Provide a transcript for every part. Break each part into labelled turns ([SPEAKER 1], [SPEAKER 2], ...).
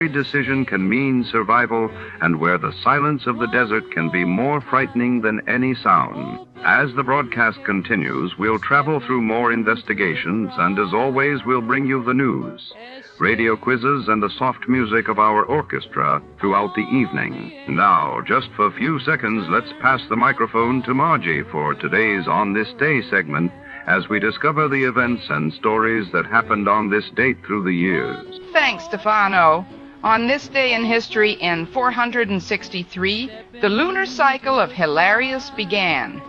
[SPEAKER 1] Every decision can mean survival, and where the silence of the desert can be more frightening than any sound. As the broadcast continues, we'll travel through more investigations, and as always, we'll bring you the news, radio quizzes, and the soft music of our orchestra throughout the evening. Now, just for a few seconds, let's pass the microphone to Margie for today's On This Day segment, as we discover the events and stories that happened on this date through the years.
[SPEAKER 2] Thanks, Stefano. On this day in history in 463, the lunar cycle of Hilarious began.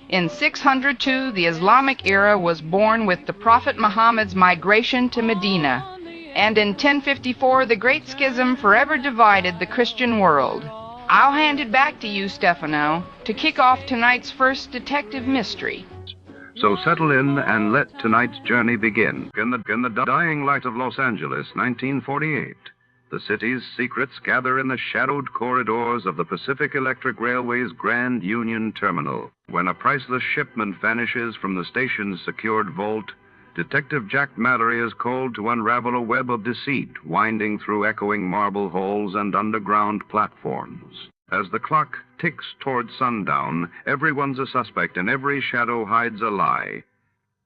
[SPEAKER 2] In 602, the Islamic era was born with the Prophet Muhammad's migration to Medina. And in 1054, the Great Schism forever divided the Christian world. I'll hand it back to you, Stefano, to kick off tonight's first detective mystery.
[SPEAKER 1] So settle in and let tonight's journey begin. In the dying light of Los Angeles, 1948, the city's secrets gather in the shadowed corridors of the Pacific Electric Railway's Grand Union Terminal. When a priceless shipment vanishes from the station's secured vault, Detective Jack Mallory is called to unravel a web of deceit winding through echoing marble halls and underground platforms. As the clock ticks toward sundown, everyone's a suspect and every shadow hides a lie.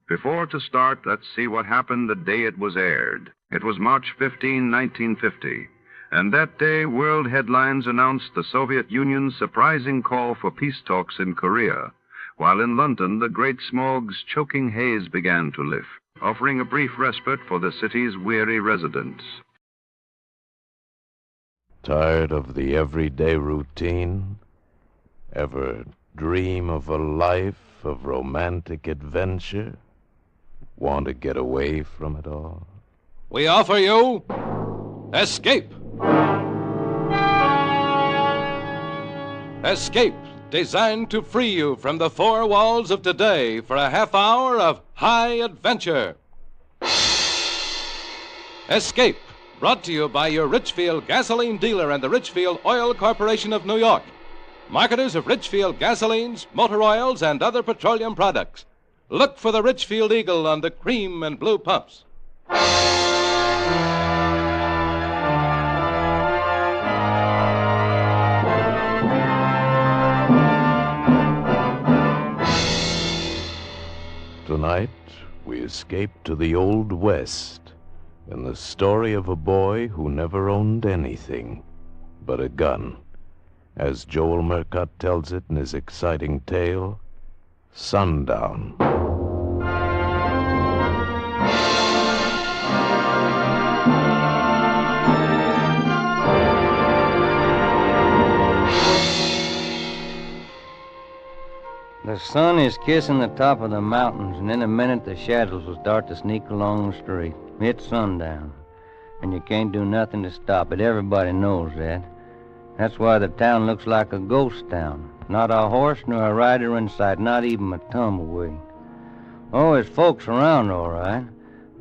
[SPEAKER 1] Before to start, let's see what happened the day it was aired. It was March 15, 1950, and that day world headlines announced the Soviet Union's surprising call for peace talks in Korea, while in London the great smog's choking haze began to lift, offering a brief respite for the city's weary residents.
[SPEAKER 3] Tired of the everyday routine? Ever dream of a life of romantic adventure? Want to get away from it all?
[SPEAKER 4] We offer you Escape. Escape, designed to free you from the four walls of today for a half hour of high adventure. Escape, brought to you by your Richfield gasoline dealer and the Richfield Oil Corporation of New York, marketers of Richfield gasolines, motor oils, and other petroleum products. Look for the Richfield Eagle on the cream and blue pumps.
[SPEAKER 3] Tonight, we escape to the Old West in the story of a boy who never owned anything but a gun. As Joel Murcott tells it in his exciting tale, Sundown.
[SPEAKER 5] The sun is kissing the top of the mountains, and in a minute the shadows will start to sneak along the street. It's sundown, and you can't do nothing to stop it. Everybody knows that. That's why the town looks like a ghost town. Not a horse nor a rider in sight, not even a tumbleweed. Oh, there's folks around, all right,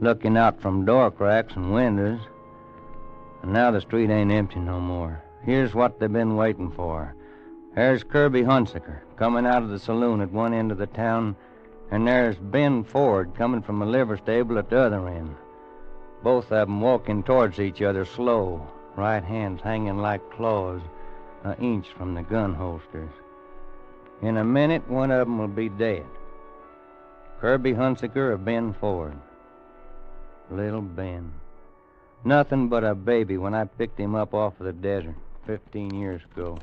[SPEAKER 5] looking out from door cracks and windows. And now the street ain't empty no more. Here's what they've been waiting for. There's Kirby Hunsaker coming out of the saloon at one end of the town, and there's Ben Ford coming from the liver stable at the other end. Both of them walking towards each other slow, right hands hanging like claws, an inch from the gun holsters. In a minute, one of them will be dead. Kirby Hunsaker or Ben Ford. Little Ben. Nothing but a baby when I picked him up off of the desert 15 years ago.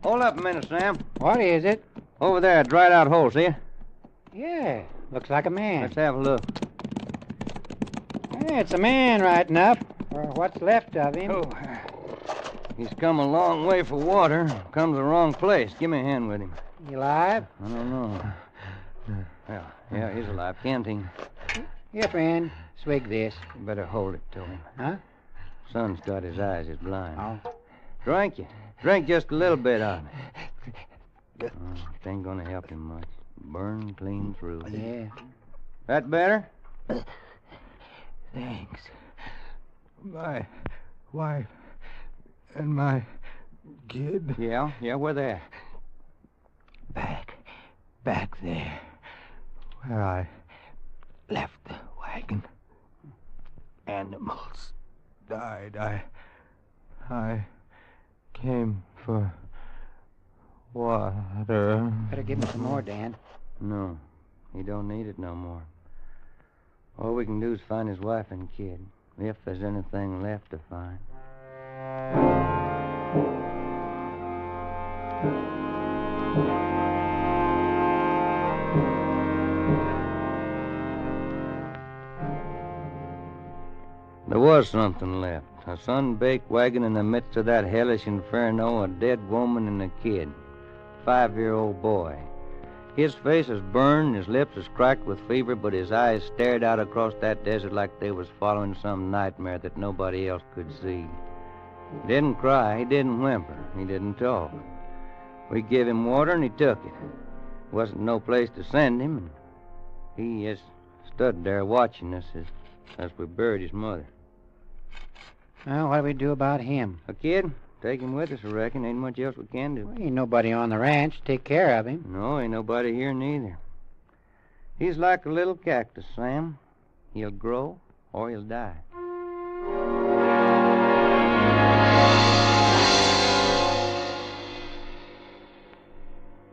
[SPEAKER 5] Hold up a minute, Sam.
[SPEAKER 6] What is it?
[SPEAKER 5] Over there, a dried-out hole, see ya?
[SPEAKER 6] Yeah, looks like a man.
[SPEAKER 5] Let's have a look.
[SPEAKER 6] Yeah, it's a man right enough, or what's left of him.
[SPEAKER 5] Oh, he's come a long way for water. Comes the wrong place. Give me a hand with him.
[SPEAKER 6] You alive?
[SPEAKER 5] I don't know. Well, yeah, he's alive. Can't he?
[SPEAKER 6] Here, friend. Swig this.
[SPEAKER 5] You better hold it to him.
[SPEAKER 6] Huh?
[SPEAKER 5] Son's got his eyes. He's blind.
[SPEAKER 6] Oh.
[SPEAKER 5] Drink you. Drink just a little bit of it. It ain't gonna help him much. Burn clean through.
[SPEAKER 6] Yeah.
[SPEAKER 5] That better?
[SPEAKER 6] Thanks.
[SPEAKER 7] My wife and my kid.
[SPEAKER 5] Yeah, where they at?
[SPEAKER 7] Back there, where I left the wagon. animals died. I came for water.
[SPEAKER 6] Better give him some more, Dan.
[SPEAKER 5] No, he don't need it no more. All we can do is find his wife and kid, if there's anything left to find. There was something left. A sun-baked wagon in the midst of that hellish inferno, a dead woman and a kid. 5-year-old boy. His face is burned, his lips is cracked with fever, but his eyes stared out across that desert like they was following some nightmare that nobody else could see. He didn't cry, he didn't whimper, he didn't talk. We gave him water and he took it. Wasn't no place to send him, and he just stood there watching us as we buried his mother.
[SPEAKER 6] Well, what do we do about him?
[SPEAKER 5] A kid? Take him with us, I reckon. Ain't much else we can do.
[SPEAKER 6] Well, ain't nobody on the ranch to take care of him.
[SPEAKER 5] No, ain't nobody here neither. He's like a little cactus, Sam. He'll grow or he'll die.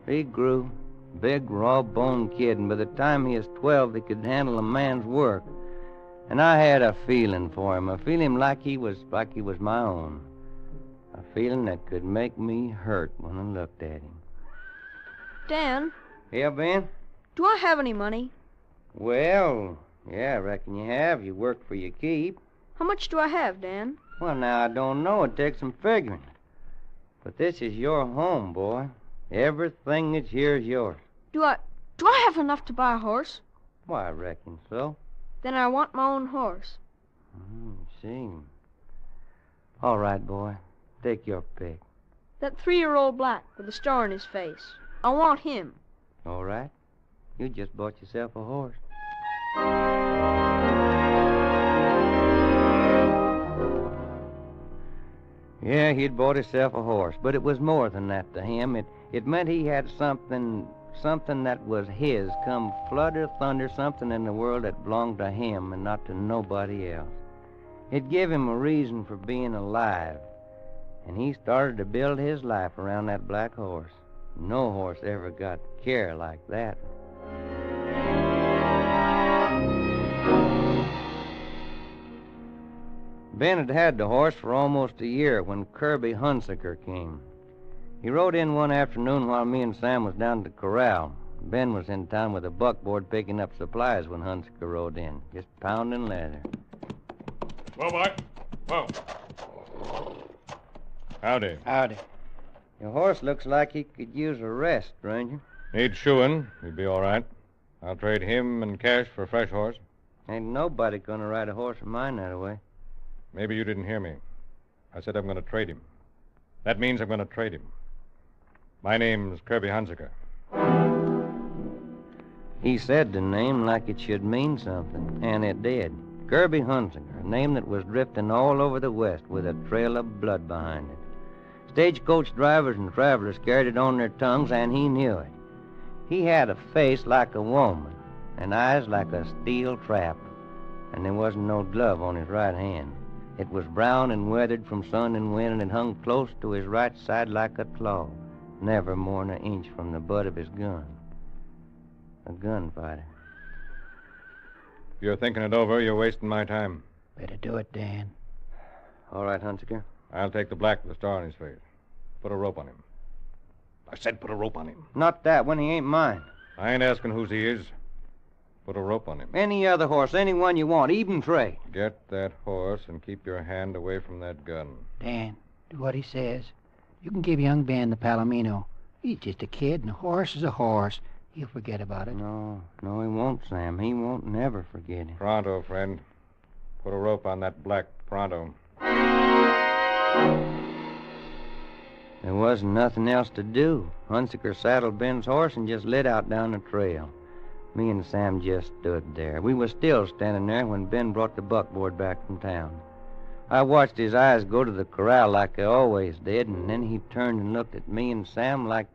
[SPEAKER 5] He grew. Big, raw-boned kid, and by the time he was 12, he could handle a man's work. And I had a feeling for him, a feeling like he was my own. A feeling that could make me hurt when I looked at him.
[SPEAKER 8] Dan,
[SPEAKER 5] Yeah, Ben?
[SPEAKER 8] do I have any money?
[SPEAKER 5] Well, yeah, I reckon you have. You work for your keep.
[SPEAKER 8] How much do I have, Dan?
[SPEAKER 5] Well, now, I don't know. It takes some figuring. But this is your home, boy. Everything that's here is yours.
[SPEAKER 8] Do I have enough to buy a horse?
[SPEAKER 5] Why, I reckon so.
[SPEAKER 8] Then I want my own horse.
[SPEAKER 5] See. All right, boy. Take your pick.
[SPEAKER 8] That 3-year-old black with a star on his face. I want him.
[SPEAKER 5] All right. You just bought yourself a horse. Yeah, he'd bought himself a horse, but it was more than that to him. It meant he had something that was his, come flood or thunder, something in the world that belonged to him and not to nobody else. It gave him a reason for being alive, and he started to build his life around that black horse. No horse ever got care like that. Ben had had the horse for almost a year when Kirby Hunsaker came. He rode in one afternoon while me and Sam was down at the corral. Ben was in town with a buckboard picking up supplies when Hunsaker rode in, just pounding leather.
[SPEAKER 9] Well, boy. Well. Howdy.
[SPEAKER 6] Howdy.
[SPEAKER 5] Your horse looks like he could use a rest, Ranger.
[SPEAKER 9] Needs shoeing. He'd be all right. I'll trade him and cash for a fresh horse.
[SPEAKER 5] Ain't nobody gonna ride a horse of mine that way.
[SPEAKER 9] Maybe you didn't hear me. I said I'm going to trade him. That means I'm going to trade him. My name's Kirby Hunsaker.
[SPEAKER 5] He said the name like it should mean something, and it did. Kirby Hunsaker, a name that was drifting all over the West with a trail of blood behind it. Stagecoach drivers and travelers carried it on their tongues, and he knew it. He had a face like a woman, and eyes like a steel trap, and there wasn't no glove on his right hand. It was brown and weathered from sun and wind, and it hung close to his right side like a claw, never more than an inch from the butt of his gun. A gunfighter.
[SPEAKER 9] If you're thinking it over, you're wasting my time.
[SPEAKER 6] Better do it, Dan.
[SPEAKER 5] All right, Hunsaker.
[SPEAKER 9] I'll take the black with the star on his face. Put a rope on him. I said put a rope on him.
[SPEAKER 5] Not that one. He ain't mine.
[SPEAKER 9] I ain't asking whose he is. Put a rope on him.
[SPEAKER 5] Any other horse, any one you want, even trade.
[SPEAKER 9] Get that horse and keep your hand away from that gun.
[SPEAKER 6] Dan, do what he says. You can give young Ben the Palomino. He's just a kid, and a horse is a horse. He'll forget about it.
[SPEAKER 5] No, he won't, Sam. He won't never forget it.
[SPEAKER 9] Pronto, friend. Put a rope on that black pronto.
[SPEAKER 5] There wasn't nothing else to do. Hunsaker saddled Ben's horse and just lit out down the trail. Me and Sam just stood there. We were still standing there when Ben brought the buckboard back from town. I watched his eyes go to the corral like they always did, and then he turned and looked at me and Sam like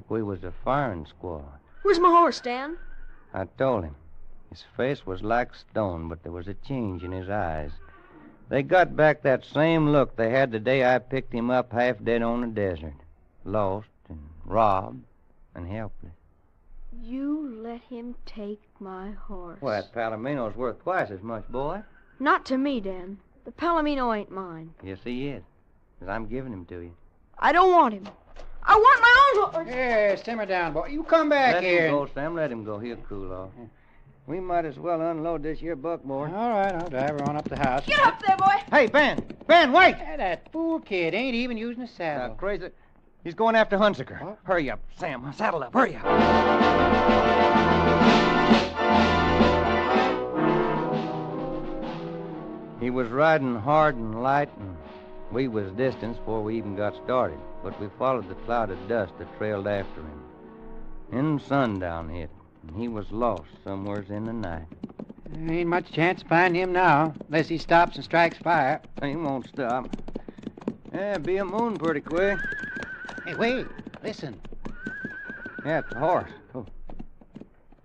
[SPEAKER 5] we was a firing squad.
[SPEAKER 8] Where's my horse, Dan?
[SPEAKER 5] I told him. His face was like stone, but there was a change in his eyes. They got back that same look they had the day I picked him up half dead on the desert. Lost and robbed and helpless.
[SPEAKER 8] You let him take my horse.
[SPEAKER 5] Well, that Palomino's worth twice as much, boy.
[SPEAKER 8] Not to me, Dan. The Palomino ain't mine.
[SPEAKER 5] Yes, he is. 'Cause I'm giving him to you.
[SPEAKER 8] I don't want him. I want my own horse.
[SPEAKER 6] Here, simmer down, boy. You come back
[SPEAKER 5] Let
[SPEAKER 6] here.
[SPEAKER 5] him go, Sam. Let him go. He'll cool off. We might as well unload this here buckboard.
[SPEAKER 6] All right, I'll drive her on up the house.
[SPEAKER 8] Get up there, boy.
[SPEAKER 5] Hey, Ben! Ben, wait!
[SPEAKER 6] That fool kid ain't even using a saddle.
[SPEAKER 5] Crazy. He's going after Hunziker.
[SPEAKER 6] What?
[SPEAKER 5] Hurry up, Sam. Saddle up. Hurry up. He was riding hard and light, and we was distant before we even got started. But we followed the cloud of dust that trailed after him. Then sundown hit, and he was lost somewheres in the night.
[SPEAKER 6] There ain't much chance of finding him now, unless he stops and strikes fire.
[SPEAKER 5] He won't stop. Yeah, be a moon pretty quick.
[SPEAKER 6] Hey, wait. Listen.
[SPEAKER 5] Yeah, it's a horse. Oh.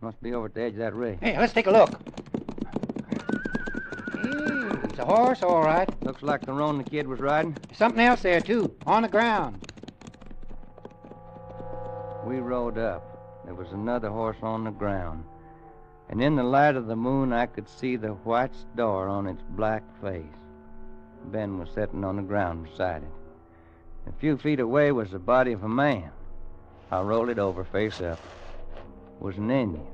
[SPEAKER 5] Must be over at the edge of that ridge.
[SPEAKER 6] Hey, let's take a look. Hey, it's a horse, all right.
[SPEAKER 5] Looks like the roan the kid was riding.
[SPEAKER 6] There's something else there, too, on the ground.
[SPEAKER 5] We rode up. There was another horse on the ground. And in the light of the moon, I could see the white star on its black face. Ben was sitting on the ground beside it. A few feet away was the body of a man. I rolled it over face up. It was an Indian.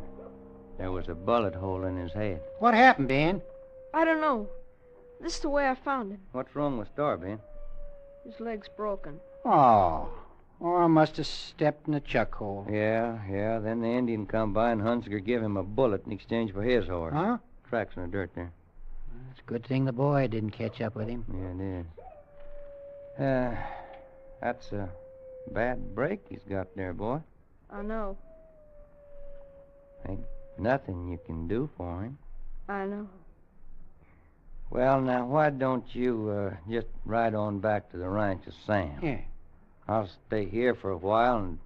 [SPEAKER 5] There was a bullet hole in his head.
[SPEAKER 6] What happened, Ben?
[SPEAKER 8] I don't know. This is the way I found him.
[SPEAKER 5] What's wrong with Star, Ben?
[SPEAKER 8] His leg's broken.
[SPEAKER 6] Oh, or I must have stepped in a chuck hole.
[SPEAKER 5] Yeah. Then the Indian come by and Hunziker give him a bullet in exchange for his horse.
[SPEAKER 6] Huh?
[SPEAKER 5] Tracks in the dirt there.
[SPEAKER 6] It's a good thing the boy didn't catch up with him.
[SPEAKER 5] Yeah, it is. That's a bad break he's got there, boy.
[SPEAKER 8] I know.
[SPEAKER 5] Ain't nothing you can do for him.
[SPEAKER 8] I know.
[SPEAKER 5] Well, now, why don't you just ride on back to the ranch of Sam?
[SPEAKER 6] Yeah.
[SPEAKER 5] I'll stay here for a while and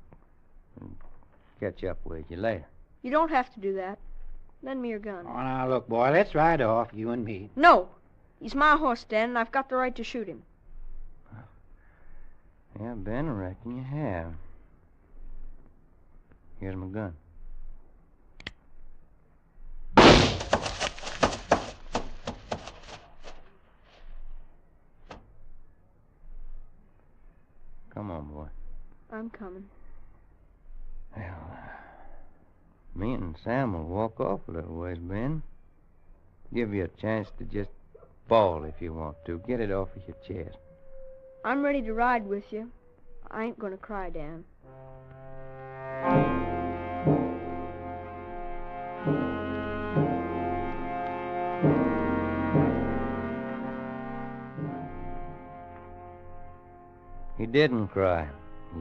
[SPEAKER 5] catch up with you later.
[SPEAKER 8] You don't have to do that. Lend me your gun.
[SPEAKER 6] Oh, now, look, boy, let's ride off, you and me.
[SPEAKER 8] No. He's my horse, Dan, and I've got the right to shoot him.
[SPEAKER 5] Yeah, Ben, I reckon you have. Here's my gun. Come on, boy.
[SPEAKER 8] I'm coming.
[SPEAKER 5] Well, me and Sam will walk off a little ways, Ben. Give you a chance to just bawl if you want to. Get it off of your chest.
[SPEAKER 8] I'm ready to ride with you. I ain't gonna cry, Dan.
[SPEAKER 5] He didn't cry.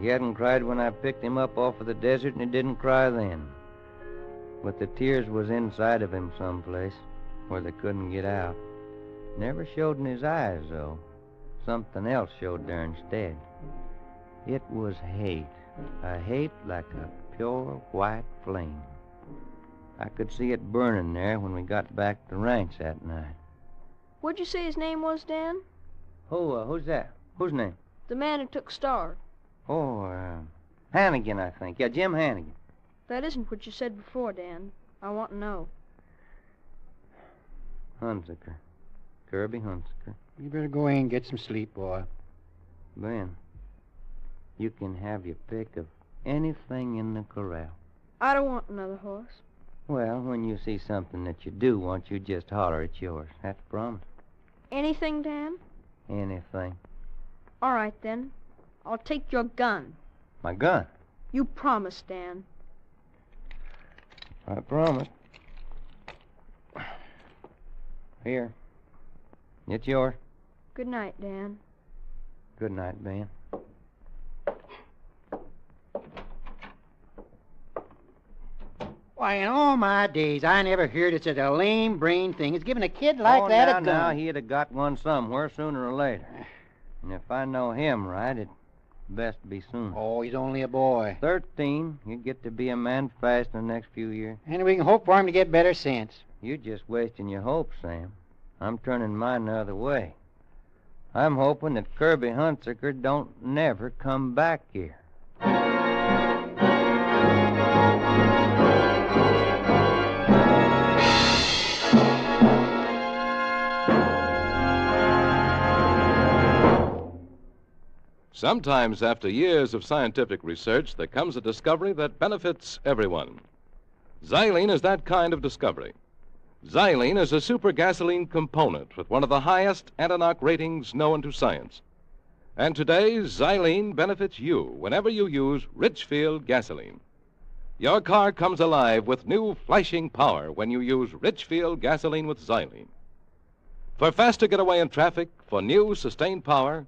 [SPEAKER 5] He hadn't cried when I picked him up off of the desert, and he didn't cry then. But the tears was inside of him someplace, where they couldn't get out. Never showed in his eyes, though. Something else showed there instead. It was hate. A hate like a pure white flame. I could see it burning there when we got back to the ranch that night.
[SPEAKER 8] What'd you say his name was, Dan?
[SPEAKER 5] Who's that? Whose name?
[SPEAKER 8] The man who took Star.
[SPEAKER 5] Hannigan, I think. Yeah, Jim Hannigan.
[SPEAKER 8] That isn't what you said before, Dan. I want to know.
[SPEAKER 5] Hunziker. Kirby Hunziker.
[SPEAKER 6] You better go in and get some sleep, boy.
[SPEAKER 5] Ben, you can have your pick of anything in the corral.
[SPEAKER 8] I don't want another horse.
[SPEAKER 5] Well, when you see something that you do want, you just holler it's yours. That's a promise.
[SPEAKER 8] Anything, Dan?
[SPEAKER 5] Anything.
[SPEAKER 8] All right, then. I'll take your gun.
[SPEAKER 5] My gun?
[SPEAKER 8] You promised, Dan.
[SPEAKER 5] I promised. Here. It's yours.
[SPEAKER 8] Good night, Dan.
[SPEAKER 5] Good night, Ben.
[SPEAKER 6] Why, in all my days, I never heard of such a lame-brained thing as giving a kid like that a gun.
[SPEAKER 5] Now, he'd have got one somewhere sooner or later. And if I know him right, it Best be soon.
[SPEAKER 6] Oh, he's only a boy.
[SPEAKER 5] 13. He'll get to be a man fast in the next few years.
[SPEAKER 6] And we can hope for him to get better sense.
[SPEAKER 5] You're just wasting your hopes, Sam. I'm turning mine the other way. I'm hoping that Kirby Hunsaker don't never come back here.
[SPEAKER 4] Sometimes, after years of scientific research, there comes a discovery that benefits everyone. Xylene is that kind of discovery. Xylene is a super gasoline component with one of the highest anti-knock ratings known to science. And today, Xylene benefits you whenever you use Richfield gasoline. Your car comes alive with new flashing power when you use Richfield gasoline with Xylene. For faster getaway in traffic, for new sustained power,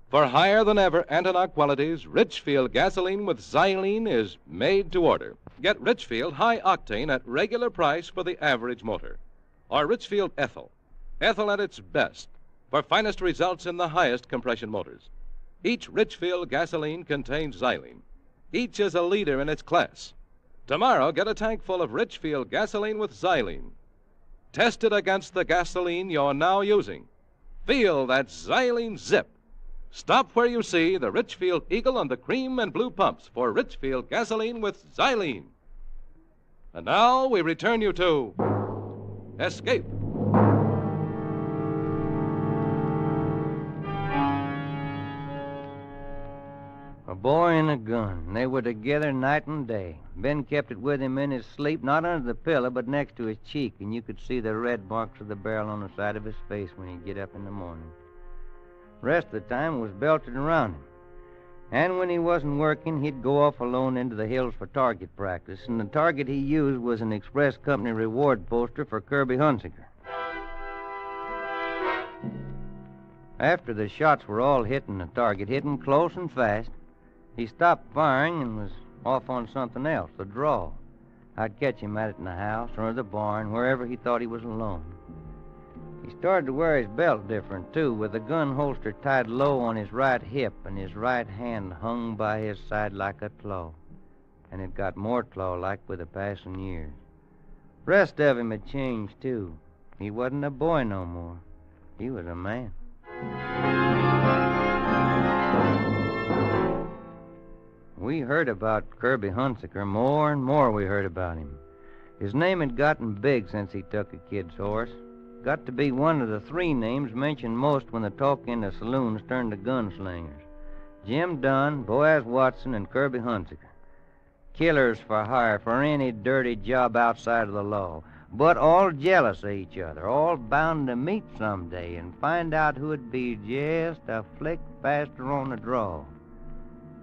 [SPEAKER 4] for higher-than-ever anti-knock qualities, Richfield gasoline with Xylene is made to order. Get Richfield High Octane at regular price for the average motor. Or Richfield Ethyl. Ethyl at its best for finest results in the highest compression motors. Each Richfield gasoline contains Xylene. Each is a leader in its class. Tomorrow, get a tank full of Richfield gasoline with Xylene. Test it against the gasoline you're now using. Feel that Xylene zip. Stop where you see the Richfield Eagle on the cream and blue pumps for Richfield gasoline with Xylene. And now we return you to Escape.
[SPEAKER 5] A boy and a gun. They were together night and day. Ben kept it with him in his sleep, not under the pillow, but next to his cheek, and you could see the red marks of the barrel on the side of his face when he'd get up in the morning. Rest of the time was belted around him. And when he wasn't working, he'd go off alone into the hills for target practice, and the target he used was an Express Company reward poster for Kirby Hunsaker. After the shots were all hitting the target, hitting close and fast, he stopped firing and was off on something else, the draw. I'd catch him at it in the house or the barn, wherever he thought he was alone. He started to wear his belt different, too, with the gun holster tied low on his right hip and his right hand hung by his side like a claw. And it got more claw-like with the passing years. Rest of him had changed, too. He wasn't a boy no more. He was a man. We heard about Kirby Hunsaker. More and more we heard about him. His name had gotten big since he took a kid's horse. Got to be one of the three names mentioned most when the talk in the saloons turned to gunslingers. Jim Dunn, Boaz Watson, and Kirby Hunsaker. Killers for hire for any dirty job outside of the law, but all jealous of each other, all bound to meet someday and find out who'd be just a flick faster on the draw.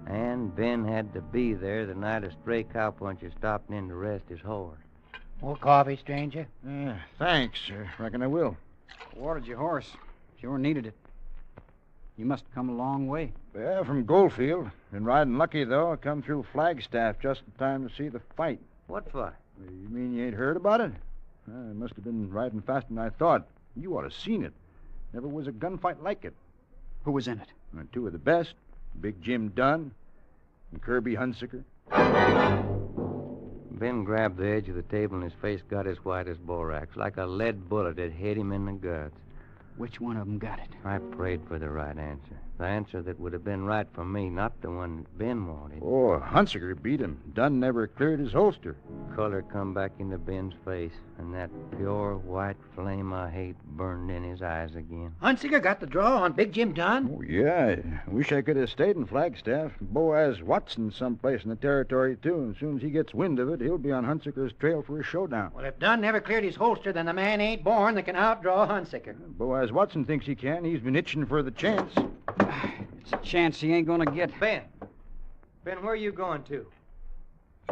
[SPEAKER 5] And Ben had to be there the night a stray cowpuncher stopped in to rest his horse.
[SPEAKER 6] More coffee, stranger?
[SPEAKER 10] Thanks. Reckon I will.
[SPEAKER 11] Watered your horse. Sure needed it. You must have come a long way.
[SPEAKER 10] Yeah, from Goldfield. Been riding lucky, though. I come through Flagstaff just in time to see the fight.
[SPEAKER 5] What fight?
[SPEAKER 10] You mean you ain't heard about it? I must have been riding faster than I thought. You ought to have seen it. Never was a gunfight like it.
[SPEAKER 11] Who was in it?
[SPEAKER 10] Two of the best. Big Jim Dunn and Kirby Hunsaker.
[SPEAKER 5] Ben grabbed the edge of the table and his face got as white as borax, like a lead bullet had hit him in the guts.
[SPEAKER 11] Which one of them got it?
[SPEAKER 5] I prayed for the right answer. The answer that would have been right for me, not the one that Ben wanted.
[SPEAKER 10] Oh, Hunsaker beat him. Dunn never cleared his holster.
[SPEAKER 5] Color come back into Ben's face, and that pure white flame I hate burned in his eyes again.
[SPEAKER 6] Hunsaker got the draw on Big Jim Dunn?
[SPEAKER 10] Oh, yeah. I wish I could have stayed in Flagstaff. Boaz Watson someplace in the territory, too. And as soon as he gets wind of it, he'll be on Hunsaker's trail for a showdown.
[SPEAKER 6] Well, if Dunn never cleared his holster, then the man ain't born that can outdraw Hunsaker.
[SPEAKER 10] Boaz Watson thinks he can. He's been itching for the chance.
[SPEAKER 11] It's a chance he ain't gonna get.
[SPEAKER 5] Ben, where are you going to?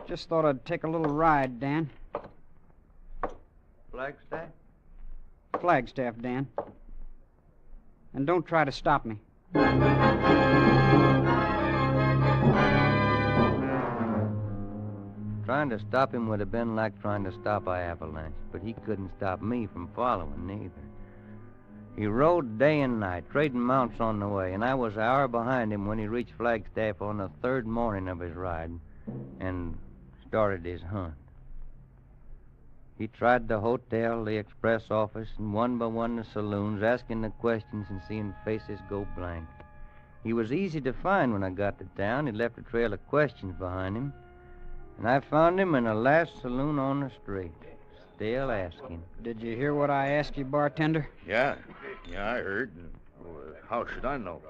[SPEAKER 11] Just thought I'd take a little ride, Dan.
[SPEAKER 5] Flagstaff?
[SPEAKER 11] Flagstaff, Dan. And don't try to stop me.
[SPEAKER 5] Trying to stop him would have been like trying to stop an avalanche, but he couldn't stop me from following neither. He rode day and night, trading mounts on the way, and I was an hour behind him when he reached Flagstaff on the third morning of his ride and started his hunt. He tried the hotel, the express office, and one by one the saloons, asking the questions and seeing faces go blank. He was easy to find when I got to town. He left a trail of questions behind him, and I found him in the last saloon on the street, still asking.
[SPEAKER 11] Did you hear what I asked you, bartender?
[SPEAKER 12] Yeah, I heard. How should I know?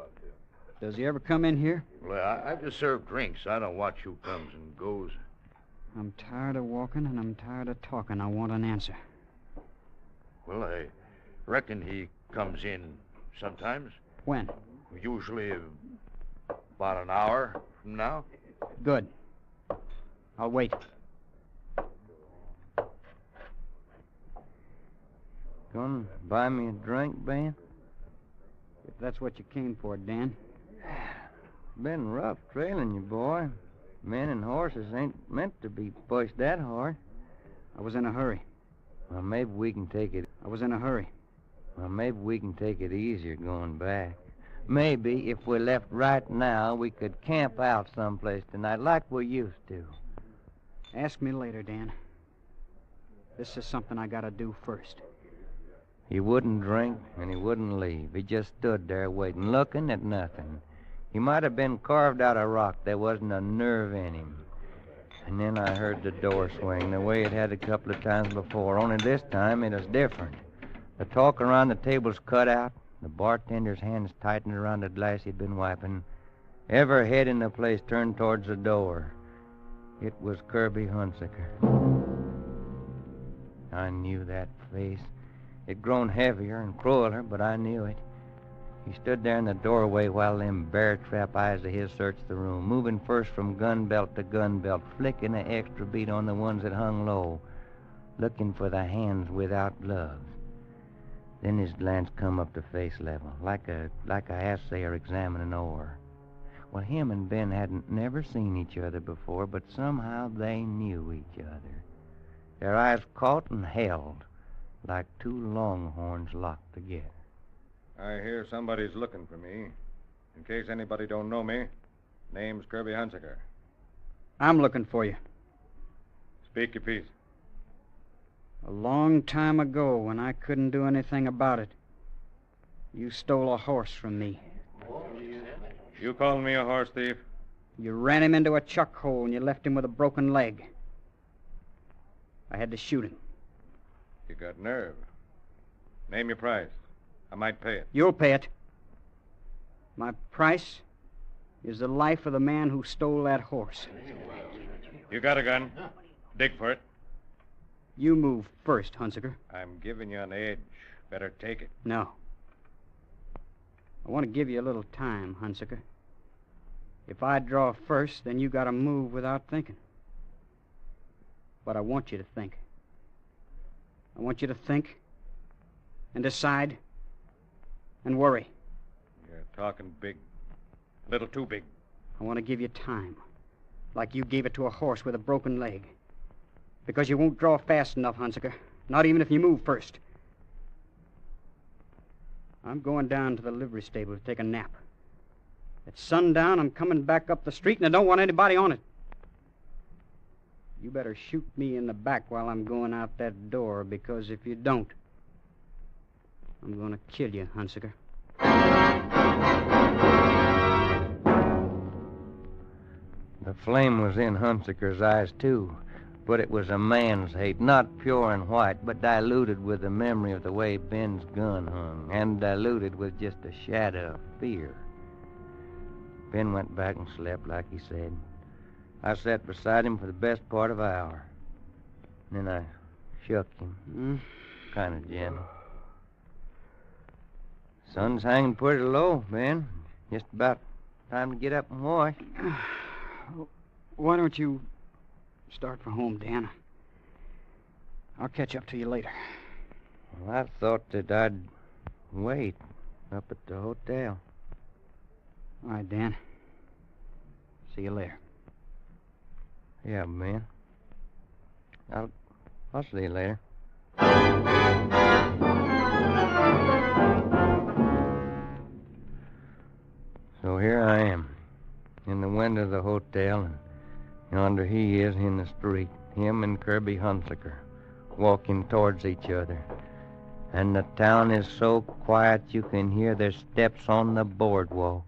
[SPEAKER 11] Does he ever come in here?
[SPEAKER 12] Well, I just serve drinks. I don't watch who comes and goes.
[SPEAKER 11] I'm tired of walking and I'm tired of talking. I want an answer.
[SPEAKER 12] Well, I reckon he comes in sometimes.
[SPEAKER 11] When?
[SPEAKER 12] Usually about an hour from now.
[SPEAKER 11] Good. I'll wait.
[SPEAKER 5] Gonna buy me a drink, Ben?
[SPEAKER 11] If that's what you came for, Dan.
[SPEAKER 5] Been rough trailing you, boy. Men and horses ain't meant to be pushed that hard.
[SPEAKER 11] I was in a hurry.
[SPEAKER 5] Well, maybe we can take it...
[SPEAKER 11] I was in a hurry.
[SPEAKER 5] Well, maybe we can take it easier going back. Maybe if we left right now, we could camp out someplace tonight like we used to.
[SPEAKER 11] Ask me later, Dan. This is something I gotta do first.
[SPEAKER 5] He wouldn't drink, and he wouldn't leave. He just stood there waiting, looking at nothing. He might have been carved out of rock. There wasn't a nerve in him. And then I heard the door swing the way it had a couple of times before, only this time it was different. The talk around the table's cut out, the bartender's hands tightened around the glass he'd been wiping. Every head in the place turned towards the door. It was Kirby Hunsaker. I knew that face. It'd grown heavier and crueler, but I knew it. He stood there in the doorway while them bear-trap eyes of his searched the room, moving first from gun belt to gun belt, flicking an extra beat on the ones that hung low, looking for the hands without gloves. Then his glance come up to face level, like a assayer examining ore. Well, him and Ben hadn't never seen each other before, but somehow they knew each other. Their eyes caught and held, like two longhorns locked together.
[SPEAKER 9] I hear somebody's looking for me. In case anybody don't know me, name's Kirby Hunsaker.
[SPEAKER 11] I'm looking for you.
[SPEAKER 9] Speak your piece.
[SPEAKER 11] A long time ago, when I couldn't do anything about it, you stole a horse from me.
[SPEAKER 9] You calling me a horse thief?
[SPEAKER 11] You ran him into a chuck hole and you left him with a broken leg. I had to shoot him.
[SPEAKER 9] You got nerve. Name your price. I might pay it.
[SPEAKER 11] You'll pay it. My price is the life of the man who stole that horse.
[SPEAKER 9] You got a gun. Dig for it.
[SPEAKER 11] You move first, Hunsaker.
[SPEAKER 9] I'm giving you an edge. Better take it.
[SPEAKER 11] No. I want to give you a little time, Hunsaker. If I draw first, then you gotta move without thinking. But I want you to think. I want you to think and decide and worry.
[SPEAKER 9] You're talking big. A little too big.
[SPEAKER 11] I want to give you time, like you gave it to a horse with a broken leg. Because you won't draw fast enough, Hunsaker. Not even if you move first. I'm going down to the livery stable to take a nap. At sundown, I'm coming back up the street, and I don't want anybody on it. You better shoot me in the back while I'm going out that door, because if you don't, I'm going to kill you, Hunsaker.
[SPEAKER 5] The flame was in Hunsaker's eyes, too. But it was a man's hate, not pure and white, but diluted with the memory of the way Ben's gun hung, and diluted with just a shadow of fear. Ben went back and slept like he said. I sat beside him for the best part of an hour. And then I shook him, kind of gentle. Sun's hanging pretty low, Ben. Just about time to get up and wash.
[SPEAKER 11] Why don't you start for home, Dan? I'll catch up to you later.
[SPEAKER 5] Well, I thought that I'd wait up at the hotel.
[SPEAKER 11] All right, Dan. See you later.
[SPEAKER 5] Yeah, man. I'll see you later. So here I am, in the window of the hotel, and yonder he is in the street, him and Kirby Hunsaker, walking towards each other. And the town is so quiet you can hear their steps on the boardwalk.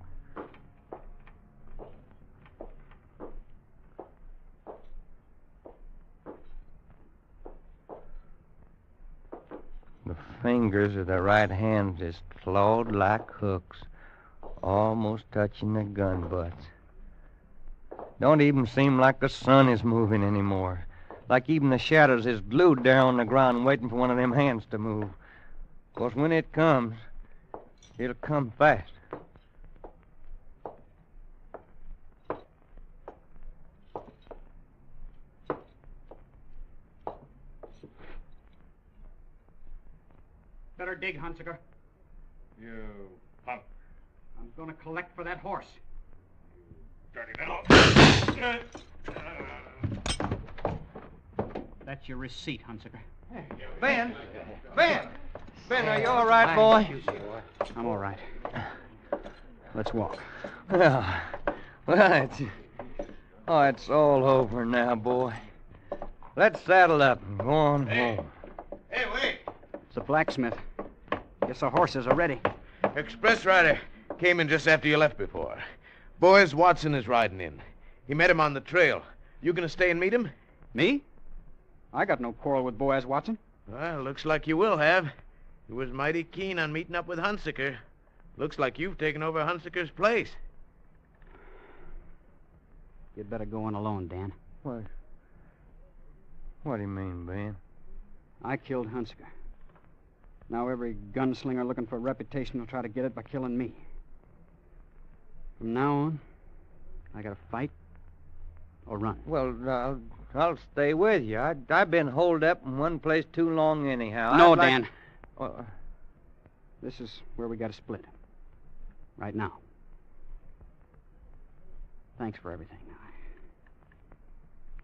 [SPEAKER 5] The fingers of the right hands is clawed like hooks, almost touching the gun butts. Don't even seem like the sun is moving anymore. Like even the shadows is glued there on the ground waiting for one of them hands to move. 'Cause when it comes, it'll come fast.
[SPEAKER 11] Better dig, Hunsaker.
[SPEAKER 9] You punk.
[SPEAKER 11] I'm going to collect for that horse.
[SPEAKER 9] Dirty fellow.
[SPEAKER 11] That's your receipt, Hunsaker.
[SPEAKER 5] Ben! Ben! Ben, are you all right, boy?
[SPEAKER 11] I'm all right. Let's walk.
[SPEAKER 5] Well, it's all over now, boy. Let's saddle up and go on home.
[SPEAKER 12] Hey, wait.
[SPEAKER 11] It's a blacksmith. Guess the horses are ready.
[SPEAKER 12] Express rider came in just after you left before. Boaz Watson is riding in. He met him on the trail. You gonna stay and meet him?
[SPEAKER 11] Me? I got no quarrel with Boaz Watson.
[SPEAKER 12] Well, looks like you will have. He was mighty keen on meeting up with Hunsaker. Looks like you've taken over Hunsaker's place.
[SPEAKER 11] You'd better go on alone, Dan.
[SPEAKER 5] What do you mean, Ben?
[SPEAKER 11] I killed Hunsaker. Now every gunslinger looking for a reputation will try to get it by killing me. From now on, I gotta fight or run.
[SPEAKER 5] Well, I'll stay with you. I've been holed up in one place too long anyhow.
[SPEAKER 11] No, Dan. This is where we gotta split. Right now. Thanks for everything.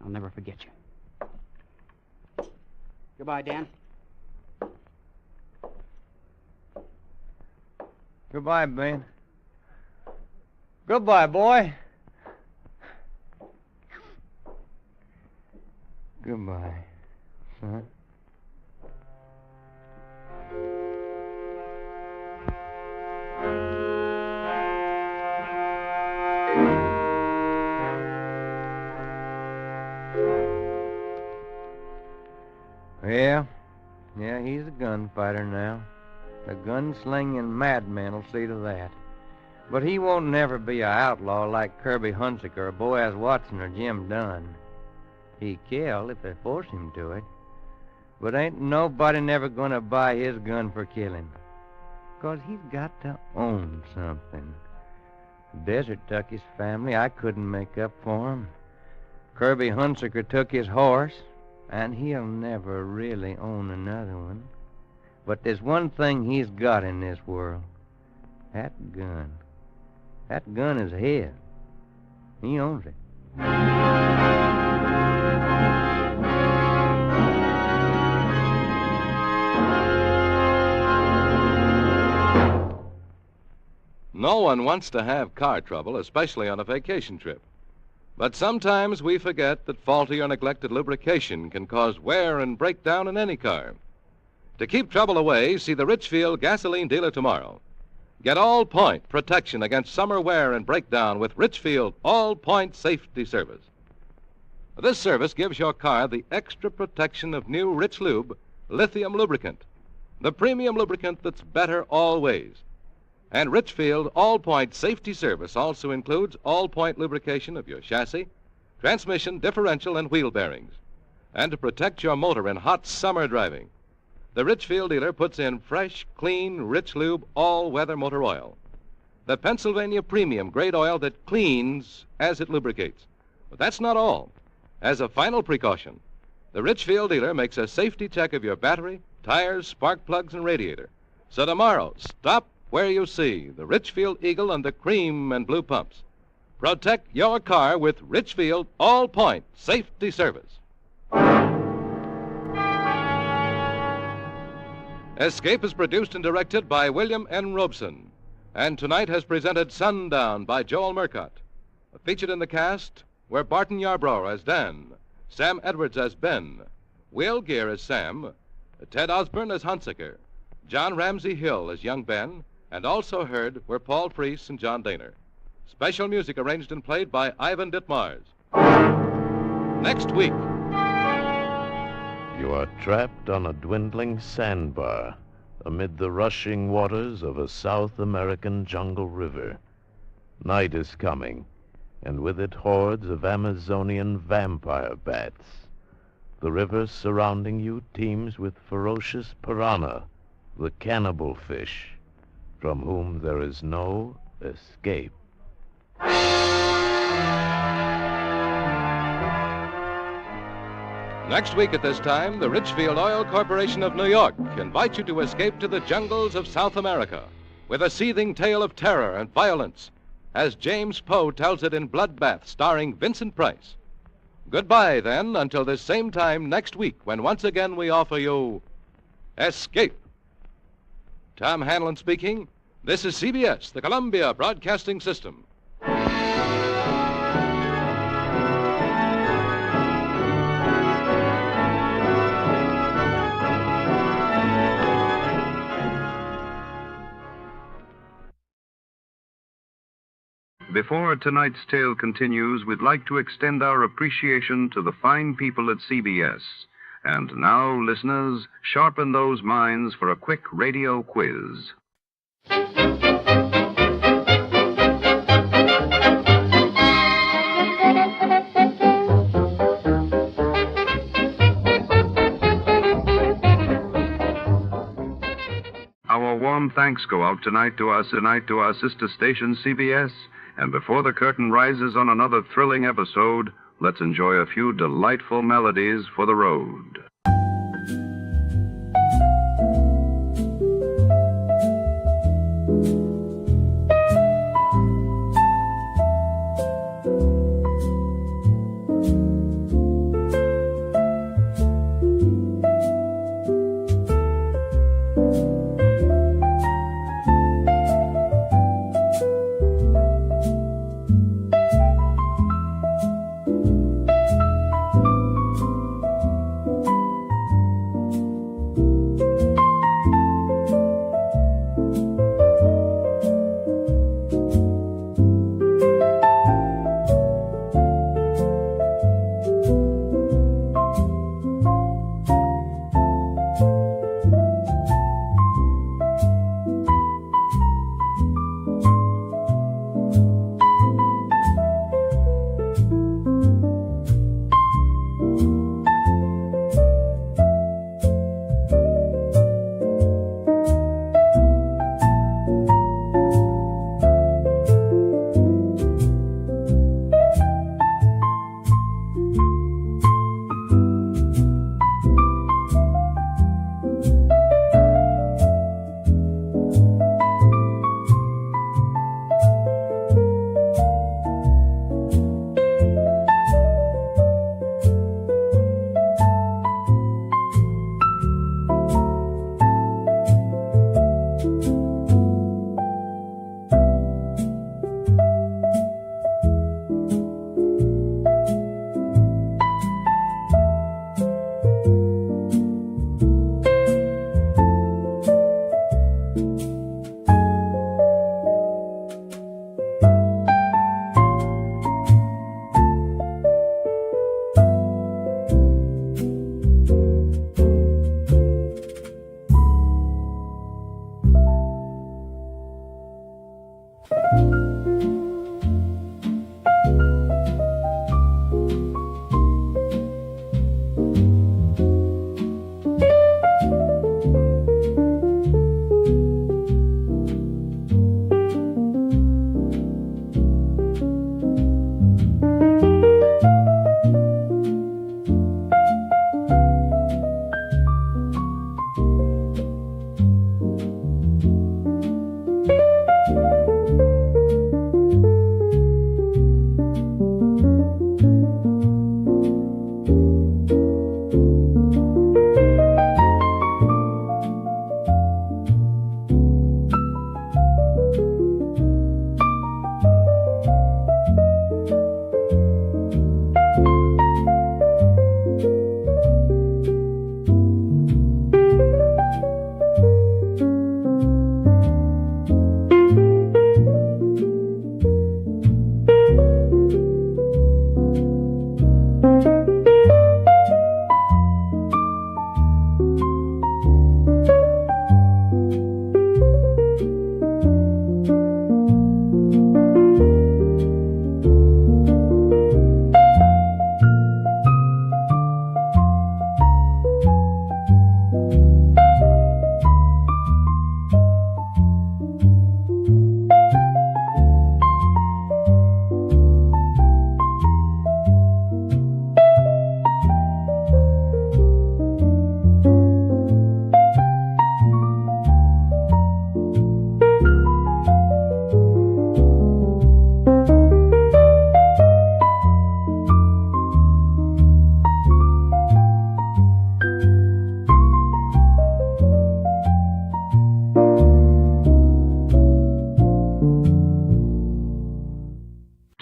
[SPEAKER 11] I'll never forget you. Goodbye, Dan.
[SPEAKER 5] Goodbye, Ben. Goodbye, boy. Goodbye, son. Yeah, he's a gunfighter now. The gunslinging madman will see to that. But he won't never be an outlaw like Kirby Hunsaker or Boaz Watson or Jim Dunn. He kill if they force him to it. But ain't nobody never gonna buy his gun for killing. 'Cause he's got to own something. The desert took his family. I couldn't make up for him. Kirby Hunsaker took his horse, and he'll never really own another one. But there's one thing he's got in this world. That gun. That gun is his. He owns it.
[SPEAKER 4] No one wants to have car trouble, especially on a vacation trip. But sometimes we forget that faulty or neglected lubrication can cause wear and breakdown in any car. To keep trouble away, see the Richfield gasoline dealer tomorrow. Get all-point protection against summer wear and breakdown with Richfield All-Point Safety Service. This service gives your car the extra protection of new Rich Lube lithium lubricant, the premium lubricant that's better always. And Richfield All-Point Safety Service also includes all-point lubrication of your chassis, transmission, differential, and wheel bearings. And to protect your motor in hot summer driving, the Richfield dealer puts in fresh, clean, Rich Lube all-weather motor oil. The Pennsylvania premium grade oil that cleans as it lubricates. But that's not all. As a final precaution, the Richfield dealer makes a safety check of your battery, tires, spark plugs, and radiator. So tomorrow, stop where you see the Richfield Eagle and the cream and blue pumps. Protect your car with Richfield All-Point Safety Service. Escape is produced and directed by William N. Robeson. and tonight has presented Sundown by Joel Murcott. Featured in the cast were Barton Yarbrough as Dan, Sam Edwards as Ben, Will Gear as Sam, Ted Osborne as Hunsaker, John Ramsey Hill as young Ben, and also heard were Paul Freese and John Daner. Special music arranged and played by Ivan Ditmars. Next week.
[SPEAKER 3] You are trapped on a dwindling sandbar amid the rushing waters of a South American jungle river. Night is coming, and with it hordes of Amazonian vampire bats. The river surrounding you teems with ferocious piranha, the cannibal fish, from whom there is no escape.
[SPEAKER 4] Next week at this time, the Richfield Oil Corporation of New York invites you to escape to the jungles of South America with a seething tale of terror and violence, as James Poe tells it in Bloodbath, starring Vincent Price. Goodbye, then, until this same time next week, when once again we offer you Escape. Tom Hanlon speaking. This is CBS, the Columbia Broadcasting System.
[SPEAKER 1] Before tonight's tale continues, we'd like to extend our appreciation to the fine people at CBS. And now, listeners, sharpen those minds for a quick radio quiz. Our warm thanks go out tonight to our sister station, CBS. And before the curtain rises on another thrilling episode, let's enjoy a few delightful melodies for the road.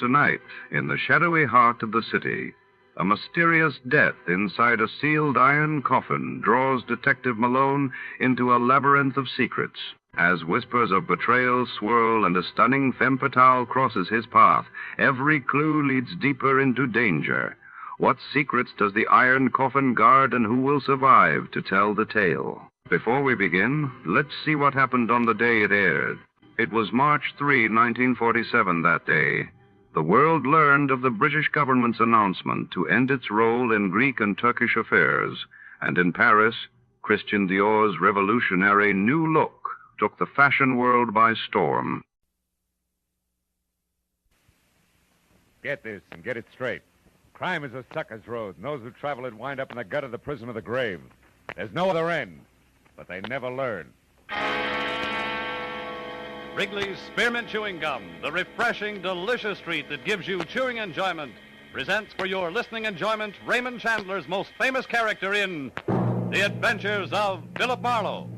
[SPEAKER 1] Tonight, in the shadowy heart of the city, a mysterious death inside a sealed iron coffin draws Detective Malone into a labyrinth of secrets. As whispers of betrayal swirl and a stunning femme fatale crosses his path, every clue leads deeper into danger. What secrets does the iron coffin guard, and who will survive to tell the tale? Before we begin, let's see what happened on the day it aired. It was March 3, 1947 that day. The world learned of the British government's announcement to end its role in Greek and Turkish affairs. And in Paris, Christian Dior's revolutionary new look took the fashion world by storm.
[SPEAKER 9] Get this and get it straight. Crime is a sucker's road, and those who travel it wind up in the gut of the prison of the grave. There's no other end, but they never learn.
[SPEAKER 13] Wrigley's Spearmint Chewing Gum, the refreshing, delicious treat that gives you chewing enjoyment, presents for your listening enjoyment Raymond Chandler's most famous character in The Adventures of Philip Marlowe.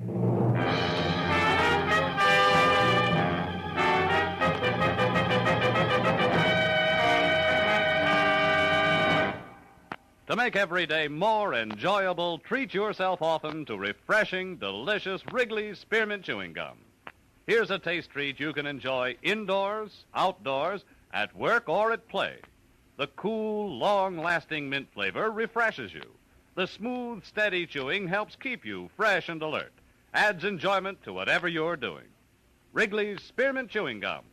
[SPEAKER 13] To make every day more enjoyable, treat yourself often to refreshing, delicious Wrigley's Spearmint Chewing Gum. Here's a taste treat you can enjoy indoors, outdoors, at work, or at play. The cool, long-lasting mint flavor refreshes you. The smooth, steady chewing helps keep you fresh and alert, adds enjoyment to whatever you're doing. Wrigley's Spearmint Chewing Gum.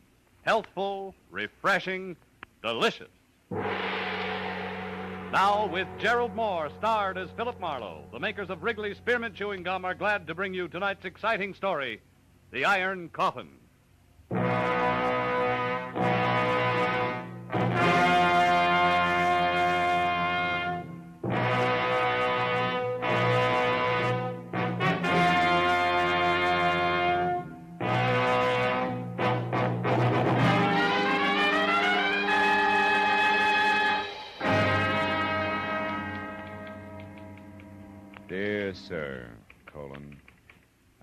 [SPEAKER 13] Healthful, refreshing, delicious. Now, with Gerald Moore, starred as Philip Marlowe, the makers of Wrigley's Spearmint Chewing Gum are glad to bring you tonight's exciting story, The Iron Coffin.
[SPEAKER 9] Dear Sir,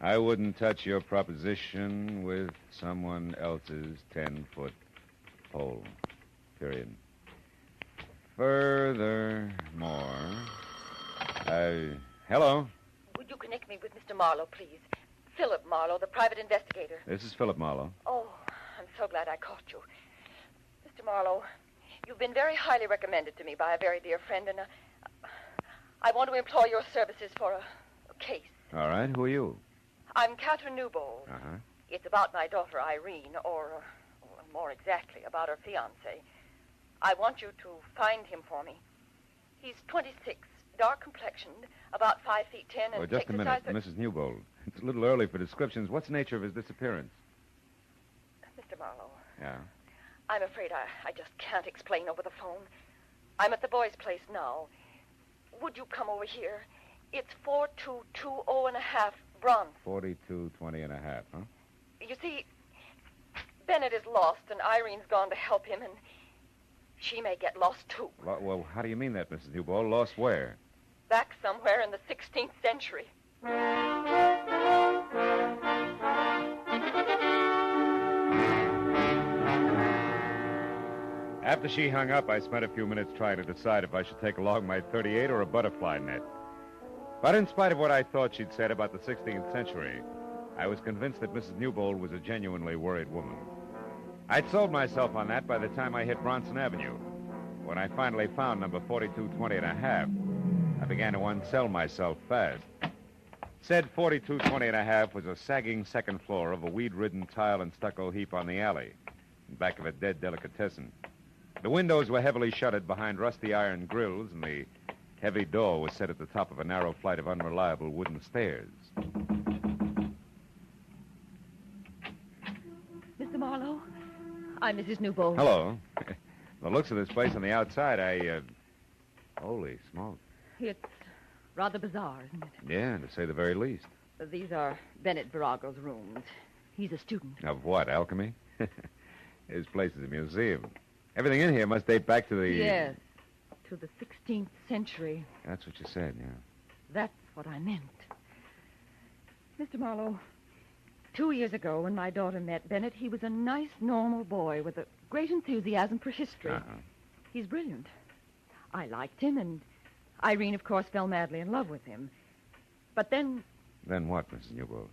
[SPEAKER 9] I wouldn't touch your proposition with someone else's 10-foot pole. Period. Furthermore, hello?
[SPEAKER 14] Would you connect me with Mr. Marlowe, please? Philip Marlowe, the private investigator.
[SPEAKER 9] This is Philip Marlowe.
[SPEAKER 14] Oh, I'm so glad I caught you. Mr. Marlowe, you've been very highly recommended to me by a very dear friend, and I want to employ your services for a case.
[SPEAKER 9] All right, who are you?
[SPEAKER 14] I'm Catherine Newbold.
[SPEAKER 9] Uh-huh.
[SPEAKER 14] It's about my daughter, Irene, or more exactly, about her fiancé. I want you to find him for me. He's 26, dark complexioned, about 5 feet 10, and
[SPEAKER 9] just a minute, Mrs. Newbold. It's a little early for descriptions. What's the nature of his disappearance?
[SPEAKER 14] Mr. Marlowe.
[SPEAKER 9] Yeah?
[SPEAKER 14] I'm afraid I just can't explain over the phone. I'm at the boys' place now. Would you come over here? It's 4220.5 Bronx.
[SPEAKER 9] 4220.5, huh?
[SPEAKER 14] You see, Bennett is lost, and Irene's gone to help him, and she may get lost, too.
[SPEAKER 9] Well, how do you mean that, Mrs. Newbold? Lost where?
[SPEAKER 14] Back somewhere in the 16th century.
[SPEAKER 9] After she hung up, I spent a few minutes trying to decide if I should take along my .38 or a butterfly net. But in spite of what I thought she'd said about the 16th century, I was convinced that Mrs. Newbold was a genuinely worried woman. I'd sold myself on that by the time I hit Bronson Avenue. When I finally found number 4220.5, I began to unsell myself fast. Said 4220.5 was a sagging second floor of a weed-ridden tile and stucco heap on the alley, in back of a dead delicatessen. The windows were heavily shuttered behind rusty iron grills, and the heavy door was set at the top of a narrow flight of unreliable wooden stairs.
[SPEAKER 14] Mr. Marlowe, I'm Mrs. Newbold.
[SPEAKER 9] Hello. The looks of this place on the outside, holy smoke.
[SPEAKER 14] It's rather bizarre, isn't it?
[SPEAKER 9] Yeah, to say the very least.
[SPEAKER 14] These are Bennett Virago's rooms. He's a student.
[SPEAKER 9] Of what, alchemy? His place is a museum. Everything in here must date back to the...
[SPEAKER 14] Yes, to the 16th century.
[SPEAKER 9] That's what you said, yeah.
[SPEAKER 14] That's what I meant. Mr. Marlowe,
[SPEAKER 15] 2 years ago, when my daughter met Bennett, he was a nice, normal boy with a great enthusiasm for history. He's brilliant. I liked him, and Irene, of course, fell madly in love with him. But then...
[SPEAKER 9] Then what, Mrs. Newbold?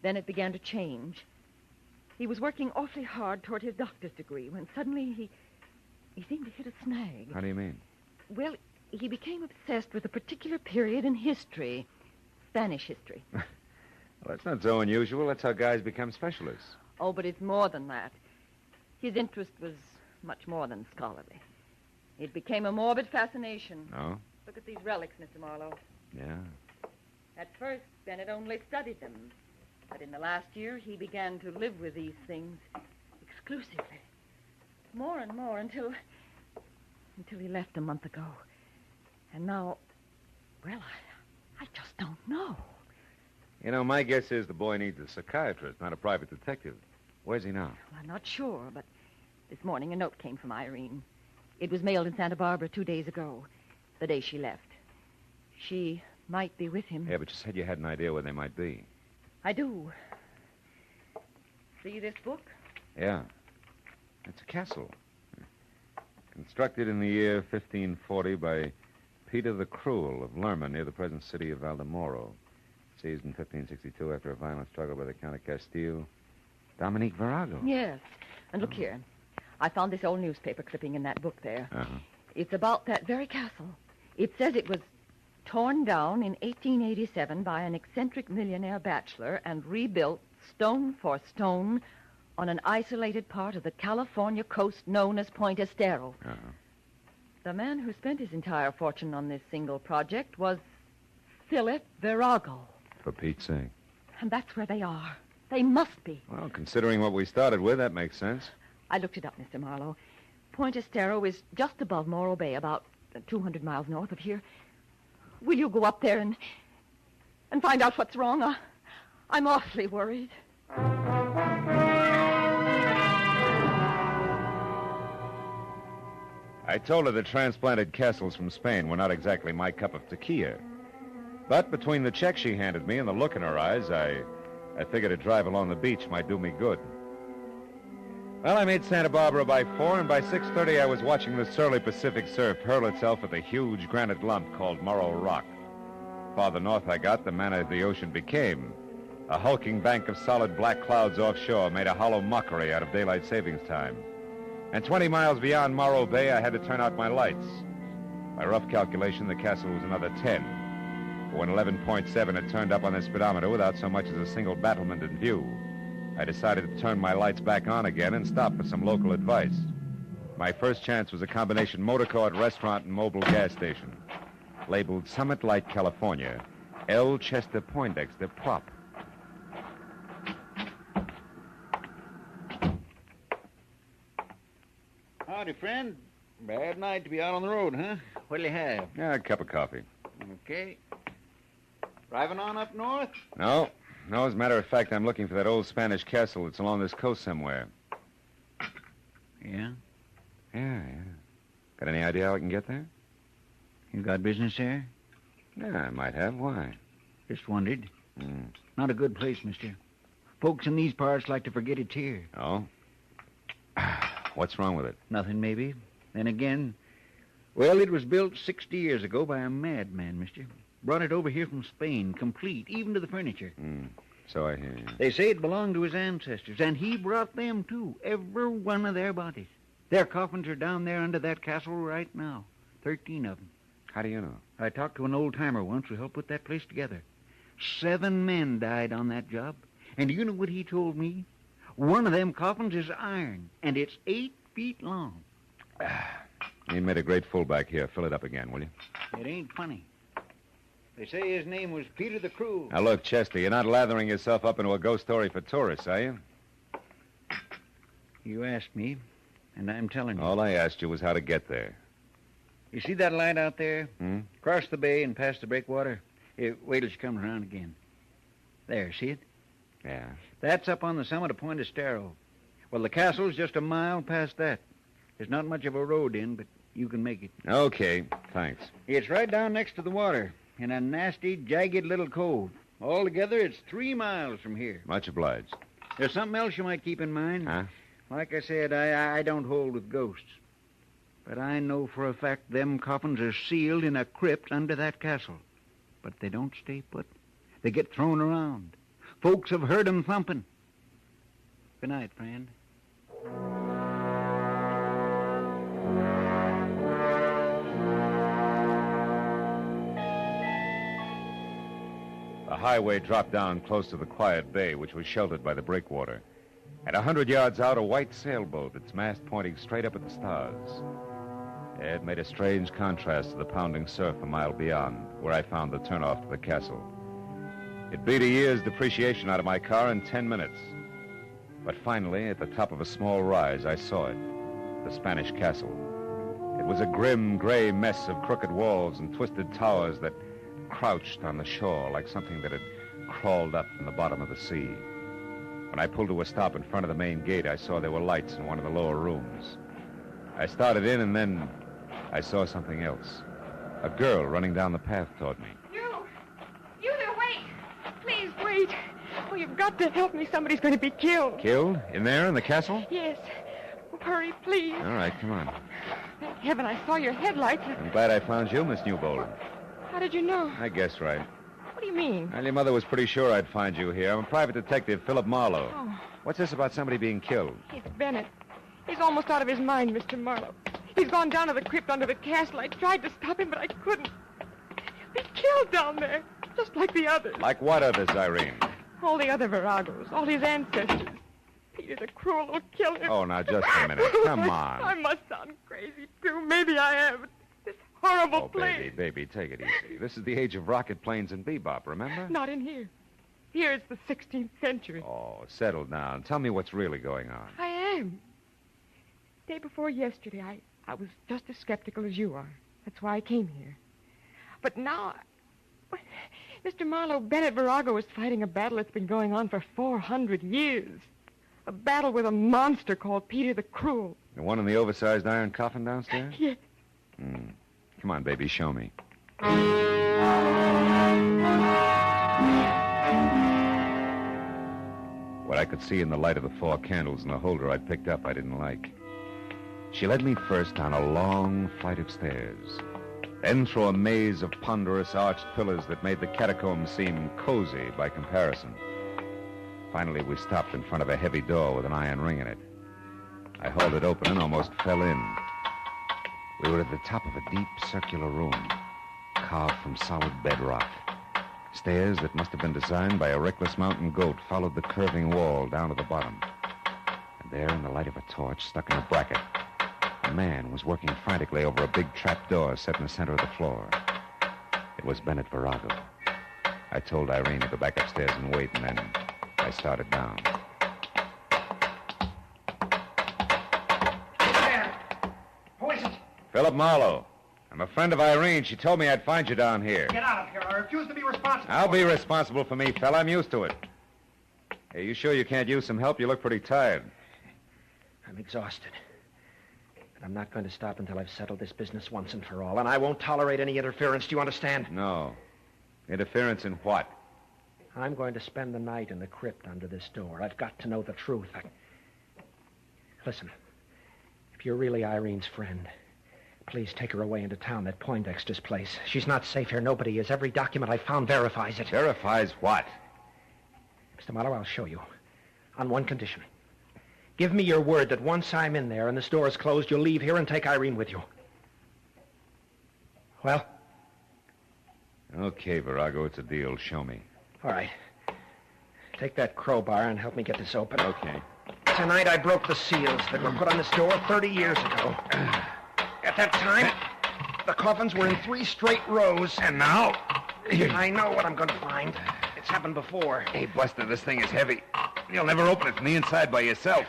[SPEAKER 15] Then it began to change. He was working awfully hard toward his doctor's degree when suddenly he seemed to hit a snag.
[SPEAKER 9] How do you mean?
[SPEAKER 15] Well, he became obsessed with a particular period in history. Spanish history.
[SPEAKER 9] Well, that's not so unusual. That's how guys become specialists.
[SPEAKER 15] Oh, but it's more than that. His interest was much more than scholarly. It became a morbid fascination.
[SPEAKER 9] Oh?
[SPEAKER 15] Look at these relics, Mr. Marlowe.
[SPEAKER 9] Yeah.
[SPEAKER 15] At first, Bennett only studied them. But in the last year, he began to live with these things exclusively. More and more until he left a month ago. And now, well, I just don't know.
[SPEAKER 9] You know, my guess is the boy needs a psychiatrist, not a private detective. Where's he now?
[SPEAKER 15] Well, I'm not sure, but this morning a note came from Irene. It was mailed in Santa Barbara 2 days ago, the day she left. She might be with him.
[SPEAKER 9] Yeah, but you said you had an idea where they might be.
[SPEAKER 15] I do. See this book?
[SPEAKER 9] Yeah. It's a castle. Constructed in the year 1540 by Peter the Cruel of Lerma near the present city of Valdemoro. Seized in 1562 after a violent struggle by the Count of Castile. Dominique Virago.
[SPEAKER 15] Yes. And look here. I found this old newspaper clipping in that book there.
[SPEAKER 9] Uh-huh.
[SPEAKER 15] It's about that very castle. It says it was torn down in 1887 by an eccentric millionaire bachelor and rebuilt stone for stone on an isolated part of the California coast known as Point Estero.
[SPEAKER 9] Uh-huh.
[SPEAKER 15] The man who spent his entire fortune on this single project was Philip Virago.
[SPEAKER 9] For Pete's sake.
[SPEAKER 15] And that's where they are. They must be.
[SPEAKER 9] Well, considering what we started with, that makes sense.
[SPEAKER 15] I looked it up, Mr. Marlowe. Point Estero is just above Morro Bay, about 200 miles north of here. Will you go up there and find out what's wrong? I'm awfully worried.
[SPEAKER 9] I told her the transplanted castles from Spain were not exactly my cup of tequila. But between the check she handed me and the look in her eyes, I figured a drive along the beach might do me good. Well, I made Santa Barbara by 4, and by 6:30 I was watching the surly Pacific surf hurl itself at the huge granite lump called Morro Rock. Farther north I got, the manner the ocean became. A hulking bank of solid black clouds offshore made a hollow mockery out of daylight savings time. And 20 miles beyond Morro Bay, I had to turn out my lights. By rough calculation, the castle was another 10. But when 11.7 had turned up on the speedometer without so much as a single battlement in view, I decided to turn my lights back on again and stop for some local advice. My first chance was a combination motor court, restaurant, and mobile gas station. Labeled Summit Light, California, L. Chester Poindexter Prop.
[SPEAKER 16] Howdy, friend. Bad night to be out on the road, huh? What'll you have?
[SPEAKER 9] Yeah, a cup of coffee.
[SPEAKER 16] Okay. Driving on up north?
[SPEAKER 9] No, as a matter of fact, I'm looking for that old Spanish castle that's along this coast somewhere.
[SPEAKER 16] Yeah?
[SPEAKER 9] Yeah. Got any idea how I can get there?
[SPEAKER 16] You got business there?
[SPEAKER 9] Yeah, I might have. Why?
[SPEAKER 16] Just wondered. Not a good place, mister. Folks in these parts like to forget it's here.
[SPEAKER 9] Oh? What's wrong with it?
[SPEAKER 16] Nothing, maybe. Then again, well, it was built 60 years ago by a madman, mister. Brought it over here from Spain, complete, even to the furniture.
[SPEAKER 9] So I hear.
[SPEAKER 16] They say it belonged to his ancestors, and he brought them, too. Every one of their bodies. Their coffins are down there under that castle right now. 13 of them.
[SPEAKER 9] How do you know?
[SPEAKER 16] I talked to an old-timer once who helped put that place together. 7 men died on that job. And do you know what he told me? One of them coffins is iron, and it's 8 feet long.
[SPEAKER 9] You made a great fullback here. Fill it up again, will you?
[SPEAKER 16] It ain't funny. They say his name was Peter the Cruel.
[SPEAKER 9] Now, look, Chester, you're not lathering yourself up into a ghost story for tourists, are you?
[SPEAKER 16] You asked me, and I'm telling you.
[SPEAKER 9] All I asked you was how to get there.
[SPEAKER 16] You see that light out there? Across the bay and past the breakwater? Wait till she comes around again. There, see it?
[SPEAKER 9] Yeah.
[SPEAKER 16] That's up on the summit of Point Estero. Well, the castle's just a mile past that. There's not much of a road in, but you can make it.
[SPEAKER 9] Okay, thanks.
[SPEAKER 16] It's right down next to the water, in a nasty, jagged little cove. Altogether, it's 3 miles from here.
[SPEAKER 9] Much obliged.
[SPEAKER 16] There's something else you might keep in mind.
[SPEAKER 9] Huh?
[SPEAKER 16] Like I said, I don't hold with ghosts. But I know for a fact them coffins are sealed in a crypt under that castle. But they don't stay put. They get thrown around. Folks have heard 'em thumping. Good night, friend.
[SPEAKER 9] The highway dropped down close to the quiet bay, which was sheltered by the breakwater. And 100 yards out, a white sailboat, its mast pointing straight up at the stars. It made a strange contrast to the pounding surf a mile beyond, where I found the turnoff to the castle. It beat a year's depreciation out of my car in 10 minutes. But finally, at the top of a small rise, I saw it, the Spanish castle. It was a grim, gray mess of crooked walls and twisted towers that crouched on the shore like something that had crawled up from the bottom of the sea. When I pulled to a stop in front of the main gate, I saw there were lights in one of the lower rooms. I started in, and then I saw something else. A girl running down the path toward me.
[SPEAKER 17] You there, wait. Please, wait. Oh, you've got to help me. Somebody's going to be killed.
[SPEAKER 9] Killed? In there, in the castle?
[SPEAKER 17] Yes. Oh, hurry, please.
[SPEAKER 9] All right, come on.
[SPEAKER 17] Thank heaven I saw your headlights.
[SPEAKER 9] I'm glad I found you, Miss Newbold.
[SPEAKER 17] How did you know?
[SPEAKER 9] I guessed right.
[SPEAKER 17] What do you mean?
[SPEAKER 9] Well, your mother was pretty sure I'd find you here. I'm a private detective, Philip Marlowe.
[SPEAKER 17] Oh.
[SPEAKER 9] What's this about somebody being killed?
[SPEAKER 17] It's Bennett. He's almost out of his mind, Mr. Marlowe. He's gone down to the crypt under the castle. I tried to stop him, but I couldn't. He's killed down there, just like the others.
[SPEAKER 9] Like what others, Irene?
[SPEAKER 17] All the other Viragos, all his ancestors. Peter the Cruel will kill him.
[SPEAKER 9] Oh, now, just a minute. Come on.
[SPEAKER 17] I must sound crazy, too. Maybe I am. This horrible place.
[SPEAKER 9] Baby, take it easy. This is the age of rocket planes and bebop, remember?
[SPEAKER 17] Not in here. Here it's the 16th century.
[SPEAKER 9] Oh, settle down. Tell me what's really going on.
[SPEAKER 17] I am. Day before yesterday, I was just as skeptical as you are. That's why I came here. But now, Mr. Marlowe, Bennett Virago is fighting a battle that's been going on for 400 years. A battle with a monster called Peter the Cruel.
[SPEAKER 9] The one in the oversized iron coffin downstairs?
[SPEAKER 17] Yes.
[SPEAKER 9] Come on, baby, show me. What I could see in the light of the 4 candles in the holder I'd picked up I didn't like. She led me first down a long flight of stairs, then through a maze of ponderous arched pillars that made the catacombs seem cozy by comparison. Finally, we stopped in front of a heavy door with an iron ring in it. I hauled it open and almost fell in. We were at the top of a deep circular room, carved from solid bedrock. Stairs that must have been designed by a reckless mountain goat followed the curving wall down to the bottom. And there, in the light of a torch stuck in a bracket, a man was working frantically over a big trap door set in the center of the floor. It was Bennett Virago. I told Irene to go back upstairs and wait, and then I started down.
[SPEAKER 6] There. Who is it?
[SPEAKER 9] Philip Marlowe. I'm a friend of Irene. She told me I'd find you down here.
[SPEAKER 6] Get out of here. I refuse to be responsible.
[SPEAKER 9] I'll be responsible for me, fella. I'm used to it. Hey, you sure you can't use some help? You look pretty tired.
[SPEAKER 18] I'm exhausted. But I'm not going to stop until I've settled this business once and for all. And I won't tolerate any interference. Do you understand?
[SPEAKER 9] No. Interference in what?
[SPEAKER 18] I'm going to spend the night in the crypt under this door. I've got to know the truth. Listen, if you're really Irene's friend, please take her away into town, that Poindexter's place. She's not safe here. Nobody is. Every document I found verifies it.
[SPEAKER 9] Verifies what?
[SPEAKER 18] Mr. Marlowe, I'll show you. On one condition. Give me your word that once I'm in there and this door is closed, you'll leave here and take Irene with you. Well?
[SPEAKER 9] Okay, Virago, it's a deal. Show me.
[SPEAKER 18] All right. Take that crowbar and help me get this open.
[SPEAKER 9] Okay.
[SPEAKER 18] Tonight I broke the seals that were put on this door 30 years ago. At that time, the coffins were in 3 straight rows.
[SPEAKER 9] And now?
[SPEAKER 18] I know what I'm going to find. It's happened before.
[SPEAKER 9] Hey, Buster, this thing is heavy. You'll never open it from the inside by yourself.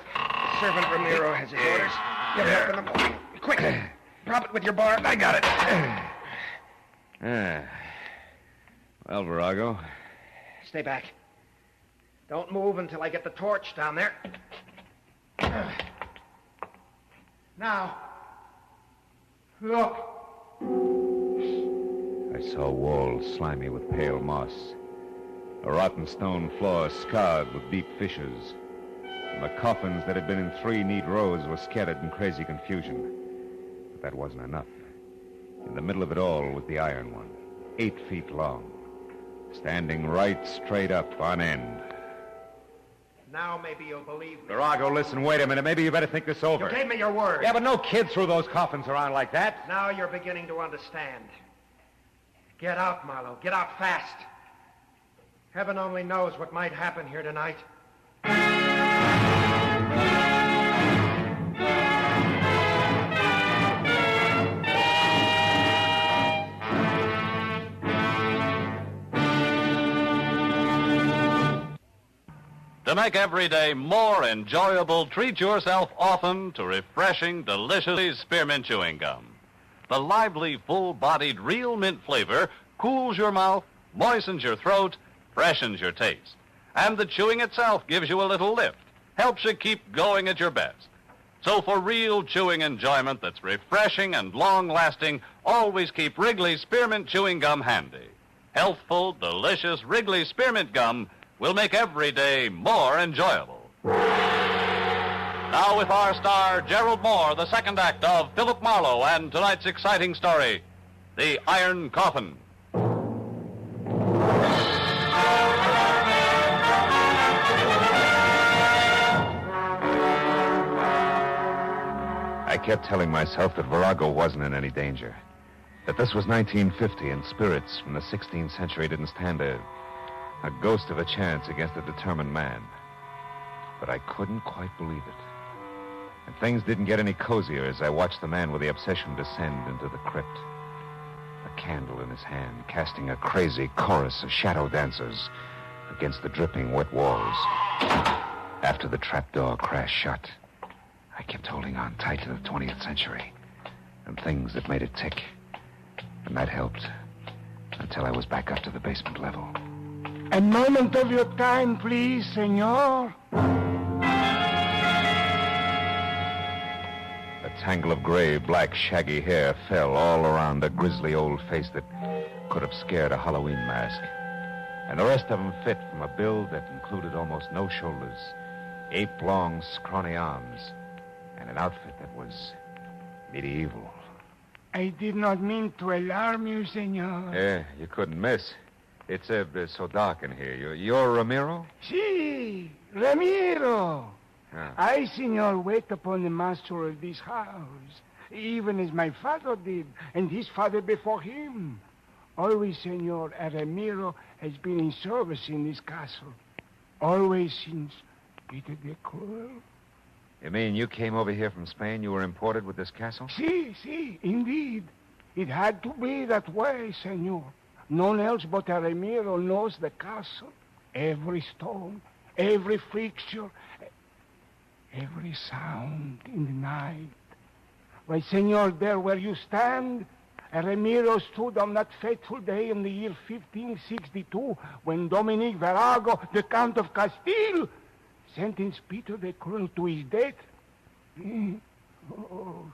[SPEAKER 18] Servant Ramiro has his orders. Get it open the morning. Quick. Prop it with your bar.
[SPEAKER 9] I got it. Well, Virago.
[SPEAKER 18] Stay back. Don't move until I get the torch down there. Now, look.
[SPEAKER 9] I saw walls slimy with pale moss. A rotten stone floor scarred with deep fissures. And the coffins that had been in 3 neat rows were scattered in crazy confusion. But that wasn't enough. In the middle of it all was the iron one, 8 feet long, standing right straight up on end.
[SPEAKER 18] Now maybe you'll believe me.
[SPEAKER 9] Virago, listen, wait a minute. Maybe you better think this over.
[SPEAKER 18] You gave me your word.
[SPEAKER 9] Yeah, but no kid threw those coffins around like that.
[SPEAKER 18] Now you're beginning to understand. Get out, Marlowe. Get out fast. Heaven only knows what might happen here tonight.
[SPEAKER 13] To make every day more enjoyable, treat yourself often to refreshing, delicious spearmint chewing gum. The lively, full-bodied, real mint flavor cools your mouth, moistens your throat, freshens your taste. And the chewing itself gives you a little lift, helps you keep going at your best. So for real chewing enjoyment that's refreshing and long-lasting, always keep Wrigley's Spearmint Chewing Gum handy. Healthful, delicious Wrigley Spearmint Gum will make every day more enjoyable. Now with our star, Gerald Moore, the second act of Philip Marlowe and tonight's exciting story, The Iron Coffin.
[SPEAKER 9] I kept telling myself that Virago wasn't in any danger. That this was 1950 and spirits from the 16th century didn't stand a ghost of a chance against a determined man. But I couldn't quite believe it. And things didn't get any cozier as I watched the man with the obsession descend into the crypt. A candle in his hand, casting a crazy chorus of shadow dancers against the dripping wet walls. After the trapdoor crashed shut, I kept holding on tight to the 20th century and things that made it tick. And that helped until I was back up to the basement level.
[SPEAKER 19] A moment of your time, please, senor.
[SPEAKER 9] A tangle of gray, black, shaggy hair fell all around a grisly old face that could have scared a Halloween mask. And the rest of them fit from a build that included almost no shoulders, ape-long, scrawny arms, and an outfit that was medieval.
[SPEAKER 19] I did not mean to alarm you, senor.
[SPEAKER 9] Yeah, you couldn't miss. It's so dark in here. You're Ramiro?
[SPEAKER 19] Si, Ramiro.
[SPEAKER 9] Ah.
[SPEAKER 19] I, senor, wait upon the master of this house, even as my father did, and his father before him. Always, senor, Ramiro has been in service in this castle. Always since Peter the Cruel.
[SPEAKER 9] You mean you came over here from Spain? You were imported with this castle?
[SPEAKER 19] Si, indeed. It had to be that way, senor. None else but Ramiro knows the castle. Every stone, every fixture, every sound in the night. Why, senor, there where you stand, Ramiro stood on that fateful day in the year 1562 when Dominic Virago, the Count of Castile, sentenced Peter the Cruel to his death. Oh,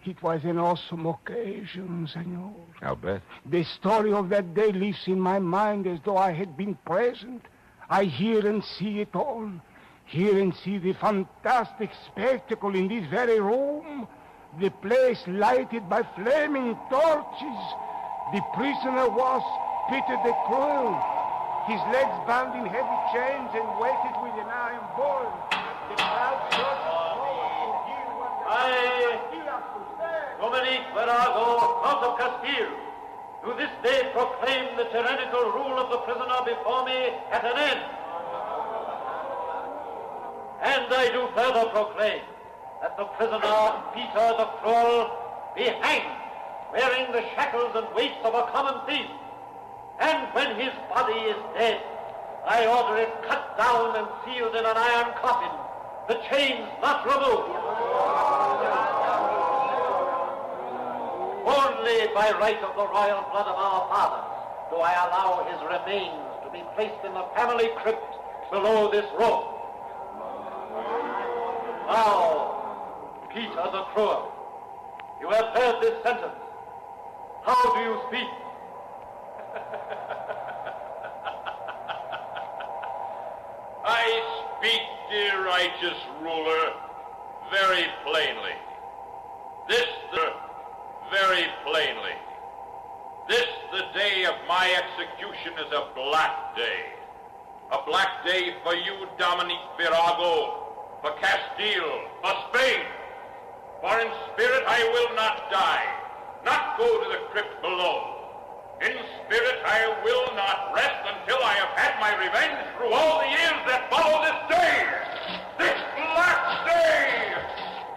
[SPEAKER 19] it was an awesome occasion, senor.
[SPEAKER 9] I'll bet.
[SPEAKER 19] The story of that day lives in my mind as though I had been present. I hear and see it all. Hear and see the fantastic spectacle in this very room. The place lighted by flaming torches. The prisoner was Peter the Cruel. His legs bound in heavy chains and weighted with an iron ball. The crowd surged forward to hear what the
[SPEAKER 20] Dominic Virago, Count of Castile, do this day proclaim the tyrannical rule of the prisoner before me at an end. And I do further proclaim that the prisoner, Peter the Cruel, be hanged, wearing the shackles and weights of a common thief. And when his body is dead, I order it cut down and sealed in an iron coffin, the chains not removed. Only by right of the royal blood of our fathers do I allow his remains to be placed in the family crypt below this room. Now, Peter the Cruel, you have heard this sentence. How do you speak? speak, dear righteous ruler, very plainly. Very plainly. This, the day of my execution, is a black day. A black day for you, Dominique Virago, for Castile, for Spain. For in spirit I will not die, not go to the crypt below. In spirit I will not rest until I have had my revenge through all the years that follow this day. This black day.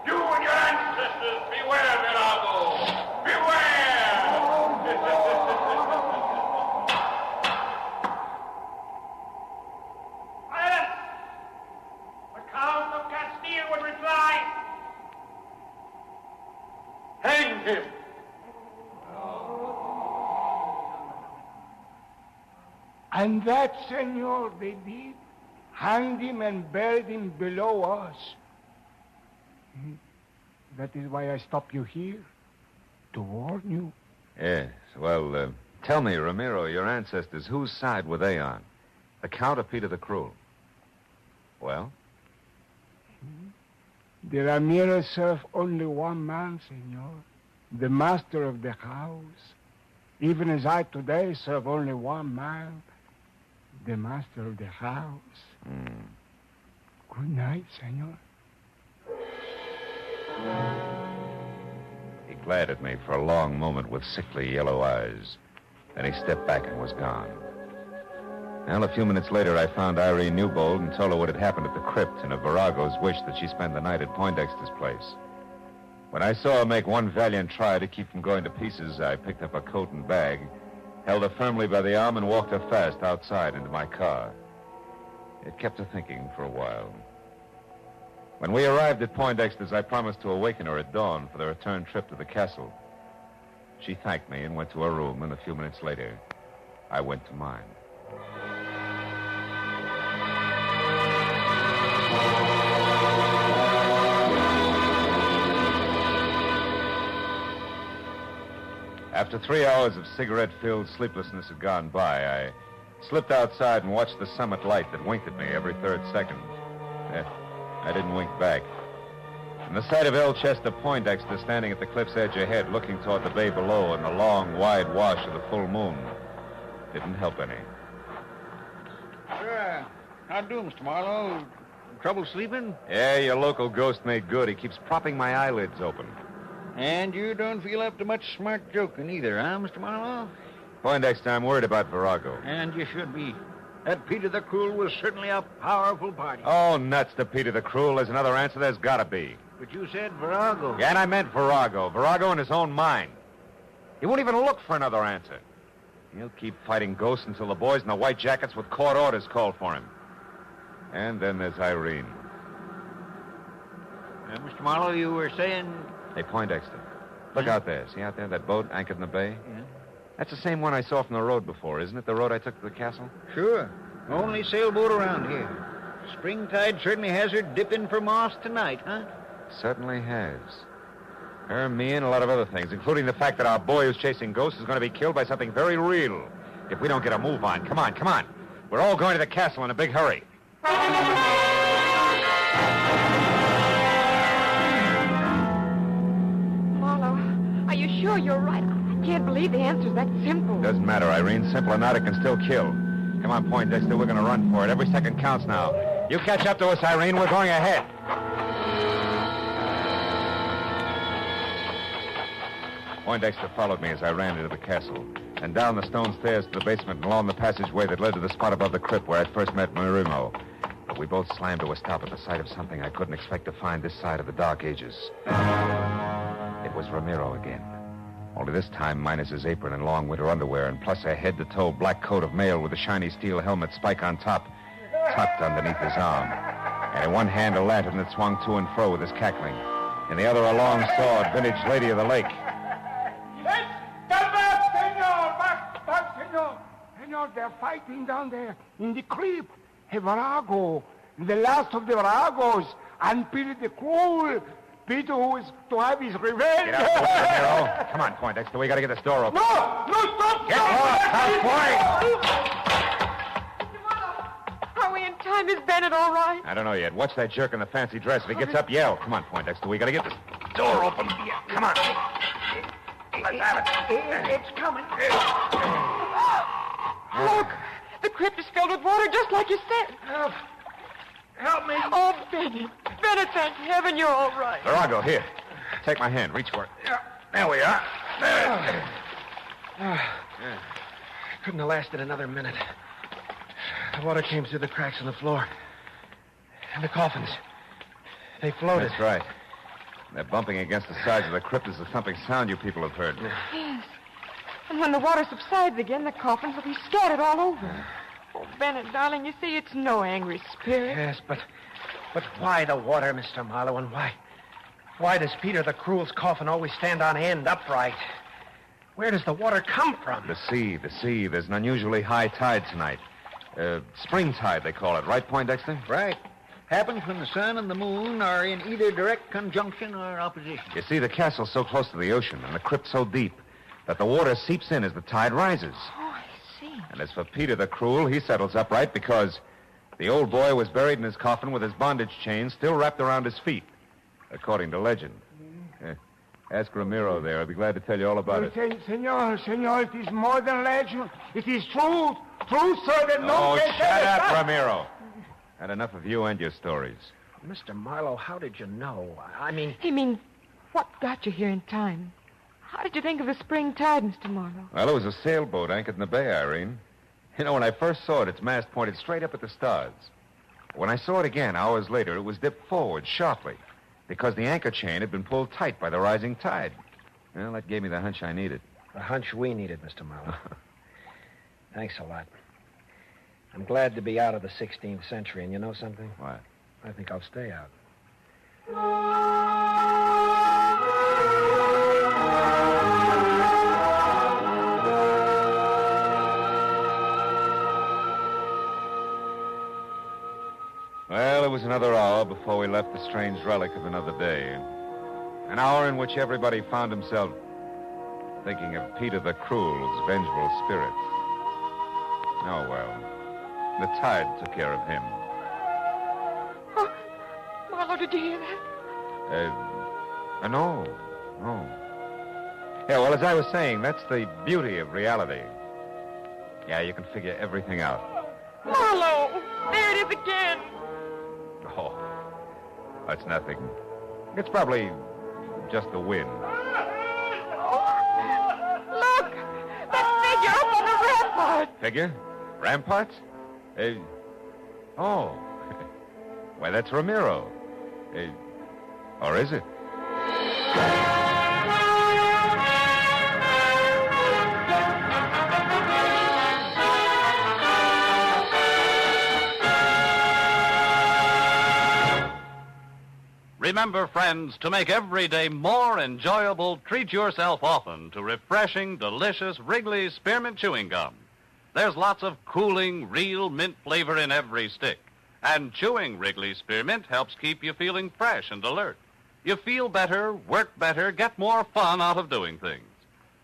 [SPEAKER 20] You and your ancestors, beware, Virago. Beware!
[SPEAKER 19] Silence! The Count of Castile would reply.
[SPEAKER 20] Hang him!
[SPEAKER 19] And that, senor, they did. Hanged him and buried him below us. That is why I stopped you here, to warn you.
[SPEAKER 9] Yes, well, tell me, Ramiro, your ancestors, whose side were they on? The Count or Peter the Cruel? Well?
[SPEAKER 19] The Ramiro served only one man, senor, the master of the house. Even as I today serve only one man, the master of the house. Good night, senor.
[SPEAKER 9] He glared at me for a long moment with sickly yellow eyes. Then he stepped back and was gone. Well, a few minutes later, I found Irene Newbold and told her what had happened at the crypt and of Virago's wish that she spend the night at Poindexter's place. When I saw her make one valiant try to keep from going to pieces, I picked up her coat and bag, held her firmly by the arm, and walked her fast outside into my car. It kept her thinking for a while. When we arrived at Poindexter's, I promised to awaken her at dawn for the return trip to the castle. She thanked me and went to her room, and a few minutes later, I went to mine. After 3 hours of cigarette-filled sleeplessness had gone by, I slipped outside and watched the summit light that winked at me every third second. I didn't wink back. And the sight of El Chester Poindexter standing at the cliff's edge ahead, looking toward the bay below and the long, wide wash of the full moon, didn't help any.
[SPEAKER 16] Sure. How do, Mr. Marlowe? Trouble sleeping?
[SPEAKER 9] Yeah, your local ghost made good. He keeps propping my eyelids open.
[SPEAKER 16] And you don't feel up to much smart joking either, huh, Mr. Marlowe?
[SPEAKER 9] Poindexter, I'm worried about Virago.
[SPEAKER 16] And you should be. That Peter the Cruel was certainly a powerful party.
[SPEAKER 9] Oh, nuts to Peter the Cruel. There's another answer. There's got to be.
[SPEAKER 16] But you said Virago.
[SPEAKER 9] Yeah, and I meant Virago. Virago in his own mind. He won't even look for another answer. He'll keep fighting ghosts until the boys in the white jackets with court orders call for him. And then there's Irene.
[SPEAKER 16] Mr. Marlowe, you were saying...
[SPEAKER 9] Hey, Poindexter, look out there. See out there, that boat anchored in the bay?
[SPEAKER 16] Yeah.
[SPEAKER 9] That's the same one I saw from the road before, isn't it? The road I took to the castle?
[SPEAKER 16] Sure. Only sailboat around here. Springtide certainly has her dipping for moss tonight, huh?
[SPEAKER 9] Certainly has. Her, me, and a lot of other things, including the fact that our boy who's chasing ghosts is going to be killed by something very real. If we don't get a move on. Come on, come on. We're all going to the castle in a big hurry.
[SPEAKER 17] Marlowe, are you sure you're right? I can't believe the answer's that simple.
[SPEAKER 9] Doesn't matter, Irene. Simple or not, it can still kill. Come on, Poindexter. We're going to run for it. Every second counts now. You catch up to us, Irene. We're going ahead. Poindexter followed me as I ran into the castle, and down the stone stairs to the basement and along the passageway that led to the spot above the crypt where I'd first met Marimo. But we both slammed to a stop at the sight of something I couldn't expect to find this side of the Dark Ages. It was Ramiro again. Only this time minus his apron and long winter underwear, and plus a head-to-toe black coat of mail with a shiny steel helmet spike on top, tucked underneath his arm. And in one hand a lantern that swung to and fro with his cackling. In the other a long sword, vintage Lady of the Lake.
[SPEAKER 19] Back, senor. Senor, they're fighting down there in the crypt. Virago, the last of the Viragos, and Peter the Cruel. Peter who is to have his revenge.
[SPEAKER 9] Get out, Ramiro. Come on, Poindexter. We got to get this door open.
[SPEAKER 19] No, stop!
[SPEAKER 9] Get off! Stop,
[SPEAKER 17] Are we in time? time. Is Bennett all right?
[SPEAKER 9] I don't know yet. Watch that jerk in the fancy dress. If he gets up, yell. Come on, Poindexter. We gotta get this door open. Come on. Let's have it.
[SPEAKER 17] It's coming. Look, the crypt is filled with water, just like you said.
[SPEAKER 19] Help me.
[SPEAKER 17] Oh, Bennett. Bennett, thank heaven you're all right.
[SPEAKER 9] Virago, here. Take my hand. Reach for it. There we are.
[SPEAKER 18] Couldn't have lasted another minute. The water came through the cracks in the floor. And the coffins. They floated.
[SPEAKER 9] That's right. That bumping against the sides of the crypt is the thumping sound you people have heard.
[SPEAKER 17] Yes. And when the water subsides again, the coffins will be scattered all over. Oh, Bennett, darling, you see, it's no angry spirit.
[SPEAKER 18] Yes, but why the water, Mr. Marlowe, and why does Peter the Cruel's coffin always stand on end, upright? Where does the water come from?
[SPEAKER 9] The sea. There's an unusually high tide tonight. Spring tide, they call it. Right, Poindexter?
[SPEAKER 16] Right. Happens when the sun and the moon are in either direct conjunction or opposition.
[SPEAKER 9] You see, the castle's so close to the ocean and the crypt so deep that the water seeps in as the tide rises.
[SPEAKER 17] Oh, I see.
[SPEAKER 9] And as for Peter the Cruel, he settles upright because the old boy was buried in his coffin with his bondage chain still wrapped around his feet, according to legend. Ask Ramiro there. I'll be glad to tell you all about it.
[SPEAKER 19] Senor, it is more than legend. It is truth. Truth, sir, that no
[SPEAKER 9] Oh,
[SPEAKER 19] can
[SPEAKER 9] shut up, Ramiro. Had enough of you and your stories.
[SPEAKER 18] Mr. Marlowe, how did you know? I mean...
[SPEAKER 17] He means, what got you here in time? How did you think of the spring tide, Mr. Marlowe?
[SPEAKER 9] Well, it was a sailboat anchored in the bay, Irene. You know, when I first saw it, its mast pointed straight up at the stars. When I saw it again, hours later, it was dipped forward sharply because the anchor chain had been pulled tight by the rising tide. Well, that gave me the hunch I needed.
[SPEAKER 18] The hunch we needed, Mr. Marlowe. Thanks a lot. I'm glad to be out of the 16th century, and you know something?
[SPEAKER 9] What?
[SPEAKER 18] I think I'll stay out.
[SPEAKER 9] Well, it was another hour before we left the strange relic of another day. An hour in which everybody found himself thinking of Peter the Cruel's vengeful spirit. Oh, well. The tide took care of him.
[SPEAKER 17] Oh, Marlowe, did you hear that?
[SPEAKER 9] No. Yeah, well, as I was saying, that's the beauty of reality. Yeah, you can figure everything out.
[SPEAKER 17] Marlowe! There it is again!
[SPEAKER 9] Oh, that's nothing. It's probably just the wind.
[SPEAKER 17] Look! That figure up on the rampart!
[SPEAKER 9] Figure? Ramparts? Oh. Why, that's Ramiro. Or is it?
[SPEAKER 13] Remember, friends, to make every day more enjoyable, treat yourself often to refreshing, delicious Wrigley's Spearmint Chewing Gum. There's lots of cooling, real mint flavor in every stick. And chewing Wrigley's Spearmint helps keep you feeling fresh and alert. You feel better, work better, get more fun out of doing things.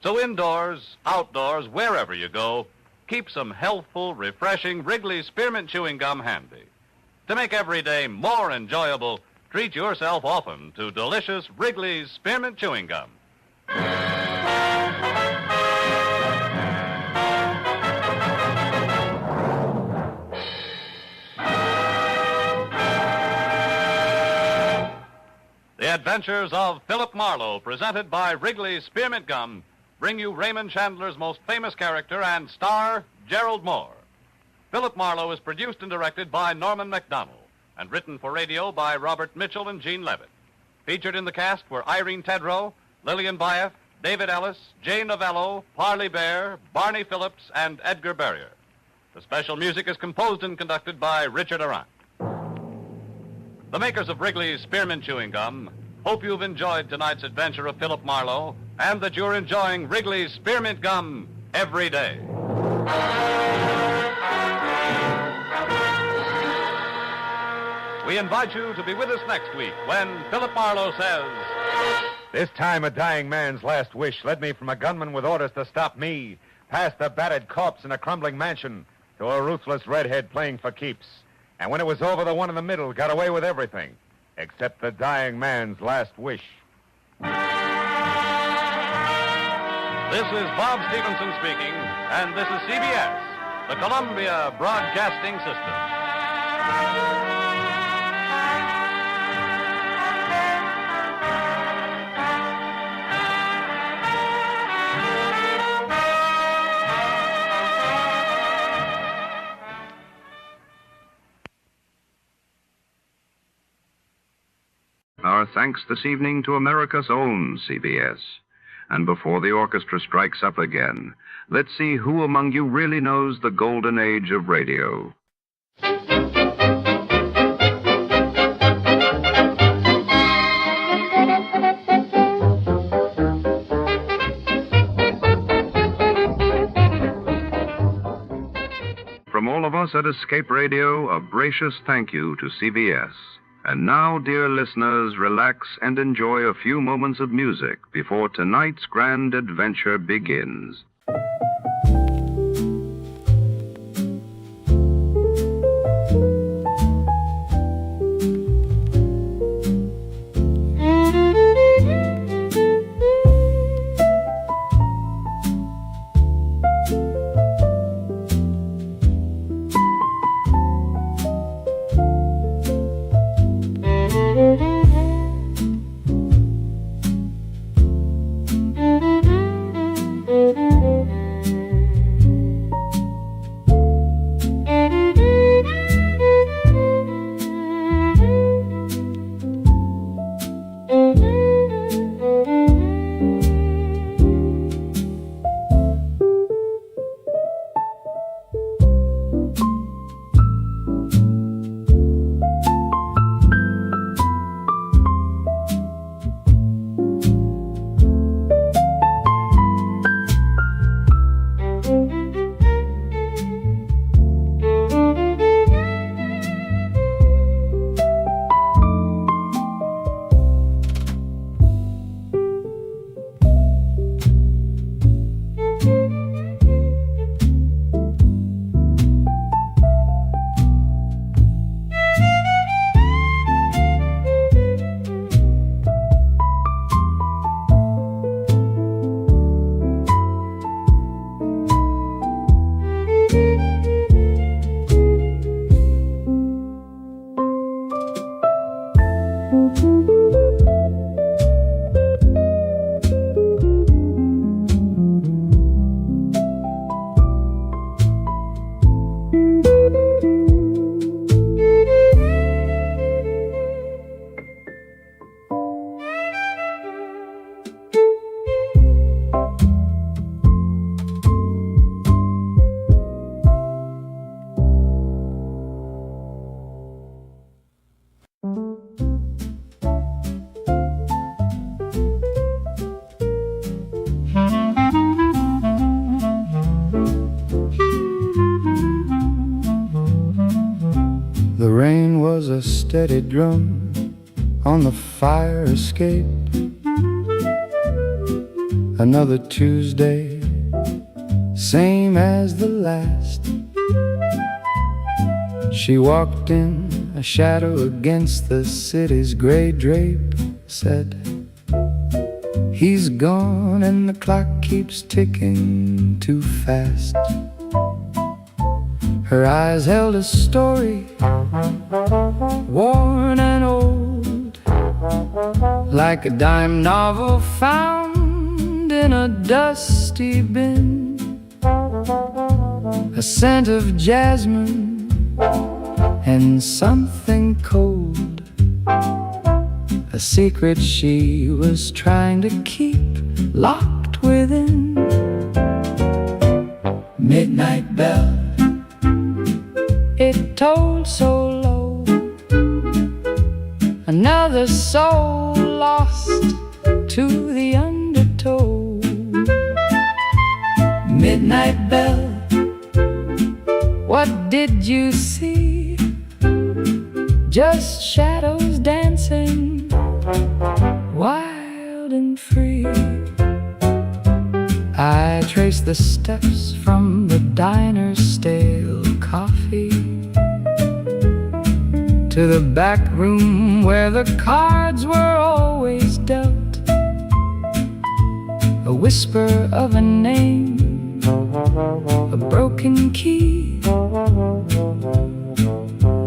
[SPEAKER 13] So indoors, outdoors, wherever you go, keep some healthful, refreshing Wrigley's Spearmint Chewing Gum handy. To make every day more enjoyable, treat yourself often to delicious Wrigley's Spearmint Chewing Gum. The Adventures of Philip Marlowe, presented by Wrigley's Spearmint Gum, bring you Raymond Chandler's most famous character and star, Gerald Moore. Philip Marlowe is produced and directed by Norman MacDonald and written for radio by Robert Mitchell and Gene Levitt. Featured in the cast were Irene Tedrow, Lillian Byeth, David Ellis, Jay Novello, Parley Bear, Barney Phillips, and Edgar Barrier. The special music is composed and conducted by Richard Arant. The makers of Wrigley's Spearmint Chewing Gum hope you've enjoyed tonight's adventure of Philip Marlowe and that you're enjoying Wrigley's Spearmint Gum every day. We invite you to be with us next week when Philip Marlowe says...
[SPEAKER 9] This time a dying man's last wish led me from a gunman with orders to stop me, past a battered corpse in a crumbling mansion, to a ruthless redhead playing for keeps. And when it was over, the one in the middle got away with everything, except the dying man's last wish.
[SPEAKER 13] This is Bob Stevenson speaking, and this is CBS, the Columbia Broadcasting System.
[SPEAKER 1] Our thanks this evening to America's own CBS. And before the orchestra strikes up again, let's see who among you really knows the golden age of radio. From all of us at Escape Radio, a gracious thank you to CBS. And now, dear listeners, relax and enjoy a few moments of music before tonight's grand adventure begins.
[SPEAKER 21] The rain was a steady drum on the fire escape. Another Tuesday, same as the last. She walked in, a shadow against the city's gray drape, said, "He's gone and the clock keeps ticking too fast." Her eyes held a story, worn and old, like a dime novel found in a dusty bin. A scent of jasmine and something cold, a secret she was trying to keep locked within. Midnight bell, it tolled so low, another soul lost to the undertow. Midnight bell, what did you see? Just shadows dancing, wild and free. I traced the steps from the diner's stale coffee to the back room where the cards were always dealt. A whisper of a name, a broken key,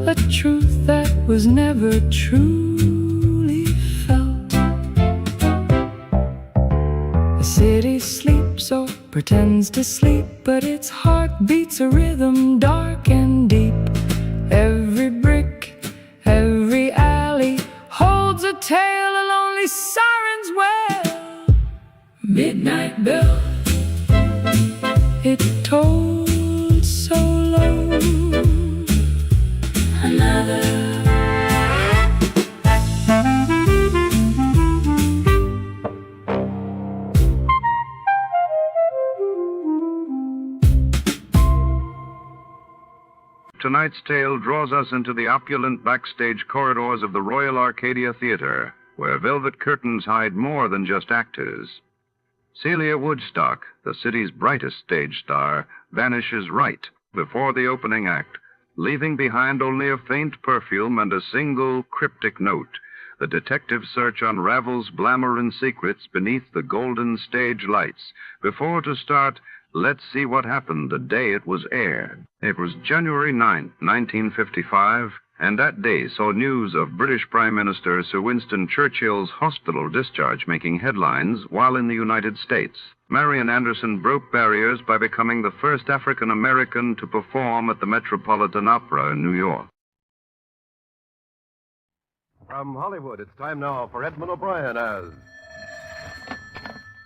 [SPEAKER 21] a truth that was never truly felt. The city sleeps or pretends to sleep, but its heart beats a rhythm dark and deep. Every brick, every alley holds a tale, a lonely siren's wail. Midnight bell, it tolled so low. Another.
[SPEAKER 1] Tonight's tale draws us into the opulent backstage corridors of the Royal Arcadia Theater, where velvet curtains hide more than just actors. Celia Woodstock, the city's brightest stage star, vanishes right before the opening act, leaving behind only a faint perfume and a single cryptic note. The detective search unravels glamour and secrets beneath the golden stage lights. Before to start, let's see what happened the day it was aired. It was January 9, 1955, and that day saw news of British Prime Minister Sir Winston Churchill's hospital discharge making headlines while in the United States. Marian Anderson broke barriers by becoming the first African American to perform at the Metropolitan Opera in New York.
[SPEAKER 2] From Hollywood, it's time now for Edmund O'Brien as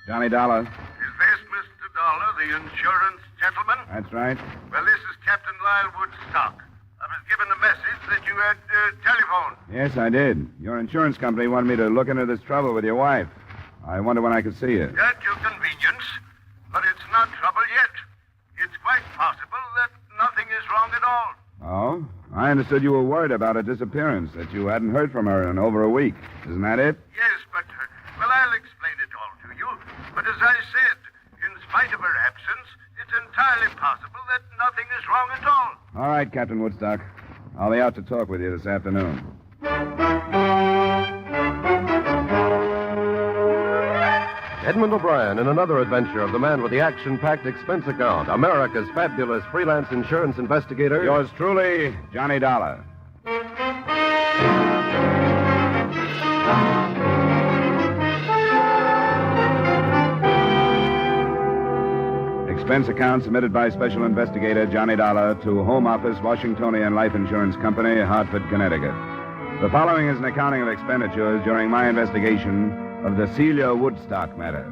[SPEAKER 22] Johnny Dollar.
[SPEAKER 23] Is this Mr. Dolar, the insurance gentleman?
[SPEAKER 22] That's right.
[SPEAKER 23] Well, this is Captain Lyle Woodstock. I was given a message that you had telephoned.
[SPEAKER 22] Yes, I did. Your insurance company wanted me to look into this trouble with your wife. I wonder when I could see you.
[SPEAKER 23] At your convenience, but it's not trouble yet. It's quite possible that nothing is wrong at all.
[SPEAKER 22] Oh? I understood you were worried about her disappearance, that you hadn't heard from her in over a week. Isn't that it?
[SPEAKER 23] Yes, but, well, I'll explain it all to you. But as I said, in spite of her absence, it's entirely possible that nothing is wrong at all.
[SPEAKER 22] All right, Captain Woodstock. I'll be out to talk with you this afternoon.
[SPEAKER 2] Edmund O'Brien in another adventure of the man with the action-packed expense account, America's fabulous freelance insurance investigator.
[SPEAKER 22] Yours truly, Johnny Dollar. Expense account submitted by Special Investigator Johnny Dollar to Home Office, Washingtonian Life Insurance Company, Hartford, Connecticut. The following is an accounting of expenditures during my investigation of the Celia Woodstock matter.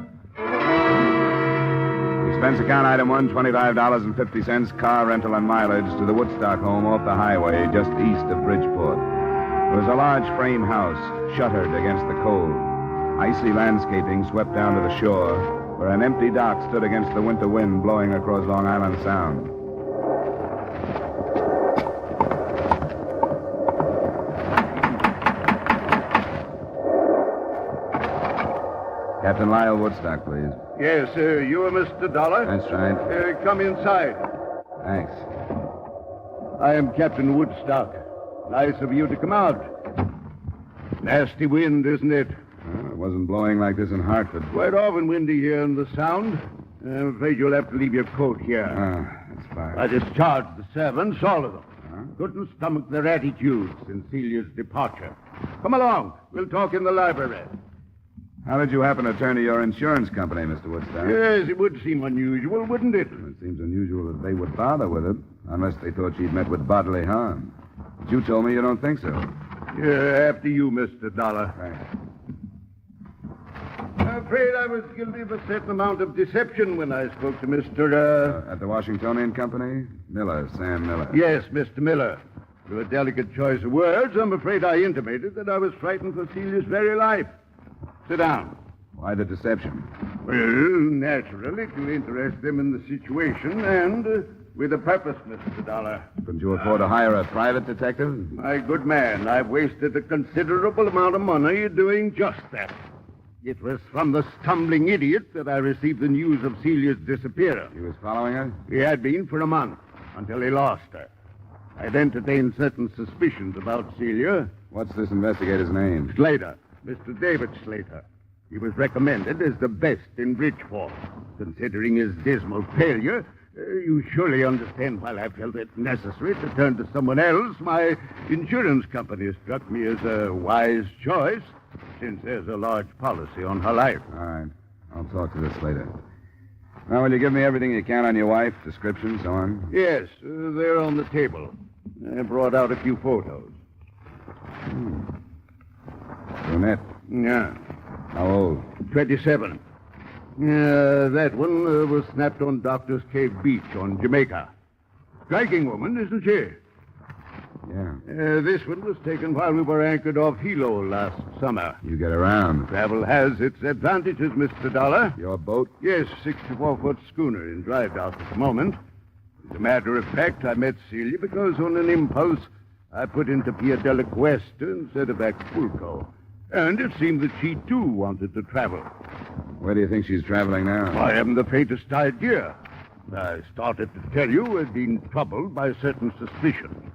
[SPEAKER 22] Expense account item 1, $25.50, car rental and mileage to the Woodstock home off the highway just east of Bridgeport. It was a large frame house, shuttered against the cold. Icy landscaping swept down to the shore, where an empty dock stood against the winter wind blowing across Long Island Sound. Captain Lyle Woodstock, please.
[SPEAKER 23] Yes, you are Mr. Dollar?
[SPEAKER 22] That's right.
[SPEAKER 23] Come inside.
[SPEAKER 22] Thanks.
[SPEAKER 23] I am Captain Woodstock. Nice of you to come out. Nasty wind, isn't it?
[SPEAKER 22] Well, it wasn't blowing like this in Hartford.
[SPEAKER 23] Quite often windy here in the Sound. I'm afraid you'll have to leave your coat here.
[SPEAKER 22] That's fine.
[SPEAKER 23] I discharged the servants, all of them. Couldn't stomach their attitudes since Celia's departure. Come along. We'll talk in the library.
[SPEAKER 22] How did you happen to turn to your insurance company, Mr. Woodstock?
[SPEAKER 23] Yes, it would seem unusual, wouldn't it?
[SPEAKER 22] It seems unusual that they would bother with it, unless they thought she'd met with bodily harm. But you told me you don't think so.
[SPEAKER 23] Yeah, after you, Mr. Dollar.
[SPEAKER 22] Thanks.
[SPEAKER 23] I'm afraid I was guilty of a certain amount of deception when I spoke to Mr.
[SPEAKER 22] At the Washingtonian Company? Miller, Sam Miller.
[SPEAKER 23] Yes, Mr. Miller. Through a delicate choice of words, I'm afraid I intimated that I was frightened for Celia's very life. Sit down.
[SPEAKER 22] Why the deception?
[SPEAKER 23] Well, naturally, to interest them in the situation and with a purpose, Mr. Dollar.
[SPEAKER 22] Couldn't you afford to hire a private detective?
[SPEAKER 23] My good man, I've wasted a considerable amount of money doing just that. It was from the stumbling idiot that I received the news of Celia's disappearance.
[SPEAKER 22] He was following her?
[SPEAKER 23] He had been for a month, until he lost her.
[SPEAKER 7] I'd entertained certain suspicions about Celia.
[SPEAKER 22] What's this investigator's name?
[SPEAKER 7] Slater. Mr. David Slater. He was recommended as the best in Bridgeport. Considering his dismal failure, you surely understand why I felt it necessary to turn to someone else. My insurance company struck me as a wise choice, since there's a large policy on her life.
[SPEAKER 22] All right. I'll talk to this later. Now, will you give me everything you can on your wife? Description, so on?
[SPEAKER 7] Yes, they're on the table. I brought out a few photos.
[SPEAKER 22] Brunette.
[SPEAKER 7] Yeah.
[SPEAKER 22] How old?
[SPEAKER 7] 27. That one was snapped on Doctor's Cave Beach on Jamaica. Striking woman, isn't she?
[SPEAKER 22] Yeah.
[SPEAKER 7] This one was taken while we were anchored off Hilo last summer.
[SPEAKER 22] You get around.
[SPEAKER 7] Travel has its advantages, Mr. Dolar.
[SPEAKER 22] Your boat?
[SPEAKER 7] Yes, 64-foot schooner in dry dock at the moment. As a matter of fact, I met Celia because on an impulse, I put into Pia del Cuesta instead of Acapulco. And it seemed that she, too, wanted to travel.
[SPEAKER 22] Where do you think she's traveling now?
[SPEAKER 7] I haven't the faintest idea. I started to tell you I'd been troubled by a certain suspicion.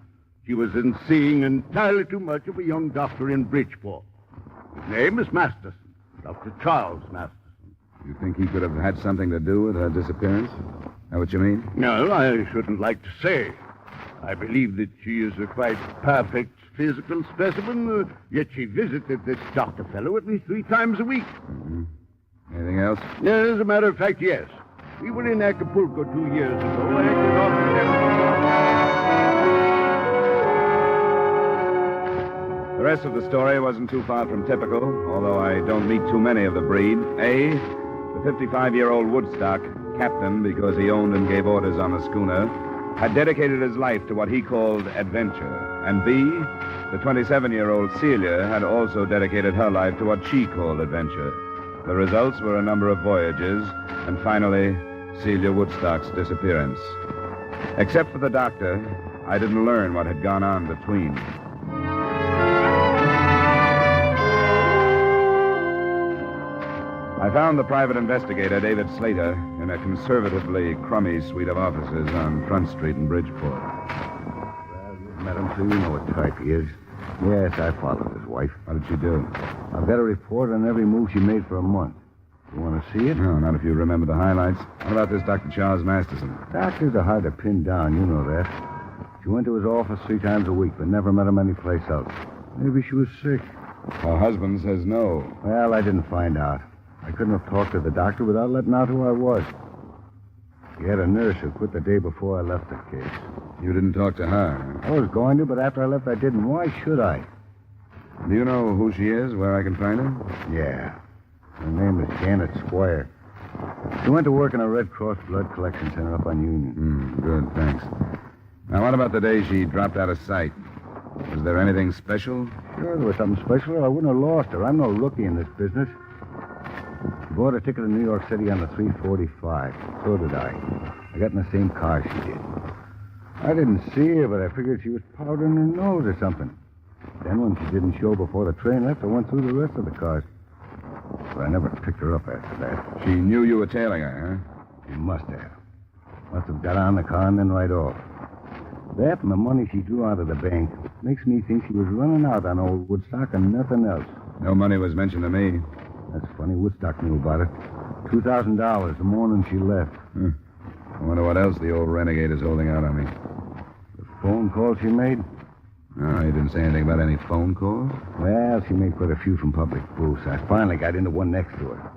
[SPEAKER 7] She was in seeing entirely too much of a young doctor in Bridgeport. His name is Masterson, Dr. Charles Masterson.
[SPEAKER 22] You think he could have had something to do with her disappearance? Is that what you mean?
[SPEAKER 7] No, I shouldn't like to say. I believe that she is a quite perfect physical specimen, yet she visited this doctor fellow at least 3 times a week.
[SPEAKER 22] Mm-hmm. Anything else?
[SPEAKER 7] As a matter of fact, yes. We were in Acapulco 2 years ago. Anchored off
[SPEAKER 22] The rest of the story wasn't too far from typical, although I don't meet too many of the breed. A, the 55-year-old Woodstock, captain because he owned and gave orders on the schooner, had dedicated his life to what he called adventure. And B, the 27-year-old Celia had also dedicated her life to what she called adventure. The results were a number of voyages, and finally, Celia Woodstock's disappearance. Except for the doctor, I didn't learn what had gone on between. I found the private investigator, David Slater, in a conservatively crummy suite of offices on Front Street in Bridgeport.
[SPEAKER 7] Well, you've met him, so you know what type he is.
[SPEAKER 8] Yes, I followed his wife.
[SPEAKER 22] What did she do?
[SPEAKER 8] I've got a report on every move she made for a month. You want to see it?
[SPEAKER 22] No, not if you remember the highlights. What about this Dr. Charles Masterson?
[SPEAKER 8] Doctors are hard to pin down, you know that. She went to his office 3 times a week, but never met him anyplace else. Maybe she was sick.
[SPEAKER 22] Her husband says no.
[SPEAKER 8] Well, I didn't find out. I couldn't have talked to the doctor without letting out who I was. He had a nurse who quit the day before I left the case.
[SPEAKER 22] You didn't talk to her?
[SPEAKER 8] I was going to, but after I left, I didn't. Why should I?
[SPEAKER 22] Do you know who she is, where I can find her?
[SPEAKER 8] Yeah. Her name is Janet Squire. She went to work in a Red Cross blood collection center up on Union.
[SPEAKER 22] Good, thanks. Now, what about the day she dropped out of sight? Was there anything special?
[SPEAKER 8] Sure, there was something special, or I wouldn't have lost her. I'm no rookie in this business. She bought a ticket to New York City on the 345. So did I. I got in the same car she did. I didn't see her, but I figured she was powdering her nose or something. Then when she didn't show before the train left, I went through the rest of the cars. But I never picked her up after that.
[SPEAKER 22] She knew you were tailing her, huh?
[SPEAKER 8] She must have. Must have got on the car and then right off. That and the money she drew out of the bank makes me think she was running out on old Woodstock and nothing else.
[SPEAKER 22] No money was mentioned to me.
[SPEAKER 8] That's funny. Woodstock knew about it. $2,000 the morning she left.
[SPEAKER 22] I wonder what else the old renegade is holding out on me.
[SPEAKER 8] The phone call she made?
[SPEAKER 22] No, he didn't say anything about any phone calls?
[SPEAKER 8] Well, she made quite a few from public booths. I finally got into one next to her.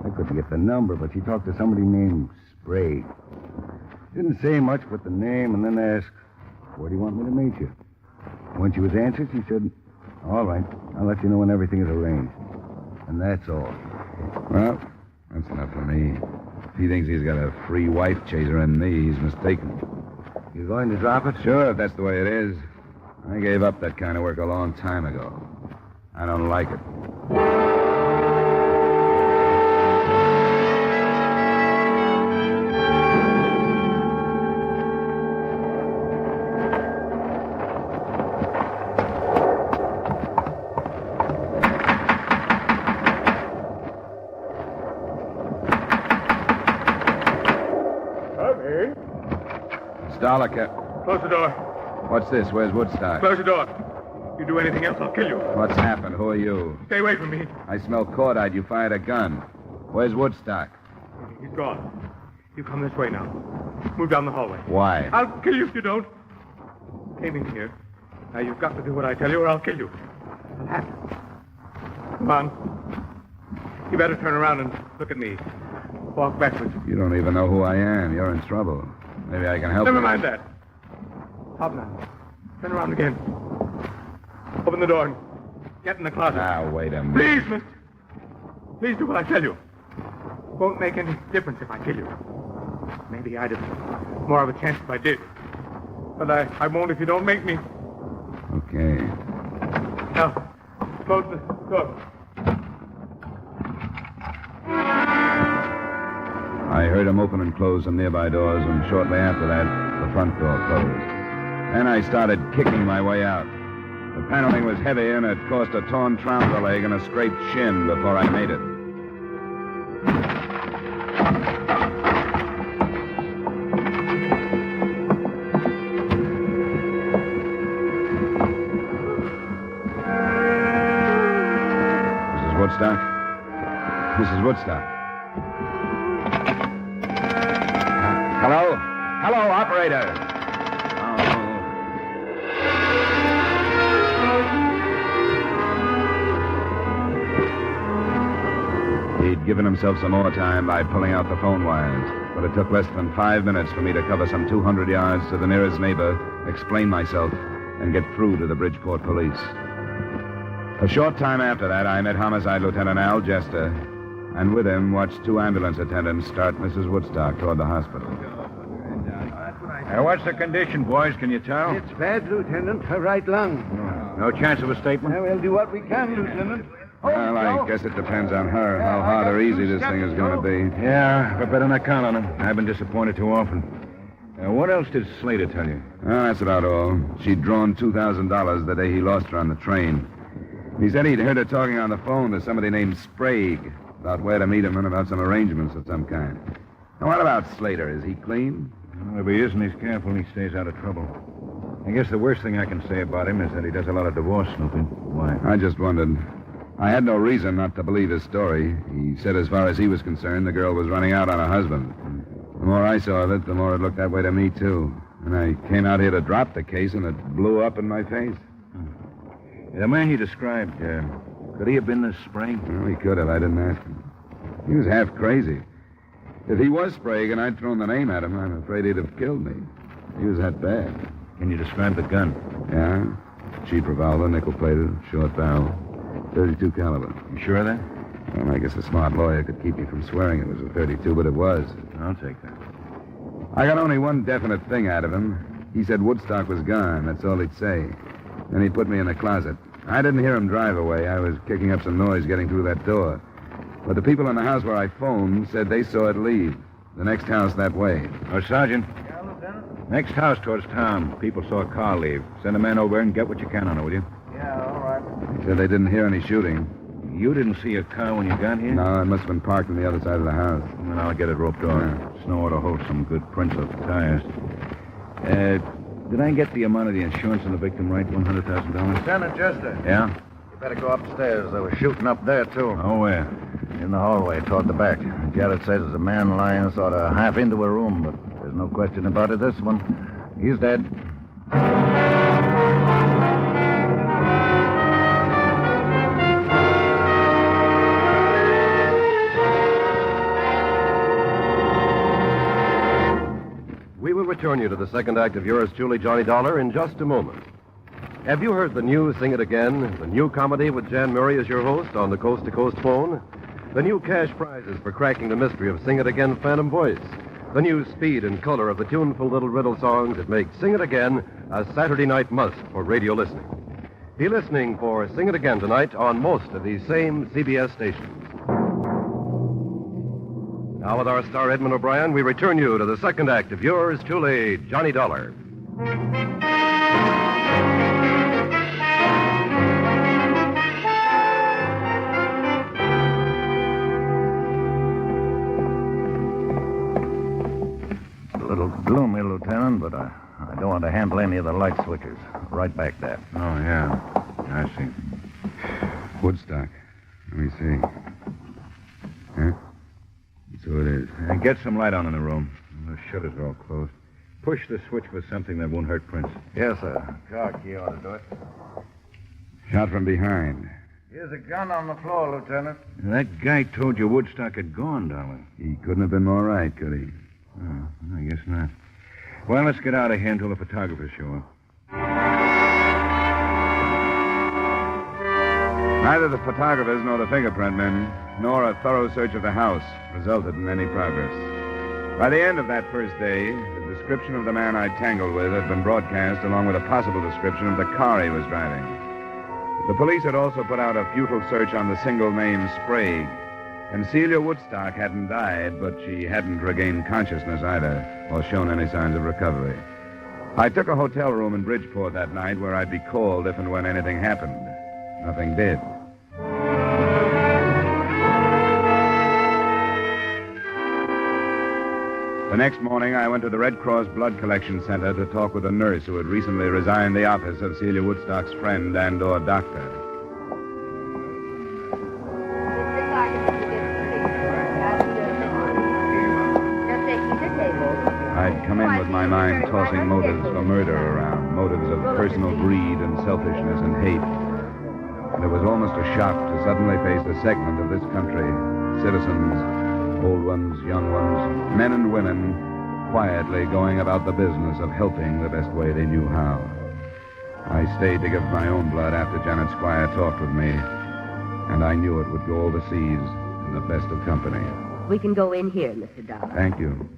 [SPEAKER 8] I couldn't get the number, but she talked to somebody named Spade. Didn't say much but the name, and then asked, "Where do you want me to meet you?" When she was answered, she said, "All right, I'll let you know when everything is arranged." And that's all.
[SPEAKER 22] Well, that's enough for me. If he thinks he's got a free wife chaser in me, he's mistaken.
[SPEAKER 8] You going to drop it?
[SPEAKER 22] Sure, if that's the way it is. I gave up that kind of work a long time ago. I don't like it.
[SPEAKER 19] Come in.
[SPEAKER 22] It's Dolar,
[SPEAKER 19] Close the door.
[SPEAKER 22] What's this? Where's Woodstock?
[SPEAKER 10] Close the door. You do anything else, I'll kill you.
[SPEAKER 22] What's happened? Who are you?
[SPEAKER 10] Stay away from me.
[SPEAKER 22] I smell cordite. You fired a gun. Where's Woodstock?
[SPEAKER 10] He's gone. You come this way now. Move down the hallway.
[SPEAKER 22] Why?
[SPEAKER 10] I'll kill you if you don't. Came in here. Now you've got to do what I tell you or I'll kill you. I'll have to. Come on. You better turn around and look at me. Walk backwards.
[SPEAKER 22] You don't even know who I am. You're in trouble. Maybe I can help you.
[SPEAKER 10] Never mind that. Hop now. Turn around again. Open the door and get in the closet.
[SPEAKER 22] Now, wait a minute.
[SPEAKER 10] Please, mister. Please do what I tell you. Won't make any difference if I kill you. Maybe I'd have more of a chance if I did. But I won't if you don't make me.
[SPEAKER 22] Okay.
[SPEAKER 10] Now, close the door.
[SPEAKER 22] I heard him open and close some nearby doors, and shortly after that, the front door closed. Then I started kicking my way out. The paneling was heavy, and it caused a torn trouser leg and a scraped shin before I made it. Mrs. Woodstock? Mrs. Woodstock? Hello? Hello, operator. He'd given himself some more time by pulling out the phone wires, but it took less than 5 minutes for me to cover some 200 yards to the nearest neighbor, explain myself, and get through to the Bridgeport police. A short time after that, I met Homicide Lieutenant Al Jester, and with him watched 2 ambulance attendants start Mrs. Woodstock toward the hospital.
[SPEAKER 8] What's the condition, boys? Can you tell?
[SPEAKER 7] It's bad, Lieutenant. Her right lung.
[SPEAKER 8] No chance of a statement?
[SPEAKER 7] We'll do what we can, Lieutenant.
[SPEAKER 22] Well, I guess it depends on her, how hard or easy this thing is going to be.
[SPEAKER 8] Yeah, but better not count on him. I've been disappointed too often. What else did Slater tell you?
[SPEAKER 22] Well, that's about all. She'd drawn $2,000 the day he lost her on the train. He said he'd heard her talking on the phone to somebody named Sprague about where to meet him and about some arrangements of some kind. Now, what about Slater? Is he clean?
[SPEAKER 8] Well, if he isn't, he's careful and he stays out of trouble. I guess the worst thing I can say about him is that he does a lot of divorce snooping. Why?
[SPEAKER 22] I just wondered. I had no reason not to believe his story. He said as far as he was concerned, the girl was running out on her husband. The more I saw of it, the more it looked that way to me, too. And I came out here to drop the case, and it blew up in my face.
[SPEAKER 8] The man he described, could he have been this Sprague?
[SPEAKER 22] Well, he could have. I didn't ask him. He was half crazy. If he was Sprague and I'd thrown the name at him, I'm afraid he'd have killed me. He was that bad.
[SPEAKER 8] Can you describe the gun?
[SPEAKER 22] Yeah. Cheap revolver, nickel-plated, short barrel, 32 caliber.
[SPEAKER 8] You sure of that?
[SPEAKER 22] Well, I guess a smart lawyer could keep me from swearing it was a 32, but it was.
[SPEAKER 8] I'll take that.
[SPEAKER 22] I got only one definite thing out of him. He said Woodstock was gone. That's all he'd say. Then he put me in the closet. I didn't hear him drive away. I was kicking up some noise getting through that door. But the people in the house where I phoned said they saw it leave. The next house that way.
[SPEAKER 8] Oh, Sergeant. Yeah, Lieutenant? Next house towards town. People saw a car leave. Send a man over and get what you can on it, will you?
[SPEAKER 7] Yeah, all right.
[SPEAKER 22] He said they didn't hear any shooting.
[SPEAKER 8] You didn't see a car when you got here?
[SPEAKER 22] No, it must have been parked on the other side of the house.
[SPEAKER 8] Well, I'll get it roped off.
[SPEAKER 22] Yeah.
[SPEAKER 8] Snow ought to hold some good prints of tires. Did I get the amount of the insurance on the victim right? $100,000?
[SPEAKER 11] Lieutenant Jester.
[SPEAKER 8] Yeah?
[SPEAKER 11] You better go upstairs. There was shooting up there, too.
[SPEAKER 8] Oh, where?
[SPEAKER 11] In the hallway, toward the back. Jared says there's a man lying sort of half into a room, but there's no question about it. This one, he's dead.
[SPEAKER 2] We will return you to the second act of yours truly, Johnny Dolar, in just a moment. Have you heard the new Sing It Again, the new comedy with Jan Murray as your host on the Coast to Coast phone? The new cash prizes for cracking the mystery of Sing It Again Phantom Voice. The new speed and color of the tuneful little riddle songs that make Sing It Again a Saturday night must for radio listening. Be listening for Sing It Again tonight on most of these same CBS stations. Now with our star Edmund O'Brien, we return you to the second act of yours truly, Johnny Dolar.
[SPEAKER 11] A little gloomy, Lieutenant, but I I don't want to handle any of the light switches. Right back that.
[SPEAKER 22] Oh, yeah. I see. Woodstock. Let me see. Huh? That's who it is. Get some light on in the room. The shutters are all closed. Push the switch for something that won't hurt Prince.
[SPEAKER 11] Yes, sir. Car key ought to do it.
[SPEAKER 22] Shot from behind.
[SPEAKER 11] Here's a gun on the floor, Lieutenant.
[SPEAKER 22] That guy told you Woodstock had gone, Dolar. He couldn't have been more right, could he? Oh, I guess not. Well, let's get out of here until the photographers show up. Neither the photographers nor the fingerprint men, nor a thorough search of the house, resulted in any progress. By the end of that first day, the description of the man I tangled with had been broadcast along with a possible description of the car he was driving. The police had also put out a futile search on the single name Sprague. And Celia Woodstock hadn't died, but she hadn't regained consciousness either, or shown any signs of recovery. I took a hotel room in Bridgeport that night where I'd be called if and when anything happened. Nothing did. The next morning, I went to the Red Cross Blood Collection Center to talk with a nurse who had recently resigned the office of Celia Woodstock's friend and/or doctor. I'd come in with my mind tossing motives for murder around, motives of personal greed and selfishness and hate. And it was almost a shock to suddenly face a segment of this country, citizens, old ones, young ones, men and women, quietly going about the business of helping the best way they knew how. I stayed to give my own blood after Janet Squire talked with me, and I knew it would go overseas in the best of company.
[SPEAKER 3] We can go in here, Mr. Dolar.
[SPEAKER 22] Thank you.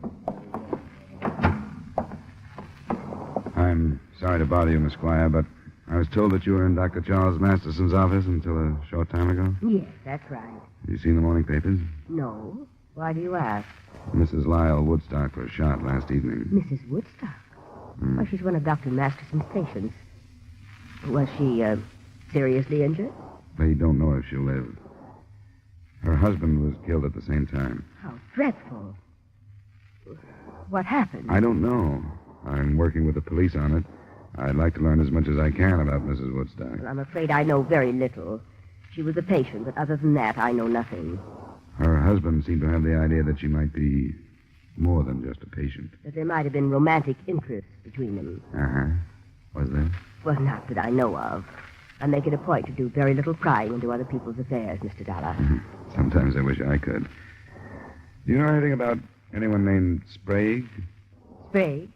[SPEAKER 22] I'm sorry to bother you, Miss Squire, but I was told that you were in Dr. Charles Masterson's office until a short time ago.
[SPEAKER 3] Yes, that's right.
[SPEAKER 22] Have you seen the morning papers?
[SPEAKER 3] No. Why do you ask?
[SPEAKER 22] Mrs. Lyle Woodstock was shot last evening.
[SPEAKER 3] Mrs. Woodstock? Well, she's one of Dr. Masterson's patients. Was she, seriously injured?
[SPEAKER 22] They don't know if she'll live. Her husband was killed at the same time.
[SPEAKER 3] How dreadful. What happened?
[SPEAKER 22] I don't know. I'm working with the police on it. I'd like to learn as much as I can about Mrs. Woodstock.
[SPEAKER 3] Well, I'm afraid I know very little. She was a patient, but other than that, I know nothing.
[SPEAKER 22] Her husband seemed to have the idea that she might be more than just a patient.
[SPEAKER 3] That there might have been romantic interest between them.
[SPEAKER 22] Uh-huh. Was there?
[SPEAKER 3] Well, not that I know of. I make it a point to do very little prying into other people's affairs, Mr. Dolar.
[SPEAKER 22] Sometimes I wish I could. Do you know anything about anyone named Sprague?
[SPEAKER 3] Sprague?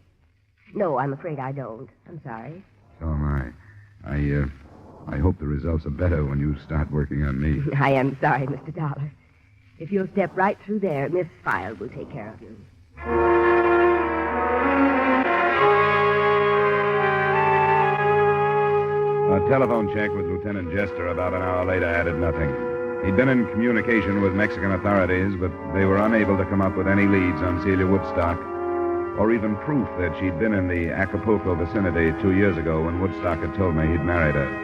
[SPEAKER 3] No, I'm afraid I don't. I'm sorry.
[SPEAKER 22] So am I. I hope the results are better when you start working on me.
[SPEAKER 3] I am sorry, Mr. Dolar. If you'll step right through there, Miss File will take care of you.
[SPEAKER 22] A telephone check with Lieutenant Jester about an hour later added nothing. He'd been in communication with Mexican authorities, but they were unable to come up with any leads on Celia Woodstock, or even proof that she'd been in the Acapulco vicinity 2 years ago when Woodstock had told me he'd married her.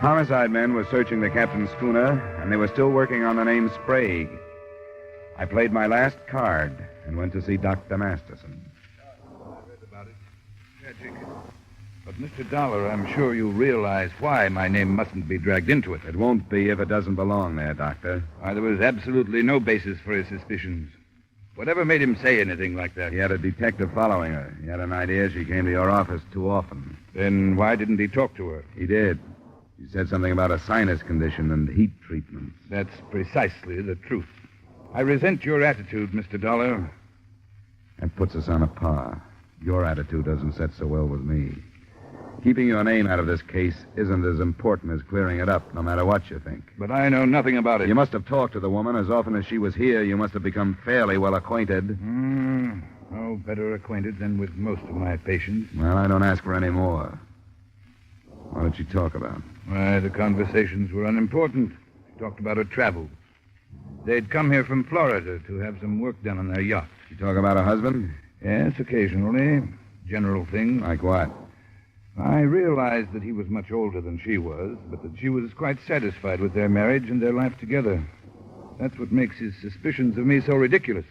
[SPEAKER 22] Homicide men were searching the captain's schooner, and they were still working on the name Sprague. I played my last card and went to see Dr. Masterson.
[SPEAKER 8] I read about it. Tragic. But, Mr. Dolar, I'm sure you realize why my name mustn't be dragged into it.
[SPEAKER 22] It won't be if it doesn't belong there, Doctor.
[SPEAKER 8] Why, there was absolutely no basis for his suspicions. Whatever made him say anything like that?
[SPEAKER 22] He had a detective following her. He had an idea she came to your office too often.
[SPEAKER 8] Then why didn't he talk to her?
[SPEAKER 22] He did. He said something about a sinus condition and heat treatment.
[SPEAKER 8] That's precisely the truth. I resent your attitude, Mr. Dolar.
[SPEAKER 22] That puts us on a par. Your attitude doesn't set so well with me. Keeping your name out of this case isn't as important as clearing it up, no matter what you think.
[SPEAKER 8] But I know nothing about it.
[SPEAKER 22] You must have talked to the woman. As often as she was here, you must have become fairly well acquainted.
[SPEAKER 8] No better acquainted than with most of my patients.
[SPEAKER 22] Well, I don't ask for any more. What did she talk about?
[SPEAKER 8] Why, the conversations were unimportant. She talked about her travels. They'd come here from Florida to have some work done on their yacht.
[SPEAKER 22] She talk about her husband?
[SPEAKER 8] Yes, occasionally. General things.
[SPEAKER 22] Like what?
[SPEAKER 8] I realized that he was much older than she was, but that she was quite satisfied with their marriage and their life together. That's what makes his suspicions of me so ridiculous.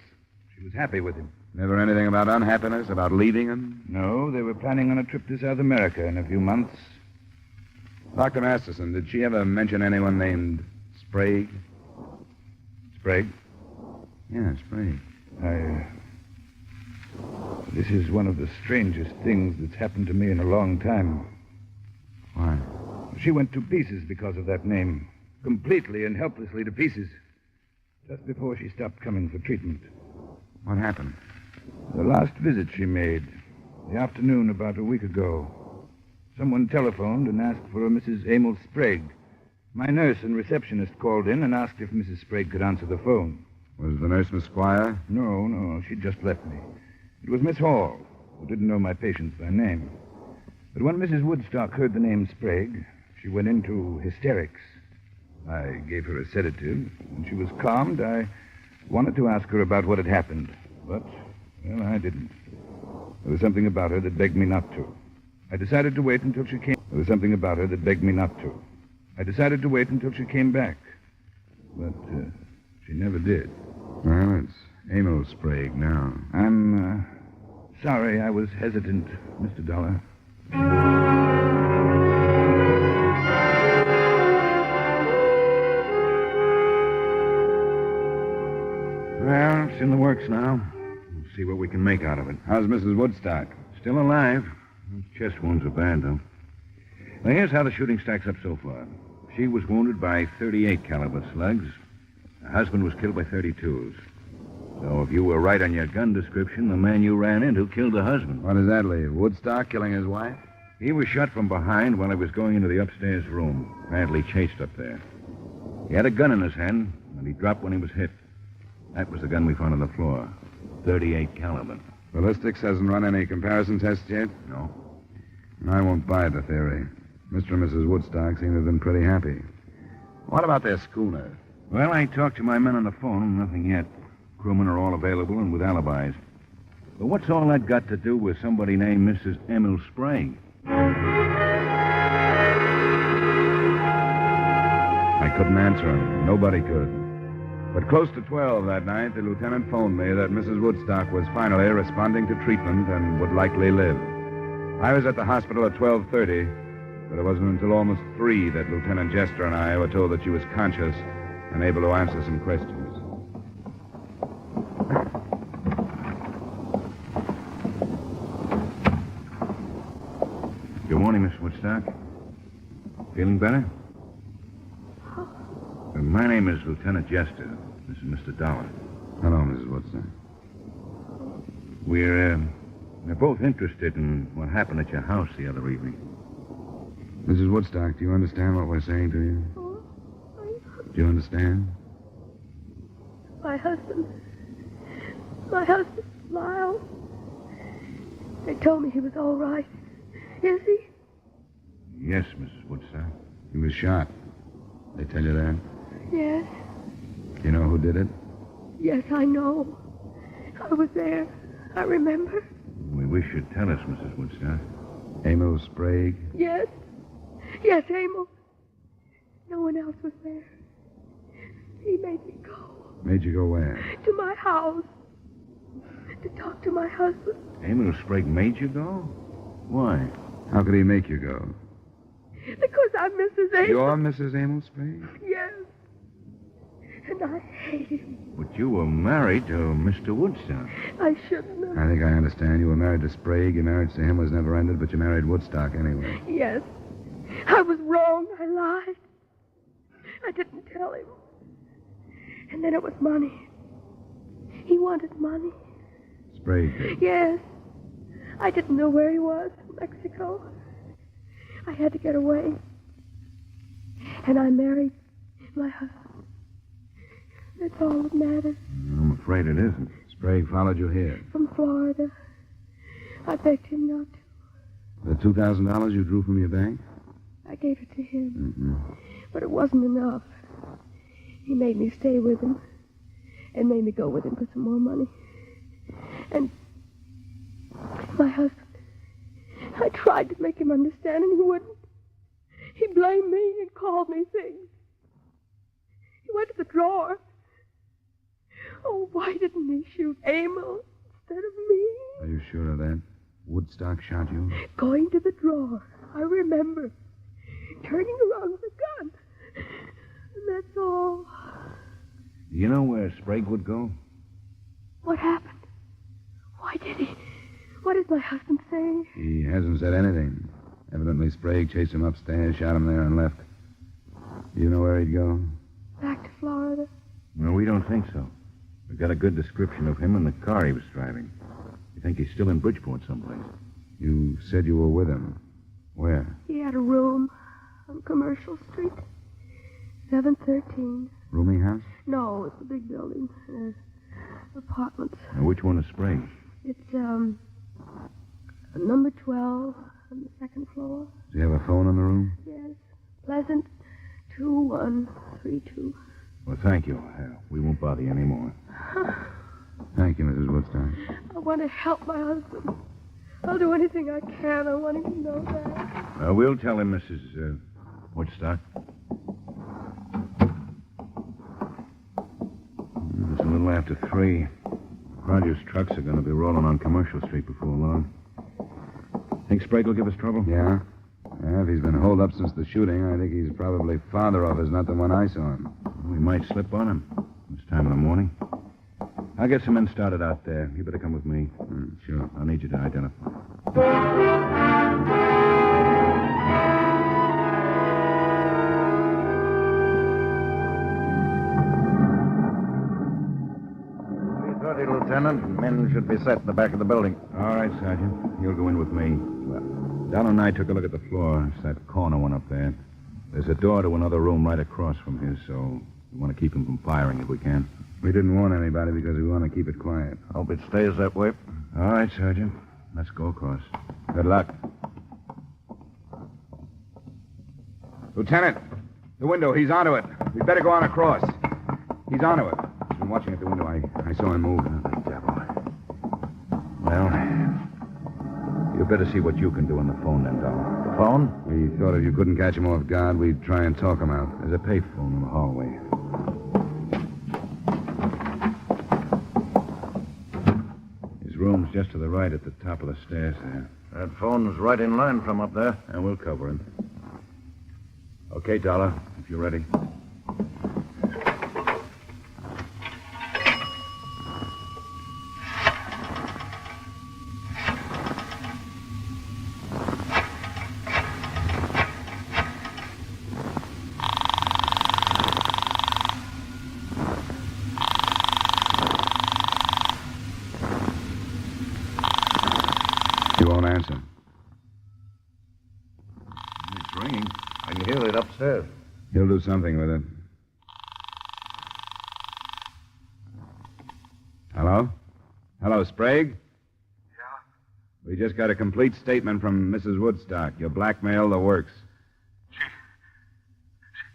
[SPEAKER 8] She was happy with him.
[SPEAKER 22] Never anything about unhappiness, about leaving him?
[SPEAKER 8] No, they were planning on a trip to South America in a few months.
[SPEAKER 22] Dr. Masterson, did she ever mention anyone named Sprague?
[SPEAKER 8] Sprague?
[SPEAKER 22] Yeah, Sprague.
[SPEAKER 8] This is one of the strangest things that's happened to me in a long time.
[SPEAKER 22] Why?
[SPEAKER 8] She went to pieces because of that name. Completely and helplessly to pieces. Just before she stopped coming for treatment.
[SPEAKER 22] What happened?
[SPEAKER 8] The last visit she made, the afternoon about a week ago. Someone telephoned and asked for a Mrs. Emil Sprague. My nurse and receptionist called in and asked if Mrs. Sprague could answer the phone.
[SPEAKER 22] Was the nurse Miss Squire?
[SPEAKER 8] No, she'd just left me. It was Miss Hall, who didn't know my patient by name. But when Mrs. Woodstock heard the name Sprague, she went into hysterics. I gave her a sedative. When she was calmed, I wanted to ask her about what had happened. But, well, I didn't. There was something about her that begged me not to. I decided to wait until she came... There was something about her that begged me not to. I decided to wait until she came back. But she never did.
[SPEAKER 22] Well, it's Emil Sprague now.
[SPEAKER 8] I'm sorry I was hesitant, Mr. Dolar.
[SPEAKER 22] Well, it's in the works now. We'll see what we can make out of it. How's Mrs. Woodstock?
[SPEAKER 8] Still alive. Chest wounds are bad, though. Now, here's how the shooting stacks up so far. She was wounded by 38 caliber slugs. Her husband was killed by 32s. So if you were right on your gun description, the man you ran into killed the husband.
[SPEAKER 22] What does that leave? Woodstock killing his wife?
[SPEAKER 8] He was shot from behind while he was going into the upstairs room. Badly chased up there. He had a gun in his hand, and he dropped when he was hit. That was the gun we found on the floor. 38 caliber.
[SPEAKER 22] Ballistics hasn't run any comparison tests yet?
[SPEAKER 8] No.
[SPEAKER 22] I won't buy the theory. Mr. and Mrs. Woodstock seem to have been pretty happy. What about their schooner?
[SPEAKER 8] Well, I talked to my men on the phone. Nothing yet. Crewmen are all available and with alibis. But what's all that got to do with somebody named Mrs. Emil Sprague?
[SPEAKER 22] I couldn't answer him. Nobody could. But close to 12 that night, the lieutenant phoned me that Mrs. Woodstock was finally responding to treatment and would likely live. I was at the hospital at 12:30, but it wasn't until almost 3 that Lieutenant Jester and I were told that she was conscious and able to answer some questions.
[SPEAKER 8] Good morning, Miss Woodstock. Feeling better? My name is Lieutenant Jester. This is Mr. Dolar.
[SPEAKER 22] Hello, Mrs. Woodstock.
[SPEAKER 8] We're both interested in what happened at your house the other evening.
[SPEAKER 22] Mrs. Woodstock, do you understand what we're saying to you? Do you understand?
[SPEAKER 3] My husband, Lyle. They told me he was all right. Is he?
[SPEAKER 8] Yes, Mrs. Woodstock.
[SPEAKER 22] He was shot. They tell you that?
[SPEAKER 3] Yes.
[SPEAKER 22] Do you know who did it?
[SPEAKER 3] Yes, I know. I was there. I remember.
[SPEAKER 8] We wish you'd tell us, Mrs. Woodstock.
[SPEAKER 22] Emil Sprague?
[SPEAKER 3] Yes. Yes, Emil. No one else was there. He made me go.
[SPEAKER 22] Made you go where?
[SPEAKER 3] To my house. To talk to my husband.
[SPEAKER 8] Emil Sprague made you go? Why?
[SPEAKER 22] How could he make you go?
[SPEAKER 3] Because I'm Mrs. Emil.
[SPEAKER 22] You're Mrs. Emil Sprague?
[SPEAKER 3] Yes. And I hate him.
[SPEAKER 8] But you were married to Mr. Woodstock.
[SPEAKER 3] I shouldn't have.
[SPEAKER 22] I think I understand. You were married to Sprague. Your marriage to him was never ended, but you married Woodstock anyway.
[SPEAKER 3] Yes. I was wrong. I lied. I didn't tell him. And then it was money. He wanted money.
[SPEAKER 22] Sprague did?
[SPEAKER 3] Yes. I didn't know where he was. Mexico. I had to get away. And I married my husband. That's all that matters.
[SPEAKER 8] I'm afraid it isn't.
[SPEAKER 22] Sprague followed you here.
[SPEAKER 3] From Florida. I begged him not to.
[SPEAKER 22] The $2,000 you drew from your bank?
[SPEAKER 3] I gave it to him.
[SPEAKER 22] Mm-hmm.
[SPEAKER 3] But it wasn't enough. He made me stay with him. And made me go with him for some more money. And my husband, I tried to make him understand, and he wouldn't. He blamed me and called me things. He went to the drawer. Oh, why didn't he shoot Emil instead of me.
[SPEAKER 22] Are you sure of that? Woodstock shot you?
[SPEAKER 3] Going to the drawer. I remember. Turning around with a gun. And that's all.
[SPEAKER 8] You know where Sprague would go?
[SPEAKER 3] What happened? Why did he? What did my husband say?
[SPEAKER 22] He hasn't said anything. Evidently, Sprague chased him upstairs, shot him there, and left. Do you know where he'd go?
[SPEAKER 3] Back to Florida.
[SPEAKER 8] No, we don't think so. We've got a good description of him and the car he was driving. We think he's still in Bridgeport someplace.
[SPEAKER 22] You said you were with him. Where?
[SPEAKER 3] He had a room on Commercial Street. 713.
[SPEAKER 22] Rooming house?
[SPEAKER 3] No, it's a big building. Apartments.
[SPEAKER 8] Now, which one is Sprague?
[SPEAKER 3] It's, number 12 on the second floor.
[SPEAKER 22] Does he have a phone in the room?
[SPEAKER 3] Yes. Pleasant 2132.
[SPEAKER 8] Well, thank you. We won't bother you anymore.
[SPEAKER 22] Thank you, Mrs. Woodstock.
[SPEAKER 3] I want to help my husband. I'll do anything I can. I want him to know that.
[SPEAKER 8] We'll tell him, Mrs. Woodstock. It's a little after 3. Rogers' trucks are going to be rolling on Commercial Street before long. Think Sprague will give us trouble?
[SPEAKER 22] Yeah? If he's been holed up since the shooting, I think he's probably farther off as not the one I saw him.
[SPEAKER 8] We might slip on him this time of the morning. I'll get some men started out there. You better come with me.
[SPEAKER 22] Sure.
[SPEAKER 8] I'll need you to identify.
[SPEAKER 11] Lieutenant. Men should be set in the back of the building.
[SPEAKER 8] All right, Sergeant. You'll go in with me. Well, Don and I took a look at the floor. It's that corner one up there. There's a door to another room right across from here, so we want to keep him from firing if we can.
[SPEAKER 22] We didn't warn anybody because we want to keep it quiet.
[SPEAKER 11] Hope it stays that way.
[SPEAKER 8] All right, Sergeant. Let's go across.
[SPEAKER 22] Good luck. Lieutenant, the window. He's onto it. We'd better go on across. He's onto it. He's been watching at the window. I saw him move.
[SPEAKER 8] The devil. Well, you better see what you can do on the phone then, Dolar.
[SPEAKER 11] The phone?
[SPEAKER 22] We thought if you couldn't catch him off guard, we'd try and talk him out.
[SPEAKER 8] There's a payphone in the hallway. His room's just to the right at the top of the stairs there.
[SPEAKER 11] That phone's right in line from up there.
[SPEAKER 8] And we'll cover him. Okay, Dolar, if you're ready.
[SPEAKER 22] He won't answer.
[SPEAKER 11] It's ringing. I can hear it upstairs.
[SPEAKER 22] He'll do something with it. Hello? Hello, Sprague?
[SPEAKER 23] Yeah?
[SPEAKER 22] We just got a complete statement from Mrs. Woodstock. You blackmailed the works.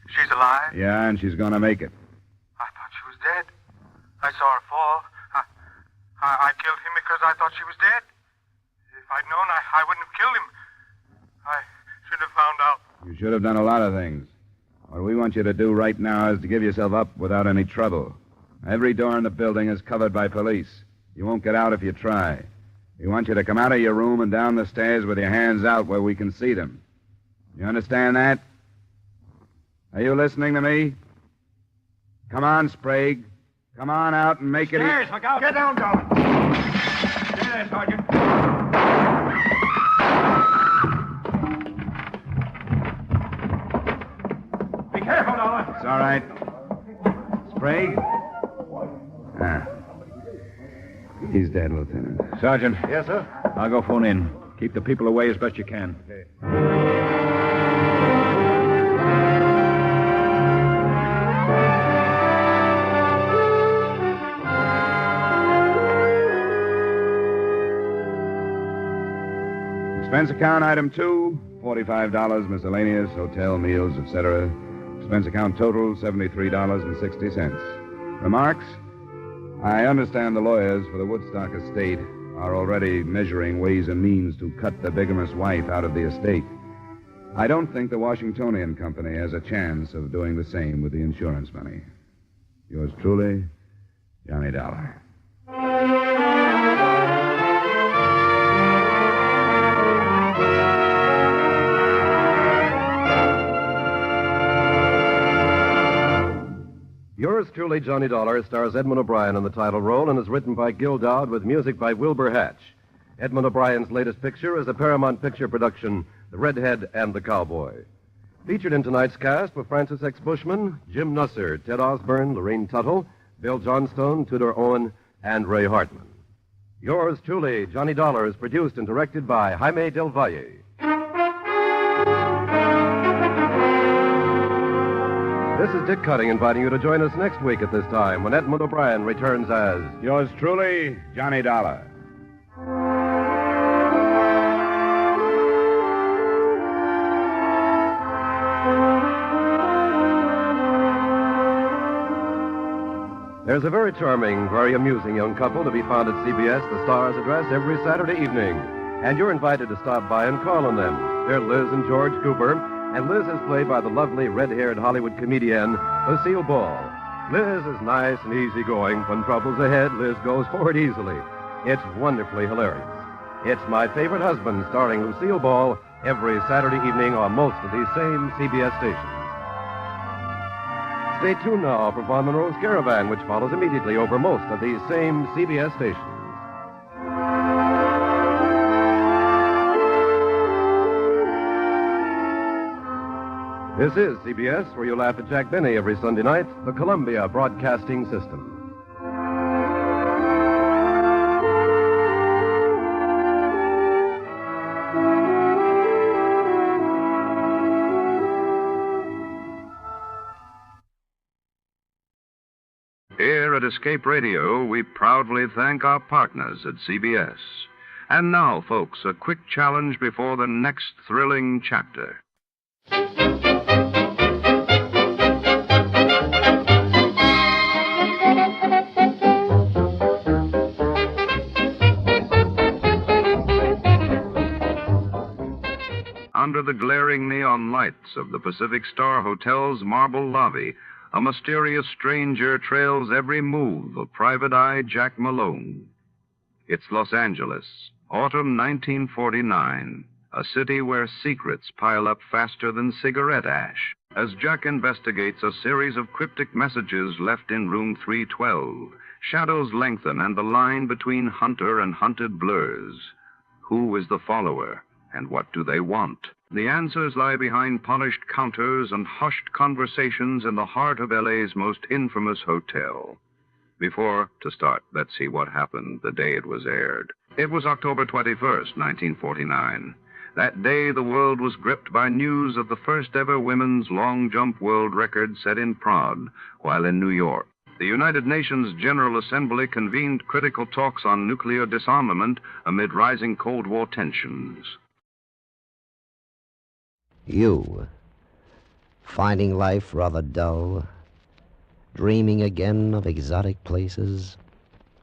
[SPEAKER 23] She's alive?
[SPEAKER 22] Yeah, and she's going to make it.
[SPEAKER 23] I thought she was dead. I saw her fall. I killed him because I thought she was dead. If I'd known, I wouldn't have killed him. I should have found out.
[SPEAKER 22] You should have done a lot of things. What we want you to do right now is to give yourself up without any trouble. Every door in the building is covered by police. You won't get out if you try. We want you to come out of your room and down the stairs with your hands out where we can see them. You understand that? Are you listening to me? Come on, Sprague. Come on out and make it...
[SPEAKER 19] Stairs, look out. Get down, Dolar. Stay there, Sergeant. Be careful, Dolar.
[SPEAKER 22] It's all right. Sprague? He's dead, Lieutenant.
[SPEAKER 8] Sergeant.
[SPEAKER 11] Yes, sir?
[SPEAKER 8] I'll go phone in. Keep the people away as best you can.
[SPEAKER 11] Okay.
[SPEAKER 22] Expense account item 2, $45, miscellaneous, hotel, meals, etc. Expense account total, $73.60. Remarks? I understand the lawyers for the Woodstock estate are already measuring ways and means to cut the bigamous wife out of the estate. I don't think the Washingtonian Company has a chance of doing the same with the insurance money. Yours truly, Johnny Dolar.
[SPEAKER 2] Yours truly, Johnny Dolar, stars Edmund O'Brien in the title role and is written by Gil Dowd with music by Wilbur Hatch. Edmund O'Brien's latest picture is a Paramount Picture production, The Redhead and the Cowboy. Featured in tonight's cast were Francis X. Bushman, Jim Nusser, Ted Osborne, Lorraine Tuttle, Bill Johnstone, Tudor Owen, and Ray Hartman. Yours truly, Johnny Dolar, is produced and directed by Jaime Del Valle. This is Dick Cutting inviting you to join us next week at this time when Edmund O'Brien returns as...
[SPEAKER 22] Yours truly, Johnny Dolar.
[SPEAKER 2] There's a very charming, very amusing young couple to be found at CBS, the Star's address, every Saturday evening. And you're invited to stop by and call on them. They're Liz and George Cooper, and Liz is played by the lovely red-haired Hollywood comedian, Lucille Ball. Liz is nice and easygoing. When trouble's ahead, Liz goes for it easily. It's wonderfully hilarious. It's My Favorite Husband, starring Lucille Ball, every Saturday evening on most of these same CBS stations. Stay tuned now for Von Monroe's Caravan, which follows immediately over most of these same CBS stations. This is CBS, where you laugh at Jack Benny every Sunday night, the Columbia Broadcasting System.
[SPEAKER 1] Here at Escape Radio, we proudly thank our partners at CBS. And now, folks, a quick challenge before the next thrilling chapter. Under the glaring neon lights of the Pacific Star Hotel's marble lobby, a mysterious stranger trails every move of Private Eye Jack Malone. It's Los Angeles, autumn 1949, a city where secrets pile up faster than cigarette ash. As Jack investigates a series of cryptic messages left in room 312, shadows lengthen and the line between hunter and hunted blurs. Who is the follower, and what do they want? The answers lie behind polished counters and hushed conversations in the heart of L.A.'s most infamous hotel. Before, to start, let's see what happened the day it was aired. It was October 21st, 1949. That day, the world was gripped by news of the first-ever women's long jump world record set in Prague, while in New York. The United Nations General Assembly convened critical talks on nuclear disarmament amid rising Cold War tensions.
[SPEAKER 4] You, finding life rather dull, dreaming again of exotic places,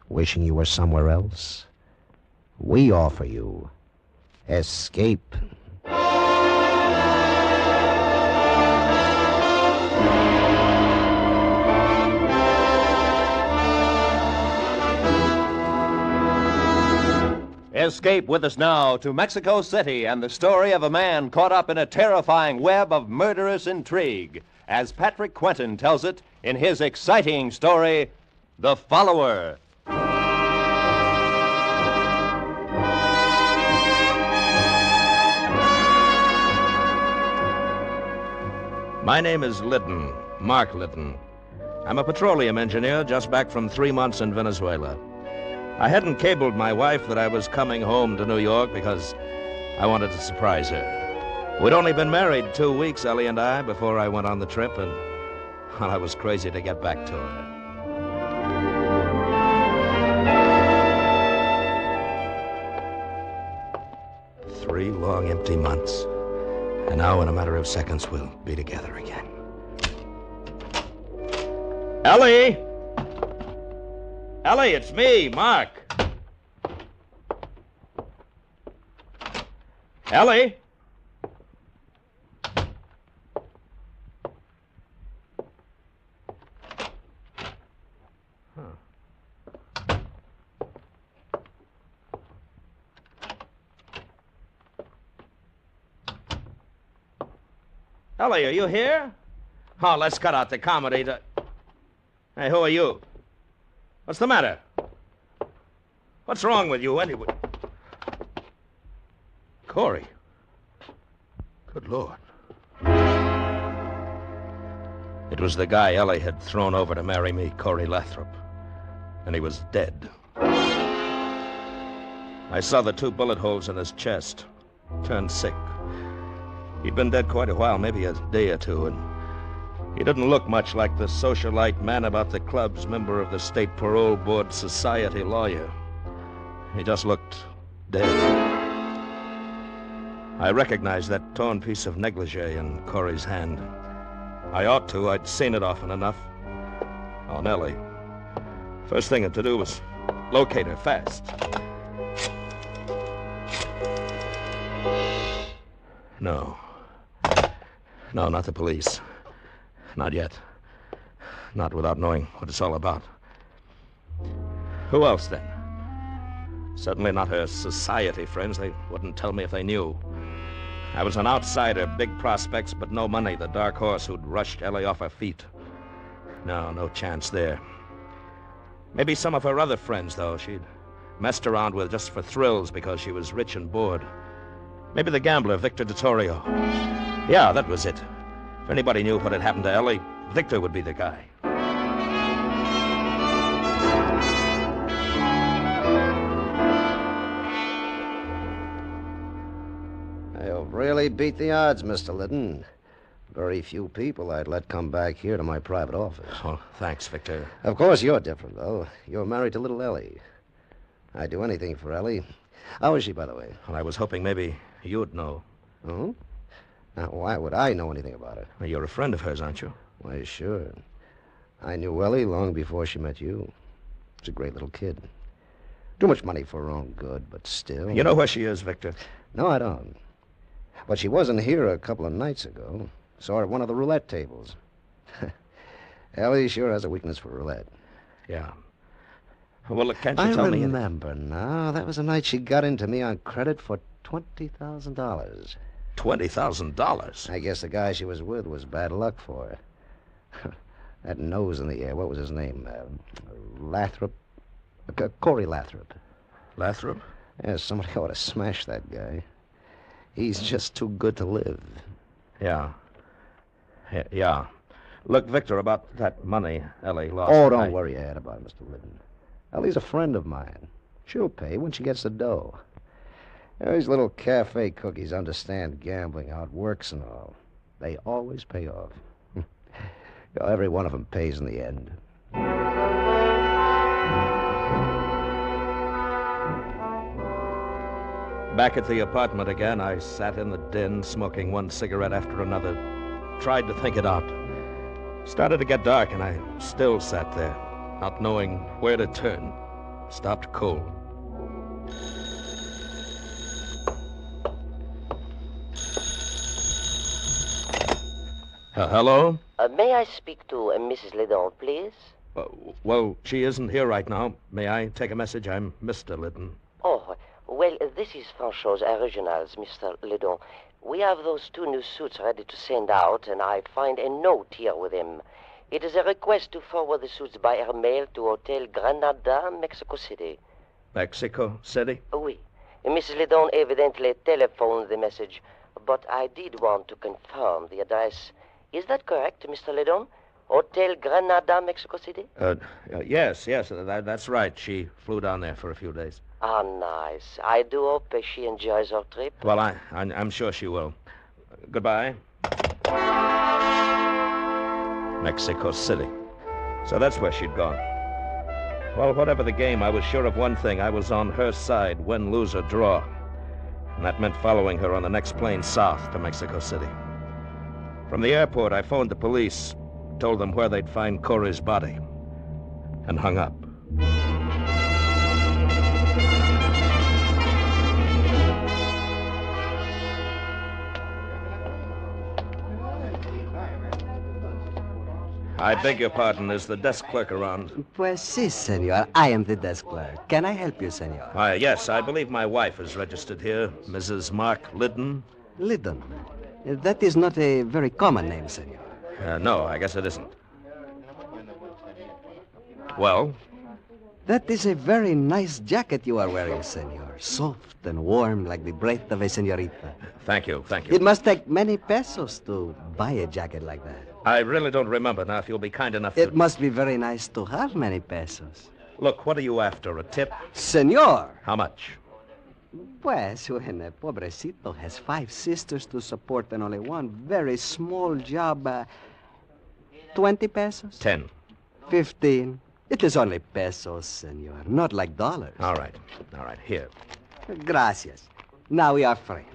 [SPEAKER 4] wishing you were somewhere else, we offer you Escape.
[SPEAKER 5] Escape with us now to Mexico City and the story of a man caught up in a terrifying web of murderous intrigue, as Patrick Quentin tells it in his exciting story, The Follower.
[SPEAKER 12] My name is Litton, Mark Litton. I'm a petroleum engineer just back from 3 months in Venezuela. I hadn't cabled my wife that I was coming home to New York because I wanted to surprise her. We'd only been married 2 weeks, Ellie and I, before I went on the trip, and well, I was crazy to get back to her. Three long, empty months. And now, in a matter of seconds, we'll be together again. Ellie! Ellie, it's me, Mark. Ellie? Ellie, are you here? Oh, let's cut out the comedy. Hey, who are you? What's the matter? What's wrong with you, anyway? Corey. Good Lord. It was the guy Ellie had thrown over to marry me, Corey Lathrop. And he was dead. I saw the 2 bullet holes in his chest. Turned sick. He'd been dead quite a while, maybe a day or 2, and he didn't look much like the socialite man about the clubs, member of the State Parole Board Society lawyer. He just looked dead. I recognized that torn piece of negligee in Corey's hand. I ought to. I'd seen it often enough. Oh, Nellie. First thing to do was locate her fast. No. No, not the police. Not yet. Not without knowing what it's all about. Who else, then? Certainly not her society friends. They wouldn't tell me if they knew. I was an outsider, big prospects, but no money, the dark horse who'd rushed Ellie off her feet. No chance there. Maybe some of her other friends, though, she'd messed around with just for thrills because she was rich and bored. Maybe the gambler, Victor Vittorio. Yeah, that was it. If anybody knew what had happened to Ellie, Victor would be the guy.
[SPEAKER 4] You've really beat the odds, Mr. Liddon. Very few people I'd let come back here to my private office.
[SPEAKER 12] Oh, thanks, Victor.
[SPEAKER 4] Of course, you're different, though. You're married to little Ellie. I'd do anything for Ellie. How is she, by the way?
[SPEAKER 12] Well, I was hoping maybe you'd know.
[SPEAKER 4] Oh? Now, why would I know anything about her?
[SPEAKER 12] Well, you're a friend of hers, aren't you?
[SPEAKER 4] Why, sure. I knew Ellie long before she met you. She's a great little kid. Too much money for her own good, but still...
[SPEAKER 12] You know where she is, Victor?
[SPEAKER 4] No, I don't. But she wasn't here a couple of nights ago. Saw her at one of the roulette tables. Ellie sure has a weakness for roulette.
[SPEAKER 12] Yeah. Well, look, can't you tell me...
[SPEAKER 4] I remember now. That was the night she got into me on credit for $20,000.
[SPEAKER 12] $20,000?
[SPEAKER 4] I guess the guy she was with was bad luck for her. That nose in the air, what was his name? Lathrop? Corey Lathrop.
[SPEAKER 12] Lathrop?
[SPEAKER 4] Yeah, somebody ought to smash that guy. He's just too good to live.
[SPEAKER 12] Yeah. Yeah. Look, Victor, about that money Ellie lost...
[SPEAKER 4] Oh, don't worry your head about it, Mr. Liddon. Ellie's a friend of mine. She'll pay when she gets the dough. These little cafe cookies understand gambling, how it works and all. They always pay off. Every one of them pays in the end.
[SPEAKER 12] Back at the apartment again, I sat in the den, smoking one cigarette after another. Tried to think it out. Started to get dark, and I still sat there, not knowing where to turn. Stopped cold. Hello?
[SPEAKER 6] May I speak to Mrs. Liddon, please?
[SPEAKER 12] Well, she isn't here right now. May I take a message? I'm Mr. Liddon.
[SPEAKER 6] Oh, well, this is Franchot's Originals, Mr. Liddon. We have those 2 new suits ready to send out, and I find a note here with them. It is a request to forward the suits by air mail to Hotel Granada, Mexico City.
[SPEAKER 12] Mexico City?
[SPEAKER 6] Oui. Mrs. Liddon evidently telephoned the message, but I did want to confirm the address. Is that correct, Mr. Liddon? Hotel Granada, Mexico City?
[SPEAKER 12] Yes, that's right. She flew down there for a few days.
[SPEAKER 6] Ah, nice. I do hope she enjoys her trip.
[SPEAKER 12] Well, I'm sure she will. Goodbye. Mexico City. So that's where she'd gone. Well, whatever the game, I was sure of one thing. I was on her side, win, lose, or draw. And that meant following her on the next plane south to Mexico City. From the airport, I phoned the police, told them where they'd find Corey's body, and hung up. I beg your pardon. Is the desk clerk around?
[SPEAKER 14] Pues sí, senor. I am the desk clerk. Can I help you, senor?
[SPEAKER 12] Yes, I believe my wife is registered here, Mrs. Mark Liddon.
[SPEAKER 14] Liddon? That is not a very common name, senor.
[SPEAKER 12] No, I guess it isn't. Well?
[SPEAKER 14] That is a very nice jacket you are wearing, senor. Soft and warm like the breath of a senorita.
[SPEAKER 12] Thank you, thank you.
[SPEAKER 14] It must take many pesos to buy a jacket like that.
[SPEAKER 12] I really don't remember now, if you'll be kind enough to...
[SPEAKER 14] It must be very nice to have many pesos.
[SPEAKER 12] Look, what are you after, a tip?
[SPEAKER 14] Senor!
[SPEAKER 12] How much?
[SPEAKER 14] Pues, when a pobrecito has 5 sisters to support and only one very small job, 20 pesos?
[SPEAKER 12] 10.
[SPEAKER 14] 15. It is only pesos, senor, not like dollars.
[SPEAKER 12] All right, here.
[SPEAKER 14] Gracias. Now we are friends.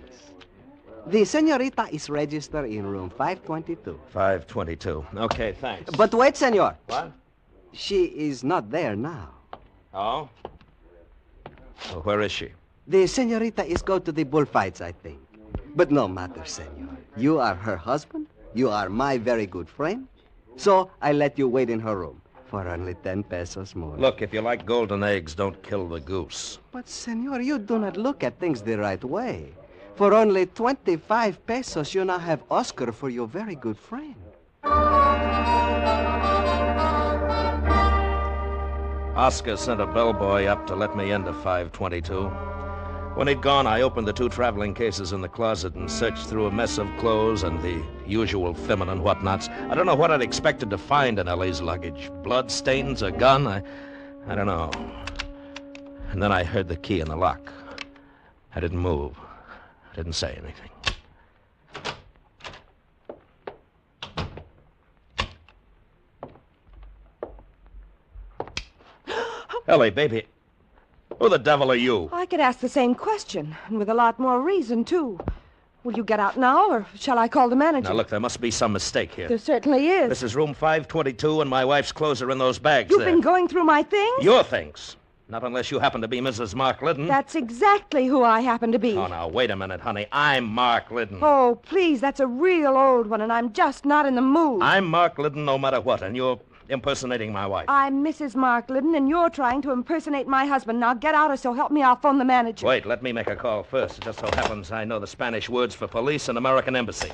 [SPEAKER 14] The senorita is registered in room 522.
[SPEAKER 12] 522. Okay, thanks.
[SPEAKER 14] But wait, senor.
[SPEAKER 12] What?
[SPEAKER 14] She is not there now.
[SPEAKER 12] Oh? Well, where is she?
[SPEAKER 14] The senorita is go to the bullfights, I think. But no matter, senor. You are her husband. You are my very good friend. So I let you wait in her room for only 10 pesos more.
[SPEAKER 12] Look, if you like golden eggs, don't kill the goose.
[SPEAKER 14] But, senor, you do not look at things the right way. For only 25 pesos, you now have Oscar for your very good friend.
[SPEAKER 12] Oscar sent a bellboy up to let me into 522. When he'd gone, I opened the 2 traveling cases in the closet and searched through a mess of clothes and the usual feminine whatnots. I don't know what I'd expected to find in Ellie's luggage. Blood stains, a gun, I don't know. And then I heard the key in the lock. I didn't move. I didn't say anything. Ellie, baby, who the devil are you?
[SPEAKER 17] I could ask the same question, and with a lot more reason, too. Will you get out now, or shall I call the manager?
[SPEAKER 12] Now, look, there must be some mistake here.
[SPEAKER 17] There certainly is.
[SPEAKER 12] This is room 522, and my wife's clothes are in those bags
[SPEAKER 17] You've
[SPEAKER 12] there.
[SPEAKER 17] been going through my things?
[SPEAKER 12] Your things. Not unless you happen to be Mrs. Mark Liddon.
[SPEAKER 17] That's exactly who I happen to be.
[SPEAKER 12] Oh, now, wait a minute, honey. I'm Mark Liddon.
[SPEAKER 17] Oh, please, that's a real old one, and I'm just not in the mood.
[SPEAKER 12] I'm Mark Liddon no matter what, and you're impersonating my wife.
[SPEAKER 17] I'm Mrs. Mark Liddon, and you're trying to impersonate my husband. Now get out, or so help me, I'll phone the manager.
[SPEAKER 12] Wait, let me make a call first. It just so happens I know the Spanish words for police and American embassy.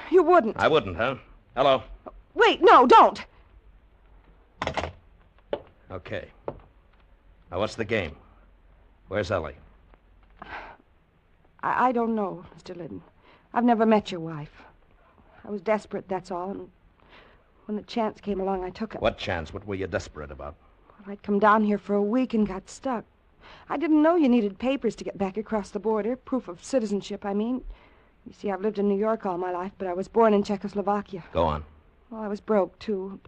[SPEAKER 17] You wouldn't.
[SPEAKER 12] I wouldn't, huh? Hello?
[SPEAKER 17] Wait, no, don't.
[SPEAKER 12] Okay. Now, what's the game? Where's Ellie?
[SPEAKER 17] I don't know, Mr. Liddon. I've never met your wife. I was desperate, that's all, and when the chance came along, I took it.
[SPEAKER 12] What chance? What were you desperate about?
[SPEAKER 17] Well, I'd come down here for a week and got stuck. I didn't know you needed papers to get back across the border. Proof of citizenship, I mean. You see, I've lived in New York all my life, but I was born in Czechoslovakia.
[SPEAKER 12] Go on.
[SPEAKER 17] Well, I was broke, too.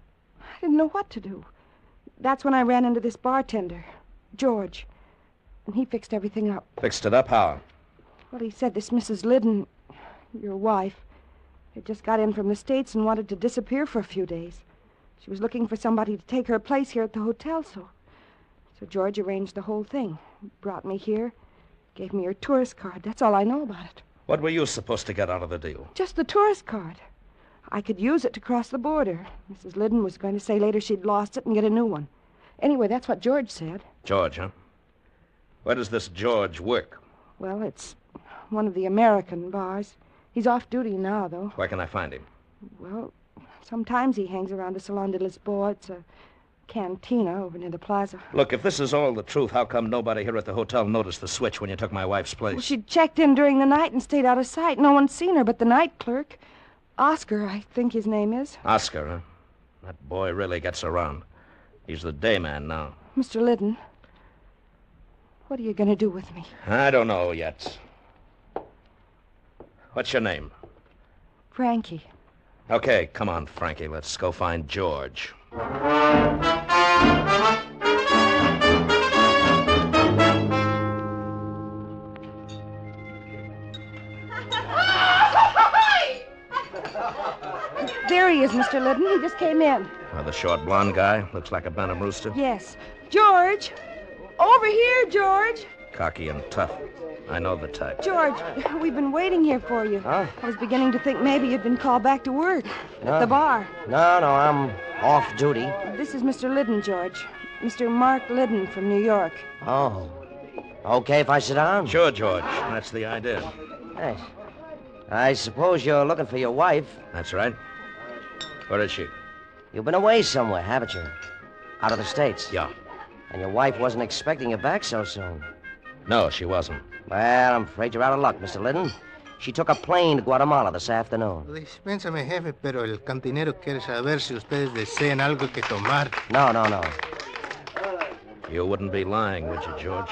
[SPEAKER 17] I didn't know what to do. That's when I ran into this bartender, George, and he fixed everything up.
[SPEAKER 12] Fixed it up how?
[SPEAKER 17] Well, he said this Mrs. Liddon, your wife, had just got in from the States and wanted to disappear for a few days. She was looking for somebody to take her place here at the hotel, so George arranged the whole thing. Brought me here, gave me her tourist card. That's all I know about it.
[SPEAKER 12] What were you supposed to get out of the deal?
[SPEAKER 17] Just the tourist card. I could use it to cross the border. Mrs. Liddon was going to say later she'd lost it and get a new one. Anyway, that's what George said.
[SPEAKER 12] George, huh? Where does this George work?
[SPEAKER 17] Well, it's one of the American bars. He's off duty now, though.
[SPEAKER 12] Where can I find him?
[SPEAKER 17] Well, sometimes he hangs around the Salon de Lisboa. It's a cantina over near the plaza.
[SPEAKER 12] Look, if this is all the truth, how come nobody here at the hotel noticed the switch when you took my wife's place?
[SPEAKER 17] Well, she'd checked in during the night and stayed out of sight. No one's seen her but the night clerk. Oscar, I think his name is.
[SPEAKER 12] Oscar, huh? That boy really gets around. He's the day man now.
[SPEAKER 17] Mr. Liddon, what are you going to do with me?
[SPEAKER 12] I don't know yet. What's your name?
[SPEAKER 17] Frankie.
[SPEAKER 12] Okay, come on, Frankie. Let's go find George.
[SPEAKER 17] There he is, Mr. Liddon. He just came in.
[SPEAKER 12] The short blonde guy. Looks like a Benham rooster.
[SPEAKER 17] Yes. George! Over here, George!
[SPEAKER 12] Cocky and tough. I know the type.
[SPEAKER 17] George, we've been waiting here for you.
[SPEAKER 14] Huh?
[SPEAKER 17] I was beginning to think maybe you'd been called back to work
[SPEAKER 14] No.
[SPEAKER 17] at the bar.
[SPEAKER 14] No, I'm off duty.
[SPEAKER 17] This is Mr. Liddon, George. Mr. Mark Liddon from New York.
[SPEAKER 14] Oh. Okay if I sit down?
[SPEAKER 12] Sure, George. That's the idea.
[SPEAKER 14] Thanks. I suppose you're looking for your wife.
[SPEAKER 12] That's right. Where is she?
[SPEAKER 14] You've been away somewhere, haven't you?
[SPEAKER 6] Out of the States?
[SPEAKER 12] Yeah.
[SPEAKER 6] And your wife wasn't expecting you back so soon?
[SPEAKER 12] No, she wasn't.
[SPEAKER 6] Well, I'm afraid you're out of luck, Mr. Liddon. She took a plane to Guatemala this afternoon.
[SPEAKER 15] Dispénsame, jefe, pero el cantinero quiere saber si ustedes desean algo que tomar.
[SPEAKER 6] No.
[SPEAKER 12] You wouldn't be lying, would you, George?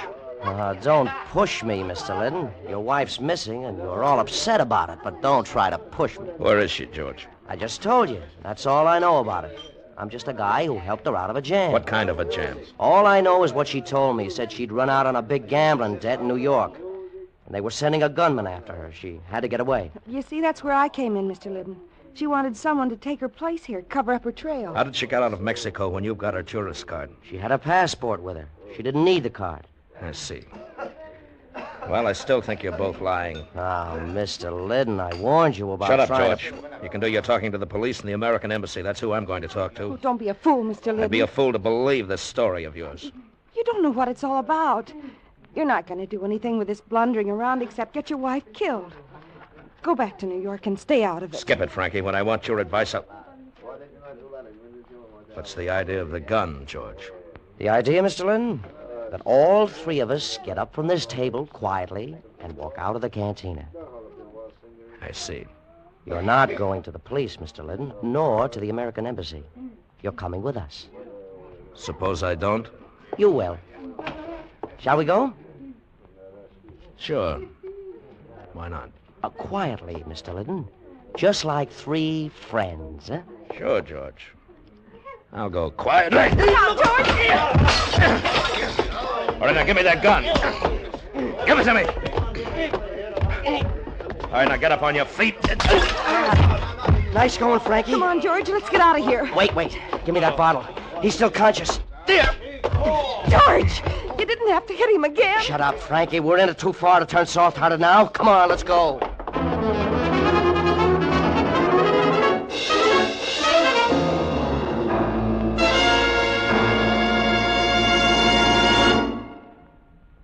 [SPEAKER 6] Don't push me, Mr. Liddon. Your wife's missing, and you're all upset about it, but don't try to push me.
[SPEAKER 12] Where is she, George?
[SPEAKER 6] I just told you. That's all I know about it. I'm just a guy who helped her out of a jam.
[SPEAKER 12] What kind of a jam?
[SPEAKER 6] All I know is what she told me. Said she'd run out on a big gambling debt in New York. And they were sending a gunman after her. She had to get away.
[SPEAKER 16] You see, that's where I came in, Mr. Liddon. She wanted someone to take her place here, cover up her trail.
[SPEAKER 12] How did she get out of Mexico when you got her tourist card?
[SPEAKER 6] She had a passport with her. She didn't need the card.
[SPEAKER 12] I see. Well, I still think you're both lying.
[SPEAKER 6] Oh, Mr. Liddon, I warned you about
[SPEAKER 12] Shut up,
[SPEAKER 6] trying
[SPEAKER 12] George. You can do your talking to the police and the American Embassy. That's who I'm going to talk to.
[SPEAKER 16] Oh, don't be a fool, Mr. Liddon.
[SPEAKER 12] I'd be a fool to believe this story of yours.
[SPEAKER 16] You don't know what it's all about. You're not going to do anything with this blundering around except get your wife killed. Go back to New York and stay out of it.
[SPEAKER 12] Skip it, Frankie. When I want your advice, I'll... What's the idea of the gun, George?
[SPEAKER 6] The idea, Mr. Liddon? That all three of us get up from this table quietly and walk out of the cantina.
[SPEAKER 12] I see.
[SPEAKER 6] You're not going to the police, Mr. Liddon, nor to the American Embassy. You're coming with us.
[SPEAKER 12] Suppose I don't?
[SPEAKER 6] You will. Shall we go?
[SPEAKER 12] Sure. Why not?
[SPEAKER 6] Quietly, Mr. Liddon. Just like three friends, huh?
[SPEAKER 12] Sure, George. I'll go quietly.
[SPEAKER 16] Now, George!
[SPEAKER 12] All right, now give me that gun. Give it to me. All right, now get up on your feet.
[SPEAKER 6] Nice going, Frankie.
[SPEAKER 16] Come on, George, let's get out of here.
[SPEAKER 6] Wait. Give me that bottle. He's still conscious.
[SPEAKER 12] There!
[SPEAKER 16] George! You didn't have to hit him again.
[SPEAKER 6] Shut up, Frankie. We're in it too far to turn soft-hearted now. Come on, let's go.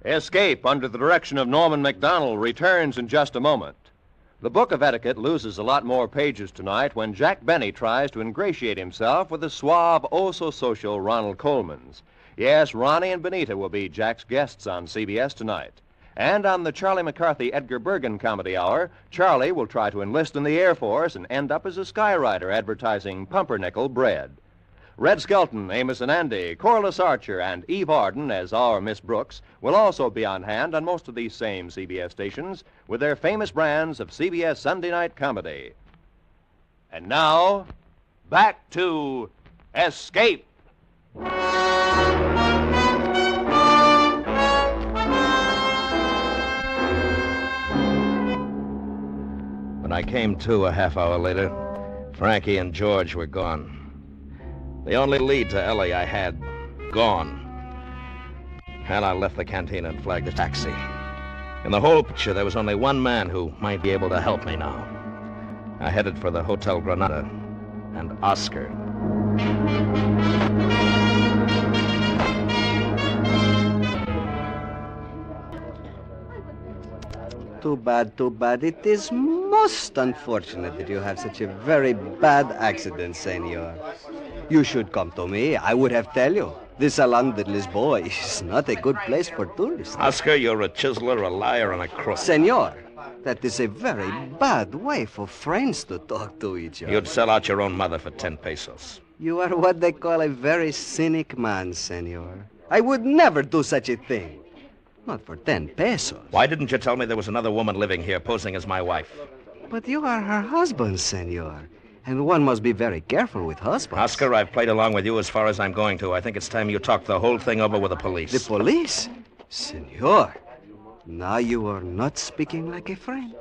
[SPEAKER 5] Escape, under the direction of Norman MacDonald, returns in just a moment. The Book of Etiquette loses a lot more pages tonight when Jack Benny tries to ingratiate himself with the suave, oh-so-social Ronald Coleman's. Yes, Ronnie and Benita will be Jack's guests on CBS tonight. And on the Charlie McCarthy-Edgar Bergen Comedy Hour, Charlie will try to enlist in the Air Force and end up as a skywriter advertising pumpernickel bread. Red Skelton, Amos and Andy, Corliss Archer, and Eve Arden as our Miss Brooks will also be on hand on most of these same CBS stations with their famous brands of CBS Sunday night comedy. And now, back to Escape.
[SPEAKER 12] When I came to a half hour later, Frankie and George were gone. The only lead to Ellie I had, gone. And I left the canteen and flagged a taxi. In the whole picture, there was only one man who might be able to help me now. I headed for the Hotel Granada and Oscar.
[SPEAKER 14] Too bad. It is most unfortunate that you have such a very bad accident, senor. You should come to me. I would have tell you. The Salon de Lisboa is not a good place for tourists.
[SPEAKER 12] Oscar, you're a chiseler, a liar, and a crook.
[SPEAKER 14] Senor, that is a very bad way for friends to talk to each other.
[SPEAKER 12] You'd sell out your own mother for 10 pesos.
[SPEAKER 14] You are what they call a very cynic man, senor. I would never do such a thing. Not for 10 pesos.
[SPEAKER 12] Why didn't you tell me there was another woman living here posing as my wife?
[SPEAKER 14] But you are her husband, senor. And one must be very careful with husbands.
[SPEAKER 12] Oscar, I've played along with you as far as I'm going to. I think it's time you talked the whole thing over with the police.
[SPEAKER 14] The police? Senor, now you are not speaking like a friend.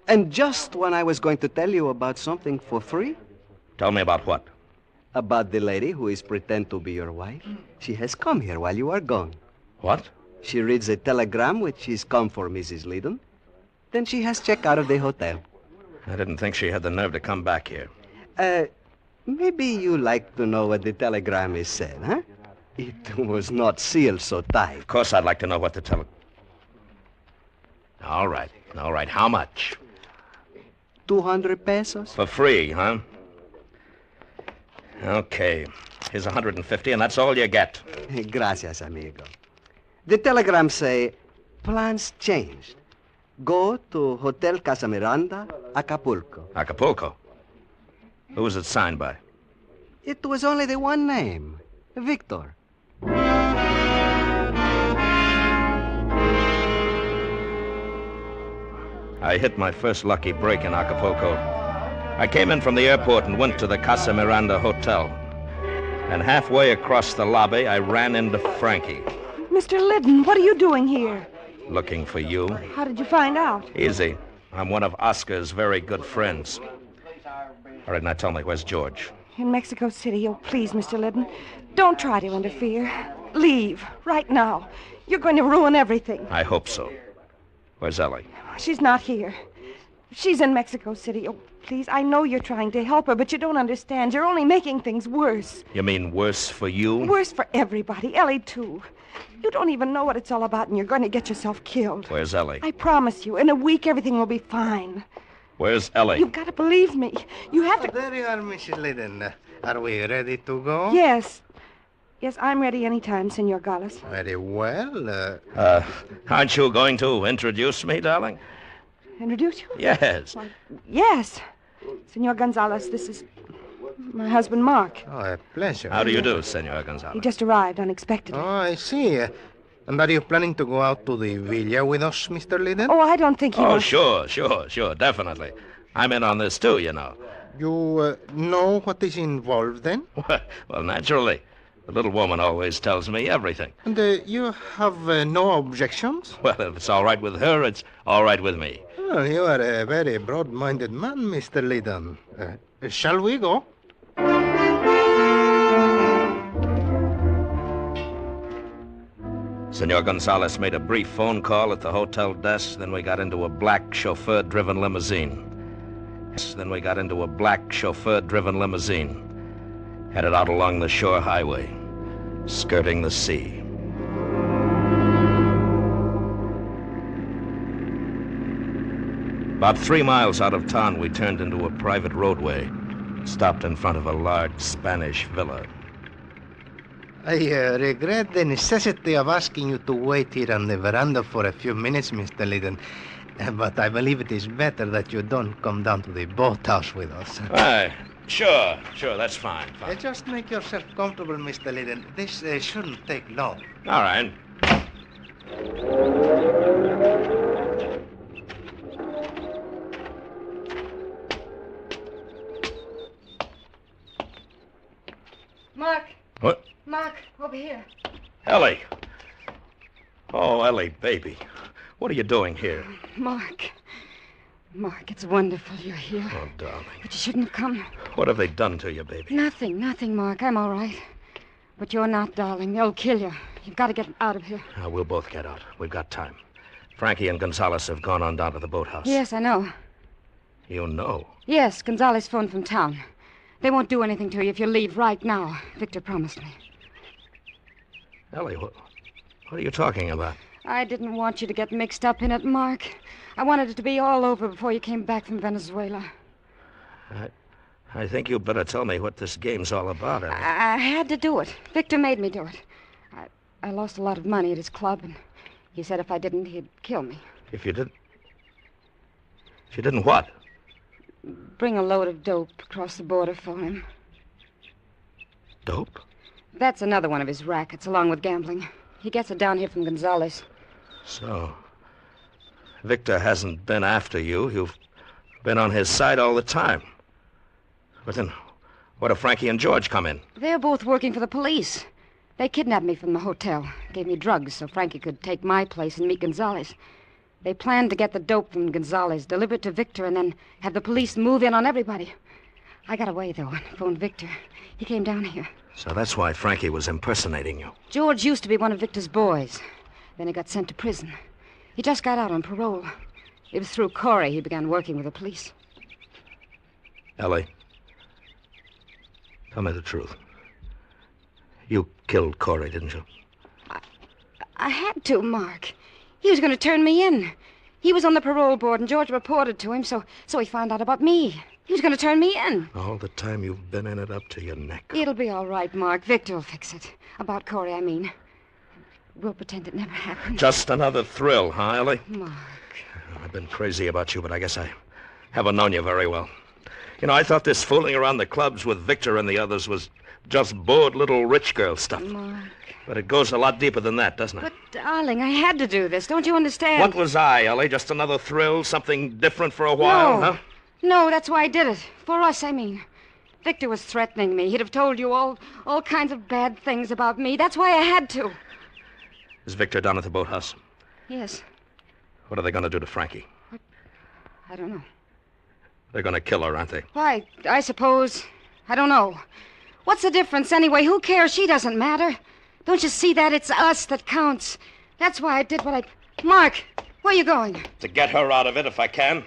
[SPEAKER 14] And just when I was going to tell you about something for free.
[SPEAKER 12] Tell me about what?
[SPEAKER 14] About the lady who is pretend to be your wife. She has come here while you are gone.
[SPEAKER 12] What?
[SPEAKER 14] She reads a telegram which is come for Mrs. Liddon. Then she has checked out of the hotel.
[SPEAKER 12] I didn't think she had the nerve to come back here.
[SPEAKER 14] Maybe you like to know what the telegram is said, huh? It was not sealed so tight.
[SPEAKER 12] Of course I'd like to know what the All right. How much?
[SPEAKER 14] 200 pesos.
[SPEAKER 12] For free, huh? Okay. Here's 150, and that's all you get.
[SPEAKER 14] Gracias, amigo. The telegram say, plans changed. Go to Hotel Casa Miranda, Acapulco.
[SPEAKER 12] Acapulco? Who was it signed by?
[SPEAKER 14] It was only the one name, Victor.
[SPEAKER 12] I hit my first lucky break in Acapulco. I came in from the airport and went to the Casa Miranda Hotel. And halfway across the lobby, I ran into Frankie.
[SPEAKER 16] Mr. Liddon, what are you doing here?
[SPEAKER 12] Looking for you.
[SPEAKER 16] How did you find out?
[SPEAKER 12] Easy. I'm one of Oscar's very good friends. All right, now tell me, where's George?
[SPEAKER 16] In Mexico City. Oh, please, Mr. Liddon, don't try to interfere. Leave, right now. You're going to ruin everything.
[SPEAKER 12] I hope so. Where's Ellie?
[SPEAKER 16] She's not here. She's in Mexico City. Oh, please, I know you're trying to help her, but you don't understand. You're only making things worse.
[SPEAKER 12] You mean worse for you?
[SPEAKER 16] Worse for everybody. Ellie, too. You don't even know what it's all about, and you're going to get yourself killed.
[SPEAKER 12] Where's Ellie?
[SPEAKER 16] I promise you, in a week, everything will be fine.
[SPEAKER 12] Where's Ellie?
[SPEAKER 16] You've got to believe me. You have to...
[SPEAKER 15] There you are, Mrs. Liddon. Are we ready to go?
[SPEAKER 16] Yes. Yes, I'm ready anytime, Senor Gallus.
[SPEAKER 15] Very well.
[SPEAKER 12] Aren't you going to introduce me, darling?
[SPEAKER 16] Introduce you?
[SPEAKER 12] Yes.
[SPEAKER 16] Why, yes. Senor Gonzalez, this is my husband, Mark.
[SPEAKER 15] Oh, a pleasure.
[SPEAKER 12] How do you do, Senor Gonzalez?
[SPEAKER 16] He just arrived unexpectedly.
[SPEAKER 15] Oh, I see. And are you planning to go out to the villa with us, Mr. Liddon?
[SPEAKER 16] Oh, I don't think he
[SPEAKER 12] Oh,
[SPEAKER 16] will.
[SPEAKER 12] sure, definitely. I'm in on this, too, you know.
[SPEAKER 15] You know what is involved, then?
[SPEAKER 12] Well, naturally. The little woman always tells me everything.
[SPEAKER 15] And you have no objections?
[SPEAKER 12] Well, if it's all right with her, it's all right with me.
[SPEAKER 15] Well, you are a very broad-minded man, Mr. Liddon. Shall we go?
[SPEAKER 12] Senor Gonzalez made a brief phone call at the hotel desk, then we got into a black chauffeur-driven limousine. Headed out along the shore highway, skirting the sea. About 3 miles out of town, we turned into a private roadway, stopped in front of a large Spanish villa.
[SPEAKER 15] I regret the necessity of asking you to wait here on the veranda for a few minutes, Mr. Liddon. But I believe it is better that you don't come down to the boathouse with us.
[SPEAKER 12] Aye, sure, that's fine.
[SPEAKER 15] Just make yourself comfortable, Mr. Liddon. This shouldn't take long.
[SPEAKER 12] All right.
[SPEAKER 16] Mark.
[SPEAKER 12] What?
[SPEAKER 16] Mark, over here.
[SPEAKER 12] Ellie. Oh, Ellie, baby. What are you doing here?
[SPEAKER 16] Mark, it's wonderful you're here.
[SPEAKER 12] Oh, darling.
[SPEAKER 16] But you shouldn't have come.
[SPEAKER 12] What have they done to you, baby?
[SPEAKER 16] Nothing, Mark. I'm all right. But you're not, darling. They'll kill you. You've got to get out of here.
[SPEAKER 12] We'll both get out. We've got time. Frankie and Gonzalez have gone on down to the boathouse.
[SPEAKER 16] Yes, I know.
[SPEAKER 12] You know?
[SPEAKER 16] Yes, Gonzalez phoned from town. They won't do anything to you if you leave right now. Victor promised me.
[SPEAKER 12] Ellie, what are you talking about?
[SPEAKER 16] I didn't want you to get mixed up in it, Mark. I wanted it to be all over before you came back from Venezuela.
[SPEAKER 12] I think you better tell me what this game's all about, Ellie.
[SPEAKER 16] I had to do it. Victor made me do it. I lost a lot of money at his club, and he said if I didn't, he'd kill me.
[SPEAKER 12] If you didn't what?
[SPEAKER 16] Bring a load of dope across the border for him.
[SPEAKER 12] Dope?
[SPEAKER 16] That's another one of his rackets, along with gambling. He gets it down here from Gonzalez.
[SPEAKER 12] So, Victor hasn't been after you. You've been on his side all the time. But then, what if Frankie and George come in?
[SPEAKER 16] They're both working for the police. They kidnapped me from the hotel, gave me drugs so Frankie could take my place and meet Gonzalez. They planned to get the dope from Gonzalez, deliver it to Victor, and then have the police move in on everybody. I got away, though, and phoned Victor. He came down here.
[SPEAKER 12] So that's why Frankie was impersonating you.
[SPEAKER 16] George used to be one of Victor's boys. Then he got sent to prison. He just got out on parole. It was through Corey he began working with the police.
[SPEAKER 12] Ellie, tell me the truth. You killed Corey, didn't you?
[SPEAKER 16] I had to, Mark. He was going to turn me in. He was on the parole board, and George reported to him, so he found out about me. He was going to turn me in.
[SPEAKER 12] All the time you've been in it up to your neck.
[SPEAKER 16] It'll be all right, Mark. Victor will fix it. About Corey, I mean. We'll pretend it never happened.
[SPEAKER 12] Just another thrill, huh, Ellie?
[SPEAKER 16] Mark.
[SPEAKER 12] I've been crazy about you, but I guess I haven't known you very well. You know, I thought this fooling around the clubs with Victor and the others was just bored little rich girl stuff.
[SPEAKER 16] Mark.
[SPEAKER 12] But it goes a lot deeper than that, doesn't it?
[SPEAKER 16] But, darling, I had to do this. Don't you understand?
[SPEAKER 12] What was I, Ellie? Just another thrill? Something different for a while,
[SPEAKER 16] No.
[SPEAKER 12] huh?
[SPEAKER 16] No, that's why I did it. For us, I mean. Victor was threatening me. He'd have told you all kinds of bad things about me. That's why I had to.
[SPEAKER 12] Is Victor down at the boathouse?
[SPEAKER 16] Yes.
[SPEAKER 12] What are they going to do to Frankie?
[SPEAKER 16] I don't know.
[SPEAKER 12] They're going to kill her, aren't they?
[SPEAKER 16] Why, I suppose. I don't know. What's the difference anyway? Who cares? She doesn't matter. Don't you see that? It's us that counts. That's why I did what I... Mark, where are you going?
[SPEAKER 12] To get her out of it if I can.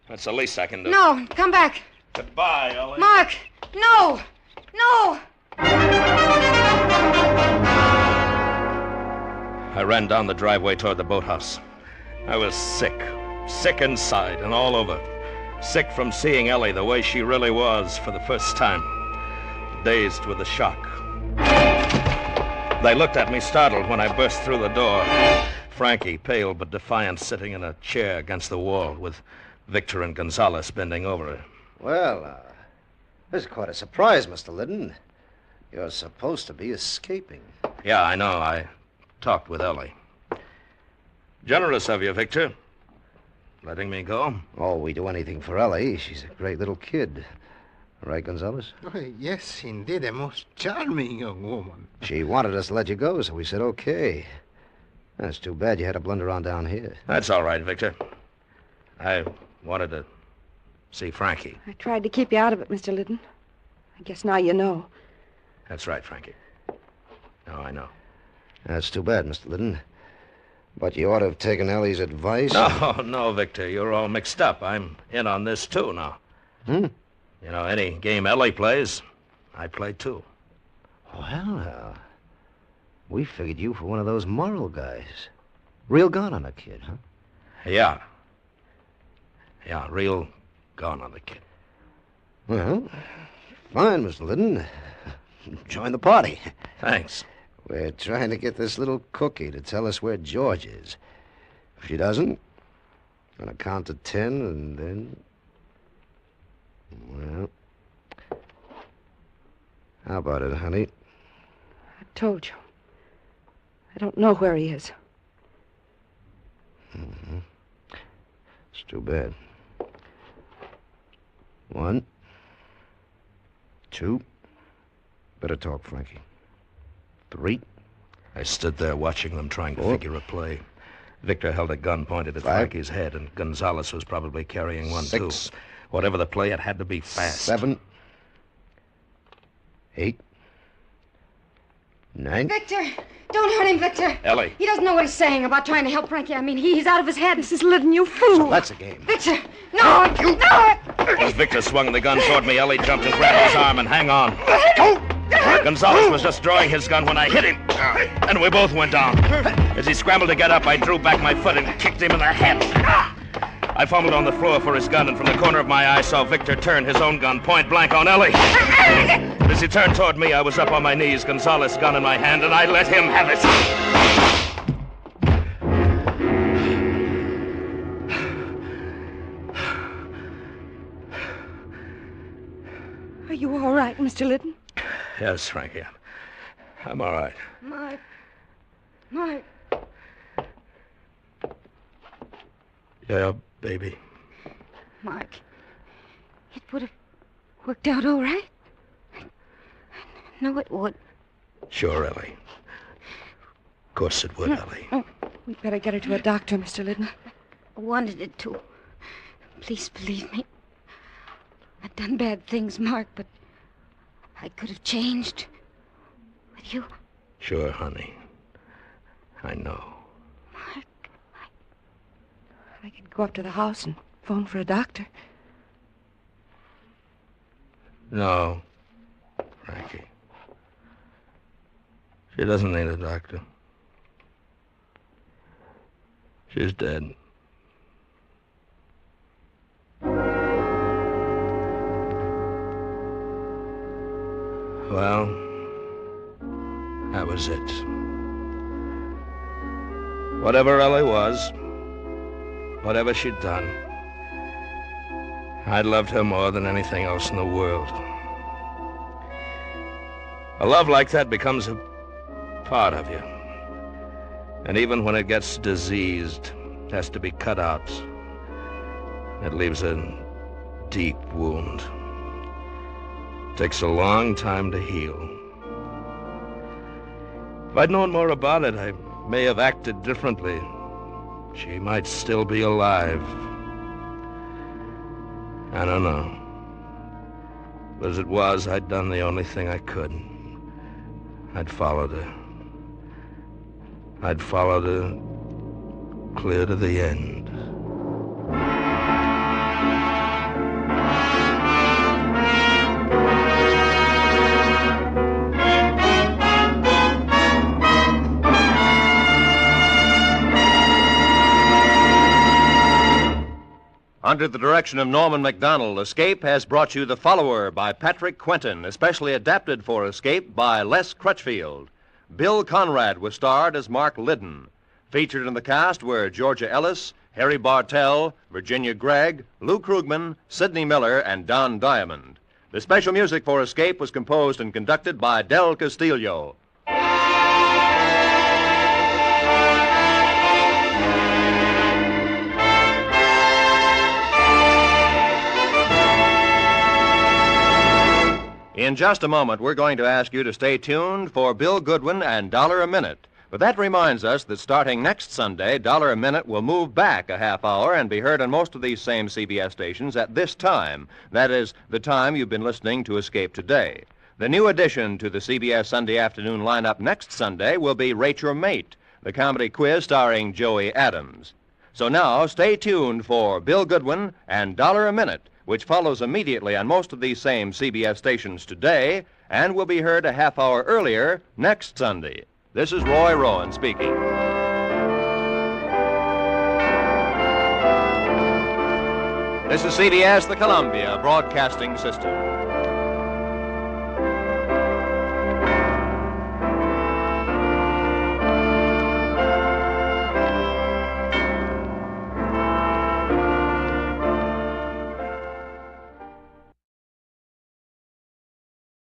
[SPEAKER 12] That's the least I can do.
[SPEAKER 16] No, come back.
[SPEAKER 12] Goodbye, Ellie.
[SPEAKER 16] Mark, no! No!
[SPEAKER 12] I ran down the driveway toward the boathouse. I was sick. Sick inside and all over. Sick from seeing Ellie the way she really was for the first time. Dazed with the shock. They looked at me startled when I burst through the door. Frankie, pale but defiant, sitting in a chair against the wall with Victor and Gonzalez bending over her.
[SPEAKER 4] Well, this is quite a surprise, Mr. Liddon. You're supposed to be escaping.
[SPEAKER 12] Yeah, I know. I talked with Ellie. Generous of you, Victor. Letting me go.
[SPEAKER 4] Oh, we do anything for Ellie. She's a great little kid. Right, Gonzalez?
[SPEAKER 15] Oh, yes, indeed, a most charming young woman.
[SPEAKER 4] She wanted us to let you go, so we said okay. That's too bad you had to blunder on down here.
[SPEAKER 12] That's all right, Victor. I wanted to see Frankie.
[SPEAKER 3] I tried to keep you out of it, Mr. Liddon. I guess now you know.
[SPEAKER 12] That's right, Frankie. Now I know.
[SPEAKER 4] That's too bad, Mr. Liddon. But you ought to have taken Ellie's advice.
[SPEAKER 12] No, Victor. You're all mixed up. I'm in on this, too, now.
[SPEAKER 4] Hmm?
[SPEAKER 12] You know, any game Ellie plays, I play, too.
[SPEAKER 4] Well, we figured you for one of those moral guys. Real gone on a kid, huh?
[SPEAKER 12] Yeah. Yeah, real gone on the kid.
[SPEAKER 4] Well, fine, Mr. Liddon. Join the party.
[SPEAKER 12] Thanks.
[SPEAKER 4] We're trying to get this little cookie to tell us where George is. If she doesn't, I'm going to count to 10 and then... Well... How about it, honey?
[SPEAKER 3] I told you. I don't know where he is.
[SPEAKER 4] Mm-hmm. It's too bad. 1, 2. Better talk, Frankie. 3.
[SPEAKER 12] I stood there watching them trying to figure a play. Victor held a gun pointed at
[SPEAKER 4] 5.
[SPEAKER 12] Frankie's head, and Gonzalez was probably carrying one,
[SPEAKER 4] 6.
[SPEAKER 12] too. Whatever the play, it had to be fast.
[SPEAKER 4] 7. 8. 9.
[SPEAKER 16] Victor! Don't hurt him, Victor!
[SPEAKER 12] Ellie.
[SPEAKER 16] He doesn't know what he's saying about trying to help Frankie. I mean, he's out of his head. Mrs. Liddon, you fool!
[SPEAKER 4] So that's a game.
[SPEAKER 16] Victor! No! No!
[SPEAKER 12] As Victor swung the gun toward me, Ellie jumped and grabbed his arm and hang on. Gonzalez was just drawing his gun when I hit him, and we both went down. As he scrambled to get up, I drew back my foot and kicked him in the head. I fumbled on the floor for his gun, and from the corner of my eye saw Victor turn his own gun point blank on Ellie. As he turned toward me, I was up on my knees, Gonzalez's gun in my hand, and I let him have it.
[SPEAKER 3] Are you all right, Mr. Liddon?
[SPEAKER 12] Yes, Frankie. I'm all right.
[SPEAKER 16] Mark.
[SPEAKER 12] Yeah, baby.
[SPEAKER 16] Mark. It would have worked out all right. No, it would.
[SPEAKER 12] Sure, Ellie. Of course it would, Ellie.
[SPEAKER 3] Oh, we'd better get her to a doctor, Mr. Liddon.
[SPEAKER 16] I wanted it to. Please believe me. I've done bad things, Mark, but I could have changed. With you.
[SPEAKER 12] Sure, honey. I know.
[SPEAKER 3] Mark, I could go up to the house and phone for a doctor.
[SPEAKER 12] No, Frankie. She doesn't need a doctor. She's dead. Well, that was it. Whatever Ellie was, whatever she'd done, I loved her more than anything else in the world. A love like that becomes a part of you. And even when it gets diseased, it has to be cut out. It leaves a deep wound. It takes a long time to heal. If I'd known more about it, I may have acted differently. She might still be alive. I don't know. But as it was, I'd done the only thing I could. I'd followed her. I'd followed her clear to the end.
[SPEAKER 5] Under the direction of Norman MacDonald, Escape has brought you The Follower by Patrick Quentin, especially adapted for Escape by Les Crutchfield. Bill Conrad was starred as Mark Liddon. Featured in the cast were Georgia Ellis, Harry Bartell, Virginia Gregg, Lou Krugman, Sidney Miller, and Don Diamond. The special music for Escape was composed and conducted by Del Castillo. In just a moment, we're going to ask you to stay tuned for Bill Goodwin and $1 a Minute. But that reminds us that starting next Sunday, $1 a Minute will move back a half hour and be heard on most of these same CBS stations at this time. That is, the time you've been listening to Escape today. The new addition to the CBS Sunday afternoon lineup next Sunday will be Rate Your Mate, the comedy quiz starring Joey Adams. So now, stay tuned for Bill Goodwin and $1 a Minute, which follows immediately on most of these same CBS stations today and will be heard a half hour earlier next Sunday. This is Roy Rowan speaking. This is CBS, the Columbia Broadcasting System.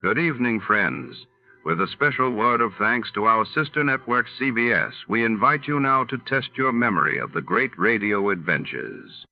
[SPEAKER 1] Good evening, friends. With a special word of thanks to our sister network, CBS, we invite you now to test your memory of the great radio adventures.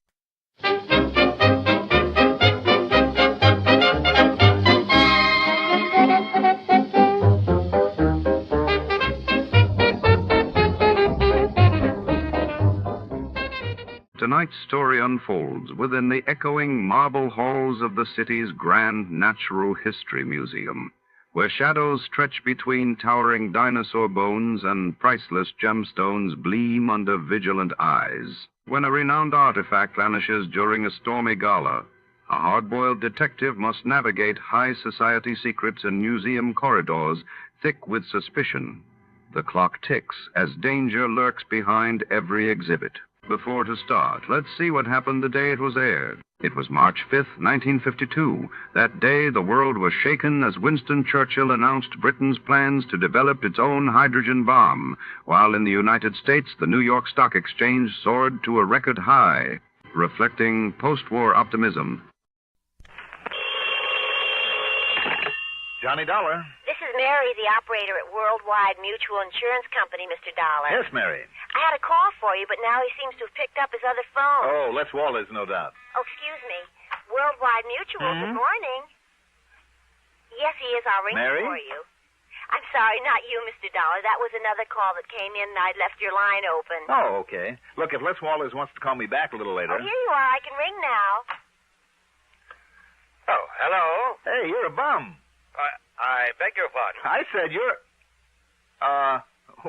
[SPEAKER 1] Tonight's story unfolds within the echoing marble halls of the city's grand natural history museum, where shadows stretch between towering dinosaur bones and priceless gemstones gleam under vigilant eyes. When a renowned artifact vanishes during a stormy gala, a hard-boiled detective must navigate high society secrets and museum corridors thick with suspicion. The clock ticks as danger lurks behind every exhibit. Before to start, let's see what happened the day it was aired. It was March 5th, 1952. That day, the world was shaken as Winston Churchill announced Britain's plans to develop its own hydrogen bomb, while in the United States, the New York Stock Exchange soared to a record high, reflecting post-war optimism.
[SPEAKER 11] Johnny Dollar.
[SPEAKER 9] This is Mary, the operator at Worldwide Mutual Insurance Company, Mr. Dollar.
[SPEAKER 11] Yes, Mary.
[SPEAKER 9] I had a call for you, but now he seems to have picked up his other phone.
[SPEAKER 11] Oh, Les Wallace, no doubt.
[SPEAKER 9] Oh, excuse me. Worldwide Mutual, Good morning. Yes, he is. I'll ring
[SPEAKER 11] Mary?
[SPEAKER 9] for you. I'm sorry, not you, Mr. Dollar. That was another call that came in, and I'd left your line open.
[SPEAKER 11] Oh, okay. Look, if Les Wallace wants to call me back a little later.
[SPEAKER 9] Oh, here you are. I can ring now.
[SPEAKER 18] Oh, hello?
[SPEAKER 11] Hey, you're a bum.
[SPEAKER 18] I beg your pardon.
[SPEAKER 11] I said you're...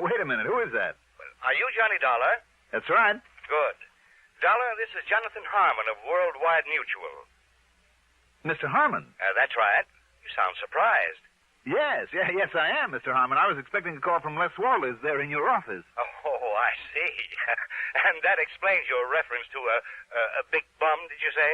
[SPEAKER 11] wait a minute. Who is that?
[SPEAKER 18] Are you Johnny Dollar?
[SPEAKER 11] That's right.
[SPEAKER 18] Good. Dollar, this is Jonathan Harmon of Worldwide Mutual.
[SPEAKER 11] Mr. Harmon?
[SPEAKER 18] That's right. You sound surprised.
[SPEAKER 11] Yes, I am, Mr. Harmon. I was expecting a call from Les Wallace there in your office.
[SPEAKER 18] Oh, I see. And that explains your reference to a big bum, did you say?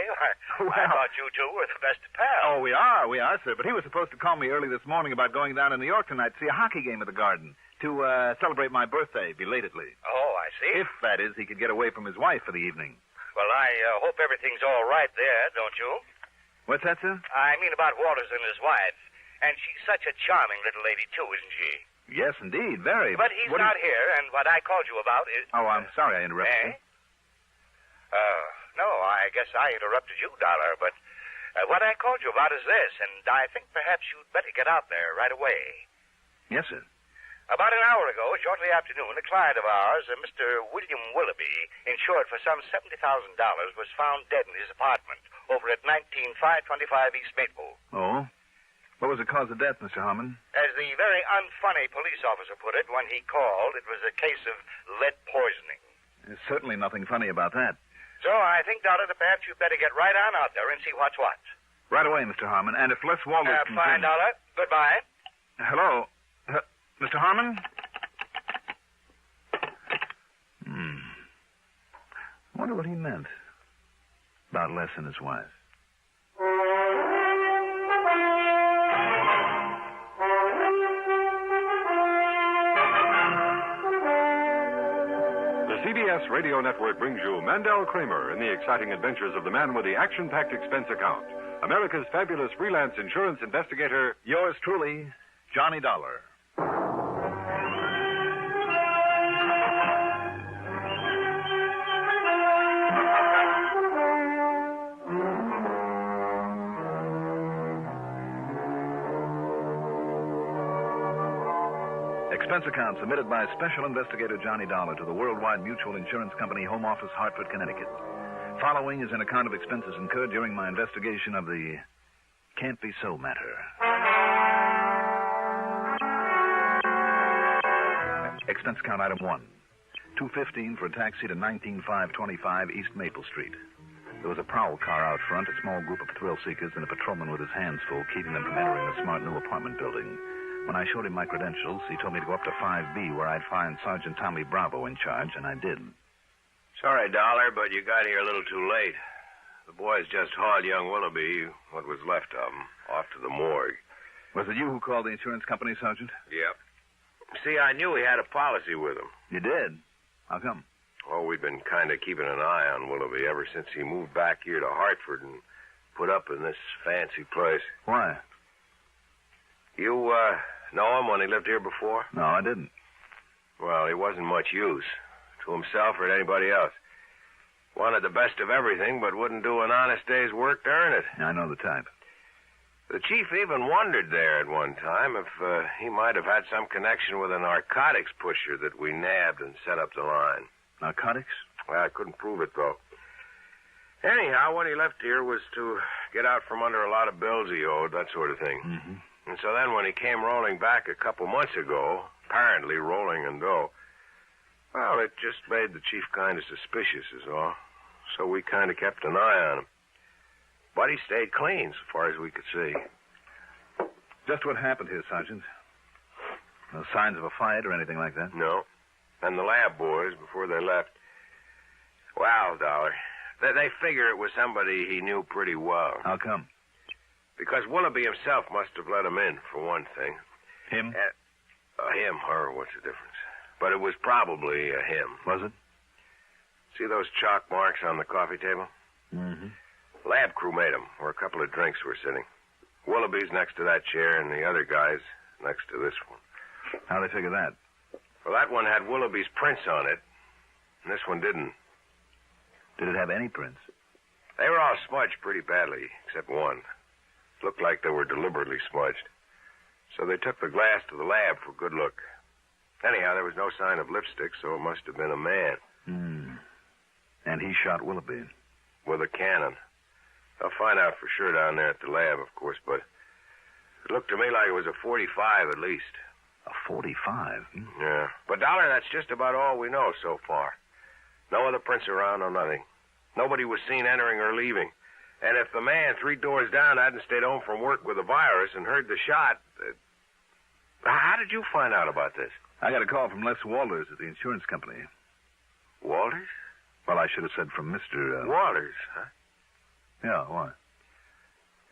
[SPEAKER 18] I thought you two were the best of pals.
[SPEAKER 13] Oh, we are, sir. But he was supposed to call me early this morning about going down to New York tonight to see a hockey game at the Garden to celebrate my birthday belatedly.
[SPEAKER 18] Oh, I see.
[SPEAKER 13] If, that is, he could get away from his wife for the evening.
[SPEAKER 18] Well, I hope everything's all right there, don't you?
[SPEAKER 13] What's that, sir?
[SPEAKER 18] I mean about Walters and his wife. And she's such a charming little lady, too, isn't she?
[SPEAKER 13] Yes, indeed, very.
[SPEAKER 18] But he's not here, and what I called you about is...
[SPEAKER 13] Oh, I'm sorry I interrupted you.
[SPEAKER 18] No, I guess I interrupted you, Dolar, but what I called you about is this, and I think perhaps you'd better get out there right away.
[SPEAKER 13] Yes, sir.
[SPEAKER 18] About an hour ago, shortly after noon, a client of ours, Mr. William Willoughby, insured for some $70,000, was found dead in his apartment over at 19525 East Maple.
[SPEAKER 13] Oh? What was the cause of death, Mr. Harmon?
[SPEAKER 18] As the very unfunny police officer put it when he called, it was a case of lead poisoning.
[SPEAKER 13] There's certainly nothing funny about that.
[SPEAKER 18] So I think, Dolar, that perhaps you'd better get right on out there and see what's what.
[SPEAKER 13] Right away, Mr. Harmon. And if Les Walters
[SPEAKER 18] fine, Dolar. Goodbye.
[SPEAKER 13] Hello? Mr. Harmon? I wonder what he meant about Les and his wife.
[SPEAKER 20] CBS Radio Network brings you Mandel Kramer in the exciting adventures of the man with the action-packed expense account, America's fabulous freelance insurance investigator,
[SPEAKER 13] yours truly, Johnny Dollar. Expense account submitted by Special Investigator Johnny Dollar to the Worldwide Mutual Insurance Company, Home Office, Hartford, Connecticut. Following is an account of expenses incurred during my investigation of the Can't Be So matter. Expense account item 1. $2.15 for a taxi to 19525 East Maple Street. There was a prowl car out front, a small group of thrill seekers, and a patrolman with his hands full, keeping them from entering the smart new apartment building. When I showed him my credentials, he told me to go up to 5B, where I'd find Sergeant Tommy Bravo in charge, and I did.
[SPEAKER 21] Sorry, Dollar, but you got here a little too late. The boys just hauled young Willoughby, what was left of him, off to the morgue.
[SPEAKER 13] Was it you who called the insurance company, Sergeant?
[SPEAKER 21] Yep. See, I knew he had a policy with him.
[SPEAKER 13] You did? How come?
[SPEAKER 21] Oh, we've been kind of keeping an eye on Willoughby ever since he moved back here to Hartford and put up in this fancy place.
[SPEAKER 13] Why?
[SPEAKER 21] You, know him when he lived here before?
[SPEAKER 13] No, I didn't.
[SPEAKER 21] Well, he wasn't much use to himself or to anybody else. Wanted the best of everything, but wouldn't do an honest day's work to earn it.
[SPEAKER 13] I know the type.
[SPEAKER 21] The chief even wondered there at one time if he might have had some connection with a narcotics pusher that we nabbed and set up the line.
[SPEAKER 13] Narcotics?
[SPEAKER 21] Well, I couldn't prove it, though. Anyhow, when he left here was to get out from under a lot of bills he owed, that sort of thing.
[SPEAKER 13] Mm-hmm.
[SPEAKER 21] And so then when he came rolling back a couple months ago, apparently rolling in dough, well, it just made the chief kind of suspicious is all. So we kind of kept an eye on him. But he stayed clean so far as we could see.
[SPEAKER 13] Just what happened here, Sergeant? No signs of a fight or anything like that?
[SPEAKER 21] No. And the lab boys, before they left, well, Dollar, they figure it was somebody he knew pretty well.
[SPEAKER 13] How come?
[SPEAKER 21] Because Willoughby himself must have let him in, for one thing.
[SPEAKER 13] Him?
[SPEAKER 21] Him, her, what's the difference? But it was probably him.
[SPEAKER 13] Was it?
[SPEAKER 21] See those chalk marks on the coffee table?
[SPEAKER 13] Mm-hmm.
[SPEAKER 21] Lab crew made them, where a couple of drinks were sitting. Willoughby's next to that chair, and the other guy's next to this one.
[SPEAKER 13] How'd they figure that?
[SPEAKER 21] Well, that one had Willoughby's prints on it, and this one didn't.
[SPEAKER 13] Did it have any prints?
[SPEAKER 21] They were all smudged pretty badly, except one. Looked like they were deliberately smudged. So they took the glass to the lab for good look. Anyhow, there was no sign of lipstick, so it must have been a man.
[SPEAKER 13] And he shot Willoughby?
[SPEAKER 21] With a cannon. They'll find out for sure down there at the lab, of course, but it looked to me like it was a .45 at least.
[SPEAKER 13] A .45?
[SPEAKER 21] Yeah. But, Dollar, that's just about all we know so far. No other prints around, no nothing. Nobody was seen entering or leaving. And if the man 3 doors down hadn't stayed home from work with a virus and heard the shot... How did you find out about this?
[SPEAKER 13] I got a call from Les Walters at the insurance company.
[SPEAKER 21] Walters?
[SPEAKER 13] Well, I should have said from Mr.
[SPEAKER 21] Walters, huh?
[SPEAKER 13] Yeah, why?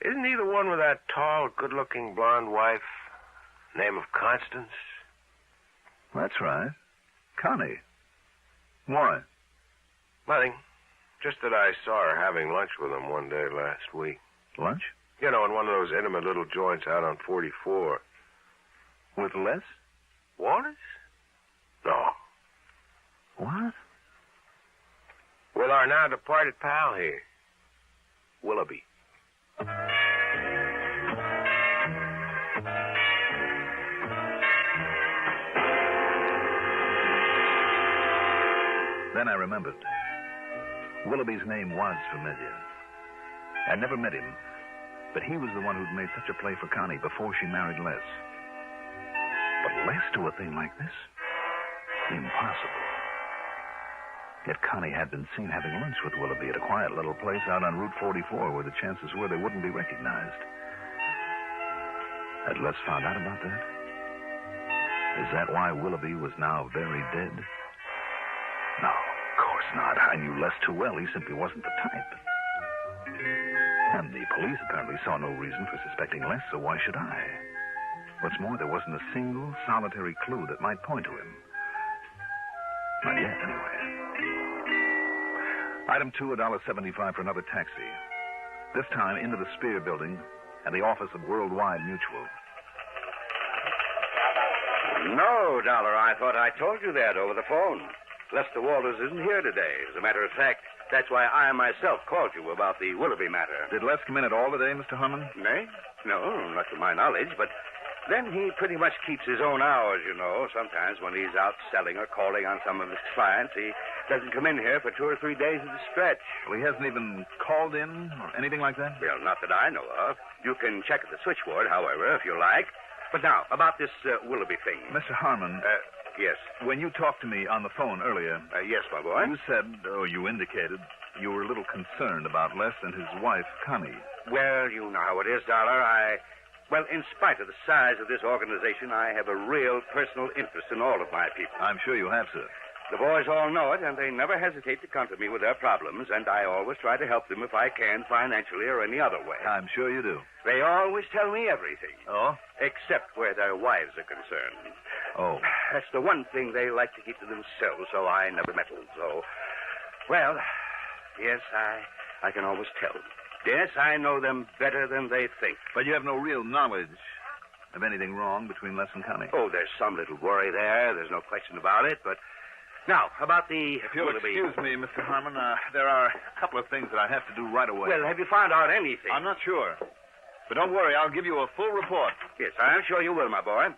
[SPEAKER 21] Isn't he the one with that tall, good-looking blonde wife? Name of Constance?
[SPEAKER 13] That's right. Connie. Why?
[SPEAKER 21] Nothing. Just that I saw her having lunch with him one day last week.
[SPEAKER 13] Lunch?
[SPEAKER 21] You know, in one of those intimate little joints out on 44.
[SPEAKER 13] With Les?
[SPEAKER 21] Walters? No.
[SPEAKER 13] What?
[SPEAKER 21] With our now departed pal here, Willoughby.
[SPEAKER 13] Then I remembered. Willoughby's name was familiar. I'd never met him, but he was the one who'd made such a play for Connie before she married Les. But Les do a thing like this? Impossible. Yet Connie had been seen having lunch with Willoughby at a quiet little place out on Route 44 where the chances were they wouldn't be recognized. Had Les found out about that? Is that why Willoughby was now very dead? No, of course not. I knew Les too well. He simply wasn't the type. And the police apparently saw no reason for suspecting Les, so why should I? What's more, there wasn't a single solitary clue that might point to him. Not yet, anyway. Item 2, $1.75 for another taxi. This time into the Spear Building and the office of Worldwide Mutual.
[SPEAKER 7] No, Dolar, I thought I told you that over the phone. Lester Walters isn't here today. As a matter of fact, that's why I myself called you about the Willoughby matter.
[SPEAKER 13] Did Les come in at all today, Mr. Harmon?
[SPEAKER 7] Nay? No, not to my knowledge, but then he pretty much keeps his own hours, you know. Sometimes when he's out selling or calling on some of his clients, he doesn't come in here for 2 or 3 days at a stretch.
[SPEAKER 13] Well, he hasn't even called in or anything like that?
[SPEAKER 7] Well, not that I know of. You can check at the switchboard, however, if you like. But now, about this Willoughby thing.
[SPEAKER 13] Mr. Harmon.
[SPEAKER 7] Yes.
[SPEAKER 13] When you talked to me on the phone earlier...
[SPEAKER 7] yes, my boy.
[SPEAKER 13] You said, or you indicated, you were a little concerned about Les and his wife, Connie.
[SPEAKER 7] Well, you know how it is, Dolar. Well, in spite of the size of this organization, I have a real personal interest in all of my people.
[SPEAKER 13] I'm sure you have, sir.
[SPEAKER 7] The boys all know it, and they never hesitate to come to me with their problems, and I always try to help them if I can, financially or any other way.
[SPEAKER 13] I'm sure you do.
[SPEAKER 7] They always tell me everything.
[SPEAKER 13] Oh?
[SPEAKER 7] Except where their wives are concerned.
[SPEAKER 13] Oh.
[SPEAKER 7] That's the one thing they like to keep to themselves, so I never meddle. So, well, yes, I can always tell. Yes, I know them better than they think.
[SPEAKER 13] But you have no real knowledge of anything wrong between Les and Connie?
[SPEAKER 7] Oh, there's some little worry there. There's no question about it, but... Now, about the...
[SPEAKER 13] If you'll excuse me, Mr. Harmon, there are a couple of things that I have to do right away.
[SPEAKER 7] Well, have you found out anything?
[SPEAKER 13] I'm not sure. But don't worry, I'll give you a full report.
[SPEAKER 7] Yes, I'm sure you will, my boy.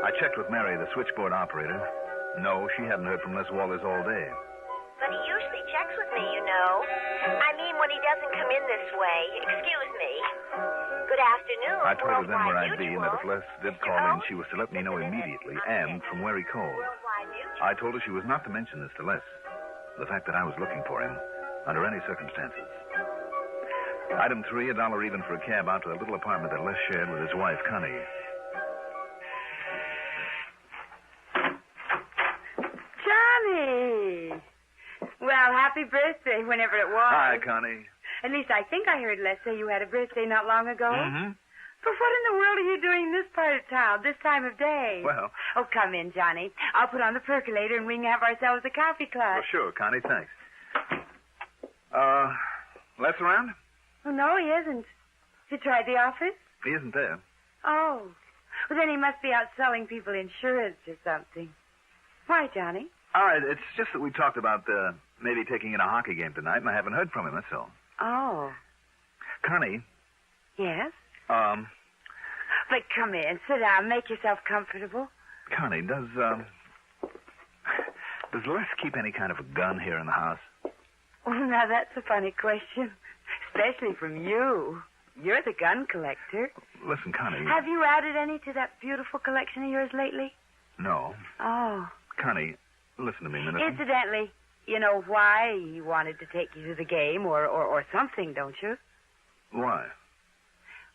[SPEAKER 13] I checked with Mary, the switchboard operator. No, she hadn't heard from Les Walters all day.
[SPEAKER 9] But he usually checks with me, you know. I mean, when he doesn't come in this way. Excuse me. Good afternoon.
[SPEAKER 13] I told her then where I'd be and that if Les did call in, she was to let me know immediately and from where he called. I told her she was not to mention this to Les. The fact that I was looking for him under any circumstances. Item 3, $1 even for a cab out to the little apartment that Les shared with his wife, Connie.
[SPEAKER 10] Johnny! Well, happy birthday, whenever it was.
[SPEAKER 13] Hi, Connie.
[SPEAKER 10] At least I think I heard Les say you had a birthday not long ago.
[SPEAKER 13] Mm-hmm.
[SPEAKER 10] But what in the world are you doing in this part of town, this time of day?
[SPEAKER 13] Well...
[SPEAKER 10] Oh, come in, Johnny. I'll put on the percolator and we can have ourselves a coffee club.
[SPEAKER 13] Well, sure, Connie, thanks. Les around?
[SPEAKER 10] Oh, no, he isn't. You tried the office?
[SPEAKER 13] He isn't there.
[SPEAKER 10] Oh. Well, then he must be out selling people insurance or something. Why, Johnny?
[SPEAKER 13] It's just that we talked about maybe taking in a hockey game tonight, and I haven't heard from him, that's all.
[SPEAKER 10] Oh.
[SPEAKER 13] Connie?
[SPEAKER 10] Yes?
[SPEAKER 13] But
[SPEAKER 10] come in, sit down, make yourself comfortable.
[SPEAKER 13] Connie, does Les keep any kind of a gun here in the house?
[SPEAKER 10] Well, now that's a funny question, especially from you. You're the gun collector.
[SPEAKER 13] Listen, Connie...
[SPEAKER 10] Have you added any to that beautiful collection of yours lately?
[SPEAKER 13] No.
[SPEAKER 10] Oh.
[SPEAKER 13] Connie, listen to me a minute.
[SPEAKER 10] Incidentally, you know why he wanted to take you to the game or something, don't you?
[SPEAKER 13] Why?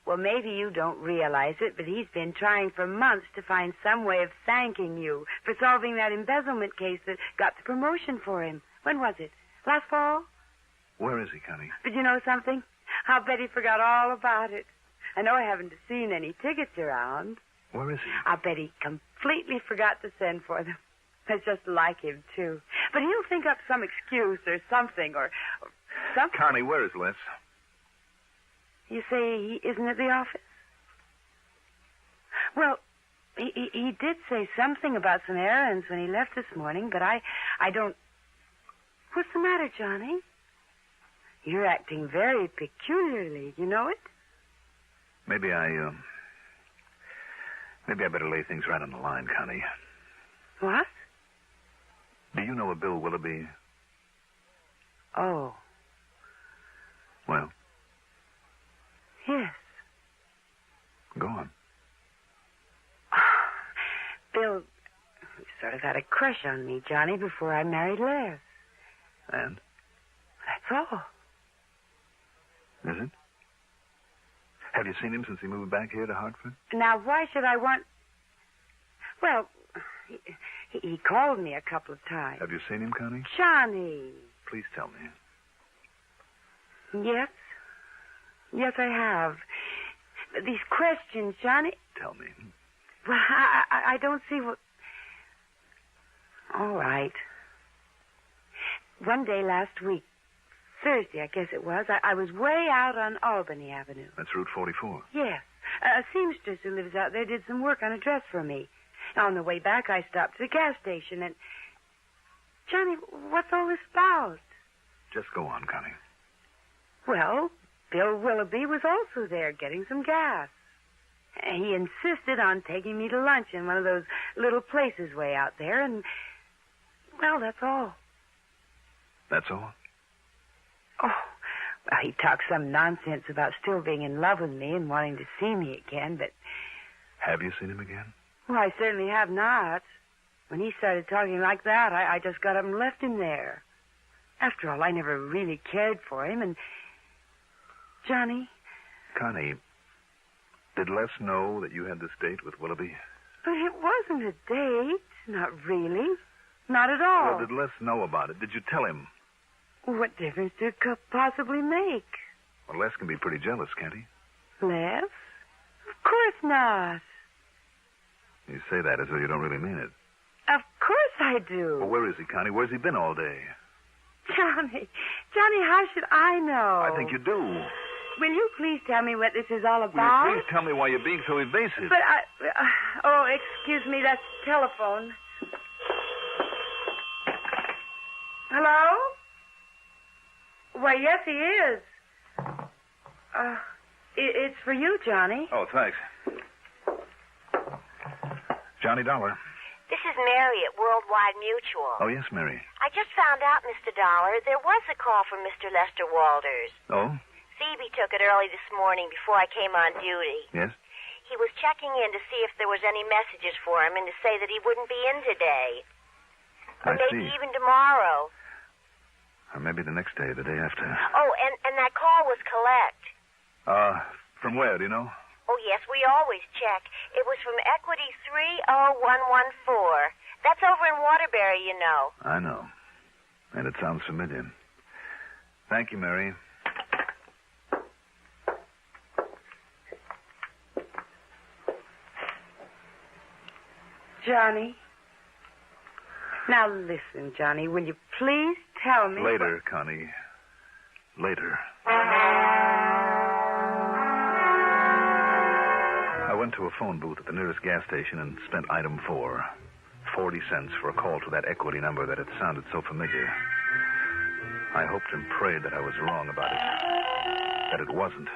[SPEAKER 10] Well, maybe you don't realize it, but he's been trying for months to find some way of thanking you for solving that embezzlement case that got the promotion for him. When was it? Last fall?
[SPEAKER 13] Where is he, Connie?
[SPEAKER 10] But you know something? I'll bet he forgot all about it. I know I haven't seen any tickets around.
[SPEAKER 13] Where is he?
[SPEAKER 10] I'll bet he completely forgot to send for them. That's just like him, too. But he'll think up some excuse or something, or something.
[SPEAKER 13] Connie, where is Les?
[SPEAKER 10] You say he isn't at the office? Well, he did say something about some errands when he left this morning, but I don't... What's the matter, Johnny? You're acting very peculiarly. You know it?
[SPEAKER 13] Maybe I better lay things right on the line, Connie.
[SPEAKER 10] What?
[SPEAKER 13] Do you know a Bill Willoughby?
[SPEAKER 10] Oh.
[SPEAKER 13] Well?
[SPEAKER 10] Yes.
[SPEAKER 13] Go on.
[SPEAKER 10] Bill sort of had a crush on me, Johnny, before I married Les.
[SPEAKER 13] And?
[SPEAKER 10] That's all.
[SPEAKER 13] Is it? Have you seen him since he moved back here to Hartford?
[SPEAKER 10] Now, why should I want... Well, he called me a couple of times.
[SPEAKER 13] Have you seen him, Connie?
[SPEAKER 10] Johnny.
[SPEAKER 13] Please tell me.
[SPEAKER 10] Yes. Yes, I have. These questions, Johnny...
[SPEAKER 13] Tell me.
[SPEAKER 10] Well, I don't see what... All right. One day last week, Thursday, I guess it was, I was way out on Albany Avenue.
[SPEAKER 13] That's Route 44.
[SPEAKER 10] Yes. A seamstress who lives out there did some work on a dress for me. On the way back, I stopped at a gas station and... Johnny, what's all this about?
[SPEAKER 13] Just go on, Connie.
[SPEAKER 10] Well, Bill Willoughby was also there getting some gas. He insisted on taking me to lunch in one of those little places way out there, and... Well, that's all.
[SPEAKER 13] That's all?
[SPEAKER 10] Oh, well, he talked some nonsense about still being in love with me and wanting to see me again, but...
[SPEAKER 13] Have you seen him again?
[SPEAKER 10] Well, I certainly have not. When he started talking like that, I just got up and left him there. After all, I never really cared for him, and... Johnny?
[SPEAKER 13] Connie, did Les know that you had this date with Willoughby?
[SPEAKER 10] But it wasn't a date. Not really. Not at all.
[SPEAKER 13] Well, did Les know about it? Did you tell him?
[SPEAKER 10] What difference did it possibly make?
[SPEAKER 13] Well, Les can be pretty jealous, can't he?
[SPEAKER 10] Les? Of course not.
[SPEAKER 13] You say that as though you don't really mean it.
[SPEAKER 10] Of course I do.
[SPEAKER 13] Well, where is he, Connie? Where's he been all day?
[SPEAKER 10] Johnny, how should I know?
[SPEAKER 13] I think you do.
[SPEAKER 10] Will you please tell me what this is all about?
[SPEAKER 13] Will you please tell me why you're being so evasive?
[SPEAKER 10] But oh, excuse me, that's the telephone. Hello? Why, yes, he is. It's for you, Johnny.
[SPEAKER 13] Oh, thanks. Johnny Dolar.
[SPEAKER 9] This is Mary at Worldwide Mutual.
[SPEAKER 13] Oh, yes, Mary.
[SPEAKER 9] I just found out, Mr. Dollar, there was a call from Mr. Lester Walters.
[SPEAKER 13] Oh?
[SPEAKER 9] Phoebe took it early this morning before I came on duty.
[SPEAKER 13] Yes?
[SPEAKER 9] He was checking in to see if there was any messages for him and to say that he wouldn't be in today. Or maybe even tomorrow.
[SPEAKER 13] Or maybe the next day, the day after.
[SPEAKER 9] Oh, and that call was collect.
[SPEAKER 13] From where, do you know?
[SPEAKER 9] Oh, yes, we always check. It was from Equity 30114. That's over in Waterbury, you know.
[SPEAKER 13] I know. And it sounds familiar. Thank you, Mary.
[SPEAKER 10] Johnny. Now listen, Johnny, will you please tell me...
[SPEAKER 13] Later, Connie. Later. I went to a phone booth at the nearest gas station and spent item 4. 40 cents for a call to that equity number that had sounded so familiar. I hoped and prayed that I was wrong about it. That it wasn't.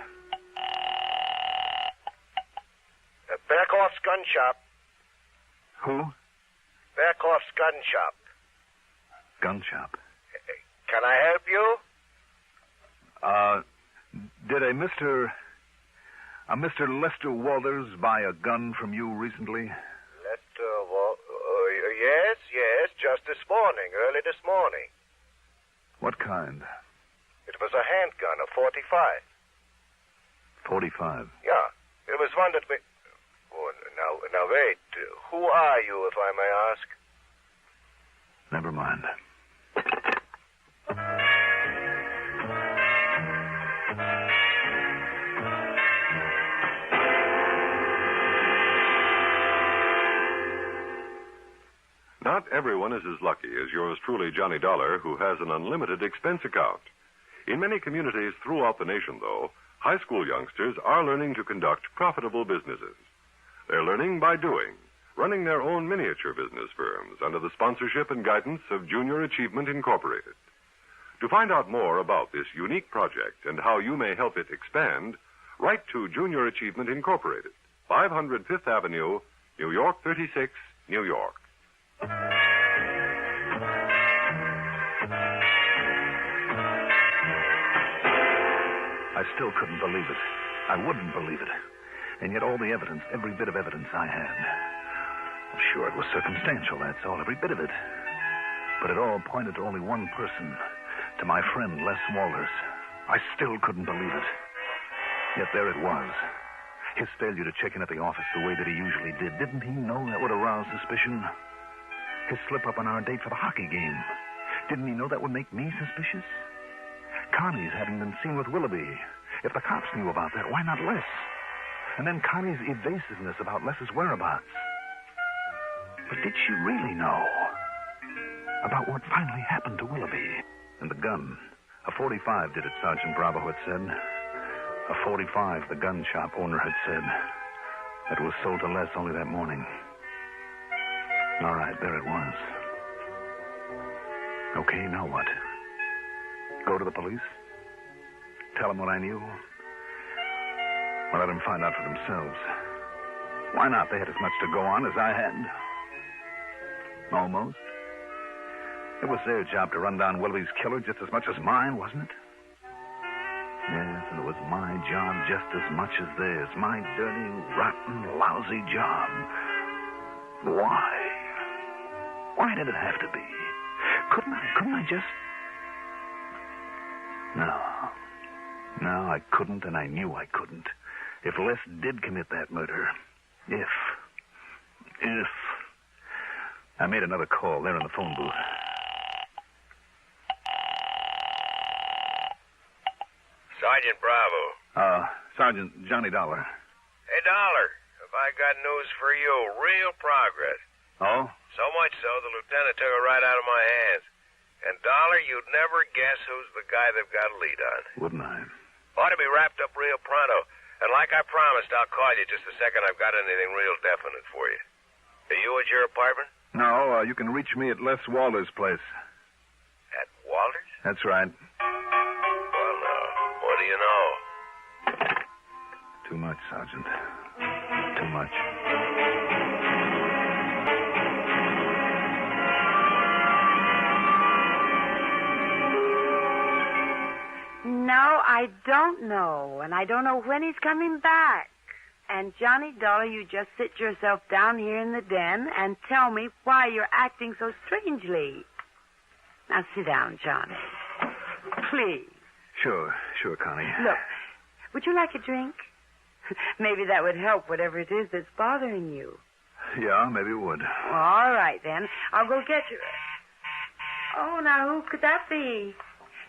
[SPEAKER 21] Bearcloth's Gun Shop.
[SPEAKER 13] Who?
[SPEAKER 21] Bearcloth's Gun Shop.
[SPEAKER 13] Gun shop.
[SPEAKER 21] Can I help you?
[SPEAKER 13] Did a Mr. Lester Walters buy a gun from you recently?
[SPEAKER 21] Yes, just this morning, early this morning.
[SPEAKER 13] What kind?
[SPEAKER 21] It was a handgun, a .45.
[SPEAKER 13] 45.
[SPEAKER 21] Yeah. It was one that we... Oh, now wait. Who are you, if I may ask?
[SPEAKER 13] Never mind.
[SPEAKER 20] Not everyone is as lucky as yours truly, Johnny Dollar, who has an unlimited expense account. In many communities throughout the nation, though, high school youngsters are learning to conduct profitable businesses. They're learning by doing, running their own miniature business firms under the sponsorship and guidance of Junior Achievement Incorporated. To find out more about this unique project and how you may help it expand, write to Junior Achievement Incorporated, 500 Fifth Avenue, New York 36, New York.
[SPEAKER 13] I still couldn't believe it. I wouldn't believe it. And yet all the evidence, every bit of evidence I had. Well, sure, it was circumstantial, that's all, every bit of it. But it all pointed to only one person, to my friend Les Walters. I still couldn't believe it. Yet there it was. His failure to check in at the office the way that he usually did. Didn't he know that would arouse suspicion? His slip-up on our date for the hockey game. Didn't he know that would make me suspicious? Connie's having been seen with Willoughby. If the cops knew about that, why not Les? And then Connie's evasiveness about Les's whereabouts. But did she really know about what finally happened to Willoughby? And the gun. A .45 did it, Sergeant Bravo had said. A .45, the gun shop owner had said. It was sold to Les only that morning. All right, there it was. Okay, now what? Go to the police? Tell them what I knew? Or let them find out for themselves? Why not? They had as much to go on as I had. Almost. It was their job to run down Willoughby's killer just as much as mine, wasn't it? Yes, and it was my job just as much as theirs. My dirty, rotten, lousy job. Why? Why did it have to be? Couldn't I just... No, I couldn't, and I knew I couldn't. If Les did commit that murder, if... I made another call there in the phone booth.
[SPEAKER 21] Sergeant Bravo.
[SPEAKER 13] Sergeant Johnny Dollar.
[SPEAKER 21] Hey, Dollar, have I got news for you? Real progress.
[SPEAKER 13] Oh?
[SPEAKER 21] So much so, the lieutenant took it right out of my hands. And, Dollar, you'd never guess who's the guy they've got a lead on.
[SPEAKER 13] Wouldn't I?
[SPEAKER 21] Ought to be wrapped up real pronto. And like I promised, I'll call you just the second I've got anything real definite for you. Are you at your apartment?
[SPEAKER 13] No, you can reach me at Les Walters' place.
[SPEAKER 21] At Walters?
[SPEAKER 13] That's right.
[SPEAKER 21] Well, now, what do you know?
[SPEAKER 13] Too much, Sergeant. Too much.
[SPEAKER 10] No, I don't know. And I don't know when he's coming back. And, Johnny Dollar, you just sit yourself down here in the den and tell me why you're acting so strangely. Now, sit down, Johnny. Please.
[SPEAKER 13] Sure, Connie.
[SPEAKER 10] Look, would you like a drink? Maybe that would help whatever it is that's bothering you.
[SPEAKER 13] Yeah, maybe it would.
[SPEAKER 10] Well, all right, then. I'll go get you. Oh, now, who could that be?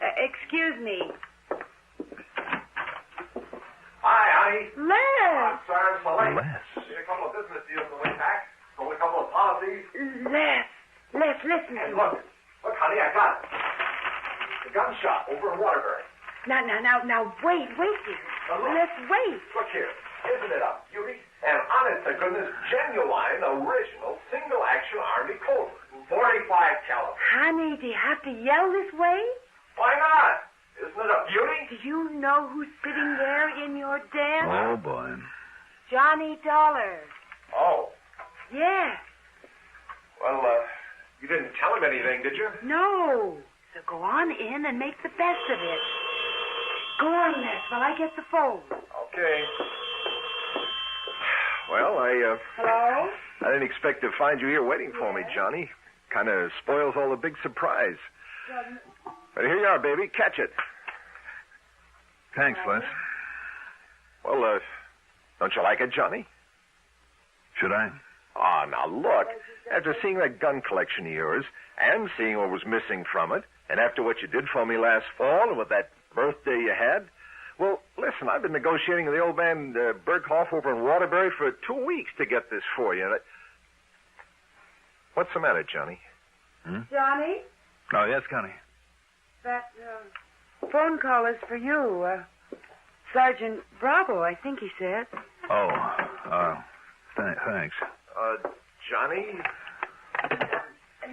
[SPEAKER 10] Excuse me.
[SPEAKER 8] Hi, honey.
[SPEAKER 10] Les.
[SPEAKER 8] I'm sorry I'm so late.
[SPEAKER 13] Les.
[SPEAKER 8] Did a couple of business deals on the way back. Sold a couple of policies.
[SPEAKER 10] Les, listen.
[SPEAKER 8] And look, honey, I got it. The gun shop over in Waterbury.
[SPEAKER 10] Now, wait here. Let's wait.
[SPEAKER 8] Look here. Isn't it a beauty? And honest to goodness, genuine, original, single-action Army Colt. 45 caliber.
[SPEAKER 10] Honey, do you have to yell this way?
[SPEAKER 8] Why not? Isn't it a beauty?
[SPEAKER 10] Do you know who's sitting there in your den?
[SPEAKER 13] Oh, boy.
[SPEAKER 10] Johnny Dollar.
[SPEAKER 8] Oh.
[SPEAKER 10] Yes.
[SPEAKER 8] Well, you didn't tell him anything, did you?
[SPEAKER 10] No. So go on in and make the best of it. Go on, Les, while I get the phone.
[SPEAKER 8] Okay.
[SPEAKER 21] Well,
[SPEAKER 10] Hello?
[SPEAKER 21] I didn't expect to find you here waiting for me, Johnny. Kind of spoils all the big surprise. But here you are, baby. Catch it.
[SPEAKER 13] Thanks, Les.
[SPEAKER 8] Well, don't you like it, Johnny?
[SPEAKER 13] Should I?
[SPEAKER 8] Ah, now look. After seeing that gun collection of yours, and seeing what was missing from it, and after what you did for me last fall, and with that birthday you had, well, listen, I've been negotiating with the old man Berghoff over in Waterbury for 2 weeks to get this for you. What's the matter, Johnny?
[SPEAKER 10] Johnny,
[SPEAKER 13] Oh, yes, Connie.
[SPEAKER 10] that phone call is for you. Sergeant Bravo, I think he said.
[SPEAKER 13] Oh, thanks.
[SPEAKER 8] Johnny?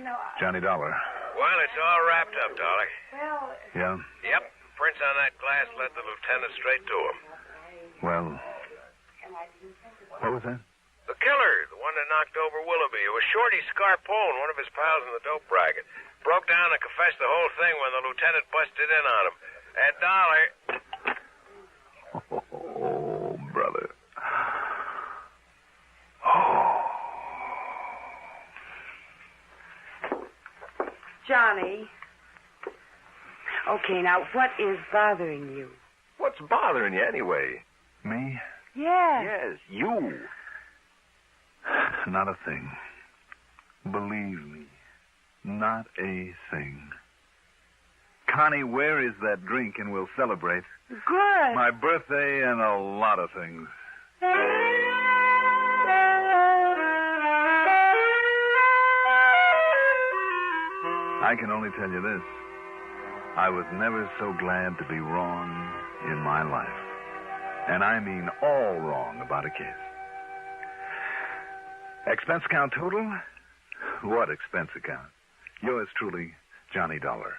[SPEAKER 10] No,
[SPEAKER 13] Johnny Dollar.
[SPEAKER 19] Well, it's all wrapped up, Dollar.
[SPEAKER 10] well...
[SPEAKER 13] Yeah?
[SPEAKER 19] Yep. Prints on that glass led the lieutenant straight to him.
[SPEAKER 13] Well, what was that?
[SPEAKER 19] The killer, the one that knocked over Willoughby. It was Shorty Scarpone, one of his pals in the dope racket. Broke down and confessed the whole thing when the lieutenant busted in on him. And Dollar...
[SPEAKER 13] Oh, brother.
[SPEAKER 10] Johnny. Okay, now, what is bothering you?
[SPEAKER 8] What's bothering you anyway?
[SPEAKER 13] Me?
[SPEAKER 10] Yes.
[SPEAKER 8] Yes, you.
[SPEAKER 13] Not a thing. Believe me, not a thing. Connie, where is that drink and we'll celebrate?
[SPEAKER 10] Good.
[SPEAKER 13] My birthday and a lot of things. I can only tell you this. I was never so glad to be wrong in my life. And I mean all wrong about a case. Expense account total? What expense account? Yours truly, Johnny Dollar.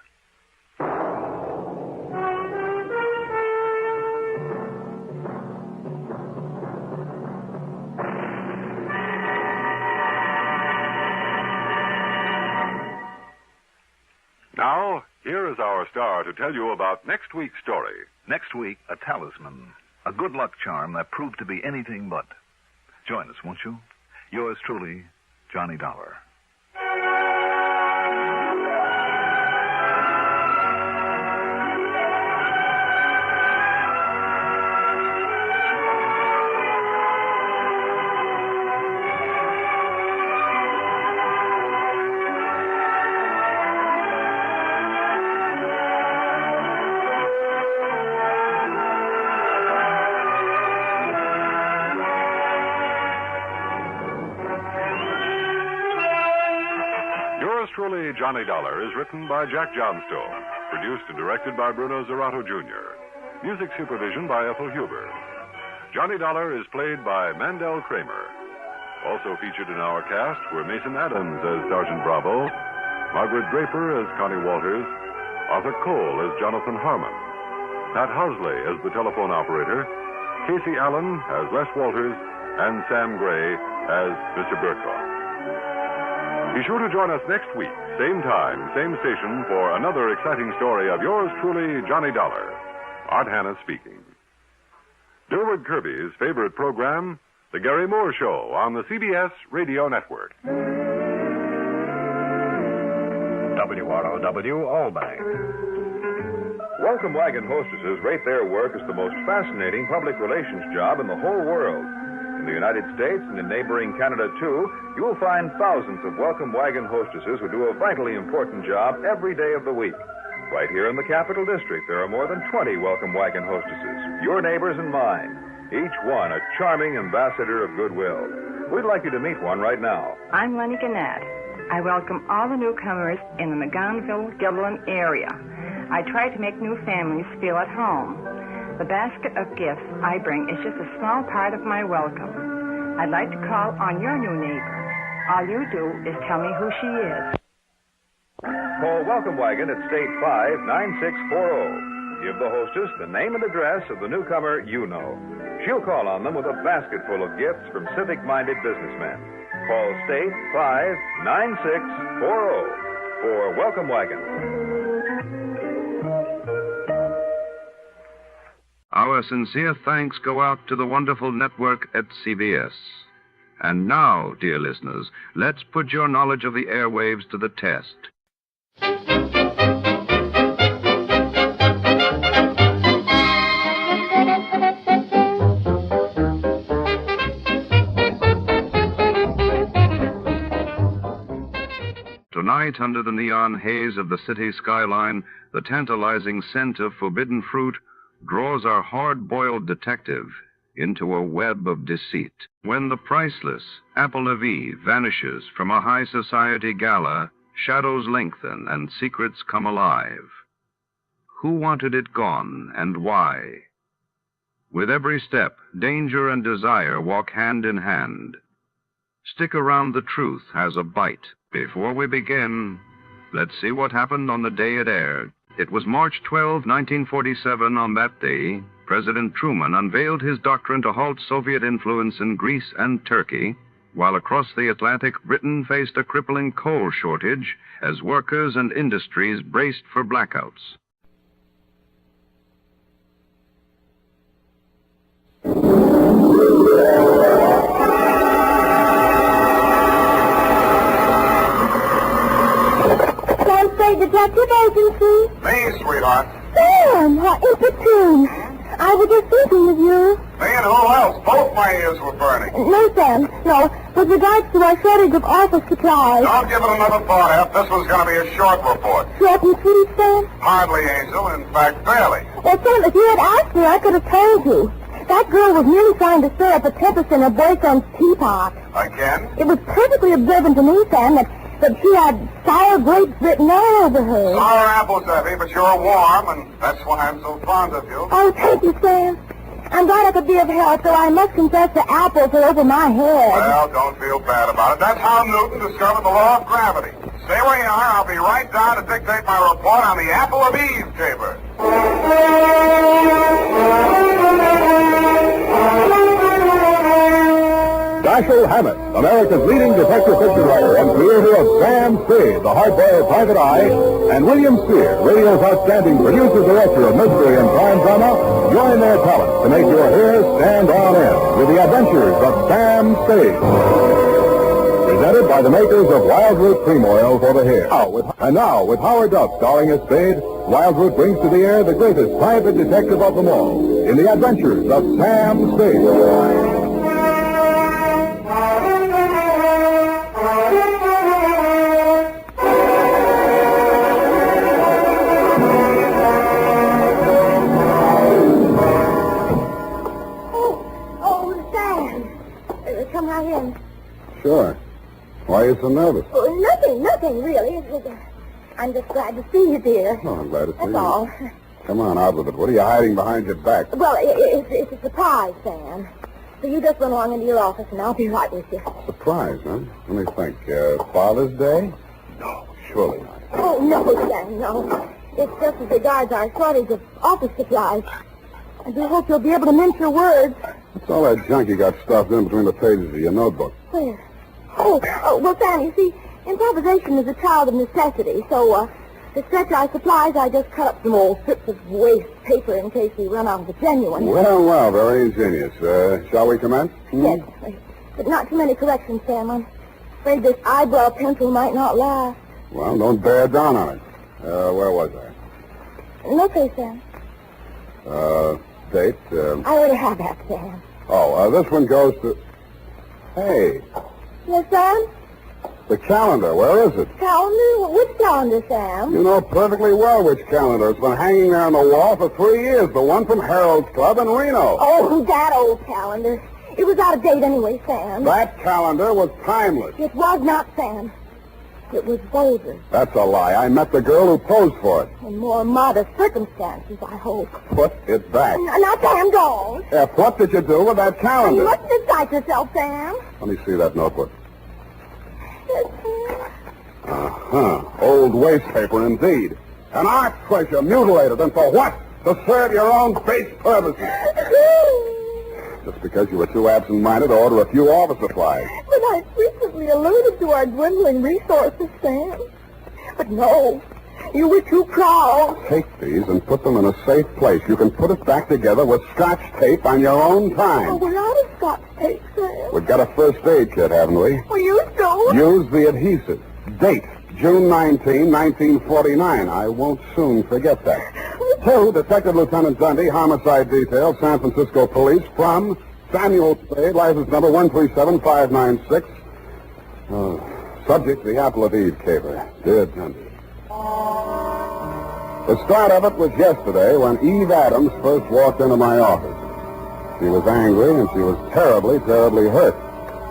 [SPEAKER 20] Now, here is our star to tell you about next week's story.
[SPEAKER 13] Next week, a talisman. A good luck charm that proved to be anything but. Join us, won't you? Yours truly, Johnny Dollar.
[SPEAKER 20] Truly, Johnny Dollar is written by Jack Johnstone, produced and directed by Bruno Zerato Jr., music supervision by Ethel Huber. Johnny Dollar is played by Mandel Kramer. Also featured in our cast were Mason Adams as Sergeant Bravo, Margaret Draper as Connie Walters, Arthur Cole as Jonathan Harmon, Pat Housley as the telephone operator, Casey Allen as Les Walters, and Sam Gray as Mr. Burkhoff. Be sure to join us next week, same time, same station, for another exciting story of yours truly, Johnny Dollar. Art Hanna speaking. Durward Kirby's favorite program, The Gary Moore Show, on the CBS Radio Network.
[SPEAKER 22] WROW Albany.
[SPEAKER 1] Welcome wagon hostesses rate their work as the most fascinating public relations job in the whole world. In the United States and in neighboring Canada, too, you will find thousands of welcome wagon hostesses who do a vitally important job every day of the week. Right here in the Capital District, there are more than 20 welcome wagon hostesses, your neighbors and mine, each one a charming ambassador of goodwill. We'd like you to meet one right now.
[SPEAKER 23] I'm Lenny Gannett. I welcome all the newcomers in the McGonville-Giblin area. I try to make new families feel at home. The basket of gifts I bring is just a small part of my welcome. I'd like to call on your new neighbor. All you do is tell me who she is.
[SPEAKER 1] Call Welcome Wagon at State 59640. Give the hostess the name and address of the newcomer you know. She'll call on them with a basket full of gifts from civic-minded businessmen. Call State 59640 for Welcome Wagon.
[SPEAKER 2] Our sincere thanks go out to the wonderful network at CBS. And now, dear listeners, let's put your knowledge of the airwaves to the test.
[SPEAKER 1] Tonight, under the neon haze of the city skyline, the tantalizing scent of forbidden fruit draws our hard-boiled detective into a web of deceit. When the priceless apple of Eve vanishes from a high society gala, shadows lengthen and secrets come alive. Who wanted it gone and why? With every step, danger and desire walk hand in hand. Stick around, the truth has a bite. Before we begin, let's see what happened on the day it aired. It was March 12, 1947. On that day, President Truman unveiled his doctrine to halt Soviet influence in Greece and Turkey, while across the Atlantic, Britain faced a crippling coal shortage as workers and industries braced for blackouts.
[SPEAKER 6] Sam Spade, Detective Agency.
[SPEAKER 19] Me, sweetheart.
[SPEAKER 6] Sam, how opportune. I was just thinking of you.
[SPEAKER 19] Me and who else? Both my ears were burning.
[SPEAKER 6] No, Sam, no. With regards to our shortage of office supplies.
[SPEAKER 19] Don't give it another thought, F. This was going to be a short report.
[SPEAKER 6] Short and sweet, Sam?
[SPEAKER 19] Hardly, Angel. In fact, barely.
[SPEAKER 6] Well, Sam, if you had asked me, I could have told you. That girl was nearly trying to stir up a tempest in her boyfriend's teapot.
[SPEAKER 19] Again?
[SPEAKER 6] It was perfectly observant to me, Sam, that she had sour grapes written all over her.
[SPEAKER 19] Sour apples, Effie, but you're warm, and that's why I'm so fond of you.
[SPEAKER 6] Oh, thank you, Sam. I'm glad I could be of help, though I must confess the apples are over my head.
[SPEAKER 19] Well, don't feel bad about it. That's how Newton discovered the law of gravity. Stay where you are. I'll be right down to dictate my report on the Apple of Eve caper.
[SPEAKER 17] Dashiell Hammett, America's leading detective fiction writer and creator of Sam Spade, the hard-boiled private eye, and William Steer, radio's outstanding producer-director of mystery and crime drama, join their talent to make your hair stand on end with the adventures of Sam Spade. Presented by the makers of Wildroot Cream Oil for the hair. And now, with Howard Duff starring as Spade, Wildroot brings to the air the greatest private detective of them all in the adventures of Sam Spade.
[SPEAKER 6] Come right in.
[SPEAKER 17] Sure. Why are you so nervous?
[SPEAKER 6] Oh, nothing, really. I'm just glad to see you, dear.
[SPEAKER 17] Oh, I'm glad to see you.
[SPEAKER 6] That's all.
[SPEAKER 17] Come on, out with it. What are you hiding behind your back?
[SPEAKER 6] Well, it's a surprise, Sam. So you just run along into your office, and I'll be right with you.
[SPEAKER 17] Surprise, huh? Let me think. Father's Day? No, surely not.
[SPEAKER 6] Oh, no, Sam, no. It's just as regards our shortage of office supplies. I do hope you'll be able to mince your words.
[SPEAKER 17] What's all that junk you got stuffed in between the pages of your notebook?
[SPEAKER 6] Where? Oh, well, Sam, you see, improvisation is a child of necessity, so, to stretch our supplies, I just cut up some old strips of waste paper in case we run out of the genuine.
[SPEAKER 17] Well, very ingenious. Shall we commence?
[SPEAKER 6] Yes, but not too many corrections, Sam. I'm afraid this eyebrow pencil might not last.
[SPEAKER 17] Well, don't bear down on it. Where was I?
[SPEAKER 6] Okay, Sam.
[SPEAKER 17] Date?
[SPEAKER 6] I already have that, Sam.
[SPEAKER 17] This one goes to... Hey,
[SPEAKER 6] Yes, Sam?
[SPEAKER 17] the calendar. Where is it?
[SPEAKER 6] Calendar? Which calendar, Sam?
[SPEAKER 17] You know perfectly well which calendar. It's been hanging there on the wall for 3 years. The one from Harold's Club in Reno.
[SPEAKER 6] Oh, that old calendar. It was out of date anyway, Sam.
[SPEAKER 17] That calendar was timeless.
[SPEAKER 6] It was not, Sam. It was vulgar.
[SPEAKER 17] That's a lie. I met the girl who posed for it.
[SPEAKER 6] In more modest circumstances, I hope.
[SPEAKER 17] Put it back.
[SPEAKER 6] Now, Sam, don't.
[SPEAKER 17] What did you do with that calendar?
[SPEAKER 6] You mustn't excite yourself, Sam.
[SPEAKER 17] Let me see that notebook. Old waste paper, indeed. An art treasure mutilated, and for what? To serve your own base purposes. Just because you were too absent-minded to order a few office supplies.
[SPEAKER 6] But I frequently alluded to our dwindling resources, Sam. But no, you were too proud.
[SPEAKER 17] Take these and put them in a safe place. You can put it back together with Scotch tape on your own time.
[SPEAKER 6] Oh, we're out of Scotch tape, Sam.
[SPEAKER 17] We've got a first aid kit, haven't we?
[SPEAKER 6] Well, you don't.
[SPEAKER 17] Use the adhesive. Date, June 19, 1949. I won't soon forget that. 2, Detective Lieutenant Dundee, Homicide Detail, San Francisco Police, from Samuel Spade, license number 137596. Subject, the apple of Eve caper. Dear tender. The start of it was yesterday when Eve Adams first walked into my office. She was angry and she was terribly, terribly hurt.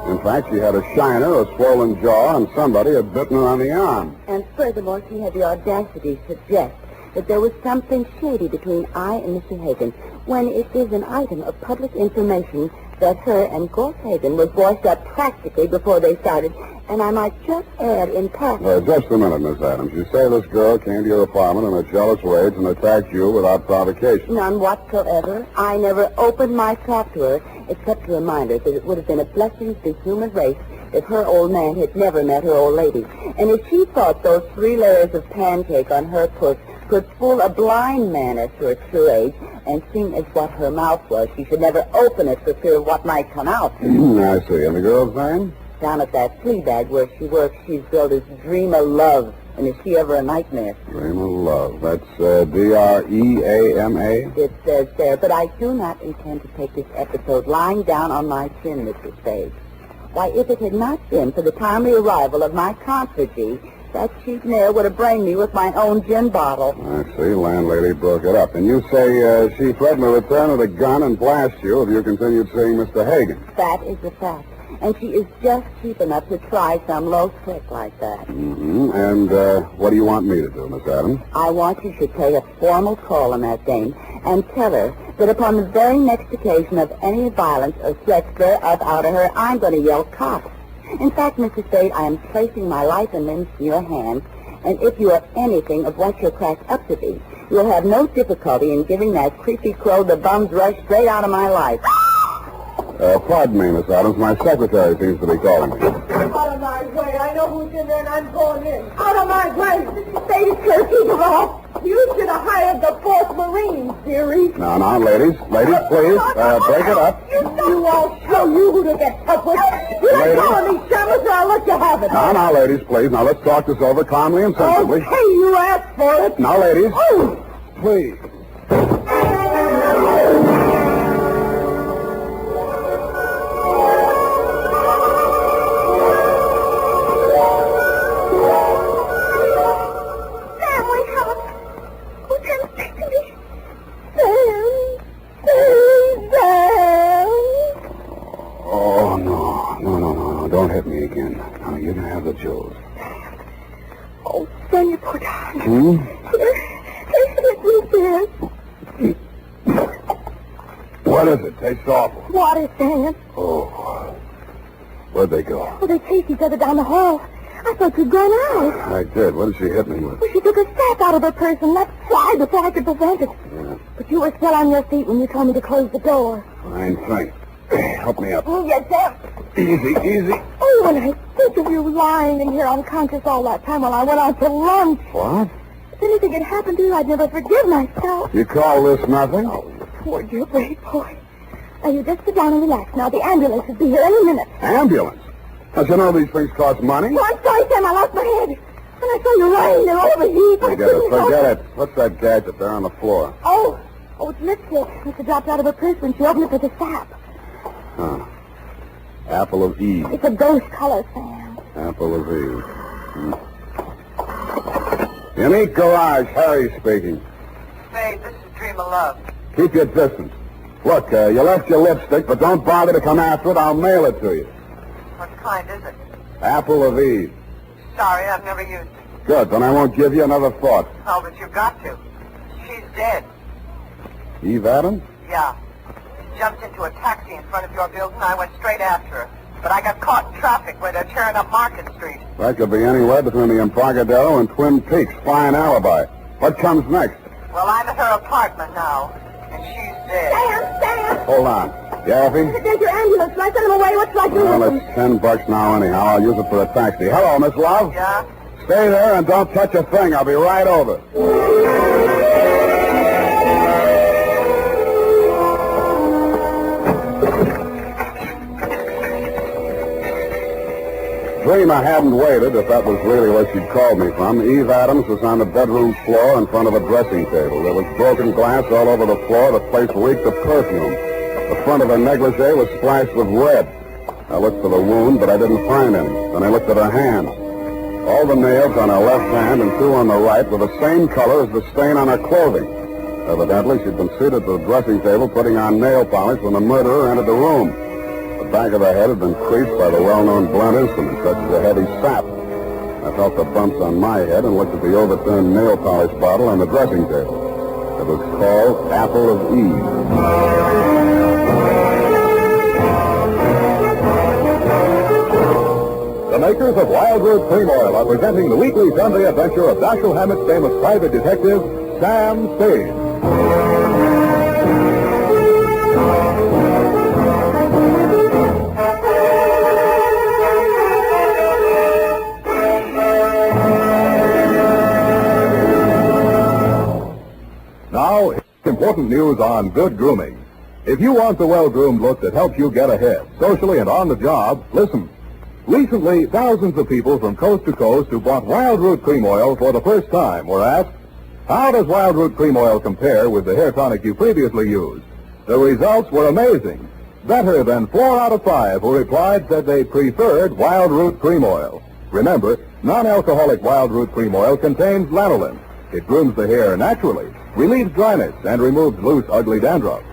[SPEAKER 17] In fact, she had a shiner, a swollen jaw, and somebody had bitten her on the arm.
[SPEAKER 6] And furthermore, she had the audacity to suggest that there was something shady between I and Mr. Hagen, when it is an item of public information that her and Gorse Hagen were voiced up practically before they started. And I might just add in passing...
[SPEAKER 17] Just a minute, Miss Adams. You say this girl came to your apartment in a jealous rage and attacked you without provocation.
[SPEAKER 6] None whatsoever. I never opened my trap to her, except to remind her that it would have been a blessing to the human race if her old man had never met her old lady. And if she thought those 3 layers of pancake on her puss could fool a blind man at her true age, and seeing as what her mouth was, she should never open it for fear of what might come out.
[SPEAKER 17] I see. And the girl's name?
[SPEAKER 6] Down at that flea bag where she works, she's billed as Dream of Love. And is she ever a nightmare?
[SPEAKER 17] Dream of Love. That's D-R-E-A-M-A?
[SPEAKER 6] It says there, but I do not intend to take this episode lying down on my chin, Mr. Spade. Why, if it had not been for the timely arrival of my concierge, that cheap mare would have brained me with my own gin bottle.
[SPEAKER 17] I see. Landlady broke it up. And you say she threatened to return with a gun and blast you if you continued seeing Mr. Hagen.
[SPEAKER 6] That is a fact. And she is just cheap enough to try some low trick like that.
[SPEAKER 17] Mm-hmm. And what do you want me to do, Miss Adams?
[SPEAKER 6] I want you to pay a formal call on that dame and tell her that upon the very next occasion of any violence or threats thereof out of her, I'm going to yell cops. In fact, Mr. Spade, I am placing my life and limbs in your hands, and if you are anything of what you're cracked up to be, you'll have no difficulty in giving that creepy crow the bum's rush straight out of my life.
[SPEAKER 17] Pardon me, Miss Adams. My secretary seems to be calling me.
[SPEAKER 6] Out of my way. I know who's in there, and I'm going in. Out of my way. Mr. Spade is here. Keep it off. You should have hired the 4th Marines, dearie.
[SPEAKER 17] Now, ladies. Ladies, please. Break it up.
[SPEAKER 6] You all show you who to get tough with. You're not calling me shamus, or I'll let you have it.
[SPEAKER 17] Now, ladies, please. Now, let's talk this over calmly and sensibly.
[SPEAKER 6] Okay, you asked for it.
[SPEAKER 17] Now, ladies.
[SPEAKER 6] Oh.
[SPEAKER 17] Please. Don't hit me again. Now, you can have the jewels.
[SPEAKER 6] Oh, Sam, you poor darling.
[SPEAKER 17] What is it? Tastes awful.
[SPEAKER 6] Water, Sam.
[SPEAKER 17] Oh. Where'd they go?
[SPEAKER 6] Well, they chased each other down the hall. I thought you'd gone out.
[SPEAKER 17] I did. What did she hit me with?
[SPEAKER 6] Well, she took a staff out of her purse and let fly before I could prevent it.
[SPEAKER 17] Yeah.
[SPEAKER 6] But you were still on your feet when you told me to close the door.
[SPEAKER 17] Fine, thanks. Help me up.
[SPEAKER 6] Oh, yes, Sam.
[SPEAKER 17] Easy, easy.
[SPEAKER 6] Oh, when I think of you lying in here unconscious all that time while I went out to lunch.
[SPEAKER 17] What?
[SPEAKER 6] If anything had happened to you, I'd never forgive myself.
[SPEAKER 17] You call this nothing?
[SPEAKER 6] Oh, you poor dear brave boy. Now, you just sit down and relax. Now, the ambulance will be here any minute.
[SPEAKER 17] Ambulance? Don't you know these things cost money?
[SPEAKER 6] Oh, I'm sorry, Sam. I lost my head. When I saw you lying there overheat,
[SPEAKER 17] Forget it. What's that gadget there on the floor?
[SPEAKER 6] Oh, it's lipstick. It dropped out of her purse when she opened it for the sap.
[SPEAKER 17] Huh. Apple of Eve.
[SPEAKER 6] It's a ghost color, Sam.
[SPEAKER 17] Apple of Eve. Unique Garage, Harry speaking.
[SPEAKER 14] Spade, this is Dream of Love.
[SPEAKER 17] Keep your distance. Look, you left your lipstick, but don't bother to come after it. I'll mail it to you.
[SPEAKER 14] What kind is it?
[SPEAKER 17] Apple of Eve.
[SPEAKER 14] Sorry, I've never used it.
[SPEAKER 17] Good, then I won't give you another thought.
[SPEAKER 14] Oh, but you've got to. She's dead.
[SPEAKER 17] Eve Adams?
[SPEAKER 14] Yeah. Jumped into a taxi in front of your building. I went straight after her. But I got caught in traffic where they're tearing up Market Street.
[SPEAKER 17] That could be anywhere between the Embarcadero and Twin Peaks. Fine alibi. What comes next?
[SPEAKER 14] Well, I'm at her apartment now, and she's dead.
[SPEAKER 6] Sam!
[SPEAKER 17] Hold on. Yaffee?
[SPEAKER 6] There's your ambulance. Can I send them away? What's like doing?
[SPEAKER 17] Well, it's $10 now anyhow. I'll use it for a taxi. Hello, Miss Love?
[SPEAKER 14] Yeah?
[SPEAKER 17] Stay there and don't touch a thing. I'll be right over. Dream I hadn't waited, if that was really where she'd called me from. Eve Adams was on the bedroom floor in front of a dressing table. There was broken glass all over the floor. The place reeked of perfume. The front of her negligee was splashed with red. I looked for the wound, but I didn't find any. Then I looked at her hand. All the nails on her left hand and 2 on the right were the same color as the stain on her clothing. Evidently, she'd been seated at the dressing table putting on nail polish when the murderer entered the room. The back of her head had been creased by the well-known blunt instrument, such as a heavy sap. I felt the bumps on my head and looked at the overturned nail polish bottle on the dressing table. It was called Apple of Eve. The makers of Wild Root Cream Oil are presenting the weekly Sunday adventure of Dashiell Hammett's famous private detective, Sam Spade. Now, important news on good grooming. If you want the well-groomed look that helps you get ahead, socially and on the job, listen. Recently, thousands of people from coast to coast who bought Wild Root Cream Oil for the first time were asked, how does Wild Root Cream Oil compare with the hair tonic you previously used? The results were amazing. Better than 4 out of 5 who replied said they preferred Wild Root Cream Oil. Remember, non-alcoholic Wild Root Cream Oil contains lanolin. It grooms the hair naturally, relieves dryness, and removes loose, ugly dandruff.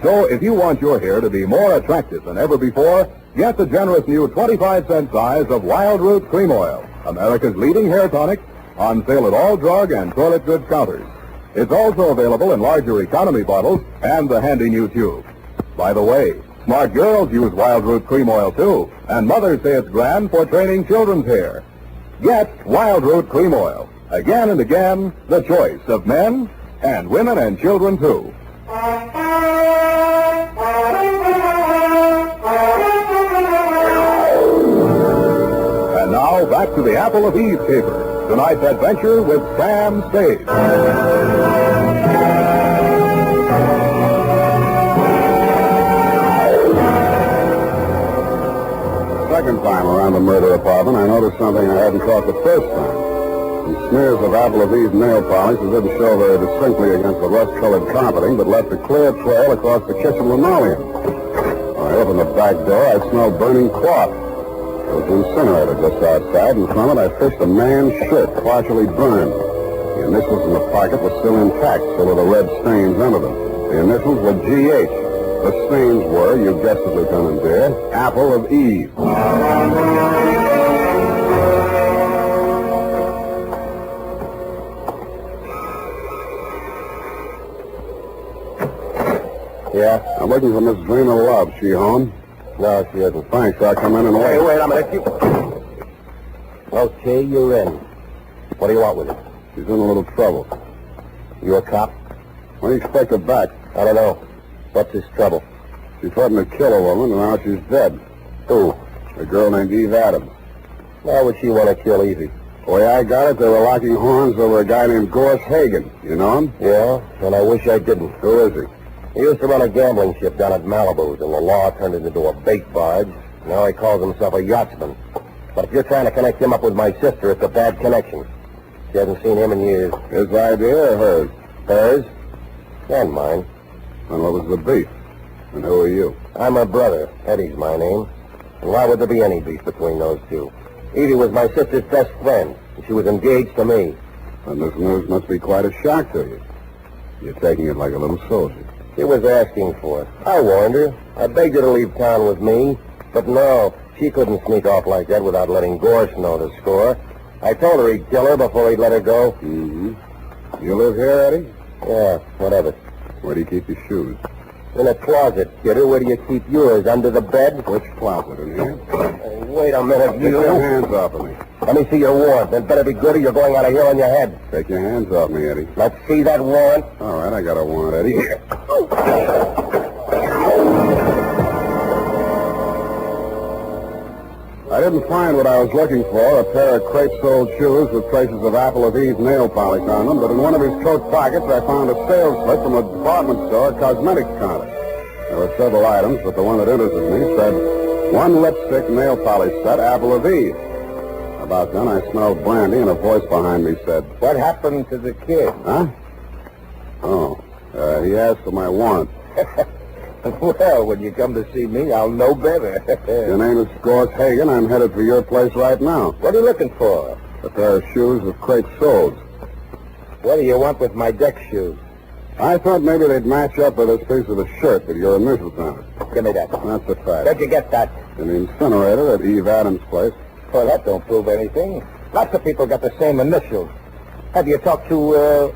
[SPEAKER 17] So if you want your hair to be more attractive than ever before, get the generous new 25-cent size of Wild Root Cream Oil, America's leading hair tonic, on sale at all drug and toilet goods counters. It's also available in larger economy bottles and the handy new tube. By the way, smart girls use Wild Root Cream Oil too, and mothers say it's grand for training children's hair. Get Wild Root Cream Oil. Again and again, the choice of men and women and children too. And now, back to the Apple of Eve caper. Tonight's adventure with Sam Spade. Second time around the murder apartment, I noticed something I hadn't caught the first time. Some smears of Apple of Eve nail polish that didn't show very distinctly against the rust-colored carpeting, but left a clear trail across the kitchen linoleum. When I opened the back door, I smelled burning cloth. There was an incinerator just outside, and from it I fished a man's shirt, partially burned. The initials in the pocket were still intact, so were the red stains under them. The initials were G.H. The stains were, you guessed it, Lieutenant Dear, Apple of Eve. Yeah? I'm looking for Miss Dreamer Love. She home? No, she isn't. Thanks. I'll come in and wait.
[SPEAKER 4] Hey, wait a minute. Okay, you're in. What do you want with her?
[SPEAKER 17] She's in a little trouble.
[SPEAKER 4] You a cop?
[SPEAKER 17] When do you expect her back?
[SPEAKER 4] I don't know. What's his trouble?
[SPEAKER 17] She threatened to kill a woman, and now she's dead.
[SPEAKER 4] Who?
[SPEAKER 17] A girl named Eve Adams.
[SPEAKER 4] Why would she want to kill Evie?
[SPEAKER 17] The way I got it, they were locking horns over a guy named Gorse Hagen. You know him?
[SPEAKER 4] Yeah, and I wish I didn't.
[SPEAKER 17] Who is he?
[SPEAKER 4] He used to run a gambling ship down at Malibu's, and the law turned it into a bait barge. Now he calls himself a yachtsman. But if you're trying to connect him up with my sister, it's a bad connection. She hasn't seen him in years.
[SPEAKER 17] His idea or hers?
[SPEAKER 4] Hers? And mine.
[SPEAKER 17] And what was the beef? And who are you?
[SPEAKER 4] I'm her brother. Eddie's my name. And why would there be any beef between those two? Evie was my sister's best friend, and she was engaged to me.
[SPEAKER 17] And this news must be quite a shock to you. You're taking it like a little soldier.
[SPEAKER 4] She was asking for it. I warned her. I begged her to leave town with me. But no, she couldn't sneak off like that without letting Gorse know the score. I told her he'd kill her before he'd let her go.
[SPEAKER 17] Mm-hmm. You live here, Eddie?
[SPEAKER 4] Yeah, whatever.
[SPEAKER 17] Where do you keep your shoes?
[SPEAKER 4] In a closet, kidder. Where do you keep yours? Under the bed?
[SPEAKER 17] Which closet, in here?
[SPEAKER 4] Wait a minute,
[SPEAKER 17] you... Take your hands off of me.
[SPEAKER 4] Let me see your warrant. That better be good or you're going out of here on your head.
[SPEAKER 17] Take your hands off me, Eddie.
[SPEAKER 4] Let's see that warrant.
[SPEAKER 17] All right, I got a warrant, Eddie. Here. I didn't find what I was looking for, a pair of crepe-soled shoes with traces of Apple of Eve nail polish on them, but in one of his coat pockets I found a sales slip from a department store cosmetics counter. There were several items, but the one that interested me said, 1 lipstick nail polish set, Apple of Eve. About then I smelled brandy, and a voice behind me said,
[SPEAKER 4] What happened to the kid?
[SPEAKER 17] Huh? Oh, he asked for my warrant.
[SPEAKER 4] Well, when you come to see me, I'll know better.
[SPEAKER 17] Your name is Gorse Hagen. I'm headed for your place right now.
[SPEAKER 4] What are you looking for?
[SPEAKER 17] A pair of shoes with crepe soles.
[SPEAKER 4] What do you want with my deck shoes?
[SPEAKER 17] I thought maybe they'd match up with this piece of the shirt with your initials on it.
[SPEAKER 4] Give me that.
[SPEAKER 17] That's a fact.
[SPEAKER 4] Where'd you get that?
[SPEAKER 17] In the incinerator at Eve Adams' place.
[SPEAKER 4] Well, that don't prove anything. Lots of people got the same initials. Have you talked to,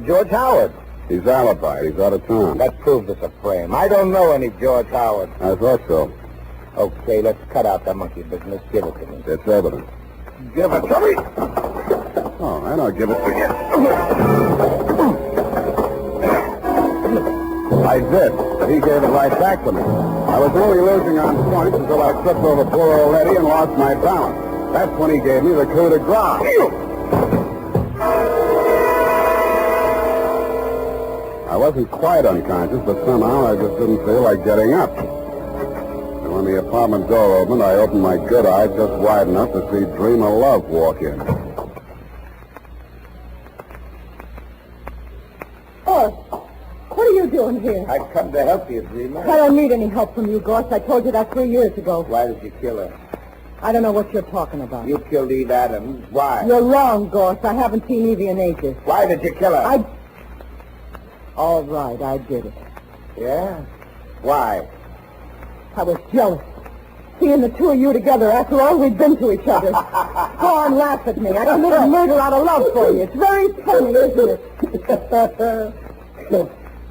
[SPEAKER 4] George Howard?
[SPEAKER 17] He's alibied. He's out of town.
[SPEAKER 4] That proves it's a frame. I don't know any George Howard.
[SPEAKER 17] I thought so.
[SPEAKER 4] Okay, let's cut out the monkey business. Give it to me.
[SPEAKER 17] It's evidence.
[SPEAKER 4] Give it to me.
[SPEAKER 17] All right, I'll give it to you. I did. He gave it right back to me. I was only losing on points until I tripped over poor old Eddie and lost my balance. That's when he gave me the coup de grace. I wasn't quite unconscious, but somehow I just didn't feel like getting up. And when the apartment door opened, I opened my good eye just wide enough to see Dream of Love walk in.
[SPEAKER 6] Oh, what are you doing here?
[SPEAKER 4] I've come to help you, Dreamer.
[SPEAKER 6] I don't need any help from you, Gorse. I told you that 3 years ago.
[SPEAKER 4] Why did you kill her?
[SPEAKER 6] I don't know what you're talking about.
[SPEAKER 4] You killed Eve Adams. Why?
[SPEAKER 6] You're wrong, Gorse. I haven't seen Evie in ages.
[SPEAKER 4] Why did you kill her?
[SPEAKER 6] All right, I did it.
[SPEAKER 4] Yeah? Why?
[SPEAKER 6] I was jealous. Seeing the two of you together after all we've been to each other. Go on, laugh at me. I committed murder out of love for you. It's very funny, isn't it?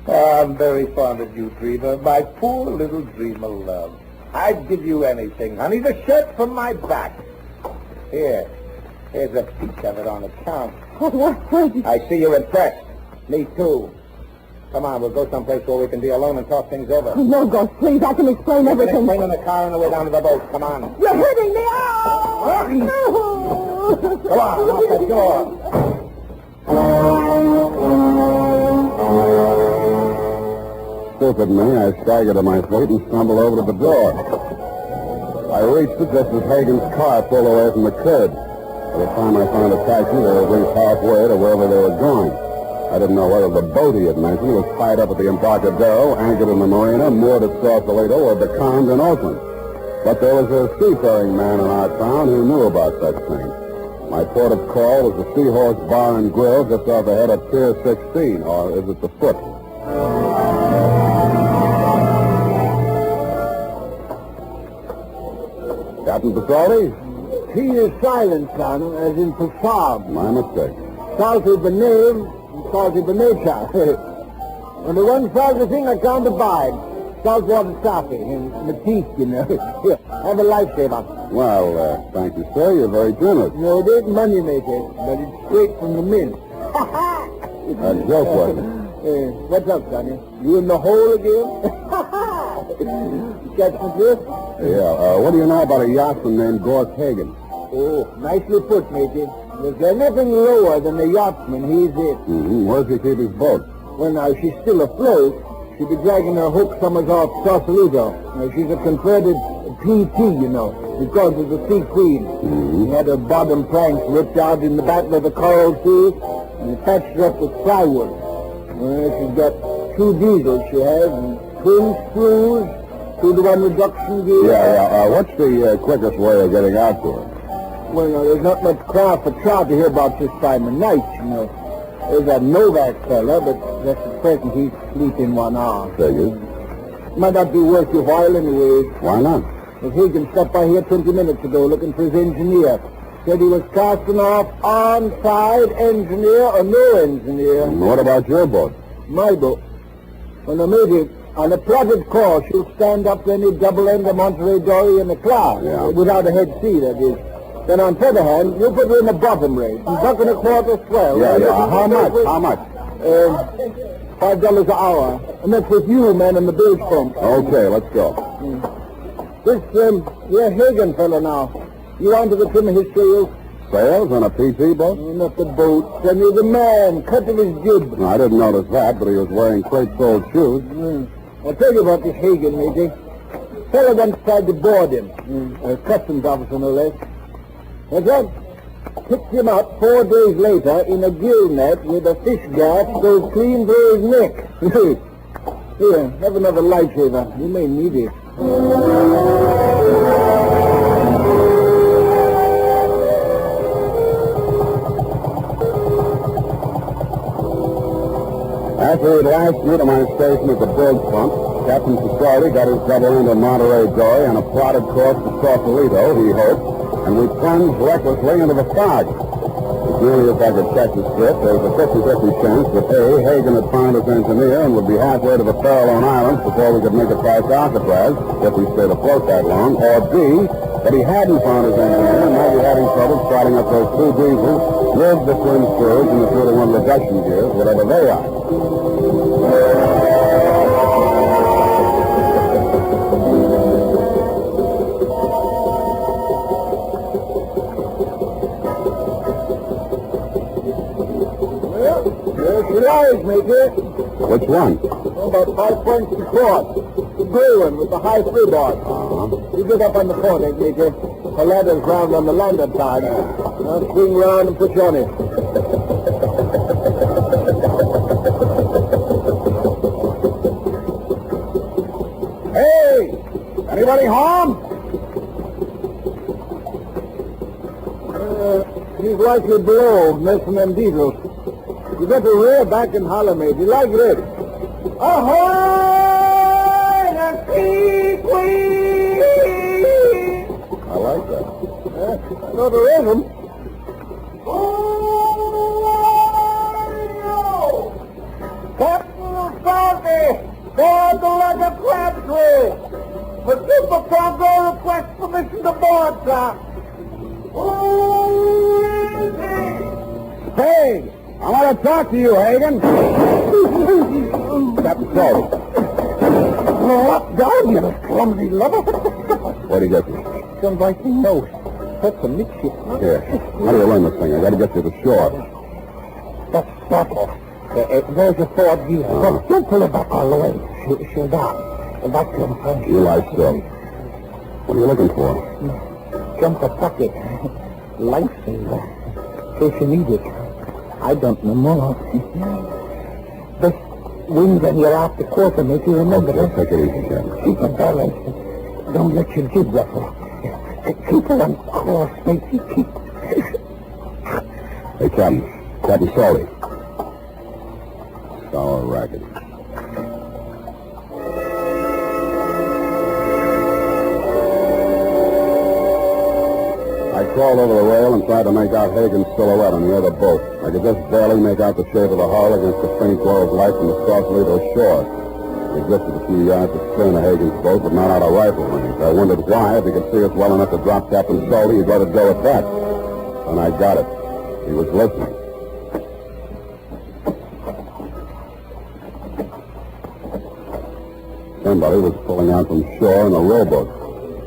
[SPEAKER 4] I'm very fond of you, Dreamer. My poor little Dream of Love. I'd give you anything, honey. The shirt from my back. Here. Here's a piece of it on account.
[SPEAKER 6] Oh, what?
[SPEAKER 4] I see you're impressed. Me too. Come on, we'll go someplace where we can be alone and talk things over.
[SPEAKER 6] Oh, no, Ghost, please. I can explain everything.
[SPEAKER 4] Explain in the car on the way down to the boat. Come on.
[SPEAKER 6] You're hurting me. Oh! No!
[SPEAKER 4] Come on, off the door.
[SPEAKER 17] Stupid me, I staggered to my feet and stumbled over to the door. I reached it just as Hagen's car pulled away from the curb. By the time I found a taxi, they were at least halfway to wherever they were going. I didn't know whether the boat he had mentioned was tied up at the Embarcadero, anchored in the marina, moored at Sausalito, or becalmed in Oakland. But there was a seafaring man in our town who knew about such things. My port of call was the Seahorse Bar and Grill just off ahead of Pier 16, or is it the Foot? Captain Petroli?
[SPEAKER 15] He is silent, son, as in profound.
[SPEAKER 17] My mistake.
[SPEAKER 15] Salty the name, salty the nature. Only one salty thing I can't abide. Saltwater coffee and Matisse, you know. Here, have a lifesaver.
[SPEAKER 17] Well, thank you, sir. You're very generous.
[SPEAKER 15] No, it ain't money maker, but it's straight from the mint.
[SPEAKER 17] A joke, wasn't it?
[SPEAKER 15] What's up, Sonny? You in the hole again? You catch the drift?
[SPEAKER 17] Yeah, what do you know about a yachtsman named Gorse Hagen?
[SPEAKER 15] Oh, nicely put, matey. If there's nothing lower than a yachtsman, he's it.
[SPEAKER 17] Mm-hmm. Where does he keep his boat?
[SPEAKER 15] Well, now, she's still afloat. She'll be dragging her hook summers off Sausalito. Now, she's a converted PT, you know, because of the Sea Queen.
[SPEAKER 17] Mm-hmm.
[SPEAKER 15] He had her bottom planks ripped out in the battle of the Coral Sea, and he patched her up with plywood. She's got 2 diesels, she has, and twin screws, 2-to-1 reduction gear.
[SPEAKER 17] Yeah. What's the quickest way of getting out to her?
[SPEAKER 15] Well, now, there's not much craft for trout to hear about this time of night, you know. There's that Novak fella, but just at present he's sleeping 1 hour.
[SPEAKER 17] Figures.
[SPEAKER 15] Might not be worth your while anyway.
[SPEAKER 17] Why not?
[SPEAKER 15] If Hagen stopped by here 20 minutes ago looking for his engineer. Said he was casting off on-side engineer or no engineer.
[SPEAKER 17] And what about your boat?
[SPEAKER 15] My boat? Well, now, maybe on a plotted course she'll stand up to any double-ender Monterey Dory in the class.
[SPEAKER 17] Yeah.
[SPEAKER 15] Without a head sea, that is. Then on the other hand, you put her in the bottom rate. Buck and a quarter swell.
[SPEAKER 17] Yeah. How much? How much?
[SPEAKER 15] $5 an hour. And that's with you, man, in the bilge pump.
[SPEAKER 17] Okay, let's go.
[SPEAKER 15] This, you're Hagen fella now. You onto the trim of his sails?
[SPEAKER 17] Sails on a PT boat?
[SPEAKER 15] Not the boat. Son, you're the man. Cut of his jib.
[SPEAKER 17] No, I didn't notice that, but he was wearing crepe-soled shoes.
[SPEAKER 15] I'll tell you about this Hagen, matey. Fella once tried to board him. A customs officer, no less. That's right. Picked him up 4 days later in a gill net with a fish gaff goes clean through his neck. Here, have another lifesaver. You may need it.
[SPEAKER 17] passed me to my station at the bridge front. Captain Security got his double into Monterey Dory on a plotted course to Sausalito, he hoped, and we plunged recklessly into the fog. As nearly as I could catch a strip, there was a 50-50 chance that A, Hagen had found his engineer and would be halfway to the Farallon Islands before we could make it past Alcatraz, if we stayed afloat that long, or B, that he hadn't found his engineer and might be having trouble starting up those two diesels with the twin screws and the 2-to-1 reduction gears, whatever they are.
[SPEAKER 15] Rise, Major.
[SPEAKER 17] Which one?
[SPEAKER 15] About 5 points across. The gray one with the high freeboard. You get up on the corner, Major. The ladder's round on the landing side. Now swing round and push on it. Hey! Anybody home? He's likely below, messing them diesels. You got to rear back and holler, Major, like this. Ahoy! The sea queen!
[SPEAKER 17] I like that.
[SPEAKER 15] I know the rhythm. Oh, Captain Salty, board the leg of Crabtree. The Super Congo requests permission to board, sir.
[SPEAKER 17] Hey! I want to talk to you, Hagen. Captain Salty.
[SPEAKER 15] What down, you clumsy lover?
[SPEAKER 17] What do you get me?
[SPEAKER 15] Some writing note. That's a midship.
[SPEAKER 17] Here. How do you learn this thing? I got to get you to shore.
[SPEAKER 15] That's Sparkle. There's a Ford gear. Don't pull it back all the way. She'll die. And that's your friend.
[SPEAKER 17] You lie still. What are you looking for?
[SPEAKER 15] Jump a bucket. Lifesaver. In case you need it. I don't know more. The wings on your after quarter make you remember
[SPEAKER 17] Okay, take it easy, Captain.
[SPEAKER 15] Keep a balance. Don't let your jib ruffle. Keep her on course, make you keep.
[SPEAKER 17] Hey, Captain Salty. Sour racket. I crawled over the rail and tried to make out Hagen's silhouette on the other boat. I could just barely make out the shape of the hull against the faint glow of light from the Sausalito shore. He drifted a few yards astern of Hagen's boat, but not out of rifle range. I wondered why. If he could see us well enough to drop Captain Salty, he'd let it go at that. And I got it. He was listening. Somebody was pulling out from shore in a rowboat.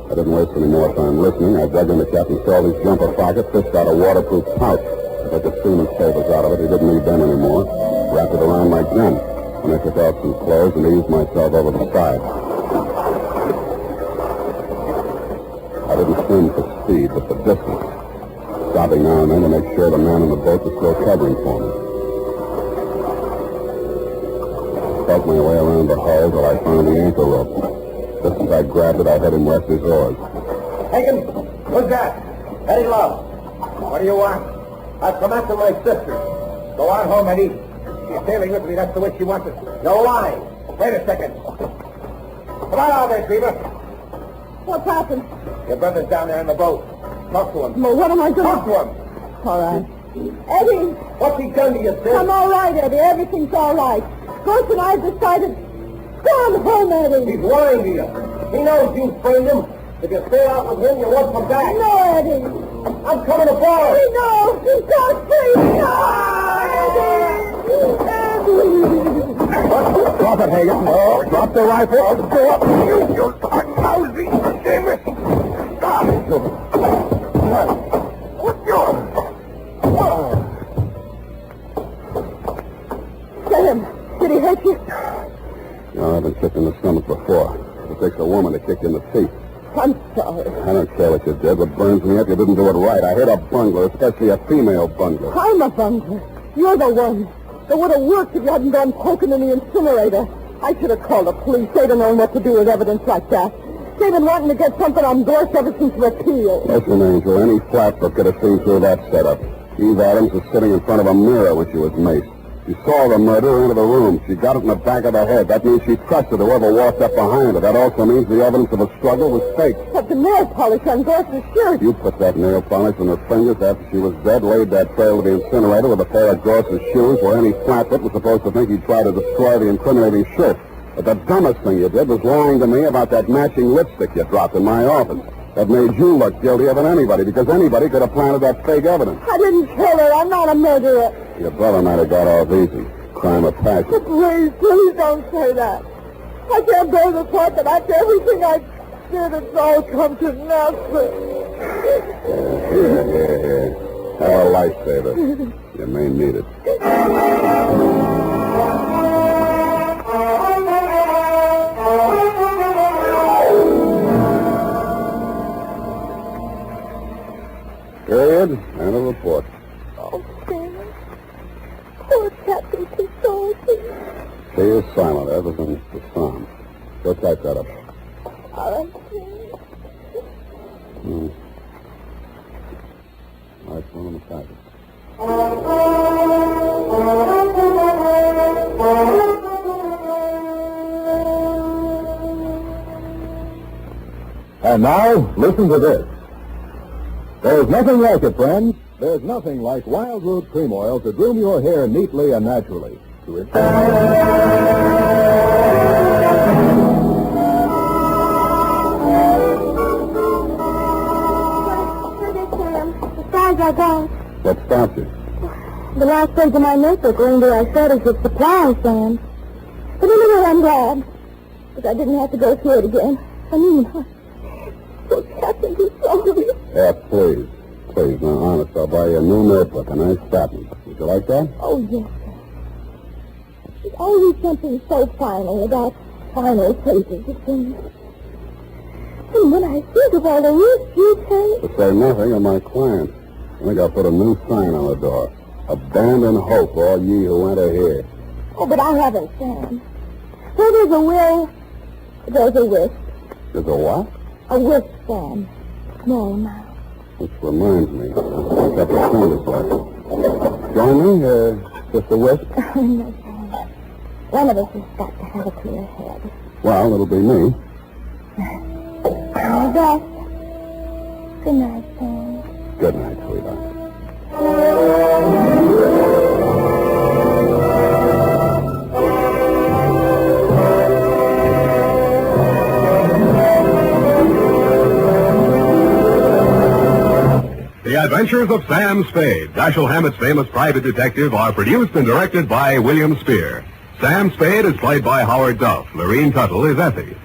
[SPEAKER 17] I didn't waste any more time listening. I dug into Captain Salty's jumper pocket, fished out a waterproof pouch. I took the seaman's papers out of it. He didn't need them anymore. Wrapped it around my gun. And I took off some clothes and eased myself over the side. I didn't swim for speed, but for distance. Stopping now and then to make sure the man in the boat was still covering for me. I felt my way around the hull till I found the anchor rope. Just as I grabbed it, I heard him rest his oars.
[SPEAKER 15] Hagen, who's that? Eddie Love. What do you want? I've come after my sister. Go on home, Eddie. She's sailing with me. That's the way she wants it. No lying. Wait a second. Come on out there, Beaver.
[SPEAKER 6] What's happened?
[SPEAKER 15] Your brother's down there in the boat. Talk to him.
[SPEAKER 6] Well, what am I doing?
[SPEAKER 15] Talk to him.
[SPEAKER 6] All right. Eddie!
[SPEAKER 15] What's he done to you, sis?
[SPEAKER 6] I'm all right, Eddie. Everything's all right. Bruce and I decided... Go on home, Eddie.
[SPEAKER 15] He's lying to you. He knows you framed him. If you stay out with him, you won't come back.
[SPEAKER 6] No, Eddie.
[SPEAKER 15] I'm coming aboard.
[SPEAKER 6] Eddie, no. Don't please. No, Eddie.
[SPEAKER 17] Drop it, Hagen. Oh, drop the rifle.
[SPEAKER 15] Go up. You lousy Seamus. Stop. What's yours?
[SPEAKER 6] Get him. Did he hurt you?
[SPEAKER 17] No, I've been kicked in the stomach before. It takes a woman to kick you in the teeth.
[SPEAKER 6] I'm sorry.
[SPEAKER 17] I don't care what you did. What burns me up, you didn't do it right. I hit a bungler, especially a female bungler.
[SPEAKER 6] I'm a bungler. You're the one. It would have worked if you hadn't gone poking in the incinerator. I should have called the police. They'd have known what to do with evidence like that. They've been wanting to get something on Gorse ever since repeal.
[SPEAKER 17] Listen, Angel, any flatfoot could have seen through that setup. Eve Adams was sitting in front of a mirror when she was maced. She saw the murderer enter the room. She got it in the back of the head. That means she trusted whoever walked up behind her. That also means the evidence of a struggle was fake.
[SPEAKER 6] But the nail polish on Gorse's shirt.
[SPEAKER 17] You put that nail polish on her fingers after she was dead, laid that trail to the incinerator with a pair of Gorse's shoes where any flatfoot was supposed to think he'd try to destroy the incriminating shirt. But the dumbest thing you did was lying to me about that matching lipstick you dropped in my office. That made you look guiltier than anybody, because anybody could have planted that fake evidence.
[SPEAKER 6] I didn't kill her. I'm not a murderer.
[SPEAKER 17] Your brother might have got off easy. Crime of passion.
[SPEAKER 6] Please don't say that. I can't bear the thought that after everything I did, it's all come to nothing.
[SPEAKER 17] Here. Have a lifesaver. You may need it. Period. And a report.
[SPEAKER 6] Oh, Sam. Poor Captain Pistolfi.
[SPEAKER 17] She is silent. Everything's the same. Go type that up.
[SPEAKER 6] All right, Sam.
[SPEAKER 17] Nice one on the package. And now, listen to this. There's nothing like it, friends. There's nothing like Wild Root Cream Oil to groom your hair neatly and naturally.
[SPEAKER 6] I go.
[SPEAKER 17] What stopped you?
[SPEAKER 6] The last page of my notebook going to our shortage of supplies, Sam. But anyway, I'm glad. But I didn't have to go through it again. I mean, poor Captain Pistolfi.
[SPEAKER 17] Yeah, please. Please, now, honest, I'll buy you a new notebook, a nice fat one. Would you like that?
[SPEAKER 6] Oh, yes, sir. There's always something so final about final pages of things. And when I think of all the risks you take...
[SPEAKER 17] To say nothing of my clients. I think I'll put a new sign on the door. Abandon hope, all ye who enter here.
[SPEAKER 6] Oh, but I haven't, Sam. Where there's a will, there's a wisp.
[SPEAKER 17] There's a what?
[SPEAKER 6] A wisp, Sam. Small amount.
[SPEAKER 17] Which reminds me, I've got the canvas left. Join me, just a wisp?
[SPEAKER 6] No, Sam. One of us has got to have a clear head.
[SPEAKER 17] Well, it'll be me.
[SPEAKER 6] All best. Good night, Sam.
[SPEAKER 17] Good night, sweetheart.
[SPEAKER 3] The Adventures of Sam Spade, Dashiell Hammett's famous private detective, are produced and directed by William Spear. Sam Spade is played by Howard Duff. Lorene Tuttle is Effie.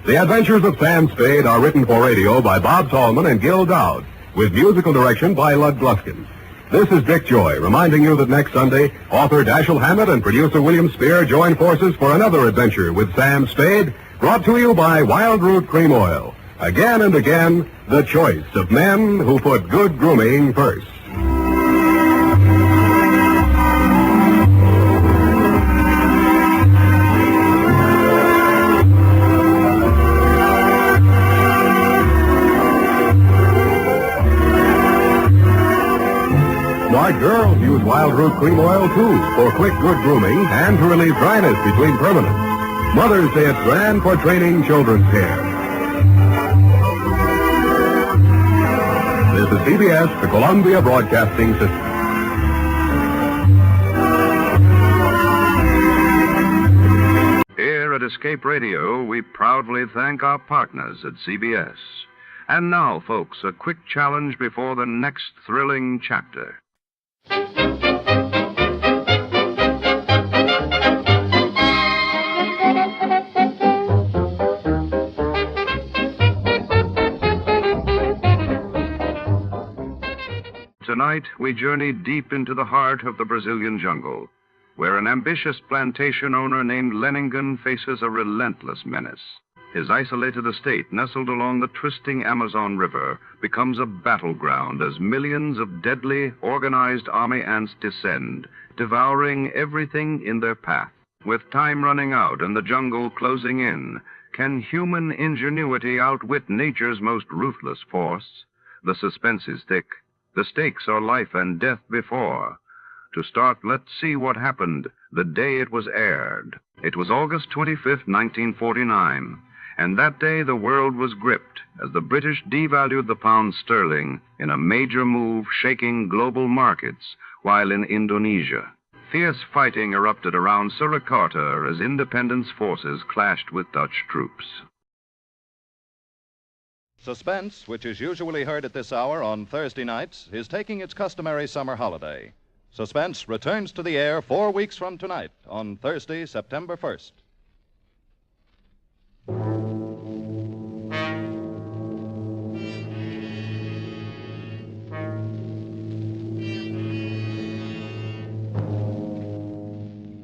[SPEAKER 3] The Adventures of Sam Spade are written for radio by Bob Tallman and Gil Dowd, with musical direction by Lud Gluskin. This is Dick Joy, reminding you that next Sunday, author Dashiell Hammett and producer William Spear join forces for another adventure with Sam Spade, brought to you by Wild Root Cream Oil. Again and again, the choice of men who put good grooming first. Smart girls use Wild Root Cream Oil, too, for quick, good grooming and to relieve dryness between permanents. Mothers say it's grand for training children's hair. This is CBS, the Columbia Broadcasting System.
[SPEAKER 1] Here at Escape Radio, we proudly thank our partners at CBS. And now, folks, a quick challenge before the next thrilling chapter. Tonight, we journey deep into the heart of the Brazilian jungle, where an ambitious plantation owner named Leiningen faces a relentless menace. His isolated estate, nestled along the twisting Amazon River, becomes a battleground as millions of deadly, organized army ants descend, devouring everything in their path. With time running out and the jungle closing in, can human ingenuity outwit nature's most ruthless force? The suspense is thick. The stakes are life and death before. to start Let's See What Happened the day it was aired. It was August 25th, 1949, and that day the world was gripped as the British devalued the pound sterling in a major move shaking global markets, while in Indonesia, fierce fighting erupted around Surakarta as independence forces clashed with Dutch troops.
[SPEAKER 12] Suspense, which is usually heard at this hour on Thursday nights, is taking its customary summer holiday. Suspense returns to the air 4 weeks from tonight on Thursday, September 1st.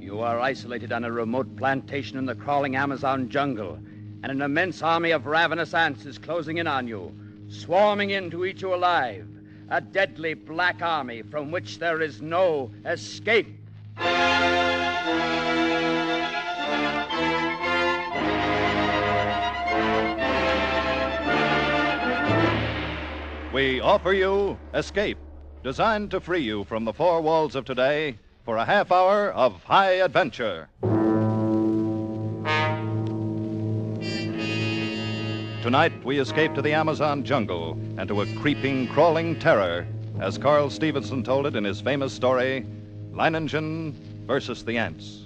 [SPEAKER 16] You are isolated on a remote plantation in the crawling Amazon jungle, and an immense army of ravenous ants is closing in on you, swarming in to eat you alive. A deadly black army from which there is no escape.
[SPEAKER 12] We offer you Escape, designed to free you from the four walls of today for a half hour of high adventure. Tonight, we escape to the Amazon jungle and to a creeping, crawling terror, as Carl Stevenson told it in his famous story, Leiningen versus the Ants.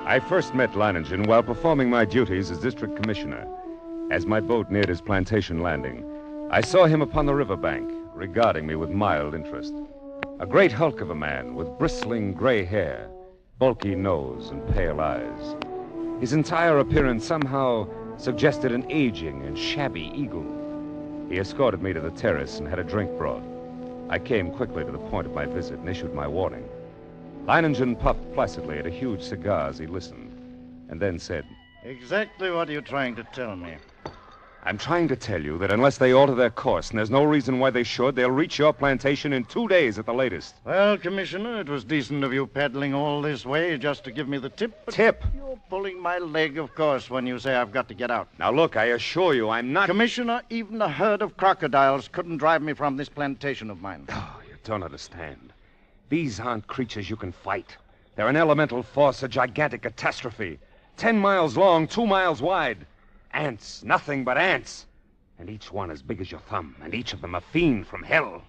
[SPEAKER 22] I first met Leiningen while performing my duties as district commissioner. As my boat neared his plantation landing, I saw him upon the riverbank, regarding me with mild interest. A great hulk of a man with bristling gray hair, bulky nose, and pale eyes. His entire appearance somehow suggested an aging and shabby eagle. He escorted me to the terrace and had a drink brought. I came quickly to the point of my visit and issued my warning. Leiningen puffed placidly at a huge cigar as he listened, and then said,
[SPEAKER 11] Exactly what are you trying to tell me?
[SPEAKER 22] I'm trying to tell you that unless they alter their course, and there's no reason why they should, they'll reach your plantation in 2 days at the latest.
[SPEAKER 11] Well, Commissioner, it was decent of you paddling all this way just to give me the tip. But
[SPEAKER 22] Tip?
[SPEAKER 11] You're pulling my leg, of course, when you say I've got to get out.
[SPEAKER 22] Now, look, I assure you, I'm not...
[SPEAKER 11] Commissioner, even a herd of crocodiles couldn't drive me from this plantation of mine.
[SPEAKER 22] Oh, you don't understand. These aren't creatures you can fight. They're an elemental force, a gigantic catastrophe. 10 miles long, 2 miles wide. Ants, nothing but ants. And each one as big as your thumb, and each of them a fiend from hell.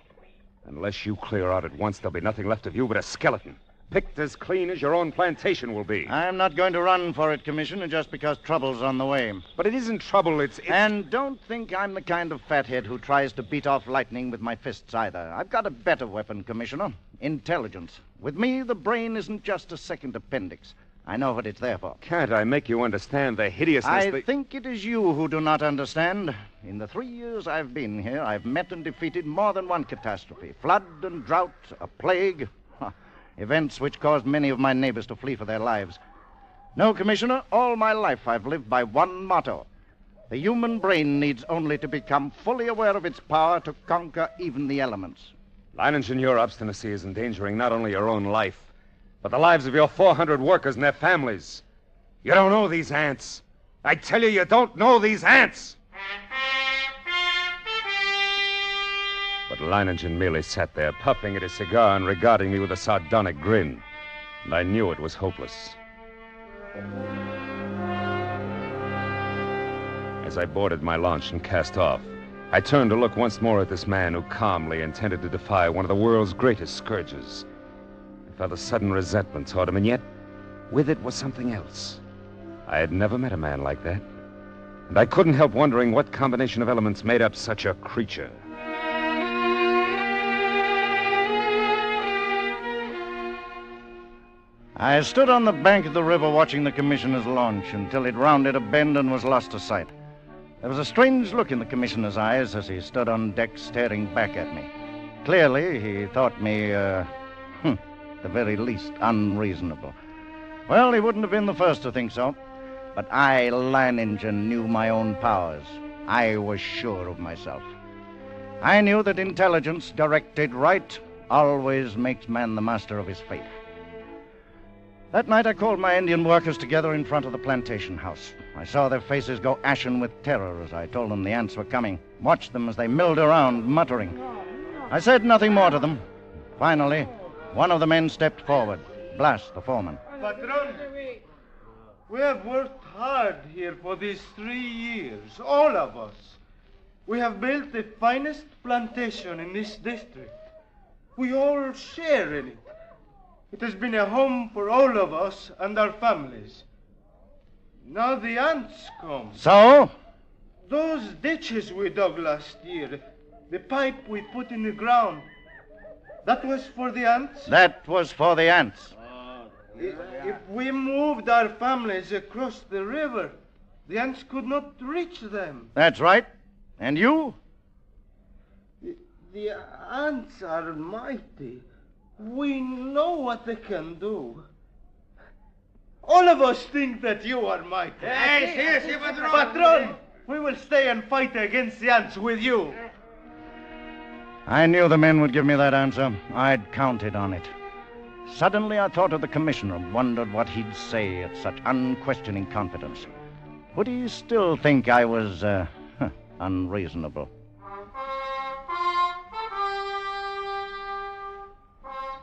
[SPEAKER 22] Unless you clear out at once, there'll be nothing left of you but a skeleton, picked as clean as your own plantation will be.
[SPEAKER 11] I'm not going to run for it, Commissioner, just because trouble's on the way.
[SPEAKER 22] But it isn't trouble, it's...
[SPEAKER 11] And don't think I'm the kind of fathead who tries to beat off lightning with my fists either. I've got a better weapon, Commissioner. Intelligence. With me, the brain isn't just a second appendix. I know what it's there for.
[SPEAKER 22] Can't I make you understand the hideousness...
[SPEAKER 11] I think it is you who do not understand. In the 3 years I've been here, I've met and defeated more than one catastrophe. Flood and drought, a plague. Events which caused many of my neighbors to flee for their lives. No, Commissioner, all my life I've lived by one motto. The human brain needs only to become fully aware of its power to conquer even the elements.
[SPEAKER 22] Leiningen, your obstinacy is endangering not only your own life, but the lives of your 400 workers and their families. You don't know these ants. I tell you, you don't know these ants. But Leiningen merely sat there, puffing at his cigar and regarding me with a sardonic grin. And I knew it was hopeless. As I boarded my launch and cast off, I turned to look once more at this man who calmly intended to defy one of the world's greatest scourges. I felt a sudden resentment toward him, and yet, with it was something else. I had never met a man like that, and I couldn't help wondering what combination of elements made up such a creature.
[SPEAKER 11] I stood on the bank of the river watching the commissioner's launch until it rounded a bend and was lost to sight. There was a strange look in the commissioner's eyes as he stood on deck staring back at me. Clearly, he thought me, at the very least, unreasonable. Well, he wouldn't have been the first to think so. But I, Leiningen, knew my own powers. I was sure of myself. I knew that intelligence directed right always makes man the master of his fate. That night I called my Indian workers together in front of the plantation house. I saw their faces go ashen with terror as I told them the ants were coming. Watched them as they milled around, muttering. I said nothing more to them. Finally, one of the men stepped forward, Blas, the foreman.
[SPEAKER 5] Patron, we have worked hard here for these 3 years, all of us. We have built the finest plantation in this district. We all share in it. It has been a home for all of us and our families. Now the ants come.
[SPEAKER 11] So?
[SPEAKER 5] Those ditches we dug last year, the pipe we put in the ground, that was for the ants?
[SPEAKER 11] That was for the ants.
[SPEAKER 5] If we moved our families across the river, the ants could not reach them.
[SPEAKER 11] That's right. And you?
[SPEAKER 5] The ants are mighty. We know what they can do. All of us think that you are mighty.
[SPEAKER 7] Yes,
[SPEAKER 5] Patron, we will stay and fight against the ants with you.
[SPEAKER 11] I knew the men would give me that answer. I'd counted on it. Suddenly I thought of the commissioner and wondered what he'd say at such unquestioning confidence. Would he still think I was, unreasonable?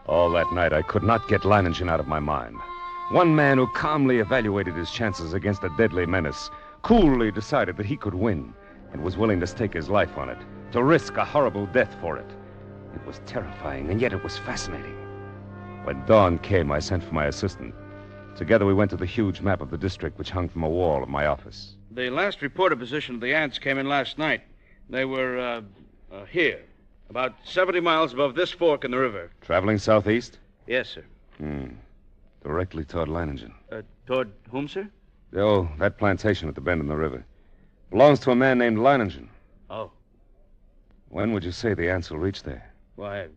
[SPEAKER 22] All that night, I could not get Leiningen out of my mind. One man who calmly evaluated his chances against a deadly menace, coolly decided that he could win, and was willing to stake his life on it, to risk a horrible death for it. It was terrifying, and yet it was fascinating. When dawn came, I sent for my assistant. Together we went to the huge map of the district which hung from a wall of my office.
[SPEAKER 18] The last reported position of the ants came in last night. They were, here. About 70 miles above this fork in the river.
[SPEAKER 22] Traveling southeast?
[SPEAKER 18] Yes, sir.
[SPEAKER 22] Directly toward Leiningen.
[SPEAKER 18] Toward whom, sir?
[SPEAKER 22] Oh, that plantation at the bend in the river. Belongs to a man named Leiningen.
[SPEAKER 18] Oh.
[SPEAKER 22] When would you say the ants will reach there?
[SPEAKER 18] Why,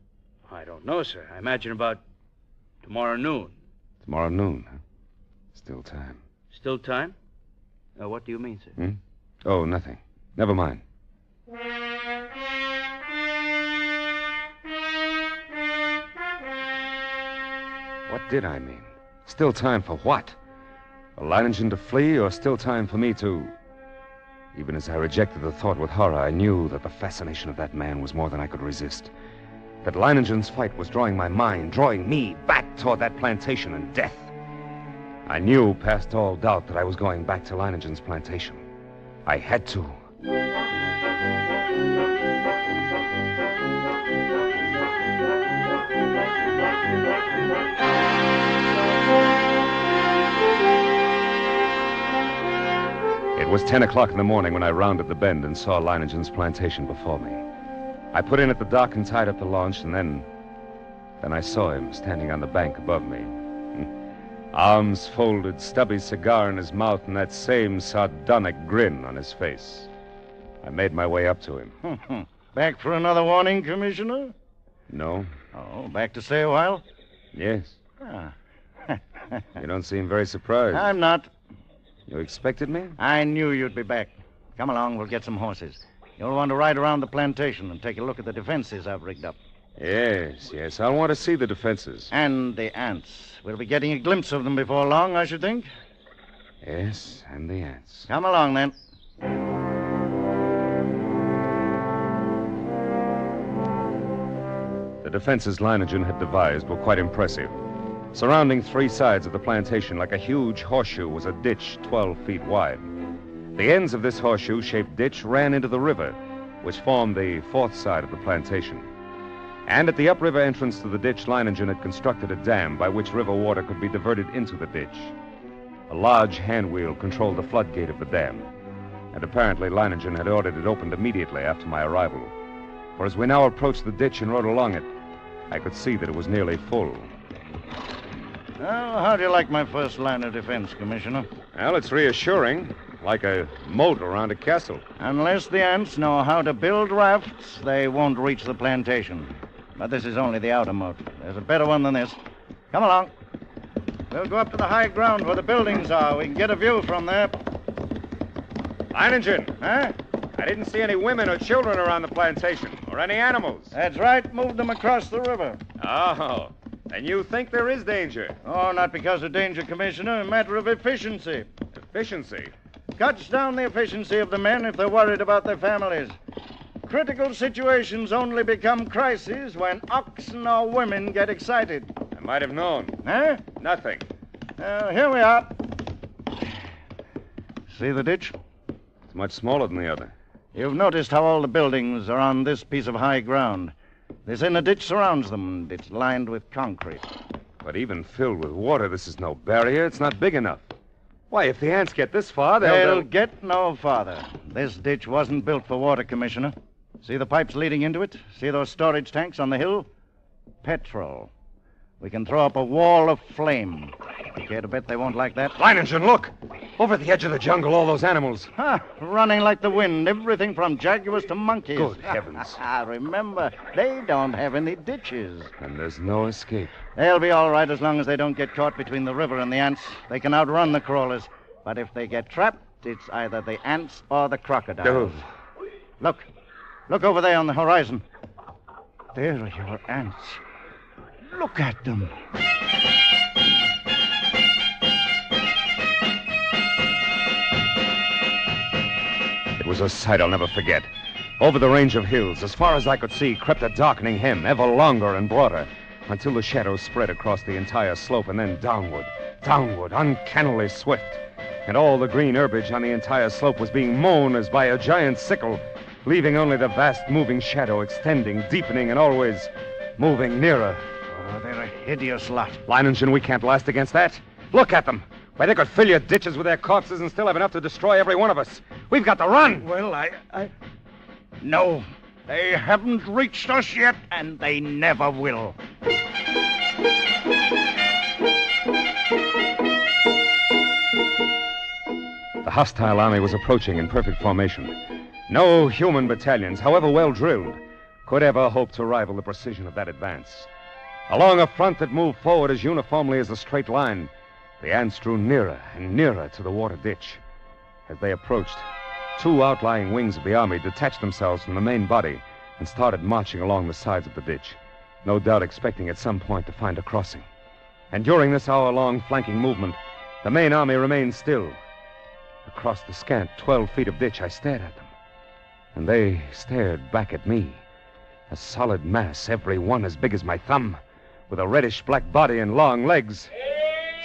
[SPEAKER 18] I don't know, sir. I imagine about tomorrow noon.
[SPEAKER 22] Tomorrow noon, huh? Still time.
[SPEAKER 18] Still time? What do you mean, sir?
[SPEAKER 22] Oh, nothing. Never mind. What did I mean? Still time for what? For Leiningen to flee, or still time for me to... Even as I rejected the thought with horror, I knew that the fascination of that man was more than I could resist. That Leiningen's fight was drawing my mind, drawing me back toward that plantation and death. I knew past all doubt that I was going back to Leiningen's plantation. I had to. It was 10 o'clock in the morning when I rounded the bend and saw Leiningen's plantation before me. I put in at the dock and tied up the launch, and then I saw him standing on the bank above me. Arms folded, stubby cigar in his mouth, and that same sardonic grin on his face. I made my way up to him.
[SPEAKER 11] Back for another warning, Commissioner?
[SPEAKER 22] No.
[SPEAKER 11] Oh, back to stay a while?
[SPEAKER 22] Yes. You don't seem very surprised.
[SPEAKER 11] I'm not.
[SPEAKER 22] You expected me?
[SPEAKER 11] I knew you'd be back. Come along, we'll get some horses. You'll want to ride around the plantation and take a look at the defenses I've rigged up.
[SPEAKER 22] Yes. I'll want to see the defenses.
[SPEAKER 11] And the ants. We'll be getting a glimpse of them before long, I should think.
[SPEAKER 22] Yes, and the ants.
[SPEAKER 11] Come along, then.
[SPEAKER 22] The defenses Leiningen had devised were quite impressive. Surrounding 3 sides of the plantation like a huge horseshoe was a ditch 12 feet wide. The ends of this horseshoe-shaped ditch ran into the river, which formed the 4th side of the plantation. And at the upriver entrance to the ditch, Leiningen had constructed a dam by which river water could be diverted into the ditch. A large hand wheel controlled the floodgate of the dam, and apparently Leiningen had ordered it opened immediately after my arrival. For as we now approached the ditch and rode along it, I could see that it was nearly full.
[SPEAKER 11] Well, how do you like my first line of defense, Commissioner?
[SPEAKER 22] Well, it's reassuring. Like a moat around a castle.
[SPEAKER 11] Unless the ants know how to build rafts, they won't reach the plantation. But this is only the outer moat. There's a better one than this. Come along. We'll go up to the high ground where the buildings are. We can get a view from there.
[SPEAKER 22] Leiningen!
[SPEAKER 11] Huh?
[SPEAKER 22] I didn't see any women or children around the plantation, or any animals.
[SPEAKER 11] That's right. Moved them across the river.
[SPEAKER 22] Oh. And you think there is danger?
[SPEAKER 11] Oh, not because of danger, Commissioner. A matter of efficiency.
[SPEAKER 22] Efficiency?
[SPEAKER 11] Cuts down the efficiency of the men if they're worried about their families. Critical situations only become crises when oxen or women get excited.
[SPEAKER 22] I might have known.
[SPEAKER 11] Huh?
[SPEAKER 22] Nothing.
[SPEAKER 11] Here we are. See the ditch?
[SPEAKER 22] It's much smaller than the other.
[SPEAKER 11] You've noticed how all the buildings are on this piece of high ground. This inner ditch surrounds them, and it's lined with concrete.
[SPEAKER 22] But even filled with water, this is no barrier. It's not big enough. Why, if the ants get this far,
[SPEAKER 11] they'll get no farther. This ditch wasn't built for water, Commissioner. See the pipes leading into it? See those storage tanks on the hill? Petrol. We can throw up a wall of flame. You care to bet they won't like that?
[SPEAKER 22] Leiningen, look! Over at the edge of the jungle, all those animals.
[SPEAKER 11] Running like the wind, everything from jaguars to monkeys.
[SPEAKER 22] Good heavens.
[SPEAKER 11] Remember, they don't have any ditches.
[SPEAKER 22] And there's no escape.
[SPEAKER 11] They'll be all right as long as they don't get caught between the river and the ants. They can outrun the crawlers. But if they get trapped, it's either the ants or the crocodiles. Look. Look over there on the horizon. There are your ants. Look at them.
[SPEAKER 22] It was a sight I'll never forget. Over the range of hills, as far as I could see, crept a darkening hem, ever longer and broader, until the shadows spread across the entire slope and then downward, uncannily swift. And all the green herbage on the entire slope was being mown as by a giant sickle, leaving only the vast moving shadow extending, deepening, and always moving nearer.
[SPEAKER 11] Oh, they're a hideous lot.
[SPEAKER 22] Leiningen, we can't last against that. Look at them. Why, they could fill your ditches with their corpses and still have enough to destroy every one of us. We've got to run.
[SPEAKER 11] Well, No, they haven't reached us yet, and they never will.
[SPEAKER 22] The hostile army was approaching in perfect formation. No human battalions, however well drilled, could ever hope to rival the precision of that advance. Along a front that moved forward as uniformly as a straight line, the ants drew nearer and nearer to the water ditch. As they approached, two outlying wings of the army detached themselves from the main body and started marching along the sides of the ditch, no doubt expecting at some point to find a crossing. And during this hour-long flanking movement, the main army remained still. Across the scant 12 feet of ditch, I stared at them. And they stared back at me. A solid mass, every one as big as my thumb, with a reddish-black body and long legs.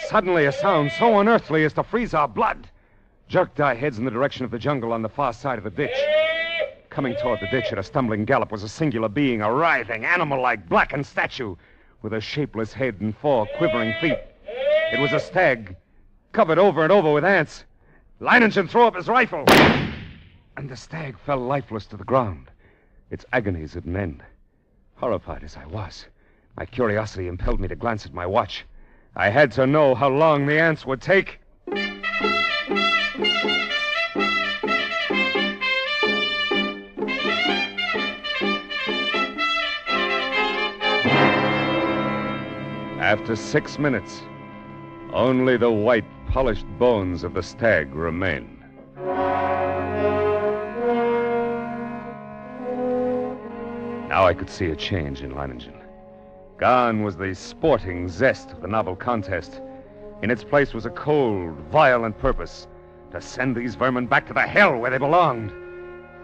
[SPEAKER 22] Suddenly, a sound so unearthly as to freeze our blood jerked our heads in the direction of the jungle on the far side of the ditch. Coming toward the ditch at a stumbling gallop was a singular being, a writhing, animal-like, blackened statue with a shapeless head and 4 quivering feet. It was a stag, covered over and over with ants. Leiningen threw up his rifle, and the stag fell lifeless to the ground, its agonies at an end. Horrified as I was, my curiosity impelled me to glance at my watch. I had to know how long the ants would take. After 6 minutes, only the white, polished bones of the stag remained. Now I could see a change in Leiningen. Gone was the sporting zest of the novel contest. In its place was a cold, violent purpose to send these vermin back to the hell where they belonged.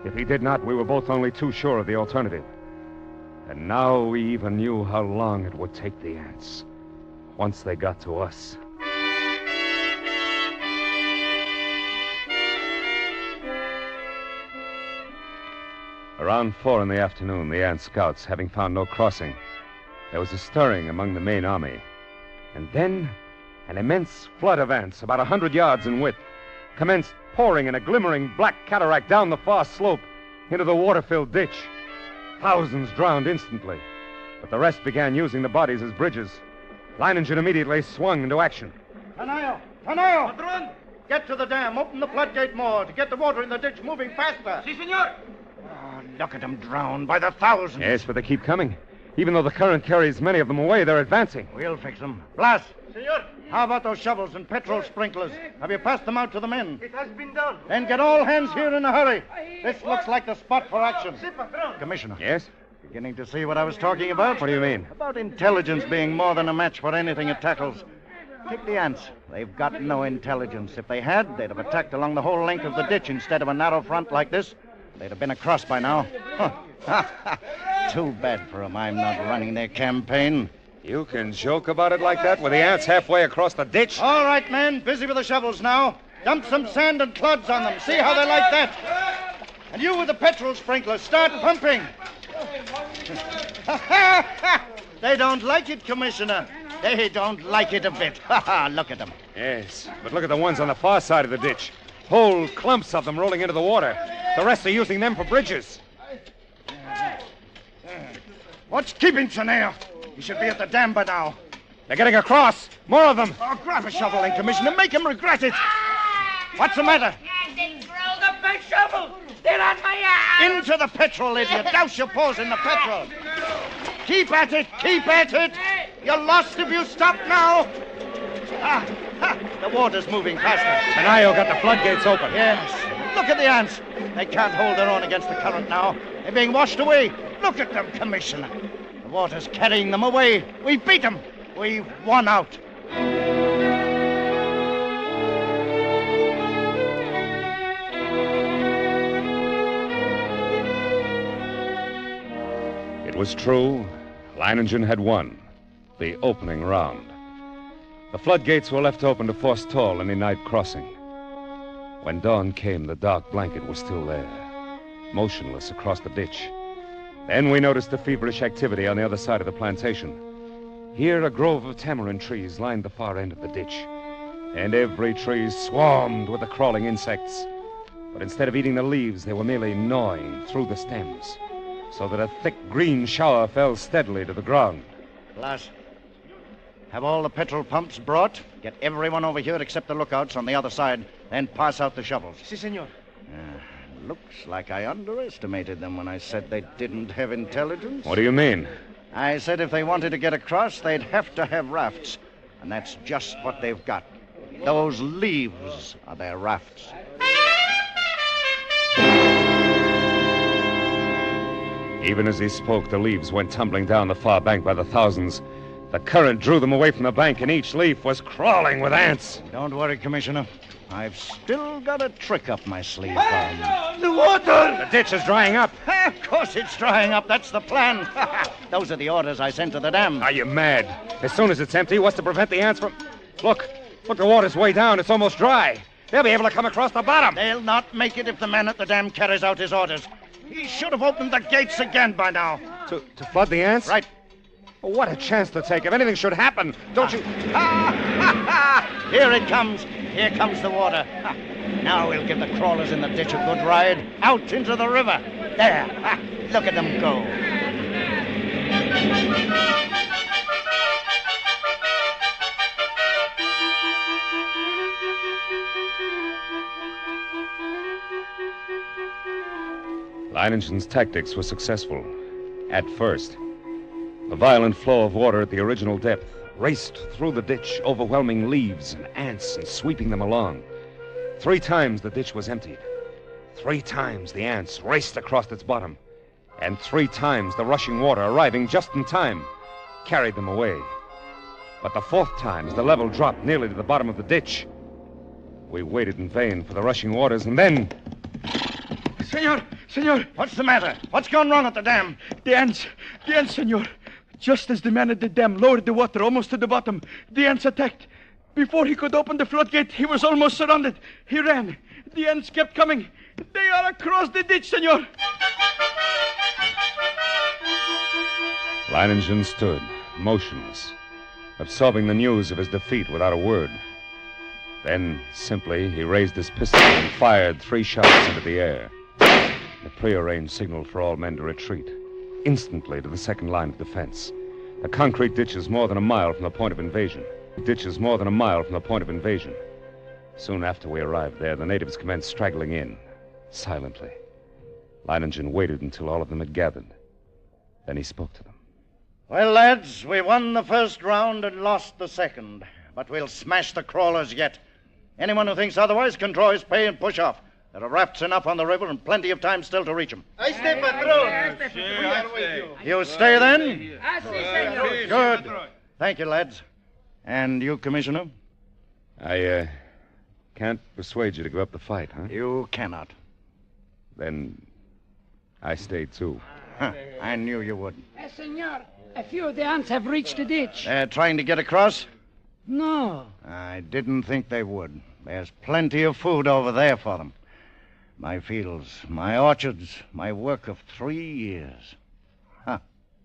[SPEAKER 22] If he did not, we were both only too sure of the alternative. And now we even knew how long it would take the ants once they got to us. Around 4 in the afternoon, the ant scouts, having found no crossing, there was a stirring among the main army. And then an immense flood of ants, about 100 yards in width, commenced pouring in a glimmering black cataract down the far slope into the water-filled ditch. Thousands drowned instantly, but the rest began using the bodies as bridges. Leiningen immediately swung into action.
[SPEAKER 11] Tanayo! Padron! Get to the dam. Open the floodgate more to get the water in the ditch moving faster.
[SPEAKER 7] Si, senor.
[SPEAKER 11] Oh, look at them drowned by the thousands.
[SPEAKER 22] Yes, but they keep coming. Even though the current carries many of them away, they're advancing.
[SPEAKER 11] We'll fix them. Blas!
[SPEAKER 7] Senor.
[SPEAKER 11] How about those shovels and petrol sprinklers? Have you passed them out to the men?
[SPEAKER 7] It has been done.
[SPEAKER 11] Then get all hands here in a hurry. This looks like the spot for action.
[SPEAKER 7] Si, patron.
[SPEAKER 11] Commissioner.
[SPEAKER 22] Yes?
[SPEAKER 11] Beginning to see what I was talking about?
[SPEAKER 22] What do you mean?
[SPEAKER 11] About intelligence being more than a match for anything it tackles. Take the ants. They've got no intelligence. If they had, they'd have attacked along the whole length of the ditch instead of a narrow front like this. They'd have been across by now. Too bad for them I'm not running their campaign.
[SPEAKER 22] You can joke about it like that with the ants halfway across the ditch?
[SPEAKER 11] All right, men. Busy with the shovels now. Dump some sand and clods on them. See how they like that. And you with the petrol sprinkler, start pumping. They don't like it, Commissioner. They don't like it a bit. Look at them.
[SPEAKER 22] Yes, but look at the ones on the far side of the ditch. Whole clumps of them rolling into the water. The rest are using them for bridges.
[SPEAKER 11] What's keeping Chanel? He should be at the dam by now.
[SPEAKER 22] They're getting across. More of them.
[SPEAKER 11] Oh, grab a shovel then, Commissioner. Make him regret it. What's the matter?
[SPEAKER 7] They rolled up my shovel. They're on my ass.
[SPEAKER 11] Into the petrol, idiot. Douse your paws in the petrol. Keep at it. Keep at it. You're lost if you stop now. The water's moving faster.
[SPEAKER 22] Tanayo got the floodgates open.
[SPEAKER 11] Yes. Look at the ants. They can't hold their own against the current now. They're being washed away. Look at them, Commissioner. The water's carrying them away. We've beat them. We've won out.
[SPEAKER 22] It was true. Leiningen had won the opening round. The floodgates were left open to forestall any night crossing. When dawn came, the dark blanket was still there, motionless across the ditch. Then we noticed the feverish activity on the other side of the plantation. Here, a grove of tamarind trees lined the far end of the ditch, and every tree swarmed with the crawling insects. But instead of eating the leaves, they were merely gnawing through the stems, so that a thick green shower fell steadily to the ground.
[SPEAKER 11] Lass, have all the petrol pumps brought? Get everyone over here except the lookouts on the other side, then pass out the shovels.
[SPEAKER 5] Si, senor.
[SPEAKER 11] Looks like I underestimated them when I said they didn't have intelligence.
[SPEAKER 22] What do you mean?
[SPEAKER 11] I said if they wanted to get across, they'd have to have rafts. And that's just what they've got. Those leaves are their rafts.
[SPEAKER 22] Even as he spoke, the leaves went tumbling down the far bank by the thousands. The current drew them away from the bank, and each leaf was crawling with ants.
[SPEAKER 11] Don't worry, Commissioner. I've still got a trick up my sleeve for them.
[SPEAKER 5] The water!
[SPEAKER 22] The ditch is drying up.
[SPEAKER 11] Of course it's drying up. That's the plan. Those are the orders I sent to the dam.
[SPEAKER 22] Are you mad? As soon as it's empty, what's to prevent the ants from... Look, the water's way down. It's almost dry. They'll be able to come across the bottom.
[SPEAKER 11] They'll not make it if the man at the dam carries out his orders. He should have opened the gates again by now.
[SPEAKER 22] To flood the ants?
[SPEAKER 11] Right.
[SPEAKER 22] Well, what a chance to take. If anything should happen, don't you...
[SPEAKER 11] Here it comes. Here comes the water. Now we'll give the crawlers in the ditch a good ride out into the river. There. Look at them go.
[SPEAKER 22] Leiningen's tactics were successful. At first, the violent flow of water at the original depth raced through the ditch, overwhelming leaves and ants and sweeping them along. 3 times the ditch was emptied. 3 times the ants raced across its bottom. And 3 times the rushing water, arriving just in time, carried them away. But the 4th time, as the level dropped nearly to the bottom of the ditch, we waited in vain for the rushing waters, and then...
[SPEAKER 5] Senor!
[SPEAKER 11] What's the matter? What's gone wrong at the dam?
[SPEAKER 5] The ants, senor. Just as the man at the dam lowered the water almost to the bottom, the ants attacked. Before he could open the floodgate, he was almost surrounded. He ran. The ants kept coming. They are across the ditch, senor.
[SPEAKER 22] Leiningen stood, motionless, absorbing the news of his defeat without a word. Then, simply, he raised his pistol and fired 3 shots into the air. The prearranged signal for all men to retreat, instantly to the second line of defense. The concrete ditch is more than a mile from the point of invasion. Soon after we arrived there, the natives commenced straggling in, silently. Leiningen waited until all of them had gathered. Then he spoke to them.
[SPEAKER 11] Well, lads, we won the first round and lost the second. But we'll smash the crawlers yet. Anyone who thinks otherwise can draw his pay and push off. There are rafts enough on the river and plenty of time still to reach them.
[SPEAKER 5] I stay, patron. We are with you.
[SPEAKER 11] You stay then?
[SPEAKER 7] I see, senor.
[SPEAKER 11] Good. Thank you, lads. And you, Commissioner?
[SPEAKER 22] I, can't persuade you to give up the fight, huh?
[SPEAKER 11] You cannot.
[SPEAKER 22] Then I stay, too.
[SPEAKER 11] I knew you would.
[SPEAKER 8] Senor, a few of the ants have reached the ditch.
[SPEAKER 11] They're trying to get across?
[SPEAKER 8] No.
[SPEAKER 11] I didn't think they would. There's plenty of food over there for them. My fields, my orchards, my work of 3 years.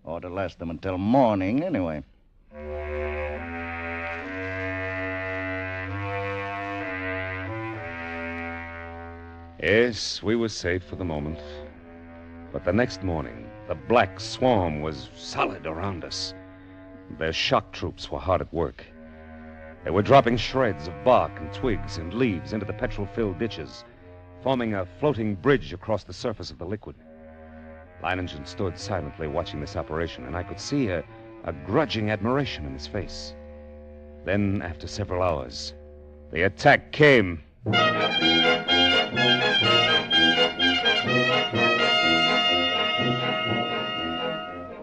[SPEAKER 11] Ought to last them until morning, anyway.
[SPEAKER 22] Yes, we were safe for the moment. But the next morning, the black swarm was solid around us. Their shock troops were hard at work. They were dropping shreds of bark and twigs and leaves into the petrol-filled ditches, forming a floating bridge across the surface of the liquid. Leiningen stood silently watching this operation, and I could see a grudging admiration in his face. Then, after several hours, the attack came.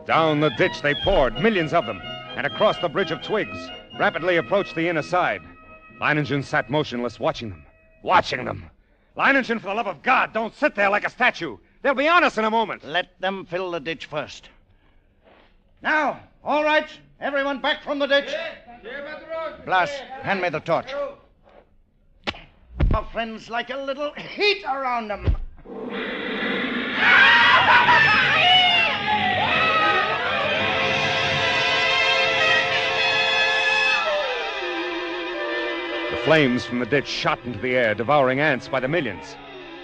[SPEAKER 22] Down the ditch they poured, millions of them, and across the bridge of twigs, rapidly approached the inner side. Leiningen sat motionless, watching them. Leiningen, for the love of God, don't sit there like a statue. They'll be on us in a moment.
[SPEAKER 11] Let them fill the ditch first. Now, all right, everyone back from the ditch. Blas, hand me the torch. Our friends like a little heat around them.
[SPEAKER 22] The flames from the ditch shot into the air, devouring ants by the millions.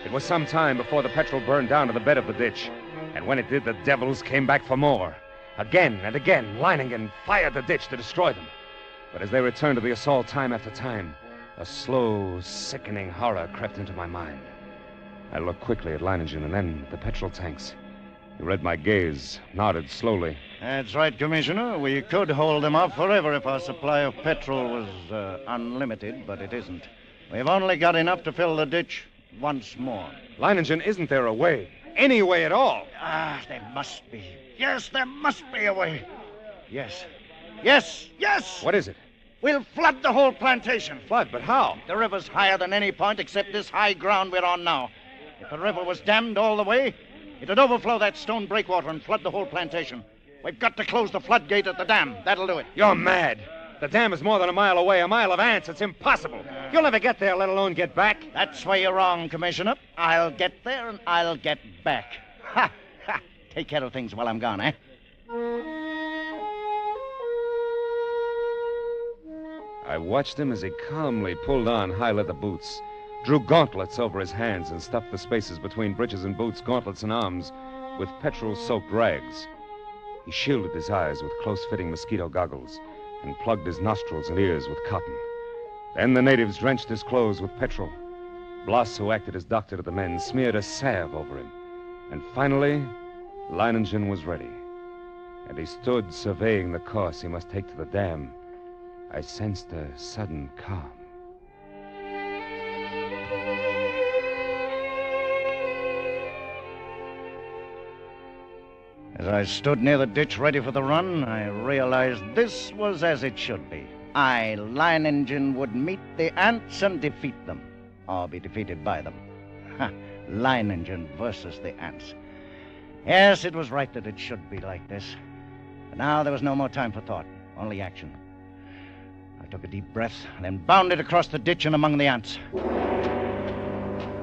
[SPEAKER 22] It was some time before the petrol burned down to the bed of the ditch. And when it did, the devils came back for more. Again and again, Leiningen fired the ditch to destroy them. But as they returned to the assault time after time, a slow, sickening horror crept into my mind. I looked quickly at Leiningen and then at the petrol tanks. He read my gaze, nodded slowly.
[SPEAKER 11] That's right, Commissioner. We could hold them off forever if our supply of petrol was unlimited, but it isn't. We've only got enough to fill the ditch once more.
[SPEAKER 22] Leiningen, isn't there a way? Any way at all?
[SPEAKER 11] There must be. Yes, there must be a way. Yes.
[SPEAKER 22] What is it?
[SPEAKER 11] We'll flood the whole plantation.
[SPEAKER 22] Flood? But how?
[SPEAKER 11] The river's higher than any point except this high ground we're on now. If the river was dammed all the way, it'd overflow that stone breakwater and flood the whole plantation. We've got to close the floodgate at the dam. That'll do it.
[SPEAKER 22] You're mad. The dam is more than a mile away, a mile of ants. It's impossible. You'll never get there, let alone get back.
[SPEAKER 11] That's where you're wrong, Commissioner. I'll get there and I'll get back. Ha! Take care of things while I'm gone, eh?
[SPEAKER 22] I watched him as he calmly pulled on high leather boots, drew gauntlets over his hands, and stuffed the spaces between breeches and boots, gauntlets and arms, with petrol-soaked rags. He shielded his eyes with close-fitting mosquito goggles and plugged his nostrils and ears with cotton. Then the natives drenched his clothes with petrol. Blas, who acted as doctor to the men, smeared a salve over him. And finally, Leiningen was ready. And he stood surveying the course he must take to the dam. I sensed a sudden calm.
[SPEAKER 11] As I stood near the ditch ready for the run, I realized this was as it should be. I, Leiningen, would meet the ants and defeat them, or be defeated by them. Leiningen versus the ants. Yes, it was right that it should be like this. But now there was no more time for thought, only action. I took a deep breath, then bounded across the ditch and among the ants.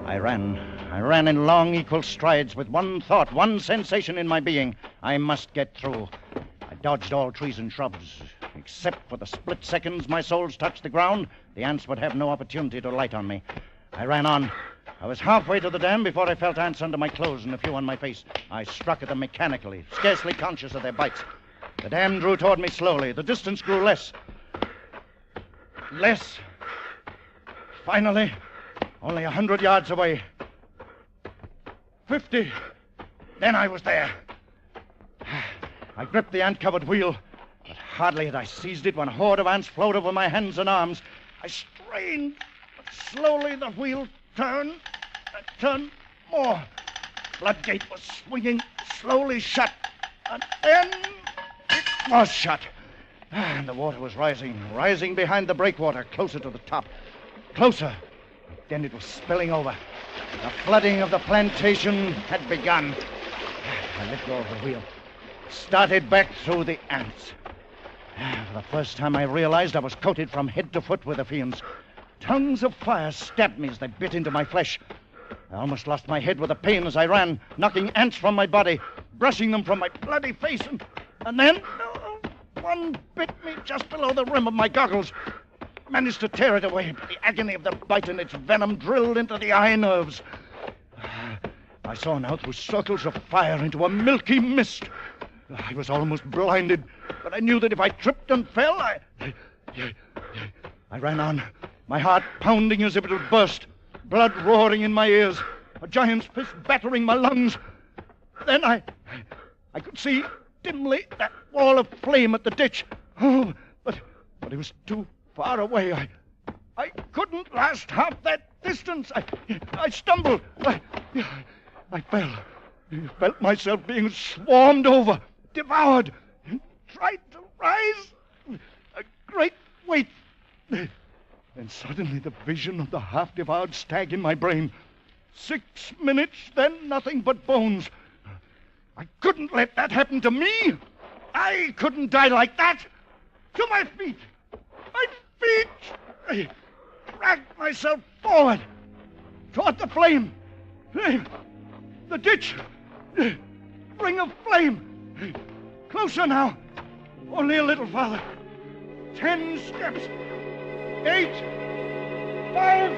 [SPEAKER 11] I ran in long, equal strides with one thought, one sensation in my being. I must get through. I dodged all trees and shrubs. Except for the split seconds my soles touched the ground, the ants would have no opportunity to light on me. I ran on. I was halfway to the dam before I felt ants under my clothes and a few on my face. I struck at them mechanically, scarcely conscious of their bites. The dam drew toward me slowly. The distance grew less. Less. Finally, only 100 yards away. 50. Then I was there. I gripped the ant-covered wheel, but hardly had I seized it when a horde of ants flowed over my hands and arms. I strained, but slowly the wheel turned, A turn more. Floodgate was swinging slowly shut. And then it was shut. And the water was rising behind the breakwater, closer to the top. Closer. Then it was spilling over. The flooding of the plantation had begun. I let go of the wheel. Started back through the ants. For the first time I realized I was coated from head to foot with the fiends. Tongues of fire stabbed me as they bit into my flesh. I almost lost my head with the pain as I ran, knocking ants from my body, brushing them from my bloody face, and then one bit me just below the rim of my goggles. Managed to tear it away, but the agony of the bite and its venom drilled into the eye nerves. I saw now through circles of fire into a milky mist. I was almost blinded, but I knew that if I tripped and fell, I ran on, my heart pounding as if it would burst, blood roaring in my ears, a giant's fist battering my lungs. Then I could see dimly that wall of flame at the ditch. Oh, but it was too far away. I couldn't last half that distance. I stumbled. I fell. I felt myself being swarmed over, devoured. Tried to rise. A great weight. And suddenly the vision of the half-devoured stag in my brain. 6 minutes, then nothing but bones. I couldn't let that happen to me. I couldn't die like that. To my feet. My feet. I dragged myself forward. Toward the flame. The ditch. Ring of flame. Closer now. Only a little farther. 10 steps. 8. 5.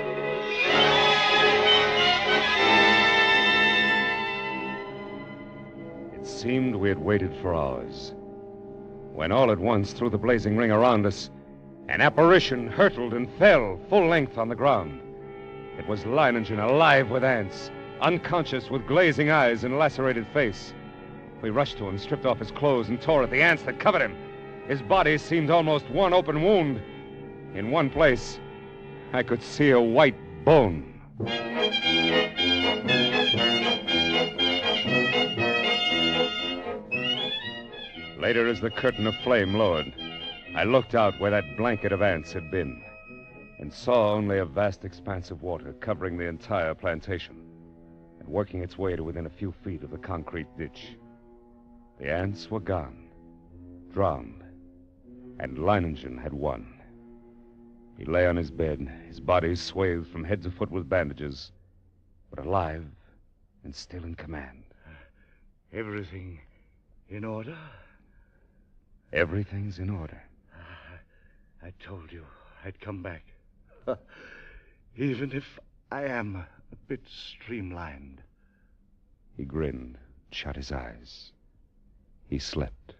[SPEAKER 22] It seemed we had waited for hours, when all at once, through the blazing ring around us, an apparition hurtled and fell full length on the ground. It was Leiningen, alive with ants, unconscious with glazing eyes and lacerated face. We rushed to him, stripped off his clothes, and tore at the ants that covered him. His body seemed almost one open wound. In one place, I could see a white bone. Later, as the curtain of flame lowered, I looked out where that blanket of ants had been and saw only a vast expanse of water covering the entire plantation and working its way to within a few feet of the concrete ditch. The ants were gone, drowned, and Leiningen had won. He lay on his bed, his body swathed from head to foot with bandages, but alive and still in command.
[SPEAKER 5] Everything in order?
[SPEAKER 22] Everything's in order.
[SPEAKER 5] I told you I'd come back. Even if I am a bit streamlined.
[SPEAKER 22] He grinned, shut his eyes. He slept.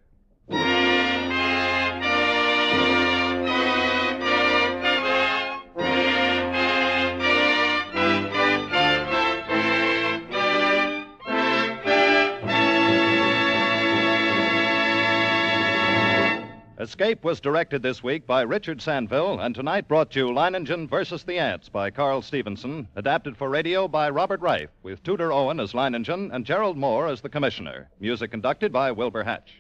[SPEAKER 12] Escape was directed this week by Richard Sandville, and tonight brought you Leiningen versus the Ants by Carl Stevenson, adapted for radio by Robert Reif, with Tudor Owen as Leiningen and Gerald Moore as the commissioner. Music conducted by Wilbur Hatch.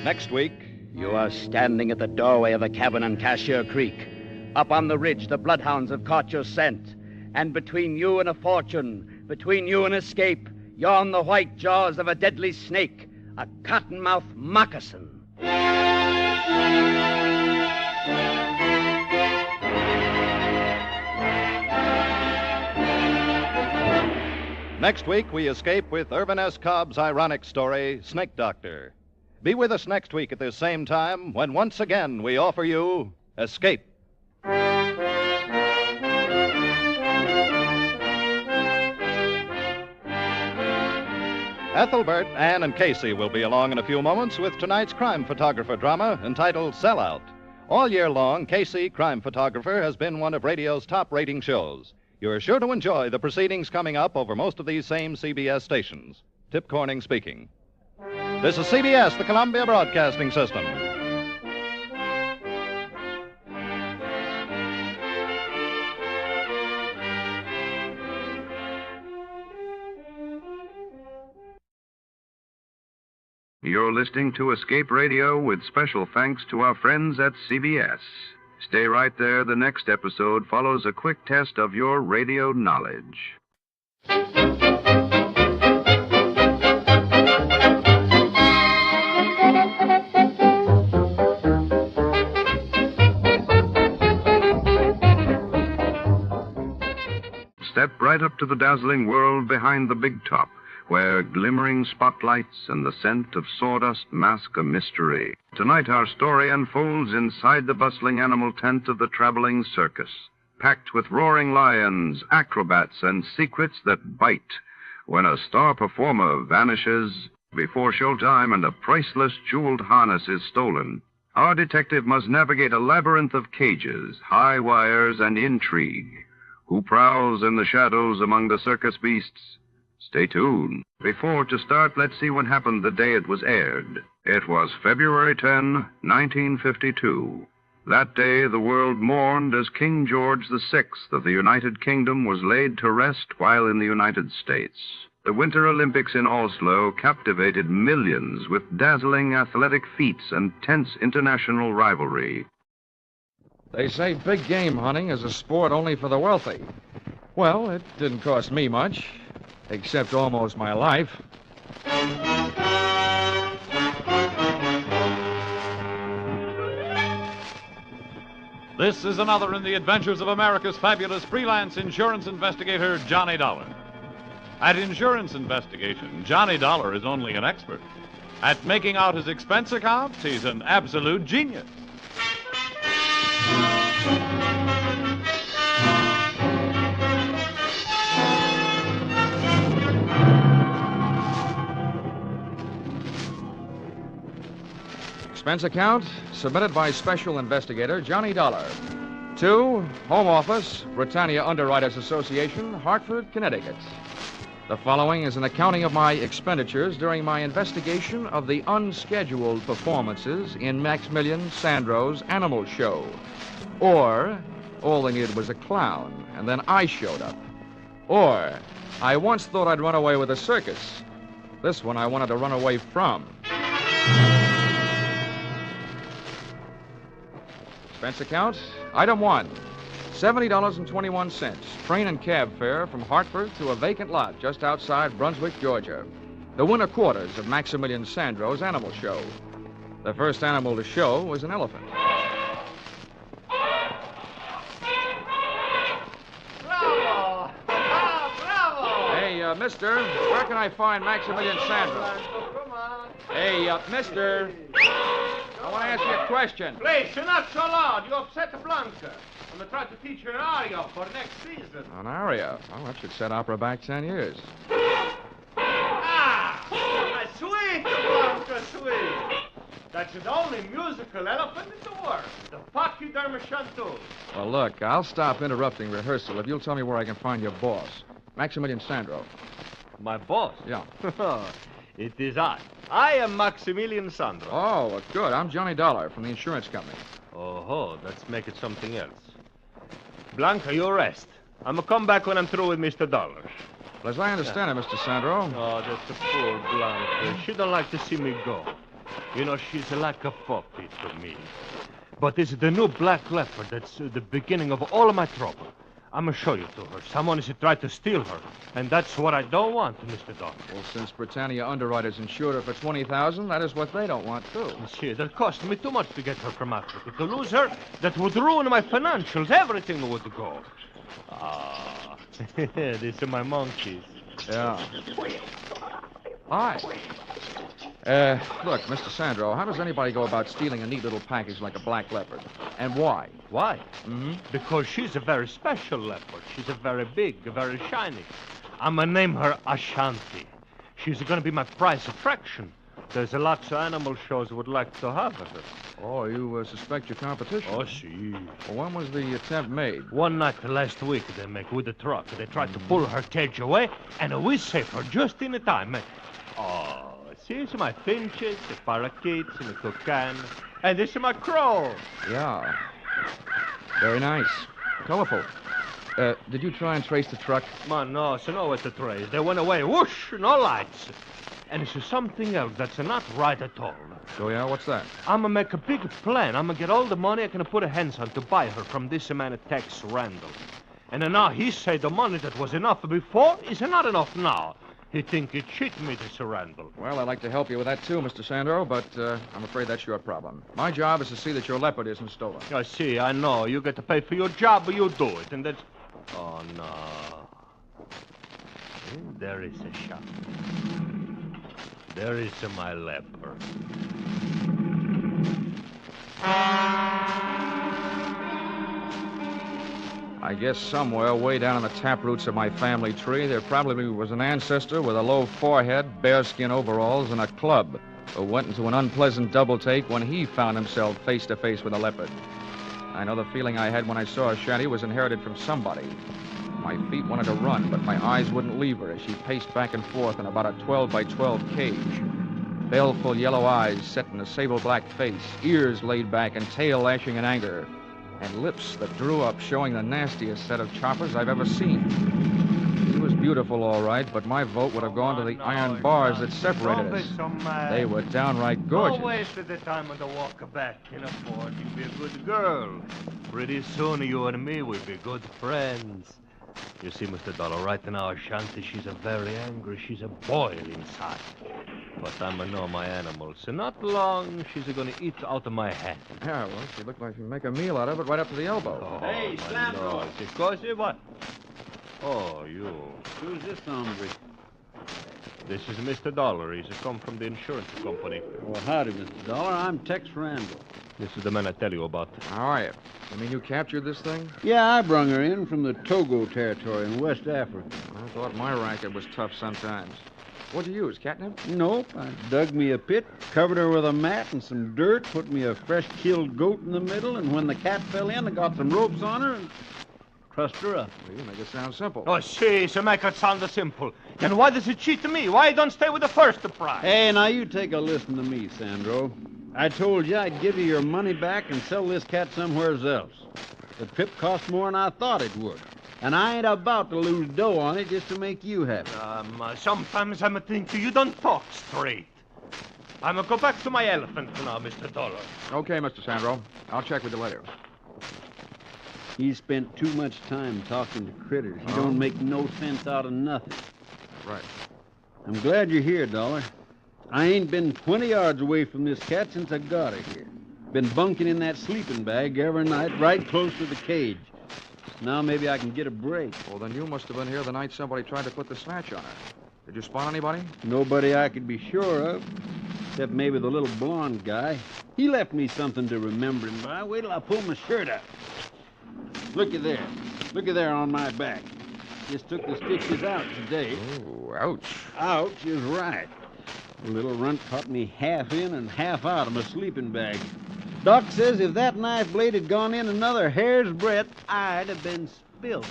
[SPEAKER 12] Next week,
[SPEAKER 16] you are standing at the doorway of a cabin on Cashier Creek. Up on the ridge, the bloodhounds have caught your scent. And between you and a fortune, between you and escape, yawn the white jaws of a deadly snake, a cottonmouth moccasin.
[SPEAKER 12] Next week, we escape with Irvin S. Cobb's ironic story, Snake Doctor. Be with us next week at this same time when once again we offer you Escape. Ethelbert, Ann, and Casey will be along in a few moments with tonight's crime photographer drama entitled Sellout. All year long, Casey, crime photographer, has been one of radio's top rating shows. You're sure to enjoy the proceedings coming up over most of these same CBS stations. Tip Corning speaking. This is CBS, the Columbia Broadcasting System.
[SPEAKER 1] You're listening to Escape Radio with special thanks to our friends at CBS. Stay right there. The next episode follows a quick test of your radio knowledge. Step right up to the dazzling world behind the big top, where glimmering spotlights and the scent of sawdust mask a mystery. Tonight our story unfolds inside the bustling animal tent of the traveling circus, packed with roaring lions, acrobats, and secrets that bite, when a star performer vanishes before showtime and a priceless jeweled harness is stolen. Our detective must navigate a labyrinth of cages, high wires, and intrigue. Who prowls in the shadows among the circus beasts? Stay tuned. Before to start, let's see what happened the day it was aired. It was February 10, 1952. That day, the world mourned as King George VI of the United Kingdom was laid to rest while in the United States. The Winter Olympics in Oslo captivated millions with dazzling athletic feats and tense international rivalry.
[SPEAKER 9] They say big game hunting is a sport only for the wealthy. Well, it didn't cost me much, except almost my life.
[SPEAKER 10] This is another in the adventures of America's fabulous freelance insurance investigator, Johnny Dollar. At insurance investigation, Johnny Dollar is only an expert. At making out his expense accounts, he's an absolute genius.
[SPEAKER 9] Expense account submitted by Special Investigator Johnny Dollar to Home Office, Britannia Underwriters Association, Hartford, Connecticut. The following is an accounting of my expenditures during my investigation of the unscheduled performances in Maximilian Sandro's animal show. Or, all they needed was a clown, and then I showed up. Or, I once thought I'd run away with a circus. This one I wanted to run away from. Expense account, item 1, $70.21, train and cab fare from Hartford to a vacant lot just outside Brunswick, Georgia. The winter quarters of Maximilian Sandro's animal show. The first animal to show was an elephant.
[SPEAKER 7] Bravo! Bravo!
[SPEAKER 9] Hey, mister, where can I find Maximilian Sandro? Hey, mister, I want to ask you a question.
[SPEAKER 7] Please, you're not so loud. You upset Blanca. I'm going to try to teach her an aria for next season.
[SPEAKER 9] An aria? Well, that should set opera back 10 years.
[SPEAKER 7] Ah! Sweet, Blanca, sweet. That's the only musical elephant in the world. The Pachyderma chanteuse.
[SPEAKER 9] Well, look, I'll stop interrupting rehearsal if you'll tell me where I can find your boss, Maximilian Sandro.
[SPEAKER 21] My boss?
[SPEAKER 9] Yeah.
[SPEAKER 21] It is I. I am Maximilian Sandro.
[SPEAKER 9] Oh, good. I'm Johnny Dollar from the insurance company.
[SPEAKER 21] Oh, let's make it something else. Blanca, you rest. I'm going to come back when I'm through with Mr. Dollar.
[SPEAKER 9] Well, as I understand it, Mr. Sandro.
[SPEAKER 21] Oh, that's a poor Blanca. She don't like to see me go. You know, she's like a puppy to me. But it's the new black leopard that's the beginning of all of my trouble. I'm going to show you to her. Someone is tried to steal her. And that's what I don't want, Mr. Dollar.
[SPEAKER 9] Well, since Britannia Underwriters insured her for $20,000, that is what they don't want, too.
[SPEAKER 21] See, that cost me too much to get her from Africa. To lose her, that would ruin my financials. Everything would go. Ah, these are my monkeys.
[SPEAKER 9] Yeah. Hi. Look, Mr. Sandro, how does anybody go about stealing a neat little package like a black leopard? And why?
[SPEAKER 21] Why?
[SPEAKER 9] Mm-hmm.
[SPEAKER 21] Because she's a very special leopard. She's a very big, very shiny. I'm going to name her Ashanti. She's going to be my prize attraction. There's a lot of animal shows would like to have her.
[SPEAKER 9] Oh, you suspect your competition?
[SPEAKER 21] Oh, see.
[SPEAKER 9] Well, when was the attempt made?
[SPEAKER 21] One night last week they make with the truck. They tried to pull her cage away, and we saved her just in time. Oh, see, it's my finches, the parakeets, and the toucan. And this is my crow.
[SPEAKER 9] Yeah. Very nice. Colorful. Did you try and trace the truck?
[SPEAKER 21] Man, no, so no what to trace. They went away. Whoosh, no lights. And it's something else that's not right at all.
[SPEAKER 9] So, yeah, what's that?
[SPEAKER 21] I'm going to make a big plan. I'm going to get all the money I can put a hands on to buy her from this man at Tex Randall. And then now he say the money that was enough before is not enough now. He think he cheat me, this Randall.
[SPEAKER 9] Well, I'd like to help you with that, too, Mr. Sandro, but I'm afraid that's your problem. My job is to see that your leopard isn't stolen.
[SPEAKER 21] I see, I know. You get to pay for your job, but you do it, and that's... Oh, no. There is a shot. There is my leopard.
[SPEAKER 9] I guess somewhere way down in the taproots of my family tree, there probably was an ancestor with a low forehead, bearskin overalls, and a club who went into an unpleasant double take when he found himself face to face with a leopard. I know the feeling I had when I saw Shanty was inherited from somebody. My feet wanted to run, but my eyes wouldn't leave her as she paced back and forth in about a 12-by-12 cage. Baleful yellow eyes set in a sable-black face, ears laid back and tail lashing in anger, and lips that drew up showing the nastiest set of choppers I've ever seen. She was beautiful, all right, but my vote would have gone to the iron bars that separated us. They were downright gorgeous.
[SPEAKER 21] Don't waste the time on the walk back in a fort. You be a good girl. Pretty soon you and me will be good friends. You see, Mr. Dolar, right now, Shanty, she's a very angry. She's a boil inside. But I'm a know my animals. And not long, she's going to eat out of my hand.
[SPEAKER 9] Yeah, well, she looked like she'd make a meal out of it right up to the elbow.
[SPEAKER 21] Oh, hey, Slambo. Because what? Oh, you.
[SPEAKER 13] Who's this hombre?
[SPEAKER 21] This is Mr. Dolar. He's come from the insurance company.
[SPEAKER 13] Well, howdy, Mr. Dolar. I'm Tex Randall.
[SPEAKER 21] This is the man I tell you about.
[SPEAKER 9] How are you? You mean you captured this thing?
[SPEAKER 13] Yeah, I brung her in from the Togo territory in West Africa.
[SPEAKER 9] I thought my racket was tough sometimes. What'd you use, catnip?
[SPEAKER 13] Nope. I dug me a pit, covered her with a mat and some dirt, put me a fresh-killed goat in the middle, and when the cat fell in, I got some ropes on her and trussed her up.
[SPEAKER 9] Well, you make it sound simple.
[SPEAKER 21] Oh, see, so make it sound simple. Then why does it cheat to me? Why don't stay with the first prize?
[SPEAKER 13] Hey, now you take a listen to me, Sandro. I told you I'd give you your money back and sell this cat somewhere else. The trip cost more than I thought it would. And I ain't about to lose dough on it just to make you happy.
[SPEAKER 21] Sometimes I'm thinking you don't talk straight. I'm going to go back to my elephant now, Mr. Dolar.
[SPEAKER 9] Okay, Mr. Sandro. I'll check with you later.
[SPEAKER 13] He spent too much time talking to critters. He don't make no sense out of nothing.
[SPEAKER 9] Right.
[SPEAKER 13] I'm glad you're here, Dollar. I ain't been 20 yards away from this cat since I got her here. Been bunking in that sleeping bag every night right close to the cage. Now maybe I can get a break.
[SPEAKER 9] Well, then you must have been here the night somebody tried to put the snatch on her. Did you spot anybody?
[SPEAKER 13] Nobody I could be sure of, except maybe the little blonde guy. He left me something to remember him by. Wait till I pull my shirt up. Looky there. Looky there on my back. Just took the stitches out today.
[SPEAKER 9] Oh, ouch.
[SPEAKER 13] Ouch is right. The little runt caught me half in and half out of my sleeping bag. Doc says if that knife blade had gone in another hair's breadth, I'd have been spilled.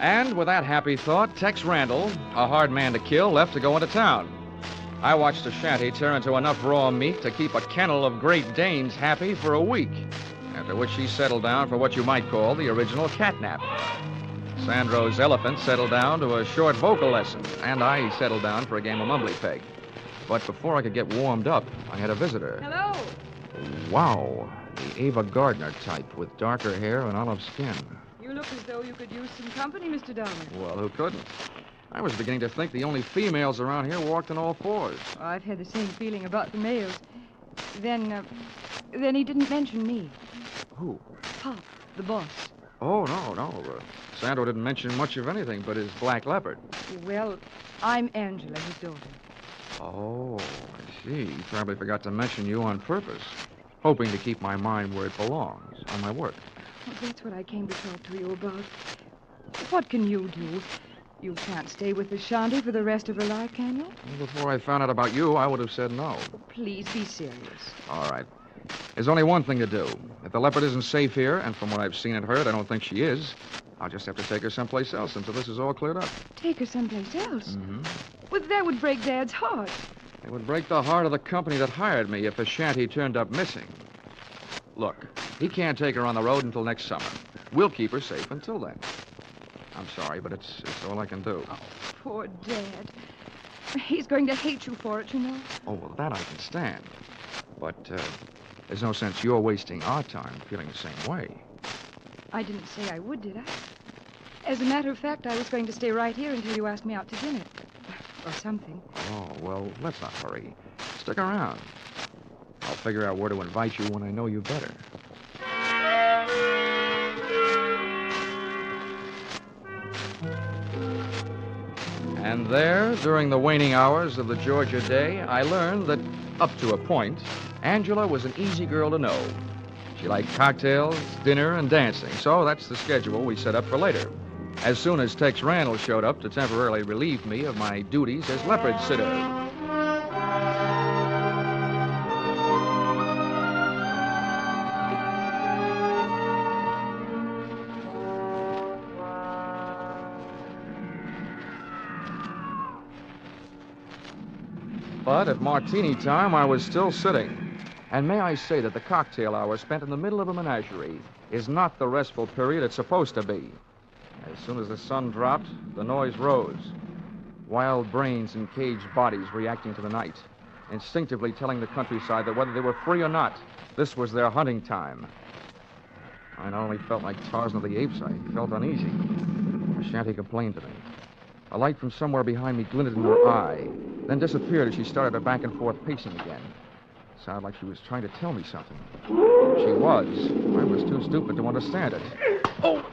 [SPEAKER 9] And with that happy thought, Tex Randall, a hard man to kill, left to go into town. I watched the shanty tear into enough raw meat to keep a kennel of Great Danes happy for a week, after which she settled down for what you might call the original catnap. Sandro's elephant settled down to a short vocal lesson, and I settled down for a game of mumbly peg. But before I could get warmed up, I had a visitor.
[SPEAKER 20] Hello.
[SPEAKER 9] Wow, the Ava Gardner type with darker hair and olive skin.
[SPEAKER 20] You look as though you could use some company, Mr. Dolar.
[SPEAKER 9] Well, who couldn't? I was beginning to think the only females around here walked on all fours.
[SPEAKER 20] Oh, I've had the same feeling about the males. Then he didn't mention me.
[SPEAKER 9] Who?
[SPEAKER 20] Pop, the boss.
[SPEAKER 9] Oh, no. Sandro didn't mention much of anything but his black leopard.
[SPEAKER 20] Well, I'm Angela, his daughter.
[SPEAKER 9] Oh, I see. He probably forgot to mention you on purpose, hoping to keep my mind where it belongs, on my work.
[SPEAKER 20] Well, that's what I came to talk to you about. What can you do? You can't stay with the shanty for the rest of her life, can you?
[SPEAKER 9] Well, before I found out about you, I would have said no.
[SPEAKER 20] Please be serious.
[SPEAKER 9] All right. There's only one thing to do. If the leopard isn't safe here, and from what I've seen and heard, I don't think she is, I'll just have to take her someplace else until this is all cleared up.
[SPEAKER 20] Take her someplace else?
[SPEAKER 9] Mm-hmm.
[SPEAKER 20] Well, that would break Dad's heart.
[SPEAKER 9] It would break the heart of the company that hired me if a shanty turned up missing. Look, he can't take her on the road until next summer. We'll keep her safe until then. I'm sorry, but it's all I can do.
[SPEAKER 20] Oh, poor Dad. He's going to hate you for it, you know.
[SPEAKER 9] Oh, well, that I can stand. But there's no sense you're wasting our time feeling the same way.
[SPEAKER 20] I didn't say I would, did I? As a matter of fact, I was going to stay right here until you asked me out to dinner. Or something.
[SPEAKER 9] Oh, well, let's not hurry. Stick around. I'll figure out where to invite you when I know you better. And there, during the waning hours of the Georgia day, I learned that, up to a point, Angela was an easy girl to know. She liked cocktails, dinner, and dancing, so that's the schedule we set up for later. As soon as Tex Randall showed up to temporarily relieve me of my duties as leopard sitter. But at martini time, I was still sitting. And may I say that the cocktail hour spent in the middle of a menagerie is not the restful period it's supposed to be. As soon as the sun dropped, the noise rose. Wild brains and caged bodies reacting to the night, instinctively telling the countryside that whether they were free or not, this was their hunting time. I not only felt like Tarzan of the Apes, I felt uneasy. The shanty complained to me. A light from somewhere behind me glinted in her eye, then disappeared as she started her back and forth pacing again. It sounded like she was trying to tell me something. She was. I was too stupid to understand it. Oh!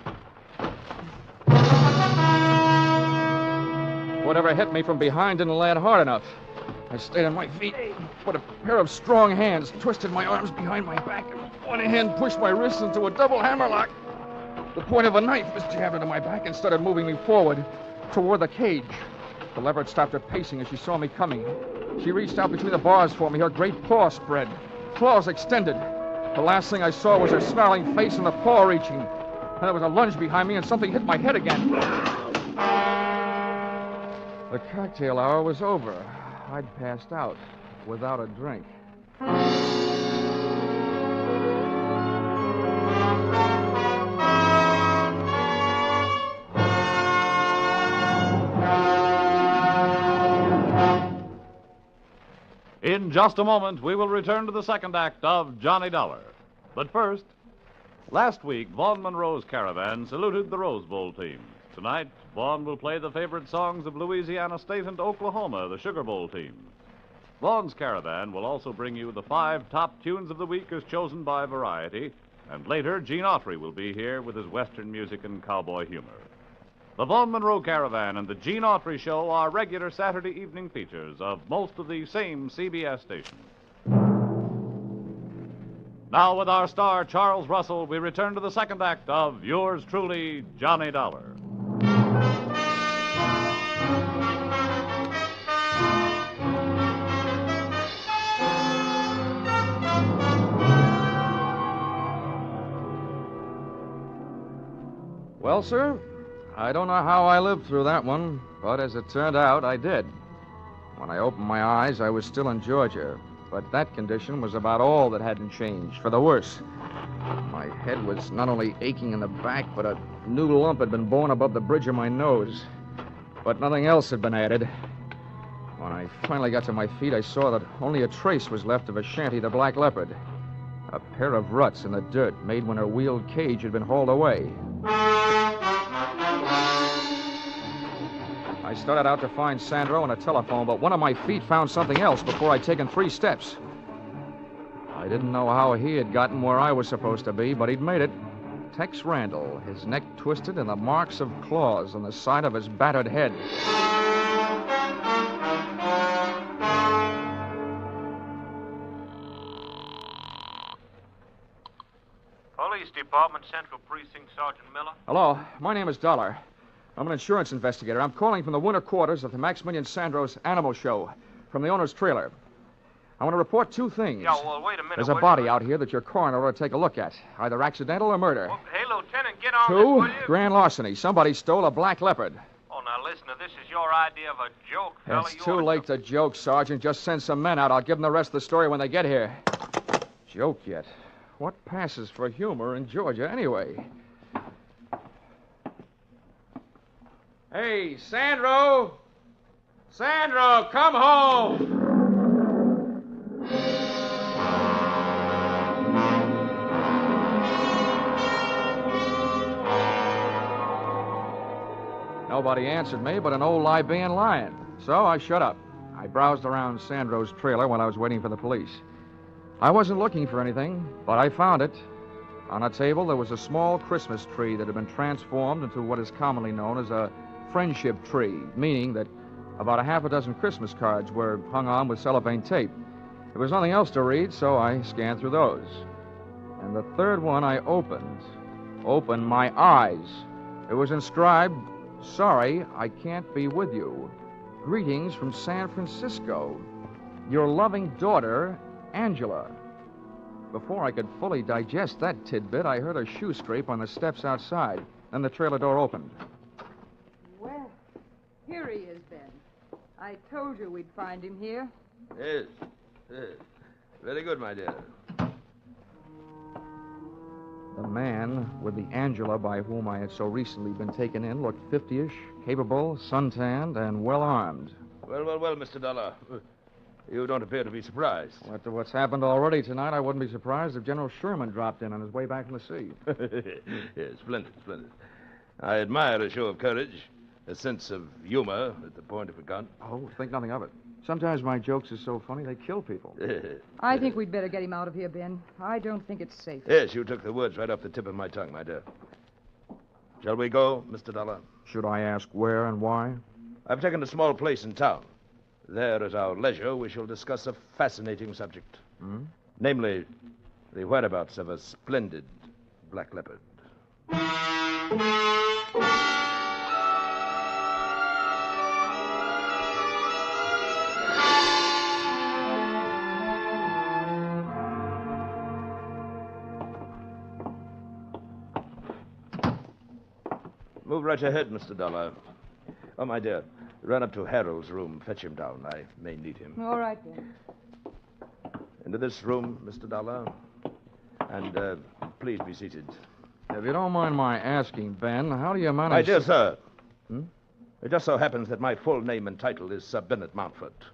[SPEAKER 9] Whatever hit me from behind didn't land hard enough. I stayed on my feet, but a pair of strong hands twisted my arms behind my back, and one hand pushed my wrists into a double hammerlock. The point of a knife was jabbed into my back and started moving me forward toward the cage. The leopard stopped her pacing as she saw me coming. She reached out between the bars for me, her great paw spread, claws extended. The last thing I saw was her snarling face and the paw reaching. And there was a lunge behind me and something hit my head again. The cocktail hour was over. I'd passed out without a drink.
[SPEAKER 10] In just a moment, we will return to the second act of Johnny Dollar. But first, last week, Vaughn Monroe's Caravan saluted the Rose Bowl team. Tonight, Vaughn will play the favorite songs of Louisiana State and Oklahoma, the Sugar Bowl team. Vaughn's Caravan will also bring you the 5 top tunes of the week as chosen by Variety, and later, Gene Autry will be here with his Western music and cowboy humor. The Vaughn Monroe Caravan and the Gene Autry Show are regular Saturday evening features of most of the same CBS stations. Now, with our star, Charles Russell, we return to the second act of yours truly, Johnny Dollar.
[SPEAKER 9] Well, sir, I don't know how I lived through that one, but as it turned out, I did. When I opened my eyes, I was still in Georgia, but that condition was about all that hadn't changed, for the worse. My head was not only aching in the back, but a new lump had been born above the bridge of my nose. But nothing else had been added. When I finally got to my feet, I saw that only a trace was left of a shanty, the Black Leopard. A pair of ruts in the dirt made when her wheeled cage had been hauled away. I started out to find Sandro and a telephone, but one of my feet found something else before I'd taken 3 steps. I didn't know how he had gotten where I was supposed to be, but he'd made it. Tex Randall, his neck twisted and the marks of claws on the side of his battered head.
[SPEAKER 2] Police Department, Central Precinct, Sergeant Miller.
[SPEAKER 9] Hello, my name is Dolar. I'm an insurance investigator. I'm calling from the winter quarters of the Maximilian Sandro's Animal Show, from the owner's trailer. I want to report 2 things.
[SPEAKER 2] Yeah, well, wait a minute.
[SPEAKER 9] There's a body out here that your coroner ought to take a look at, either accidental or murder.
[SPEAKER 2] Well, hey, Lieutenant, get on
[SPEAKER 9] 2,
[SPEAKER 2] this, will you?
[SPEAKER 9] grand larceny. Somebody stole a Black Leopard.
[SPEAKER 2] Oh, now listen, if this is your idea of a joke, fella,
[SPEAKER 9] It's too late to joke, Sergeant. Just send some men out. I'll give them the rest of the story when they get here. Joke yet? What passes for humor in Georgia, anyway? Hey, Sandro! Sandro, come home! Nobody answered me but an old Libyan lion. So I shut up. I browsed around Sandro's trailer while I was waiting for the police. I wasn't looking for anything, but I found it. On a table, there was a small Christmas tree that had been transformed into what is commonly known as a friendship tree, meaning that about a half a dozen Christmas cards were hung on with cellophane tape. There was nothing else to read, so I scanned through those. And the third one I opened my eyes. It was inscribed, "Sorry, I can't be with you. Greetings from San Francisco. Your loving daughter, Angela." Before I could fully digest that tidbit, I heard a shoe scrape on the steps outside. Then the trailer door opened.
[SPEAKER 20] Well, here he is, Ben. I told you we'd find him here.
[SPEAKER 14] Yes. Very good, my dear.
[SPEAKER 9] The man with the Angela by whom I had so recently been taken in looked 50-ish, capable, suntanned, and well-armed.
[SPEAKER 14] Well, Mr. Dolar. You don't appear to be surprised.
[SPEAKER 9] After what's happened already tonight, I wouldn't be surprised if General Sherman dropped in on his way back from the sea.
[SPEAKER 14] Yes, splendid. I admire a show of courage, a sense of humor at the point of a gun.
[SPEAKER 9] Oh, think nothing of it. Sometimes my jokes are so funny they kill people.
[SPEAKER 20] I think we'd better get him out of here, Ben. I don't think it's safe.
[SPEAKER 14] Yes, you took the words right off the tip of my tongue, my dear. Shall we go, Mr. Dolar?
[SPEAKER 9] Should I ask where and why?
[SPEAKER 14] I've taken a small place in town. There, at our leisure, we shall discuss a fascinating subject. Namely, the whereabouts of a splendid black leopard. Move right ahead, Mr. Dolar. Oh, my dear, run up to Harold's room. Fetch him down. I may need him.
[SPEAKER 20] All right, Ben.
[SPEAKER 14] Into this room, Mr. Dolar. And please be seated.
[SPEAKER 9] If you don't mind my asking, Ben, how do you manage...
[SPEAKER 14] My dear sir. It just so happens that my full name and title is Sir Bennet Mountfort.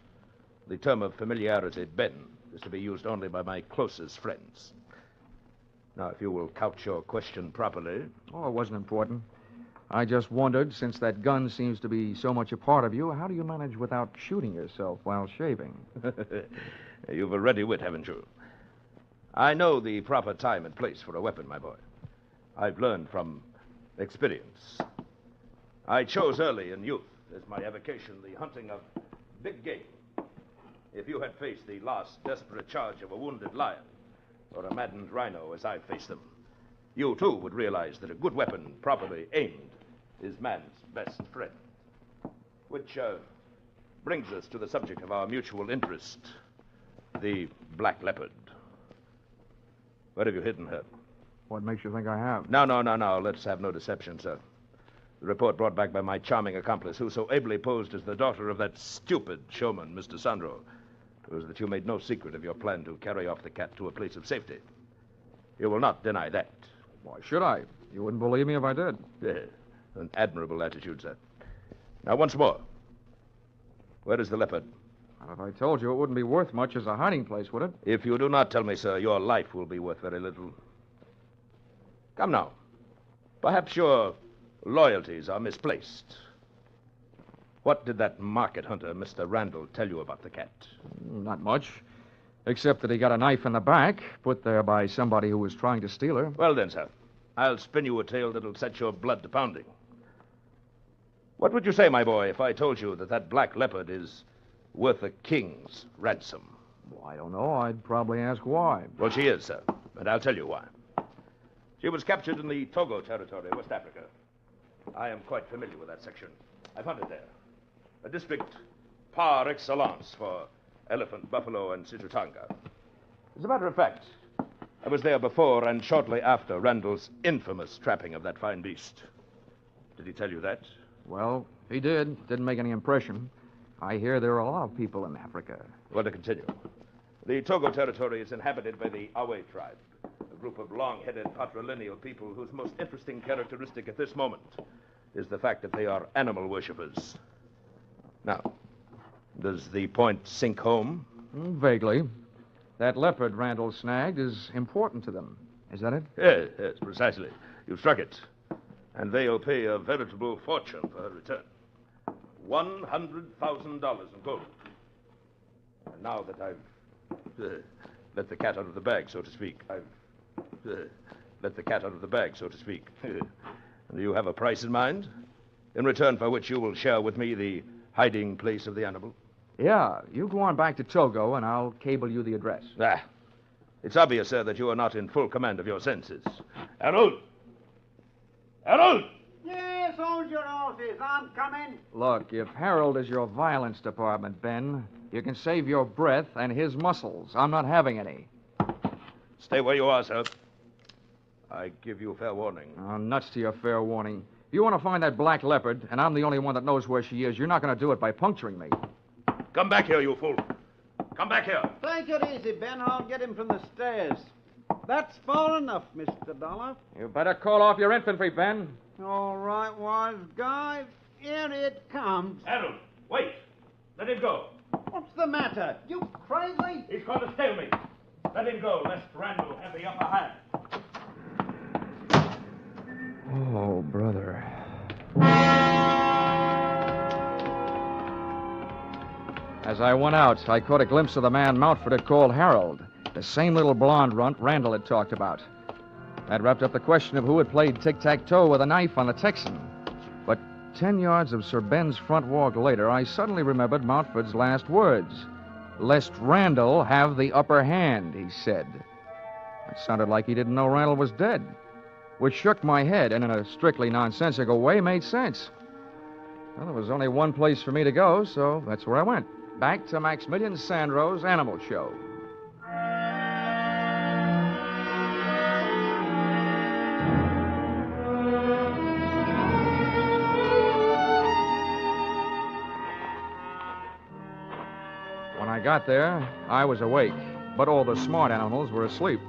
[SPEAKER 14] The term of familiarity, Ben, is to be used only by my closest friends. Now, if you will couch your question properly...
[SPEAKER 9] Oh, it wasn't important. I just wondered, since that gun seems to be so much a part of you, how do you manage without shooting yourself while shaving?
[SPEAKER 14] You've a ready wit, haven't you? I know the proper time and place for a weapon, my boy. I've learned from experience. I chose early in youth as my avocation the hunting of big game. If you had faced the last desperate charge of a wounded lion or a maddened rhino as I faced them, you, too, would realize that a good weapon, properly aimed, is man's best friend. Which brings us to the subject of our mutual interest, the black leopard. Where have you hidden her?
[SPEAKER 9] What makes you think I have?
[SPEAKER 14] No. Let's have no deception, sir. The report brought back by my charming accomplice, who so ably posed as the daughter of that stupid showman, Mr. Sandro, was that you made no secret of your plan to carry off the cat to a place of safety. You will not deny that.
[SPEAKER 9] Why should I? You wouldn't believe me if I did.
[SPEAKER 14] Yes. An admirable attitude, sir. Now, once more. Where is the leopard?
[SPEAKER 9] Well, if I told you, it wouldn't be worth much as a hiding place, would it?
[SPEAKER 14] If you do not tell me, sir, your life will be worth very little. Come now. Perhaps your loyalties are misplaced. What did that market hunter, Mr. Randall, tell you about the cat?
[SPEAKER 9] Not much. Except that he got a knife in the back, put there by somebody who was trying to steal her.
[SPEAKER 14] Well, then, sir, I'll spin you a tale that'll set your blood to pounding. What would you say, my boy, if I told you that that black leopard is worth a king's ransom?
[SPEAKER 9] Well, I don't know. I'd probably ask why.
[SPEAKER 14] Well, she is, sir, and I'll tell you why. She was captured in the Togo territory, West Africa. I am quite familiar with that section. I've hunted there. A district par excellence for elephant, buffalo, and situtanga. As a matter of fact, I was there before and shortly after Randall's infamous trapping of that fine beast. Did he tell you that?
[SPEAKER 9] Well, he did. Didn't make any impression. I hear there are a lot of people in Africa.
[SPEAKER 14] Well, to continue. The Togo territory is inhabited by the Awe tribe, a group of long-headed patrilineal people whose most interesting characteristic at this moment is the fact that they are animal worshippers. Now, does the point sink home?
[SPEAKER 9] Vaguely. That leopard Randall snagged is important to them. Is that it?
[SPEAKER 14] Yes, precisely. You struck it. And they'll pay a veritable fortune for her return. $100,000 in gold. And now that I've let the cat out of the bag, so to speak, let the cat out of the bag, so to speak. Do you have a price in mind? In return for which you will share with me the hiding place of the animal?
[SPEAKER 9] Yeah, you go on back to Togo, and I'll cable you the address.
[SPEAKER 14] It's obvious, sir, that you are not in full command of your senses. Harold! Harold!
[SPEAKER 4] Yes, hold your horses. I'm coming.
[SPEAKER 9] Look, if Harold is your violence department, Ben, you can save your breath and his muscles. I'm not having any.
[SPEAKER 14] Stay where you are, sir. I give you fair warning.
[SPEAKER 9] Oh, nuts to your fair warning. You want to find that black leopard, and I'm the only one that knows where she is. You're not going to do it by puncturing me.
[SPEAKER 14] Come back here, you fool. Come back here.
[SPEAKER 13] Take it easy, Ben. I'll get him from the stairs. That's far enough, Mr. Dolar.
[SPEAKER 9] You better call off your infantry, Ben.
[SPEAKER 13] All right, wise guy. Here it comes.
[SPEAKER 14] Harold, wait. Let him go.
[SPEAKER 13] What's the matter? You crazy?
[SPEAKER 14] He's going to stale me. Let him go, lest Randall have the upper hand.
[SPEAKER 9] Oh, brother. As I went out, I caught a glimpse of the man Mountford had called Harold, the same little blonde runt Randall had talked about. That wrapped up the question of who had played tic-tac-toe with a knife on the Texan. But 10 yards of Sir Ben's front walk later, I suddenly remembered Mountford's last words. Lest Randall have the upper hand, he said. It sounded like he didn't know Randall was dead, which shook my head and in a strictly nonsensical way made sense. Well, there was only one place for me to go, so that's where I went. Back to Maximilian Sandro's Animal Show. When I got there, I was awake, but all the smart animals were asleep,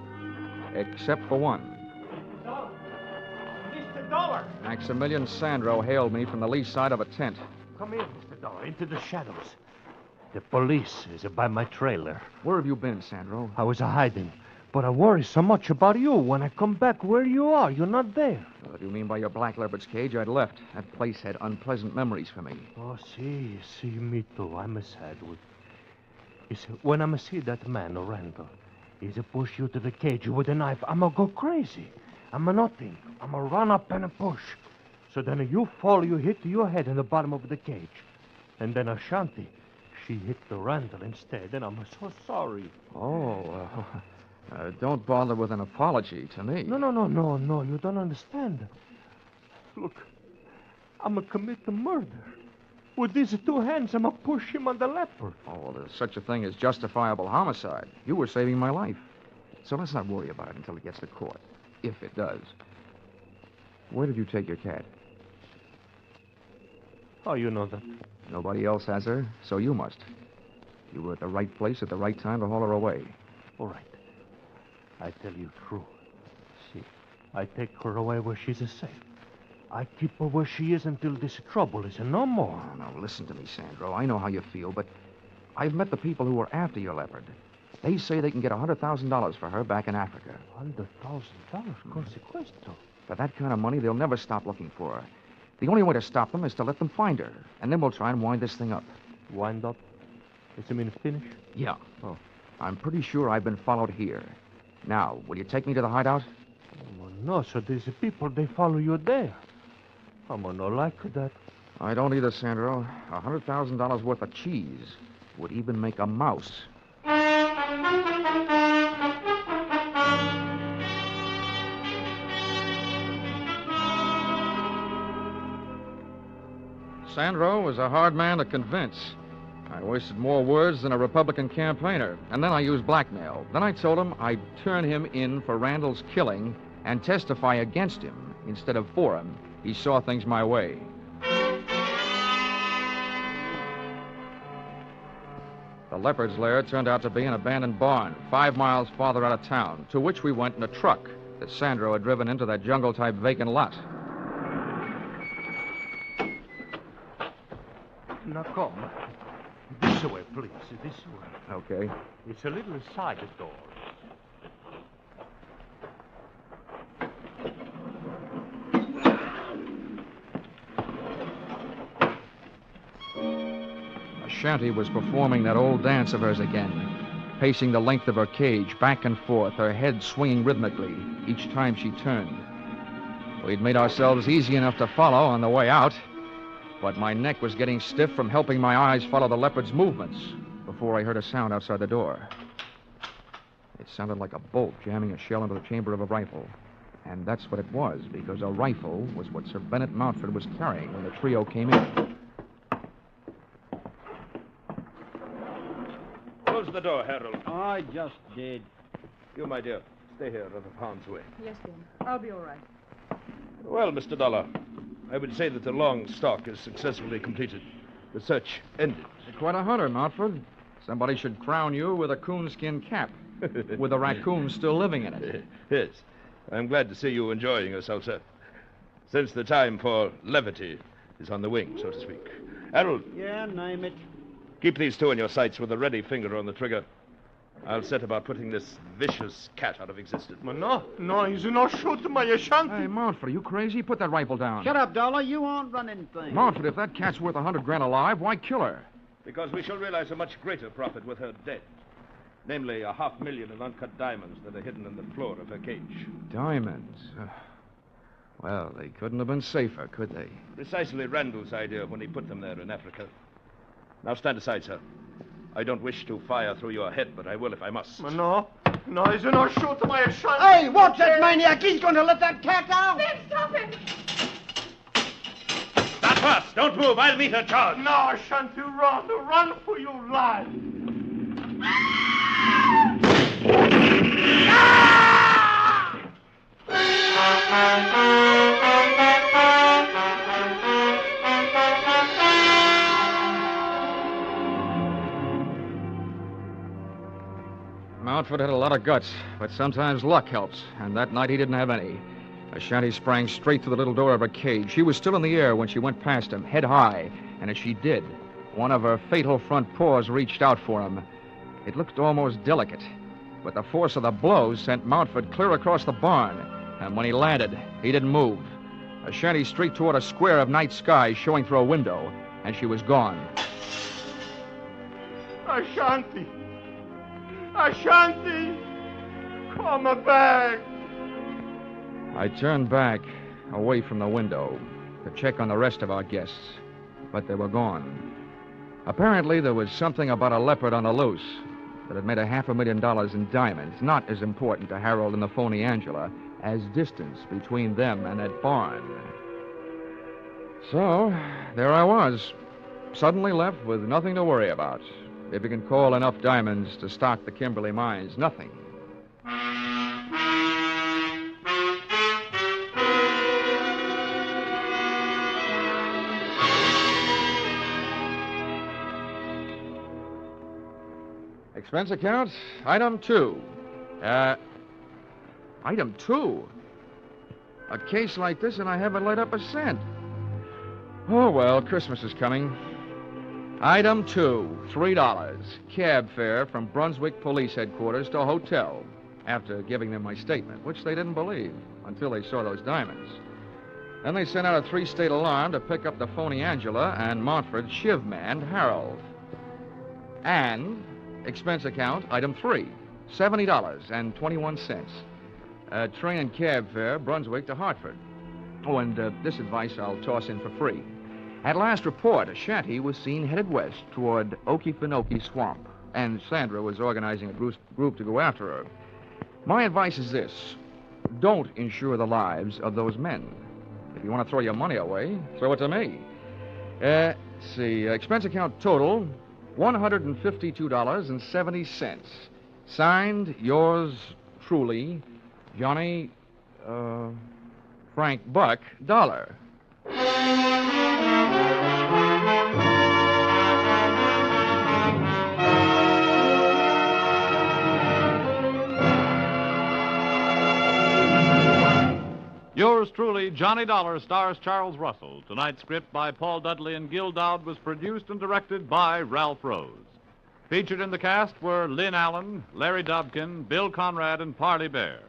[SPEAKER 9] except for one.
[SPEAKER 7] Mr. Dolar!
[SPEAKER 9] Maximilian Sandro hailed me from the lee side of a tent.
[SPEAKER 21] Come here, Mr. Dolar, into the shadows. The police is by my trailer.
[SPEAKER 9] Where have you been, Sandro?
[SPEAKER 21] I was hiding, but I worry so much about you. When I come back where you are, you're not there.
[SPEAKER 9] What do you mean by your black leopard's cage? I'd left. That place had unpleasant memories for me.
[SPEAKER 21] Oh, see, me too. I'm sad with... When I see that man, Randall, he's a push you to the cage with a knife, I'm a go crazy. I'm a nothing. I'm a run up and a push. So then you fall, you hit your head in the bottom of the cage. And then Ashanti, she hit the Randall instead, and I'm so sorry.
[SPEAKER 9] Oh, don't bother with an apology to me.
[SPEAKER 21] No, you don't understand. Look, I'm going to commit the murder. With these two hands, I'm going to push him on the leopard.
[SPEAKER 9] Oh, well, there's such a thing as justifiable homicide. You were saving my life. So let's not worry about it until it gets to court. If it does. Where did you take your cat?
[SPEAKER 21] How you know that?
[SPEAKER 9] Nobody else has her, so you must. You were at the right place at the right time to haul her away.
[SPEAKER 21] All right. I tell you true. See, I take her away where she's safe. I keep her where she is until this trouble is no more.
[SPEAKER 9] Oh, now, listen to me, Sandro. I know how you feel, but I've met the people who were after your leopard. They say they can get $100,000 for her back in Africa.
[SPEAKER 21] $100,000? Consequesto.
[SPEAKER 9] For that kind of money, they'll never stop looking for her. The only way to stop them is to let them find her, and then we'll try and wind this thing up.
[SPEAKER 21] Wind up? Does it mean finish?
[SPEAKER 9] Yeah. Oh. I'm pretty sure I've been followed here. Now, will you take me to the hideout?
[SPEAKER 21] Oh, no, so these people, they follow you there. I'm not like that.
[SPEAKER 9] I don't either, Sandro. $100,000 worth of cheese would even make a mouse. Sandro was a hard man to convince. I wasted more words than a Republican campaigner, and then I used blackmail. Then I told him I'd turn him in for Randall's killing and testify against him instead of for him. He saw things my way. The leopard's lair turned out to be an abandoned barn 5 miles farther out of town, to which we went in a truck that Sandro had driven into that jungle-type vacant lot.
[SPEAKER 21] Now, come. This way, please. This way.
[SPEAKER 9] Okay.
[SPEAKER 21] It's a little side door.
[SPEAKER 9] Shanty was performing that old dance of hers again, pacing the length of her cage back and forth, her head swinging rhythmically each time she turned. We'd made ourselves easy enough to follow on the way out, but my neck was getting stiff from helping my eyes follow the leopard's movements before I heard a sound outside the door. It sounded like a bolt jamming a shell into the chamber of a rifle. And that's what it was, because a rifle was what Sir Bennet Mountford was carrying when the trio came in.
[SPEAKER 14] Close the door, Harold.
[SPEAKER 13] I just did.
[SPEAKER 14] You, my dear, stay here out of harm's way.
[SPEAKER 20] Yes, Ben. I'll be all right.
[SPEAKER 14] Well, Mr. Dolar, I would say that the long stalk is successfully completed. The search ended.
[SPEAKER 9] You're quite a hunter, Mountford. Somebody should crown you with a coonskin cap, with a raccoon still living in it.
[SPEAKER 14] Yes. I'm glad to see you enjoying yourself, sir. Since the time for levity is on the wing, so to speak. Harold.
[SPEAKER 18] Yeah, name it.
[SPEAKER 14] Keep these two in your sights with a ready finger on the trigger. I'll set about putting this vicious cat out of existence.
[SPEAKER 21] No, he's not shooting my Ashanti.
[SPEAKER 9] Hey, Mountford, are you crazy? Put that rifle down.
[SPEAKER 18] Shut up, Dolar. You aren't running things.
[SPEAKER 9] Mountford, if that cat's worth $100,000 alive, why kill her?
[SPEAKER 14] Because we shall realize a much greater profit with her dead. Namely, $500,000 in uncut diamonds that are hidden in the floor of her cage.
[SPEAKER 9] Diamonds? Well, they couldn't have been safer, could they?
[SPEAKER 14] Precisely Randall's idea when he put them there in Africa. Now stand aside, sir. I don't wish to fire through your head, but I will if I must.
[SPEAKER 21] No, he's not shooting my Ashanti.
[SPEAKER 18] Hey, watch that maniac. He's going to let that cat out.
[SPEAKER 20] Ben, stop him.
[SPEAKER 14] Not fast. Don't move. I'll meet her charge.
[SPEAKER 21] No, Ashanti, run. Run for your life.
[SPEAKER 9] Mountford had a lot of guts, but sometimes luck helps, and that night he didn't have any. Ashanti sprang straight through the little door of her cage. She was still in the air when she went past him, head high, and as she did, one of her fatal front paws reached out for him. It looked almost delicate, but the force of the blows sent Mountford clear across the barn, and when he landed, he didn't move. Ashanti straight toward a square of night sky showing through a window, and she was gone.
[SPEAKER 21] Ashanti, come back.
[SPEAKER 9] I turned back, away from the window, to check on the rest of our guests, but they were gone. Apparently, there was something about a leopard on the loose that had made $500,000 in diamonds not as important to Harold and the phony Angela as distance between them and that barn. So, there I was, suddenly left with nothing to worry about. If you can call enough diamonds to stock the Kimberley mines, nothing. Expense account, item 2. Item 2? A case like this and I haven't laid up a cent. Oh, well, Christmas is coming. Item 2, $3. Cab fare from Brunswick Police Headquarters to hotel, after giving them my statement, which they didn't believe until they saw those diamonds. Then they sent out a 3-state alarm to pick up the phony Angela and Montford's shiv man, Harold. And expense account, item 3, $70.21. Train and cab fare, Brunswick to Hartford. Oh, and this advice I'll toss in for free. At last report, Ashanti was seen headed west toward Okefenokee Swamp, and Sandra was organizing a group to go after her. My advice is this: don't insure the lives of those men. If you want to throw your money away, throw it to me. Let's see, expense account total, $152.70. Signed, yours truly, Johnny, Frank Buck, Dolar.
[SPEAKER 10] Yours truly, Johnny Dollar, stars Charles Russell. Tonight's script by Paul Dudley and Gil Dowd was produced and directed by Ralph Rose. Featured in the cast were Lynn Allen, Larry Dobkin, Bill Conrad, and Parley Bear.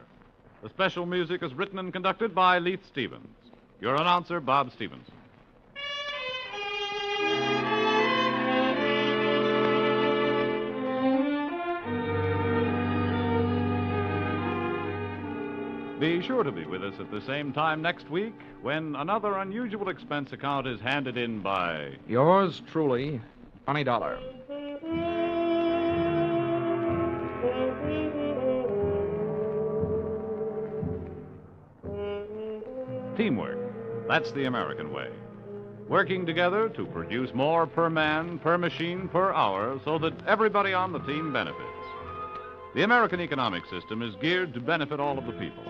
[SPEAKER 10] The special music is written and conducted by Leith Stevens. Your announcer, Bob Stevenson. Be sure to be with us at the same time next week when another unusual expense account is handed in by...
[SPEAKER 9] Yours truly, Johnny Dollar.
[SPEAKER 10] Teamwork. That's the American way. Working together to produce more per man, per machine, per hour so that everybody on the team benefits. The American economic system is geared to benefit all of the people.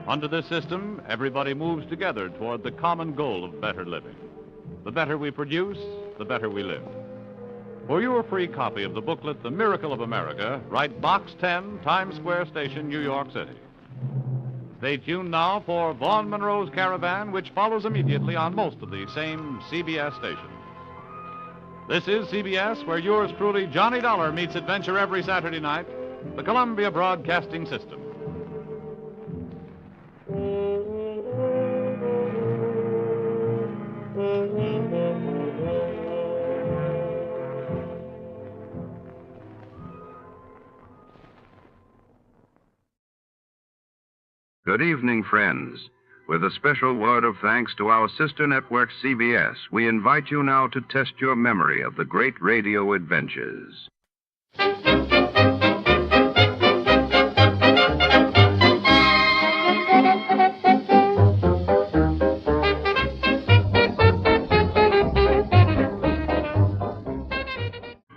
[SPEAKER 10] Under this system, everybody moves together toward the common goal of better living. The better we produce, the better we live. For your free copy of the booklet, The Miracle of America, write Box 10, Times Square Station, New York City. Stay tuned now for Vaughn Monroe's Caravan, which follows immediately on most of the same CBS stations. This is CBS, where yours truly, Johnny Dollar, meets adventure every Saturday night, the Columbia Broadcasting System.
[SPEAKER 1] Good evening, friends. With a special word of thanks to our sister network, CBS, we invite you now to test your memory of the great radio adventures.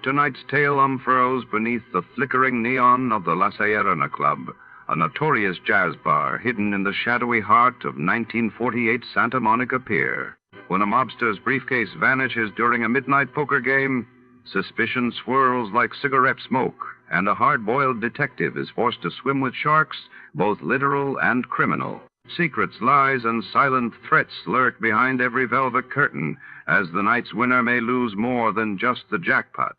[SPEAKER 1] Tonight's tale unfurls beneath the flickering neon of the La Sierra Club, a notorious jazz bar hidden in the shadowy heart of 1948 Santa Monica Pier. When a mobster's briefcase vanishes during a midnight poker game, suspicion swirls like cigarette smoke, and a hard-boiled detective is forced to swim with sharks, both literal and criminal. Secrets, lies, and silent threats lurk behind every velvet curtain, as the night's winner may lose more than just the jackpot.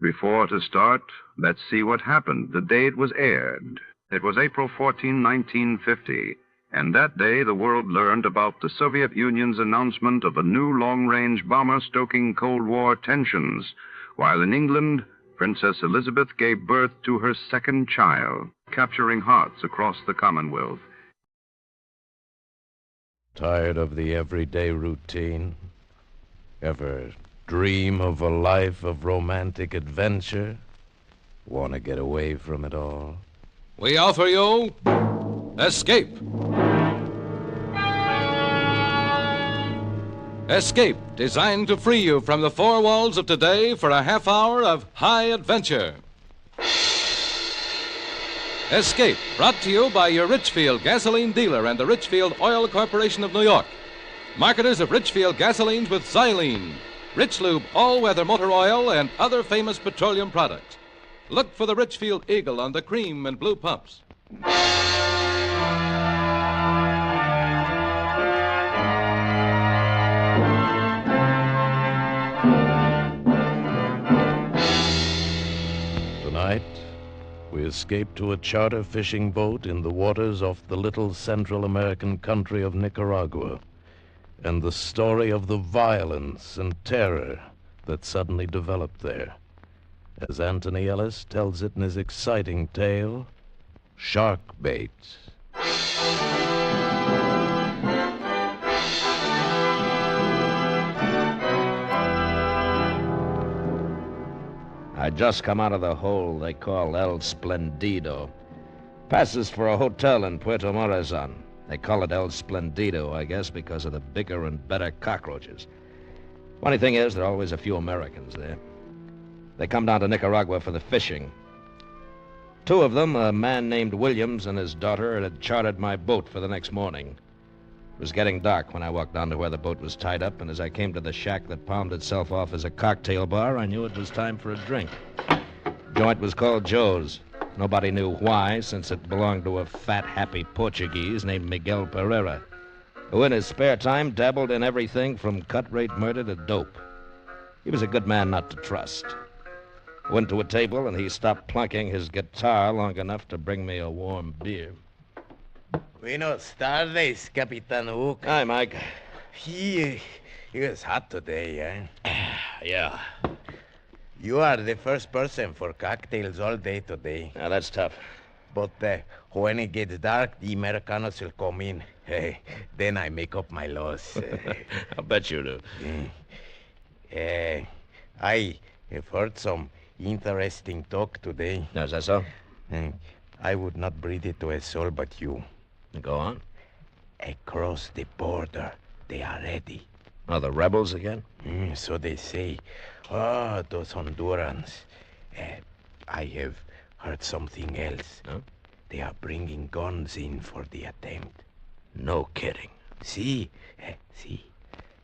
[SPEAKER 1] Before to start, let's see what happened the day it was aired. It was April 14, 1950, and that day the world learned about the Soviet Union's announcement of a new long-range bomber stoking Cold War tensions, while in England, Princess Elizabeth gave birth to her second child, capturing hearts across the Commonwealth.
[SPEAKER 15] Tired of the everyday routine? Ever dream of a life of romantic adventure? Want to get away from it all?
[SPEAKER 19] We offer you Escape. Escape, designed to free you from the four walls of today for a half hour of high adventure. Escape, brought to you by your Richfield gasoline dealer and the Richfield Oil Corporation of New York. Marketers of Richfield gasolines with xylene, Rich Lube all-weather motor oil, and other famous petroleum products. Look for the Richfield Eagle on the cream and blue pumps.
[SPEAKER 15] Tonight, we escape to a charter fishing boat in the waters off the little Central American country of Nicaragua, and the story of the violence and terror that suddenly developed there, as Anthony Ellis tells it in his exciting tale, Shark Bait.
[SPEAKER 23] I just come out of the hole they call El Splendido. Passes for a hotel in Puerto Morazan. They call it El Splendido, I guess, because of the bigger and better cockroaches. Funny thing is, there are always a few Americans there. They come down to Nicaragua for the fishing. Two of them, a man named Williams and his daughter, had chartered my boat for the next morning. It was getting dark when I walked down to where the boat was tied up, and as I came to the shack that palmed itself off as a cocktail bar, I knew it was time for a drink. The joint was called Joe's. Nobody knew why, since it belonged to a fat, happy Portuguese named Miguel Pereira, who in his spare time dabbled in everything from cut-rate murder to dope. He was a good man not to trust. Went to a table, and he stopped plunking his guitar long enough to bring me a warm beer.
[SPEAKER 3] Buenos tardes, Capitan Hook.
[SPEAKER 23] Hi, Mike.
[SPEAKER 3] It was hot today, eh?
[SPEAKER 23] Yeah.
[SPEAKER 3] You are the first person for cocktails all day today.
[SPEAKER 23] Now, that's tough.
[SPEAKER 3] But when it gets dark, the Americanos will come in. Then I make up my loss.
[SPEAKER 23] I'll bet you do.
[SPEAKER 3] I have heard some interesting talk today.
[SPEAKER 23] Is that so?
[SPEAKER 3] I would not breathe it to a soul but you.
[SPEAKER 23] Go on.
[SPEAKER 3] Across the border, they are ready.
[SPEAKER 23] Oh, the rebels again?
[SPEAKER 3] So they say. Oh, those Hondurans. I have heard something else.
[SPEAKER 23] Huh?
[SPEAKER 3] They are bringing guns in for the attempt.
[SPEAKER 23] No kidding.
[SPEAKER 3] See.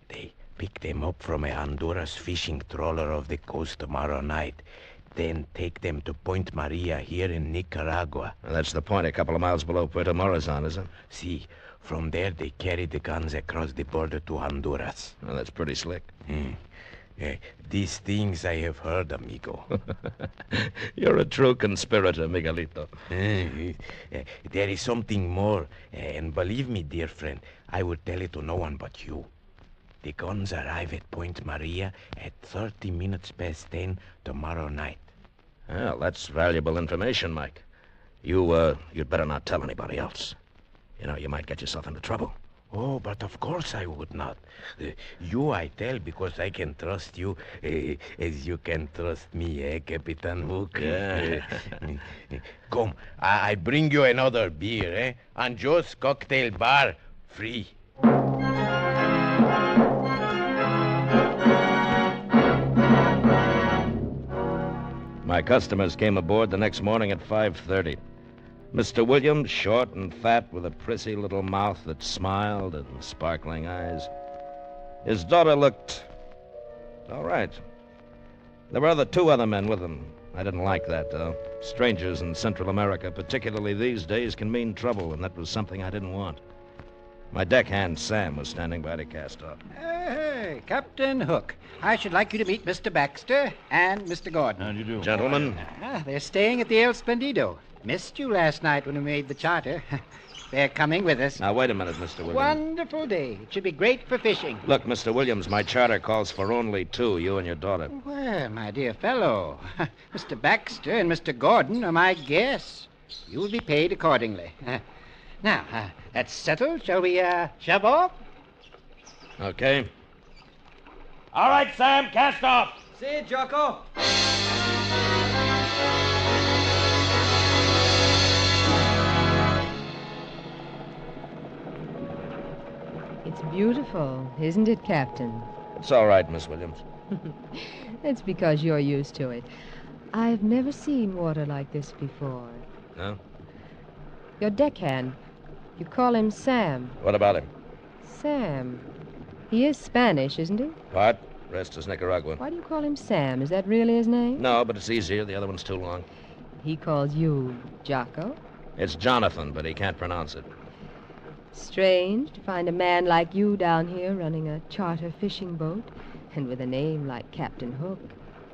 [SPEAKER 3] They pick them up from a Honduras fishing trawler off the coast tomorrow night. Then take them to Point Maria here in Nicaragua.
[SPEAKER 23] Well, that's the point, a couple of miles below Puerto Morazan, is it?
[SPEAKER 3] See, from there they carry the guns across the border to Honduras.
[SPEAKER 23] Well, that's pretty slick.
[SPEAKER 3] These things I have heard, amigo.
[SPEAKER 23] You're a true conspirator, Miguelito.
[SPEAKER 3] There is something more, and believe me, dear friend, I will tell it to no one but you. The guns arrive at Point Maria at 30 minutes past 10 tomorrow night.
[SPEAKER 23] Well, that's valuable information, Mike. You'd better not tell anybody else. You know, you might get yourself into trouble.
[SPEAKER 3] Oh, but of course I would not. You I tell because I can trust you as you can trust me, Capitan Hook?
[SPEAKER 23] Yeah.
[SPEAKER 3] Come, I bring you another beer, And Joe's Cocktail Bar, free.
[SPEAKER 23] My customers came aboard the next morning at 5:30. Mr. Williams, short and fat, with a prissy little mouth that smiled and sparkling eyes. His daughter looked all right. There were two other men with them. I didn't like that, though. Strangers in Central America, particularly these days, can mean trouble, and that was something I didn't want. My deckhand, Sam, was standing by to cast off.
[SPEAKER 6] Hey, Captain Hook. I should like you to meet Mr. Baxter and Mr. Gordon.
[SPEAKER 23] How do you do? Gentlemen.
[SPEAKER 6] They're staying at the El Splendido. Missed you last night when we made the charter. They're coming with us.
[SPEAKER 23] Now, wait a minute, Mr. Williams.
[SPEAKER 6] Wonderful day. It should be great for fishing.
[SPEAKER 23] Look, Mr. Williams, my charter calls for only two, you and your daughter.
[SPEAKER 6] Well, my dear fellow, Mr. Baxter and Mr. Gordon are my guests. You will be paid accordingly. Now, that's settled. Shall we, shove off?
[SPEAKER 23] Okay.
[SPEAKER 17] All right, Sam, cast off.
[SPEAKER 6] See you, Jocko.
[SPEAKER 24] It's beautiful, isn't it, Captain?
[SPEAKER 23] It's all right, Miss Williams.
[SPEAKER 24] It's because you're used to it. I've never seen water like this before.
[SPEAKER 23] No?
[SPEAKER 24] Your deckhand. You call him Sam.
[SPEAKER 23] What about him?
[SPEAKER 24] Sam. He is Spanish, isn't he?
[SPEAKER 23] Part. Rest is Nicaraguan.
[SPEAKER 24] Why do you call him Sam? Is that really his name?
[SPEAKER 23] No, but it's easier. The other one's too long.
[SPEAKER 24] He calls you Jocko?
[SPEAKER 23] It's Jonathan, but he can't pronounce it.
[SPEAKER 24] Strange to find a man like you down here running a charter fishing boat, and with a name like Captain Hook.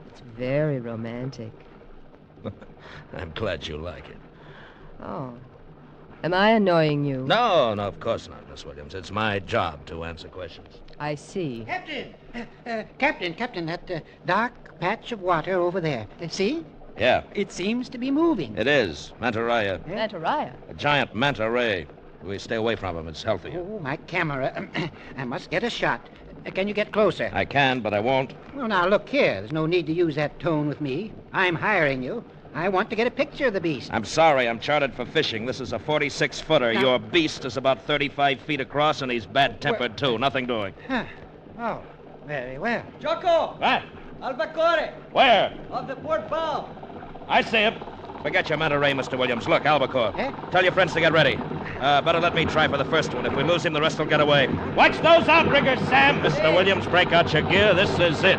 [SPEAKER 24] It's very romantic.
[SPEAKER 23] I'm glad you like it.
[SPEAKER 24] Oh. Am I annoying you?
[SPEAKER 23] No, of course not, Miss Williams. It's my job to answer questions.
[SPEAKER 24] I see.
[SPEAKER 6] Captain, that dark patch of water over there. See?
[SPEAKER 23] Yeah.
[SPEAKER 6] It seems to be moving.
[SPEAKER 23] It is. Manta raya.
[SPEAKER 24] Manta raya?
[SPEAKER 23] A giant manta ray. We stay away from him. It's healthy.
[SPEAKER 6] Oh, my camera. I must get a shot. Can you get closer?
[SPEAKER 23] I can, but I won't.
[SPEAKER 6] Well, now, look here. There's no need to use that tone with me. I'm hiring you. I want to get a picture of the beast.
[SPEAKER 23] I'm sorry. I'm chartered for fishing. This is a 46-footer.
[SPEAKER 6] Now...
[SPEAKER 23] Your beast is about 35 feet across, and he's bad-tempered, too. Nothing doing.
[SPEAKER 6] Huh. Oh, very well.
[SPEAKER 17] Jocko!
[SPEAKER 23] What?
[SPEAKER 17] Albacore!
[SPEAKER 23] Where?
[SPEAKER 17] Of the port bow.
[SPEAKER 23] I see him. Forget your manta ray, Mr. Williams. Look, albacore. Tell your friends to get ready. Better let me try for the first one. If we lose him, the rest will get away.
[SPEAKER 17] Watch those outriggers, Sam!
[SPEAKER 23] Mr. Williams, break out your gear. This is it.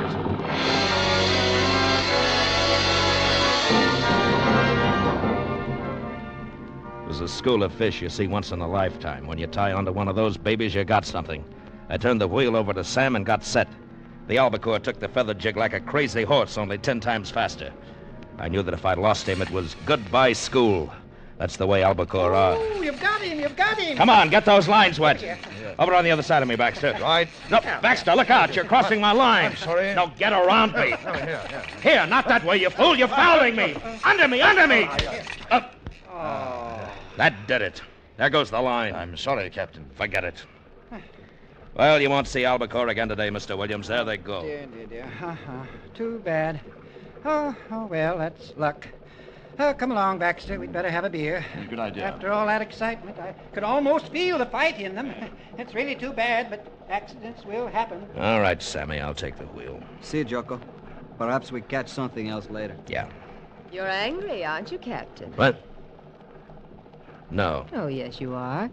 [SPEAKER 23] a school of fish you see once in a lifetime. When you tie onto one of those babies, you got something. I turned the wheel over to Sam and got set. The albacore took the feather jig like a crazy horse, only 10 times faster. I knew that if I lost him, it was goodbye school. That's the way albacore are.
[SPEAKER 6] Oh, you've got him, you've got him.
[SPEAKER 23] Come on, get those lines wet. Over on the other side of me, Baxter.
[SPEAKER 14] Right.
[SPEAKER 23] No, Baxter, look out. You're crossing my line.
[SPEAKER 14] I'm sorry.
[SPEAKER 23] No, get around me.
[SPEAKER 14] Here,
[SPEAKER 23] not that way, you fool. You're fouling me. Under me, under me. Up. That did it. There goes the line.
[SPEAKER 14] I'm sorry, Captain.
[SPEAKER 23] Forget it. Well, you won't see albacore again today, Mr. Williams. There they go.
[SPEAKER 6] Dear. Too bad. Oh, well, that's luck. Oh, come along, Baxter. We'd better have a beer.
[SPEAKER 14] Good idea.
[SPEAKER 6] After all that excitement, I could almost feel the fight in them. It's really too bad, but accidents will happen.
[SPEAKER 23] All right, Sammy, I'll take the wheel.
[SPEAKER 5] See you, Joko. Perhaps we catch something else later.
[SPEAKER 23] Yeah.
[SPEAKER 24] You're angry, aren't you, Captain?
[SPEAKER 23] What? No.
[SPEAKER 24] Oh, yes, you are.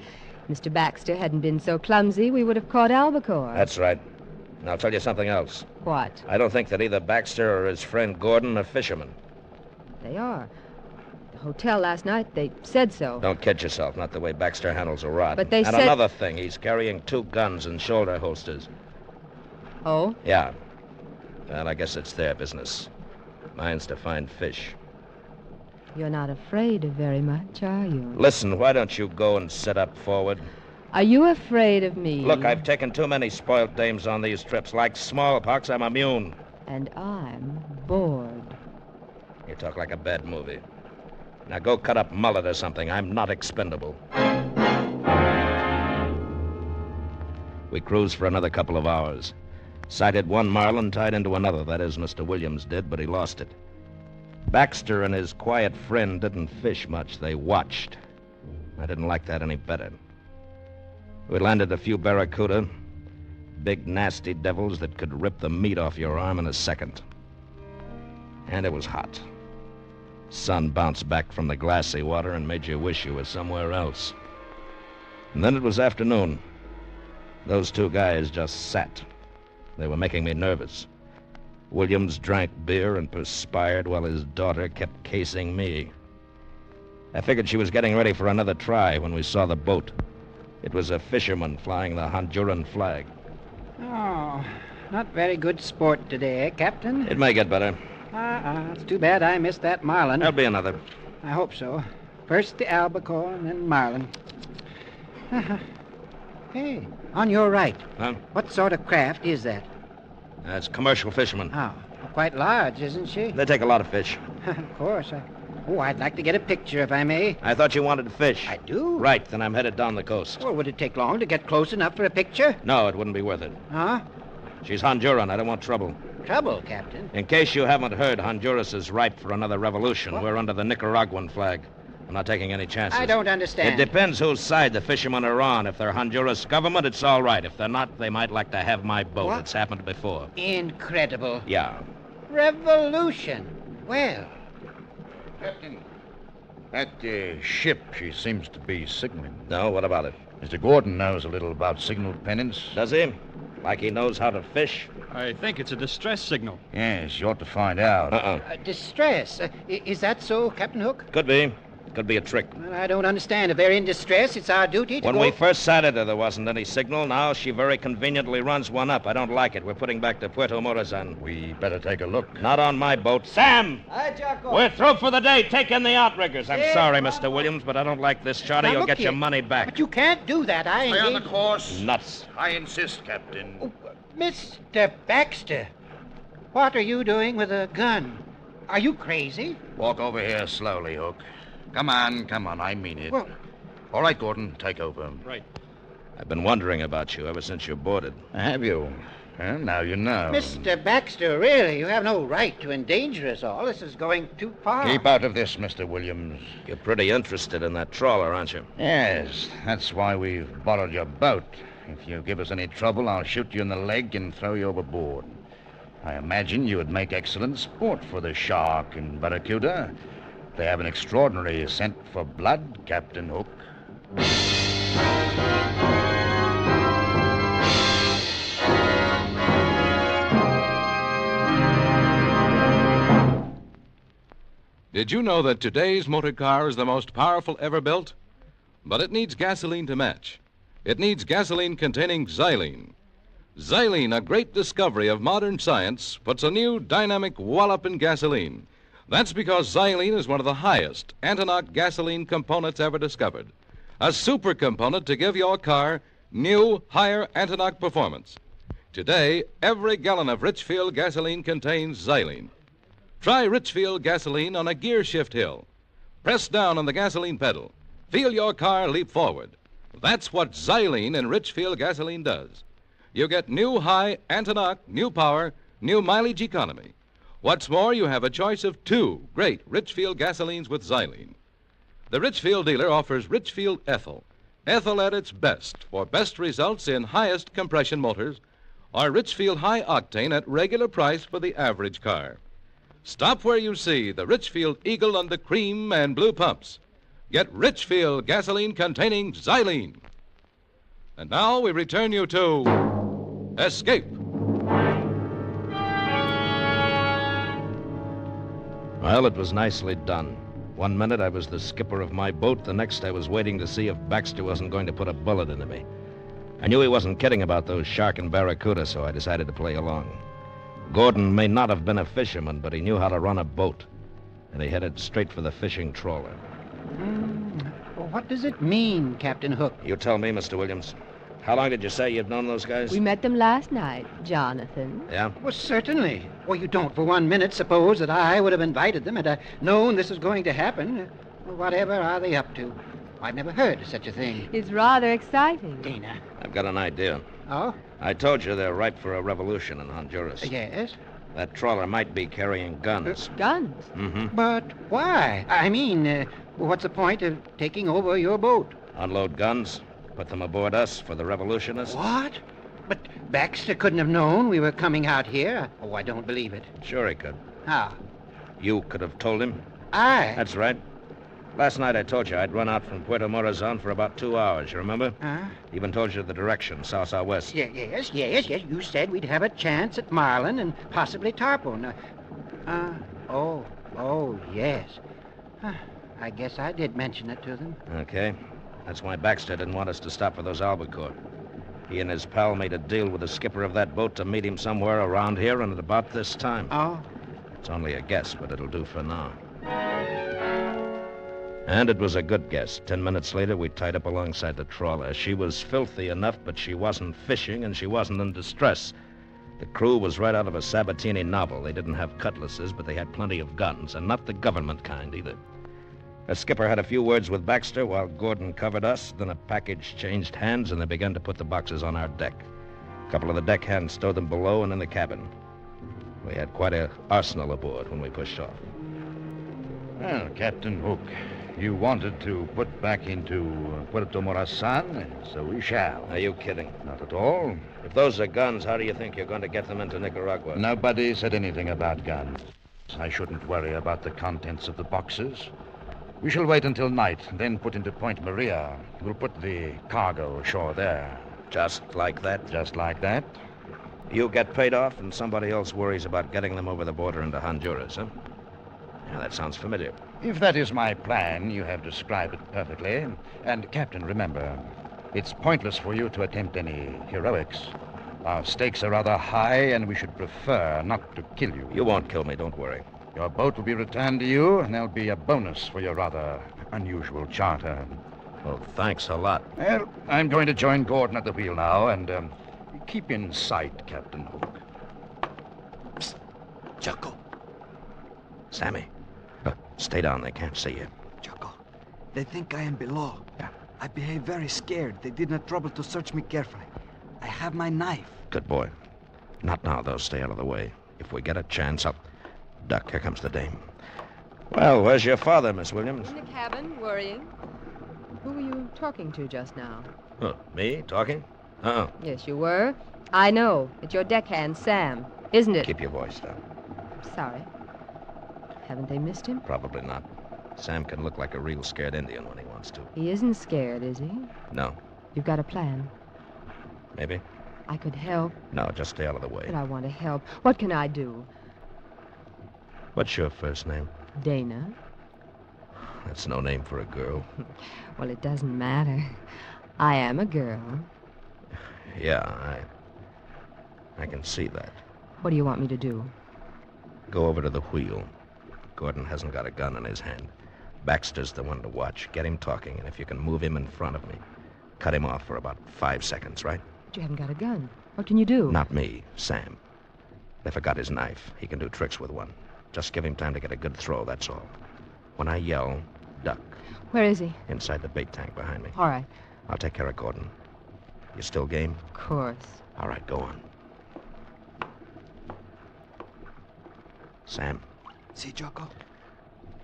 [SPEAKER 24] Mr. Baxter hadn't been so clumsy, we would have caught albacore.
[SPEAKER 23] That's right. And I'll tell you something else.
[SPEAKER 24] What?
[SPEAKER 23] I don't think that either Baxter or his friend Gordon are fishermen.
[SPEAKER 24] They are. The hotel last night, they said so.
[SPEAKER 23] Don't kid yourself, not the way Baxter handles a rod.
[SPEAKER 24] But they
[SPEAKER 23] said...
[SPEAKER 24] And
[SPEAKER 23] another thing, he's carrying 2 guns and shoulder holsters.
[SPEAKER 24] Oh?
[SPEAKER 23] Yeah. Well, I guess it's their business. Mine's to find fish.
[SPEAKER 24] You're not afraid of very much, are you?
[SPEAKER 23] Listen, why don't you go and sit up forward?
[SPEAKER 24] Are you afraid of me?
[SPEAKER 23] Look, I've taken too many spoiled dames on these trips. Like smallpox, I'm immune.
[SPEAKER 24] And I'm bored.
[SPEAKER 23] You talk like a bad movie. Now go cut up mullet or something. I'm not expendable. We cruised for another couple of hours. Sighted one marlin tied into another. That is, Mr. Williams did, but he lost it. Baxter and his quiet friend didn't fish much. They watched. I didn't like that any better. We landed a few barracuda. Big, nasty devils that could rip the meat off your arm in a second. And it was hot. Sun bounced back from the glassy water and made you wish you were somewhere else. And then it was afternoon. Those 2 guys just sat. They were making me nervous. Williams drank beer and perspired while his daughter kept casing me. I figured she was getting ready for another try when we saw the boat. It was a fisherman flying the Honduran flag.
[SPEAKER 6] Oh, not very good sport today, eh, Captain?
[SPEAKER 23] It may get better.
[SPEAKER 6] It's too bad I missed that marlin.
[SPEAKER 23] There'll be another.
[SPEAKER 6] I hope so. First the albacore and then marlin. Hey, on your right.
[SPEAKER 23] Huh?
[SPEAKER 6] What sort of craft is that?
[SPEAKER 23] That's commercial fishermen.
[SPEAKER 6] Oh, quite large, isn't she?
[SPEAKER 23] They take a lot of fish.
[SPEAKER 6] Of course. I'd like to get a picture, if I may.
[SPEAKER 23] I thought you wanted fish.
[SPEAKER 6] I do?
[SPEAKER 23] Right, then I'm headed down the coast.
[SPEAKER 6] Well, would it take long to get close enough for a picture?
[SPEAKER 23] No, it wouldn't be worth it.
[SPEAKER 6] Huh?
[SPEAKER 23] She's Honduran. I don't want trouble.
[SPEAKER 6] Trouble, Captain?
[SPEAKER 23] In case you haven't heard, Honduras is ripe for another revolution.
[SPEAKER 6] What?
[SPEAKER 23] We're under the Nicaraguan flag. I'm not taking any chances.
[SPEAKER 6] I don't understand.
[SPEAKER 23] It depends whose side the fishermen are on. If they're Honduras government, it's all right. If they're not, they might like to have my boat.
[SPEAKER 6] What?
[SPEAKER 23] It's happened before.
[SPEAKER 6] Incredible.
[SPEAKER 23] Yeah.
[SPEAKER 6] Revolution. Well.
[SPEAKER 8] Captain, that ship, she seems to be signaling.
[SPEAKER 23] No, what about it?
[SPEAKER 8] Mr. Gordon knows a little about signal pennants.
[SPEAKER 23] Does he? Like he knows how to fish?
[SPEAKER 11] I think it's a distress signal.
[SPEAKER 8] Yes, you ought to find out.
[SPEAKER 6] Distress. Is that so, Captain Hook?
[SPEAKER 23] Could be. Could be a trick.
[SPEAKER 6] Well, I don't understand. If they're in distress, it's our duty to
[SPEAKER 23] When
[SPEAKER 6] go...
[SPEAKER 23] we first sighted her, there wasn't any signal. Now she very conveniently runs one up. I don't like it. We're putting back to Puerto Morazan.
[SPEAKER 8] We better take a look.
[SPEAKER 23] Not on my boat. Sam!
[SPEAKER 17] Hi, Jocko.
[SPEAKER 23] We're through for the day. Take in the outriggers. I'm
[SPEAKER 17] Yeah,
[SPEAKER 23] sorry, Mr. Williams, but I don't like this charter.
[SPEAKER 6] Now,
[SPEAKER 23] You'll
[SPEAKER 6] look
[SPEAKER 23] get your
[SPEAKER 6] here.
[SPEAKER 23] money back.
[SPEAKER 6] But you can't do that.
[SPEAKER 8] Stay on the course.
[SPEAKER 23] Nuts.
[SPEAKER 8] I insist, Captain.
[SPEAKER 6] Mr. Baxter, what are you doing with a gun? Are you crazy?
[SPEAKER 8] Walk over here slowly, Hook. Come on. I mean it.
[SPEAKER 6] Well...
[SPEAKER 8] All right, Gordon, take over.
[SPEAKER 11] Right.
[SPEAKER 23] I've been wondering about you ever since you boarded.
[SPEAKER 8] Have you? Well, now you know.
[SPEAKER 6] Mr. Baxter, really, you have no right to endanger us all. This is going too far.
[SPEAKER 8] Keep out of this, Mr. Williams.
[SPEAKER 23] You're pretty interested in that trawler, aren't you?
[SPEAKER 8] Yes, that's why we've borrowed your boat. If you give us any trouble, I'll shoot you in the leg and throw you overboard. I imagine you would make excellent sport for the shark and barracuda. They have an extraordinary scent for blood, Captain Hook.
[SPEAKER 19] Did you know that today's motor car is the most powerful ever built? but it needs gasoline to match. It needs gasoline containing xylene. Xylene, a great discovery of modern science, puts a new dynamic wallop in gasoline. That's because xylene is one of the highest anti-knock gasoline components ever discovered. A super component to give your car new, higher anti-knock performance. Today, every gallon of Richfield gasoline contains xylene. Try Richfield gasoline on a gear shift hill. Press down on the gasoline pedal. Feel your car leap forward. That's what xylene in Richfield gasoline does. You get new high anti-knock, new power, new mileage economy. What's more, you have a choice of 2 great Richfield gasolines with xylene. The Richfield dealer offers Richfield Ethyl. Ethyl at its best for best results in highest compression motors, or Richfield High Octane at regular price for the average car. Stop where you see the Richfield Eagle on the cream and blue pumps. Get Richfield gasoline containing xylene. And now we return you to Escape.
[SPEAKER 23] Well, it was nicely done. One minute I was the skipper of my boat, the next I was waiting to see if Baxter wasn't going to put a bullet into me. I knew he wasn't kidding about those shark and barracuda, so I decided to play along. Gordon may not have been a fisherman, but he knew how to run a boat, and he headed straight for the fishing trawler.
[SPEAKER 6] What does it mean, Captain Hook?
[SPEAKER 23] You tell me, Mr. Williams. How long did you say you've known those guys?
[SPEAKER 24] We met them last night, Jonathan.
[SPEAKER 23] Yeah?
[SPEAKER 6] Well, certainly. Well, you don't for 1 minute suppose that I would have invited them had I known this was going to happen. Whatever are they up to? I've never heard of such a thing.
[SPEAKER 24] It's rather exciting.
[SPEAKER 6] Dana.
[SPEAKER 23] I've got an idea.
[SPEAKER 6] Oh?
[SPEAKER 23] I told you they're ripe for a revolution in Honduras.
[SPEAKER 6] Yes?
[SPEAKER 23] That trawler might be carrying guns.
[SPEAKER 24] Guns?
[SPEAKER 23] Mm-hmm.
[SPEAKER 6] But why? I mean, what's the point of taking over your boat?
[SPEAKER 23] Unload guns, put them aboard us for the revolutionists.
[SPEAKER 6] What? But Baxter couldn't have known we were coming out here. Oh, I don't believe it.
[SPEAKER 23] Sure he could.
[SPEAKER 6] How?
[SPEAKER 23] You could have told him.
[SPEAKER 6] I?
[SPEAKER 23] That's right. Last night I told you I'd run out from Puerto Morazan for about 2 hours, you remember? Even told you the direction, south-southwest.
[SPEAKER 6] Yes. You said we'd have a chance at Marlin and possibly Tarpon. Yes. I guess I did mention it to them.
[SPEAKER 23] Okay. That's why Baxter didn't want us to stop for those albacore. He and his pal made a deal with the skipper of that boat to meet him somewhere around here and at about this time.
[SPEAKER 6] Oh?
[SPEAKER 23] It's only a guess, but it'll do for now. And it was a good guess. 10 minutes later, we tied up alongside the trawler. She was filthy enough, but she wasn't fishing, and she wasn't in distress. The crew was right out of a Sabatini novel. They didn't have cutlasses, but they had plenty of guns, and not the government kind either. The skipper had a few words with Baxter while Gordon covered us. Then a package changed hands, and they began to put the boxes on our deck. A couple of the deck hands stowed them below and in the cabin. We had quite an arsenal aboard when we pushed off.
[SPEAKER 8] Well, Captain Hook, you wanted to put back into Puerto Morazan, so we shall.
[SPEAKER 23] Are you kidding?
[SPEAKER 8] Not at all.
[SPEAKER 23] If those are guns, how do you think you're going to get them into Nicaragua?
[SPEAKER 8] Nobody said anything about guns. I shouldn't worry about the contents of the boxes. We shall wait until night, then put into Point Maria. We'll put the cargo ashore there.
[SPEAKER 23] Just like that?
[SPEAKER 8] Just like that.
[SPEAKER 23] You get paid off, and somebody else worries about getting them over the border into Honduras, huh? Yeah, that sounds familiar.
[SPEAKER 8] If that is my plan, you have described it perfectly. And, Captain, remember, it's pointless for you to attempt any heroics. Our stakes are rather high, and we should prefer not to kill you.
[SPEAKER 23] You won't kill me, don't worry.
[SPEAKER 8] Your boat will be returned to you, and there'll be a bonus for your rather unusual charter.
[SPEAKER 23] Well, thanks a lot.
[SPEAKER 8] Well, I'm going to join Gordon at the wheel now, and keep in sight, Captain Hook.
[SPEAKER 23] Psst. Choco. Sammy. Stay down. They can't see you.
[SPEAKER 5] Choco, they think I am below. Yeah. I behave very scared. They did not trouble to search me carefully. I have my knife.
[SPEAKER 23] Good boy. Not now, though. Stay out of the way. If we get a chance, I'll... Duck, here comes the dame. Well, where's your father, Miss Williams?
[SPEAKER 24] In the cabin, worrying. Who were you talking to just now?
[SPEAKER 23] Oh, me? Talking?
[SPEAKER 24] Yes, you were. I know. It's your deckhand, Sam, isn't it?
[SPEAKER 23] Keep your voice down.
[SPEAKER 24] Sorry. Haven't they missed him?
[SPEAKER 23] Probably not. Sam can look like a real scared Indian when he wants to.
[SPEAKER 24] He isn't scared, is he?
[SPEAKER 23] No.
[SPEAKER 24] You've got a plan.
[SPEAKER 23] Maybe.
[SPEAKER 24] I could help.
[SPEAKER 23] No, just stay out of the way.
[SPEAKER 24] But I want to help. What can I do?
[SPEAKER 23] What's your first name?
[SPEAKER 24] Dana.
[SPEAKER 23] That's no name for a girl.
[SPEAKER 24] Well, it doesn't matter. I am a girl.
[SPEAKER 23] Yeah, I can see that.
[SPEAKER 24] What do you want me to do?
[SPEAKER 23] Go over to the wheel. Gordon hasn't got a gun in his hand. Baxter's the one to watch. Get him talking, and if you can move him in front of me, cut him off for about 5 seconds, right?
[SPEAKER 24] But you haven't got a gun. What can you do?
[SPEAKER 23] Not me, Sam. If I got his knife, he can do tricks with one. Just give him time to get a good throw, that's all. When I yell, duck.
[SPEAKER 24] Where is he?
[SPEAKER 23] Inside the bait tank behind me.
[SPEAKER 24] All right.
[SPEAKER 23] I'll take care of Gordon. You still game?
[SPEAKER 24] Of course.
[SPEAKER 23] All right, go on. Sam.
[SPEAKER 5] See, Jocko?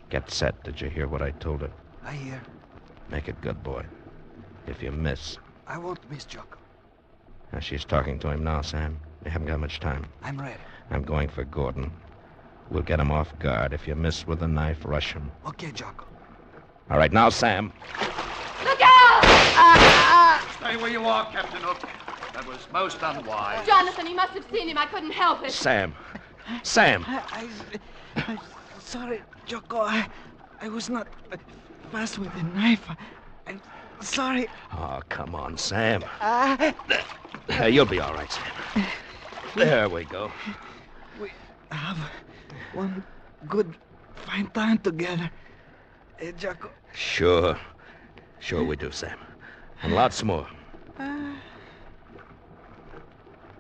[SPEAKER 23] Get set. Did you hear what I told her?
[SPEAKER 5] I hear.
[SPEAKER 23] Make it good, boy. If you miss...
[SPEAKER 5] I won't miss, Jocko.
[SPEAKER 23] Now, she's talking to him now, Sam. You haven't got much time.
[SPEAKER 5] I'm ready.
[SPEAKER 23] I'm going for Gordon. We'll get him off guard. If you miss with the knife, rush him.
[SPEAKER 5] Okay, Jocko.
[SPEAKER 23] All right, now, Sam.
[SPEAKER 24] Look out!
[SPEAKER 8] Stay where you are, Captain Hook. That was most unwise.
[SPEAKER 24] Jonathan, you must have seen him. I couldn't help it.
[SPEAKER 23] Sam. Sam.
[SPEAKER 5] I'm sorry, Jocko. I was not fast with the knife. I'm sorry.
[SPEAKER 23] Oh, come on, Sam. You'll be all right, Sam. There we go.
[SPEAKER 5] We have one good, fine time together. Jocko.
[SPEAKER 23] Sure. Sure we do, Sam. And lots more.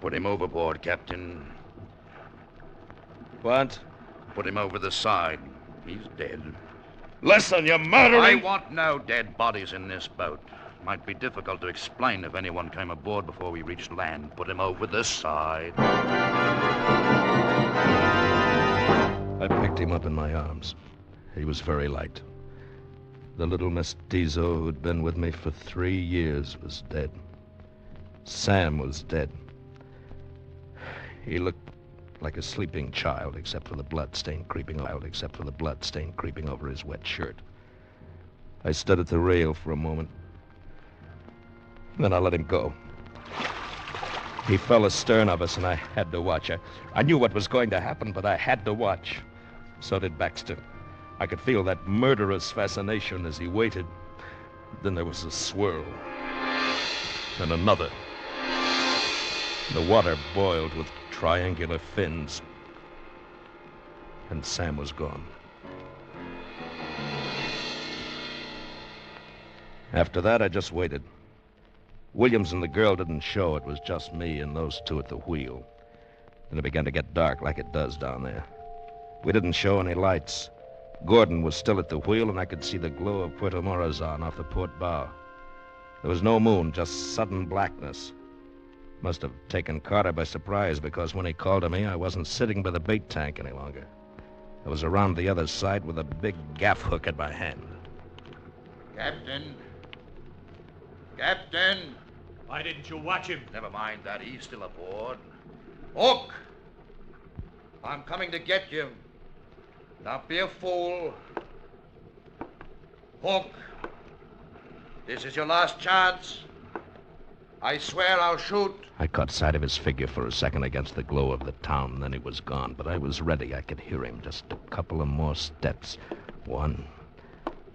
[SPEAKER 8] Put him overboard, Captain.
[SPEAKER 23] What?
[SPEAKER 8] Put him over the side. He's dead.
[SPEAKER 23] Listen, you're murdering...
[SPEAKER 8] I want no dead bodies in this boat. Might be difficult to explain if anyone came aboard before we reached land. Put him over the side.
[SPEAKER 23] I picked him up in my arms. He was very light. The little mestizo who'd been with me for 3 years was dead. Sam was dead. He looked like a sleeping child, except for the blood stain creeping over his wet shirt. I stood at the rail for a moment. Then I let him go. He fell astern of us, and I had to watch. I knew what was going to happen, but I had to watch. So did Baxter. I could feel that murderous fascination as he waited. Then there was a swirl. And another. The water boiled with triangular fins. And Sam was gone. After that, I just waited. Williams and the girl didn't show. It was just me and those two at the wheel. Then it began to get dark like it does down there. We didn't show any lights. Gordon was still at the wheel, and I could see the glow of Puerto Morazan off the port bow. There was no moon, just sudden blackness. Must have taken Carter by surprise, because when he called to me, I wasn't sitting by the bait tank any longer. I was around the other side with a big gaff hook in my hand.
[SPEAKER 8] Captain. Captain.
[SPEAKER 11] Why didn't you watch him?
[SPEAKER 8] Never mind that. He's still aboard. Hook! I'm coming to get you. Don't be a fool. Hook. This is your last chance. I swear I'll shoot.
[SPEAKER 23] I caught sight of his figure for a second against the glow of the town, then he was gone. But I was ready. I could hear him. Just a couple of more steps. 1,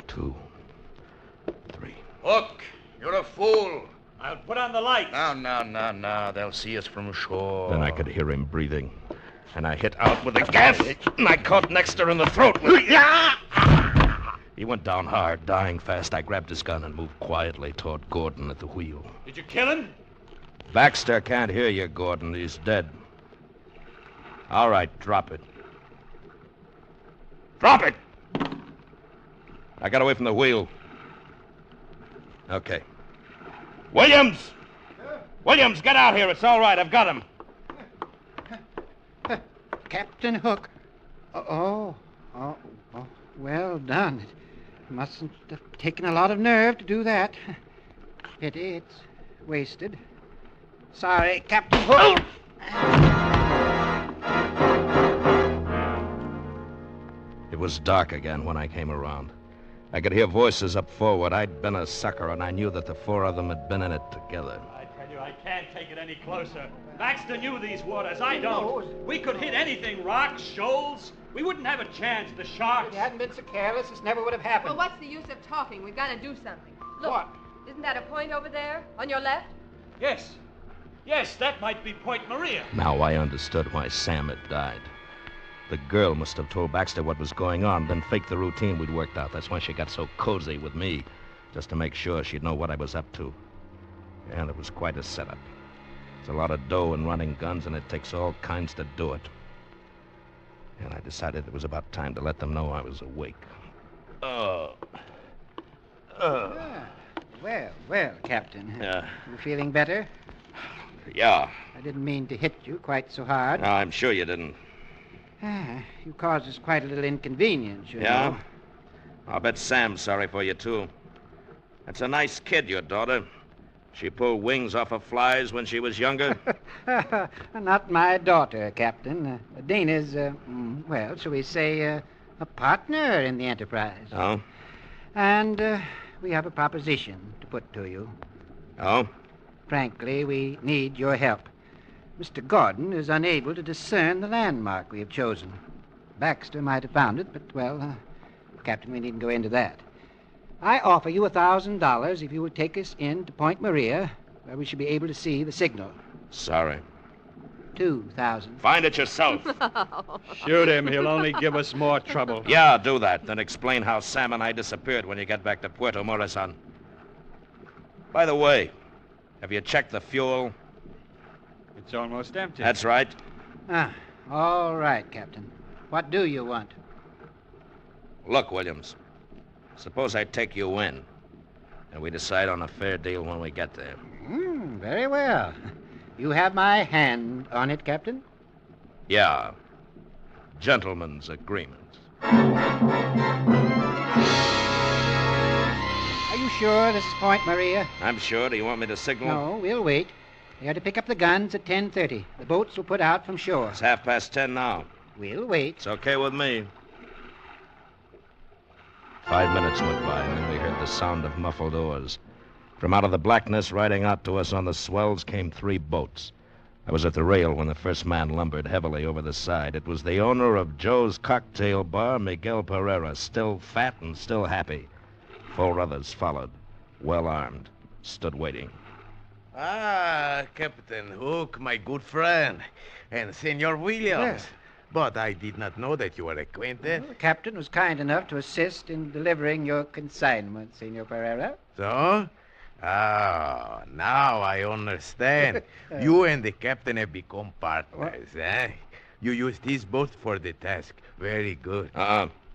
[SPEAKER 23] 2, 3.
[SPEAKER 8] Hook, you're a fool.
[SPEAKER 11] I'll put on the lights.
[SPEAKER 8] No. They'll see us from shore.
[SPEAKER 23] Then I could hear him breathing. And I hit out with a gaff, and I caught Nexter in the throat. He went down hard, dying fast. I grabbed his gun and moved quietly toward Gordon at the wheel.
[SPEAKER 11] Did you kill him?
[SPEAKER 23] Baxter can't hear you, Gordon. He's dead. All right, drop it. Drop it! I got away from the wheel. Okay. Williams! Williams, get out here. It's all right. I've got him.
[SPEAKER 6] Captain Hook. Oh, well done. It mustn't have taken a lot of nerve to do that. Pity it's wasted. Sorry, Captain Hook.
[SPEAKER 23] It was dark again when I came around. I could hear voices up forward. I'd been a sucker, and I knew that the 4 of them had been in it together.
[SPEAKER 11] I tell you, I I can't take it any closer. Baxter knew these waters. I don't. We could hit anything, rocks, shoals. We wouldn't have a chance. The sharks.
[SPEAKER 6] If you hadn't been so careless, this never would have happened.
[SPEAKER 24] Well, what's the use of talking? We've got to do something. Look,
[SPEAKER 11] What?
[SPEAKER 24] Isn't that a point over there, on your left?
[SPEAKER 11] Yes. Yes, that might be Point Maria.
[SPEAKER 23] Now I understood why Sam had died. The girl must have told Baxter what was going on, then faked the routine we'd worked out. That's why she got so cozy with me, just to make sure she'd know what I was up to. And it was quite a setup. It's a lot of dough and running guns, and it takes all kinds to do it. And I decided it was about time to let them know I was awake.
[SPEAKER 6] Well, Captain.
[SPEAKER 23] Yeah.
[SPEAKER 6] You feeling better?
[SPEAKER 23] Yeah.
[SPEAKER 6] I didn't mean to hit you quite so hard.
[SPEAKER 23] No, I'm sure you didn't.
[SPEAKER 6] You caused us quite a little inconvenience, you
[SPEAKER 23] Yeah?
[SPEAKER 6] know.
[SPEAKER 23] I'll bet Sam's sorry for you, too. That's a nice kid, your daughter. She pulled wings off of flies when she was younger.
[SPEAKER 6] Not my daughter, Captain. Dana's, well, shall we say, a partner in the enterprise.
[SPEAKER 23] Oh?
[SPEAKER 6] And we have a proposition to put to you.
[SPEAKER 23] Oh?
[SPEAKER 6] Frankly, we need your help. Mr. Gordon is unable to discern the landmark we have chosen. Baxter might have found it, but, well, Captain, we needn't go into that. I offer you $1,000 if you would take us in to Point Maria, where we should be able to see the signal.
[SPEAKER 23] Sorry.
[SPEAKER 6] 2,000.
[SPEAKER 23] Find it yourself.
[SPEAKER 18] Shoot him. He'll only give us more trouble.
[SPEAKER 23] Yeah, do that. Then explain how Sam and I disappeared when you get back to Puerto Morazan. By the way, have you checked the fuel?
[SPEAKER 18] It's almost empty.
[SPEAKER 23] That's right.
[SPEAKER 6] All right, Captain. What do you want?
[SPEAKER 23] Look, Williams. Suppose I take you in, and we decide on a fair deal when we get there.
[SPEAKER 6] Very well. You have my hand on it, Captain?
[SPEAKER 23] Yeah. Gentleman's agreement.
[SPEAKER 6] Are you sure this is Point Maria?
[SPEAKER 23] I'm sure. Do you want me to signal?
[SPEAKER 6] No, we'll wait. They are to pick up the guns at 10:30. The boats will put out from shore.
[SPEAKER 23] It's 10:30 now.
[SPEAKER 6] We'll wait.
[SPEAKER 23] It's okay with me. 5 minutes went by, and then we heard the sound of muffled oars. From out of the blackness, riding out to us on the swells, came 3 boats. I was at the rail when the first man lumbered heavily over the side. It was the owner of Joe's Cocktail Bar, Miguel Pereira, still fat and still happy. 4 others followed, well armed, stood waiting.
[SPEAKER 3] Ah, Captain Hook, my good friend, and Senor Williams.
[SPEAKER 6] Yes.
[SPEAKER 3] But I did not know that you were acquainted.
[SPEAKER 6] The captain was kind enough to assist in delivering your consignment, Senor Pereira.
[SPEAKER 3] So? Ah, now I understand. You and the captain have become partners, eh? You used his boat for the task. Very good.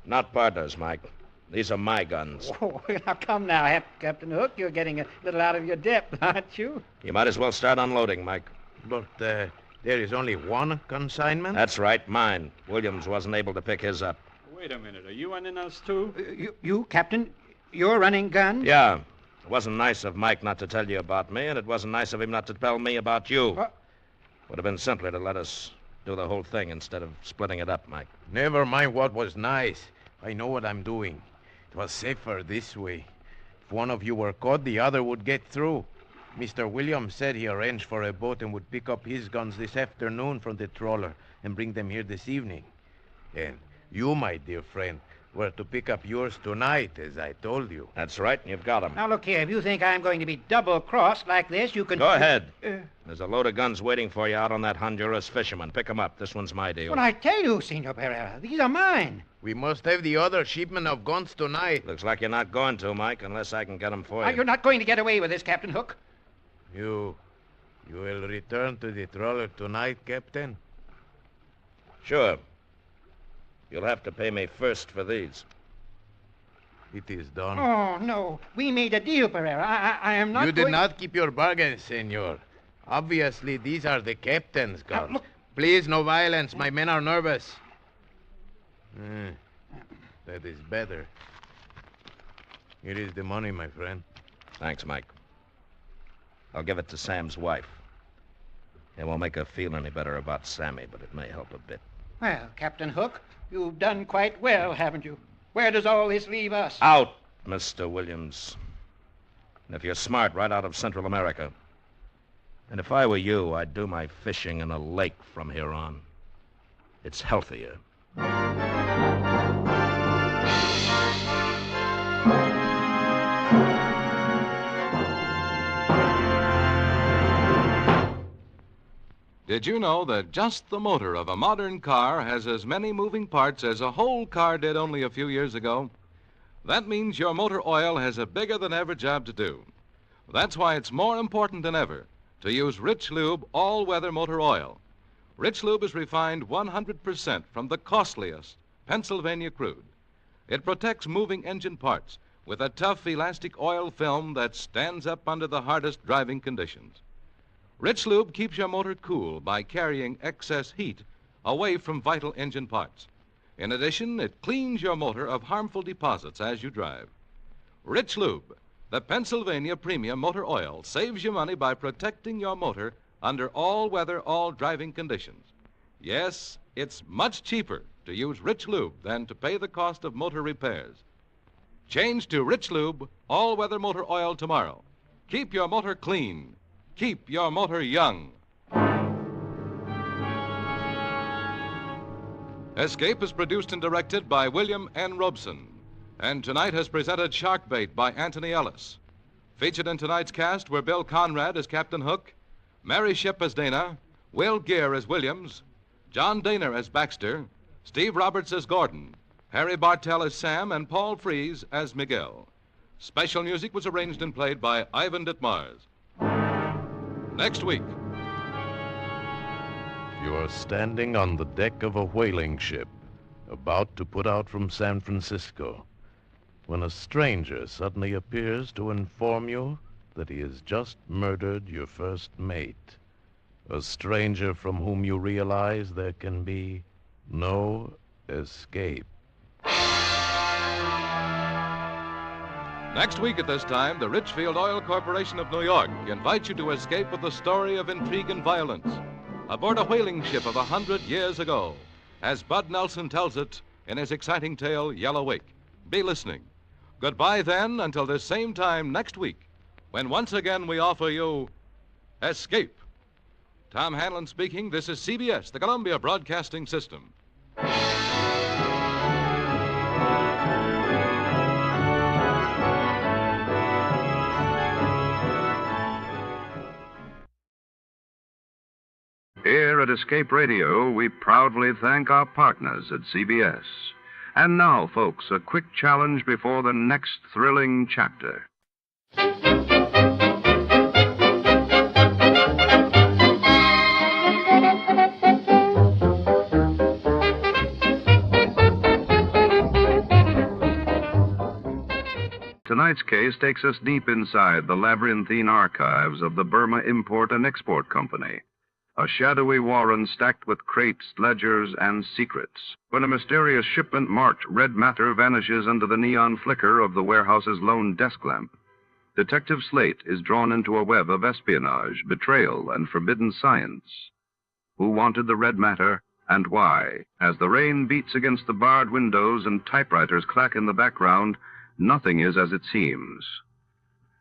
[SPEAKER 23] Not partners, Mike. These are my guns.
[SPEAKER 6] Oh, now come now, Captain Hook. You're getting a little out of your depth, aren't you?
[SPEAKER 23] You might as well start unloading, Mike.
[SPEAKER 3] But there is only one consignment?
[SPEAKER 23] That's right, mine. Williams wasn't able to pick his up.
[SPEAKER 18] Wait a minute. Are you running us, too?
[SPEAKER 6] You, Captain? You're running guns?
[SPEAKER 23] Yeah. It wasn't nice of Mike not to tell you about me, and it wasn't nice of him not to tell me about you. Would have been simpler to let us do the whole thing instead of splitting it up, Mike.
[SPEAKER 3] Never mind what was nice. I know what I'm doing. It was safer this way. If one of you were caught, the other would get through. Mr. Williams said he arranged for a boat and would pick up his guns this afternoon from the trawler and bring them here this evening. And you, my dear friend, were to pick up yours tonight, as I told you.
[SPEAKER 23] That's right, and you've got them.
[SPEAKER 6] Now, look here. If you think I'm going to be double-crossed like this, you can...
[SPEAKER 23] Go ahead. There's a load of guns waiting for you out on that Honduras fisherman. Pick them up. This one's my deal.
[SPEAKER 6] Well, I tell you, Senor Pereira, these are mine.
[SPEAKER 3] We must have the other shipment of guns tonight.
[SPEAKER 23] Looks like you're not going to, Mike, unless I can get them for you.
[SPEAKER 6] You're not going to get away with this, Captain Hook.
[SPEAKER 3] You will return to the trawler tonight, Captain?
[SPEAKER 23] Sure. You'll have to pay me first for these.
[SPEAKER 3] It is done.
[SPEAKER 6] Oh, no. We made a deal, Pereira. I am not
[SPEAKER 3] You
[SPEAKER 6] going...
[SPEAKER 3] did not keep your bargain, senor. Obviously, these are the captain's guns. Please, no violence. My men are nervous. That is better. Here is the money, my friend.
[SPEAKER 23] Thanks, Mike. I'll give it to Sam's wife. It won't make her feel any better about Sammy, but it may help a bit.
[SPEAKER 6] Well, Captain Hook, you've done quite well, haven't you? Where does all this leave us?
[SPEAKER 23] Out, Mr. Williams. And if you're smart, right out of Central America. And if I were you, I'd do my fishing in a lake from here on. It's healthier.
[SPEAKER 19] Did you know that just the motor of a modern car has as many moving parts as a whole car did only a few years ago? That means your motor oil has a bigger than ever job to do. That's why it's more important than ever to use Rich Lube all-weather motor oil. Rich Lube is refined 100% from the costliest Pennsylvania crude. It protects moving engine parts with a tough elastic oil film that stands up under the hardest driving conditions. Rich Lube keeps your motor cool by carrying excess heat away from vital engine parts. In addition, it cleans your motor of harmful deposits as you drive. Rich Lube, the Pennsylvania premium motor oil, saves you money by protecting your motor under all-weather, all-driving conditions. Yes, it's much cheaper to use Rich Lube than to pay the cost of motor repairs. Change to Rich Lube all-weather motor oil tomorrow. Keep your motor clean. Keep your motor young. Escape is produced and directed by William N. Robeson, and tonight has presented Shark Bait by Anthony Ellis. Featured in tonight's cast were Bill Conrad as Captain Hook, Mary Shipp as Dana, Will Gear as Williams, John Daner as Baxter, Steve Roberts as Gordon, Harry Bartell as Sam, and Paul Frees as Miguel. Special music was arranged and played by Ivan Ditmars. Next week.
[SPEAKER 15] You are standing on the deck of a whaling ship, about to put out from San Francisco, when a stranger suddenly appears to inform you that he has just murdered your first mate. A stranger from whom you realize there can be no escape.
[SPEAKER 19] Next week at this time, the Richfield Oil Corporation of New York invites you to escape with a story of intrigue and violence aboard a whaling ship of 100 years ago, as Bud Nelson tells it in his exciting tale, Yellow Wake. Be listening. Goodbye then until this same time next week, when once again we offer you Escape. Tom Hanlon speaking. This is CBS, the Columbia Broadcasting System.
[SPEAKER 1] Here at Escape Radio, we proudly thank our partners at CBS. And now, folks, a quick challenge before the next thrilling chapter. Tonight's case takes us deep inside the labyrinthine archives of the Burma Import and Export Company. A shadowy warren stacked with crates, ledgers, and secrets. When a mysterious shipment marked red matter vanishes under the neon flicker of the warehouse's lone desk lamp, Detective Slate is drawn into a web of espionage, betrayal, and forbidden science. Who wanted the red matter, and why? As the rain beats against the barred windows and typewriters clack in the background, nothing is as it seems.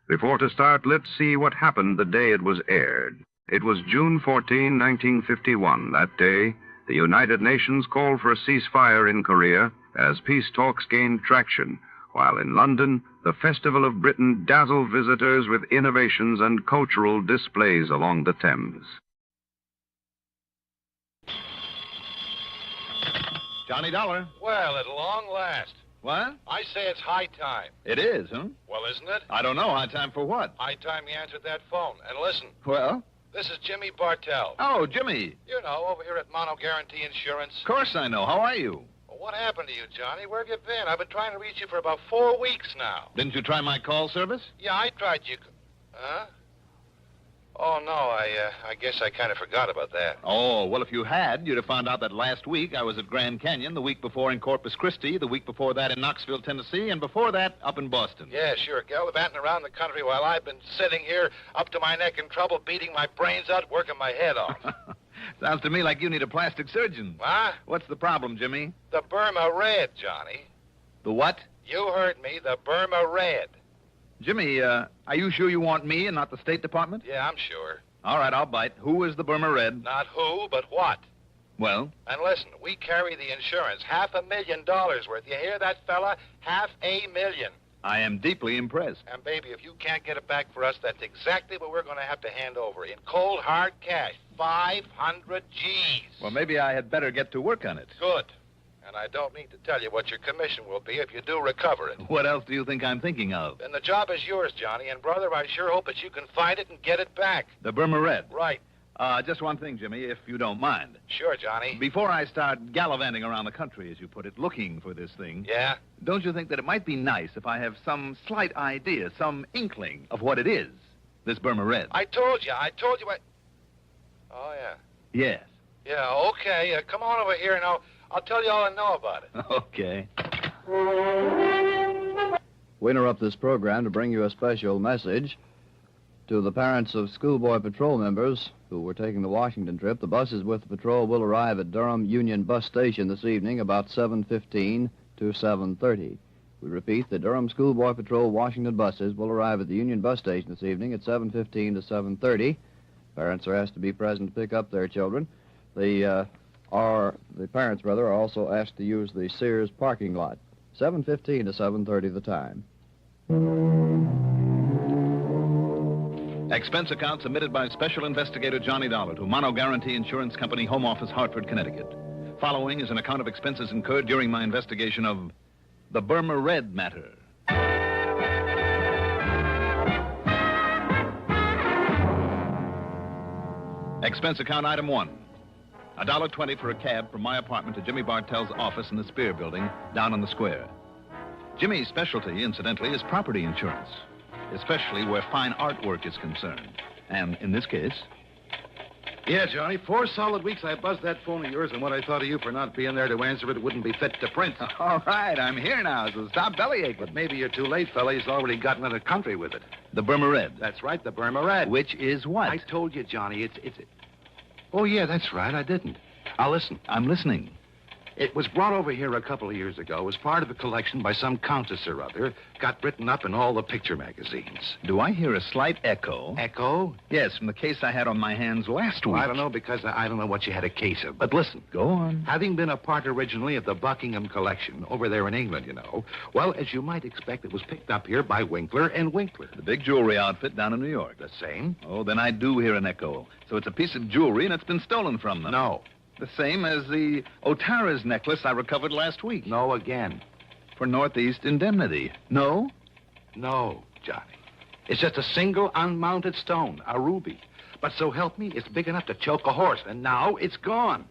[SPEAKER 1] Before to start, let's see what happened the day it was aired. It was June 14, 1951. That day, the United Nations called for a ceasefire in Korea as peace talks gained traction, while in London, the Festival of Britain dazzled visitors with innovations and cultural displays along the Thames.
[SPEAKER 2] Johnny Dollar.
[SPEAKER 12] Well, at long last.
[SPEAKER 2] What?
[SPEAKER 12] I say it's high time.
[SPEAKER 2] It is, huh?
[SPEAKER 12] Well, isn't it?
[SPEAKER 2] I don't know. High time for what?
[SPEAKER 12] High time you answered that phone. And listen.
[SPEAKER 2] Well?
[SPEAKER 12] This is Jimmy Bartell.
[SPEAKER 2] Oh, Jimmy.
[SPEAKER 12] You know, over here at Mono Guarantee Insurance.
[SPEAKER 2] Of course I know. How are you?
[SPEAKER 12] Well, what happened to you, Johnny? Where have you been? I've been trying to reach you for about 4 weeks now.
[SPEAKER 2] Didn't you try my call service?
[SPEAKER 12] Yeah, I tried you. Huh? Oh, no, I guess I kind of forgot about that.
[SPEAKER 2] Oh, well, if you had, you'd have found out that last week I was at Grand Canyon, the week before in Corpus Christi, the week before that in Knoxville, Tennessee, and before that up in Boston.
[SPEAKER 12] Yeah, sure, gallivanting around the country while I've been sitting here up to my neck in trouble, beating my brains out, working my head off.
[SPEAKER 2] Sounds to me like you need a plastic surgeon.
[SPEAKER 12] Huh?
[SPEAKER 2] What's the problem, Jimmy?
[SPEAKER 12] The Burma Red, Johnny.
[SPEAKER 2] The what?
[SPEAKER 12] You heard me, the Burma Red.
[SPEAKER 2] Jimmy, are you sure you want me and not the State Department?
[SPEAKER 12] Yeah, I'm sure.
[SPEAKER 2] All right, I'll bite. Who is the Burma Red?
[SPEAKER 12] Not who, but what.
[SPEAKER 2] Well?
[SPEAKER 12] And listen, we carry the insurance, $500,000 worth. You hear that, fella? $500,000.
[SPEAKER 2] I am deeply impressed.
[SPEAKER 12] And, baby, if you can't get it back for us, that's exactly what we're going to have to hand over. In cold, hard cash. 500 G's.
[SPEAKER 2] Well, maybe I had better get to work on it.
[SPEAKER 12] Good. And I don't need to tell you what your commission will be if you do recover it.
[SPEAKER 2] What else do you think I'm thinking of?
[SPEAKER 12] Then the job is yours, Johnny. And, brother, I sure hope that you can find it and get it back.
[SPEAKER 2] The Burma Red?
[SPEAKER 12] Right.
[SPEAKER 2] Just one thing, Jimmy, if you don't mind.
[SPEAKER 12] Sure, Johnny.
[SPEAKER 2] Before I start gallivanting around the country, as you put it, looking for this thing...
[SPEAKER 12] Yeah?
[SPEAKER 2] Don't you think that it might be nice if I have some slight idea, some inkling of what it is, this Burma Red?
[SPEAKER 12] I told you. Oh, yeah.
[SPEAKER 2] Yes.
[SPEAKER 12] Yeah, okay. Come on over here and I'll tell you all I know about it.
[SPEAKER 2] Okay.
[SPEAKER 4] We interrupt this program to bring you a special message. To the parents of schoolboy patrol members who were taking the Washington trip, the buses with the patrol will arrive at Durham Union Bus Station this evening about 7:15 to 7:30. We repeat, the Durham Schoolboy Patrol Washington buses will arrive at the Union Bus Station this evening at 7:15 to 7:30. Parents are asked to be present to pick up their children. The parents are also asked to use the Sears parking lot. 7:15 to 7:30 the time.
[SPEAKER 2] Expense account submitted by Special Investigator Johnny Dollar to Mono Guarantee Insurance Company, Home Office, Hartford, Connecticut. Following is an account of expenses incurred during my investigation of the Burma Red matter. Expense account item 1. $1.20 for a cab from my apartment to Jimmy Bartell's office in the Spear Building down on the square. Jimmy's specialty, incidentally, is property insurance, especially where fine artwork is concerned. And in this case...
[SPEAKER 12] Yeah, Johnny, 4 solid weeks I buzzed that phone of yours, and what I thought of you for not being there to answer it wouldn't be fit to print.
[SPEAKER 2] All right, I'm here now, so stop bellyaching.
[SPEAKER 12] But maybe you're too late, fella. He's already gotten into the country with it.
[SPEAKER 2] The Burma Red?
[SPEAKER 12] That's right, the Burma Red.
[SPEAKER 2] Which is what?
[SPEAKER 12] I told you, Johnny, it's... Oh, yeah, that's right, I didn't. Now, listen.
[SPEAKER 2] I'm listening.
[SPEAKER 12] It was brought over here a couple of years ago as part of a collection by some countess or other. Got written up in all the picture magazines.
[SPEAKER 2] Do I hear a slight echo?
[SPEAKER 12] Echo?
[SPEAKER 2] Yes, from the case I had on my hands last week.
[SPEAKER 12] I don't know, because I don't know what you had a case of. But listen.
[SPEAKER 2] Go on.
[SPEAKER 12] Having been a part originally of the Buckingham collection, over there in England, you know, well, as you might expect, it was picked up here by Winkler and Winkler.
[SPEAKER 2] The big jewelry outfit down in New York.
[SPEAKER 12] The same?
[SPEAKER 2] Oh, then I do hear an echo. So it's a piece of jewelry and it's been stolen from them.
[SPEAKER 12] No.
[SPEAKER 2] The same as the Otara's necklace I recovered last week.
[SPEAKER 12] No again.
[SPEAKER 2] For Northeast indemnity. No?
[SPEAKER 12] No, Johnny. It's just a single unmounted stone, a ruby. But so help me, it's big enough to choke a horse, and now it's gone.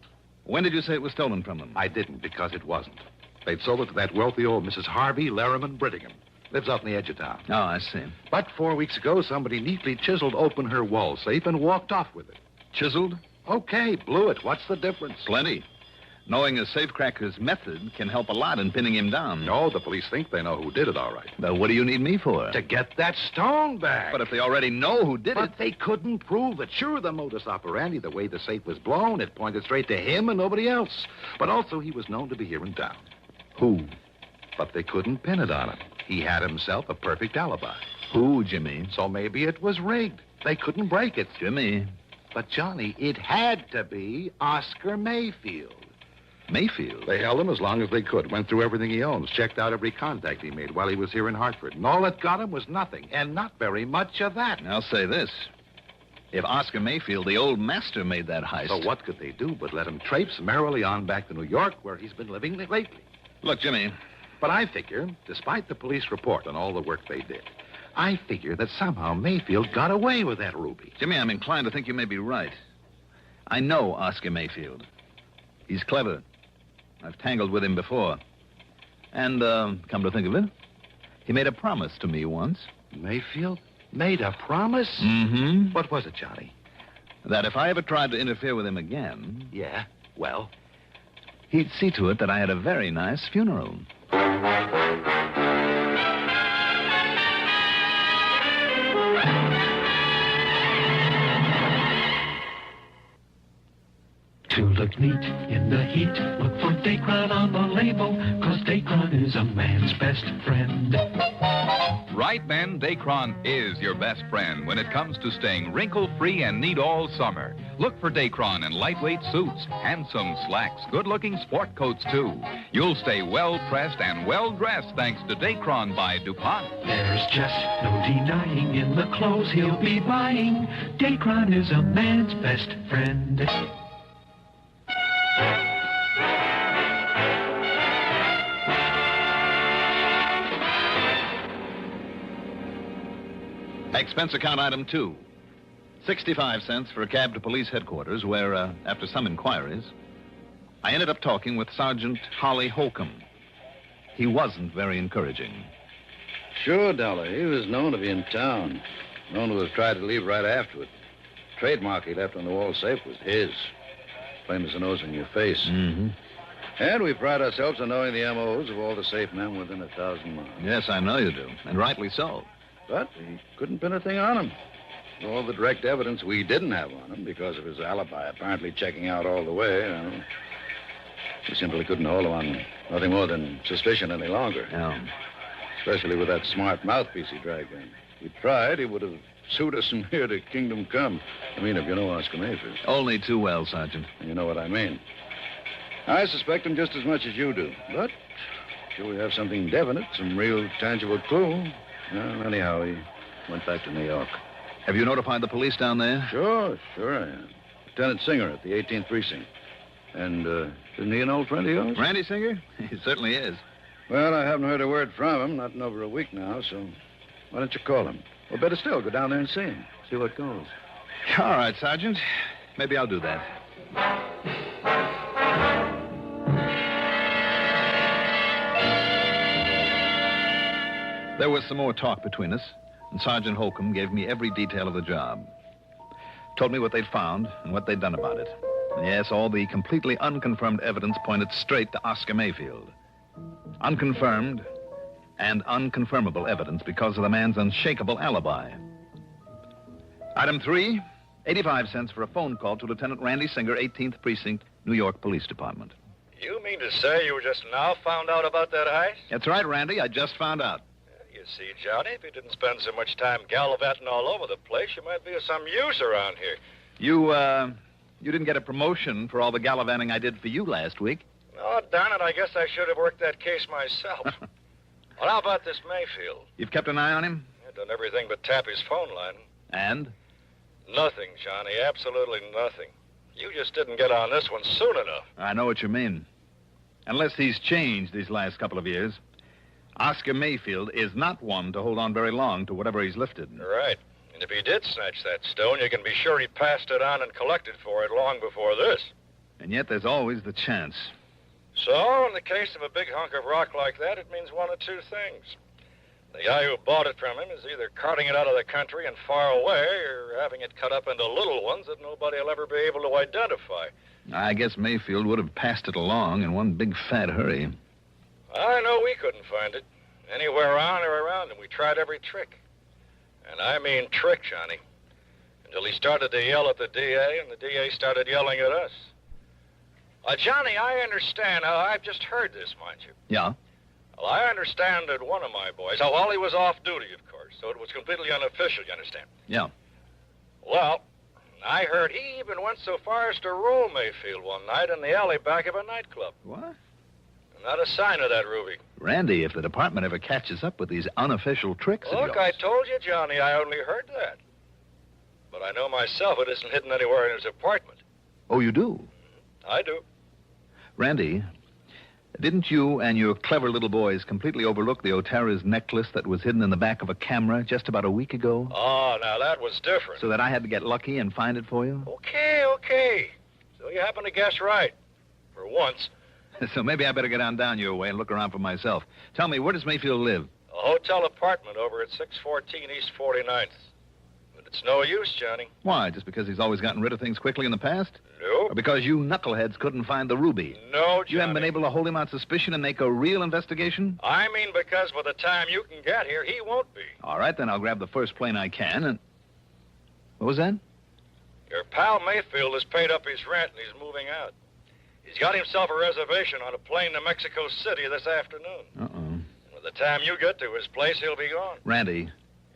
[SPEAKER 2] When did you say it was stolen from them?
[SPEAKER 12] I didn't, because it wasn't. They'd sold it to that wealthy old Mrs. Harvey Larriman Brittingham. Lives out in the edge of town.
[SPEAKER 2] Oh, I see.
[SPEAKER 12] But 4 weeks ago, somebody neatly chiseled open her wall safe and walked off with it.
[SPEAKER 2] Chiseled?
[SPEAKER 12] Okay, blew it. What's the difference?
[SPEAKER 2] Plenty. Knowing a safecracker's method can help a lot in pinning him down.
[SPEAKER 12] No, the police think they know who did it, all right.
[SPEAKER 2] Well, what do you need me for?
[SPEAKER 12] To get that stone back.
[SPEAKER 2] But if they already know who did it...
[SPEAKER 12] But they couldn't prove it. Sure, the modus operandi, the way the safe was blown, it pointed straight to him and nobody else. But also he was known to be here in town.
[SPEAKER 2] Who?
[SPEAKER 12] But they couldn't pin it on him. He had himself a perfect alibi.
[SPEAKER 2] Who, Jimmy?
[SPEAKER 12] So maybe it was rigged. They couldn't break it.
[SPEAKER 2] Jimmy...
[SPEAKER 12] But, Johnny, it had to be Oscar Mayfield.
[SPEAKER 2] Mayfield?
[SPEAKER 12] They held him as long as they could, went through everything he owns, checked out every contact he made while he was here in Hartford. And all that got him was nothing, and not very much of that.
[SPEAKER 2] I'll say this. If Oscar Mayfield, the old master, made that heist...
[SPEAKER 12] So what could they do but let him traipse merrily on back to New York, where he's been living lately?
[SPEAKER 2] Look, Jimmy...
[SPEAKER 12] But I figure, despite the police report and all the work they did, I figure that somehow Mayfield got away with that ruby.
[SPEAKER 2] Jimmy, I'm inclined to think you may be right. I know Oscar Mayfield. He's clever. I've tangled with him before. And, come to think of it, he made a promise to me once.
[SPEAKER 12] Mayfield made a promise?
[SPEAKER 2] Mm-hmm.
[SPEAKER 12] What was it, Johnny?
[SPEAKER 2] That if I ever tried to interfere with him again...
[SPEAKER 12] Yeah? Well?
[SPEAKER 2] He'd see to it that I had a very nice funeral.
[SPEAKER 7] To look neat in the heat, look for Dacron on the label, 'cause Dacron is a man's best friend.
[SPEAKER 19] Right, men,
[SPEAKER 13] Dacron is your best friend when it comes to staying wrinkle-free and neat all summer. Look for Dacron in lightweight suits, handsome slacks, good-looking sport coats, too. You'll stay well-pressed and well-dressed thanks to Dacron by DuPont.
[SPEAKER 7] There's just no denying in the clothes he'll be buying. Dacron is a man's best friend.
[SPEAKER 2] Expense account item 2. 65 cents for a cab to police headquarters where, after some inquiries, I ended up talking with Sergeant Holly Holcomb. He wasn't very encouraging.
[SPEAKER 4] Sure, Dollar. He was known to be in town. Known to have tried to leave right afterward. Trademark he left on the wall safe was his. Plain as the nose in your face.
[SPEAKER 2] Mm-hmm.
[SPEAKER 4] And we pride ourselves on knowing the M.O.s of all the safe men within 1,000 miles.
[SPEAKER 2] Yes, I know you do, and rightly so.
[SPEAKER 4] But we couldn't pin a thing on him. All the direct evidence we didn't have on him because of his alibi apparently checking out all the way. We simply couldn't hold him on nothing more than suspicion any longer.
[SPEAKER 2] No.
[SPEAKER 4] Especially with that smart mouthpiece he dragged in. If we tried, he would have sued us from here to Kingdom Come. I mean, if you know Oscar Mayfield.
[SPEAKER 2] Only too well, Sergeant.
[SPEAKER 4] And you know what I mean. I suspect him just as much as you do. But till we have something definite, some real tangible clue. Well, anyhow, he went back to New York.
[SPEAKER 2] Have you notified the police down there?
[SPEAKER 4] Sure I am. Lieutenant Singer at the 18th Precinct. And, isn't he an old friend of yours?
[SPEAKER 2] Randy Singer? He certainly is.
[SPEAKER 4] Well, I haven't heard a word from him, not in over a week now, so why don't you call him? Or better still, go down there and see him. See what goes.
[SPEAKER 2] All right, Sergeant. Maybe I'll do that. There was some more talk between us, and Sergeant Holcomb gave me every detail of the job. Told me what they'd found and what they'd done about it. And yes, all the completely unconfirmed evidence pointed straight to Oscar Mayfield. Unconfirmed and unconfirmable evidence because of the man's unshakable alibi. Item 3, 85 cents for a phone call to Lieutenant Randy Singer, 18th Precinct, New York Police Department.
[SPEAKER 16] You mean to say you just now found out about that heist?
[SPEAKER 2] That's right, Randy. I just found out.
[SPEAKER 16] You see, Johnny, if you didn't spend so much time gallivanting all over the place, you might be of some use around here.
[SPEAKER 2] You didn't get a promotion for all the gallivanting I did for you last week.
[SPEAKER 16] Oh, darn it, I guess I should have worked that case myself. Well, how about this Mayfield?
[SPEAKER 2] You've kept an eye on him?
[SPEAKER 16] I've done everything but tap his phone line.
[SPEAKER 2] And?
[SPEAKER 16] Nothing, Johnny, absolutely nothing. You just didn't get on this one soon enough.
[SPEAKER 2] I know what you mean. Unless he's changed these last couple of years. Oscar Mayfield is not one to hold on very long to whatever he's lifted.
[SPEAKER 16] Right. And if he did snatch that stone, you can be sure he passed it on and collected for it long before this.
[SPEAKER 2] And yet there's always the chance.
[SPEAKER 16] So, in the case of a big hunk of rock like that, it means one of two things. The guy who bought it from him is either carting it out of the country and far away, or having it cut up into little ones that nobody will ever be able to identify.
[SPEAKER 2] I guess Mayfield would have passed it along in one big fat hurry.
[SPEAKER 16] I know we couldn't find it. Anywhere on or around him. We tried every trick. And I mean trick, Johnny. Until he started to yell at the DA, and the DA started yelling at us. Johnny, I understand. I've just heard this, mind you.
[SPEAKER 2] Yeah?
[SPEAKER 16] Well, I understand that one of my boys... Oh, well, he was off duty, of course, so it was completely unofficial, you understand?
[SPEAKER 2] Yeah.
[SPEAKER 16] Well, I heard he even went so far as to roll Mayfield one night in the alley back of a nightclub.
[SPEAKER 2] What?
[SPEAKER 16] Not a sign of that, Ruby.
[SPEAKER 2] Randy, if the department ever catches up with these unofficial tricks of
[SPEAKER 16] Look,
[SPEAKER 2] yours...
[SPEAKER 16] I told you, Johnny, I only heard that. But I know myself it isn't hidden anywhere in his apartment.
[SPEAKER 2] Oh, you do?
[SPEAKER 16] I do.
[SPEAKER 2] Randy, didn't you and your clever little boys completely overlook the Otara's necklace that was hidden in the back of a camera just about a week ago?
[SPEAKER 16] Oh, now that was different.
[SPEAKER 2] So that I had to get lucky and find it for you?
[SPEAKER 16] Okay. So you happen to guess right. For once.
[SPEAKER 2] So maybe I better get on down your way and look around for myself. Tell me, where does Mayfield live?
[SPEAKER 16] A hotel apartment over at 614 East 49th. But it's no use, Johnny.
[SPEAKER 2] Why, just because he's always gotten rid of things quickly in the past?
[SPEAKER 16] No.
[SPEAKER 2] Or because you knuckleheads couldn't find the ruby?
[SPEAKER 16] No, Johnny.
[SPEAKER 2] You haven't been able to hold him on suspicion and make a real investigation?
[SPEAKER 16] I mean because by the time you can get here, he won't be.
[SPEAKER 2] All right, then I'll grab the first plane I can and... What was that?
[SPEAKER 16] Your pal Mayfield has paid up his rent and he's moving out. He's got himself a reservation on a plane to Mexico City this afternoon.
[SPEAKER 2] Uh-oh.
[SPEAKER 16] By the time you get to his place, he'll be gone.
[SPEAKER 2] Randy.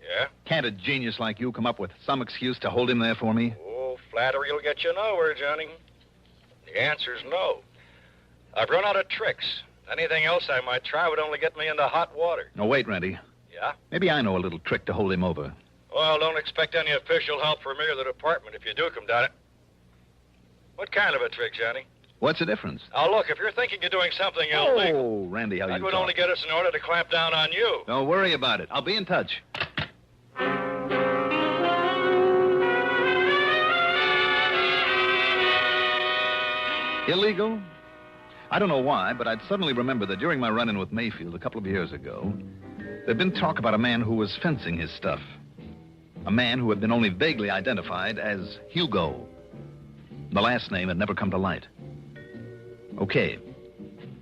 [SPEAKER 16] Yeah?
[SPEAKER 2] Can't a genius like you come up with some excuse to hold him there for me?
[SPEAKER 16] Oh, flattery will get you nowhere, Johnny. The answer's no. I've run out of tricks. Anything else I might try would only get me into hot water.
[SPEAKER 2] No, wait, Randy.
[SPEAKER 16] Yeah?
[SPEAKER 2] Maybe I know a little trick to hold him over.
[SPEAKER 16] Well, don't expect any official help from me or the department if you do come down it. What kind of a trick, Johnny?
[SPEAKER 2] What's the difference?
[SPEAKER 16] Now, look, if you're thinking you're doing something illegal,
[SPEAKER 2] Oh, Randy, how
[SPEAKER 16] that
[SPEAKER 2] you
[SPEAKER 16] would
[SPEAKER 2] talk.
[SPEAKER 16] only get us in order to clamp down on you.
[SPEAKER 2] Don't worry about it. I'll be in touch. Illegal? I don't know why, but I'd suddenly remember that during my run-in with Mayfield a couple of years ago, there'd been talk about a man who was fencing his stuff. A man who had been only vaguely identified as Hugo. The last name had never come to light. Okay,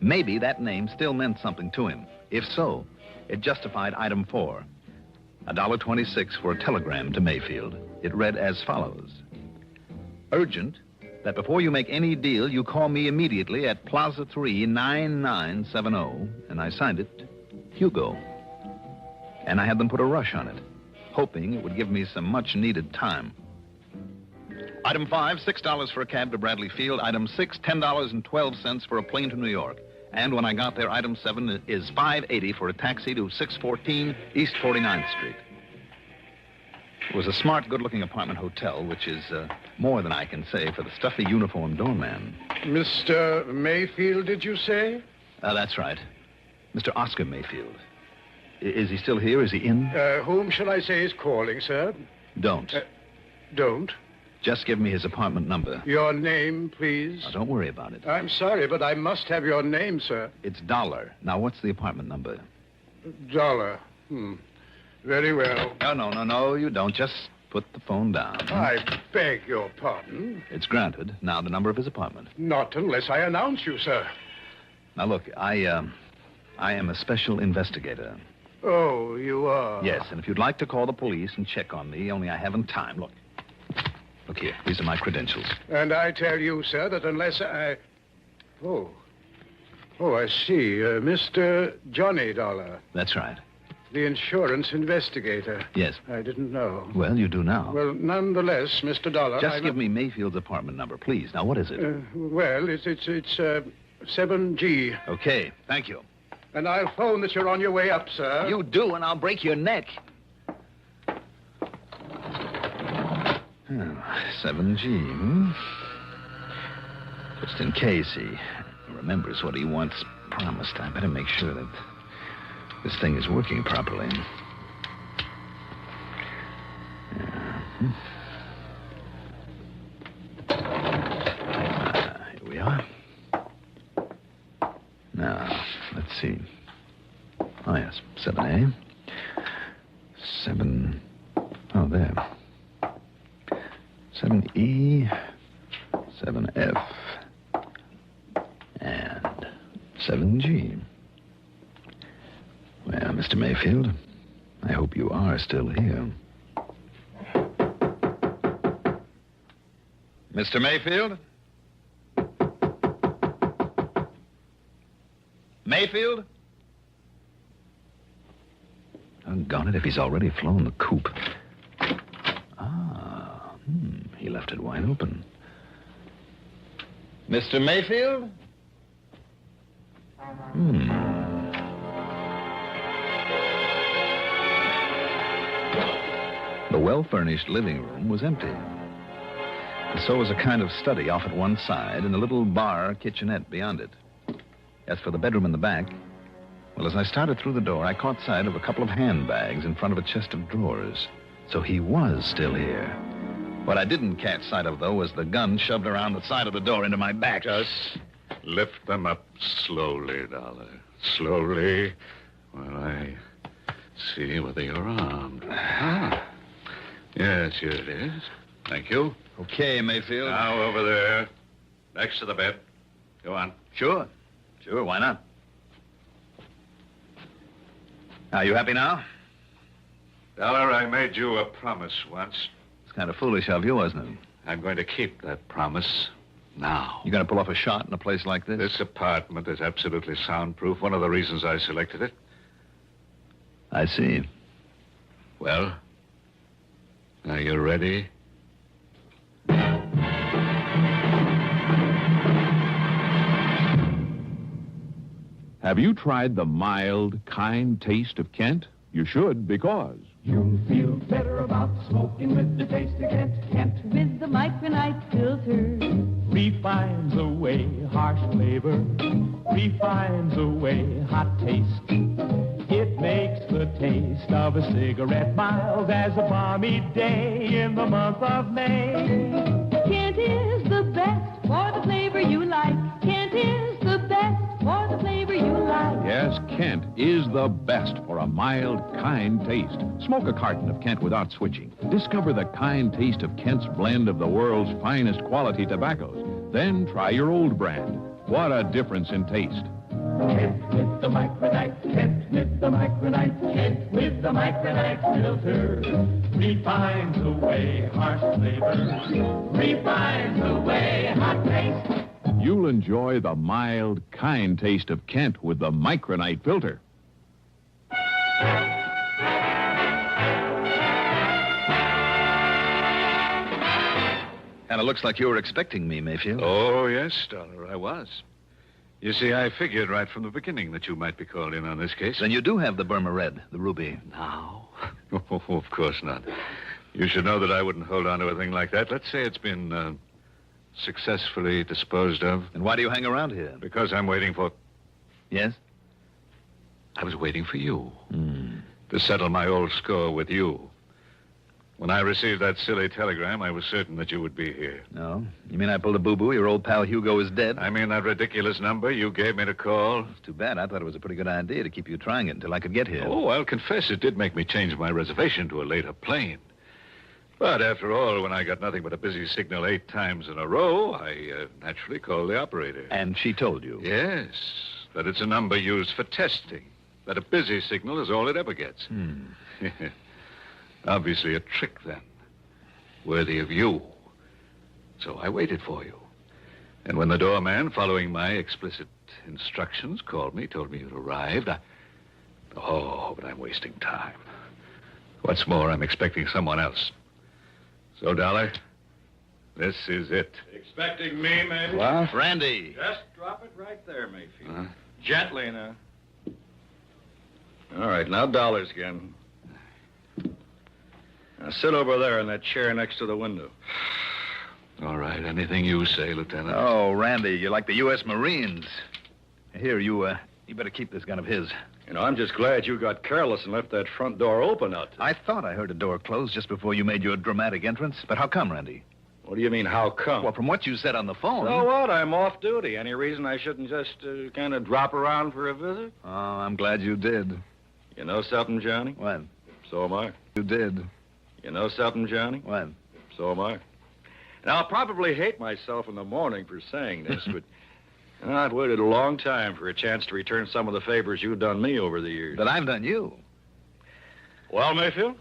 [SPEAKER 2] maybe that name still meant something to him. If so, it justified item 4, $1.26 for a telegram to Mayfield. It read as follows. Urgent, that before you make any deal, you call me immediately at Plaza 3, 9970, and I signed it, Hugo. And I had them put a rush on it, hoping it would give me some much-needed time. Item 5, $6 for a cab to Bradley Field. Item 6, $10.12 for a plane to New York. And when I got there, item 7 is $5.80 for a taxi to 614 East 49th Street. It was a smart, good-looking apartment hotel, which is more than I can say for the stuffy uniformed doorman.
[SPEAKER 9] Mr. Mayfield, did you say?
[SPEAKER 2] That's right. Mr. Oscar Mayfield. Is he still here? Is he in?
[SPEAKER 9] Whom shall I say is calling, sir?
[SPEAKER 2] Don't.
[SPEAKER 9] Don't?
[SPEAKER 2] Just give me his apartment number.
[SPEAKER 9] Your name, please?
[SPEAKER 2] Now, don't worry about it.
[SPEAKER 9] I'm sorry, but I must have your name, sir.
[SPEAKER 2] It's Dolar. Now, what's the apartment number?
[SPEAKER 9] Dolar. Very well.
[SPEAKER 2] No, you don't. Just put the phone down.
[SPEAKER 9] I beg your pardon.
[SPEAKER 2] It's granted. Now, the number of his apartment.
[SPEAKER 9] Not unless I announce you, sir.
[SPEAKER 2] Now, look, I am a special investigator.
[SPEAKER 9] Oh, you are?
[SPEAKER 2] Yes, and if you'd like to call the police and check on me, only I haven't time. Look here. These are my credentials.
[SPEAKER 9] And I tell you, sir, that unless I... Oh, I see. Mr. Johnny Dolar.
[SPEAKER 2] That's right.
[SPEAKER 9] The insurance investigator.
[SPEAKER 2] Yes.
[SPEAKER 9] I didn't know.
[SPEAKER 2] Well, you do now.
[SPEAKER 9] Well, nonetheless, Mr. Dolar...
[SPEAKER 2] Just give me Mayfield's apartment number, please. Now, what is it?
[SPEAKER 9] Well, it's 7G.
[SPEAKER 2] Okay, thank you.
[SPEAKER 9] And I'll phone that you're on your way up, sir.
[SPEAKER 2] You do, and I'll break your neck. 7G, Just in case he remembers what he once promised, I better make sure that this thing is working properly. Here we are. Now, let's see. Oh, yes, 7A. 7... Oh, there. 7E, 7F, and 7G. Well, Mr. Mayfield, I hope you are still here. Mr. Mayfield? Mayfield? Doggone it, if he's already flown the coop. He left it wide open. Mr. Mayfield? The well-furnished living room was empty. And so was a kind of study off at one side and a little bar kitchenette beyond it. As for the bedroom in the back, well, as I started through the door, I caught sight of a couple of handbags in front of a chest of drawers. So he was still here. What I didn't catch sight of, though, was the gun shoved around the side of the door into my back.
[SPEAKER 20] Just lift them up slowly, Dollar. Slowly, while I see whether you're armed. Yes, here it is. Thank you.
[SPEAKER 2] Okay, Mayfield.
[SPEAKER 20] Now, over there, next to the bed. Go on.
[SPEAKER 2] Sure, why not? Are you happy now?
[SPEAKER 20] Dollar, I made you a promise once.
[SPEAKER 2] Kind of foolish of you, wasn't it?
[SPEAKER 20] I'm going to keep that promise now.
[SPEAKER 2] You going to pull off a shot in a place like this?
[SPEAKER 20] This apartment is absolutely soundproof. One of the reasons I selected it.
[SPEAKER 2] I see.
[SPEAKER 20] Well, are you ready?
[SPEAKER 10] Have you tried the mild, kind taste of Kent? You should, because
[SPEAKER 7] You'll feel better about smoking with the taste of Kent.
[SPEAKER 14] With the micronite filter.
[SPEAKER 7] Refines away harsh flavor. Refines away hot taste. It makes the taste of a cigarette mild as a balmy day in the month of May.
[SPEAKER 14] Kent is the best for the flavor you like. Kent is the best for the flavor you like.
[SPEAKER 10] yes, Kent is the best for a mild, kind taste. Smoke a carton of Kent without switching. Discover the kind taste of Kent's blend of the world's finest quality tobaccos. Then try your old brand. What a difference in taste.
[SPEAKER 7] Kent with the micronite, Kent with the micronite, Kent with the micronite filter. Refines away harsh flavor, refines away hot taste.
[SPEAKER 10] You'll enjoy the mild, kind taste of Kent with the micronite filter.
[SPEAKER 2] And it looks like you were expecting me, Mayfield.
[SPEAKER 20] Oh, yes, Dolar, I was. You see, I figured right from the beginning that you might be called in on this case.
[SPEAKER 2] Then you do have the Burma Red, the ruby.
[SPEAKER 20] Now? Oh, of course not. You should know that I wouldn't hold on to a thing like that. Let's say it's been successfully disposed of.
[SPEAKER 2] And why do you hang around here?
[SPEAKER 20] Because I'm waiting for...
[SPEAKER 2] Yes?
[SPEAKER 20] I was waiting for you. To settle my old score with you. When I received that silly telegram, I was certain that you would be here.
[SPEAKER 2] No? You mean I pulled a boo-boo? Your old pal Hugo is dead?
[SPEAKER 20] I mean that ridiculous number you gave me to call.
[SPEAKER 2] It's too bad. I thought it was a pretty good idea to keep you trying it until I could get here.
[SPEAKER 20] Oh, I'll confess it did make me change my reservation to a later plane. But after all, when I got nothing but a busy signal 8 times in a row, I naturally called the operator.
[SPEAKER 2] And she told you?
[SPEAKER 20] Yes, that it's a number used for testing. That a busy signal is all it ever gets. Obviously a trick, then. Worthy of you. So I waited for you. And when the doorman, following my explicit instructions, called me, told me you'd arrived, Oh, but I'm wasting time. What's more, I'm expecting someone else. So, Dollar, this is it.
[SPEAKER 16] Expecting me, maybe?
[SPEAKER 20] What?
[SPEAKER 2] Randy.
[SPEAKER 16] Just drop it right there, Mayfield. Gently now. All right, now dollars again. Now sit over there in that chair next to the window.
[SPEAKER 20] All right, anything you say, Lieutenant.
[SPEAKER 2] Oh, Randy, you're like the U.S. Marines. Here, you better keep this gun of his.
[SPEAKER 16] You know, I'm just glad you got careless and left that front door open out there.
[SPEAKER 2] I thought I heard a door close just before you made your dramatic entrance. But how come, Randy?
[SPEAKER 16] What do you mean, how come?
[SPEAKER 2] Well, from what you said on the phone...
[SPEAKER 16] So what? I'm off duty. Any reason I shouldn't just kind of drop around for a visit?
[SPEAKER 2] Oh, I'm glad you did.
[SPEAKER 16] You know something, Johnny?
[SPEAKER 2] When?
[SPEAKER 16] So am I.
[SPEAKER 2] You did.
[SPEAKER 16] You know something, Johnny?
[SPEAKER 2] When?
[SPEAKER 16] So am I. Now, I'll probably hate myself in the morning for saying this, but I've waited a long time for a chance to return some of the favors you've done me over the years.
[SPEAKER 2] That I've done you.
[SPEAKER 16] Well, Mayfield?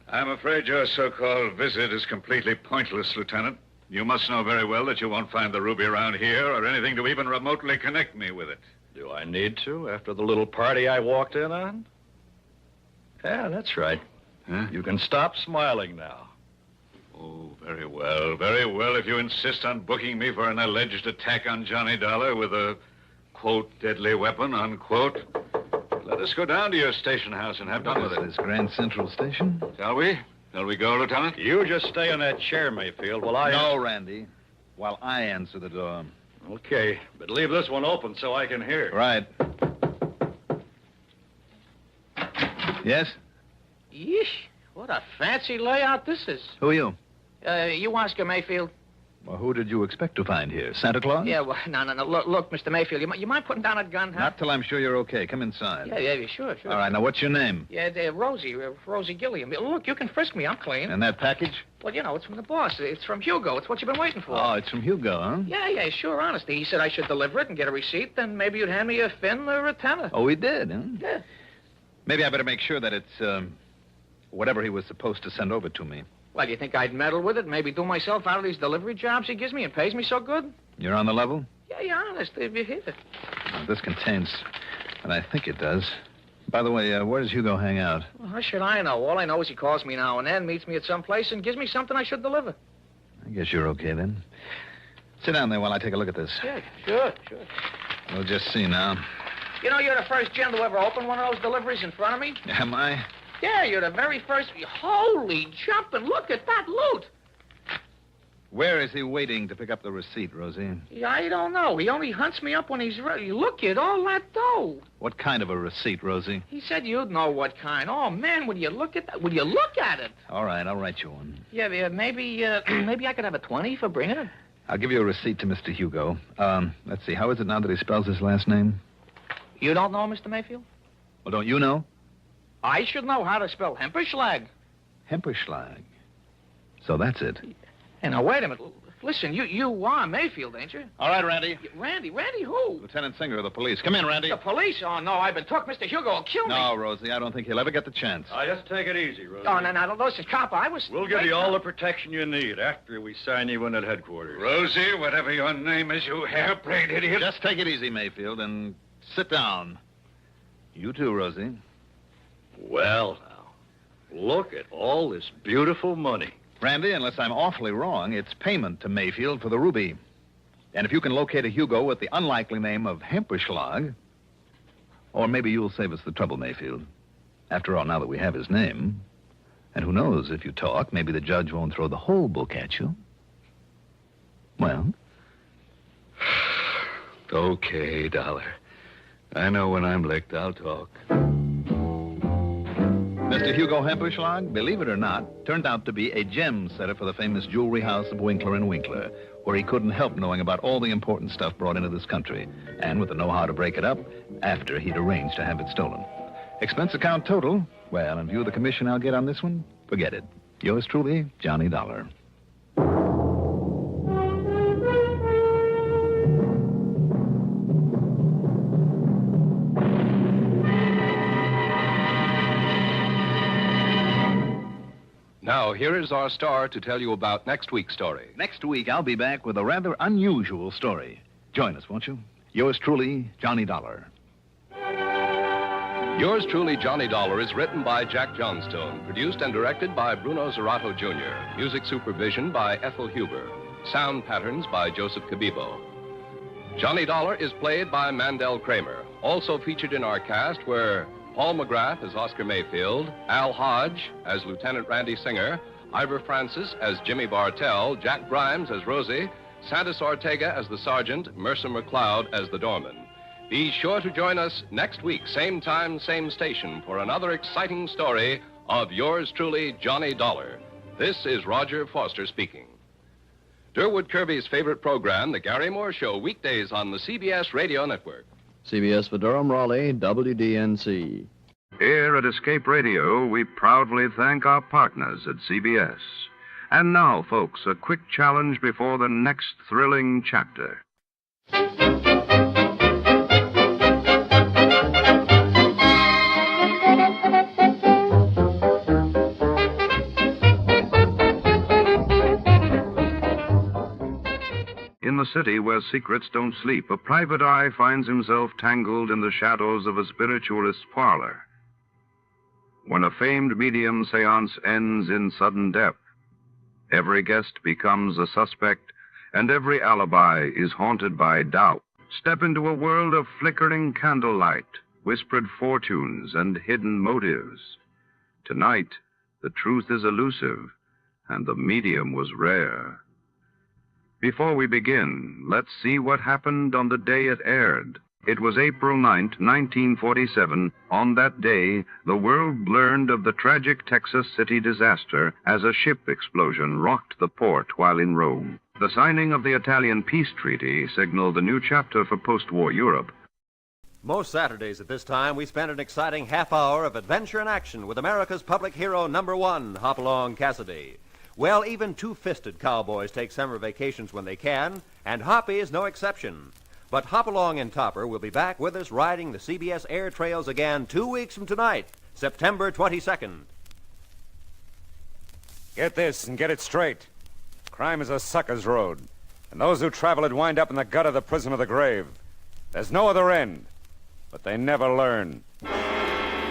[SPEAKER 20] I'm afraid your so-called visit is completely pointless, Lieutenant. You must know very well that you won't find the ruby around here or anything to even remotely connect me with it.
[SPEAKER 16] Do I need to, after the little party I walked in on? Yeah, that's right.
[SPEAKER 20] Huh?
[SPEAKER 16] You can stop smiling now.
[SPEAKER 20] Oh, very well, very well. If you insist on booking me for an alleged attack on Johnny Dollar with a, quote, deadly weapon, unquote, let us go down to your station house and have done with it.
[SPEAKER 2] This Grand Central Station?
[SPEAKER 20] Shall we? Shall we go, Lieutenant?
[SPEAKER 16] You just stay in that chair, Mayfield, while I...
[SPEAKER 2] No, Randy. While I answer the door.
[SPEAKER 16] Okay, but leave this one open so I can hear.
[SPEAKER 2] Right. Yes?
[SPEAKER 21] Yeesh, what a fancy layout this is.
[SPEAKER 2] Who are you?
[SPEAKER 21] You Oscar Mayfield.
[SPEAKER 2] Well, who did you expect to find here? Santa Claus?
[SPEAKER 21] Yeah, well, no. Look, Mr. Mayfield, you mind putting down a gun, huh?
[SPEAKER 2] Not till I'm sure you're okay. Come inside.
[SPEAKER 21] Yeah, sure.
[SPEAKER 2] All right, now what's your name?
[SPEAKER 21] Yeah, Rosie Gilliam. Look, you can frisk me. I'm clean.
[SPEAKER 2] And that package?
[SPEAKER 21] Well, you know, it's from the boss. It's from Hugo. It's what you've been waiting for.
[SPEAKER 2] Oh, it's from Hugo, huh?
[SPEAKER 21] Yeah, sure, honestly. He said I should deliver it and get a receipt, then maybe you'd hand me a fin or a tenner.
[SPEAKER 2] Oh, he did, huh?
[SPEAKER 21] Yeah.
[SPEAKER 2] Maybe I better make sure that it's, whatever he was supposed to send over to me.
[SPEAKER 21] Well, you think I'd meddle with it, maybe do myself out of these delivery jobs he gives me and pays me so good?
[SPEAKER 2] You're on the level?
[SPEAKER 21] Yeah, honest, if you hit it.
[SPEAKER 2] Well, this contains, and I think it does, By the way, where does Hugo hang out?
[SPEAKER 21] Well, how should I know? All I know is he calls me now and then, meets me at some place, and gives me something I should deliver.
[SPEAKER 2] I guess you're okay, then. Sit down there while I take a look at this.
[SPEAKER 21] Yeah, sure.
[SPEAKER 2] We'll just see now.
[SPEAKER 21] You know, you're the first gent to ever open one of those deliveries in front of me.
[SPEAKER 2] Am I?
[SPEAKER 21] Yeah, you're the very first. Holy jumping, look at that loot.
[SPEAKER 2] Where is he waiting to pick up the receipt, Rosie?
[SPEAKER 21] Yeah, I don't know. He only hunts me up when he's ready. Look at all that dough.
[SPEAKER 2] What kind of a receipt, Rosie?
[SPEAKER 21] He said you'd know what kind. Oh, man, would you look at that? Would you look at it?
[SPEAKER 2] All right, I'll write you one.
[SPEAKER 21] Yeah, maybe I could have a 20 for bringing it.
[SPEAKER 2] I'll give you a receipt to Mr. Hugo. Let's see. How is it now that he spells his last name?
[SPEAKER 21] You don't know, Mr. Mayfield?
[SPEAKER 2] Well, don't you know?
[SPEAKER 21] I should know how to spell Hemperschlag.
[SPEAKER 2] Hemperschlag. So that's it.
[SPEAKER 21] Hey, now, wait a minute. Listen, you are Mayfield, ain't you?
[SPEAKER 2] All right, Randy.
[SPEAKER 21] Randy who?
[SPEAKER 2] Lieutenant Singer of the police. Come in, Randy.
[SPEAKER 21] The police? Oh, no, I've been took. Mr. Hugo will kill me.
[SPEAKER 2] No, Rosie, I don't think he'll ever get the chance.
[SPEAKER 5] Just take it easy, Rosie.
[SPEAKER 21] Oh, no, listen, cop, I was...
[SPEAKER 5] We'll give you all the protection you need after we sign you in at headquarters.
[SPEAKER 9] Rosie, whatever your name is, you hair-brained idiot.
[SPEAKER 2] Just take it easy, Mayfield, and sit down. You too, Rosie.
[SPEAKER 5] Well, now, look at all this beautiful money.
[SPEAKER 2] Randy, unless I'm awfully wrong, it's payment to Mayfield for the ruby. And if you can locate a Hugo with the unlikely name of Hemperschlag, or maybe you'll save us the trouble, Mayfield. After all, now that we have his name, and who knows, if you talk, maybe the judge won't throw the whole book at you. Well?
[SPEAKER 5] Okay, Dollar. I know when I'm licked, I'll talk.
[SPEAKER 2] Mr. Hugo Hemperschlag, believe it or not, turned out to be a gem setter for the famous jewelry house of Winkler & Winkler, where he couldn't help knowing about all the important stuff brought into this country, and with the know-how to break it up after he'd arranged to have it stolen. Expense account total, well, in view of the commission I'll get on this one, forget it. Yours truly, Johnny Dollar.
[SPEAKER 19] Now, here is our star to tell you about next week's story.
[SPEAKER 2] Next week, I'll be back with a rather unusual story. Join us, won't you? Yours truly, Johnny Dollar.
[SPEAKER 19] Yours truly, Johnny Dollar, is written by Jack Johnstone, produced and directed by Bruno Zerato Jr., music supervision by Ethel Huber, sound patterns by Joseph Cabibo. Johnny Dollar is played by Mandel Kramer. Also featured in our cast were Paul McGrath as Oscar Mayfield, Al Hodge as Lieutenant Randy Singer, Ivor Francis as Jimmy Bartell, Jack Grimes as Rosie, Santos Ortega as the Sergeant, Mercer McLeod as the Doorman. Be sure to join us next week, same time, same station, for another exciting story of yours truly, Johnny Dollar. This is Roger Foster speaking. Durwood Kirby's favorite program, The Gary Moore Show, weekdays on the CBS Radio Network.
[SPEAKER 4] CBS for Durham, Raleigh, WDNC.
[SPEAKER 1] Here at Escape Radio, we proudly thank our partners at CBS. And now, folks, a quick challenge before the next thrilling chapter. In the city where secrets don't sleep, a private eye finds himself tangled in the shadows of a spiritualist's parlor. When a famed medium seance ends in sudden death, every guest becomes a suspect, and every alibi is haunted by doubt. Step into a world of flickering candlelight, whispered fortunes, and hidden motives. Tonight, the truth is elusive, and the medium was rare. Before we begin, let's see what happened on the day it aired. It was April 9th, 1947. On that day, the world learned of the tragic Texas City disaster as a ship explosion rocked the port while in Rome. The signing of the Italian peace treaty signaled a new chapter for post-war Europe.
[SPEAKER 8] Most Saturdays at this time, we spend an exciting half hour of adventure and action with America's public hero #1, Hopalong Cassidy. Well, even two-fisted cowboys take summer vacations when they can, and Hoppy is no exception. But Hopalong and Topper will be back with us riding the CBS air trails again 2 weeks from tonight, September 22nd.
[SPEAKER 17] Get this and get it straight. Crime is a sucker's road, and those who travel it wind up in the gut of the prison of the grave. There's no other end, but they never learn.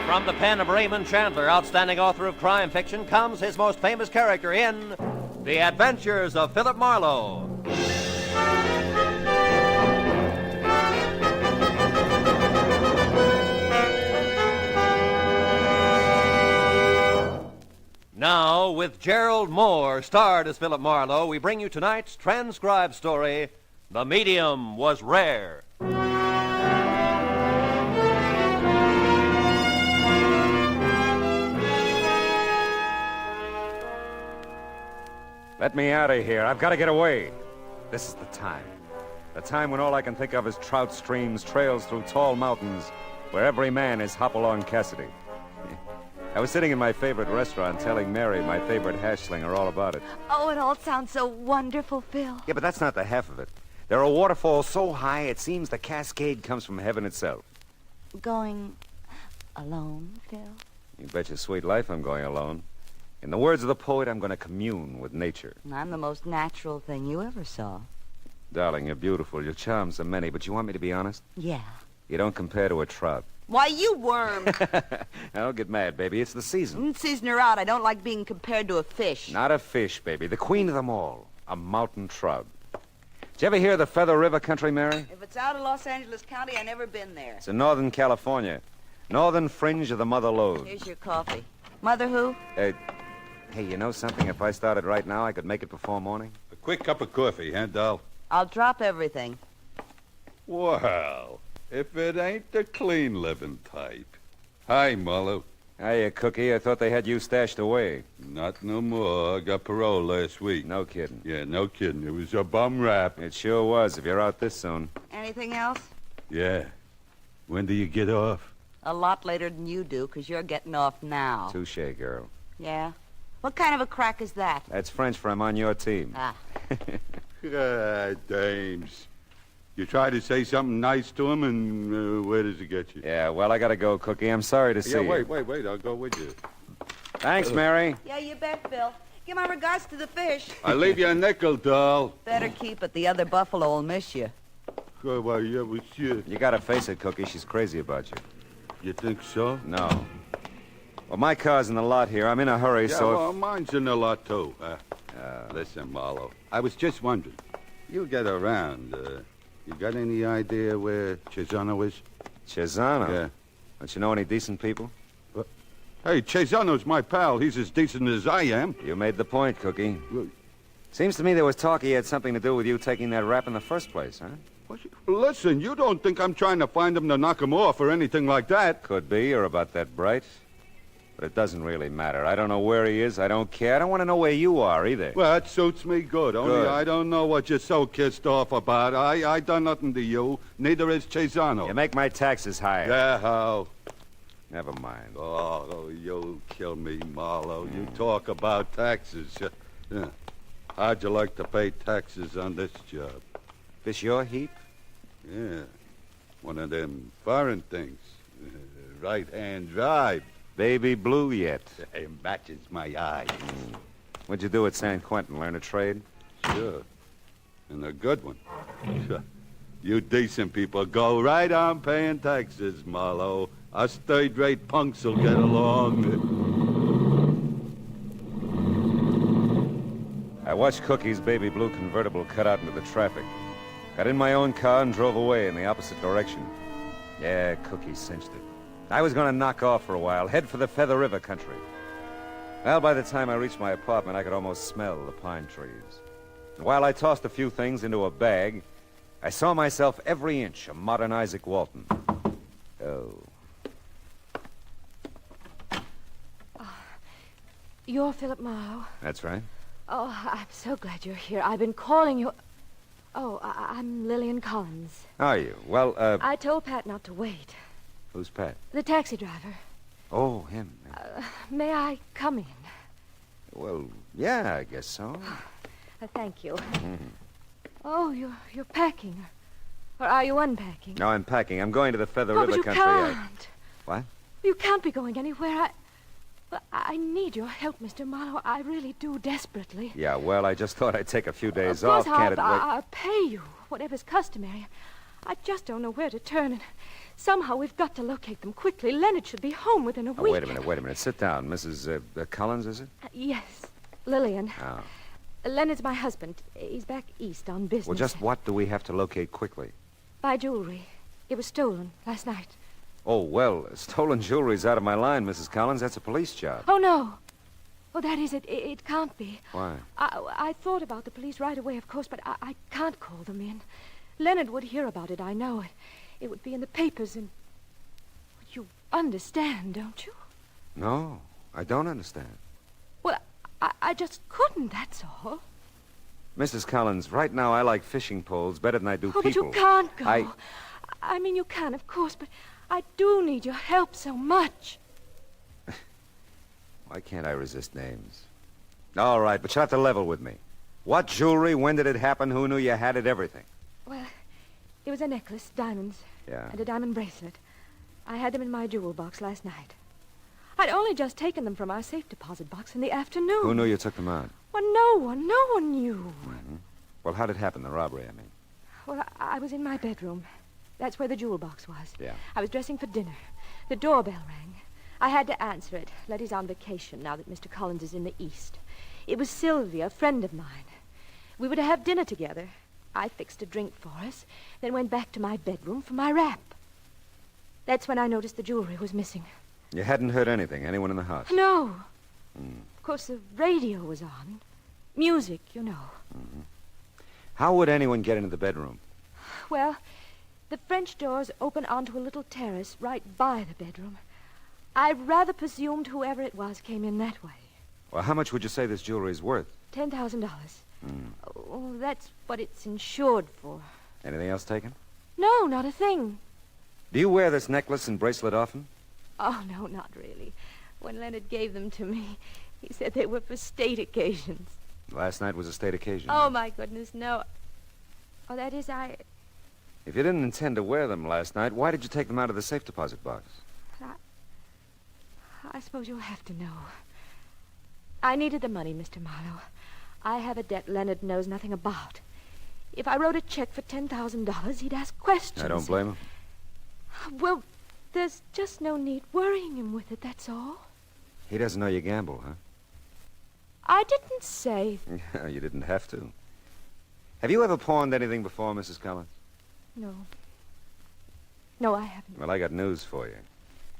[SPEAKER 8] From the pen of Raymond Chandler, outstanding author of crime fiction, comes his most famous character in The Adventures of Philip Marlowe. Now, with Gerald Moore, starred as Philip Marlowe, we bring you tonight's transcribed story, The Medium Was Rare.
[SPEAKER 17] Let me out of here. I've got to get away. This is the time. The time when all I can think of is trout streams, trails through tall mountains, where every man is Hopalong Cassidy. I was sitting in my favorite restaurant telling Mary, my favorite hash slinger, all about it.
[SPEAKER 11] Oh, it all sounds so wonderful, Phil.
[SPEAKER 17] Yeah, but that's not the half of it. There are waterfalls so high it seems the cascade comes from heaven itself.
[SPEAKER 11] Going alone, Phil?
[SPEAKER 17] You bet your sweet life I'm going alone. In the words of the poet, I'm going to commune with nature.
[SPEAKER 11] I'm the most natural thing you ever saw.
[SPEAKER 17] Darling, you're beautiful. Your charms are many, but you want me to be honest?
[SPEAKER 11] Yeah.
[SPEAKER 17] You don't compare to a trout.
[SPEAKER 11] Why, you worm.
[SPEAKER 17] Don't get mad, baby. It's the season.
[SPEAKER 11] Season or out, I don't like being compared to a fish.
[SPEAKER 17] Not a fish, baby. The queen of them all. A mountain trout. Did you ever hear of the Feather River country, Mary?
[SPEAKER 11] If it's out of Los Angeles County, I've never been there.
[SPEAKER 17] It's in Northern California. Northern fringe of the Mother Lode.
[SPEAKER 11] Here's your coffee. Mother who?
[SPEAKER 17] Hey, you know something? If I started right now, I could make it before morning.
[SPEAKER 18] A quick cup of coffee, huh, doll?
[SPEAKER 11] I'll drop everything.
[SPEAKER 18] Well, if it ain't the clean living type. Hi, Marlowe.
[SPEAKER 17] Hiya, Cookie. I thought they had you stashed away.
[SPEAKER 18] Not no more. I got parole last week.
[SPEAKER 17] No kidding.
[SPEAKER 18] Yeah, no kidding. It was a bum rap.
[SPEAKER 17] It sure was, if you're out this soon.
[SPEAKER 11] Anything else?
[SPEAKER 18] Yeah. When do you get off?
[SPEAKER 11] A lot later than you do, because you're getting off now.
[SPEAKER 17] Touché, girl.
[SPEAKER 11] Yeah? What kind of a crack is that?
[SPEAKER 17] That's French for I'm on your team.
[SPEAKER 11] Ah.
[SPEAKER 18] Dames. You try to say something nice to him, and where does it get you?
[SPEAKER 17] Yeah, well, I gotta go, Cookie. I'm sorry to see you.
[SPEAKER 18] Yeah, wait. I'll go with you.
[SPEAKER 17] Thanks, Mary.
[SPEAKER 11] Yeah, you bet, Phil. Give my regards to the fish.
[SPEAKER 18] I'll leave you a nickel, doll.
[SPEAKER 11] Better keep it. The other buffalo will miss you.
[SPEAKER 18] Well, yeah, we should.
[SPEAKER 17] You gotta face it, Cookie. She's crazy about you.
[SPEAKER 18] You think so?
[SPEAKER 17] No. Well, my car's in the lot here. I'm in a hurry,
[SPEAKER 18] Yeah,
[SPEAKER 17] so
[SPEAKER 18] well, mine's in the lot, too. Listen, Marlowe, I was just wondering. You get around. You got any idea where Cesano is?
[SPEAKER 17] Cesano?
[SPEAKER 18] Yeah.
[SPEAKER 17] Don't you know any decent people?
[SPEAKER 18] Hey, Cesano's my pal. He's as decent as I am.
[SPEAKER 17] You made the point, Cookie. Seems to me there was talk he had something to do with you taking that rap in the first place, huh?
[SPEAKER 18] Listen, you don't think I'm trying to find him to knock him off or anything like that?
[SPEAKER 17] Could be. You're about that bright. But it doesn't really matter. I don't know where he is. I don't care. I don't want to know where you are, either.
[SPEAKER 18] Well, that suits me good. Only
[SPEAKER 17] Good.
[SPEAKER 18] I don't know what you're so kissed off about. I done nothing to you. Neither is Cesano.
[SPEAKER 17] You make my taxes higher.
[SPEAKER 18] Yeah, how?
[SPEAKER 17] Never mind.
[SPEAKER 18] Oh, you'll kill me, Marlowe. You talk about taxes. Yeah. How'd you like to pay taxes on this job?
[SPEAKER 17] This your heap?
[SPEAKER 18] Yeah. One of them foreign things. Right-hand drive.
[SPEAKER 17] Baby blue yet?
[SPEAKER 18] It matches my eye.
[SPEAKER 17] What'd you do at San Quentin? Learn a trade?
[SPEAKER 18] Sure. And a good one. You decent people go right on paying taxes, Marlowe. Us third-rate punks will get along.
[SPEAKER 17] I watched Cookie's baby blue convertible cut out into the traffic. Got in my own car and drove away in the opposite direction. Yeah, Cookie cinched it. I was going to knock off for a while, head for the Feather River country. Well, by the time I reached my apartment, I could almost smell the pine trees. And while I tossed a few things into a bag, I saw myself every inch a modern Isaac Walton. Oh.
[SPEAKER 22] You're Philip Marlowe.
[SPEAKER 17] That's right.
[SPEAKER 22] Oh, I'm so glad you're here. I've been calling you. Oh, I'm Lillian Collins.
[SPEAKER 17] Are you? Well,
[SPEAKER 22] I told Pat not to wait.
[SPEAKER 17] Who's Pat?
[SPEAKER 22] The taxi driver.
[SPEAKER 17] Oh, him.
[SPEAKER 22] May I come in?
[SPEAKER 17] Well, yeah, I guess so.
[SPEAKER 22] Thank you.
[SPEAKER 17] Mm-hmm.
[SPEAKER 22] Oh, you're packing. Or are you unpacking?
[SPEAKER 17] No, I'm packing. I'm going to the Feather
[SPEAKER 22] Oh,
[SPEAKER 17] River
[SPEAKER 22] but you
[SPEAKER 17] country.
[SPEAKER 22] can't.
[SPEAKER 17] What?
[SPEAKER 22] You can't be going anywhere. I need your help, Mr. Marlowe. I really do desperately.
[SPEAKER 17] Yeah, well, I just thought I'd take a few days
[SPEAKER 22] Of course,
[SPEAKER 17] off. Can't it wait?
[SPEAKER 22] I'll pay you, whatever's customary. I just don't know where to turn. And somehow we've got to locate them quickly. Leonard should be home within a week.
[SPEAKER 17] Wait a minute. Sit down. Mrs. Collins, is it?
[SPEAKER 22] Yes, Lillian.
[SPEAKER 17] Oh.
[SPEAKER 22] Leonard's my husband. He's back east on business.
[SPEAKER 17] Well, just what do we have to locate quickly?
[SPEAKER 22] My jewelry. It was stolen last night.
[SPEAKER 17] Oh, well, stolen jewelry's out of my line, Mrs. Collins. That's a police job.
[SPEAKER 22] Oh, no. Oh, that is it. It can't be.
[SPEAKER 17] Why?
[SPEAKER 22] I thought about the police right away, of course, but I can't call them in. Leonard would hear about it, I know. It would be in the papers, and... You understand, don't you?
[SPEAKER 17] No, I don't understand.
[SPEAKER 22] Well, I just couldn't, that's all.
[SPEAKER 17] Mrs. Collins, right now I like fishing poles better than I do people.
[SPEAKER 22] But you can't go. I mean, you can, of course, but I do need your help so much.
[SPEAKER 17] Why can't I resist names? All right, but you'll have to level with me. What jewelry? When did it happen? Who knew you had it? Everything.
[SPEAKER 22] Well, it was a necklace, diamonds, and a diamond bracelet. I had them in my jewel box last night. I'd only just taken them from our safe deposit box in the afternoon.
[SPEAKER 17] Who knew you took them out?
[SPEAKER 22] Well, no one knew.
[SPEAKER 17] Mm-hmm. Well, how did it happen, the robbery, I mean?
[SPEAKER 22] Well, I was in my bedroom. That's where the jewel box was.
[SPEAKER 17] Yeah.
[SPEAKER 22] I was dressing for dinner. The doorbell rang. I had to answer it. Letty's on vacation now that Mr. Collins is in the East. It was Sylvia, a friend of mine. We were to have dinner together. I fixed a drink for us, then went back to my bedroom for my wrap. That's when I noticed the jewelry was missing.
[SPEAKER 17] You hadn't heard anything? Anyone in the house?
[SPEAKER 22] No.
[SPEAKER 17] Mm.
[SPEAKER 22] Of course, the radio was on. Music, you know.
[SPEAKER 17] Mm-hmm. How would anyone get into the bedroom?
[SPEAKER 22] Well, the French doors open onto a little terrace right by the bedroom. I rather presumed whoever it was came in that way.
[SPEAKER 17] Well, how much would you say this jewelry is worth?
[SPEAKER 22] $10,000.
[SPEAKER 17] Mm.
[SPEAKER 22] Oh, that's what it's insured for.
[SPEAKER 17] Anything else taken?
[SPEAKER 22] No, not a thing.
[SPEAKER 17] Do you wear this necklace and bracelet often?
[SPEAKER 22] Oh, no, not really. When Leonard gave them to me, he said they were for state occasions.
[SPEAKER 17] Last night was a state occasion.
[SPEAKER 22] Oh, my goodness, no. Oh, that is,
[SPEAKER 17] If you didn't intend to wear them last night, why did you take them out of the safe deposit box?
[SPEAKER 22] I suppose you'll have to know. I needed the money, Mr. Marlowe. I have a debt Leonard knows nothing about. If I wrote a check for $10,000, he'd ask questions.
[SPEAKER 17] I don't blame him.
[SPEAKER 22] Well, there's just no need worrying him with it, that's all.
[SPEAKER 17] He doesn't know you gamble, huh?
[SPEAKER 22] I didn't say...
[SPEAKER 17] You didn't have to. Have you ever pawned anything before, Mrs. Collins?
[SPEAKER 22] No. No, I haven't.
[SPEAKER 17] Well, I got news for you.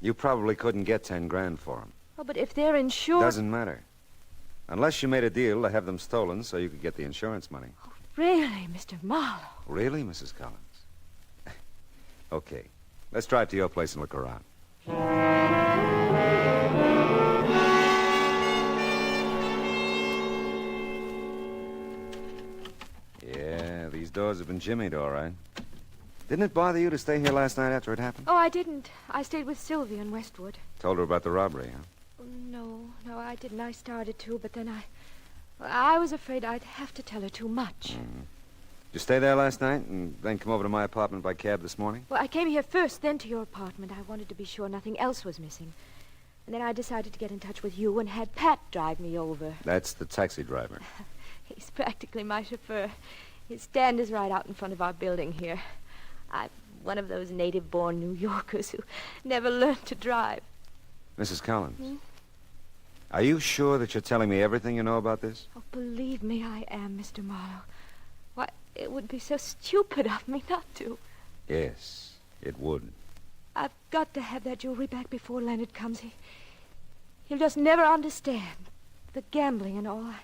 [SPEAKER 17] You probably couldn't get 10 grand for them.
[SPEAKER 22] Oh, but if they're insured...
[SPEAKER 17] Doesn't matter. Unless you made a deal to have them stolen so you could get the insurance money.
[SPEAKER 22] Oh, really, Mr. Marlowe?
[SPEAKER 17] Really, Mrs. Collins? Okay. Let's drive to your place and look around. Yeah, these doors have been jimmied, all right. Didn't it bother you to stay here last night after it happened?
[SPEAKER 22] Oh, I didn't. I stayed with Sylvia in Westwood.
[SPEAKER 17] Told her about the robbery, huh?
[SPEAKER 22] No, I didn't. I started to, but then I was afraid I'd have to tell her too much.
[SPEAKER 17] Mm-hmm. Did you stay there last night and then come over to my apartment by cab this morning?
[SPEAKER 22] Well, I came here first, then to your apartment. I wanted to be sure nothing else was missing. And then I decided to get in touch with you and had Pat drive me over.
[SPEAKER 17] That's the taxi driver.
[SPEAKER 22] He's practically my chauffeur. His stand is right out in front of our building here. I'm one of those native-born New Yorkers who never learned to drive.
[SPEAKER 17] Mrs. Collins, are you sure that you're telling me everything you know about this?
[SPEAKER 22] Oh, believe me, I am, Mr. Marlowe. Why, it would be so stupid of me not to.
[SPEAKER 17] Yes, it would.
[SPEAKER 22] I've got to have that jewelry back before Leonard comes. He'll just never understand the gambling and all.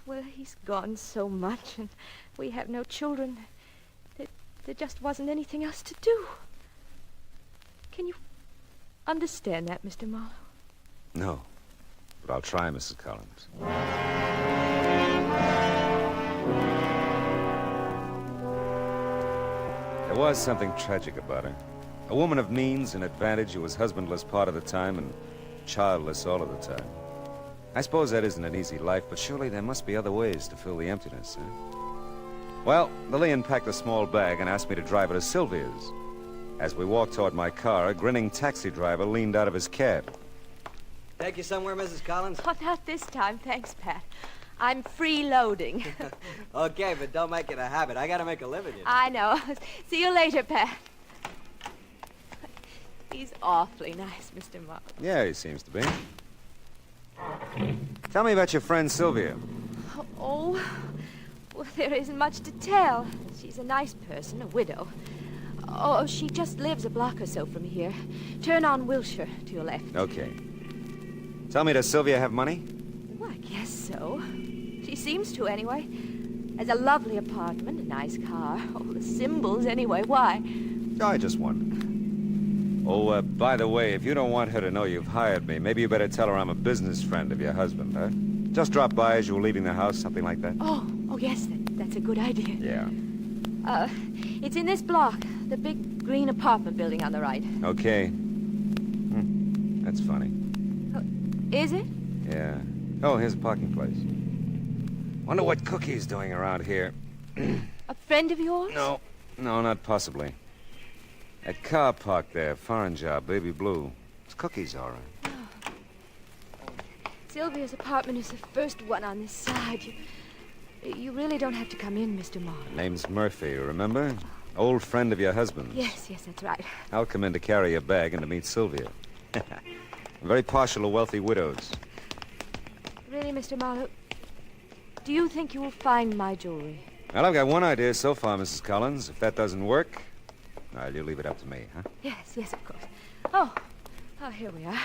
[SPEAKER 22] Well, he's gone so much, and we have no children. There just wasn't anything else to do. Can you understand that, Mr. Marlowe?
[SPEAKER 17] No, but I'll try, Mrs. Collins. There was something tragic about her. A woman of means and advantage who was husbandless part of the time and childless all of the time. I suppose that isn't an easy life, but surely there must be other ways to fill the emptiness, huh? Well, Lillian packed a small bag and asked me to drive her to Sylvia's. As we walked toward my car, a grinning taxi driver leaned out of his cab.
[SPEAKER 3] Take you somewhere, Mrs. Collins?
[SPEAKER 22] Oh, not this time, thanks, Pat. I'm freeloading.
[SPEAKER 3] Okay, but don't make it a habit. I gotta make a living, you know.
[SPEAKER 22] I know. See you later, Pat. He's awfully nice, Mr. Marlowe.
[SPEAKER 17] Yeah, he seems to be. Tell me about your friend Sylvia.
[SPEAKER 22] Oh, well, there isn't much to tell. She's a nice person, a widow. Oh, she just lives a block or so from here. Turn on Wilshire to your left.
[SPEAKER 17] Okay. Tell me, does Sylvia have money?
[SPEAKER 22] Well, I guess so. She seems to, anyway. Has a lovely apartment, a nice car. Oh, the symbols, anyway. Why?
[SPEAKER 17] I just wondered. Oh, by the way, if you don't want her to know you've hired me, maybe you better tell her I'm a business friend of your husband, huh? Just drop by as you were leaving the house, something like that.
[SPEAKER 22] Oh, yes, that's a good idea.
[SPEAKER 17] Yeah.
[SPEAKER 22] It's in this block, the big green apartment building on the right.
[SPEAKER 17] Okay. That's funny.
[SPEAKER 22] Is it?
[SPEAKER 17] Yeah. Oh, here's a parking place. Wonder what Cookie's doing around here.
[SPEAKER 22] A friend of yours?
[SPEAKER 17] No, not possibly. That car parked there, foreign job, baby blue. It's Cookie's, all right.
[SPEAKER 22] Sylvia's apartment is the first one on this side. You really don't have to come in, Mr. Marlowe.
[SPEAKER 17] Name's Murphy, remember? Old friend of your husband's.
[SPEAKER 22] Yes, that's right.
[SPEAKER 17] I'll come in to carry your bag and to meet Sylvia. I'm very partial to wealthy widows.
[SPEAKER 22] Really, Mr. Marlowe, do you think you will find my jewelry?
[SPEAKER 17] Well, I've got one idea so far, Mrs. Collins. If that doesn't work, well, you leave it up to me, huh?
[SPEAKER 22] Yes, of course. Oh, here we are.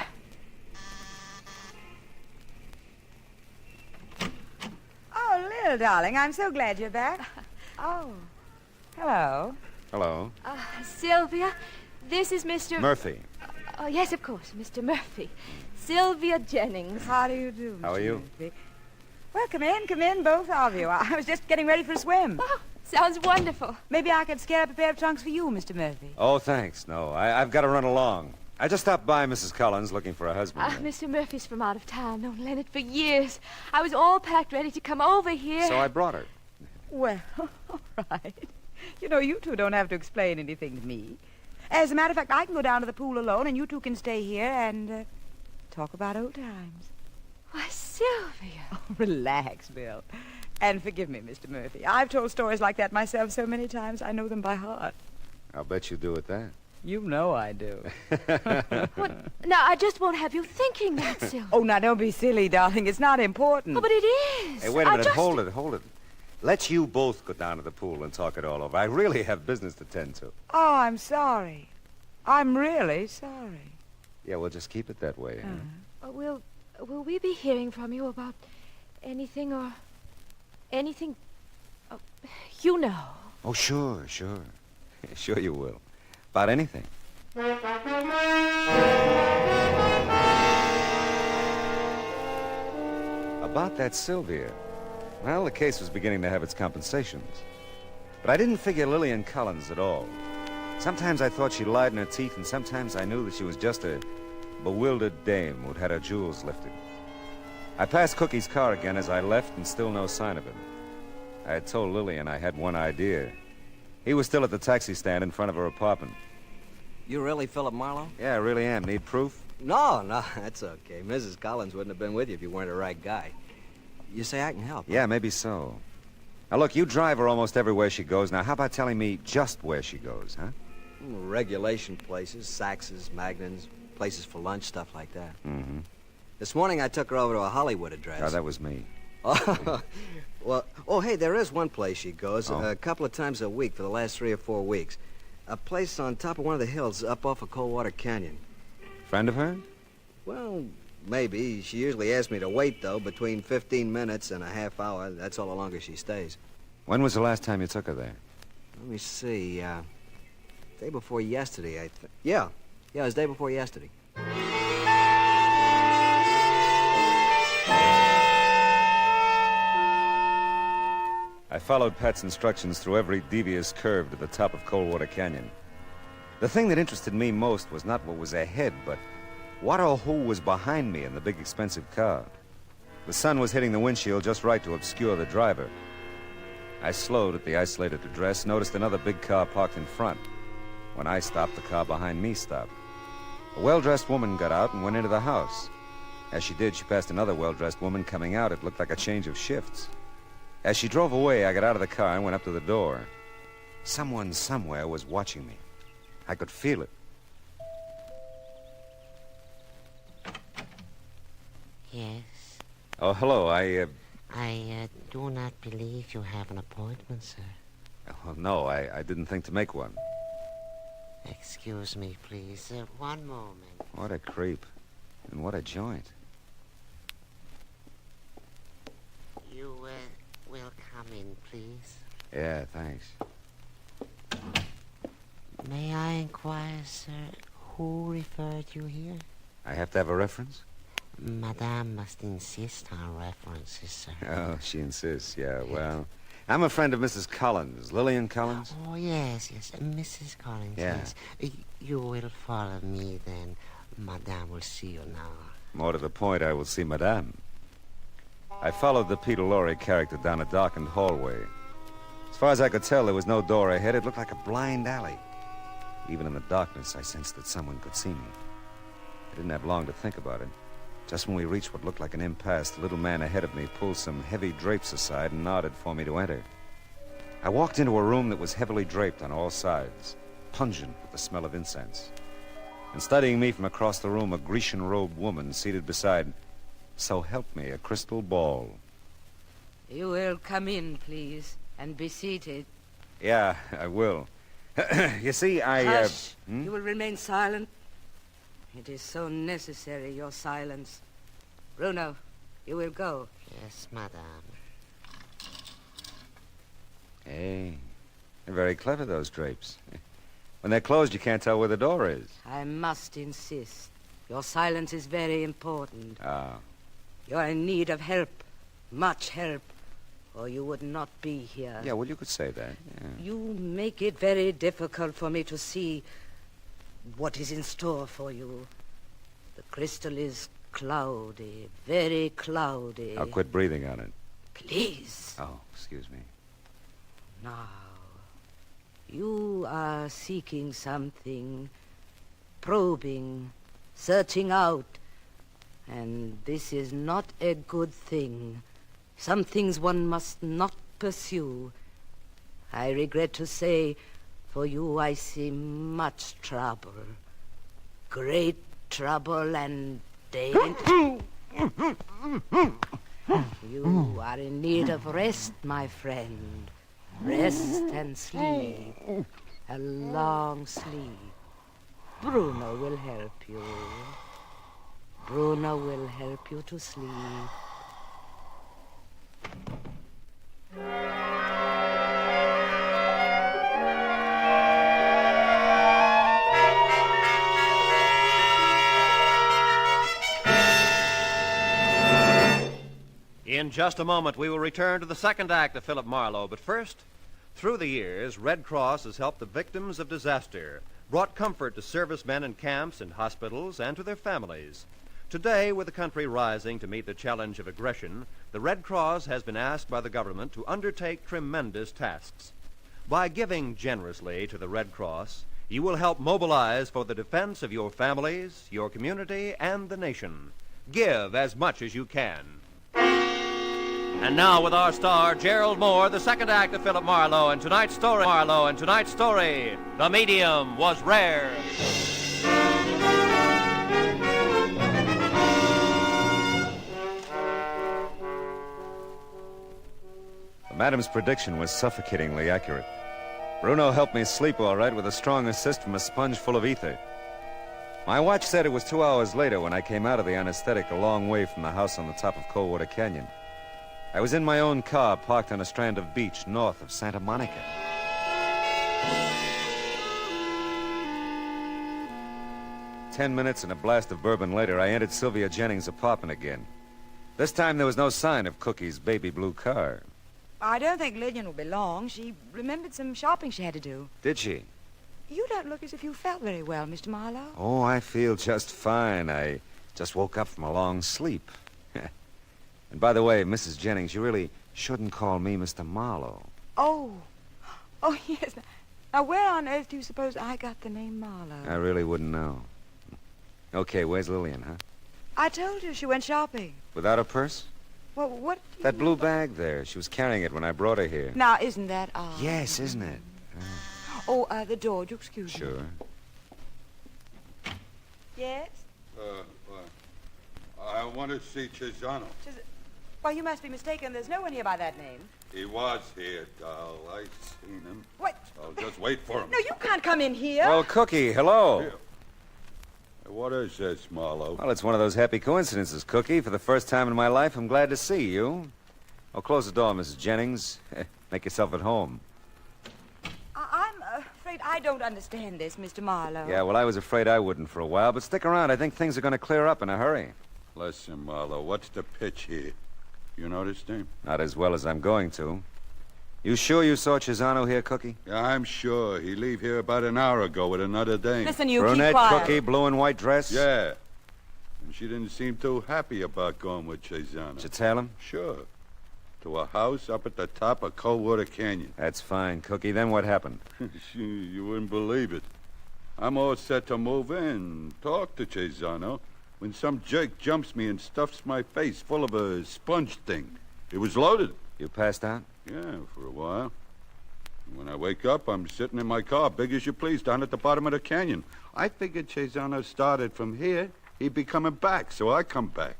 [SPEAKER 6] Oh, Lil, darling, I'm so glad you're back. Oh, hello.
[SPEAKER 17] Hello.
[SPEAKER 22] Sylvia, this is Mr.
[SPEAKER 17] Murphy.
[SPEAKER 22] Oh, yes, of course, Mr. Murphy. Sylvia Jennings.
[SPEAKER 6] How do you do,
[SPEAKER 17] How are you?
[SPEAKER 6] Murphy? Well, come in, both of you. I was just getting ready for a swim.
[SPEAKER 22] Oh, sounds wonderful.
[SPEAKER 6] Maybe I could scare up a pair of trunks for you, Mr. Murphy.
[SPEAKER 17] Oh, thanks. No, I've got to run along. I just stopped by Mrs. Collins looking for a husband.
[SPEAKER 22] Mr. Murphy's from out of town. Known Leonard for years. I was all packed ready to come over here.
[SPEAKER 17] So I brought her.
[SPEAKER 6] Well, all right. You know, you two don't have to explain anything to me. As a matter of fact, I can go down to the pool alone, and you two can stay here and talk about old times.
[SPEAKER 22] Why, Sylvia.
[SPEAKER 6] Oh, relax, Bill. And forgive me, Mr. Murphy. I've told stories like that myself so many times, I know them by heart.
[SPEAKER 17] I'll bet you do at that.
[SPEAKER 6] You know I do.
[SPEAKER 22] Now, I just won't have you thinking that, Sylvia.
[SPEAKER 6] Oh, now, don't be silly, darling. It's not important.
[SPEAKER 22] Oh, but it is.
[SPEAKER 17] Hey, wait a minute. Hold it. Let's you both go down to the pool and talk it all over. I really have business to tend to.
[SPEAKER 6] Oh, I'm sorry. I'm really sorry.
[SPEAKER 17] Yeah, we'll just keep it that way. Huh?
[SPEAKER 22] Will we be hearing from you about anything or anything? You know.
[SPEAKER 17] Oh, sure. Sure you will. About anything. About that Sylvia. Well, the case was beginning to have its compensations. But I didn't figure Lillian Collins at all. Sometimes I thought she lied in her teeth, and sometimes I knew that she was just a bewildered dame who'd had her jewels lifted. I passed Cookie's car again as I left, and still no sign of him. I had told Lillian I had one idea. He was still at the taxi stand in front of her apartment.
[SPEAKER 3] You really Philip Marlowe?
[SPEAKER 17] Yeah, I really am. Need proof?
[SPEAKER 3] No, that's okay. Mrs. Collins wouldn't have been with you if you weren't the right guy. You say I can help?
[SPEAKER 17] Yeah, maybe so. Now, look, you drive her almost everywhere she goes. Now, how about telling me just where she goes, huh?
[SPEAKER 3] Regulation places, Saxes, Magnans, places for lunch, stuff like that.
[SPEAKER 17] Mm-hmm.
[SPEAKER 3] This morning I took her over to a Hollywood address.
[SPEAKER 17] Oh, that was me.
[SPEAKER 3] Oh, well, hey, there is one place she goes a couple of times a week for the last 3 or 4 weeks. A place on top of one of the hills up off of Coldwater Canyon.
[SPEAKER 17] Friend of hers?
[SPEAKER 3] Well, maybe. She usually asks me to wait, though, between 15 minutes and a half hour. That's all the longer she stays.
[SPEAKER 17] When was the last time you took her there?
[SPEAKER 3] Let me see. Day before yesterday, I think. Yeah, it was day before yesterday.
[SPEAKER 17] I followed Pat's instructions through every devious curve to the top of Coldwater Canyon. The thing that interested me most was not what was ahead, but what or who was behind me in the big expensive car. The sun was hitting the windshield just right to obscure the driver. I slowed at the isolated address, noticed another big car parked in front. When I stopped, the car behind me stopped. A well-dressed woman got out and went into the house. As she did, she passed another well-dressed woman coming out. It looked like a change of shifts. As she drove away, I got out of the car and went up to the door. Someone somewhere was watching me. I could feel it.
[SPEAKER 12] Yes?
[SPEAKER 17] Oh, hello.
[SPEAKER 12] I do not believe you have an appointment, sir.
[SPEAKER 17] Oh, no, I didn't think to make one.
[SPEAKER 12] Excuse me, please. One moment.
[SPEAKER 17] What a creep. And what a joint.
[SPEAKER 12] You, will come in, please.
[SPEAKER 17] Yeah, thanks.
[SPEAKER 12] May I inquire, sir, who referred you here?
[SPEAKER 17] I have to have a reference?
[SPEAKER 12] Madame must insist on references, sir.
[SPEAKER 17] Oh, she insists, yeah, well... I'm a friend of Mrs. Collins. Lillian Collins?
[SPEAKER 12] Oh, yes. Mrs. Collins,
[SPEAKER 17] yeah.
[SPEAKER 12] Yes. You will follow me, then. Madame will see you now.
[SPEAKER 17] More to the point, I will see Madame. I followed the Peter Lorre character down a darkened hallway. As far as I could tell, there was no door ahead. It looked like a blind alley. Even in the darkness, I sensed that someone could see me. I didn't have long to think about it. Just when we reached what looked like an impasse, the little man ahead of me pulled some heavy drapes aside and nodded for me to enter. I walked into a room that was heavily draped on all sides, pungent with the smell of incense. And studying me from across the room, a Grecian-robed woman seated beside, so help me, a crystal ball.
[SPEAKER 11] You will come in, please, and be seated.
[SPEAKER 17] Yeah, I will. You see,
[SPEAKER 11] Hush. You will remain silent. It is so necessary, your silence. Bruno, you will go.
[SPEAKER 12] Yes, madame.
[SPEAKER 17] Hey, they're very clever, those drapes. When they're closed, you can't tell where the door is.
[SPEAKER 11] I must insist. Your silence is very important.
[SPEAKER 17] Ah.
[SPEAKER 11] You are in need of help, much help, or you would not be here.
[SPEAKER 17] Yeah, well, you could say that. Yeah.
[SPEAKER 11] You make it very difficult for me to see what is in store for you. The crystal is cloudy, very cloudy.
[SPEAKER 17] I'll quit breathing on it.
[SPEAKER 11] Please.
[SPEAKER 17] Oh, excuse me.
[SPEAKER 11] Now, you are seeking something, probing, searching out, and this is not a good thing. Some things one must not pursue. I regret to say, for you I see much trouble. Great trouble and danger. You are in need of rest, my friend. Rest and sleep. A long sleep. Bruno will help you. Bruno will help you to sleep.
[SPEAKER 8] In just a moment, we will return to the second act of Philip Marlowe. But first, through the years, Red Cross has helped the victims of disaster, brought comfort to servicemen in camps and hospitals and to their families. Today, with the country rising to meet the challenge of aggression, the Red Cross has been asked by the government to undertake tremendous tasks. By giving generously to the Red Cross, you will help mobilize for the defense of your families, your community, and the nation. Give as much as you can. And now with our star, Gerald Moore, the second act of Philip Marlowe, and tonight's story, The Medium Was Rare.
[SPEAKER 17] Madame's prediction was suffocatingly accurate. Bruno helped me sleep all right with a strong assist from a sponge full of ether. My watch said it was 2 hours later when I came out of the anesthetic a long way from the house on the top of Coldwater Canyon. I was in my own car parked on a strand of beach north of Santa Monica. 10 minutes and a blast of bourbon later, I entered Sylvia Jennings' apartment again. This time there was no sign of Cookie's baby blue car.
[SPEAKER 6] I don't think Lillian will be long. She remembered some shopping she had to do.
[SPEAKER 17] Did she?
[SPEAKER 6] You don't look as if you felt very well, Mr. Marlowe.
[SPEAKER 17] Oh, I feel just fine. I just woke up from a long sleep. And by the way, Mrs. Jennings, you really shouldn't call me Mr. Marlowe.
[SPEAKER 6] Oh, yes. Now, where on earth do you suppose I got the name Marlowe?
[SPEAKER 17] I really wouldn't know. Okay, where's Lillian, huh?
[SPEAKER 6] I told you she went shopping.
[SPEAKER 17] Without a purse?
[SPEAKER 6] Well, what?
[SPEAKER 17] That blue bag there. She was carrying it when I brought her here.
[SPEAKER 6] Now, isn't that odd?
[SPEAKER 17] Yes, isn't it?
[SPEAKER 6] Oh, the door. Would you excuse me?
[SPEAKER 17] Sure.
[SPEAKER 6] Yes?
[SPEAKER 18] I want to see Chisano.
[SPEAKER 6] Well, you must be mistaken. There's no one here by that name.
[SPEAKER 18] He was here, doll. I seen him.
[SPEAKER 6] What?
[SPEAKER 18] I'll just wait for him.
[SPEAKER 6] No, you can't come in here.
[SPEAKER 17] Well, Cookie, hello.
[SPEAKER 18] Here. What is this, Marlowe?
[SPEAKER 17] Well, it's one of those happy coincidences, Cookie. For the first time in my life, I'm glad to see you. Oh, close the door, Mrs. Jennings. Make yourself at home.
[SPEAKER 6] I'm afraid I don't understand this, Mr. Marlowe.
[SPEAKER 17] Yeah, well, I was afraid I wouldn't for a while, but stick around. I think things are going to clear up in a hurry.
[SPEAKER 18] Listen, Marlowe, what's the pitch here? You know this name?
[SPEAKER 17] Not as well as I'm going to. You sure you saw Chisano here, Cookie?
[SPEAKER 18] Yeah, I'm sure. He leave here about an hour ago with another dame.
[SPEAKER 6] Listen, you
[SPEAKER 17] Brunette,
[SPEAKER 6] keep quiet.
[SPEAKER 17] Cookie, blue and white dress?
[SPEAKER 18] Yeah. And she didn't seem too happy about going with Chisano.
[SPEAKER 17] Did you tell him?
[SPEAKER 18] Sure. To a house up at the top of Coldwater Canyon.
[SPEAKER 17] That's fine, Cookie. Then what happened?
[SPEAKER 18] You wouldn't believe it. I'm all set to move in, talk to Chisano, when some jerk jumps me and stuffs my face full of a sponge thing. It was loaded.
[SPEAKER 17] You passed out?
[SPEAKER 18] Yeah, for a while. When I wake up, I'm sitting in my car, big as you please, down at the bottom of the canyon. I figured Chisano started from here. He'd be coming back, so I come back.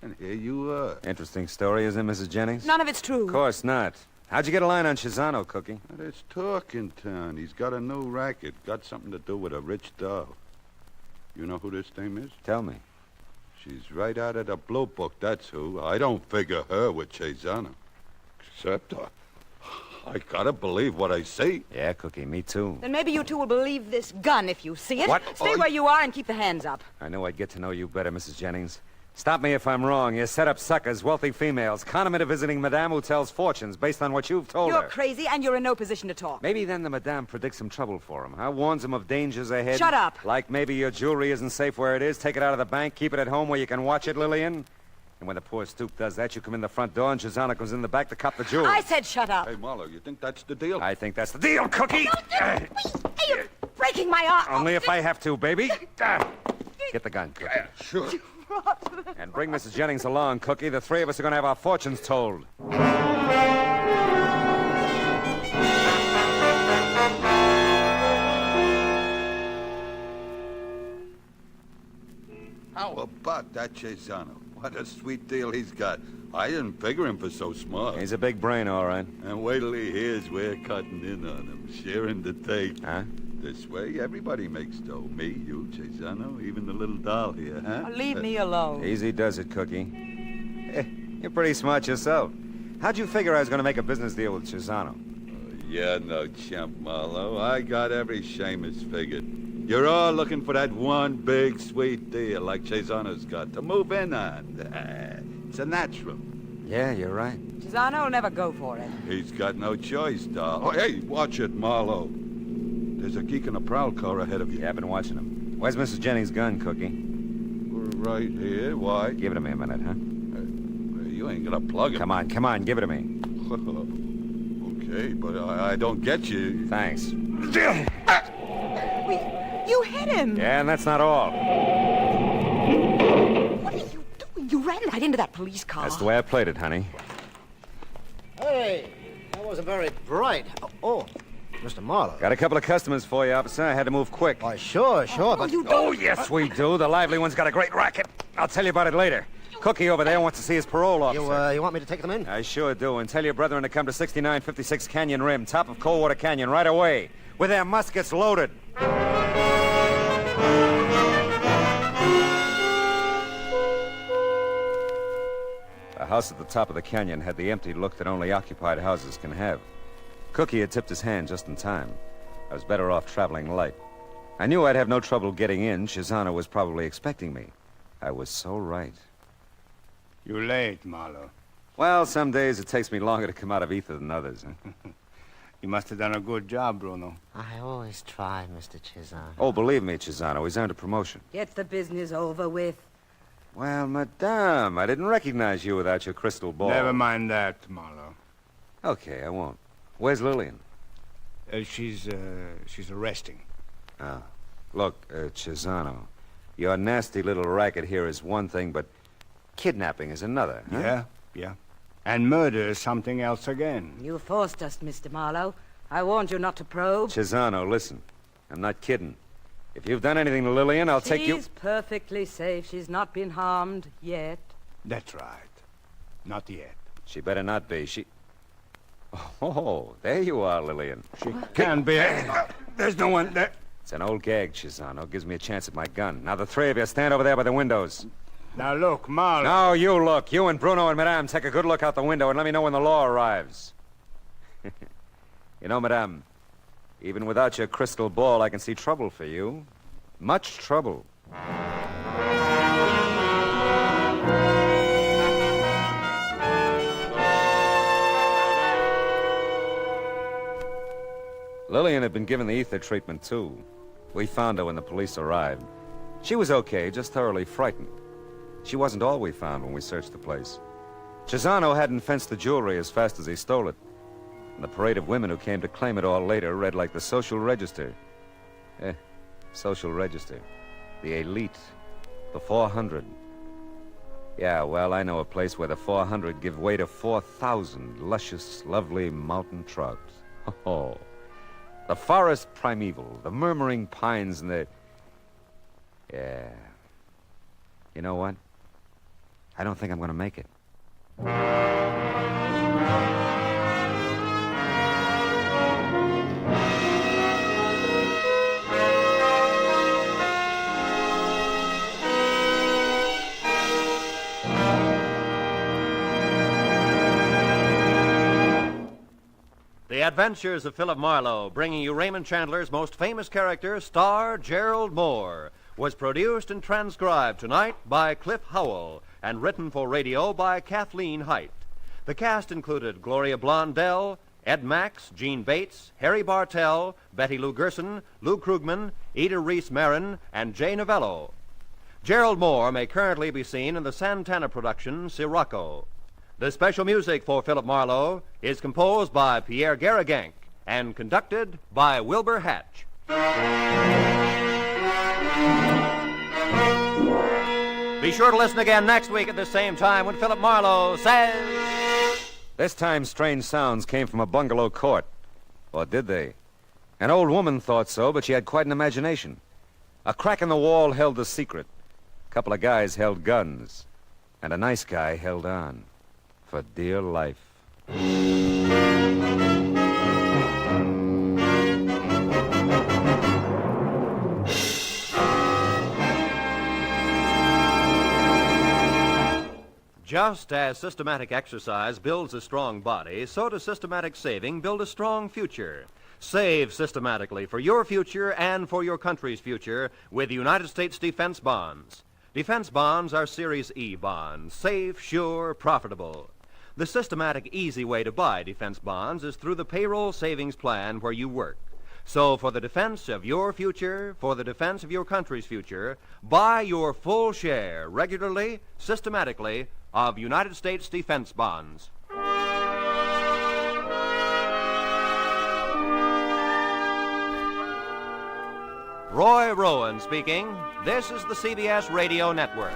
[SPEAKER 18] And here you are.
[SPEAKER 17] Interesting story, isn't it, Mrs. Jennings?
[SPEAKER 6] None of it's true.
[SPEAKER 17] Of course not. How'd you get a line on Chisano, Cookie?
[SPEAKER 18] There's talk in town. He's got a new racket. Got something to do with a rich doll. You know who this dame is?
[SPEAKER 17] Tell me.
[SPEAKER 18] She's right out of the Blue Book, that's who. I don't figure her with Chisano. Except, I gotta believe what I see.
[SPEAKER 17] Yeah, Cookie, me too.
[SPEAKER 6] Then maybe you two will believe this gun if you see it.
[SPEAKER 17] What?
[SPEAKER 6] Stay where you are and keep the hands up.
[SPEAKER 17] I knew I'd get to know you better, Mrs. Jennings. Stop me if I'm wrong. You set up suckers, wealthy females, con them into visiting Madame who tells fortunes based on what you've told
[SPEAKER 6] You're
[SPEAKER 17] her.
[SPEAKER 6] crazy and you're in no position to talk.
[SPEAKER 17] Maybe then the Madame predicts some trouble for him, huh? Warns him of dangers ahead.
[SPEAKER 6] Shut up.
[SPEAKER 17] Like maybe your jewelry isn't safe where it is. Take it out of the bank, keep it at home where you can watch it, Lillian. And when the poor stoop does that, you come in the front door and Chisano comes in the back to cop the jewelry.
[SPEAKER 6] I said shut up.
[SPEAKER 18] Hey, Marlowe, you think that's the deal?
[SPEAKER 17] I think that's the deal, Cookie.
[SPEAKER 6] Hey, you're breaking my arm.
[SPEAKER 17] Only if I have to, baby. Get the gun, Cookie.
[SPEAKER 18] Sure.
[SPEAKER 17] And bring Mrs. Jennings along, Cookie. The three of us are going to have our fortunes told.
[SPEAKER 18] How about that Chisano? What a sweet deal he's got. I didn't figure him for so smart.
[SPEAKER 17] He's a big brain, all right.
[SPEAKER 18] And wait till he hears we're cutting in on him, sharing the take.
[SPEAKER 17] Huh?
[SPEAKER 18] This way, everybody makes dough. Me, you, Chisano, even the little doll here, huh?
[SPEAKER 6] Leave me alone.
[SPEAKER 17] Easy does it, Cookie. You're pretty smart yourself. How'd you figure I was going to make a business deal with Chisano?
[SPEAKER 18] Yeah, no chump, Marlowe. I got every Seamus figured. You're all looking for that one big, sweet deal like Chisano's got to move in on. It's a natural.
[SPEAKER 17] Yeah, you're right.
[SPEAKER 6] Chisano will never go for it.
[SPEAKER 18] He's got no choice, doll. Oh, hey, watch it, Marlowe. There's a geek in a prowl car ahead of you.
[SPEAKER 17] Yeah, I've been watching him. Where's Mrs. Jennings' gun, Cookie?
[SPEAKER 18] Right here. Why?
[SPEAKER 17] Give it to me a minute, huh?
[SPEAKER 18] You ain't gonna plug it.
[SPEAKER 17] Come on, give it to me.
[SPEAKER 18] Okay, but I don't get you.
[SPEAKER 17] Thanks.
[SPEAKER 6] You hit him.
[SPEAKER 17] Yeah, and that's not all.
[SPEAKER 6] What are you doing? You ran right into that police car.
[SPEAKER 17] That's the way I played it, honey.
[SPEAKER 13] Hey, that wasn't very bright. Oh, Mr. Marlowe.
[SPEAKER 17] Got a couple of customers for you, officer. I had to move quick.
[SPEAKER 13] Why, sure, but...
[SPEAKER 17] Oh, yes, we do. The lively one's got a great racket. I'll tell you about it later. Cookie over there wants to see his parole officer.
[SPEAKER 13] You want me to take them in?
[SPEAKER 17] I sure do. And tell your brethren to come to 6956 Canyon Rim, top of Coldwater Canyon, right away, with their muskets loaded. The house at the top of the canyon had the empty look that only occupied houses can have. Cookie had tipped his hand just in time. I was better off traveling light. I knew I'd have no trouble getting in. Chisano was probably expecting me. I was so right.
[SPEAKER 9] You're late, Marlowe.
[SPEAKER 17] Well, some days it takes me longer to come out of ether than others.
[SPEAKER 9] You must have done a good job, Bruno.
[SPEAKER 12] I always try, Mr. Chisano.
[SPEAKER 17] Oh, believe me, Chisano, he's earned a promotion.
[SPEAKER 6] Get the business over with.
[SPEAKER 17] Well, Madame, I didn't recognize you without your crystal ball.
[SPEAKER 9] Never mind that, Marlowe.
[SPEAKER 17] Okay, I won't. Where's Lillian?
[SPEAKER 9] She's arresting.
[SPEAKER 17] Oh. Look, Chisano, Your nasty little racket here is one thing, but kidnapping is another, huh?
[SPEAKER 14] Yeah. And murder is something else again.
[SPEAKER 11] You forced us, Mr. Marlowe. I warned you not to probe.
[SPEAKER 17] Chisano, listen. I'm not kidding. If you've done anything to Lillian, I'll take you...
[SPEAKER 11] She's perfectly safe. She's not been harmed yet.
[SPEAKER 14] That's right. Not yet.
[SPEAKER 17] She better not be. Oh, there you are, Lillian.
[SPEAKER 14] She can be. There's no one there.
[SPEAKER 17] It's an old gag, Chisano. Gives me a chance at my gun. Now, the three of you stand over there by the windows.
[SPEAKER 14] Now, look, Marlowe.
[SPEAKER 17] No, you look. You and Bruno and Madame take a good look out the window and let me know when the law arrives. You know, Madame, even without your crystal ball, I can see trouble for you. Much trouble. Lillian had been given the ether treatment, too. We found her when the police arrived. She was okay, just thoroughly frightened. She wasn't all we found when we searched the place. Chisano hadn't fenced the jewelry as fast as he stole it. And the parade of women who came to claim it all later read like the social register. Social register. The elite. The 400. Yeah, well, I know a place where the 400 give way to 4,000 luscious, lovely mountain trout. Oh. The forest primeval, the murmuring pines, and the... Yeah. You know what? I don't think I'm going to make it.
[SPEAKER 8] The Adventures of Philip Marlowe, bringing you Raymond Chandler's most famous character, star Gerald Moore, was produced and transcribed tonight by Cliff Howell and written for radio by Kathleen Height. The cast included Gloria Blondell, Ed Max, Gene Bates, Harry Bartell, Betty Lou Gerson, Lou Krugman, Ida Reese Marin, and Jay Novello. Gerald Moore may currently be seen in the Santana production, Sirocco. The special music for Philip Marlowe is composed by Pierre Garrigank and conducted by Wilbur Hatch. Be sure to listen again next week at the same time when Philip Marlowe says...
[SPEAKER 17] This time, strange sounds came from a bungalow court. Or did they? An old woman thought so, but she had quite an imagination. A crack in the wall held the secret. A couple of guys held guns. And a nice guy held on. For dear life.
[SPEAKER 8] Just as systematic exercise builds a strong body, so does systematic saving build a strong future. Save systematically for your future and for your country's future with United States Defense Bonds. Defense bonds are Series E bonds, safe, sure, profitable. The systematic, easy way to buy defense bonds is through the payroll savings plan where you work. So for the defense of your future, for the defense of your country's future, buy your full share regularly, systematically, of United States defense bonds. Roy Rowan speaking. This is the CBS Radio Network.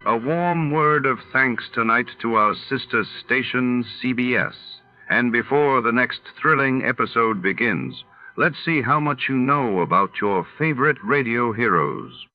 [SPEAKER 1] A warm word of thanks tonight to our sister station, CBS. And before the next thrilling episode begins, let's see how much you know about your favorite radio heroes.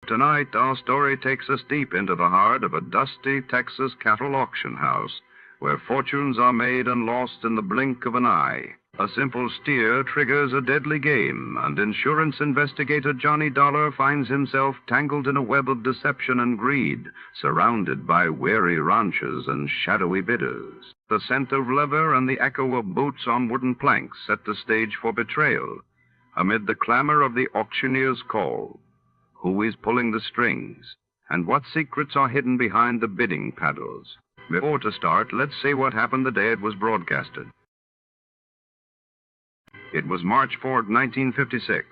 [SPEAKER 1] Tonight, our story takes us deep into the heart of a dusty Texas cattle auction house where fortunes are made and lost in the blink of an eye. A simple steer triggers a deadly game, and insurance investigator Johnny Dolar finds himself tangled in a web of deception and greed, surrounded by wary ranchers and shadowy bidders. The scent of leather and the echo of boots on wooden planks set the stage for betrayal. Amid the clamor of the auctioneer's call, who is pulling the strings, And what secrets are hidden behind the bidding paddles? Before to start, let's see what happened the day it was broadcasted. It was March 4, 1956,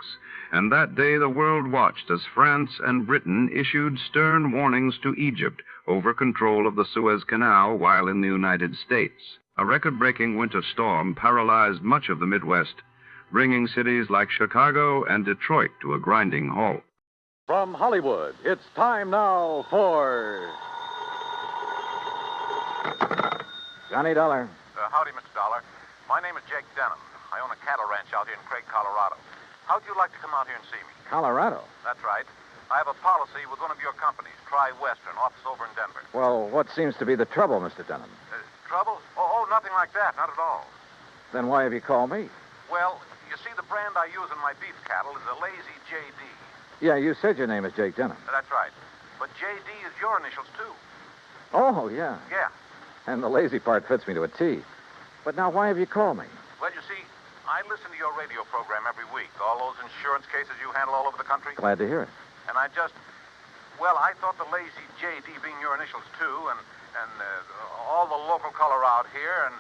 [SPEAKER 1] and that day the world watched as France and Britain issued stern warnings to Egypt over control of the Suez Canal while in the United States. A record-breaking winter storm paralyzed much of the Midwest, bringing cities like Chicago and Detroit to a grinding halt.
[SPEAKER 7] From Hollywood, it's time now for...
[SPEAKER 15] Johnny Dolar.
[SPEAKER 23] Howdy, Mr. Dolar. My name is Jake Denham. I own a cattle ranch out here in Craig, Colorado. How'd you like to come out here and see me?
[SPEAKER 15] Colorado?
[SPEAKER 23] That's right. I have a policy with one of your companies, Tri-Western, office over in Denver.
[SPEAKER 15] Well, what seems to be the trouble, Mr. Denham?
[SPEAKER 23] Trouble? Oh, nothing like that. Not at all.
[SPEAKER 15] Then why have you called me?
[SPEAKER 23] Well, you see, the brand I use in my beef cattle is a Lazy JD.
[SPEAKER 15] Yeah, you said your name is Jake Denham.
[SPEAKER 23] That's right. But JD is your initials, too.
[SPEAKER 15] Oh, yeah.
[SPEAKER 23] Yeah.
[SPEAKER 15] And the lazy part fits me to a T. But now why have you called me?
[SPEAKER 23] Well, you see, I listen to your radio program every week. All those insurance cases you handle all over the country.
[SPEAKER 15] Glad to hear it.
[SPEAKER 23] And I thought the Lazy JD being your initials, too, and all the local color out here, and,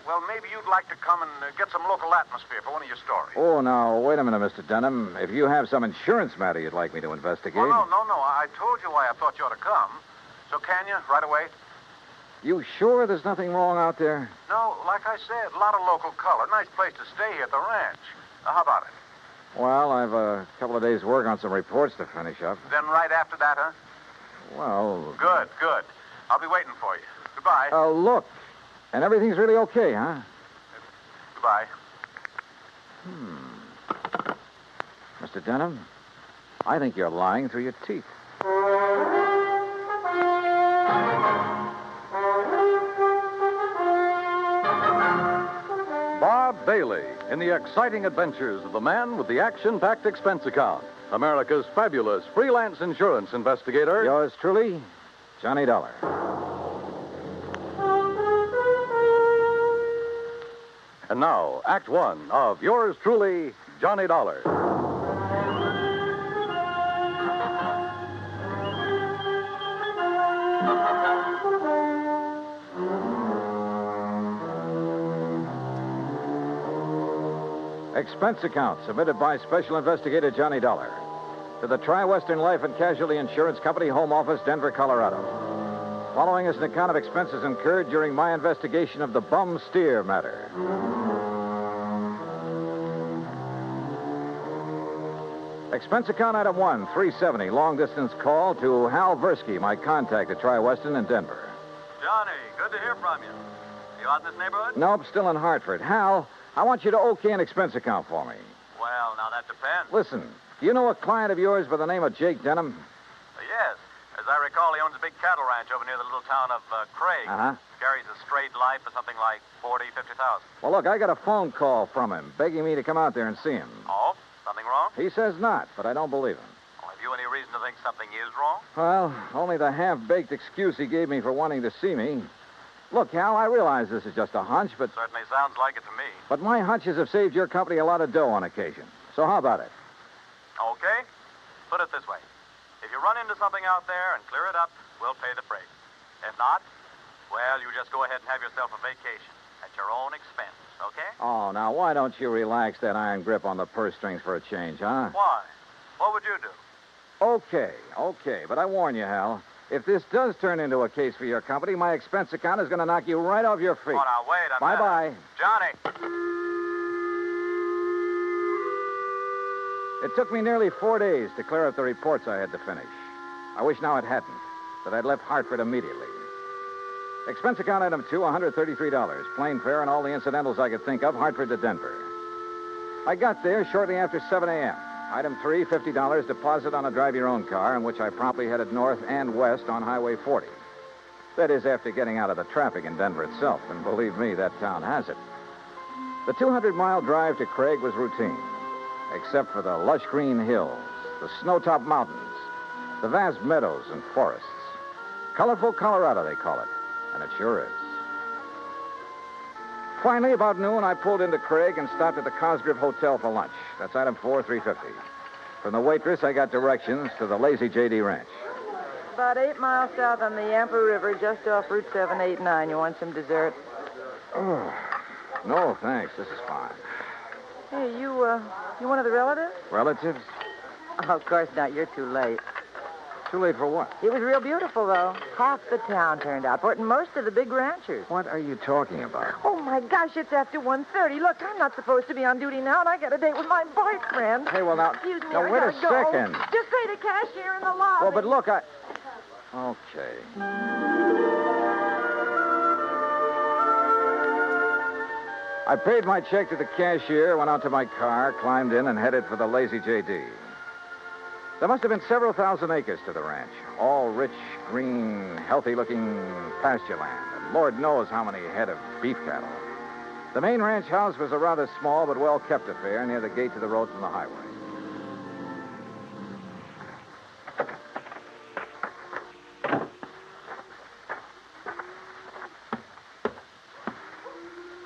[SPEAKER 23] well, maybe you'd like to come and get some local atmosphere for one of your stories.
[SPEAKER 15] Oh, now, wait a minute, Mr. Denham. If you have some insurance matter you'd like me to investigate...
[SPEAKER 23] Well, no. I told you why I thought you ought to come. So can you, right away?
[SPEAKER 15] You sure there's nothing wrong out there?
[SPEAKER 23] No, like I said, a lot of local color. Nice place to stay here at the ranch. How about it?
[SPEAKER 15] Well, I've a couple of days' work on some reports to finish up.
[SPEAKER 23] Then right after that, huh?
[SPEAKER 15] Well...
[SPEAKER 23] Good. I'll be waiting for you. Goodbye.
[SPEAKER 15] Look. And everything's really okay, huh?
[SPEAKER 23] Goodbye.
[SPEAKER 15] Mr. Denham, I think you're lying through your teeth.
[SPEAKER 7] Bob Bailey in the exciting adventures of the man with the action-packed expense account. America's fabulous freelance insurance investigator.
[SPEAKER 15] Yours truly, Johnny Dolar.
[SPEAKER 7] And now, Act One of yours truly, Johnny Dolar.
[SPEAKER 15] Expense account submitted by Special Investigator Johnny Dolar to the Tri-Western Life and Casualty Insurance Company, Home Office, Denver, Colorado. Following is an account of expenses incurred during my investigation of the bum steer matter. Expense account item 1, 370, long-distance call to Hal Versky, my contact at Tri-Western in Denver.
[SPEAKER 23] Johnny, good to hear from you. You out in this neighborhood?
[SPEAKER 15] Nope, still in Hartford. Hal, I want you to okay an expense account for me.
[SPEAKER 23] Well, now that depends.
[SPEAKER 15] Listen, do you know a client of yours by the name of Jake Denham?
[SPEAKER 23] Yes. As I recall, he owns a big cattle ranch over near the little town of Craig.
[SPEAKER 15] Uh-huh.
[SPEAKER 23] Carries a straight life for something like 40, 50,000.
[SPEAKER 15] Well, look, I got a phone call from him begging me to come out there and see him.
[SPEAKER 23] Oh? Something wrong?
[SPEAKER 15] He says not, but I don't believe him.
[SPEAKER 23] Well, have you any reason to think something is wrong?
[SPEAKER 15] Well, only the half-baked excuse he gave me for wanting to see me. Look, Hal, I realize this is just a hunch, but...
[SPEAKER 23] Certainly sounds like it to me.
[SPEAKER 15] But my hunches have saved your company a lot of dough on occasion. So how about it?
[SPEAKER 23] Okay. Put it this way. If you run into something out there and clear it up, we'll pay the freight. If not, well, you just go ahead and have yourself a vacation at your own expense, okay?
[SPEAKER 15] Oh, now, why don't you relax that iron grip on the purse strings for a change, huh?
[SPEAKER 23] Why? What would you do?
[SPEAKER 15] Okay. But I warn you, Hal, if this does turn into a case for your company, my expense account is going to knock you right off your feet.
[SPEAKER 23] Oh, now, wait a minute.
[SPEAKER 15] Bye-bye.
[SPEAKER 23] Johnny!
[SPEAKER 15] It took me nearly 4 days to clear up the reports I had to finish. I wish now it hadn't, that I'd left Hartford immediately. Expense account item 2, $133. Plane fare and all the incidentals I could think of, Hartford to Denver. I got there shortly after 7 a.m. Item 3, $50 deposit on a drive-your-own car, in which I promptly headed north and west on Highway 40. That is, after getting out of the traffic in Denver itself, and believe me, that town has it. The 200-mile drive to Craig was routine, except for the lush green hills, the snow-topped mountains, the vast meadows and forests. Colorful Colorado, they call it, and it sure is. Finally, about noon, I pulled into Craig and stopped at the Cosgrove Hotel for lunch. That's item 4, $350. From the waitress, I got directions to the Lazy J.D. Ranch.
[SPEAKER 10] About 8 miles south on the Yampa River, just off Route 789. You want some dessert?
[SPEAKER 15] Oh, no, thanks. This is fine.
[SPEAKER 10] Hey, you one of the relatives?
[SPEAKER 15] Relatives?
[SPEAKER 10] Oh, of course not. You're too late.
[SPEAKER 15] Too late for what?
[SPEAKER 10] It was real beautiful, though. Half the town turned out for it, and most of the big ranchers.
[SPEAKER 15] What are you talking about?
[SPEAKER 10] Oh, my gosh, it's after 1:30. Look, I'm not supposed to be on duty now, and I got a date with my boyfriend.
[SPEAKER 15] Hey, well, now...
[SPEAKER 10] Excuse me,
[SPEAKER 15] now,
[SPEAKER 10] I
[SPEAKER 15] wait
[SPEAKER 10] gotta
[SPEAKER 15] a
[SPEAKER 10] go.
[SPEAKER 15] second.
[SPEAKER 10] Just pay the cashier in the lobby.
[SPEAKER 15] Well, but look, Okay. I paid my check to the cashier, went out to my car, climbed in, and headed for the Lazy J.D. There must have been several thousand acres to the ranch, all rich, green, healthy-looking pasture land, and Lord knows how many head of beef cattle. The main ranch house was a rather small but well-kept affair near the gate to the road from the highway.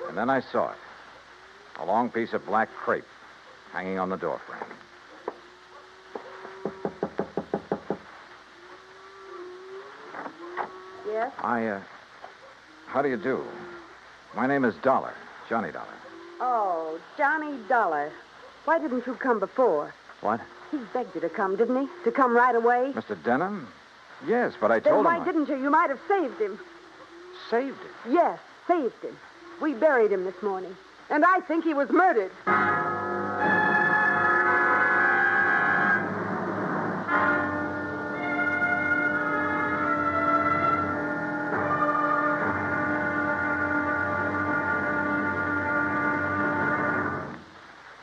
[SPEAKER 15] And then I saw it, a long piece of black crepe hanging on the doorframe.
[SPEAKER 10] Yes?
[SPEAKER 15] How do you do? My name is Dolar, Johnny Dolar.
[SPEAKER 16] Oh, Johnny Dolar. Why didn't you come before?
[SPEAKER 15] What?
[SPEAKER 16] He begged you to come, didn't he? To come right away?
[SPEAKER 15] Mr. Denham? Yes, but I
[SPEAKER 16] Then
[SPEAKER 15] told him...
[SPEAKER 16] why didn't you? You might have saved him.
[SPEAKER 15] Saved him?
[SPEAKER 16] Yes, saved him. We buried him this morning. And I think he was murdered.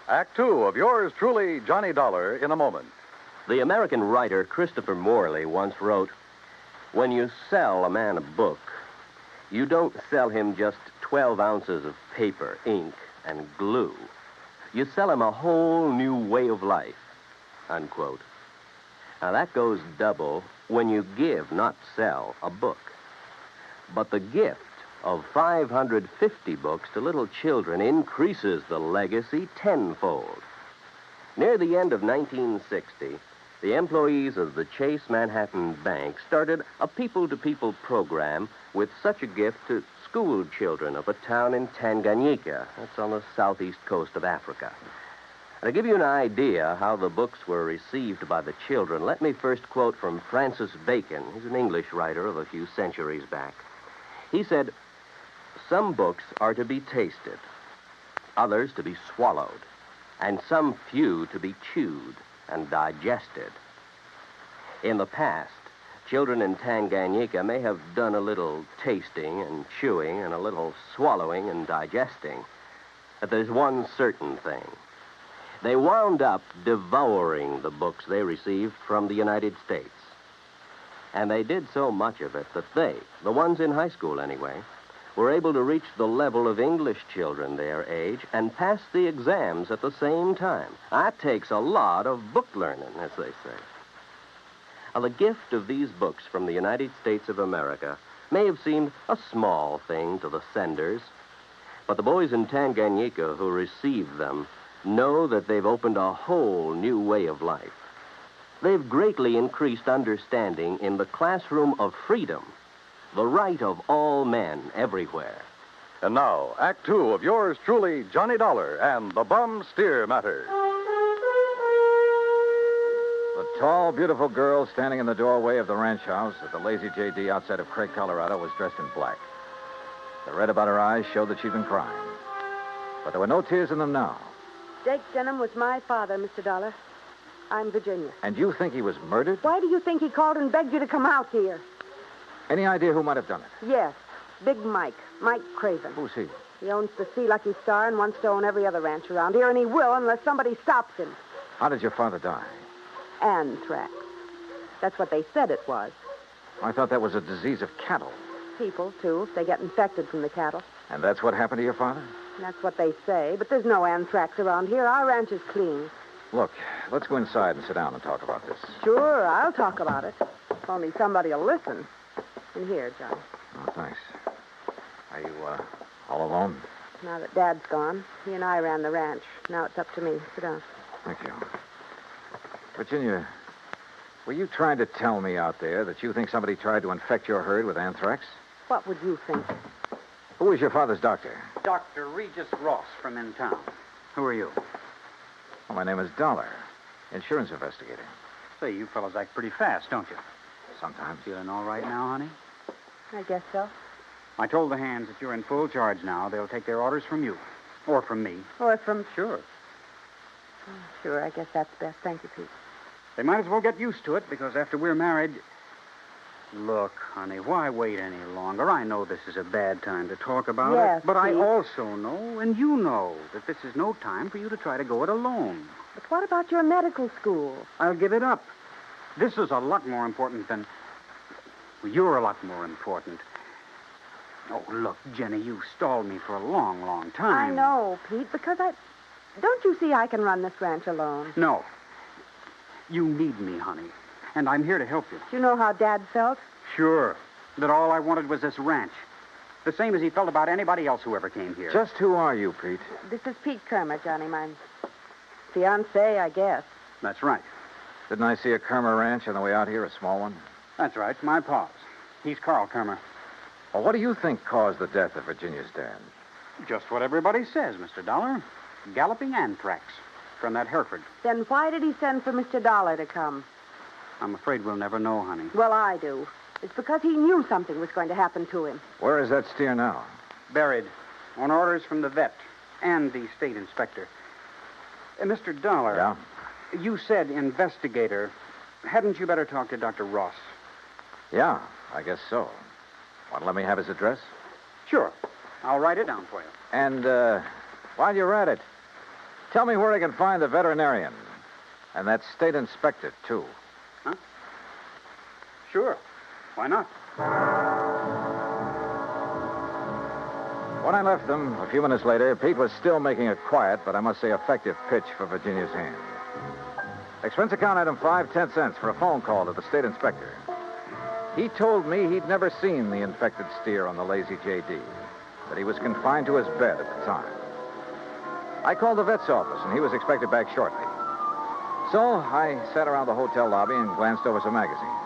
[SPEAKER 7] Act two of yours truly, Johnny Dolar, in a moment.
[SPEAKER 20] The American writer Christopher Morley once wrote, "When you sell a man a book, you don't sell him just 12 ounces of paper, ink, and glue. You sell him a whole new way of life," unquote. Now, that goes double when you give, not sell, a book. But the gift of 550 books to little children increases the legacy tenfold. Near the end of 1960, the employees of the Chase Manhattan Bank started a people-to-people program with such a gift to school children of a town in Tanganyika. That's on the southeast coast of Africa. To give you an idea how the books were received by the children, let me first quote from Francis Bacon. He's an English writer of a few centuries back. He said, "Some books are to be tasted, others to be swallowed, and some few to be chewed and digested." In the past, children in Tanganyika may have done a little tasting and chewing and a little swallowing and digesting. But there's one certain thing. They wound up devouring the books they received from the United States. And they did so much of it that they, the ones in high school anyway, were able to reach the level of English children their age and pass the exams at the same time. That takes a lot of book learning, as they say. Now, the gift of these books from the United States of America may have seemed a small thing to the senders, but the boys in Tanganyika who received them know that they've opened a whole new way of life. They've greatly increased understanding in the classroom of freedom, the right of all men everywhere.
[SPEAKER 7] And now, Act two of yours truly, Johnny Dolar and the Bum Steer Matter.
[SPEAKER 15] The tall, beautiful girl standing in the doorway of the ranch house at the Lazy J.D. outside of Craig, Colorado, was dressed in black. The red about her eyes showed that she'd been crying. But there were no tears in them now.
[SPEAKER 16] Jake Denham was my father, Mr. Dollar. I'm Virginia.
[SPEAKER 15] And you think he was murdered?
[SPEAKER 16] Why do you think he called and begged you to come out here?
[SPEAKER 15] Any idea who might have done it?
[SPEAKER 16] Yes, Big Mike Craven.
[SPEAKER 15] Who's he?
[SPEAKER 16] He owns the Sea Lucky Star and wants to own every other ranch around here, and he will unless somebody stops him.
[SPEAKER 15] How did your father die?
[SPEAKER 16] Anthrax. That's what they said it was.
[SPEAKER 15] I thought that was a disease of cattle.
[SPEAKER 16] People, too, if they get infected from the cattle.
[SPEAKER 15] And that's what happened to your father?
[SPEAKER 16] That's what they say, but there's no anthrax around here. Our ranch is clean.
[SPEAKER 15] Look, let's go inside and sit down and talk about this.
[SPEAKER 16] Sure, I'll talk about it. If only somebody will listen. In here, John.
[SPEAKER 15] Oh, thanks. Are you, all alone?
[SPEAKER 16] Now that Dad's gone, he and I ran the ranch. Now it's up to me. Sit down.
[SPEAKER 15] Thank you. Virginia, Were you trying to tell me out there that you think somebody tried to infect your herd with anthrax?
[SPEAKER 16] What would you think?
[SPEAKER 15] Who was your father's doctor?
[SPEAKER 2] Dr. Regis Ross from in town. Who are you?
[SPEAKER 15] Well, my name is Dolar, insurance investigator.
[SPEAKER 2] Say, you fellas act pretty fast, don't you?
[SPEAKER 15] Sometimes.
[SPEAKER 2] Feeling all right now, honey?
[SPEAKER 16] I guess so.
[SPEAKER 2] I told the hands that you're in full charge now. They'll take their orders from you. Or from me.
[SPEAKER 16] Or from...
[SPEAKER 2] Sure.
[SPEAKER 16] Sure, I guess that's best. Thank you, Pete.
[SPEAKER 2] They might as well get used to it, because after we're married... Look, honey, why wait any longer? I know this is a bad time to talk about
[SPEAKER 16] Yes,
[SPEAKER 2] it, but I
[SPEAKER 16] Pete.
[SPEAKER 2] also know, and you know, that this is no time for you to try to go it alone.
[SPEAKER 16] But what about your medical school?
[SPEAKER 2] I'll give it up. This is a lot more important than... Well, you're a lot more important. Oh, look, Jenny, you stalled me for a long, long time.
[SPEAKER 16] I know, Pete, because I... Don't you see I can run this ranch alone?
[SPEAKER 2] No. You need me, honey. And I'm here to help you.
[SPEAKER 16] Do you know how Dad felt?
[SPEAKER 2] Sure. That all I wanted was this ranch. The same as he felt about anybody else who ever came here.
[SPEAKER 15] Just who are you, Pete?
[SPEAKER 16] This is Pete Kermer, Johnny, my fiancé, I guess.
[SPEAKER 2] That's right.
[SPEAKER 15] Didn't I see a Kermer ranch on the way out here, a small one?
[SPEAKER 2] That's right. My pa's. He's Carl Kermer.
[SPEAKER 15] Well, what do you think caused the death of Virginia's dad?
[SPEAKER 2] Just what everybody says, Mr. Dollar. Galloping anthrax from that Hereford.
[SPEAKER 16] Then why did he send for Mr. Dollar to come?
[SPEAKER 2] I'm afraid we'll never know, honey.
[SPEAKER 16] Well, I do. It's because he knew something was going to happen to him.
[SPEAKER 15] Where is that steer now?
[SPEAKER 2] Buried. On orders from the vet and the state inspector. Mr. Dollar.
[SPEAKER 15] Yeah?
[SPEAKER 2] You said investigator. Hadn't you better talk to Dr. Ross?
[SPEAKER 15] Yeah, I guess so. Want to let me have his address?
[SPEAKER 2] Sure. I'll write it down for you.
[SPEAKER 15] And, while you're at it, tell me where I can find the veterinarian. And that state inspector, too.
[SPEAKER 2] Huh? Sure. Why not?
[SPEAKER 15] When I left them, a few minutes later, Pete was still making a quiet, but I must say effective pitch for Virginia's hand. Expense account item 5, 10 cents for a phone call to the state inspector. He told me he'd never seen the infected steer on the Lazy J.D., that he was confined to his bed at the time. I called the vet's office, and he was expected back shortly. So I sat around the hotel lobby and glanced over some magazines.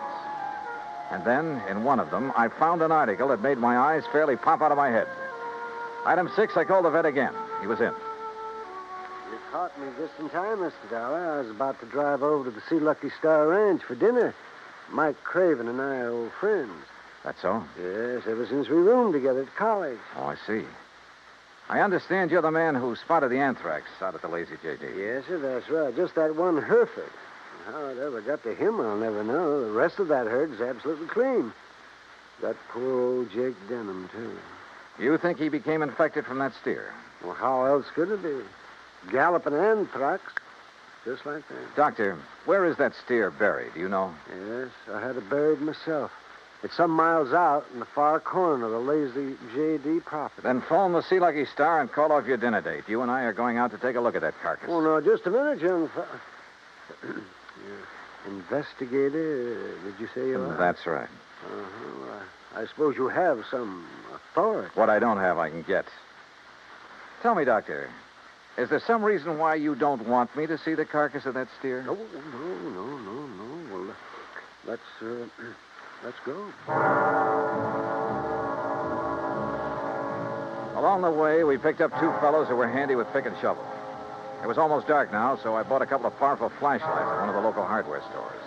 [SPEAKER 15] And then, in one of them, I found an article that made my eyes fairly pop out of my head. Item 6, I called the vet again. He was in.
[SPEAKER 5] You caught me just in time, Mr. Dollar. I was about to drive over to the Sea Lucky Star Ranch for dinner. Mike Craven and I are old friends.
[SPEAKER 15] That's so?
[SPEAKER 5] Yes, ever since we roomed together at college.
[SPEAKER 15] Oh, I see. I understand you're the man who spotted the anthrax out at the Lazy J.D.
[SPEAKER 5] Yes, sir, that's right. Just that one Hereford. How it ever got to him, I'll never know. The rest of that herd's absolutely clean. That poor old Jake Denham, too.
[SPEAKER 15] You think he became infected from that steer?
[SPEAKER 5] Well, how else could it be? Galloping anthrax. Just like that.
[SPEAKER 15] Doctor, where is that steer buried? Do you know?
[SPEAKER 5] Yes, I had it buried myself. It's some miles out in the far corner of the Lazy J.D. property.
[SPEAKER 15] Then phone the Sea Lucky Star and call off your dinner date. You and I are going out to take a look at that carcass.
[SPEAKER 5] Oh, no, just a minute, young Investigator, did you say you are?
[SPEAKER 15] That's right.
[SPEAKER 5] Well, I suppose you have some authority.
[SPEAKER 15] What I don't have, I can get. Tell me, Doctor, is there some reason why you don't want me to see the carcass of that steer?
[SPEAKER 5] No. Well, let's go.
[SPEAKER 15] Along the way, we picked up two fellows who were handy with pick and shovel. It was almost dark now, so I bought a couple of powerful flashlights at one of the local hardware stores.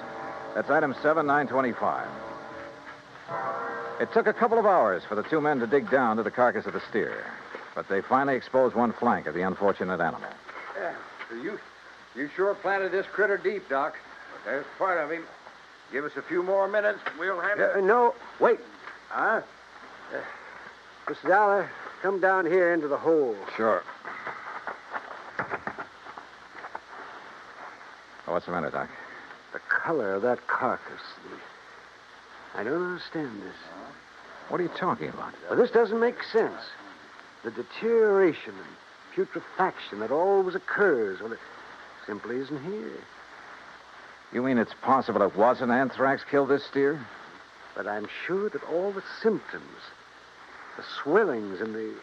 [SPEAKER 15] That's item 7, 925. It took a couple of hours for the two men to dig down to the carcass of the steer, but they finally exposed one flank of the unfortunate animal.
[SPEAKER 21] Yeah, you sure planted this critter deep, Doc. But there's part of him. Give us a few more minutes, and we'll have it.
[SPEAKER 5] No, wait. Huh? Mr. Dollar, come down here into the hole.
[SPEAKER 15] Sure. Oh, what's the matter, Doc?
[SPEAKER 5] The color of that carcass. I don't understand this.
[SPEAKER 15] What are you talking about?
[SPEAKER 5] Well, this doesn't make sense. The deterioration and putrefaction that always occurs, well, it simply isn't here.
[SPEAKER 15] You mean it's possible it wasn't anthrax killed this steer?
[SPEAKER 5] But I'm sure that all the symptoms, the swellings in the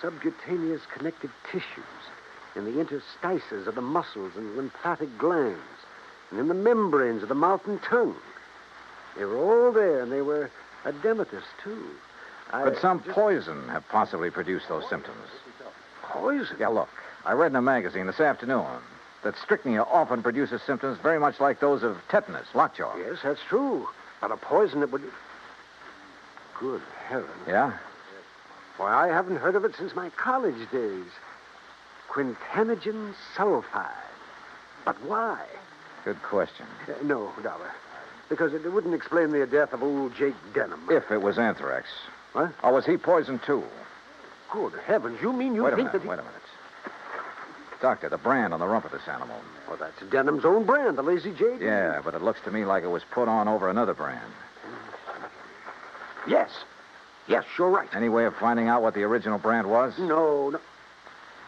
[SPEAKER 5] subcutaneous connective tissues, in the interstices of the muscles and lymphatic glands, and in the membranes of the mouth and tongue. They were all there, and they were edematous, too.
[SPEAKER 15] Could some poison have possibly produced those symptoms?
[SPEAKER 5] Poison?
[SPEAKER 15] Yeah, look. I read in a magazine this afternoon that strychnia often produces symptoms very much like those of tetanus, lockjaw.
[SPEAKER 5] Yes, that's true. But a poison that would... Good heavens.
[SPEAKER 15] Yeah?
[SPEAKER 5] Why, I haven't heard of it since my college days. Quintanogen sulfide. But why?
[SPEAKER 15] Good question.
[SPEAKER 5] No, Dollar. Because it wouldn't explain the death of old Jake Denham.
[SPEAKER 15] If it was anthrax.
[SPEAKER 5] What?
[SPEAKER 15] Or was he poisoned, too?
[SPEAKER 5] Good heavens, you mean you think that...
[SPEAKER 15] Wait a minute. Doctor, the brand on the rump of this animal.
[SPEAKER 5] Well, that's Denham's own brand, the Lazy J.
[SPEAKER 15] Yeah, but it looks to me like it was put on over another brand.
[SPEAKER 5] Yes. Yes, you're right.
[SPEAKER 15] Any way of finding out what the original brand was?
[SPEAKER 5] No.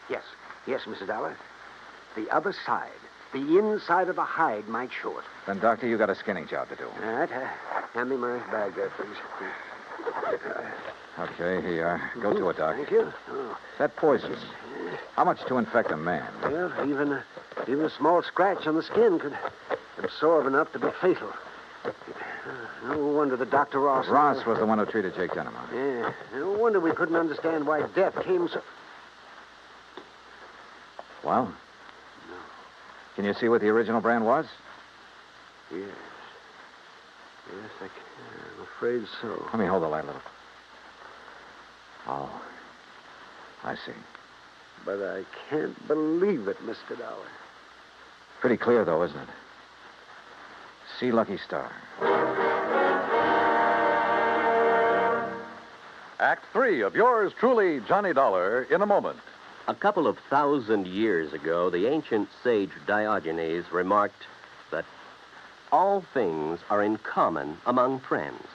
[SPEAKER 5] Yes, Mr. Dollar. The other side, the inside of the hide might show it.
[SPEAKER 15] Then, Doctor, you got a skinning job to do.
[SPEAKER 5] All right. Hand me my bag there, please.
[SPEAKER 15] Okay, here you are. Go to it, Doc.
[SPEAKER 5] Thank you. Oh.
[SPEAKER 15] That poison. How much to infect a man?
[SPEAKER 5] Well, even a small scratch on the skin could absorb enough to be fatal. No wonder that Dr. Ross...
[SPEAKER 15] Ross was the one who treated Jake Denham.
[SPEAKER 5] Yeah. No wonder we couldn't understand why death came so...
[SPEAKER 15] Well? No. Can you see what the original brand was?
[SPEAKER 5] Yes. Yes, I'm afraid so.
[SPEAKER 15] Let me hold the light a little. Oh. I see.
[SPEAKER 5] But I can't believe it, Mr. Dollar.
[SPEAKER 15] Pretty clear, though, isn't it? See Lucky Star.
[SPEAKER 7] Act 3 of yours truly, Johnny Dollar, in a moment.
[SPEAKER 20] A couple of 1,000 years ago, the ancient sage Diogenes remarked that all things are in common among friends.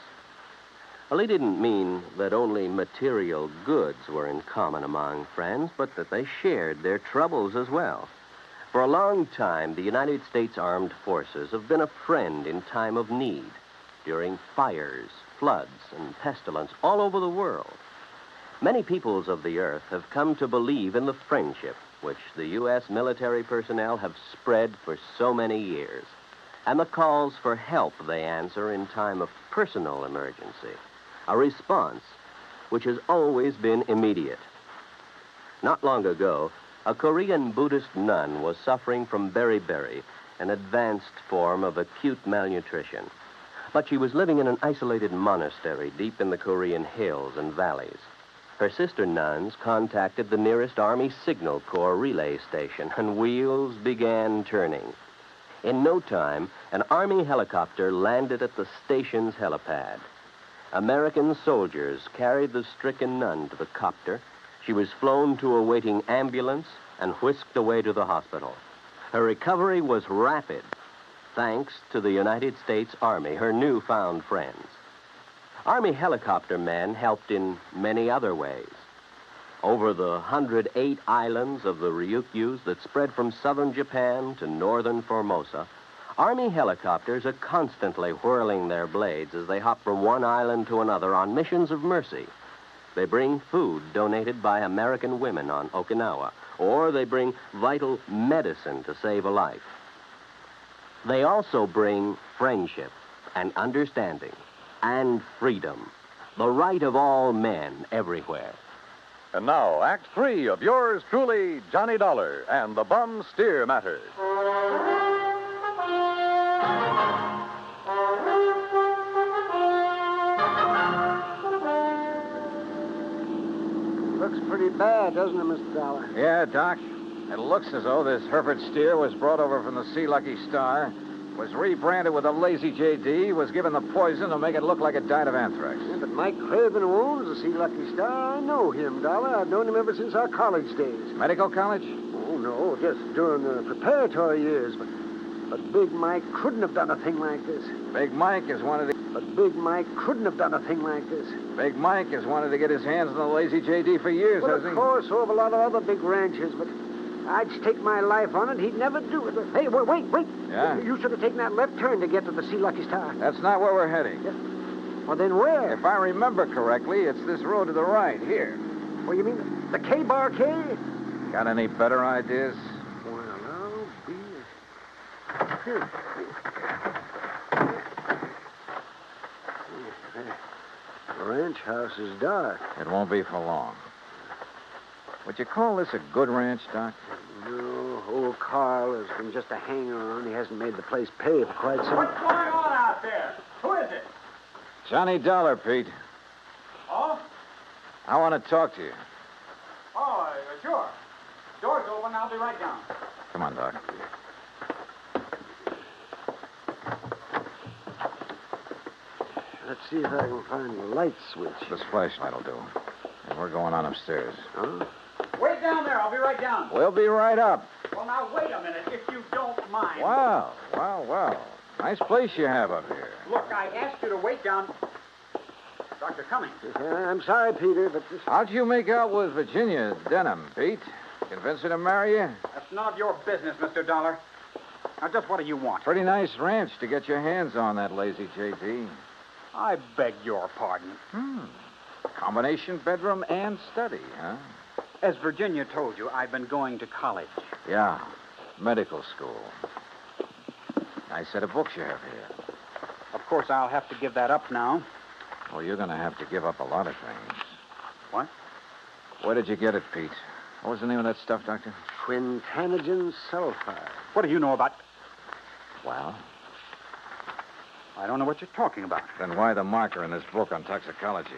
[SPEAKER 20] Well, he didn't mean that only material goods were in common among friends, but that they shared their troubles as well. For a long time, the United States Armed Forces have been a friend in time of need, during fires, floods, and pestilence all over the world. Many peoples of the earth have come to believe in the friendship which the U.S. military personnel have spread for so many years, and the calls for help they answer in time of personal emergency, a response which has always been immediate. Not long ago, a Korean Buddhist nun was suffering from beriberi, an advanced form of acute malnutrition. But she was living in an isolated monastery deep in the Korean hills and valleys. Her sister nuns contacted the nearest Army Signal Corps relay station, and wheels began turning. In no time, an Army helicopter landed at the station's helipad. American soldiers carried the stricken nun to the copter. She was flown to a waiting ambulance and whisked away to the hospital. Her recovery was rapid, thanks to the United States Army, her newfound friends. Army helicopter men helped in many other ways. Over the 108 islands of the Ryukyus that spread from southern Japan to northern Formosa, Army helicopters are constantly whirling their blades as they hop from one island to another on missions of mercy. They bring food donated by American women on Okinawa, or they bring vital medicine to save a life. They also bring friendship and understanding and freedom, the right of all men everywhere.
[SPEAKER 7] And now, Act 3 of yours truly, Johnny Dollar, and the Bum Steer Matter.
[SPEAKER 5] Looks pretty bad, doesn't it, Mr. Dollar?
[SPEAKER 15] Yeah, Doc. It looks as though this Hereford steer was brought over from the Sea Lucky Star, was rebranded with a Lazy JD, was given the poison to make it look like it died of anthrax.
[SPEAKER 5] Yeah, but Mike Craven, who owns the Sea Lucky Star, I know him, Dollar. I've known him ever since our college days.
[SPEAKER 15] Medical college?
[SPEAKER 5] Oh, no, just during the preparatory years. But Big Mike couldn't have done a thing like this.
[SPEAKER 15] Big Mike has wanted to...
[SPEAKER 5] But Big Mike couldn't have done a thing like this.
[SPEAKER 15] Big Mike has wanted to get his hands on the Lazy JD for years,
[SPEAKER 5] well,
[SPEAKER 15] hasn't he?
[SPEAKER 5] Of course, so have a lot of other big ranches, but I'd stake my life on it. He'd never do it. Hey, wait.
[SPEAKER 15] Yeah?
[SPEAKER 5] You should have taken that left turn to get to the Sea Lucky Star.
[SPEAKER 15] That's not where we're heading.
[SPEAKER 5] Yeah. Well, then where?
[SPEAKER 15] If I remember correctly, it's this road to the right, here.
[SPEAKER 5] Well, you mean the K-Bar K?
[SPEAKER 15] Got any better ideas?
[SPEAKER 5] Well, I'll be... Here. ranch house is dark.
[SPEAKER 15] It won't be for long. Would you call this a good ranch, Doc?
[SPEAKER 5] No, old Carl has been just a hanger-on. He hasn't made the place pay for quite some...
[SPEAKER 2] What's going on out there? Who is it?
[SPEAKER 15] Johnny Dollar, Pete.
[SPEAKER 2] Oh?
[SPEAKER 15] I want to talk to you.
[SPEAKER 2] Oh, sure. Door's open. I'll be right down.
[SPEAKER 15] Come on, Doc.
[SPEAKER 5] Let's see if I can find the light switch.
[SPEAKER 15] This flashlight will do. And we're going on upstairs.
[SPEAKER 5] Huh?
[SPEAKER 2] Wait down there. I'll be right down.
[SPEAKER 15] We'll be right up.
[SPEAKER 2] Well, now, wait a minute, if you don't mind.
[SPEAKER 15] Wow. Nice place you have up here.
[SPEAKER 2] Look, I asked you to wait down. Dr. Cummings.
[SPEAKER 5] I'm sorry, Peter, but this...
[SPEAKER 15] How'd you make out with Virginia Denham, Pete? Convince her to marry you?
[SPEAKER 2] That's none of your business, Mr. Dollar. Now, just what do you want?
[SPEAKER 15] Pretty nice ranch to get your hands on, that lazy JD.
[SPEAKER 2] I beg your pardon.
[SPEAKER 15] Combination bedroom and study, huh?
[SPEAKER 2] As Virginia told you, I've been going to college.
[SPEAKER 15] Yeah, medical school. Nice set of books you have here.
[SPEAKER 2] Of course, I'll have to give that up now.
[SPEAKER 15] Well, you're going to have to give up a lot of things.
[SPEAKER 2] What?
[SPEAKER 15] Where did you get it, Pete? What was the name of that stuff, Doctor?
[SPEAKER 5] Quintanogen sulfide.
[SPEAKER 2] What do you know about...
[SPEAKER 15] Well?
[SPEAKER 2] I don't know what you're talking about.
[SPEAKER 15] Then why the marker in this book on toxicology?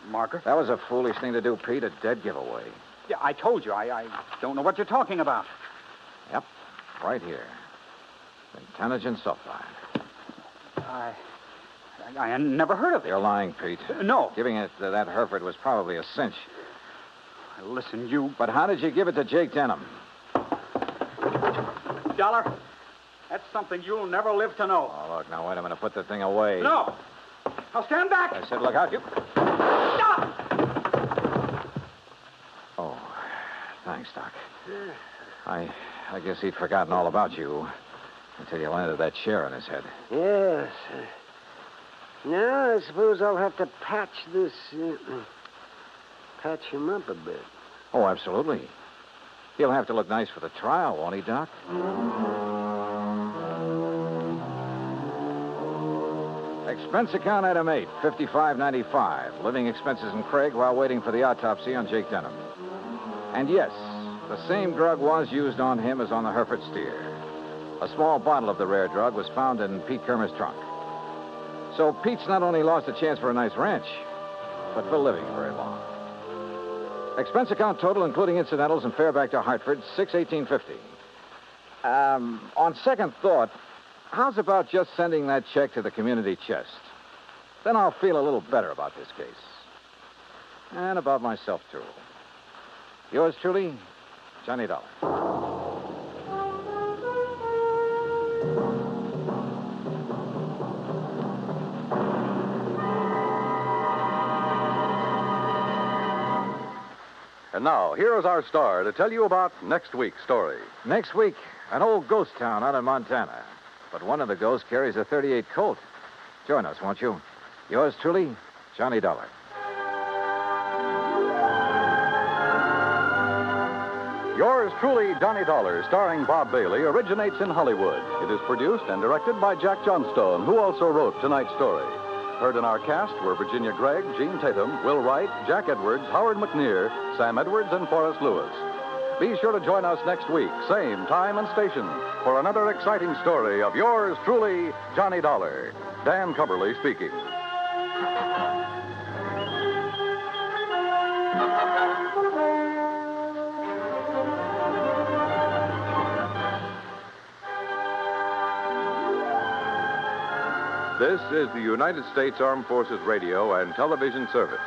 [SPEAKER 2] Marker?
[SPEAKER 15] That was a foolish thing to do, Pete. A dead giveaway.
[SPEAKER 2] Yeah, I told you. I don't know what you're talking about.
[SPEAKER 15] Yep. Right here. Quintanogen sulfide.
[SPEAKER 2] I never heard of it.
[SPEAKER 15] You're lying, Pete.
[SPEAKER 2] No.
[SPEAKER 15] Giving it to that Hereford was probably a cinch.
[SPEAKER 2] Listen, you...
[SPEAKER 15] But how did you give it to Jake Denham?
[SPEAKER 2] Dollar, that's something you'll never live to know.
[SPEAKER 15] Oh, look, now wait a minute. Put the thing away.
[SPEAKER 2] No. Now stand back.
[SPEAKER 15] I said look out. You...
[SPEAKER 2] Stop!
[SPEAKER 15] Oh, thanks, Doc. I guess he'd forgotten all about you until you landed that chair on his head.
[SPEAKER 5] Yes. Now, I suppose I'll have to patch this... patch him up a bit.
[SPEAKER 15] Oh, absolutely. He'll have to look nice for the trial, won't he, Doc? Expense account item 8, $55.95. Living expenses in Craig while waiting for the autopsy on Jake Denham. And yes, the same drug was used on him as on the Hereford steer. A small bottle of the rare drug was found in Pete Kermer's trunk. So Pete's not only lost a chance for a nice ranch, but for living very long. Expense account total, including incidentals and fare back to Hartford, $618.50. On second thought, how's about just sending that check to the community chest? Then I'll feel a little better about this case. And about myself, too. Yours truly, Johnny Dollar.
[SPEAKER 7] And now, here is our star to tell you about next week's story.
[SPEAKER 15] Next week, an old ghost town out in Montana. But one of the ghosts carries a .38 Colt. Join us, won't you? Yours truly, Johnny Dollar.
[SPEAKER 7] Yours truly, Johnny Dollar, starring Bob Bailey, originates in Hollywood. It is produced and directed by Jack Johnstone, who also wrote tonight's story. Heard in our cast were Virginia Gregg, Gene Tatum, Will Wright, Jack Edwards, Howard McNear, Sam Edwards, and Forrest Lewis. Be sure to join us next week, same time and station, for another exciting story of yours truly, Johnny Dollar. Dan Cubberly speaking.
[SPEAKER 4] This is the United States Armed Forces Radio and Television Service.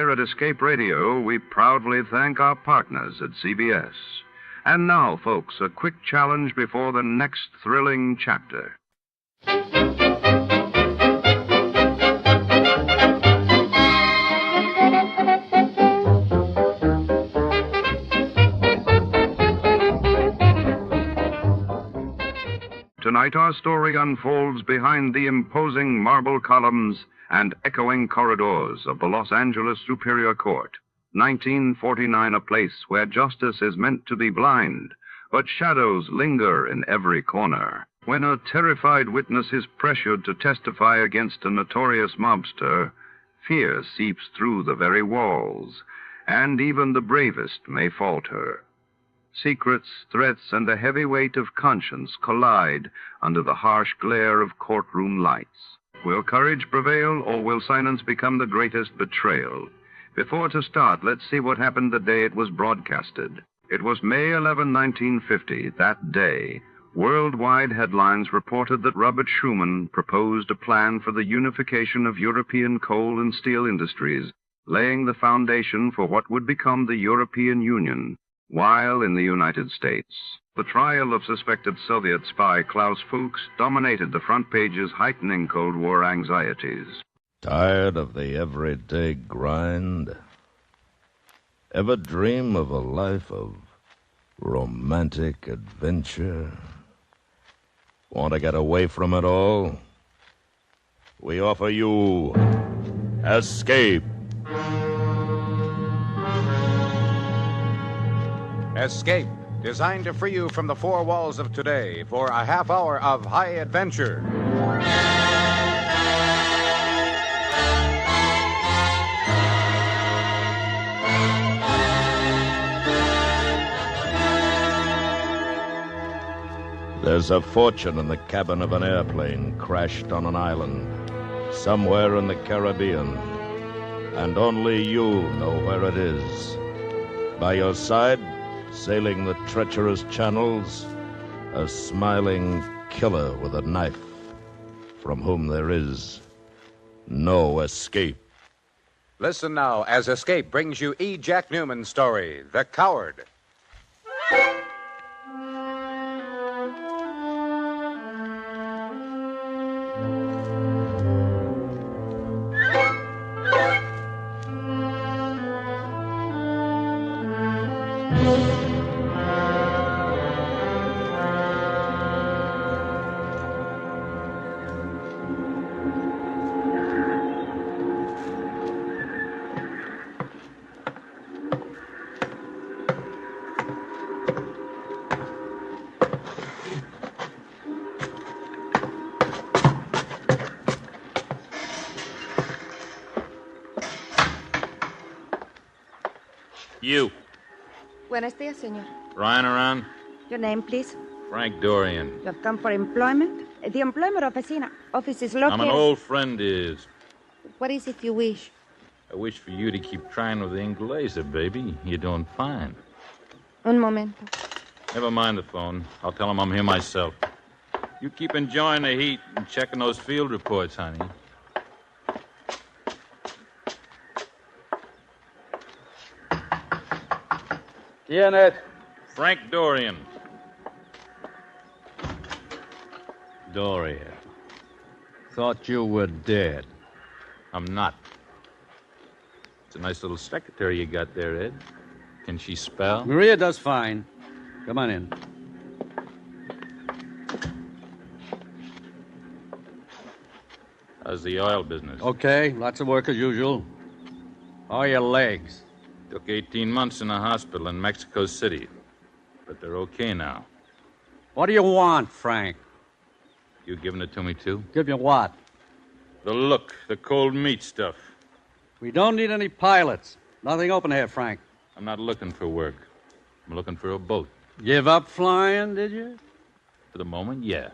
[SPEAKER 1] here at Escape Radio, we proudly thank our partners at CBS. And now, folks, a quick challenge before the next thrilling chapter. Tonight, our story unfolds behind the imposing marble columns and echoing corridors of the Los Angeles Superior Court. 1949, a place where justice is meant to be blind, but shadows linger in every corner. When a terrified witness is pressured to testify against a notorious mobster, fear seeps through the very walls, and even the bravest may falter. Secrets, threats, and the heavy weight of conscience collide under the harsh glare of courtroom lights. Will courage prevail, or will silence become the greatest betrayal? Before to start, let's see what happened the day it was broadcasted. It was May 11, 1950. That day, worldwide headlines reported that Robert Schuman proposed a plan for the unification of European coal and steel industries, laying the foundation for what would become the European Union. While in the United States, the trial of suspected Soviet spy Klaus Fuchs dominated the front pages, heightening Cold War anxieties.
[SPEAKER 3] Tired of the everyday grind? Ever dream of a life of romantic adventure? Want to get away from it all? We offer you Escape.
[SPEAKER 19] Escape, designed to free you from the four walls of today for a half hour of high adventure.
[SPEAKER 3] There's a fortune in the cabin of an airplane crashed on an island somewhere in the Caribbean, and only you know where it is. By your side, sailing the treacherous channels, a smiling killer with a knife, from whom there is no escape.
[SPEAKER 19] Listen now as Escape brings you E. Jack Newman's story, The Coward.
[SPEAKER 22] You.
[SPEAKER 24] Buenos dias, senor.
[SPEAKER 22] Ryan around?
[SPEAKER 24] Your name, please?
[SPEAKER 22] Frank Dorian.
[SPEAKER 24] You have come for employment? The employment office is located...
[SPEAKER 22] I'm an old friend is.
[SPEAKER 24] What is it you wish?
[SPEAKER 22] I wish for you to keep trying with the Inglesa, baby. You're doing fine.
[SPEAKER 24] Un momento.
[SPEAKER 22] Never mind the phone. I'll tell him I'm here myself. You keep enjoying the heat and checking those field reports, honey.
[SPEAKER 25] Janet.
[SPEAKER 22] Frank Dorian.
[SPEAKER 25] Dorian. Thought you were dead.
[SPEAKER 22] I'm not. It's a nice little secretary you got there, Ed. Can she spell?
[SPEAKER 25] Maria does fine. Come on in.
[SPEAKER 22] How's the oil business?
[SPEAKER 25] Okay, lots of work as usual. How are your legs?
[SPEAKER 22] Took 18 months in a hospital in Mexico City. But they're okay now.
[SPEAKER 25] What do you want, Frank?
[SPEAKER 22] You giving it to me, too?
[SPEAKER 25] Give you what?
[SPEAKER 22] The look, the cold meat stuff.
[SPEAKER 25] We don't need any pilots. Nothing open here, Frank.
[SPEAKER 22] I'm not looking for work. I'm looking for a boat.
[SPEAKER 25] Give up flying, did you?
[SPEAKER 22] For the moment, yeah.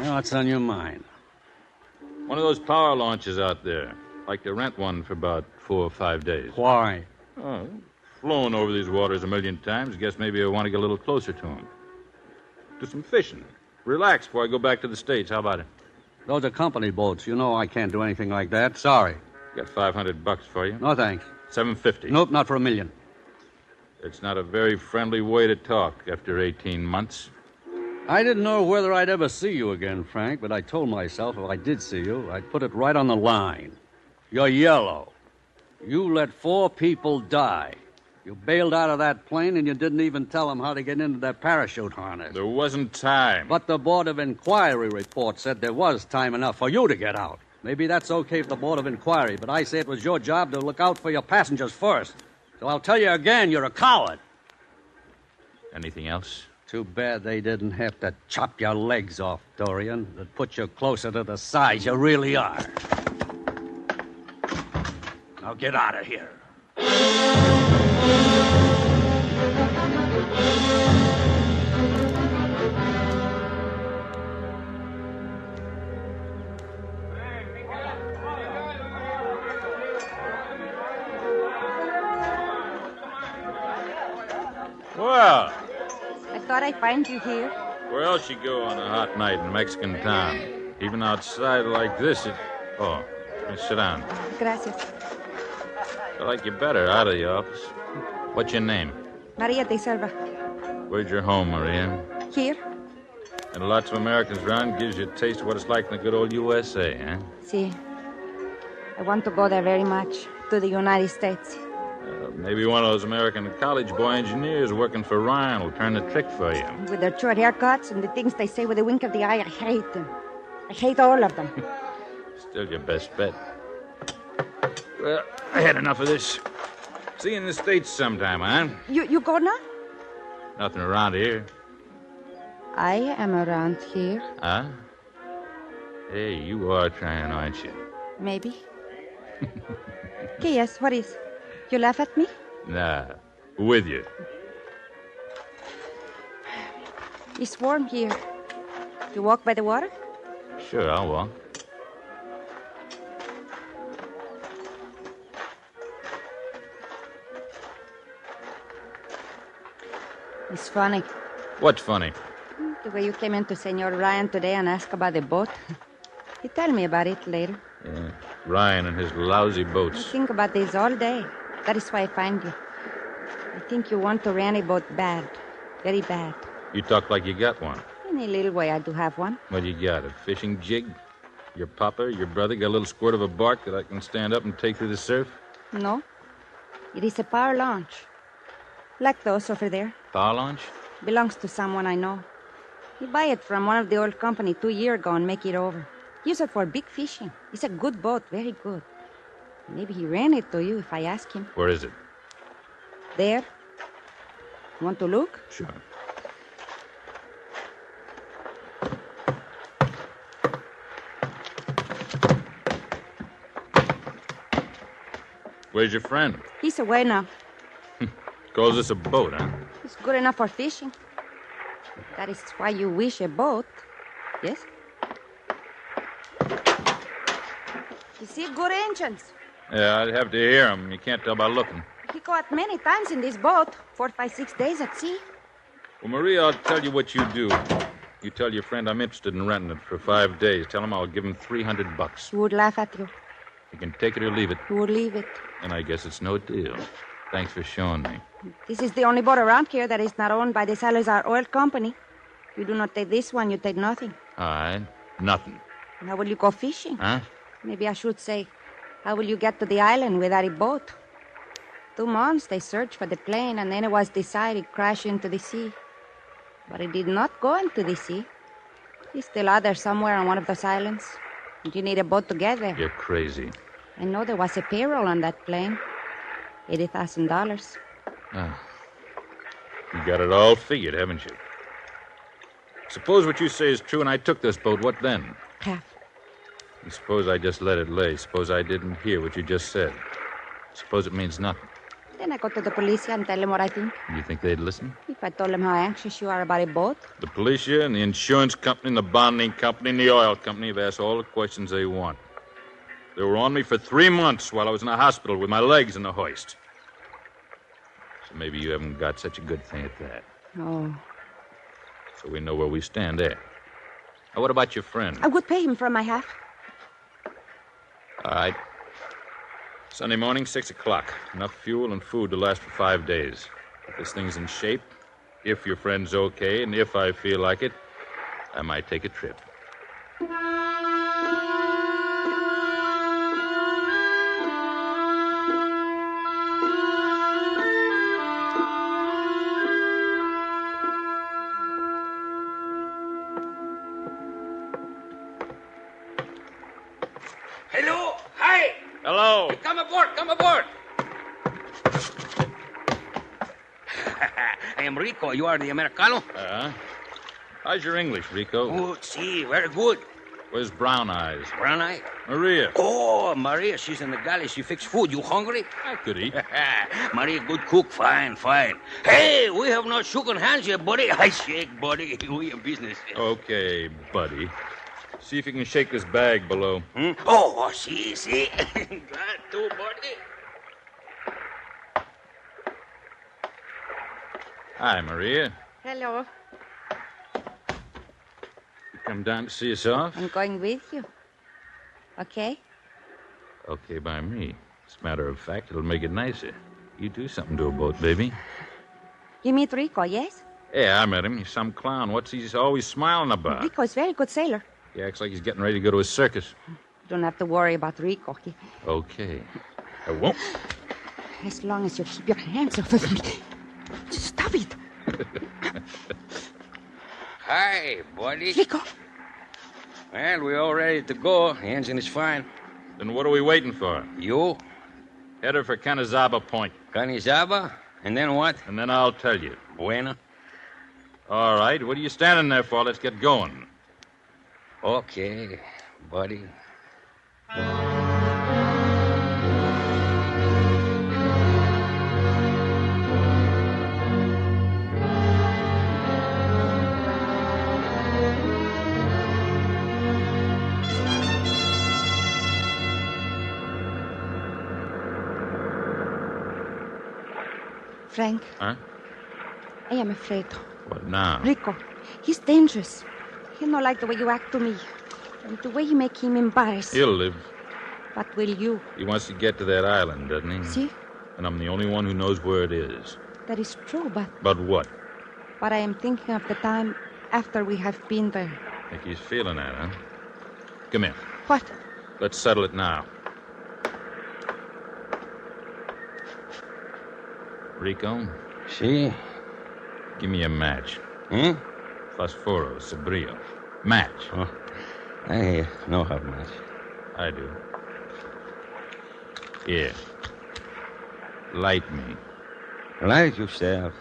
[SPEAKER 25] Well, what's on your mind?
[SPEAKER 22] One of those power launches out there. Like to rent one for about 4 or 5 days.
[SPEAKER 25] Why?
[SPEAKER 22] Oh, flown over these waters a million times. Guess maybe I want to get a little closer to them. Do some fishing. Relax before I go back to the States. How about it?
[SPEAKER 25] Those are company boats. You know I can't do anything like that. Sorry.
[SPEAKER 22] Got $500 for you.
[SPEAKER 25] No, thanks.
[SPEAKER 22] $750.
[SPEAKER 25] Nope, not for $1 million.
[SPEAKER 22] It's not a very friendly way to talk after 18 months.
[SPEAKER 25] I didn't know whether I'd ever see you again, Frank, but I told myself if I did see you, I'd put it right on the line. You're yellow. You let 4 people die. You bailed out of that plane and you didn't even tell them how to get into that parachute harness.
[SPEAKER 22] There wasn't time.
[SPEAKER 25] But the Board of Inquiry report said there was time enough for you to get out. Maybe that's okay for the Board of Inquiry, but I say it was your job to look out for your passengers first. So I'll tell you again, you're a coward.
[SPEAKER 22] Anything else?
[SPEAKER 25] Too bad they didn't have to chop your legs off, Dorian. That put you closer to the size you really are. Now get out of here.
[SPEAKER 22] Well,
[SPEAKER 24] I thought I'd find you here.
[SPEAKER 22] where else you go on a hot night in Mexican town? Even outside like this, Oh, sit down.
[SPEAKER 24] Gracias.
[SPEAKER 22] I like you better out of the office. What's your name?
[SPEAKER 24] Maria de Selva.
[SPEAKER 22] Where's your home, Maria?
[SPEAKER 24] Here?
[SPEAKER 22] And lots of Americans around gives you a taste of what it's like in the good old USA, huh?
[SPEAKER 24] See. I want to go there very much. To the United States.
[SPEAKER 22] Maybe one of those American college boy engineers working for Ryan will turn the trick for you.
[SPEAKER 24] With their short haircuts and the things they say with a wink of the eye, I hate them. I hate all of them.
[SPEAKER 22] Still your best bet. Well, I had enough of this. See you in the States sometime, huh?
[SPEAKER 24] You go now?
[SPEAKER 22] Nothing around here.
[SPEAKER 24] I am around here.
[SPEAKER 22] Huh? Hey, you are trying, aren't you?
[SPEAKER 24] Maybe. Okay, yes, what is? You laugh at me?
[SPEAKER 22] Nah, with you.
[SPEAKER 24] It's warm here. You walk by the water?
[SPEAKER 22] Sure, I'll walk.
[SPEAKER 24] It's funny.
[SPEAKER 22] What's funny?
[SPEAKER 24] The way you came into Senor Ryan today and asked about the boat. You tell me about it later.
[SPEAKER 22] Yeah, Ryan and his lousy
[SPEAKER 24] I
[SPEAKER 22] boats.
[SPEAKER 24] think about this all day. That is why I find you. I think you want to rent a boat bad. Very bad.
[SPEAKER 22] You talk like you got one.
[SPEAKER 24] In a little way, I do have one.
[SPEAKER 22] What you got, a fishing jig? Your papa, your brother got a little squirt of a bark that I can stand up and take through the surf?
[SPEAKER 24] No. It is a power launch. Like those over there.
[SPEAKER 22] Power launch?
[SPEAKER 24] Belongs to someone I know. He buy it from one of the old company 2 years ago and make it over. Use it for big fishing. It's a good boat, very good. Maybe he ran it to you if I ask him.
[SPEAKER 22] Where is it?
[SPEAKER 24] There. Want to look?
[SPEAKER 22] Sure. Where's your friend?
[SPEAKER 24] He's away now.
[SPEAKER 22] Calls this a boat, huh?
[SPEAKER 24] It's good enough for fishing. That is why you wish a boat. Yes? You see good engines.
[SPEAKER 22] Yeah, I'd have to hear him. You can't tell by looking.
[SPEAKER 24] He go out many times in this boat. 4, 5, 6 days at sea.
[SPEAKER 22] Well, Maria, I'll tell you what you do. You tell your friend I'm interested in renting it for 5 days. Tell him I'll give him $300.
[SPEAKER 24] He would laugh at you.
[SPEAKER 22] You can take it or leave it.
[SPEAKER 24] He would leave it.
[SPEAKER 22] And I guess it's no deal. Thanks for showing me.
[SPEAKER 24] This is the only boat around here that is not owned by the Salazar Oil Company. You do not take this one, you take nothing.
[SPEAKER 22] All right. Nothing.
[SPEAKER 24] And how will you go fishing?
[SPEAKER 22] Huh?
[SPEAKER 24] Maybe I should say, how will you get to the island without a boat? 2 months they searched for the plane, and then it was decided to crash into the sea. But it did not go into the sea. It's still out there somewhere on one of those islands. And you need a boat to get there.
[SPEAKER 22] You're crazy.
[SPEAKER 24] I know there was a payroll on that plane. $80,000.
[SPEAKER 22] Ah. You got it all figured, haven't you? Suppose what you say is true and I took this boat. What then?
[SPEAKER 24] Half.
[SPEAKER 22] And suppose I just let it lay. Suppose I didn't hear what you just said. Suppose it means nothing.
[SPEAKER 24] Then I go to the police and tell them what I think.
[SPEAKER 22] You think they'd listen?
[SPEAKER 24] If I told them how anxious you are about a boat.
[SPEAKER 22] The police here and the insurance company and the bonding company and the oil company have asked all the questions they want. They were on me for 3 months while I was in the hospital with my legs in the hoist. So maybe you haven't got such a good thing at that.
[SPEAKER 24] Oh.
[SPEAKER 22] So we know where we stand there. What about your friend?
[SPEAKER 24] I would pay him for my half.
[SPEAKER 22] All right. Sunday morning, 6 o'clock. Enough fuel and food to last for 5 days. If this thing's in shape, if your friend's okay, and if I feel like it, I might take a trip.
[SPEAKER 6] Hello. Hi.
[SPEAKER 22] Hello.
[SPEAKER 6] Come aboard. Come aboard. I am Rico. You are the Americano?
[SPEAKER 22] How's your English, Rico?
[SPEAKER 6] Good. See, very good.
[SPEAKER 22] Where's Brown Eyes?
[SPEAKER 6] Brown Eye?
[SPEAKER 22] Maria.
[SPEAKER 6] Oh, Maria, she's in the galley. She fix food. You hungry?
[SPEAKER 22] I could eat.
[SPEAKER 6] Maria, good cook. Fine, fine. Hey, we have not shaken hands yet, buddy. I shake, buddy. We in business.
[SPEAKER 22] Okay, buddy. See if you can shake this bag below.
[SPEAKER 6] Oh, see. Glad to, buddy.
[SPEAKER 22] Hi, Maria.
[SPEAKER 24] Hello.
[SPEAKER 22] You come down to see us off?
[SPEAKER 24] I'm going with you. Okay?
[SPEAKER 22] Okay by me. As a matter of fact, it'll make it nicer. You do something to a boat, baby.
[SPEAKER 24] You meet Rico, yes?
[SPEAKER 22] Yeah, I met him. He's some clown. What's he's always smiling about?
[SPEAKER 24] Rico's a very good sailor.
[SPEAKER 22] He acts like he's getting ready to go to a circus.
[SPEAKER 24] You don't have to worry about Rico.
[SPEAKER 22] Okay. I won't.
[SPEAKER 24] As long as you keep your hands off of me. Stop it.
[SPEAKER 6] Hi, buddy.
[SPEAKER 24] Rico.
[SPEAKER 6] Well, we're all ready to go. The engine is fine.
[SPEAKER 22] Then what are we waiting for?
[SPEAKER 6] You?
[SPEAKER 22] Head her for Kanizaba Point.
[SPEAKER 6] Kanizaba? And then what?
[SPEAKER 22] And then I'll tell you.
[SPEAKER 6] Bueno.
[SPEAKER 22] All right. What are you standing there for? Let's get going.
[SPEAKER 6] Okay, buddy.
[SPEAKER 24] Frank.
[SPEAKER 22] Huh?
[SPEAKER 24] I am afraid.
[SPEAKER 22] What now?
[SPEAKER 24] Rico, he's dangerous. He don't like the way you act to me. And the way you make him embarrassed.
[SPEAKER 22] He'll live.
[SPEAKER 24] But will you?
[SPEAKER 22] He wants to get to that island, doesn't he?
[SPEAKER 24] See?
[SPEAKER 22] And I'm the only one who knows where it is.
[SPEAKER 24] That is true, but...
[SPEAKER 22] But what?
[SPEAKER 24] But I am thinking of the time after we have been there.
[SPEAKER 22] Think he's feeling that, huh? Come here.
[SPEAKER 24] What?
[SPEAKER 22] Let's settle it now. Rico?
[SPEAKER 6] See?
[SPEAKER 22] Give me a match. Fosforo, Sabrillo. Match.
[SPEAKER 6] Oh, I know how much.
[SPEAKER 22] I do. Here. Light me.
[SPEAKER 6] Light yourself.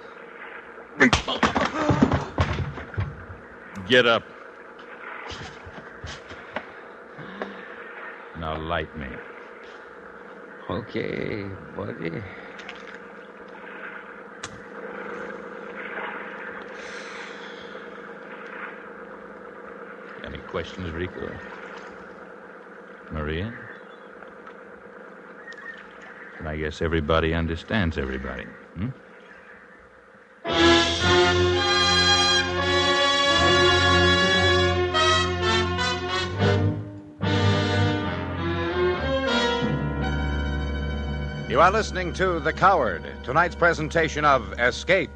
[SPEAKER 22] Get up. Now light me.
[SPEAKER 6] Okay, buddy.
[SPEAKER 22] Any questions, Rico? Maria? And I guess everybody understands everybody,
[SPEAKER 19] You are listening to The Coward, tonight's presentation of Escape.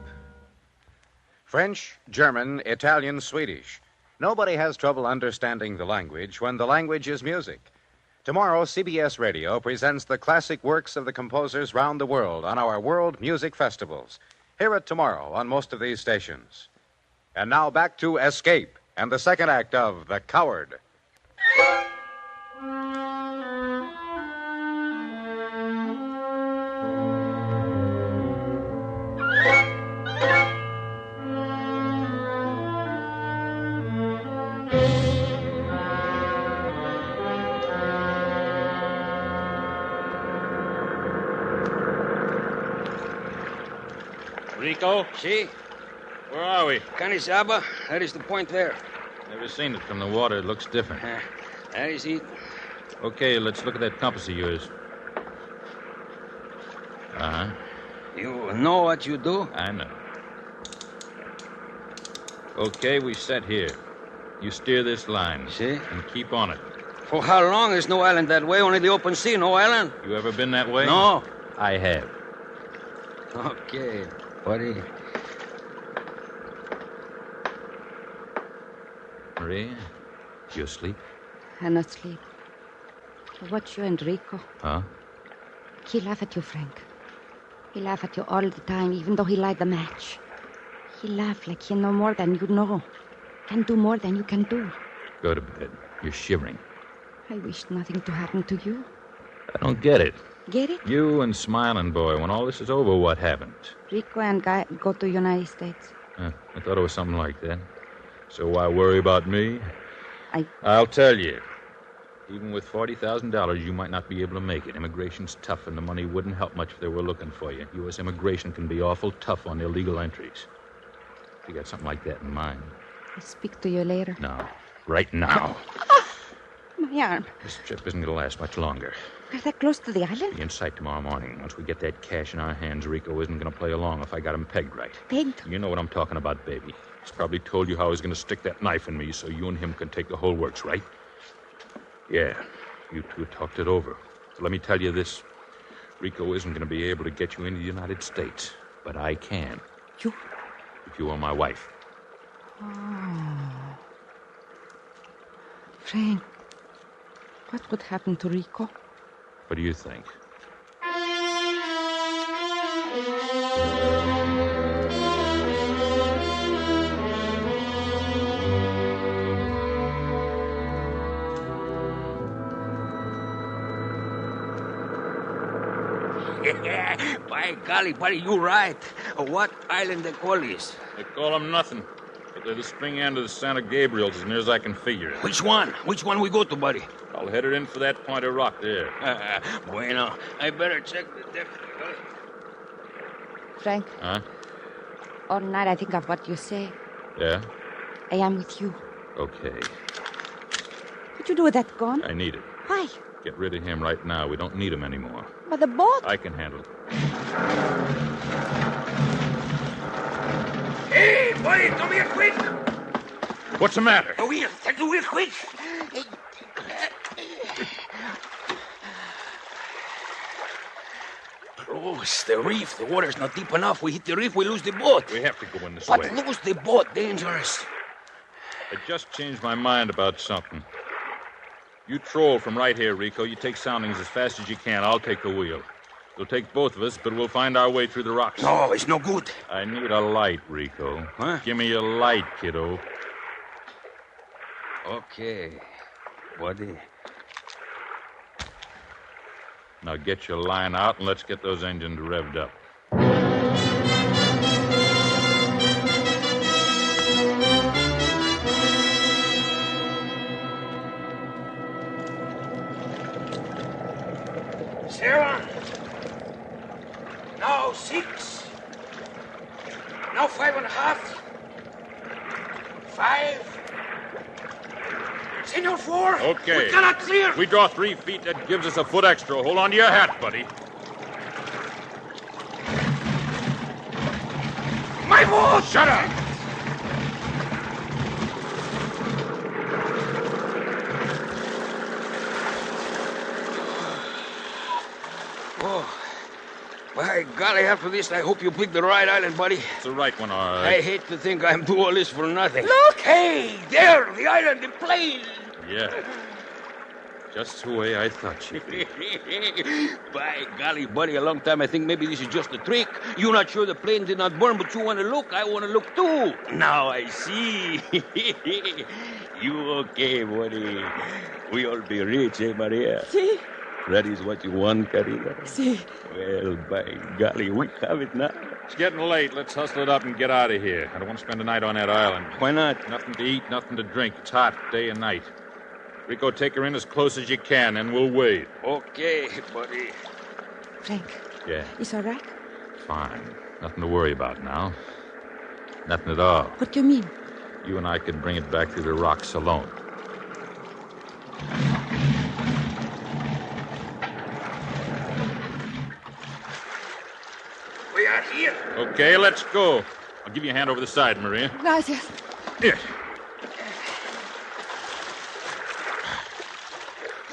[SPEAKER 19] French, German, Italian, Swedish. Nobody has trouble understanding the language when the language is music. Tomorrow, CBS Radio presents the classic works of the composers round the world on our World Music Festivals. Hear it tomorrow on most of these stations. And now back to Escape and the second act of The Coward.
[SPEAKER 22] Rico?
[SPEAKER 6] See?
[SPEAKER 22] Where are we?
[SPEAKER 6] Kanizaba, that is the point there.
[SPEAKER 22] Never seen it from the water. It looks different.
[SPEAKER 6] That is it.
[SPEAKER 22] Okay, let's look at that compass of yours. Uh-huh.
[SPEAKER 6] You know what you do?
[SPEAKER 22] I know. Okay, we set here. You steer this line.
[SPEAKER 6] See?
[SPEAKER 22] And keep on it.
[SPEAKER 6] For how long? There's no island that way, only the open sea, no island.
[SPEAKER 22] You ever been that way?
[SPEAKER 6] No.
[SPEAKER 22] I have.
[SPEAKER 6] Okay, buddy.
[SPEAKER 22] Maria, you asleep?
[SPEAKER 24] I'm not asleep. I watch you and Rico.
[SPEAKER 22] Huh?
[SPEAKER 24] He laugh at you, Frank. He laugh at you all the time, even though he light the match. He laugh like he know more than you know. Can do more than you can do.
[SPEAKER 22] Go to bed. You're shivering.
[SPEAKER 24] I wish nothing to happen to you.
[SPEAKER 22] I don't get it.
[SPEAKER 24] Get it?
[SPEAKER 22] You and Smiling Boy, when all this is over, what happened?
[SPEAKER 24] Rico and Guy go to United States.
[SPEAKER 22] I thought it was something like that. So why worry about me?
[SPEAKER 24] I'll
[SPEAKER 22] tell you. Even with $40,000, you might not be able to make it. Immigration's tough, and the money wouldn't help much if they were looking for you. U.S. immigration can be awful tough on illegal entries. If you got something like that in mind.
[SPEAKER 24] I'll speak to you later.
[SPEAKER 22] No. Right now.
[SPEAKER 24] My arm.
[SPEAKER 22] This trip isn't going to last much longer.
[SPEAKER 24] Are that close to the island?
[SPEAKER 22] Be in sight tomorrow morning. Once we get that cash in our hands, Rico isn't going to play along if I got him pegged right.
[SPEAKER 24] Pegged?
[SPEAKER 22] You know what I'm talking about, baby. He's probably told you how he's going to stick that knife in me so you and him can take the whole works, right? Yeah, you two talked it over. So let me tell you this. Rico isn't going to be able to get you into the United States, but I can.
[SPEAKER 24] You?
[SPEAKER 22] If you are my wife.
[SPEAKER 24] Oh. Frank, what would happen to Rico?
[SPEAKER 22] What do you think?
[SPEAKER 6] By golly, buddy, you right. What island they call this?
[SPEAKER 22] They call them nothing. But they're the spring end of the Santa Gabriels, as near as I can figure it.
[SPEAKER 6] Which one? Which one we go to, buddy?
[SPEAKER 22] I'll head her in for that point of rock there.
[SPEAKER 6] Bueno. I better check the depth.
[SPEAKER 24] Frank?
[SPEAKER 22] Huh?
[SPEAKER 24] All night I think of what you say.
[SPEAKER 22] Yeah?
[SPEAKER 24] I am with you.
[SPEAKER 22] Okay.
[SPEAKER 24] What you do with that gun?
[SPEAKER 22] I need it.
[SPEAKER 24] Why?
[SPEAKER 22] Get rid of him right now. We don't need him anymore.
[SPEAKER 24] But the boat?
[SPEAKER 22] I can handle it.
[SPEAKER 6] Hey, buddy, come here quick.
[SPEAKER 22] What's the matter?
[SPEAKER 6] The wheel. Take the wheel quick. Close the reef. The water's not deep enough. We hit the reef, we lose the boat.
[SPEAKER 22] We have to go in this
[SPEAKER 6] But
[SPEAKER 22] way.
[SPEAKER 6] lose the boat. Dangerous.
[SPEAKER 22] I just changed my mind about something. You troll from right here, Rico. You take soundings as fast as you can. I'll take the wheel. It'll take both of us, but we'll find our way through the rocks.
[SPEAKER 6] No, it's no good.
[SPEAKER 22] I need a light, Rico.
[SPEAKER 6] Huh?
[SPEAKER 22] Give me a light, kiddo.
[SPEAKER 6] Okay, buddy.
[SPEAKER 22] Now get your line out and let's get those engines revved up.
[SPEAKER 6] Seven. Now 6. Now 5.5. 5. Senor 4.
[SPEAKER 22] Okay.
[SPEAKER 6] We cannot clear.
[SPEAKER 22] We draw 3 feet. That gives us a foot extra. Hold on to your hat, buddy.
[SPEAKER 6] My boat!
[SPEAKER 22] Shut up!
[SPEAKER 6] Oh, by golly, after this, I hope you picked the right island, buddy.
[SPEAKER 22] It's the right one, all right.
[SPEAKER 6] I hate to think I'm doing all this for nothing. Look! Hey, there, the island, the plane.
[SPEAKER 22] Yeah. Just the way I thought you'd be.
[SPEAKER 6] By golly, buddy, a long time I think maybe this is just a trick. You're not sure the plane did not burn, but you want to look. I want to look, too. Now I see. You okay, buddy? We all be rich, eh, Maria?
[SPEAKER 24] Si.
[SPEAKER 6] That is what you want, Carina?
[SPEAKER 24] Si.
[SPEAKER 6] Well, by golly, we have it now.
[SPEAKER 22] It's getting late. Let's hustle it up and get out of here. I don't want to spend the night on that island.
[SPEAKER 6] Why not?
[SPEAKER 22] Nothing to eat, nothing to drink. It's hot day and night. Rico, take her in as close as you can, and we'll wait.
[SPEAKER 6] Okay, buddy.
[SPEAKER 24] Frank.
[SPEAKER 22] Yeah?
[SPEAKER 24] It's all right?
[SPEAKER 22] Fine. Nothing to worry about now. Nothing at all.
[SPEAKER 24] What do you mean?
[SPEAKER 22] You and I can bring it back through the rocks alone.
[SPEAKER 6] We are here.
[SPEAKER 22] Okay, let's go. I'll give you a hand over the side, Maria.
[SPEAKER 24] Gracias.
[SPEAKER 22] Here.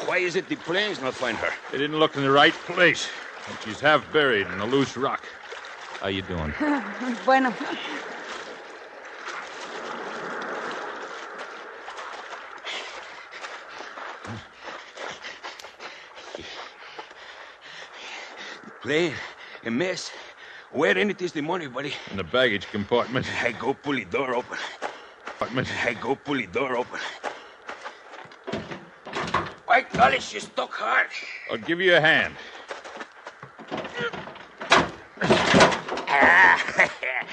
[SPEAKER 6] Why is it the planes not find her?
[SPEAKER 22] They didn't look in the right place. And she's half buried in a loose rock. How you doing?
[SPEAKER 24] Bueno.
[SPEAKER 6] Plane, a mess. Where in it is the money, buddy?
[SPEAKER 22] In the baggage compartment.
[SPEAKER 6] I go pull the door open. I go pull the door open. By golly, she's stuck hard.
[SPEAKER 22] I'll give you a hand.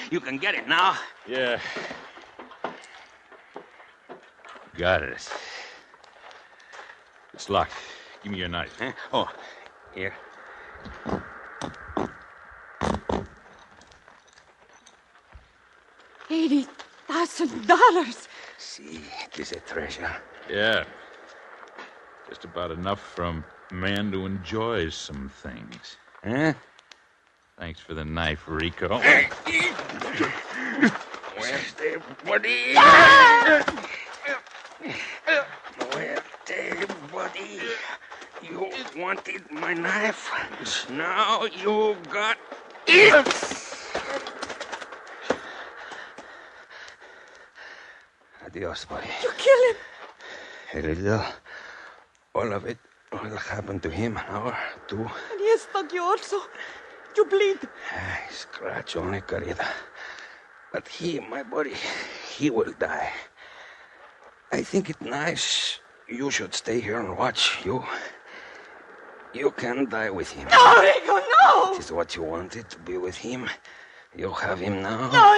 [SPEAKER 6] You can get it now.
[SPEAKER 22] Yeah. Got it. It's locked. Give me your knife.
[SPEAKER 6] Huh? Oh, here.
[SPEAKER 24] $80,000.
[SPEAKER 6] See, it is a treasure.
[SPEAKER 22] Yeah. Just about enough from a man to enjoy some things.
[SPEAKER 6] Huh?
[SPEAKER 22] Thanks for the knife, Rico.
[SPEAKER 6] Where's the body? Where's the body? You wanted my knife. Now you got it. Adios, buddy.
[SPEAKER 24] You kill him.
[SPEAKER 6] A little. All of it will happen to him an hour, two.
[SPEAKER 24] And he has stuck you also. You bleed.
[SPEAKER 6] Scratch only, querida. But he, my buddy, he will die. I think it nice you should stay here and watch. You can die with him.
[SPEAKER 24] No, Rico, no!
[SPEAKER 6] It is what you wanted, to be with him. You have him now.
[SPEAKER 24] No.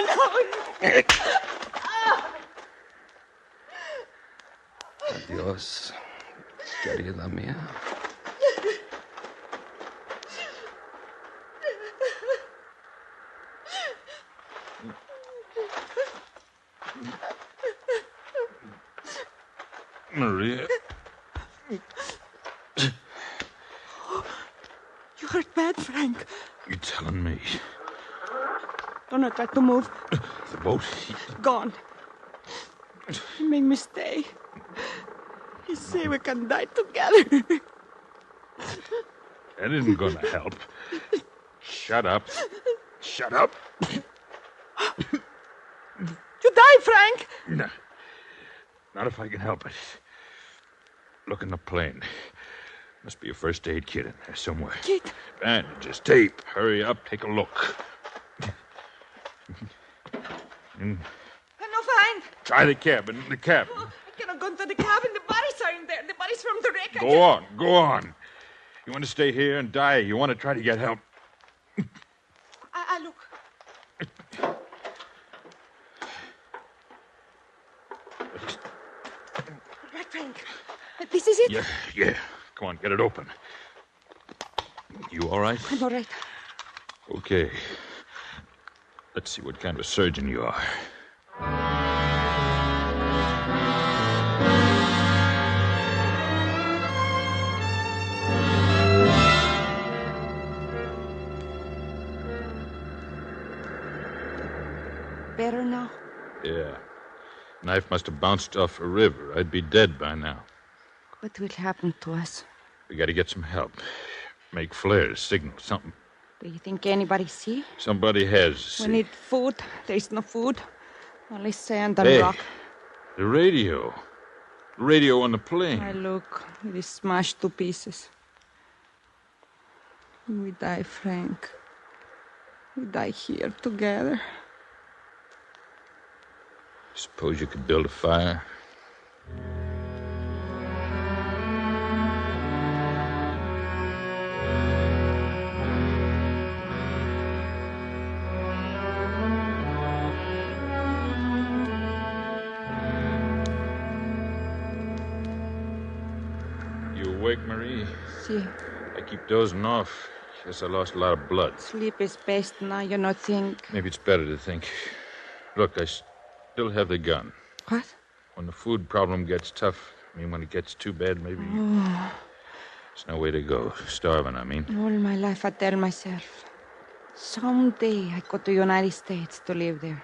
[SPEAKER 6] Adios, querida mía.
[SPEAKER 22] Maria.
[SPEAKER 24] You hurt bad, Frank.
[SPEAKER 22] You telling me?
[SPEAKER 24] Don't try to move.
[SPEAKER 22] The boat.
[SPEAKER 24] Gone. You make me stay. You say we can die together.
[SPEAKER 22] That isn't gonna help. Shut up. Shut up.
[SPEAKER 24] You die, Frank.
[SPEAKER 22] No. Not if I can help it. Look in the plane. Must be a first aid kit in there somewhere.
[SPEAKER 24] Kit?
[SPEAKER 22] Bandages, tape. Hurry up, take a look.
[SPEAKER 24] I no find.
[SPEAKER 22] Try the cabin.
[SPEAKER 24] I cannot go into the cabin. The bodies are in there. The bodies from the wreck.
[SPEAKER 22] Go on. You want to stay here and die? You want to try to get help?
[SPEAKER 24] I look. Right, Frank. This is it?
[SPEAKER 22] Yeah. Come on, get it open. You all right?
[SPEAKER 24] I'm all right.
[SPEAKER 22] Okay. Let's see what kind of a surgeon you are.
[SPEAKER 24] Better now?
[SPEAKER 22] Yeah. Knife must have bounced off a river. I'd be dead by now.
[SPEAKER 24] What will happen to us?
[SPEAKER 22] We got to get some help. Make flares, signal, something.
[SPEAKER 24] Do you think anybody see?
[SPEAKER 22] Somebody has.
[SPEAKER 24] We need food. There is no food. Only sand and
[SPEAKER 22] Hey,
[SPEAKER 24] rock.
[SPEAKER 22] the radio. The radio on the plane.
[SPEAKER 24] I look. It is smashed to pieces. We die, Frank. We die here together.
[SPEAKER 22] Suppose you could build a fire? You awake, Marie?
[SPEAKER 24] See.
[SPEAKER 22] I keep dozing off. Guess I lost a lot of blood.
[SPEAKER 24] Sleep is best now, you not think.
[SPEAKER 22] Maybe it's better to think. Look, I still have the gun.
[SPEAKER 24] What?
[SPEAKER 22] When the food problem gets tough, when it gets too bad, maybe...
[SPEAKER 24] Oh.
[SPEAKER 22] There's no way to go. Starving,
[SPEAKER 24] All my life I tell myself, someday I go to United States to live there.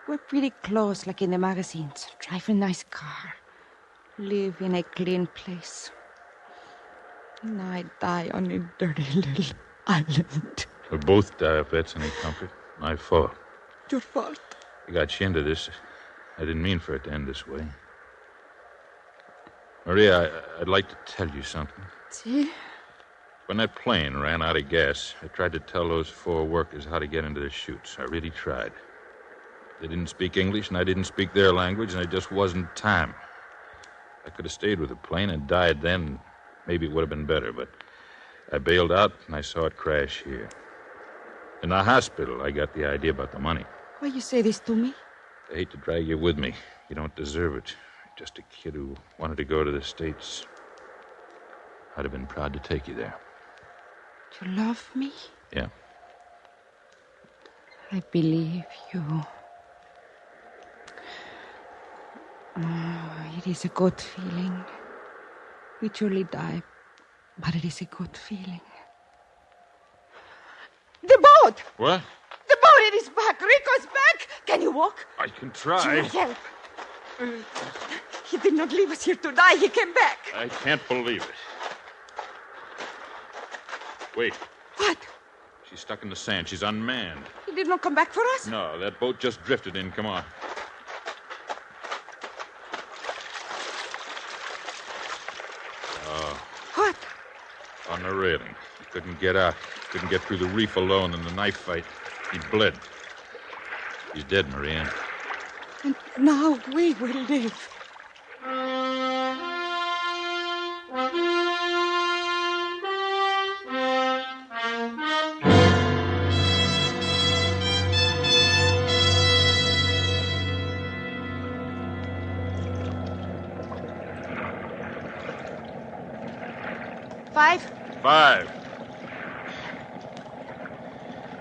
[SPEAKER 24] Wear pretty clothes like in the magazines. Drive a nice car. Live in a clean place. And I die on a dirty little island.
[SPEAKER 22] We both die if that's any comfort. My fault.
[SPEAKER 24] Your fault.
[SPEAKER 22] I got you into this. I didn't mean for it to end this way. Maria, I'd like to tell you something.
[SPEAKER 24] See?
[SPEAKER 22] When that plane ran out of gas, I tried to tell those 4 workers how to get into the chutes. I really tried. They didn't speak English, and I didn't speak their language, and it just wasn't time. I could have stayed with the plane and died then. Maybe it would have been better, but I bailed out, and I saw it crash here. In the hospital, I got the idea about the money.
[SPEAKER 24] Why you say this to me?
[SPEAKER 22] I hate to drag you with me. You don't deserve it. Just a kid who wanted to go to the States. I'd have been proud to take you there.
[SPEAKER 24] You love me?
[SPEAKER 22] Yeah.
[SPEAKER 24] I believe you. Oh, it is a good feeling. We surely die, but it is a good feeling. The boat!
[SPEAKER 22] What?
[SPEAKER 24] The boat, it is back. Rico's back. Can you walk?
[SPEAKER 22] I can try.
[SPEAKER 24] You must help. He did not leave us here to die. He came back.
[SPEAKER 22] I can't believe it. Wait.
[SPEAKER 24] What?
[SPEAKER 22] She's stuck in the sand. She's unmanned.
[SPEAKER 24] He did not come back for us?
[SPEAKER 22] No, that boat just drifted in. Come on. Oh.
[SPEAKER 24] What?
[SPEAKER 22] On the railing. He couldn't get out. Couldn't get through the reef alone in the knife fight. He bled. He's dead, Marianne.
[SPEAKER 24] And now we will live. Five.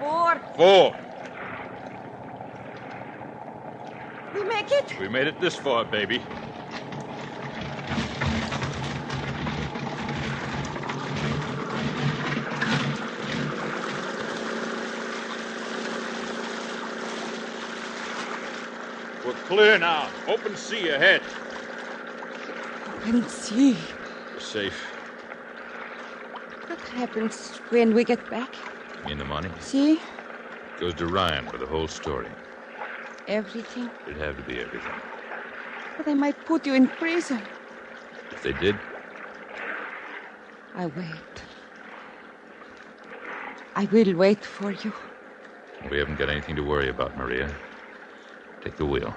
[SPEAKER 24] 4.
[SPEAKER 22] 4.
[SPEAKER 24] We make it?
[SPEAKER 22] We made it this far, baby. We're clear now. Open sea ahead.
[SPEAKER 24] Open sea.
[SPEAKER 22] We're safe.
[SPEAKER 24] What happens when we get back?
[SPEAKER 22] You mean the money?
[SPEAKER 24] See?
[SPEAKER 22] Goes to Ryan for the whole story.
[SPEAKER 24] Everything.
[SPEAKER 22] It'd have to be everything.
[SPEAKER 24] But they might put you in prison.
[SPEAKER 22] If they did,
[SPEAKER 24] I wait. I will wait for you.
[SPEAKER 22] we haven't got anything to worry about, Maria. Take the wheel.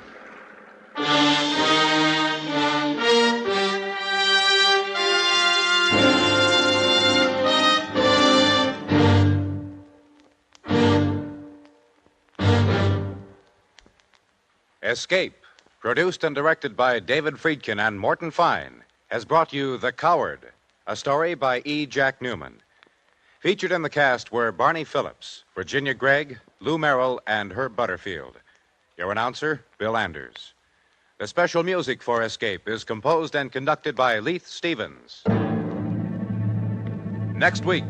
[SPEAKER 19] Escape, produced and directed by David Friedkin and Morton Fine, has brought you The Coward, a story by E. Jack Newman. Featured in the cast were Barney Phillips, Virginia Gregg, Lou Merrill, and Herb Butterfield. Your announcer, Bill Anders. The special music for Escape is composed and conducted by Leith Stevens. Next week.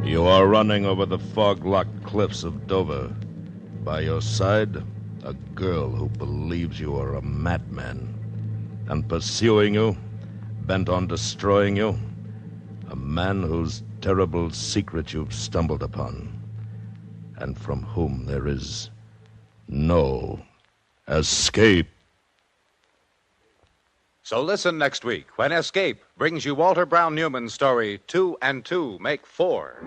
[SPEAKER 3] You are running over the fog-locked cliffs of Dover. By your side, a girl who believes you are a madman. And pursuing you, bent on destroying you, a man whose terrible secret you've stumbled upon, and from whom there is no escape.
[SPEAKER 19] So listen next week when Escape brings you Walter Brown Newman's story, 2 and 2 Make 4.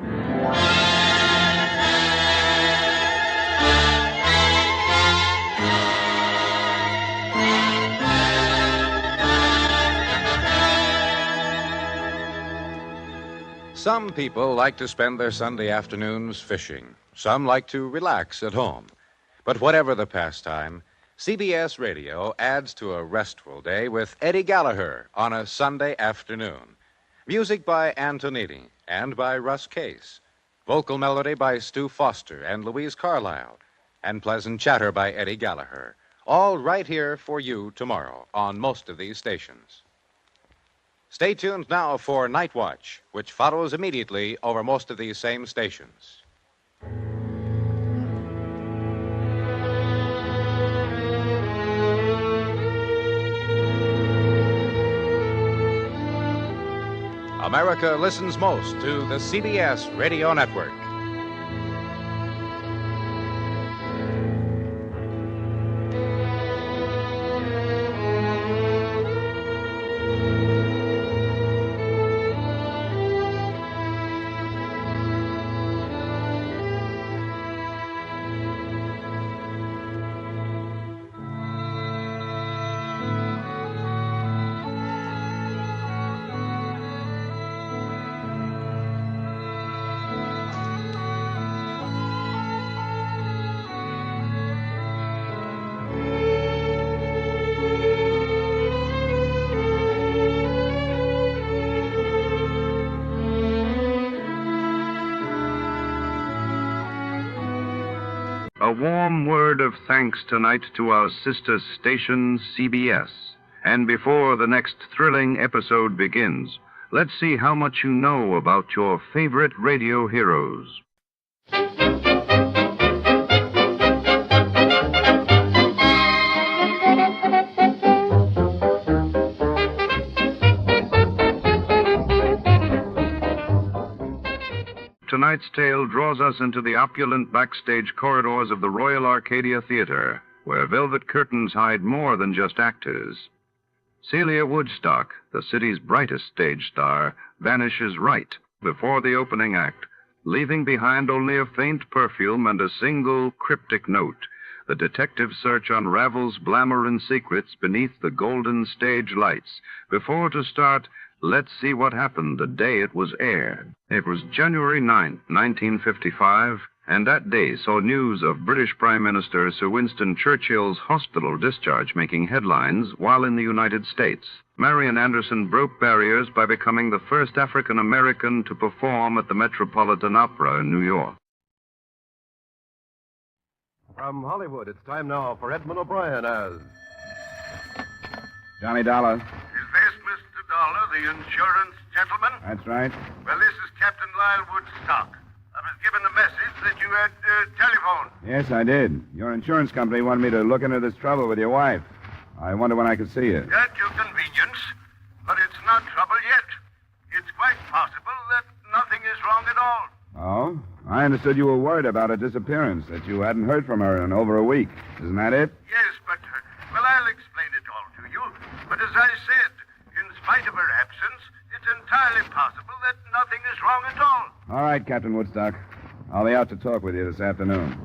[SPEAKER 19] Some people like to spend their Sunday afternoons fishing. Some like to relax at home. But whatever the pastime, CBS Radio adds to a restful day with Eddie Gallagher on a Sunday afternoon. Music by Antonini and by Russ Case. Vocal melody by Stu Foster and Louise Carlisle. And pleasant chatter by Eddie Gallagher. All right here for you tomorrow on most of these stations. Stay tuned now for Night Watch, which follows immediately over most of these same stations. America listens most to the CBS Radio Network.
[SPEAKER 1] A warm word of thanks tonight to our sister station, CBS. And before the next thrilling episode begins, let's see how much you know about your favorite radio heroes. Tonight's tale draws us into the opulent backstage corridors of the Royal Arcadia Theater, where velvet curtains hide more than just actors. Celia Woodstock, the city's brightest stage star, vanishes right before the opening act, leaving behind only a faint perfume and a single cryptic note. The detective search unravels glamour and secrets beneath the golden stage lights. Before to start, let's see what happened the day it was aired. It was January 9, 1955, and that day saw news of British Prime Minister Sir Winston Churchill's hospital discharge making headlines while in the United States. Marian Anderson broke barriers by becoming the first African American to perform at the Metropolitan Opera in New York.
[SPEAKER 9] From Hollywood, it's time now for Edmund O'Brien as
[SPEAKER 14] Johnny Dollar.
[SPEAKER 11] Is this Mr. Dolar, the insurance gentleman?
[SPEAKER 14] That's right.
[SPEAKER 11] Well, this is Captain Lyle Woodstock. I was given a message that you had telephoned.
[SPEAKER 14] Yes, I did. Your insurance company wanted me to look into this trouble with your wife. I wonder when I could see you.
[SPEAKER 11] At your convenience, but it's not trouble yet. It's quite possible that nothing is wrong at all.
[SPEAKER 14] Oh? I understood you were worried about her disappearance, that you hadn't heard from her in over a week. Isn't that it?
[SPEAKER 11] Yes, but, well, I'll explain it all to you. But as I said, in spite of her absence, it's entirely possible that nothing is wrong at all.
[SPEAKER 14] All right, Captain Woodstock. I'll be out to talk with you this afternoon.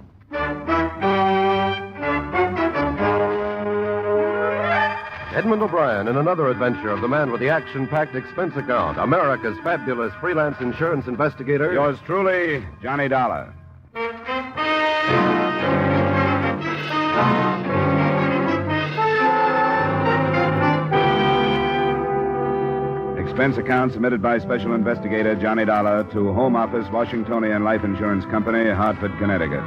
[SPEAKER 9] Edmund O'Brien in another adventure of the man with the action-packed expense account, America's fabulous freelance insurance investigator.
[SPEAKER 14] Yours truly, Johnny Dollar. Expense account submitted by Special Investigator Johnny Dollar to Home Office, Washingtonian Life Insurance Company, Hartford, Connecticut.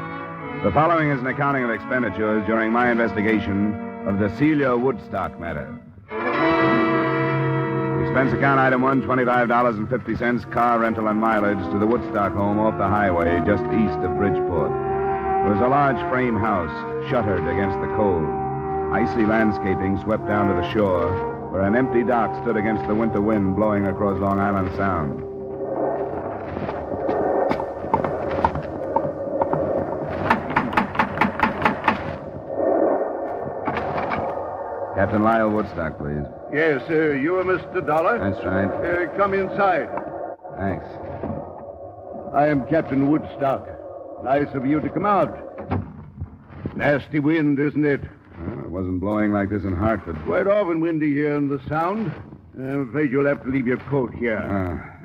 [SPEAKER 14] The following is an accounting of expenditures during my investigation of the Celia Woodstock matter. Expense account item 1, $25.50, car rental and mileage to the Woodstock home off the highway just east of Bridgeport. It was a large frame house, shuttered against the cold. Icy landscaping swept down to the shore, where an empty dock stood against the winter wind blowing across Long Island Sound. Captain Lyle Woodstock, please.
[SPEAKER 11] Yes, you are Mr. Dollar?
[SPEAKER 14] That's right.
[SPEAKER 11] Come inside.
[SPEAKER 14] Thanks.
[SPEAKER 11] I am Captain Woodstock. Nice of you to come out. Nasty wind, isn't it?
[SPEAKER 14] Well, it wasn't blowing like this in Hartford.
[SPEAKER 11] Quite often windy here in the Sound. I'm afraid you'll have to leave your coat here.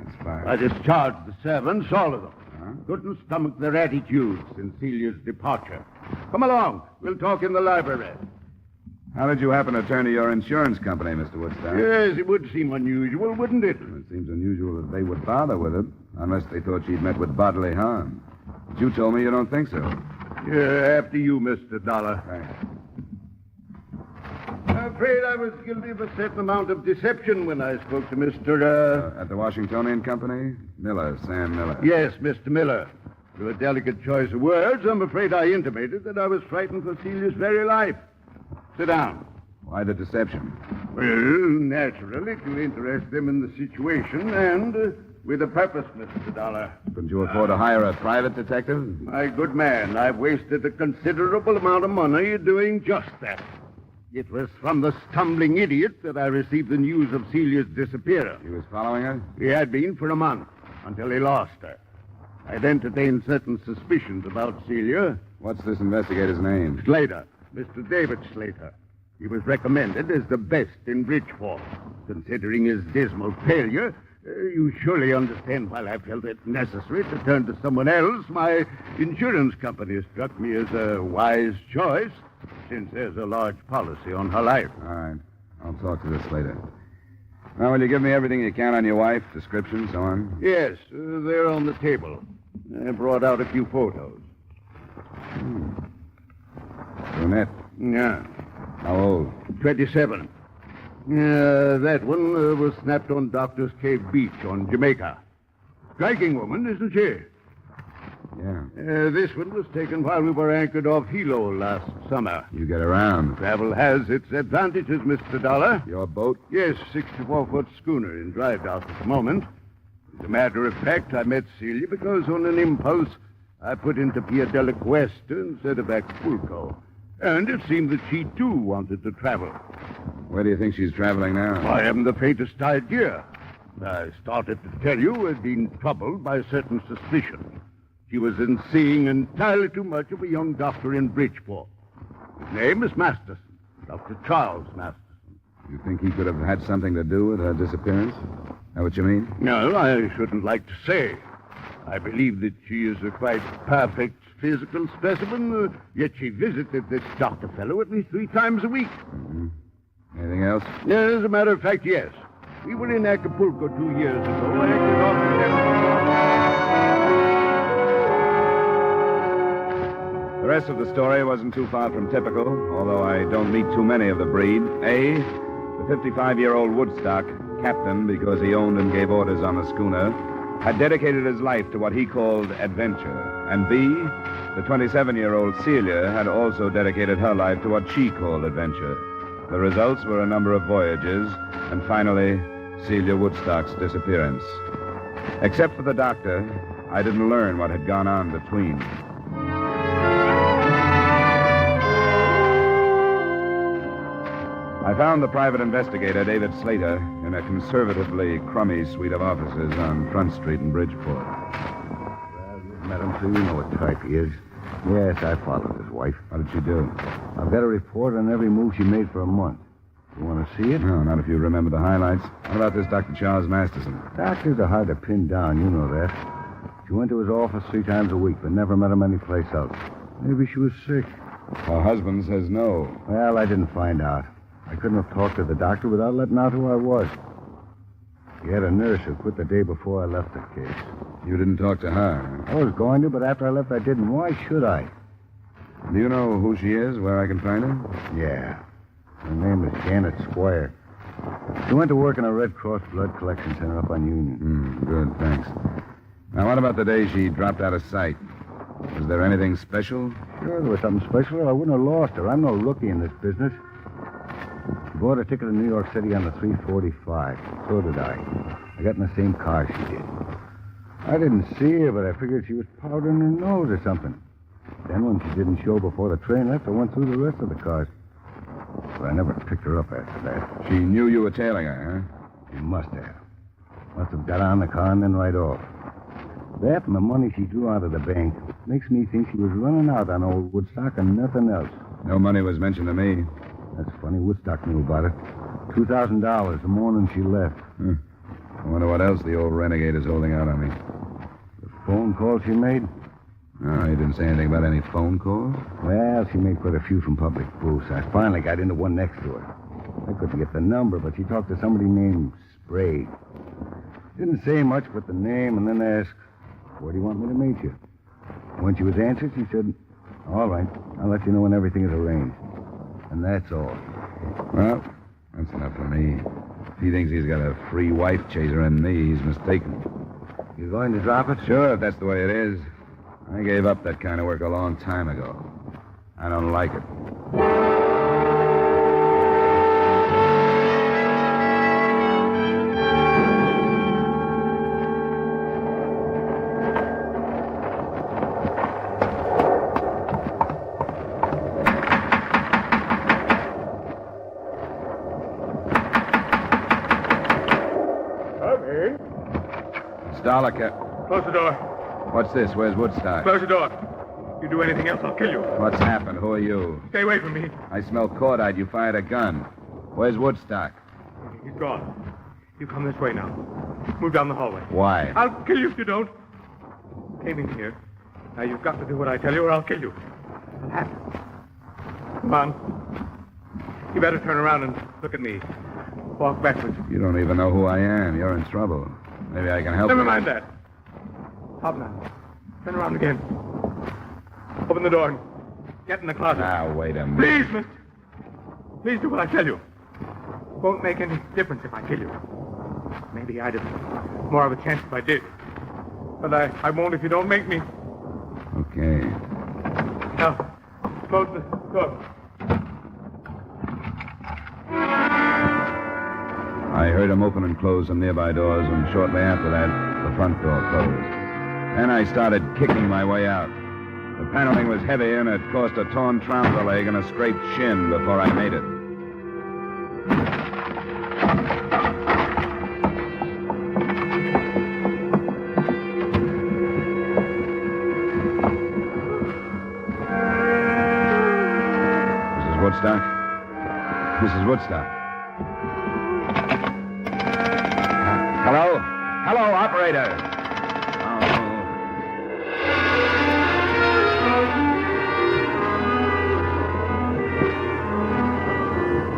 [SPEAKER 14] That's fine.
[SPEAKER 11] I discharged the servants, all of them. Couldn't stomach their attitudes since Celia's departure. Come along. We'll talk in the library.
[SPEAKER 14] How did you happen to turn to your insurance company, Mr. Woodstock?
[SPEAKER 11] Yes, it would seem unusual, wouldn't it?
[SPEAKER 14] It seems unusual that they would bother with it, unless they thought she'd met with bodily harm. But you told me you don't think so.
[SPEAKER 11] Yeah, after you, Mr. Dollar.
[SPEAKER 14] Thanks.
[SPEAKER 11] I'm afraid I was guilty of a certain amount of deception when I spoke to Mr.
[SPEAKER 14] At the Washingtonian Company? Miller, Sam Miller.
[SPEAKER 11] Yes, Mr. Miller. Through a delicate choice of words, I'm afraid I intimated that I was frightened for Celia's very life. Sit down.
[SPEAKER 14] Why the deception?
[SPEAKER 8] Well, naturally, to interest them in the situation and with a purpose, Mr. Dolar.
[SPEAKER 14] Couldn't you afford to hire a private detective?
[SPEAKER 8] My good man, I've wasted a considerable amount of money doing just that. It was from the stumbling idiot that I received the news of Celia's disappearance.
[SPEAKER 14] He was following her?
[SPEAKER 8] He had been for a month, until he lost her. I'd entertained certain suspicions about Celia.
[SPEAKER 14] What's this investigator's name?
[SPEAKER 8] Slater. Mr. David Slater. He was recommended as the best in Bridgeport. Considering his dismal failure, you surely understand why I felt it necessary to turn to someone else. My insurance company struck me as a wise choice, since there's a large policy on her life.
[SPEAKER 14] All right. I'll talk to this later. Now, will you give me everything you can on your wife, description, so on?
[SPEAKER 8] Yes, they're on the table. I brought out a few photos.
[SPEAKER 14] Brunette.
[SPEAKER 8] Yeah.
[SPEAKER 14] How old?
[SPEAKER 8] 27. That one was snapped on Doctor's Cave Beach on Jamaica. Striking woman, isn't she?
[SPEAKER 14] Yeah.
[SPEAKER 8] This one was taken while we were anchored off Hilo last summer.
[SPEAKER 14] You get around.
[SPEAKER 8] Travel has its advantages, Mr. Dolar.
[SPEAKER 14] Your boat?
[SPEAKER 8] Yes, 64-foot schooner in dry dock at the moment. As a matter of fact, I met Celia because on an impulse, I put into Pia del Cuesta instead of Acapulco. And it seemed that she, too, wanted to travel.
[SPEAKER 14] Where do you think she's traveling now?
[SPEAKER 8] I haven't the faintest idea. I started to tell you I'd been troubled by a certain suspicion. She was in seeing entirely too much of a young doctor in Bridgeport. His name is Masterson, Dr. Charles Masterson.
[SPEAKER 14] You think he could have had something to do with her disappearance? That what you mean?
[SPEAKER 8] No, I shouldn't like to say. I believe that she is a quite perfect physical specimen, yet she visited this doctor fellow at least 3 times a week.
[SPEAKER 14] Mm-hmm. Anything else?
[SPEAKER 8] As a matter of fact, yes. We were in Acapulco 2 years ago.
[SPEAKER 14] The rest of the story wasn't too far from typical, although I don't meet too many of the breed. A, the 55-year-old Woodstock, captain because he owned and gave orders on the schooner, had dedicated his life to what he called adventure. And B, the 27-year-old Celia had also dedicated her life to what she called adventure. The results were a number of voyages, and finally, Celia Woodstock's disappearance. Except for the doctor, I didn't learn what had gone on between. I found the private investigator, David Slater, in a conservatively crummy suite of offices on Front Street in Bridgeport.
[SPEAKER 5] Well, you've met him, so you know what type he is. Yes, I followed his wife.
[SPEAKER 14] What did she do?
[SPEAKER 5] I've got a report on every move she made for a month. You want to see it?
[SPEAKER 14] No, not if you remember the highlights. What about this Dr. Charles Masterson?
[SPEAKER 5] Doctors are hard to pin down, you know that. She went to his office 3 times a week, but never met him anyplace else. Maybe she was sick.
[SPEAKER 14] Her husband says no.
[SPEAKER 5] Well, I didn't find out. I couldn't have talked to the doctor without letting out who I was. He had a nurse who quit the day before I left the case.
[SPEAKER 14] You didn't talk to her?
[SPEAKER 5] I was going to, but after I left, I didn't. Why should I?
[SPEAKER 14] Do you know who she is, where I can find her?
[SPEAKER 5] Yeah. Her name is Janet Squire. She went to work in a Red Cross blood collection center up on Union.
[SPEAKER 14] Good, thanks. Now, what about the day she dropped out of sight? Was there anything special?
[SPEAKER 5] Sure, there was something special, or I wouldn't have lost her. I'm no rookie in this business. She bought a ticket to New York City on the 345. So did I. I got in the same car she did. I didn't see her, but I figured she was powdering her nose or something. Then when she didn't show before the train left, I went through the rest of the cars. But I never picked her up after that.
[SPEAKER 14] She knew you were tailing her, huh?
[SPEAKER 5] She must have. Must have got on the car and then right off. That and the money she drew out of the bank makes me think she was running out on old Woodstock and nothing else.
[SPEAKER 14] No money was mentioned to me.
[SPEAKER 5] That's funny. Woodstock knew about it. $2,000 the morning she left.
[SPEAKER 14] I wonder what else the old renegade is holding out on me.
[SPEAKER 5] The phone call she made?
[SPEAKER 14] No, he didn't say anything about any phone calls?
[SPEAKER 5] Well, she made quite a few from public booths. I finally got into one next to her. I couldn't get the number, but she talked to somebody named Spade. Didn't say much but the name, and then asked, "Where do you want me to meet you?" When she was answered, she said, "All right, I'll let you know when everything is arranged." And that's all.
[SPEAKER 14] Well, that's enough for me. If he thinks he's got a free wife chaser in me, he's mistaken.
[SPEAKER 5] You going to drop it?
[SPEAKER 14] Sure, if that's the way it is. I gave up that kind of work a long time ago. I don't like it. Dolar.
[SPEAKER 12] Close the door.
[SPEAKER 14] What's this? Where's Woodstock?
[SPEAKER 12] Close the door. You do anything else, I'll kill you.
[SPEAKER 14] What's happened? Who are you?
[SPEAKER 12] Stay away from me.
[SPEAKER 14] I smell cordite. You fired a gun. Where's Woodstock?
[SPEAKER 12] He's gone. You come this way now. Move down the hallway.
[SPEAKER 14] Why?
[SPEAKER 12] I'll kill you if you don't. You came in here. Now you've got to do what I tell you or I'll kill you. It'll happen. Come on. You better turn around and look at me. Walk backwards.
[SPEAKER 14] You don't even know who I am. You're in trouble. Maybe I can help you.
[SPEAKER 12] Never mind that. Hop now. Turn around again. Open the door and get in the closet.
[SPEAKER 14] Now, wait a minute.
[SPEAKER 12] Please, mister. Please do what I tell you. Won't make any difference if I kill you. Maybe I'd have more of a chance if I did. But I won't if you don't make me.
[SPEAKER 14] Okay.
[SPEAKER 12] Now, close the door.
[SPEAKER 14] I heard him open and close some nearby doors, and shortly after that, the front door closed. Then I started kicking my way out. The paneling was heavy, and it caused a torn trouser leg and a scraped shin before I made it. Mrs. Woodstock? Mrs. Woodstock? Hello? Hello, operator.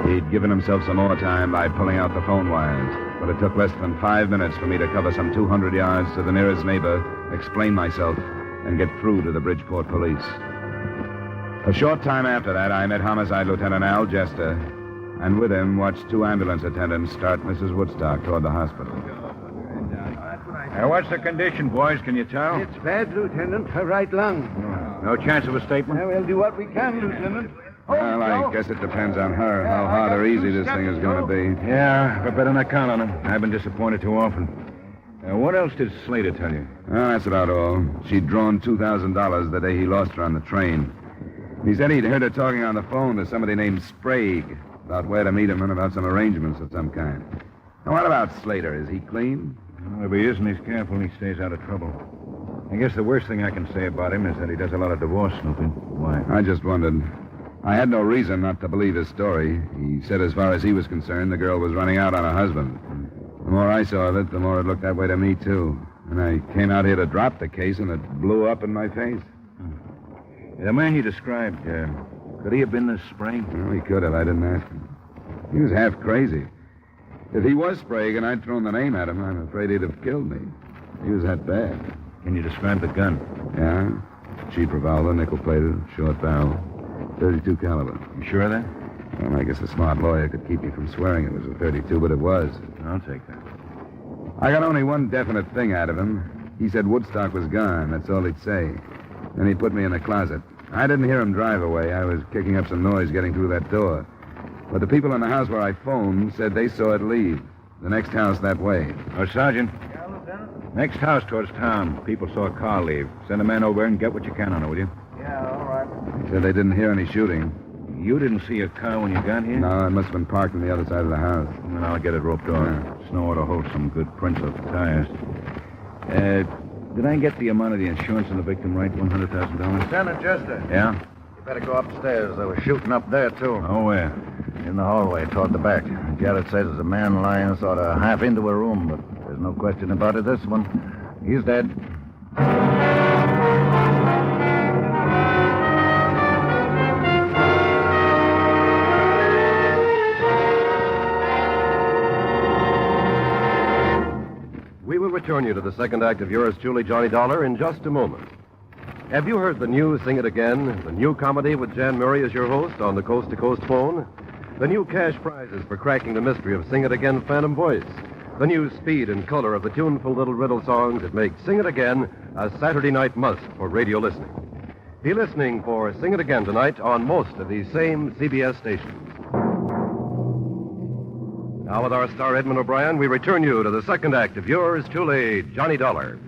[SPEAKER 14] He'd given himself some more time by pulling out the phone wires, but it took less than 5 minutes for me to cover some 200 yards to the nearest neighbor, explain myself, and get through to the Bridgeport police. A short time after that, I met Homicide Lieutenant Al Jester, and with him watched 2 ambulance attendants start Mrs. Woodstock toward the hospital.
[SPEAKER 13] What's the condition, boys? Can you tell?
[SPEAKER 8] It's bad, Lieutenant. Her right lung.
[SPEAKER 13] No chance of a statement?
[SPEAKER 8] We'll do what we can, Lieutenant.
[SPEAKER 14] Well, I guess it depends on her, how hard or easy this thing is going to be.
[SPEAKER 13] Yeah, I better not count on him. I've been disappointed too often. What else did Slater tell you?
[SPEAKER 14] Oh, that's about all. She'd drawn $2,000 the day he lost her on the train. He said he'd heard her talking on the phone to somebody named Sprague about where to meet him and about some arrangements of some kind. Now, what about Slater? Is he clean?
[SPEAKER 13] Well, if he isn't, he's careful and he stays out of trouble. I guess the worst thing I can say about him is that he does a lot of divorce snooping. Why?
[SPEAKER 14] I just wondered. I had no reason not to believe his story. He said as far as he was concerned, the girl was running out on her husband. The more I saw of it, the more it looked that way to me, too. And I came out here to drop the case, and it blew up in my face.
[SPEAKER 13] The man he described, could he have been this Sprague?
[SPEAKER 14] Well, he could have. I didn't ask him. He was half crazy. If he was Sprague and I'd thrown the name at him, I'm afraid he'd have killed me. He was that bad.
[SPEAKER 13] Can you describe the gun?
[SPEAKER 14] Yeah. Cheap revolver, nickel-plated, short barrel, .32 caliber.
[SPEAKER 13] You sure of that?
[SPEAKER 14] Well, I guess a smart lawyer could keep me from swearing it was a .32, but it was.
[SPEAKER 13] I'll take that.
[SPEAKER 14] I got only one definite thing out of him. He said Woodstock was gone. That's all he'd say. Then he put me in the closet. I didn't hear him drive away. I was kicking up some noise getting through that door. But the people in the house where I phoned said they saw it leave. The next house that way.
[SPEAKER 13] Oh, Sergeant. Yeah, Lieutenant? Next house towards town. People saw a car leave. Send a man over and get what you can on it, will you?
[SPEAKER 8] Yeah, all right.
[SPEAKER 14] They said they didn't hear any shooting.
[SPEAKER 13] You didn't see a car when you got here?
[SPEAKER 14] No, it must have been parked on the other side of the house.
[SPEAKER 13] Then I'll get it roped off.
[SPEAKER 14] Yeah.
[SPEAKER 13] Snow ought to hold some good prints off the tires. Did I get the amount of the insurance on the victim right? $100,000?
[SPEAKER 21] Lieutenant Jester.
[SPEAKER 13] Yeah?
[SPEAKER 21] You better go upstairs. They were shooting up there, too.
[SPEAKER 13] Oh, where?
[SPEAKER 21] In the hallway, toward the back. Garrett says there's a man lying sort of half into a room, but there's no question about it. This one, he's dead.
[SPEAKER 9] We will return you to the second act of yours truly, Johnny Dollar, in just a moment. Have you heard the new Sing It Again, the new comedy with Jan Murray as your host on the Coast to Coast phone? The new cash prizes for cracking the mystery of Sing It Again Phantom Voice. The new speed and color of the tuneful little riddle songs that make Sing It Again a Saturday night must for radio listening. Be listening for Sing It Again tonight on most of these same CBS stations. Now with our star Edmund O'Brien, we return you to the second act of yours truly, Johnny Dollar.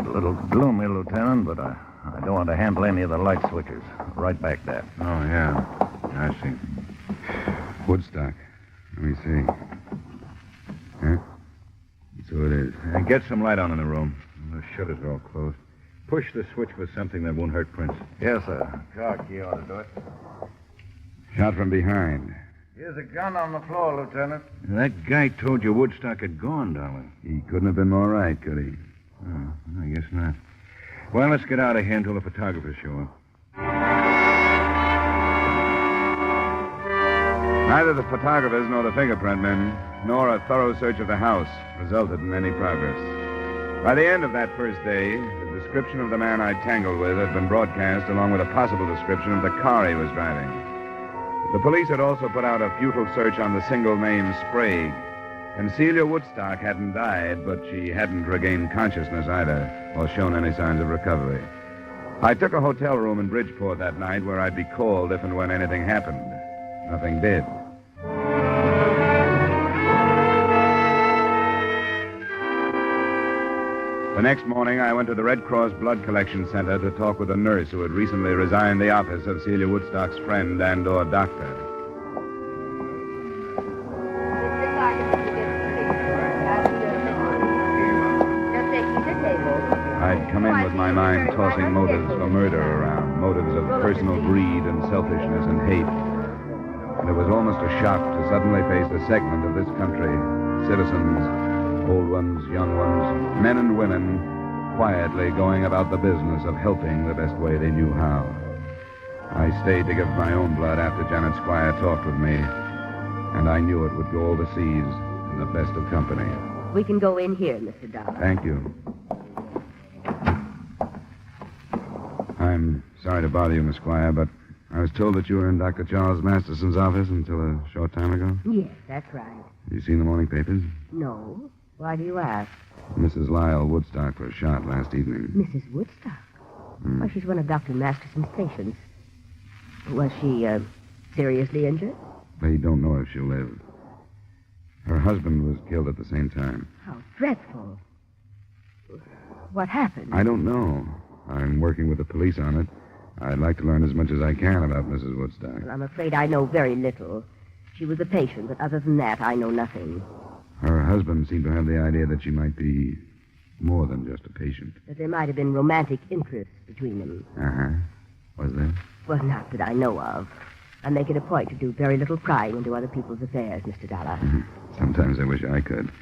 [SPEAKER 21] A little gloomy, Lieutenant.
[SPEAKER 13] Carmen, but I don't want to handle any of the light switches. Right back, Dad.
[SPEAKER 14] Oh, yeah. I see. Woodstock. Let me see. Huh? So it is.
[SPEAKER 13] Get some light on in the room. The shutters are all closed. Push the switch for something that won't hurt Prince. Yes, sir. Car key ought to do it.
[SPEAKER 14] Shot from behind.
[SPEAKER 13] Here's a gun on the floor, Lieutenant. That guy told you Woodstock had gone, Dollar.
[SPEAKER 14] He couldn't have been more right, could he?
[SPEAKER 13] Oh, I guess not. Well, let's get out of here until the photographers show up.
[SPEAKER 14] Neither the photographers nor the fingerprint men, nor a thorough search of the house, resulted in any progress. By the end of that first day, the description of the man I'd tangled with had been broadcast, along with a possible description of the car he was driving. The police had also put out a futile search on the single name Sprague. And Celia Woodstock hadn't died, but she hadn't regained consciousness either, or shown any signs of recovery. I took a hotel room in Bridgeport that night where I'd be called if and when anything happened. Nothing did. The next morning, I went to the Red Cross Blood Collection Center to talk with a nurse who had recently resigned the office of Celia Woodstock's friend and/or doctor. I'd come in with my mind tossing motives for murder around, motives of personal greed and selfishness and hate. And it was almost a shock to suddenly face a segment of this country, citizens, old ones, young ones, men and women, quietly going about the business of helping the best way they knew how. I stayed to give my own blood after Janet Squire talked with me, and I knew it would go overseas in the best of company.
[SPEAKER 10] We can go in here, Mr. Dolar.
[SPEAKER 14] Thank you. I'm sorry to bother you, Miss Squire, but I was told that you were in Dr. Charles Masterson's office until a short time ago.
[SPEAKER 10] Yes, that's right.
[SPEAKER 14] Have you seen the morning papers?
[SPEAKER 10] No. Why do you ask?
[SPEAKER 14] Mrs. Lyle Woodstock was shot last evening.
[SPEAKER 10] Mrs. Woodstock? Well, she's one of Dr. Masterson's patients. Was she, seriously injured?
[SPEAKER 14] They don't know if she'll live. Her husband was killed at the same time.
[SPEAKER 10] How dreadful. What happened?
[SPEAKER 14] I don't know. I'm working with the police on it. I'd like to learn as much as I can about Mrs. Woodstock.
[SPEAKER 10] Well, I'm afraid I know very little. She was a patient, but other than that, I know nothing.
[SPEAKER 14] Her husband seemed to have the idea that she might be more than just a patient.
[SPEAKER 10] That there might have been romantic interest between them.
[SPEAKER 14] Uh-huh. Was there?
[SPEAKER 10] Well, not that I know of. I make it a point to do very little prying into other people's affairs, Mr. Dolar.
[SPEAKER 14] Sometimes I wish I could.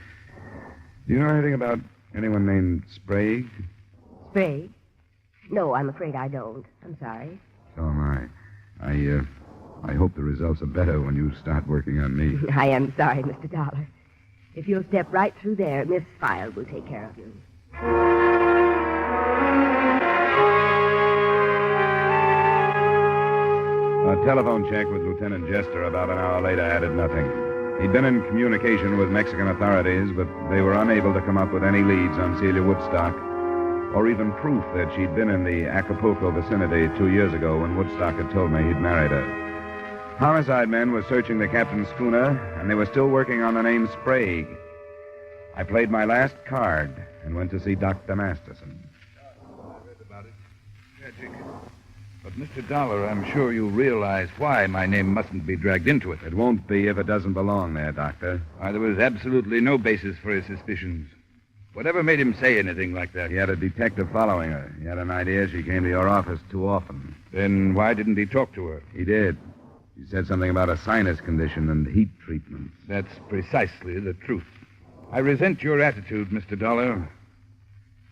[SPEAKER 14] Do you know anything about anyone named Sprague?
[SPEAKER 10] Sprague? No, I'm afraid I don't. I'm sorry.
[SPEAKER 14] So am I. I hope the results are better when you start working on me.
[SPEAKER 10] I am sorry, Mr. Dolar. If you'll step right through there, Miss File will take care of you.
[SPEAKER 14] A telephone check with Lieutenant Jester about an hour later added nothing. He'd been in communication with Mexican authorities, but they were unable to come up with any leads on Celia Woodstock, or even proof that she'd been in the Acapulco vicinity 2 years ago when Woodstock had told me he'd married her. Homicide men were searching the captain's schooner, and they were still working on the name Sprague. I played my last card and went to see Dr. Masterson.
[SPEAKER 13] I read about it. Tragic. But, Mr. Dollar, I'm sure you realize why my name mustn't be dragged into it.
[SPEAKER 14] It won't be if it doesn't belong there, Doctor.
[SPEAKER 13] Why, there was absolutely no basis for his suspicions. Whatever made him say anything like that?
[SPEAKER 14] He had a detective following her. He had an idea she came to your office too often.
[SPEAKER 13] Then why didn't he talk to her?
[SPEAKER 14] He did. He said something about a sinus condition and heat treatments.
[SPEAKER 13] That's precisely the truth. I resent your attitude, Mr. Dollar.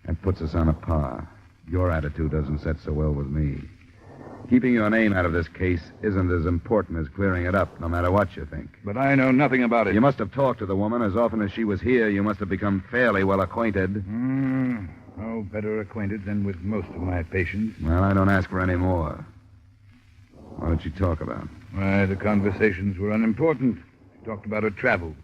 [SPEAKER 14] That puts us on a par. Your attitude doesn't set so well with me. Keeping your name out of this case isn't as important as clearing it up, no matter what you think.
[SPEAKER 13] But I know nothing about it.
[SPEAKER 14] You must have talked to the woman. As often as she was here, you must have become fairly well acquainted.
[SPEAKER 13] No better acquainted than with most of my patients.
[SPEAKER 14] Well, I don't ask for any more. What did she talk about?
[SPEAKER 13] Why, the conversations were unimportant. She talked about her travels.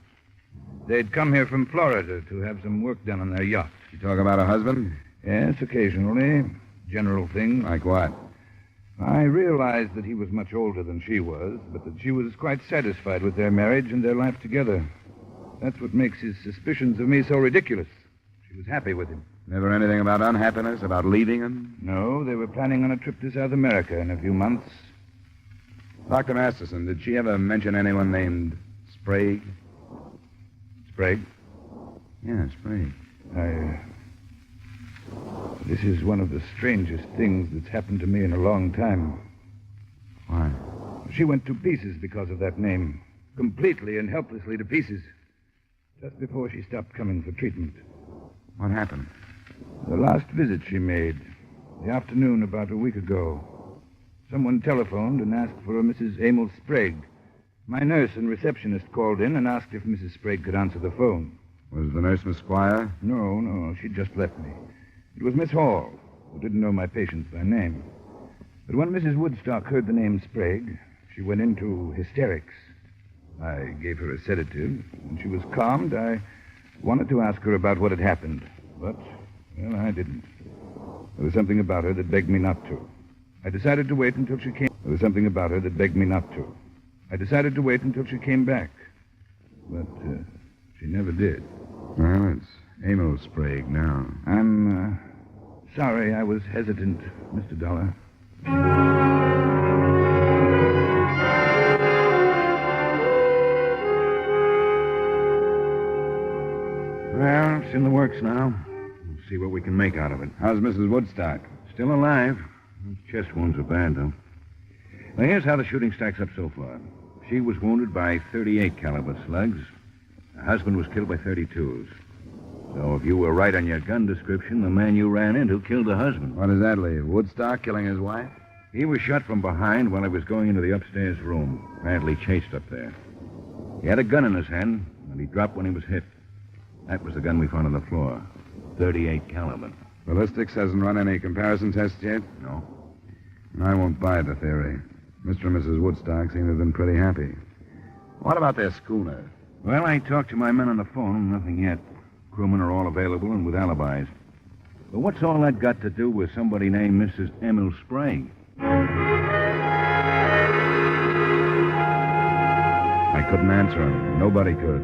[SPEAKER 13] They'd come here from Florida to have some work done on their yacht.
[SPEAKER 14] She talk about her husband?
[SPEAKER 13] Yes, occasionally. General things.
[SPEAKER 14] Like what?
[SPEAKER 13] I realized that he was much older than she was, but that she was quite satisfied with their marriage and their life together. That's what makes his suspicions of me so ridiculous. She was happy with him.
[SPEAKER 14] Never anything about unhappiness, about leaving him?
[SPEAKER 13] No, they were planning on a trip to South America in a few months.
[SPEAKER 14] Dr. Masterson, did she ever mention anyone named Sprague?
[SPEAKER 13] Sprague?
[SPEAKER 14] Yeah, Sprague.
[SPEAKER 13] This is one of the strangest things that's happened to me in a long time.
[SPEAKER 14] Why?
[SPEAKER 13] She went to pieces because of that name. Completely and helplessly to pieces. Just before she stopped coming for treatment.
[SPEAKER 14] What happened?
[SPEAKER 13] The last visit she made, the afternoon about a week ago. Someone telephoned and asked for a Mrs. Emil Sprague. My nurse and receptionist called in and asked if Mrs. Sprague could answer the phone.
[SPEAKER 14] Was the nurse Miss Squire?
[SPEAKER 13] No, she just left me. It was Miss Hall, who didn't know my patients by name. But when Mrs. Woodstock heard the name Sprague, she went into hysterics. I gave her a sedative. When she was calmed, I wanted to ask her about what had happened. But, well, I didn't. There was something about her that begged me not to. I decided to wait until she came. There was something about her that begged me not to. I decided to wait until she came back. But she never did.
[SPEAKER 14] Well, it's Emil Sprague now.
[SPEAKER 13] I'm sorry I was hesitant, Mr. Dolar.
[SPEAKER 14] Well, it's in the works now. We'll see what we can make out of it. How's Mrs. Woodstock?
[SPEAKER 16] Still alive. Chest wounds are bad, though. Now, here's how the shooting stacks up so far. She was wounded by 38 caliber slugs. Her husband was killed by 32s. So if you were right on your gun description, the man you ran into killed the husband.
[SPEAKER 14] What does that leave? Woodstock killing his wife?
[SPEAKER 16] He was shot from behind while he was going into the upstairs room. Apparently chased up there. He had a gun in his hand, and he dropped when he was hit. That was the gun we found on the floor. 38 caliber.
[SPEAKER 14] Ballistics hasn't run any comparison tests yet?
[SPEAKER 16] No.
[SPEAKER 14] I won't buy the theory. Mr. and Mrs. Woodstock seem to have been pretty happy. What about their schooner?
[SPEAKER 16] Well, I talked to my men on the phone. Nothing yet. Crewmen are all available and with alibis. But what's all that got to do with somebody named Mrs. Emil Sprague?
[SPEAKER 14] I couldn't answer him. Nobody could.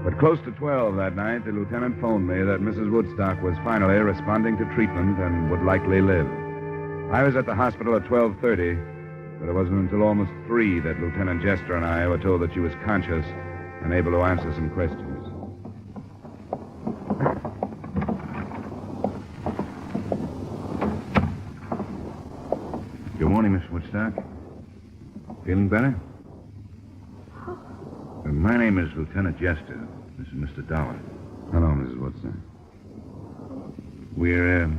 [SPEAKER 14] But close to 12 that night, the lieutenant phoned me that Mrs. Woodstock was finally responding to treatment and would likely live. I was at the hospital at 12:30, but it wasn't until almost 3 that Lieutenant Jester and I were told that she was conscious and able to answer some questions.
[SPEAKER 16] Good morning, Miss Woodstock. Feeling better? My name is Lieutenant Jester. This is Mr. Dolar.
[SPEAKER 14] Hello, Mrs. Woodstock.
[SPEAKER 16] We're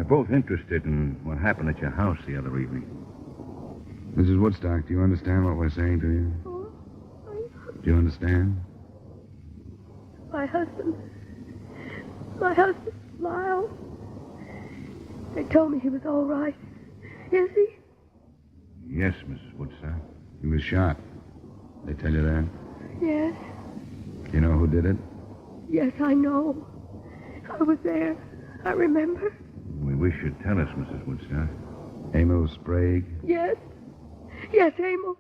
[SPEAKER 16] both interested in what happened at your house the other evening.
[SPEAKER 14] Mrs. Woodstock, do you understand what we're saying to you? Do you understand?
[SPEAKER 17] My husband, Lyle. They told me he was all right. Is he?
[SPEAKER 16] Yes, Mrs. Woodstock.
[SPEAKER 14] He was shot. They tell you that?
[SPEAKER 17] Yes.
[SPEAKER 14] Do you know who did it?
[SPEAKER 17] Yes, I know. I was there. I remember.
[SPEAKER 16] We wish you'd tell us, Mrs. Woodstock.
[SPEAKER 14] Emil Sprague?
[SPEAKER 17] Yes. Yes, Emil.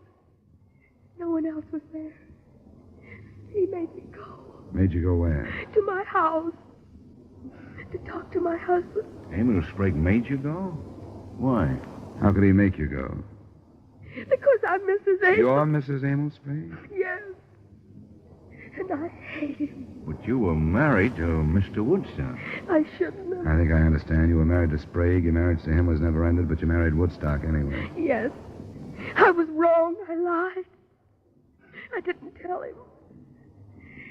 [SPEAKER 17] No one else was there. He made me go.
[SPEAKER 14] Made you go where?
[SPEAKER 17] To my house. To talk to my husband.
[SPEAKER 16] Emil Sprague made you go? Why?
[SPEAKER 14] How could he make you go?
[SPEAKER 17] Because I'm Mrs. Emil.
[SPEAKER 14] You're Mrs. Emil Sprague?
[SPEAKER 17] Yes. And I hate him.
[SPEAKER 16] But you were married to Mr. Woodstock.
[SPEAKER 17] I shouldn't have.
[SPEAKER 14] I think I understand. You were married to Sprague. Your marriage to him was never ended, but you married Woodstock anyway.
[SPEAKER 17] Yes. I was wrong. I lied. I didn't tell him.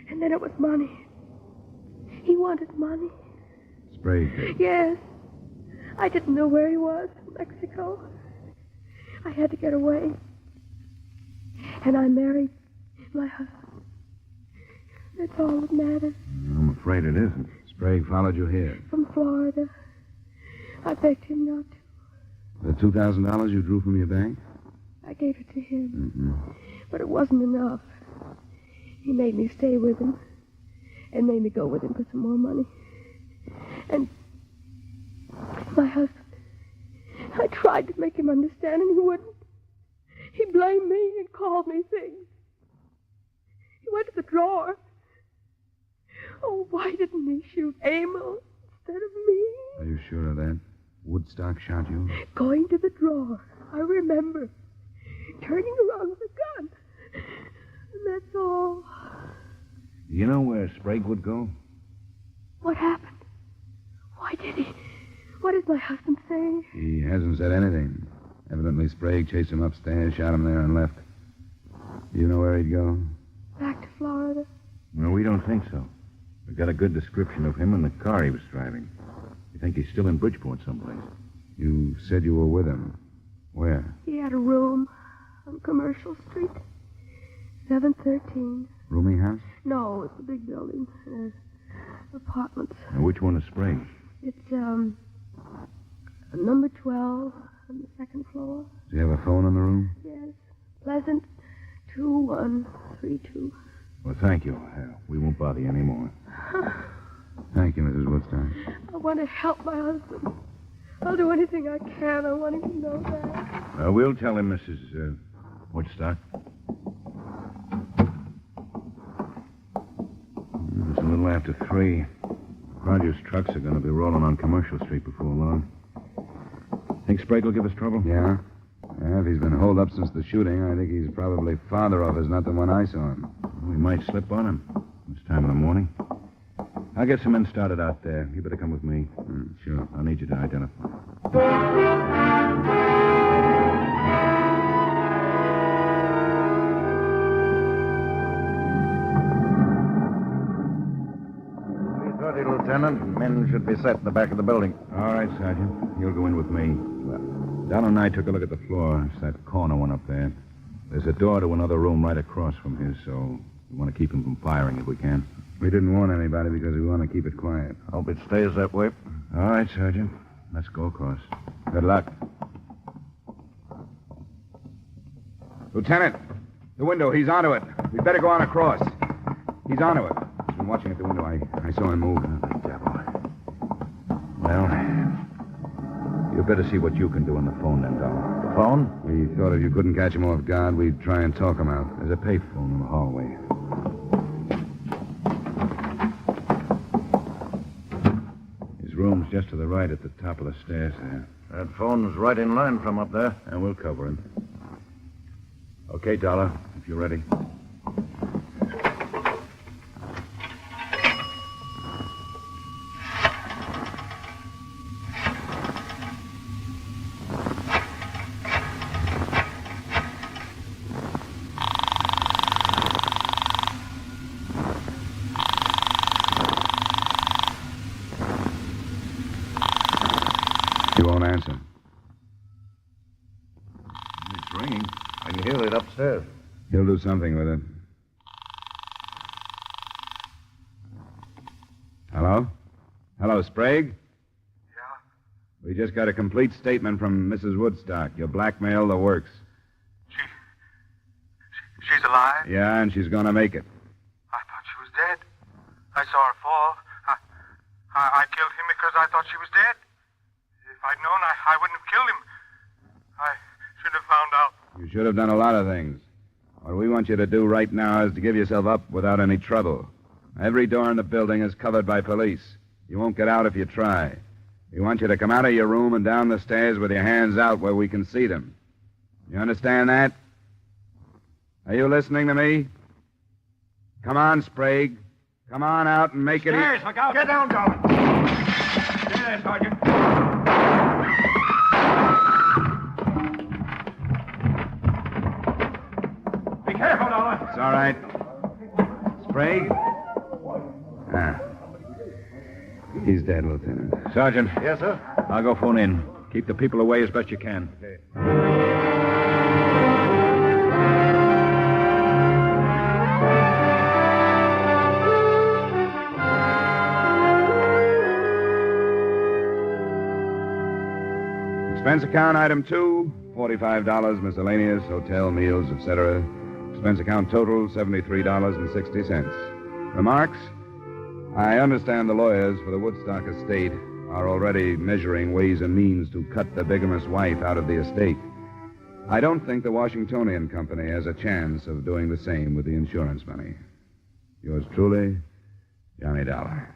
[SPEAKER 17] And then it was money. He wanted money.
[SPEAKER 14] Sprague did?
[SPEAKER 17] Yes. I didn't know where he was. Mexico. I had to get away. And I married my husband. That's all that matters.
[SPEAKER 16] I'm afraid it isn't.
[SPEAKER 14] Sprague followed you here.
[SPEAKER 17] From Florida. I begged him not to.
[SPEAKER 14] The $2,000 you drew from your bank?
[SPEAKER 17] I gave it to him.
[SPEAKER 14] Mm-hmm.
[SPEAKER 17] But it wasn't enough. He made me stay with him. And made me go with him for some more money. And my husband, I tried to make him understand, and he wouldn't. He blamed me and called me things. He went to the drawer. Oh, why didn't he shoot Emil instead of me.
[SPEAKER 16] Are you sure of that? Woodstock shot you?
[SPEAKER 17] Going to the drawer. I remember. Turning around with a gun. And that's all.
[SPEAKER 16] You know where Sprague would go?
[SPEAKER 17] What happened? Why did he? What does my husband say?
[SPEAKER 16] He hasn't said anything. Evidently, Sprague chased him upstairs, shot him there, and left. You know where he'd go?
[SPEAKER 17] Back to Florida.
[SPEAKER 16] No, we don't think so. We've got a good description of him and the car he was driving. We think he's still in Bridgeport someplace. You said you were with him. Where?
[SPEAKER 17] He had a room on Commercial Street. 713.
[SPEAKER 16] Rooming house?
[SPEAKER 17] No, it's a big building. Apartments.
[SPEAKER 16] Now, which one is Sprague?
[SPEAKER 17] It's, number 12 on the second floor.
[SPEAKER 16] Does he have a phone in the room?
[SPEAKER 17] Yes. Pleasant 2132.
[SPEAKER 16] Well, thank you. We won't bother you anymore. Thank you, Mrs. Woodstock.
[SPEAKER 17] I want to help my husband. I'll do anything I can. I want him to know that.
[SPEAKER 16] We'll tell him, Mrs. Woodstock. It's a little after 3. Rogers' trucks are going to be rolling on Commercial Street before long. Think Sprague will give us trouble? Yeah. If he's been holed up since the shooting, I think he's probably farther off as not than when I saw him. We might slip on him this time in the morning. I'll get some men started out there. You better come with me. Sure. I'll need you to identify.
[SPEAKER 2] Lieutenant. Men should be set in the back of the building.
[SPEAKER 16] All right, Sergeant. You'll go in with me. Well, Donald and I took a look at the floor. It's that corner one up there. There's a door to another room right across from here, so we want to keep him from firing if we can. We didn't warn anybody because we want to keep it quiet.
[SPEAKER 2] Hope it stays that way.
[SPEAKER 16] All right, Sergeant. Let's go across. Good luck. Lieutenant, the window. He's onto it. We'd better go on across. He's onto it. He's been watching at the window. I saw him move. Oh, the devil. Well, you better see what you can do on the phone then, Dolar.
[SPEAKER 2] The phone?
[SPEAKER 16] We thought if you couldn't catch him off guard, we'd try and talk him out. There's a payphone in the hallway. His room's just to the right at the top of the stairs there.
[SPEAKER 2] That phone's right in line from up there.
[SPEAKER 16] And we'll cover him. Okay, Dolar, if you're ready. Answer.
[SPEAKER 2] It's ringing. I can hear it upstairs.
[SPEAKER 16] He'll do something with it. Hello? Hello, Sprague?
[SPEAKER 11] Yeah?
[SPEAKER 16] We just got a complete statement from Mrs. Woodstock. You blackmailed the works.
[SPEAKER 11] She's alive?
[SPEAKER 16] Yeah, and she's going to make it.
[SPEAKER 11] I thought she was dead. I saw her fall. I killed him because I thought she was dead. If I'd known, I wouldn't have killed him. I should have found out.
[SPEAKER 16] You should have done a lot of things. What we want you to do right now is to give yourself up without any trouble. Every door in the building is covered by police. You won't get out if you try. We want you to come out of your room and down the stairs with your hands out where we can see them. You understand that? Are you listening to me? Come on, Sprague. Come on out and make
[SPEAKER 11] Stairs,
[SPEAKER 16] it...
[SPEAKER 11] look out. Get down, Dolan. Stay there, Sergeant. Be careful, Dolan.
[SPEAKER 16] It's all right. Sprague? He's dead, Lieutenant. Sergeant.
[SPEAKER 2] Yes, sir?
[SPEAKER 16] I'll go phone in. Keep the people away as best you can.
[SPEAKER 2] Okay.
[SPEAKER 16] Expense account item 2, $45, miscellaneous, hotel, meals, etc. Expense account total, $73.60. Remarks? I understand the lawyers for the Woodstock estate are already measuring ways and means to cut the bigamous wife out of the estate. I don't think the Washingtonian Company has a chance of doing the same with the insurance money. Yours truly, Johnny Dolar.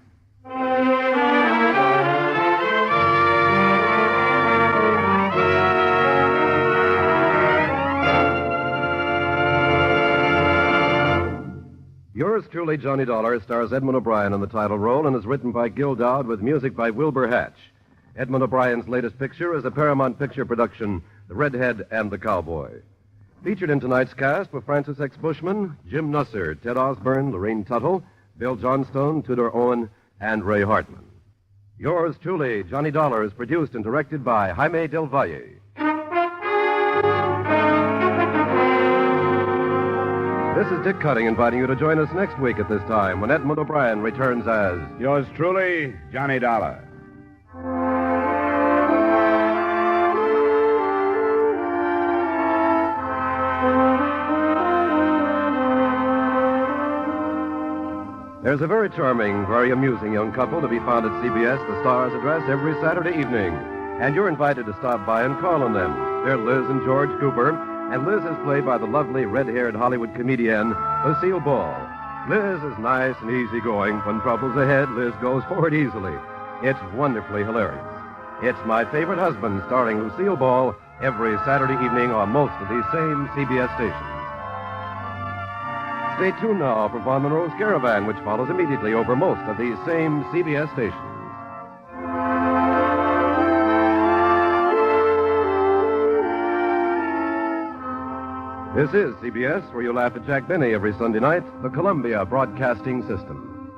[SPEAKER 9] Yours truly, Johnny Dollar, stars Edmund O'Brien in the title role and is written by Gil Doud with music by Wilbur Hatch. Edmund O'Brien's latest picture is a Paramount Picture production, The Redhead and the Cowboy. Featured in tonight's cast were Francis X. Bushman, Jim Nusser, Ted Osborne, Lorraine Tuttle, Bill Johnstone, Tudor Owen, and Ray Hartman. Yours truly, Johnny Dollar, is produced and directed by Jaime Del Valle. This is Dick Cutting inviting you to join us next week at this time when Edmund O'Brien returns as...
[SPEAKER 14] Yours truly, Johnny Dollar.
[SPEAKER 9] There's a very charming, very amusing young couple to be found at CBS, the Star's address, every Saturday evening. And you're invited to stop by and call on them. They're Liz and George Cooper, and Liz is played by the lovely red-haired Hollywood comedian, Lucille Ball. Liz is nice and easygoing. When trouble's ahead, Liz goes for it easily. It's wonderfully hilarious. It's My Favorite Husband, starring Lucille Ball, every Saturday evening on most of these same CBS stations. Stay tuned now for Von Monroe's Caravan, which follows immediately over most of these same CBS stations. This is CBS, where you laugh at Jack Benny every Sunday night, the Columbia Broadcasting System.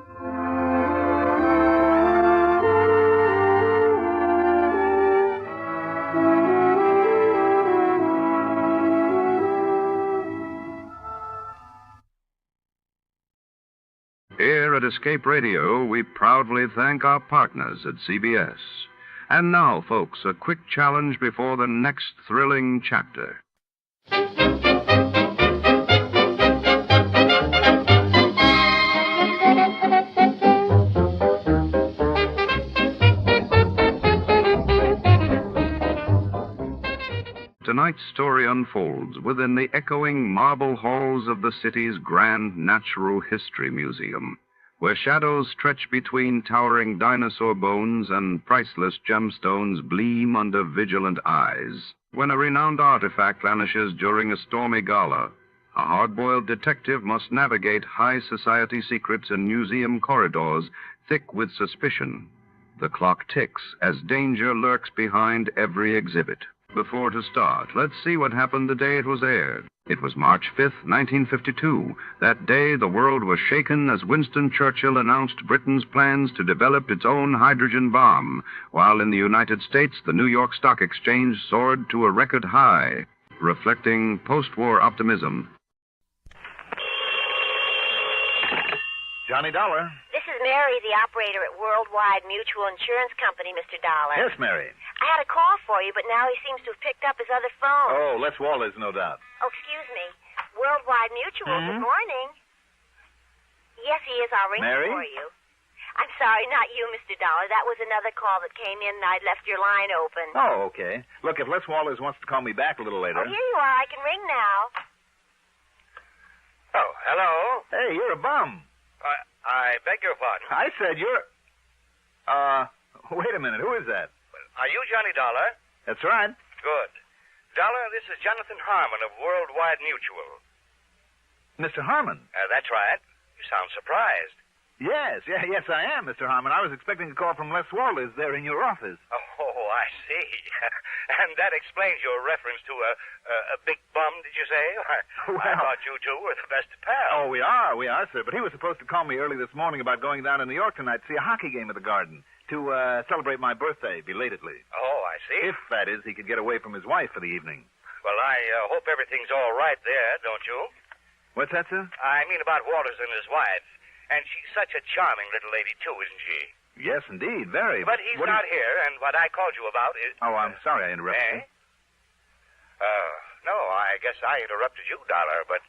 [SPEAKER 1] Here at Escape Radio, we proudly thank our partners at CBS. And now, folks, a quick challenge before the next thrilling chapter. Tonight's story unfolds within the echoing marble halls of the city's grand natural history museum, where shadows stretch between towering dinosaur bones and priceless gemstones gleam under vigilant eyes. When a renowned artifact vanishes during a stormy gala, a hard-boiled detective must navigate high society secrets and museum corridors thick with suspicion. The clock ticks as danger lurks behind every exhibit. Before to start, let's see what happened the day it was aired. It was March 5th, 1952. That day, the world was shaken as Winston Churchill announced Britain's plans to develop its own hydrogen bomb, while in the United States, the New York Stock Exchange soared to a record high, reflecting post-war optimism.
[SPEAKER 7] Johnny Dollar.
[SPEAKER 15] This is Mary, the operator at Worldwide Mutual Insurance Company, Mr. Dollar.
[SPEAKER 7] Yes, Mary.
[SPEAKER 15] I had a call for you, but now he seems to have picked up his other phone.
[SPEAKER 7] Oh, Les Wallace, no doubt.
[SPEAKER 15] Oh, excuse me. Worldwide Mutual,
[SPEAKER 7] Hmm?
[SPEAKER 15] Good morning. Yes, he is. I'll ring
[SPEAKER 7] Mary?
[SPEAKER 15] for you. I'm sorry, not you, Mr. Dollar. That was another call that came in, and I'd left your line open.
[SPEAKER 7] Oh, okay. Look, if Les Wallace wants to call me back a little later.
[SPEAKER 15] Oh, here you are. I can ring now.
[SPEAKER 7] Oh, hello. Hey, you're a bum.
[SPEAKER 18] I beg your pardon.
[SPEAKER 7] I said you're... wait a minute. Who is that?
[SPEAKER 18] Are you Johnny Dollar?
[SPEAKER 7] That's right.
[SPEAKER 18] Good. Dollar, this is Jonathan Harmon of Worldwide Mutual.
[SPEAKER 7] Mr. Harmon.
[SPEAKER 18] That's right. You sound surprised.
[SPEAKER 7] Yes, I am, Mr. Harmon. I was expecting a call from Les Wallace there in your office.
[SPEAKER 18] Oh, I see. And that explains your reference to a big bum, did you say? I thought you two were the best of pals.
[SPEAKER 7] Oh, we are, sir. But he was supposed to call me early this morning about going down to New York tonight to see a hockey game at the Garden to celebrate my birthday belatedly.
[SPEAKER 18] Oh, I see.
[SPEAKER 7] If, that is, he could get away from his wife for the evening.
[SPEAKER 18] Well, I hope everything's all right there, don't you?
[SPEAKER 7] What's that, sir?
[SPEAKER 18] I mean about Walters and his wife. And she's such a charming little lady, too, isn't she?
[SPEAKER 7] Yes, indeed. Very.
[SPEAKER 18] But he's not here, and what I called you about is...
[SPEAKER 7] Oh, I'm sorry I interrupted you.
[SPEAKER 18] No, I guess I interrupted you, Dollar, but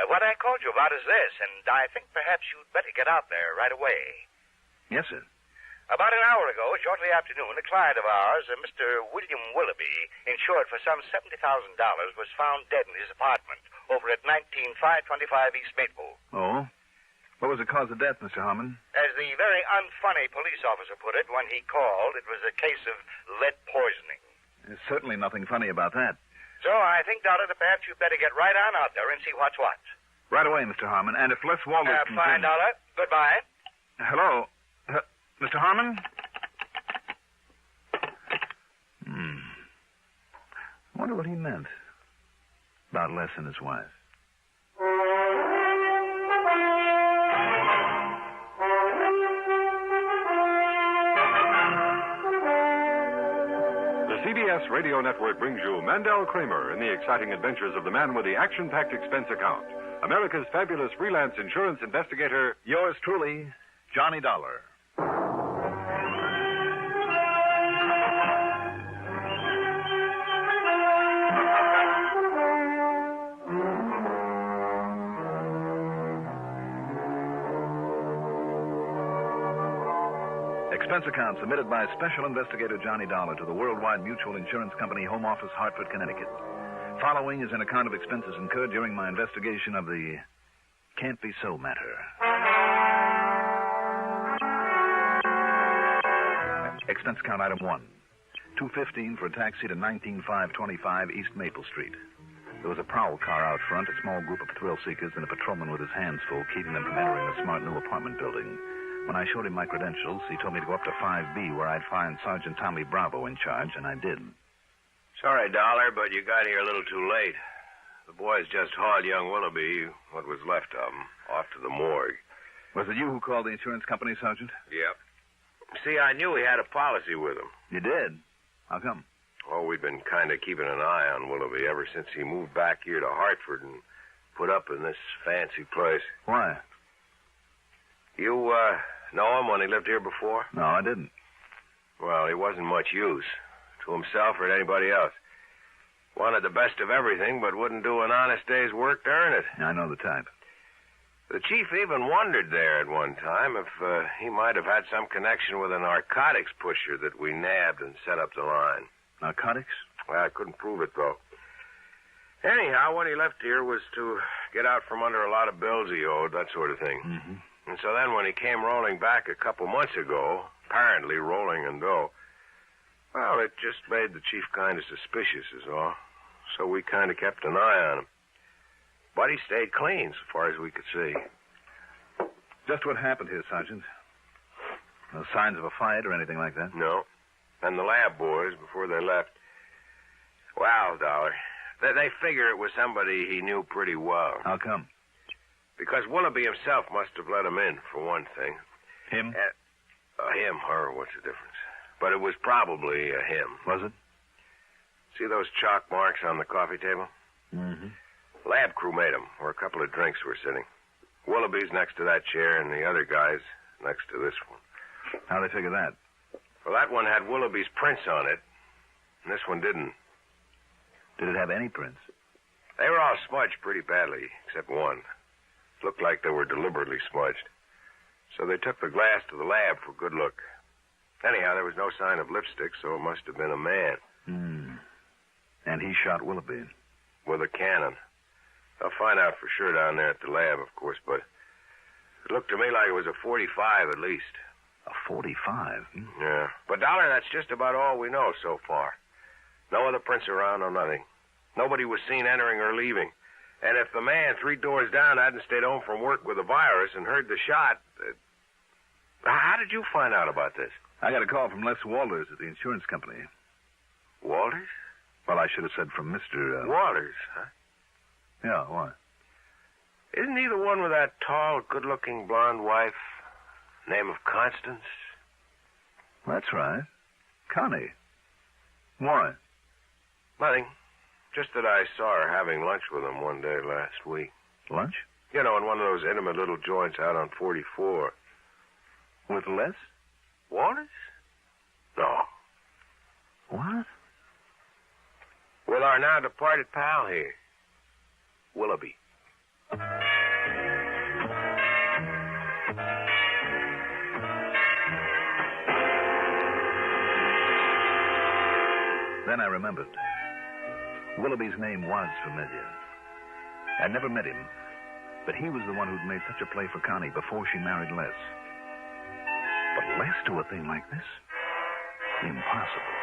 [SPEAKER 18] what I called you about is this, and I think perhaps you'd better get out there right away.
[SPEAKER 7] Yes, sir.
[SPEAKER 18] About an hour ago, shortly after noon, a client of ours, Mr. William Willoughby, insured for some $70,000, was found dead in his apartment over at 19525 East Maple.
[SPEAKER 7] Oh? What was the cause of death, Mr. Harmon?
[SPEAKER 18] As the very unfunny police officer put it when he called, it was a case of lead poisoning.
[SPEAKER 7] There's certainly nothing funny about that.
[SPEAKER 18] So I think, Dollar, that perhaps you'd better get right on out there and see what's what.
[SPEAKER 7] Right away, Mr. Harmon. And if Les Walters can...
[SPEAKER 18] Fine, Dollar. Goodbye.
[SPEAKER 7] Hello. Mr. Harmon? I wonder what he meant about Les and his wife.
[SPEAKER 4] The CBS Radio Network brings you Mandel Kramer in the exciting adventures of the man with the action-packed expense account. America's fabulous freelance insurance investigator.
[SPEAKER 7] Yours truly, Johnny Dollar. Expense account submitted by Special Investigator Johnny Dollar to the Worldwide Mutual Insurance Company, Home Office, Hartford, Connecticut. Following is an account of expenses incurred during my investigation of the Can't Be So matter. Expense account item 1. $2.15 for a taxi to 19525 East Maple Street. There was a prowl car out front, a small group of thrill seekers, and a patrolman with his hands full, keeping them from entering the smart new apartment building. When I showed him my credentials, he told me to go up to 5B, where I'd find Sergeant Tommy Bravo in charge, and I did.
[SPEAKER 6] Sorry, Dollar, but you got here a little too late. The boys just hauled young Willoughby, what was left of him, off to the morgue.
[SPEAKER 7] Was it you who called the insurance company, Sergeant?
[SPEAKER 6] Yep. See, I knew he had a policy with him.
[SPEAKER 7] You did? How come?
[SPEAKER 6] Oh, we've been kind of keeping an eye on Willoughby ever since he moved back here to Hartford and put up in this fancy place.
[SPEAKER 7] Why?
[SPEAKER 6] You, know him when he lived here before?
[SPEAKER 7] No, I didn't.
[SPEAKER 6] Well, he wasn't much use to himself or to anybody else. Wanted the best of everything, but wouldn't do an honest day's work to earn it.
[SPEAKER 7] I know the type.
[SPEAKER 6] The chief even wondered there at one time if he might have had some connection with a narcotics pusher that we nabbed and set up the line.
[SPEAKER 7] Narcotics?
[SPEAKER 6] Well, I couldn't prove it, though. Anyhow, what he left here was to get out from under a lot of bills he owed, that sort of thing.
[SPEAKER 7] Mm-hmm.
[SPEAKER 6] And so then when he came rolling back a couple months ago, apparently rolling in dough, well, it just made the chief kind of suspicious is all. So we kind of kept an eye on him. But he stayed clean, so far as we could see.
[SPEAKER 7] Just what happened here, Sergeant? No signs of a fight or anything like that?
[SPEAKER 6] No. And the lab boys, before they left, wow, Dollar, they figure it was somebody he knew pretty well.
[SPEAKER 7] How come?
[SPEAKER 6] Because Willoughby himself must have let him in, for one thing.
[SPEAKER 7] Him?
[SPEAKER 6] Him, her, what's the difference? But it was probably him.
[SPEAKER 7] Was it?
[SPEAKER 6] See those chalk marks on the coffee table?
[SPEAKER 7] Mm-hmm.
[SPEAKER 6] Lab crew made them, where a couple of drinks were sitting. Willoughby's next to that chair, and the other guy's next to this one.
[SPEAKER 7] How'd they figure that?
[SPEAKER 6] Well, that one had Willoughby's prints on it, and this one didn't.
[SPEAKER 7] Did it have any prints?
[SPEAKER 6] They were all smudged pretty badly, except one. Looked like they were deliberately smudged. So they took the glass to the lab for good look. Anyhow, there was no sign of lipstick, so it must have been a man.
[SPEAKER 7] And he shot Willoughby?
[SPEAKER 6] With a cannon. I'll find out for sure down there at the lab, of course, but it looked to me like it was a .45 at least.
[SPEAKER 7] A .45?
[SPEAKER 6] Yeah. But, Dollar, that's just about all we know so far. No other prints around, no nothing. Nobody was seen entering or leaving. And if the man 3 doors down hadn't stayed home from work with a virus and heard the shot... How did you find out about this?
[SPEAKER 7] I got a call from Les Walters at the insurance company.
[SPEAKER 6] Walters?
[SPEAKER 7] Well, I should have said from Mr.
[SPEAKER 6] Walters, huh?
[SPEAKER 7] Yeah, why?
[SPEAKER 6] Isn't he the one with that tall, good-looking blonde wife? Name of Constance?
[SPEAKER 7] That's right. Connie. Why?
[SPEAKER 6] Nothing. Just that I saw her having lunch with him one day last week.
[SPEAKER 7] Lunch?
[SPEAKER 6] You know, in one of those intimate little joints out on 44.
[SPEAKER 7] With Les?
[SPEAKER 6] Walters? No.
[SPEAKER 7] What?
[SPEAKER 6] With our now departed pal here, Willoughby.
[SPEAKER 7] Then I remembered. Willoughby's name was familiar. I'd never met him, but he was the one who'd made such a play for Connie before she married Les. But Les do a thing like this? Impossible.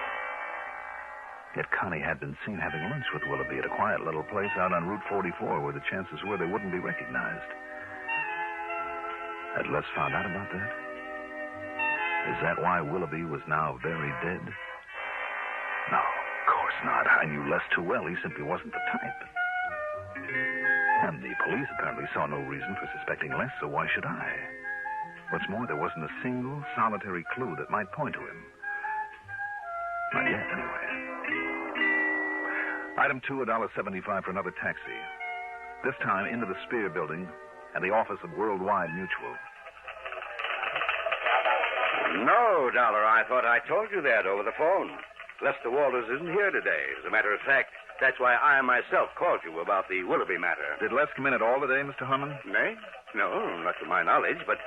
[SPEAKER 7] Yet Connie had been seen having lunch with Willoughby at a quiet little place out on Route 44 where the chances were they wouldn't be recognized. Had Les found out about that? Is that why Willoughby was now very dead? No, of course not. I knew Les too well. He simply wasn't the type. And the police apparently saw no reason for suspecting Les, so why should I? What's more, there wasn't a single solitary clue that might point to him. Not yet, anyway. Item 2, $1.75 for another taxi. This time into the Spear Building and the office of Worldwide Mutual.
[SPEAKER 20] No, Dolar, I thought I told you that over the phone. Lester Walters isn't here today. As a matter of fact, that's why I myself called you about the Willoughby matter.
[SPEAKER 7] Did Les come in at all today, Mr. Harmon?
[SPEAKER 20] Nay? No, not to my knowledge, but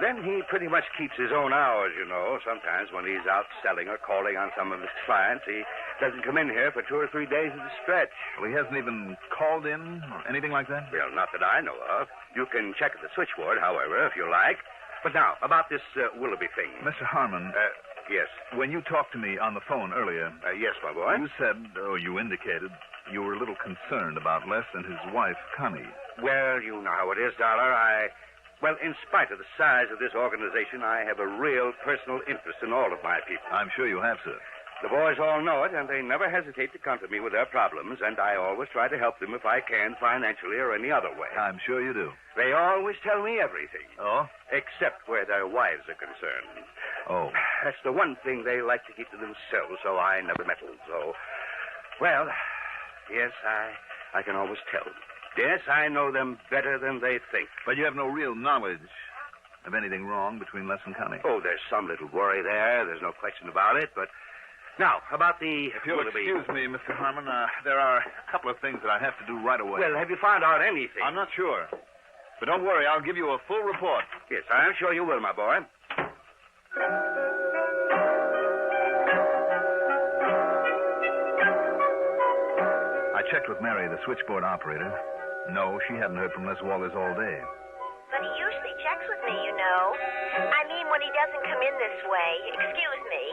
[SPEAKER 20] then he pretty much keeps his own hours, you know. Sometimes when he's out selling or calling on some of his clients, he doesn't come in here for 2 or 3 days at a stretch.
[SPEAKER 7] Well, he hasn't even called in or anything like that?
[SPEAKER 20] Well, not that I know of. You can check at the switchboard, however, if you like. But now, about this Willoughby thing.
[SPEAKER 7] Mr. Harmon.
[SPEAKER 20] Yes.
[SPEAKER 7] When you talked to me on the phone earlier.
[SPEAKER 20] Yes, my boy.
[SPEAKER 7] You said, you indicated, you were a little concerned about Les and his wife, Connie.
[SPEAKER 20] Well, you know how it is, Dolar. Well, in spite of the size of this organization, I have a real personal interest in all of my people.
[SPEAKER 7] I'm sure you have, sir.
[SPEAKER 20] The boys all know it, and they never hesitate to come to me with their problems, and I always try to help them if I can, financially or any other way.
[SPEAKER 7] I'm sure you do.
[SPEAKER 20] They always tell me everything.
[SPEAKER 7] Oh?
[SPEAKER 20] Except where their wives are concerned.
[SPEAKER 7] Oh.
[SPEAKER 20] That's the one thing they like to keep to themselves, so I never meddle. So, well, yes, I can always tell. Yes, I know them better than they think.
[SPEAKER 7] But you have no real knowledge of anything wrong between Les and Connie?
[SPEAKER 20] Oh, there's some little worry there. There's no question about it, but... Now, about the...
[SPEAKER 7] If you'll excuse me, Mr. Harmon, there are a couple of things that I have to do right away.
[SPEAKER 20] Well, have you found out anything?
[SPEAKER 7] I'm not sure. But don't worry, I'll give you a full report.
[SPEAKER 20] Yes, I'm sure you will, my boy.
[SPEAKER 7] I checked with Mary, the switchboard operator. No, she hadn't heard from Les Walters all day.
[SPEAKER 15] But he usually checks with me, you know. I mean, when he doesn't come in this way. Excuse me.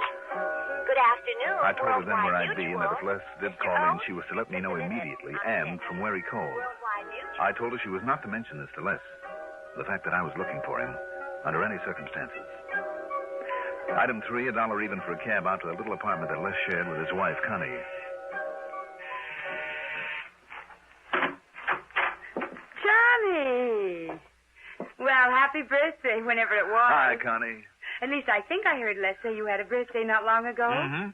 [SPEAKER 15] Good afternoon.
[SPEAKER 7] I told her then where I'd be, and that if
[SPEAKER 15] Mutual.
[SPEAKER 7] Les did call in, she was to let me know immediately, and from where he called. I told her she was not to mention this to Les. The fact that I was looking for him, under any circumstances. Item 3, $1 even for a cab out to the little apartment that Les shared with his wife, Connie.
[SPEAKER 22] Johnny! Well, happy birthday, whenever it was.
[SPEAKER 7] Hi, Connie.
[SPEAKER 22] At least I think I heard Les say you had a birthday not long ago.
[SPEAKER 7] Mm-hmm.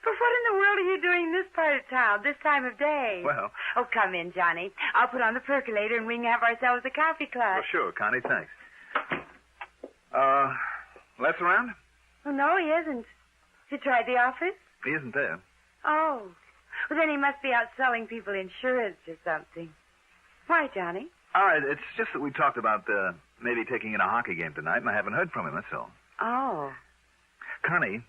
[SPEAKER 22] But what in the world are you doing in this part of town, this time of day?
[SPEAKER 7] Well...
[SPEAKER 22] Oh, come in, Johnny. I'll put on the percolator and we can have ourselves a coffee clutch.
[SPEAKER 7] Well, sure, Connie, thanks. Les around?
[SPEAKER 22] Oh, no, he isn't. Has he tried the office?
[SPEAKER 7] He isn't there.
[SPEAKER 22] Oh. Well, then he must be out selling people insurance or something. Why, Johnny?
[SPEAKER 7] All right, it's just that we talked about maybe taking in a hockey game tonight, and I haven't heard from him, that's all.
[SPEAKER 22] Oh.
[SPEAKER 7] Connie?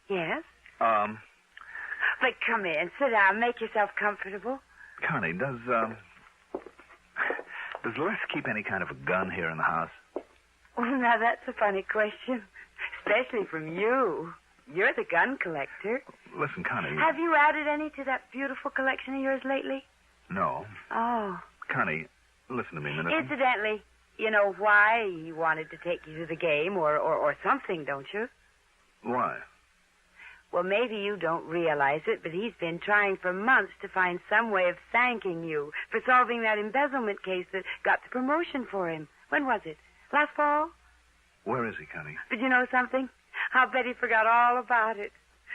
[SPEAKER 22] Yes? But come in, sit down, make yourself comfortable.
[SPEAKER 7] Connie, does Les keep any kind of a gun here in the house?
[SPEAKER 22] Well, now that's a funny question, especially from you. You're the gun collector.
[SPEAKER 7] Listen, Connie...
[SPEAKER 22] Have you added any to that beautiful collection of yours lately?
[SPEAKER 7] No.
[SPEAKER 22] Oh.
[SPEAKER 7] Connie, listen to me a minute.
[SPEAKER 22] Incidentally, you know why he wanted to take you to the game or something, don't you?
[SPEAKER 7] Why?
[SPEAKER 22] Well, maybe you don't realize it, but he's been trying for months to find some way of thanking you for solving that embezzlement case that got the promotion for him. When was it? Last fall?
[SPEAKER 7] Where is he, Connie?
[SPEAKER 22] But you know something? I'll bet he forgot all about it.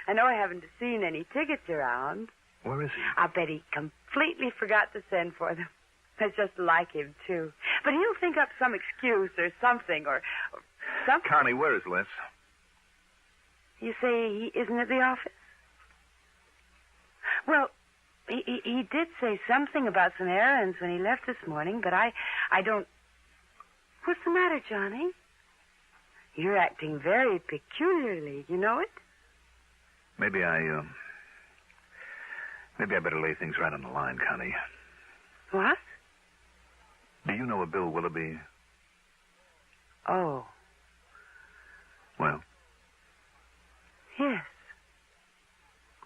[SPEAKER 22] I know I haven't seen any tickets around.
[SPEAKER 7] Where is he?
[SPEAKER 22] I'll bet he completely forgot to send for them. That's just like him, too. But he'll think up some excuse or something or something.
[SPEAKER 7] Connie, where is Les?
[SPEAKER 22] You say he isn't at the office? Well, he did say something about some errands when he left this morning, but I don't... What's the matter, Johnny? You're acting very peculiarly. You know it?
[SPEAKER 7] Maybe I better lay things right on the line, Connie.
[SPEAKER 22] What?
[SPEAKER 7] Do you know a Bill Willoughby?
[SPEAKER 22] Oh.
[SPEAKER 7] Well?
[SPEAKER 22] Yes.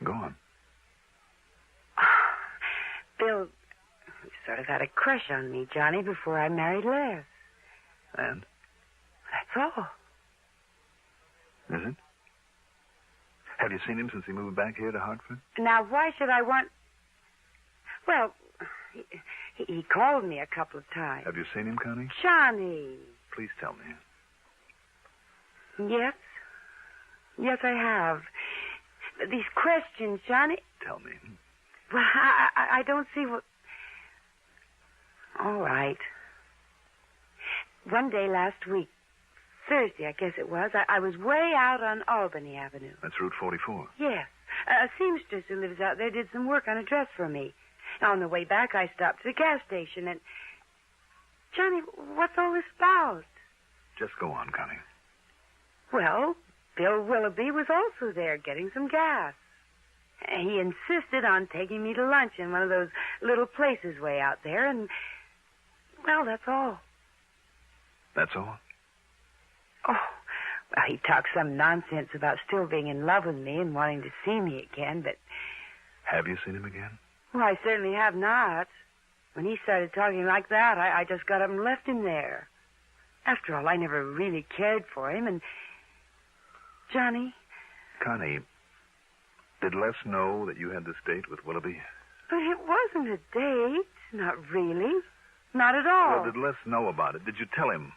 [SPEAKER 7] Go on.
[SPEAKER 22] Bill sort of had a crush on me, Johnny, before I married Les.
[SPEAKER 7] And?
[SPEAKER 22] That's all.
[SPEAKER 7] Is it? Have you seen him since he moved back here to Hartford?
[SPEAKER 22] Now, why should I want... Well, he called me a couple of times.
[SPEAKER 7] Have you seen him, Connie?
[SPEAKER 22] Johnny.
[SPEAKER 7] Please tell me.
[SPEAKER 22] Yes. Yes, I have. These questions, Johnny...
[SPEAKER 7] Tell me.
[SPEAKER 22] Well, I don't see what... All right. One day last week, Thursday, I guess it was, I was way out on Albany Avenue.
[SPEAKER 7] That's Route 44.
[SPEAKER 22] Yes. A seamstress who lives out there did some work on a dress for me. On the way back, I stopped at the gas station and... Johnny, what's all this about?
[SPEAKER 7] Just go on, Connie.
[SPEAKER 22] Well, Bill Willoughby was also there getting some gas. He insisted on taking me to lunch in one of those little places way out there, and... Well, that's all.
[SPEAKER 7] That's all?
[SPEAKER 22] Oh, well, he talked some nonsense about still being in love with me and wanting to see me again, but...
[SPEAKER 7] Have you seen him again?
[SPEAKER 22] Well, I certainly have not. When he started talking like that, I just got up and left him there. After all, I never really cared for him, and... Johnny?
[SPEAKER 7] Connie, did Les know that you had this date with Willoughby?
[SPEAKER 22] But it wasn't a date. Not really. Not at all.
[SPEAKER 7] Well, did Les know about it? Did you tell him?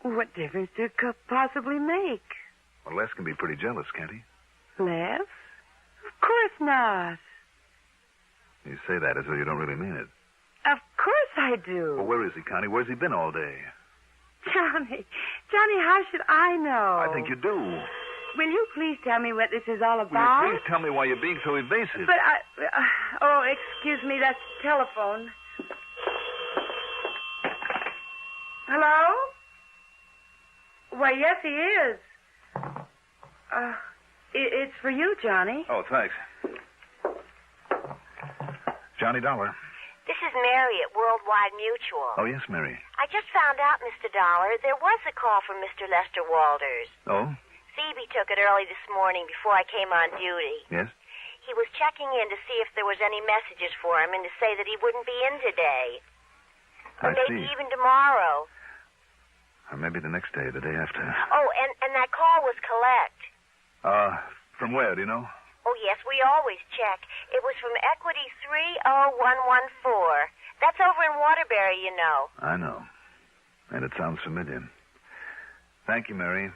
[SPEAKER 22] What difference did it could possibly make?
[SPEAKER 7] Well, Les can be pretty jealous, can't he?
[SPEAKER 22] Les? Of course not.
[SPEAKER 7] You say that as though you don't really mean it.
[SPEAKER 22] Of course I do.
[SPEAKER 7] Well, where is he, Connie? Where's he been all day?
[SPEAKER 22] Johnny, how should I know?
[SPEAKER 7] I think you do.
[SPEAKER 22] Will you please tell me what this is all about?
[SPEAKER 7] Will you please tell me why you're being so evasive?
[SPEAKER 22] But oh, excuse me, that's the telephone. Hello? Why, yes, he is. It's for you, Johnny.
[SPEAKER 7] Oh, thanks. Johnny Dollar.
[SPEAKER 15] This is Mary at Worldwide Mutual.
[SPEAKER 7] Oh, yes, Mary.
[SPEAKER 15] I just found out, Mr. Dollar, there was a call from Mr. Lester Walters.
[SPEAKER 7] Oh?
[SPEAKER 15] Phoebe took it early this morning before I came on duty.
[SPEAKER 7] Yes?
[SPEAKER 15] He was checking in to see if there was any messages for him and to say that he wouldn't be in today. Or maybe even tomorrow.
[SPEAKER 7] Or maybe the next day, the day after.
[SPEAKER 15] Oh, and that call was collect.
[SPEAKER 7] From where, do you know?
[SPEAKER 15] Oh, yes, we always check. It was from Equity 30114. That's over in Waterbury, you know.
[SPEAKER 7] I know. And it sounds familiar. Thank you, Mary.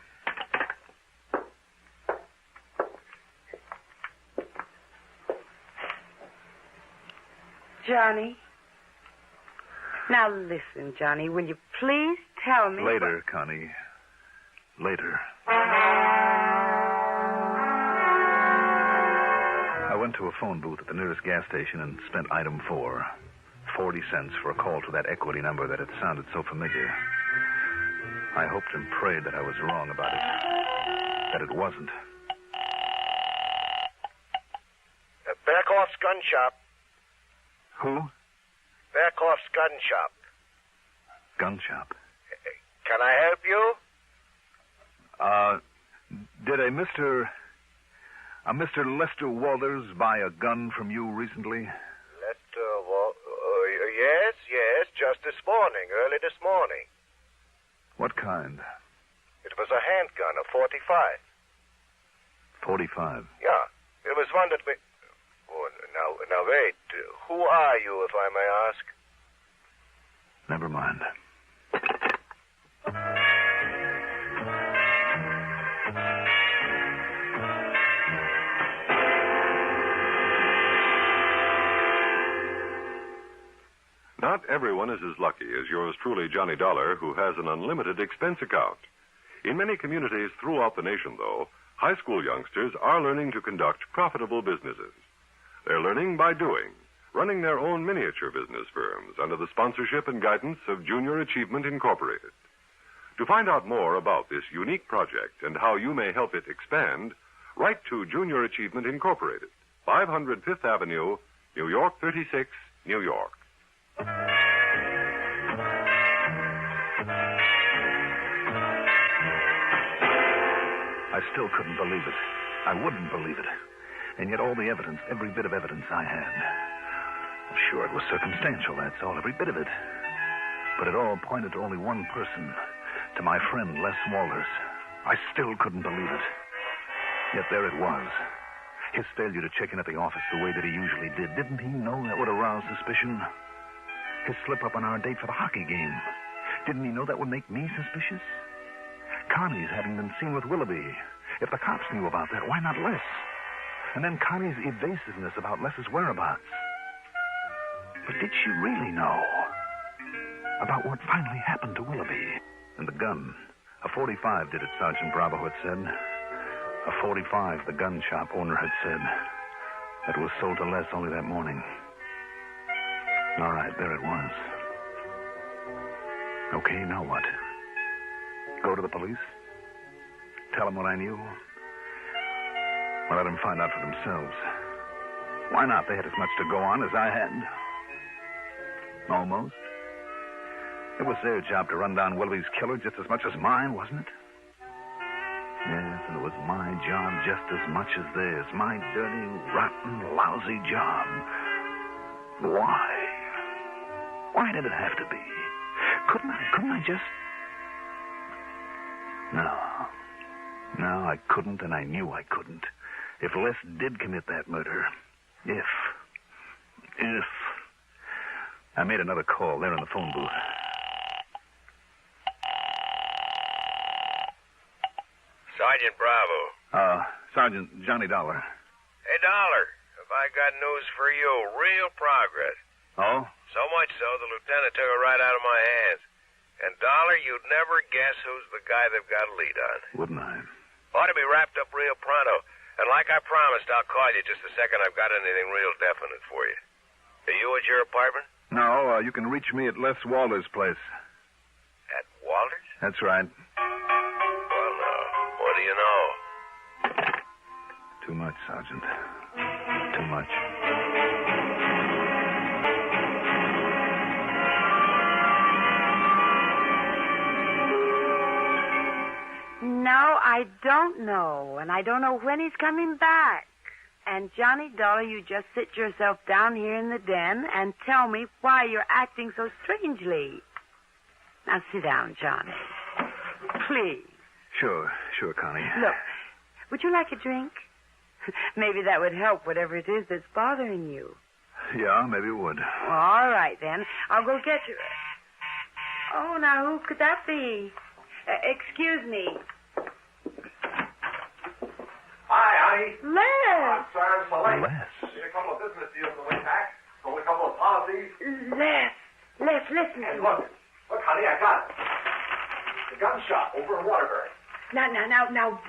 [SPEAKER 22] Johnny. Now listen, Johnny, will you please tell me...
[SPEAKER 7] Later, Connie. Later. I went to a phone booth at the nearest gas station and spent item 4. 40 cents for a call to that equity number that had sounded so familiar. I hoped and prayed that I was wrong about it. That it wasn't.
[SPEAKER 6] Bearcloth's Gun Shop.
[SPEAKER 7] Who?
[SPEAKER 6] Bearcloth's Gun Shop.
[SPEAKER 7] Gun shop.
[SPEAKER 6] Can I help you?
[SPEAKER 7] Did a Mr. Lester Walters buy a gun from you recently?
[SPEAKER 6] Yes, just this morning, early this morning.
[SPEAKER 7] What kind?
[SPEAKER 6] It was a handgun, a 45.
[SPEAKER 7] 45?
[SPEAKER 6] Yeah, it was one that we... Oh, now wait. Who are you, if I may ask?
[SPEAKER 7] Never mind.
[SPEAKER 4] Not everyone is as lucky as yours truly, Johnny Dollar, who has an unlimited expense account. In many communities throughout the nation, though, high school youngsters are learning to conduct profitable businesses. They're learning by doing, running their own miniature business firms under the sponsorship and guidance of Junior Achievement Incorporated. To find out more about this unique project and how you may help it expand, write to Junior Achievement Incorporated, 500 Fifth Avenue, New York 36, New York.
[SPEAKER 7] I still couldn't believe it. I wouldn't believe it. And yet all the evidence, every bit of evidence I had, Sure, it was circumstantial, that's all, every bit of it. But it all pointed to only one person, to my friend, Les Walters. I still couldn't believe it. Yet there it was. His failure to check in at the office the way that he usually did. Didn't he know that would arouse suspicion? His slip-up on our date for the hockey game. Didn't he know that would make me suspicious? Connie's having been seen with Willoughby. If the cops knew about that, why not Les? And then Connie's evasiveness about Les's whereabouts. But did she really know about what finally happened to Willoughby? And the gun. A .45 did it, Sergeant Bravo had said. A .45, the gun shop owner had said. That was sold to Les only that morning. All right, there it was. Okay, now what? Go to the police? Tell them what I knew? Or let them find out for themselves? Why not? They had as much to go on as I had. Almost. It was their job to run down Willoughby's killer just as much as mine, wasn't it? Yes, and it was my job just as much as theirs. My dirty, rotten, lousy job. Why? Why did it have to be? Couldn't I just... No, I couldn't, and I knew I couldn't. If Les did commit that murder, if... I made another call there in the phone booth.
[SPEAKER 6] Sergeant Bravo.
[SPEAKER 7] Sergeant Johnny Dollar.
[SPEAKER 6] Hey, Dollar, have I got news for you? Real progress.
[SPEAKER 7] Oh?
[SPEAKER 6] So much so, the lieutenant took it right out of my hands. And, Dollar, you'd never guess who's the guy they've got a lead on.
[SPEAKER 7] Wouldn't I?
[SPEAKER 6] Ought to be wrapped up real pronto. And like I promised, I'll call you just the second I've got anything real definite for you. Are you at your apartment?
[SPEAKER 7] No, you can reach me at Les Walters' place.
[SPEAKER 6] At Walters?
[SPEAKER 7] That's right.
[SPEAKER 6] Well, now, what do you know?
[SPEAKER 7] Too much, Sergeant. Too much.
[SPEAKER 22] No, I don't know. And I don't know when he's coming back. And, Johnny Dollar, you just sit yourself down here in the den and tell me why you're acting so strangely. Now, sit down, Johnny. Please.
[SPEAKER 7] Sure, Connie.
[SPEAKER 22] Look, would you like a drink? Maybe that would help whatever it is that's bothering you.
[SPEAKER 7] Yeah, maybe it would.
[SPEAKER 22] Well, all right, then. I'll go get you. Oh, now, who could that be? Excuse me.
[SPEAKER 3] Hi, honey.
[SPEAKER 22] Les.
[SPEAKER 3] Sorry I'm so late.
[SPEAKER 7] Les.
[SPEAKER 3] Need a couple of business deals on the way back. Only a couple of policies.
[SPEAKER 22] Les, listen.
[SPEAKER 3] Hey, look, honey, I got it. The gun shop over in Waterbury.
[SPEAKER 22] Now,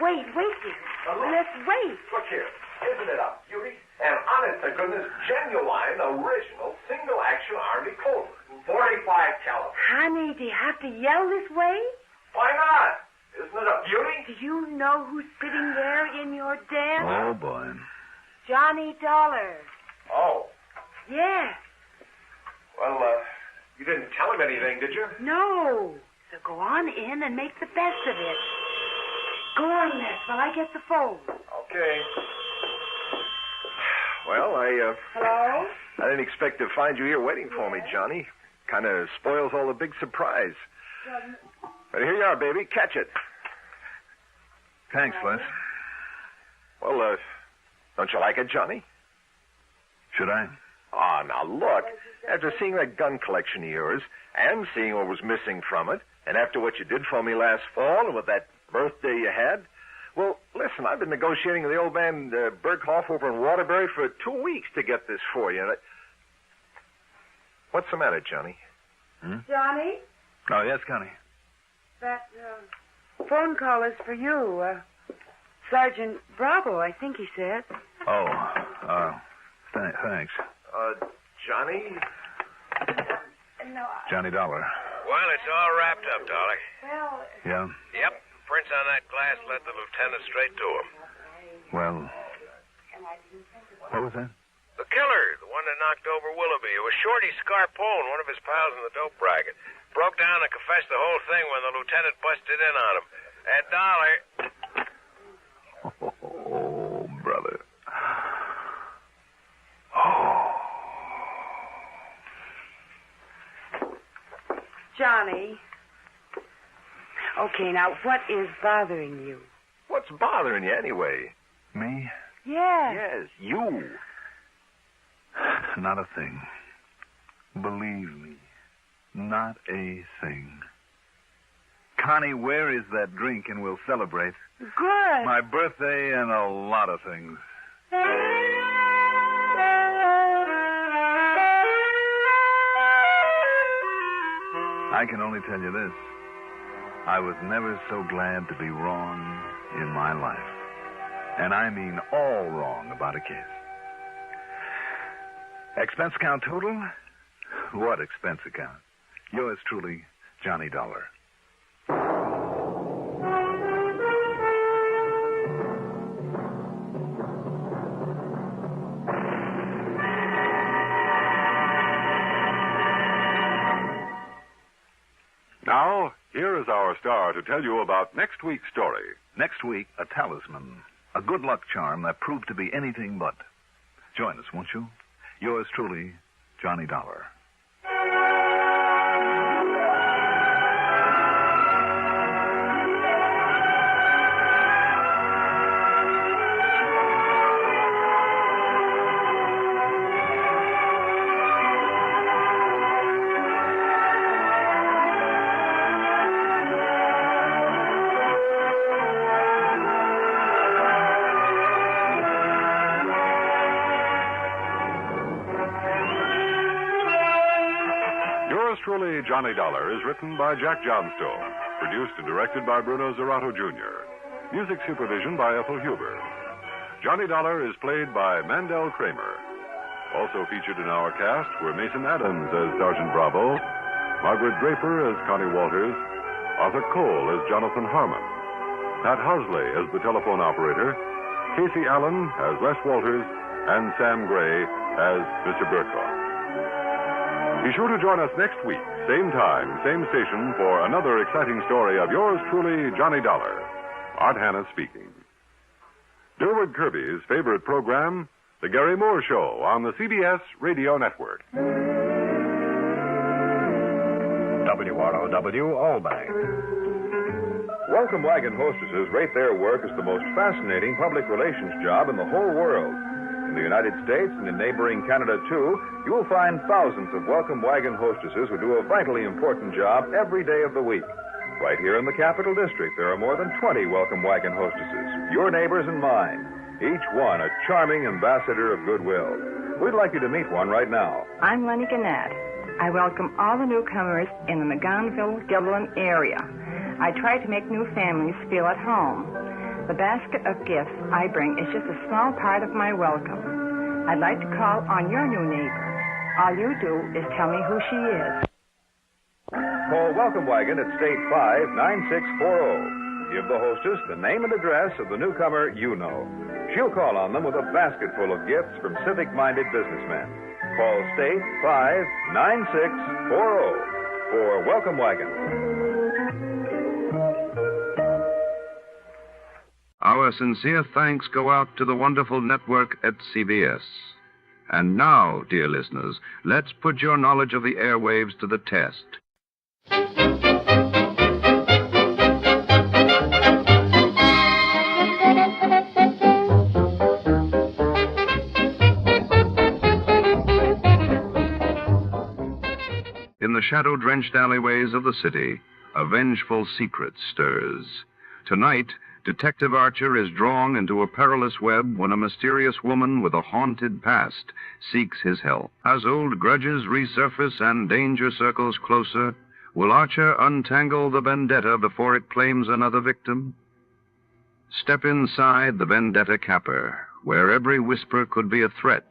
[SPEAKER 22] wait here. Let's wait.
[SPEAKER 3] Look here. Isn't it a beauty? And honest to goodness, genuine, original, single-action Army Colt. 45 caliber.
[SPEAKER 22] Honey, do you have to yell this way?
[SPEAKER 3] Why not? Isn't it a beauty?
[SPEAKER 22] Do you know who's sitting there in your den?
[SPEAKER 7] Oh, boy.
[SPEAKER 22] Johnny Dollar.
[SPEAKER 3] Oh.
[SPEAKER 22] Yes.
[SPEAKER 3] Well, you didn't tell him anything, did you?
[SPEAKER 22] No. So go on in and make the best of it. Go on, Les, while I get the phone.
[SPEAKER 3] Okay. Well,
[SPEAKER 22] Hello?
[SPEAKER 3] I didn't expect to find you here waiting for me, Johnny. Kind of spoils all the big surprise. But here you are, baby. Catch it.
[SPEAKER 7] Thanks, Les.
[SPEAKER 3] Well, don't you like it, Johnny?
[SPEAKER 7] Should I?
[SPEAKER 3] Oh, now look. After seeing that gun collection of yours and seeing what was missing from it, and after what you did for me last fall and with that birthday you had, well, listen, I've been negotiating with the old man Berghoff over in Waterbury for 2 weeks to get this for you. What's the matter, Johnny?
[SPEAKER 22] Johnny?
[SPEAKER 7] Oh, yes, Connie.
[SPEAKER 22] That phone call is for you. Sergeant Bravo, I think he said.
[SPEAKER 7] Oh, thanks.
[SPEAKER 3] Johnny?
[SPEAKER 22] No,
[SPEAKER 7] Johnny Dollar.
[SPEAKER 6] Well, it's all wrapped up, Dollar.
[SPEAKER 22] Well...
[SPEAKER 7] Yeah?
[SPEAKER 6] Yep. Prints on that glass led the lieutenant straight to him.
[SPEAKER 7] Well, what was that?
[SPEAKER 6] The killer, the one that knocked over Willoughby. It was Shorty Scarpone, one of his pals in the dope racket. Broke down and confessed the whole thing when the lieutenant busted in on him. And Dollar...
[SPEAKER 7] Oh, brother. Oh.
[SPEAKER 22] Johnny. Okay, now, what is bothering you?
[SPEAKER 3] What's bothering you anyway?
[SPEAKER 7] Me?
[SPEAKER 22] Yes.
[SPEAKER 3] Yes, you.
[SPEAKER 7] Not a thing. Believe me, not a thing. Connie, where is that drink and we'll celebrate?
[SPEAKER 22] Good.
[SPEAKER 7] My birthday and a lot of things. I can only tell you this. I was never so glad to be wrong in my life. And I mean all wrong about a case. Expense account total? What expense account? Yours truly, Johnny Dollar.
[SPEAKER 4] Now, here is our star to tell you about next week's story.
[SPEAKER 7] Next week, a talisman. A good luck charm that proved to be anything but. Join us, won't you? Yours truly, Johnny Dollar.
[SPEAKER 4] Truly, Johnny Dollar is written by Jack Johnstone, produced and directed by Bruno Zerato Jr., music supervision by Ethel Huber. Johnny Dollar is played by Mandel Kramer. Also featured in our cast were Mason Adams as Sergeant Bravo, Margaret Draper as Connie Walters, Arthur Cole as Jonathan Harmon, Pat Housley as the telephone operator, Casey Allen as Les Walters, and Sam Gray as Mr. Burkhardt. Be sure to join us next week, same time, same station, for another exciting story of yours truly, Johnny Dollar. Art Hanna speaking. Durward Kirby's favorite program, The Gary Moore Show, on the CBS Radio Network.
[SPEAKER 5] WROW Albany. Welcome wagon hostesses rate their work as the most fascinating public relations job in the whole world. In the United States and in neighboring Canada, too, you will find thousands of welcome wagon hostesses who do a vitally important job every day of the week. Right here in the Capital District, there are more than 20 welcome wagon hostesses, your neighbors and mine, each one a charming ambassador of goodwill. We'd like you to meet one right now.
[SPEAKER 19] I'm Lenny Gannett. I welcome all the newcomers in the McGonville-Gilliland area. I try to make new families feel at home. The basket of gifts I bring is just a small part of my welcome. I'd like to call on your new neighbor. All you do is tell me who she is.
[SPEAKER 5] Call Welcome Wagon at State 59640. Give the hostess the name and address of the newcomer you know. She'll call on them with a basket full of gifts from civic-minded businessmen. Call State 59640 for Welcome Wagon.
[SPEAKER 1] Our sincere thanks go out to the wonderful network at CBS. And now, dear listeners, let's put your knowledge of the airwaves to the test. In the shadow-drenched alleyways of the city, a vengeful secret stirs. Tonight, Detective Archer is drawn into a perilous web when a mysterious woman with a haunted past seeks his help. As old grudges resurface and danger circles closer, will Archer untangle the vendetta before it claims another victim? Step inside the Vendetta Caper, where every whisper could be a threat,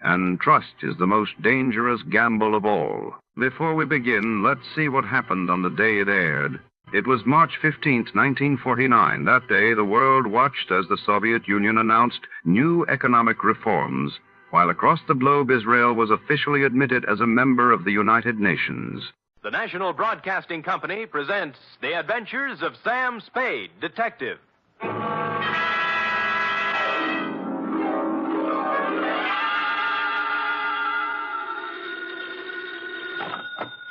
[SPEAKER 1] and trust is the most dangerous gamble of all. Before we begin, let's see what happened on the day it aired. It was March 15th, 1949. That day, the world watched as the Soviet Union announced new economic reforms, while across the globe, Israel was officially admitted as a member of the United Nations.
[SPEAKER 23] The National Broadcasting Company presents The Adventures of Sam Spade, Detective.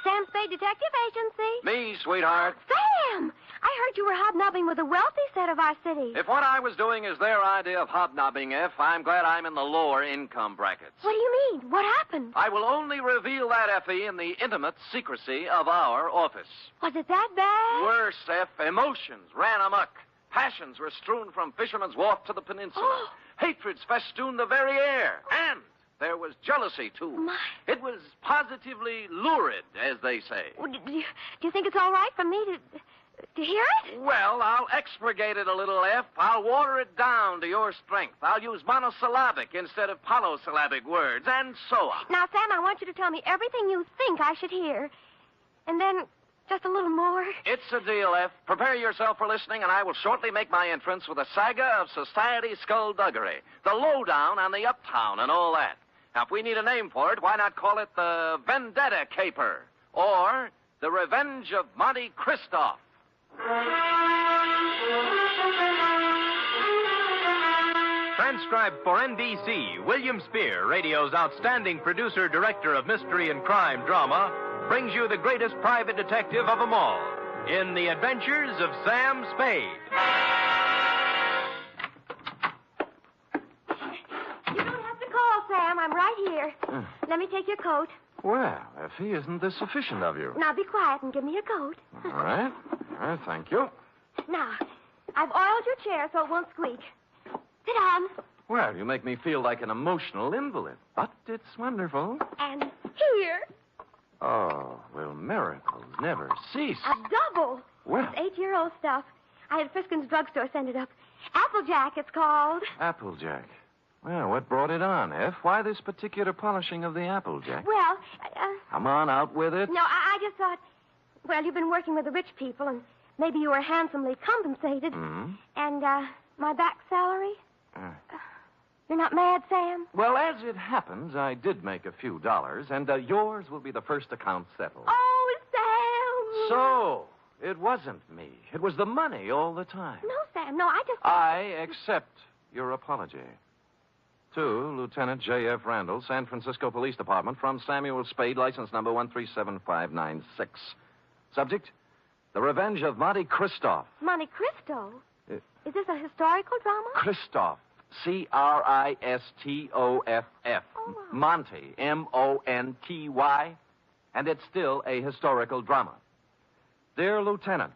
[SPEAKER 24] Sam Spade, Detective.
[SPEAKER 8] Detective Agency.
[SPEAKER 23] Me, sweetheart.
[SPEAKER 8] Sam! I heard you were hobnobbing with the wealthy set of our city.
[SPEAKER 23] If what I was doing is their idea of hobnobbing, I'm glad I'm in the lower income brackets.
[SPEAKER 8] What do you mean? What happened?
[SPEAKER 23] I will only reveal that, Effie, in the intimate secrecy of our office.
[SPEAKER 8] Was it that bad?
[SPEAKER 23] Worse, F. Emotions ran amok. Passions were strewn from Fisherman's Wharf to the peninsula.
[SPEAKER 8] Oh.
[SPEAKER 23] Hatreds festooned the very air. And there was jealousy, too.
[SPEAKER 8] My.
[SPEAKER 23] It was positively lurid, as they say.
[SPEAKER 8] Well, do you think it's all right for me to hear it?
[SPEAKER 23] Well, I'll expurgate it a little, F. I'll water it down to your strength. I'll use monosyllabic instead of polysyllabic words, and so on.
[SPEAKER 8] Now, Sam, I want you to tell me everything you think I should hear. And then just a little more.
[SPEAKER 23] It's a deal, F. Prepare yourself for listening, and I will shortly make my entrance with a saga of society skullduggery, the lowdown on the uptown and all that. Now, if we need a name for it, why not call it the Vendetta Caper or the Revenge of Monte Christoph? Transcribed for NBC, William Spear, radio's outstanding producer, director of mystery and crime drama, brings you the greatest private detective of them all in The Adventures of Sam Spade.
[SPEAKER 8] You don't have to call, Sam. I'm right here. Let me take your coat.
[SPEAKER 23] Well, Effie, isn't this sufficient of you?
[SPEAKER 8] Now be quiet and give me your coat.
[SPEAKER 23] All right. Thank you.
[SPEAKER 8] Now, I've oiled your chair so it won't squeak. Sit down.
[SPEAKER 23] Well, you make me feel like an emotional invalid, but it's wonderful.
[SPEAKER 8] And here.
[SPEAKER 23] Oh, well, miracles never cease.
[SPEAKER 8] A double.
[SPEAKER 23] Well.
[SPEAKER 8] It's 8-year-old stuff. I had Friskin's drugstore send it up. Applejack, it's called.
[SPEAKER 23] Applejack. Well, what brought it on, F? Why this particular polishing of the Applejack?
[SPEAKER 8] Well,
[SPEAKER 23] Come on, out with it.
[SPEAKER 8] No, I just thought, well, you've been working with the rich people, and maybe you were handsomely compensated.
[SPEAKER 23] Mm-hmm.
[SPEAKER 8] And, my back salary? You're not mad, Sam?
[SPEAKER 23] Well, as it happens, I did make a few dollars, and yours will be the first account settled.
[SPEAKER 8] Oh, Sam!
[SPEAKER 23] So, it wasn't me. It was the money all the time.
[SPEAKER 8] No, Sam, no, I just...
[SPEAKER 23] I accept your apology. To Lieutenant J.F. Randall, San Francisco Police Department, from Samuel Spade, license number 137596. Subject, The Revenge of Monte Christoph.
[SPEAKER 8] Monte Cristo? Is this a historical drama?
[SPEAKER 23] Christoph. Cristoff.
[SPEAKER 8] Oh.
[SPEAKER 23] Monty. Monty. And it's still a historical drama. Dear Lieutenant,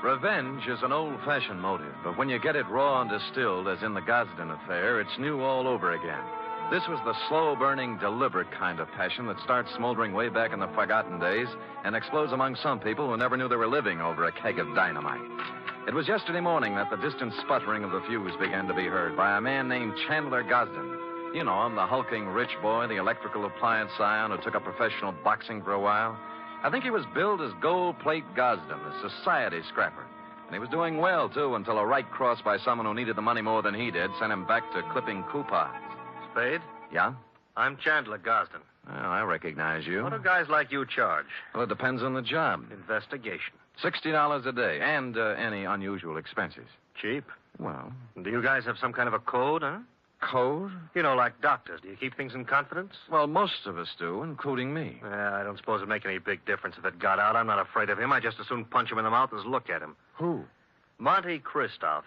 [SPEAKER 23] revenge is an old-fashioned motive, but when you get it raw and distilled, as in the Gosden affair, it's new all over again. This was the slow-burning, deliberate kind of passion that starts smoldering way back in the forgotten days and explodes among some people who never knew they were living over a keg of dynamite. It was yesterday morning that the distant sputtering of the fuse began to be heard by a man named Chandler Gosden. You know him, the hulking rich boy, the electrical appliance scion who took up professional boxing for a while. I think he was billed as Gold Plate Gosden, a society scrapper. And he was doing well, too, until a right cross by someone who needed the money more than he did sent him back to clipping coupons.
[SPEAKER 12] Spade?
[SPEAKER 23] Yeah?
[SPEAKER 12] I'm Chandler Gosden.
[SPEAKER 23] Well, I recognize you.
[SPEAKER 12] What do guys like you charge?
[SPEAKER 23] Well, it depends on the job.
[SPEAKER 12] Investigation.
[SPEAKER 23] $60 a day, and any unusual expenses.
[SPEAKER 12] Cheap?
[SPEAKER 23] Well...
[SPEAKER 12] Do you guys have some kind of a code, huh?
[SPEAKER 23] Code?
[SPEAKER 12] You know, like doctors. Do you keep things in confidence?
[SPEAKER 23] Well, most of us do, including me.
[SPEAKER 12] I don't suppose it'd make any big difference if it got out. I'm not afraid of him. I'd just as soon punch him in the mouth as look at him.
[SPEAKER 23] Who?
[SPEAKER 12] Monte Christoph.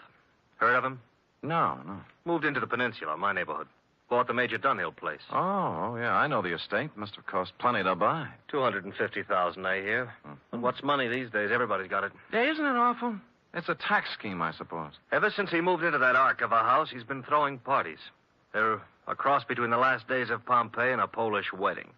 [SPEAKER 12] Heard of him?
[SPEAKER 23] No.
[SPEAKER 12] Moved into the peninsula, my neighborhood. Bought the Major Dunhill place.
[SPEAKER 23] Oh, yeah, I know the estate. Must have cost plenty to buy.
[SPEAKER 12] $250,000, I hear. And what's money these days? Everybody's got it.
[SPEAKER 23] Yeah, isn't it awful? It's a tax scheme, I suppose.
[SPEAKER 12] Ever since he moved into that ark of a house, he's been throwing parties. They're a cross between the last days of Pompeii and a Polish wedding.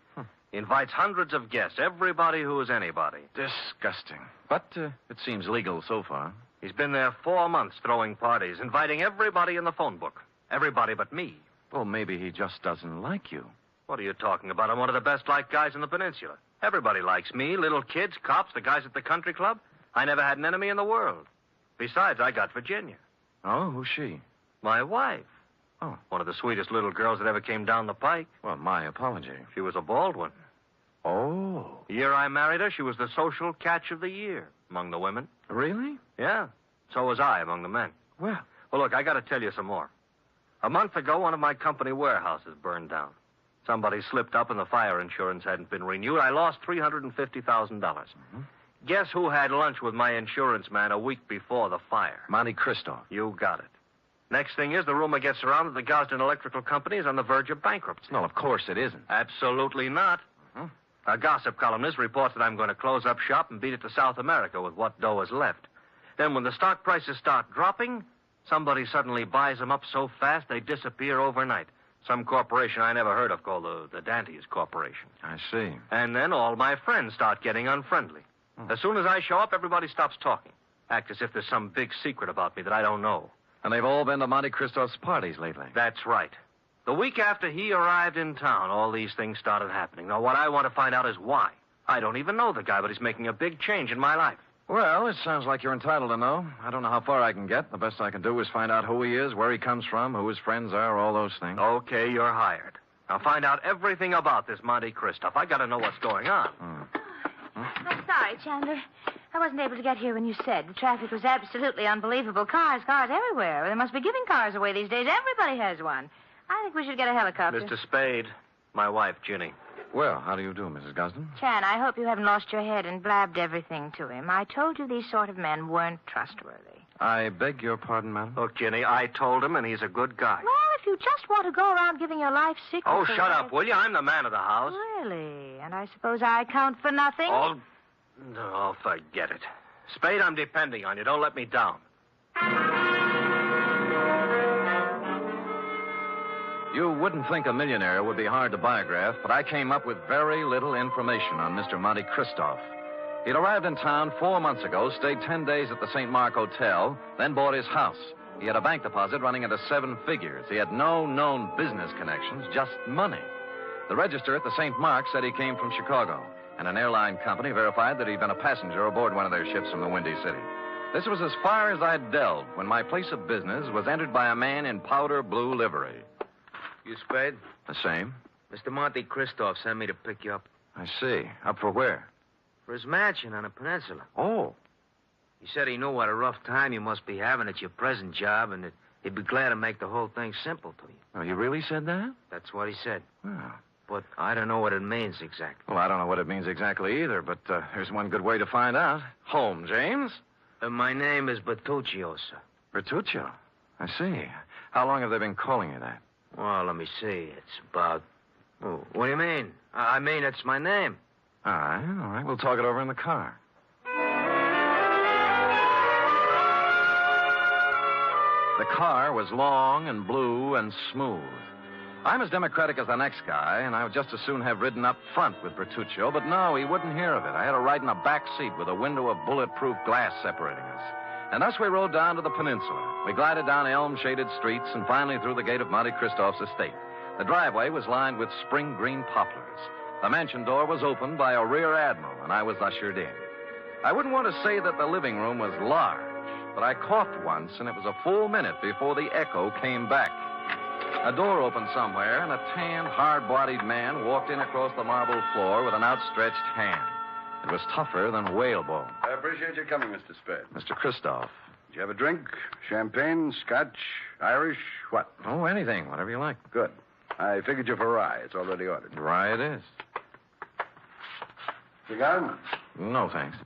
[SPEAKER 12] He invites hundreds of guests, everybody who is anybody.
[SPEAKER 23] Disgusting. But it seems legal so far.
[SPEAKER 12] He's been there 4 months throwing parties, inviting everybody in the phone book. Everybody but me.
[SPEAKER 23] Well, maybe he just doesn't like you.
[SPEAKER 12] What are you talking about? I'm one of the best-liked guys in the peninsula. Everybody likes me, little kids, cops, the guys at the country club. I never had an enemy in the world. Besides, I got Virginia.
[SPEAKER 23] Oh, who's she?
[SPEAKER 12] My wife.
[SPEAKER 23] Oh.
[SPEAKER 12] One of the sweetest little girls that ever came down the pike.
[SPEAKER 23] Well, my apology.
[SPEAKER 12] She was a bald one.
[SPEAKER 23] Oh.
[SPEAKER 12] The year I married her, she was the social catch of the year among the women.
[SPEAKER 23] Really?
[SPEAKER 12] Yeah. So was I among the men.
[SPEAKER 23] Well,
[SPEAKER 12] look, I got to tell you some more. A month ago, one of my company warehouses burned down. Somebody slipped up and the fire insurance hadn't been renewed. I lost $350,000. Guess who had lunch with my insurance man a week before the fire?
[SPEAKER 23] Monte Cristo.
[SPEAKER 12] You got it. Next thing is, the rumor gets around that the Gosden Electrical Company is on the verge of bankruptcy.
[SPEAKER 23] No, of course it isn't.
[SPEAKER 12] Absolutely not. A gossip columnist reports that I'm going to close up shop and beat it to South America with what dough is left. Then when the stock prices start dropping, somebody suddenly buys them up so fast they disappear overnight. Some corporation I never heard of called the Dantes Corporation.
[SPEAKER 23] I see.
[SPEAKER 12] And then all my friends start getting unfriendly. As soon as I show up, everybody stops talking. Act as if there's some big secret about me that I don't know.
[SPEAKER 23] And they've all been to Monte Cristo's parties lately.
[SPEAKER 12] That's right. The week after he arrived in town, all these things started happening. Now, what I want to find out is why. I don't even know the guy, but he's making a big change in my life.
[SPEAKER 23] Well, it sounds like you're entitled to know. I don't know how far I can get. The best I can do is find out who he is, where he comes from, who his friends are, all those things.
[SPEAKER 12] Okay, you're hired. Now find out everything about this Monte Cristo stuff. I got to know what's going on.
[SPEAKER 10] I'm sorry, Chandler. I wasn't able to get here when you said. The traffic was absolutely unbelievable. Cars everywhere. They must be giving cars away these days. Everybody has one. I think we should get a helicopter.
[SPEAKER 12] Mr. Spade, my wife, Ginny.
[SPEAKER 23] Well, how do you do, Mrs. Gosden?
[SPEAKER 10] Chan, I hope you haven't lost your head and blabbed everything to him. I told you these sort of men weren't trustworthy.
[SPEAKER 23] I beg your pardon, madam?
[SPEAKER 12] Look, Ginny, I told him, and he's a good guy.
[SPEAKER 10] Well, if you just want to go around giving your life secrets...
[SPEAKER 12] Oh, shut up, will you? I'm the man of the house.
[SPEAKER 10] Really? And I suppose I count for nothing?
[SPEAKER 12] Oh, no, forget it. Spade, I'm depending on you. Don't let me down.
[SPEAKER 23] You wouldn't think a millionaire would be hard to biograph, but I came up with very little information on Mr. Monte Cristo. He'd arrived in town 4 months ago, stayed 10 days at the St. Mark Hotel, then bought his house. He had a bank deposit running into 7 figures. He had no known business connections, just money. The register at the St. Mark said he came from Chicago, and an airline company verified that he'd been a passenger aboard one of their ships from the Windy City. This was as far as I'd delved when my place of business was entered by a man in powder blue livery.
[SPEAKER 13] You Spade?
[SPEAKER 23] The same.
[SPEAKER 13] Mr. Monte Cristo sent me to pick you up.
[SPEAKER 23] I see. Up for where?
[SPEAKER 13] For his mansion on the peninsula.
[SPEAKER 23] Oh.
[SPEAKER 13] He said he knew what a rough time you must be having at your present job and that he'd be glad to make the whole thing simple to you.
[SPEAKER 23] Oh, he really said that?
[SPEAKER 13] That's what he said.
[SPEAKER 23] Oh.
[SPEAKER 13] But I don't know what it means exactly.
[SPEAKER 23] Well, I don't know what it means exactly either, but there's one good way to find out. Home, James?
[SPEAKER 13] My name is Bertuccio, sir.
[SPEAKER 23] Bertuccio? I see. How long have they been calling you that?
[SPEAKER 13] Well, let me see. It's about... Oh, what do you mean? I mean, it's my name.
[SPEAKER 23] All right. We'll talk it over in the car. The car was long and blue and smooth. I'm as democratic as the next guy, and I would just as soon have ridden up front with Bertuccio, but no, he wouldn't hear of it. I had to ride in a back seat with a window of bulletproof glass separating us. And thus we rode down to the peninsula. We glided down elm-shaded streets and finally through the gate of Monte Cristo's estate. The driveway was lined with spring green poplars. The mansion door was opened by a rear admiral, and I was ushered in. I wouldn't want to say that the living room was large, but I coughed once, and it was a full minute before the echo came back. A door opened somewhere, and a tan, hard-bodied man walked in across the marble floor with an outstretched hand. It was tougher than whalebone.
[SPEAKER 16] I appreciate your coming, Mr. Spade.
[SPEAKER 23] Mr. Christoph.
[SPEAKER 16] Did you have a drink? Champagne, Scotch, Irish, what?
[SPEAKER 23] Oh, anything, whatever you like.
[SPEAKER 16] Good. I figured you for rye. It's already ordered.
[SPEAKER 23] Rye it is.
[SPEAKER 16] Cigar?
[SPEAKER 23] No, thanks.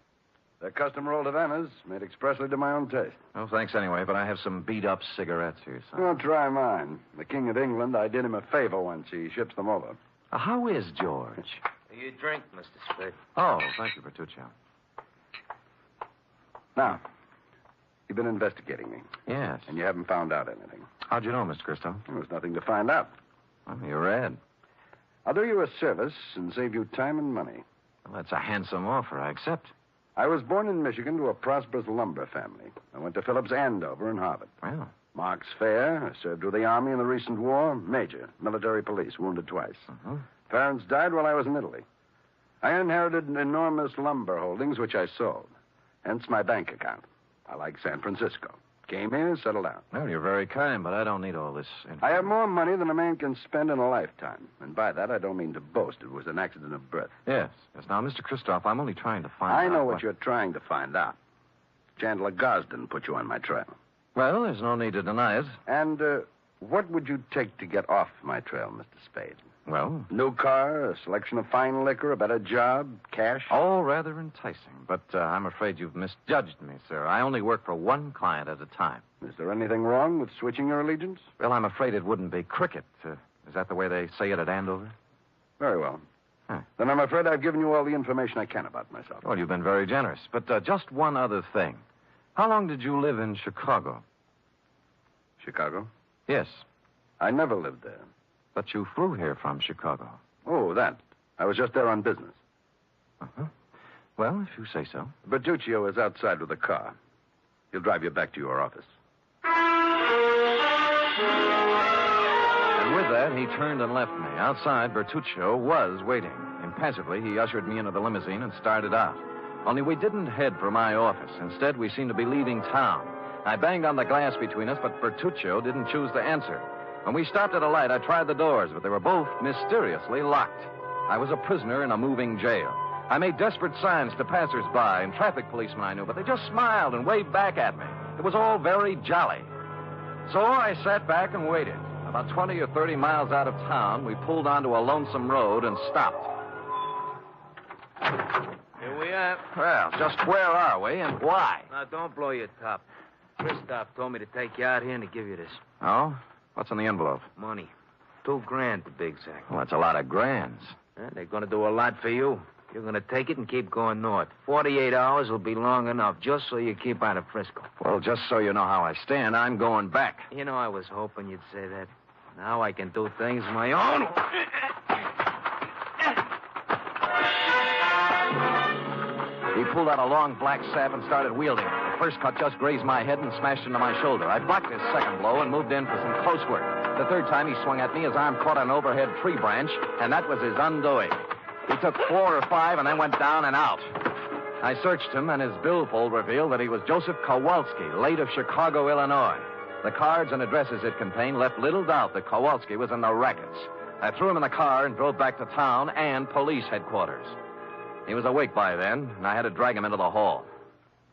[SPEAKER 16] They're custom rolled Havanas, made expressly to my own taste.
[SPEAKER 23] Oh, thanks anyway, but I have some beat-up cigarettes here, son.
[SPEAKER 16] Oh, try mine. The King of England, I did him a favor once. He ships them over.
[SPEAKER 23] How is George?
[SPEAKER 13] You drink, Mr. Spade.
[SPEAKER 23] Oh, thank you, Bertuccio.
[SPEAKER 16] Now, you've been investigating me.
[SPEAKER 23] Yes.
[SPEAKER 16] And you haven't found out anything.
[SPEAKER 23] How'd you know, Mr. Cristo?
[SPEAKER 16] There was nothing to find out.
[SPEAKER 23] Well, you read.
[SPEAKER 16] I'll do you a service and save you time and money.
[SPEAKER 23] Well, that's a handsome offer. I accept.
[SPEAKER 16] I was born in Michigan to a prosperous lumber family. I went to Phillips Andover and Harvard.
[SPEAKER 23] Well.
[SPEAKER 16] Mark's fair. I served with the Army in the recent war. Major. Military police. Wounded twice. Parents died while I was in Italy. I inherited enormous lumber holdings, which I sold. Hence my bank account. I like San Francisco. Came here, settled down.
[SPEAKER 23] Well, you're very kind, but I don't need all this
[SPEAKER 16] I have more money than a man can spend in a lifetime. And by that, I don't mean to boast. It was an accident of birth.
[SPEAKER 23] Yes. Now, Mr. Christoph, I'm only trying to find out...
[SPEAKER 16] I know what you're trying to find out. Chandler Gosden put you on my trail.
[SPEAKER 23] Well, there's no need to deny it.
[SPEAKER 16] And what would you take to get off my trail, Mr. Spade?
[SPEAKER 23] Well?
[SPEAKER 11] New car, a selection of fine liquor, a better job, cash.
[SPEAKER 23] All rather enticing, but I'm afraid you've misjudged me, sir. I only work for one client at a time.
[SPEAKER 11] Is there anything wrong with switching your allegiance?
[SPEAKER 23] Well, I'm afraid it wouldn't be cricket. Is that the way they say it at Andover?
[SPEAKER 11] Very well. Then I'm afraid I've given you all the information I can about myself.
[SPEAKER 23] Well, you've been very generous. But just one other thing. How long did you live in Chicago?
[SPEAKER 11] Chicago?
[SPEAKER 23] Yes.
[SPEAKER 11] I never lived there.
[SPEAKER 23] But you flew here from Chicago.
[SPEAKER 11] Oh, that. I was just there on business.
[SPEAKER 23] Uh-huh. Well, if you say so.
[SPEAKER 11] Bertuccio is outside with a car. He'll drive you back to your office.
[SPEAKER 23] And with that, he turned and left me. Outside, Bertuccio was waiting. Impassively, he ushered me into the limousine and started out. Only we didn't head for my office. Instead, we seemed to be leaving town. I banged on the glass between us, but Bertuccio didn't choose to answer. When we stopped at a light, I tried the doors, but they were both mysteriously locked. I was a prisoner in a moving jail. I made desperate signs to passers-by and traffic policemen I knew, but they just smiled and waved back at me. It was all very jolly. So I sat back and waited. About 20 or 30 miles out of town, we pulled onto a lonesome road and stopped.
[SPEAKER 13] Here we are.
[SPEAKER 23] Well, just where are we and why?
[SPEAKER 13] Now, don't blow your top. Christoph told me to take you out here and to give you this.
[SPEAKER 23] Oh? What's in the envelope?
[SPEAKER 13] Money. $2,000 to be exact.
[SPEAKER 23] Well, that's a lot of grands.
[SPEAKER 13] They're going to do a lot for you. You're going to take it and keep going north. 48 hours will be long enough, just so you keep out of Frisco.
[SPEAKER 23] Well, just so you know how I stand, I'm going back.
[SPEAKER 13] You know, I was hoping you'd say that. Now I can do things my own.
[SPEAKER 23] He pulled out a long black sap and started wielding it. The first cut just grazed my head and smashed into my shoulder. I blocked his second blow and moved in for some close work. The third time he swung at me, his arm caught an overhead tree branch, and that was his undoing. He took 4 or 5 and then went down and out. I searched him, and his billfold revealed that he was Joseph Kowalski, late of Chicago, Illinois. The cards and addresses it contained left little doubt that Kowalski was in the rackets. I threw him in the car and drove back to town and police headquarters. He was awake by then, and I had to drag him into the hall.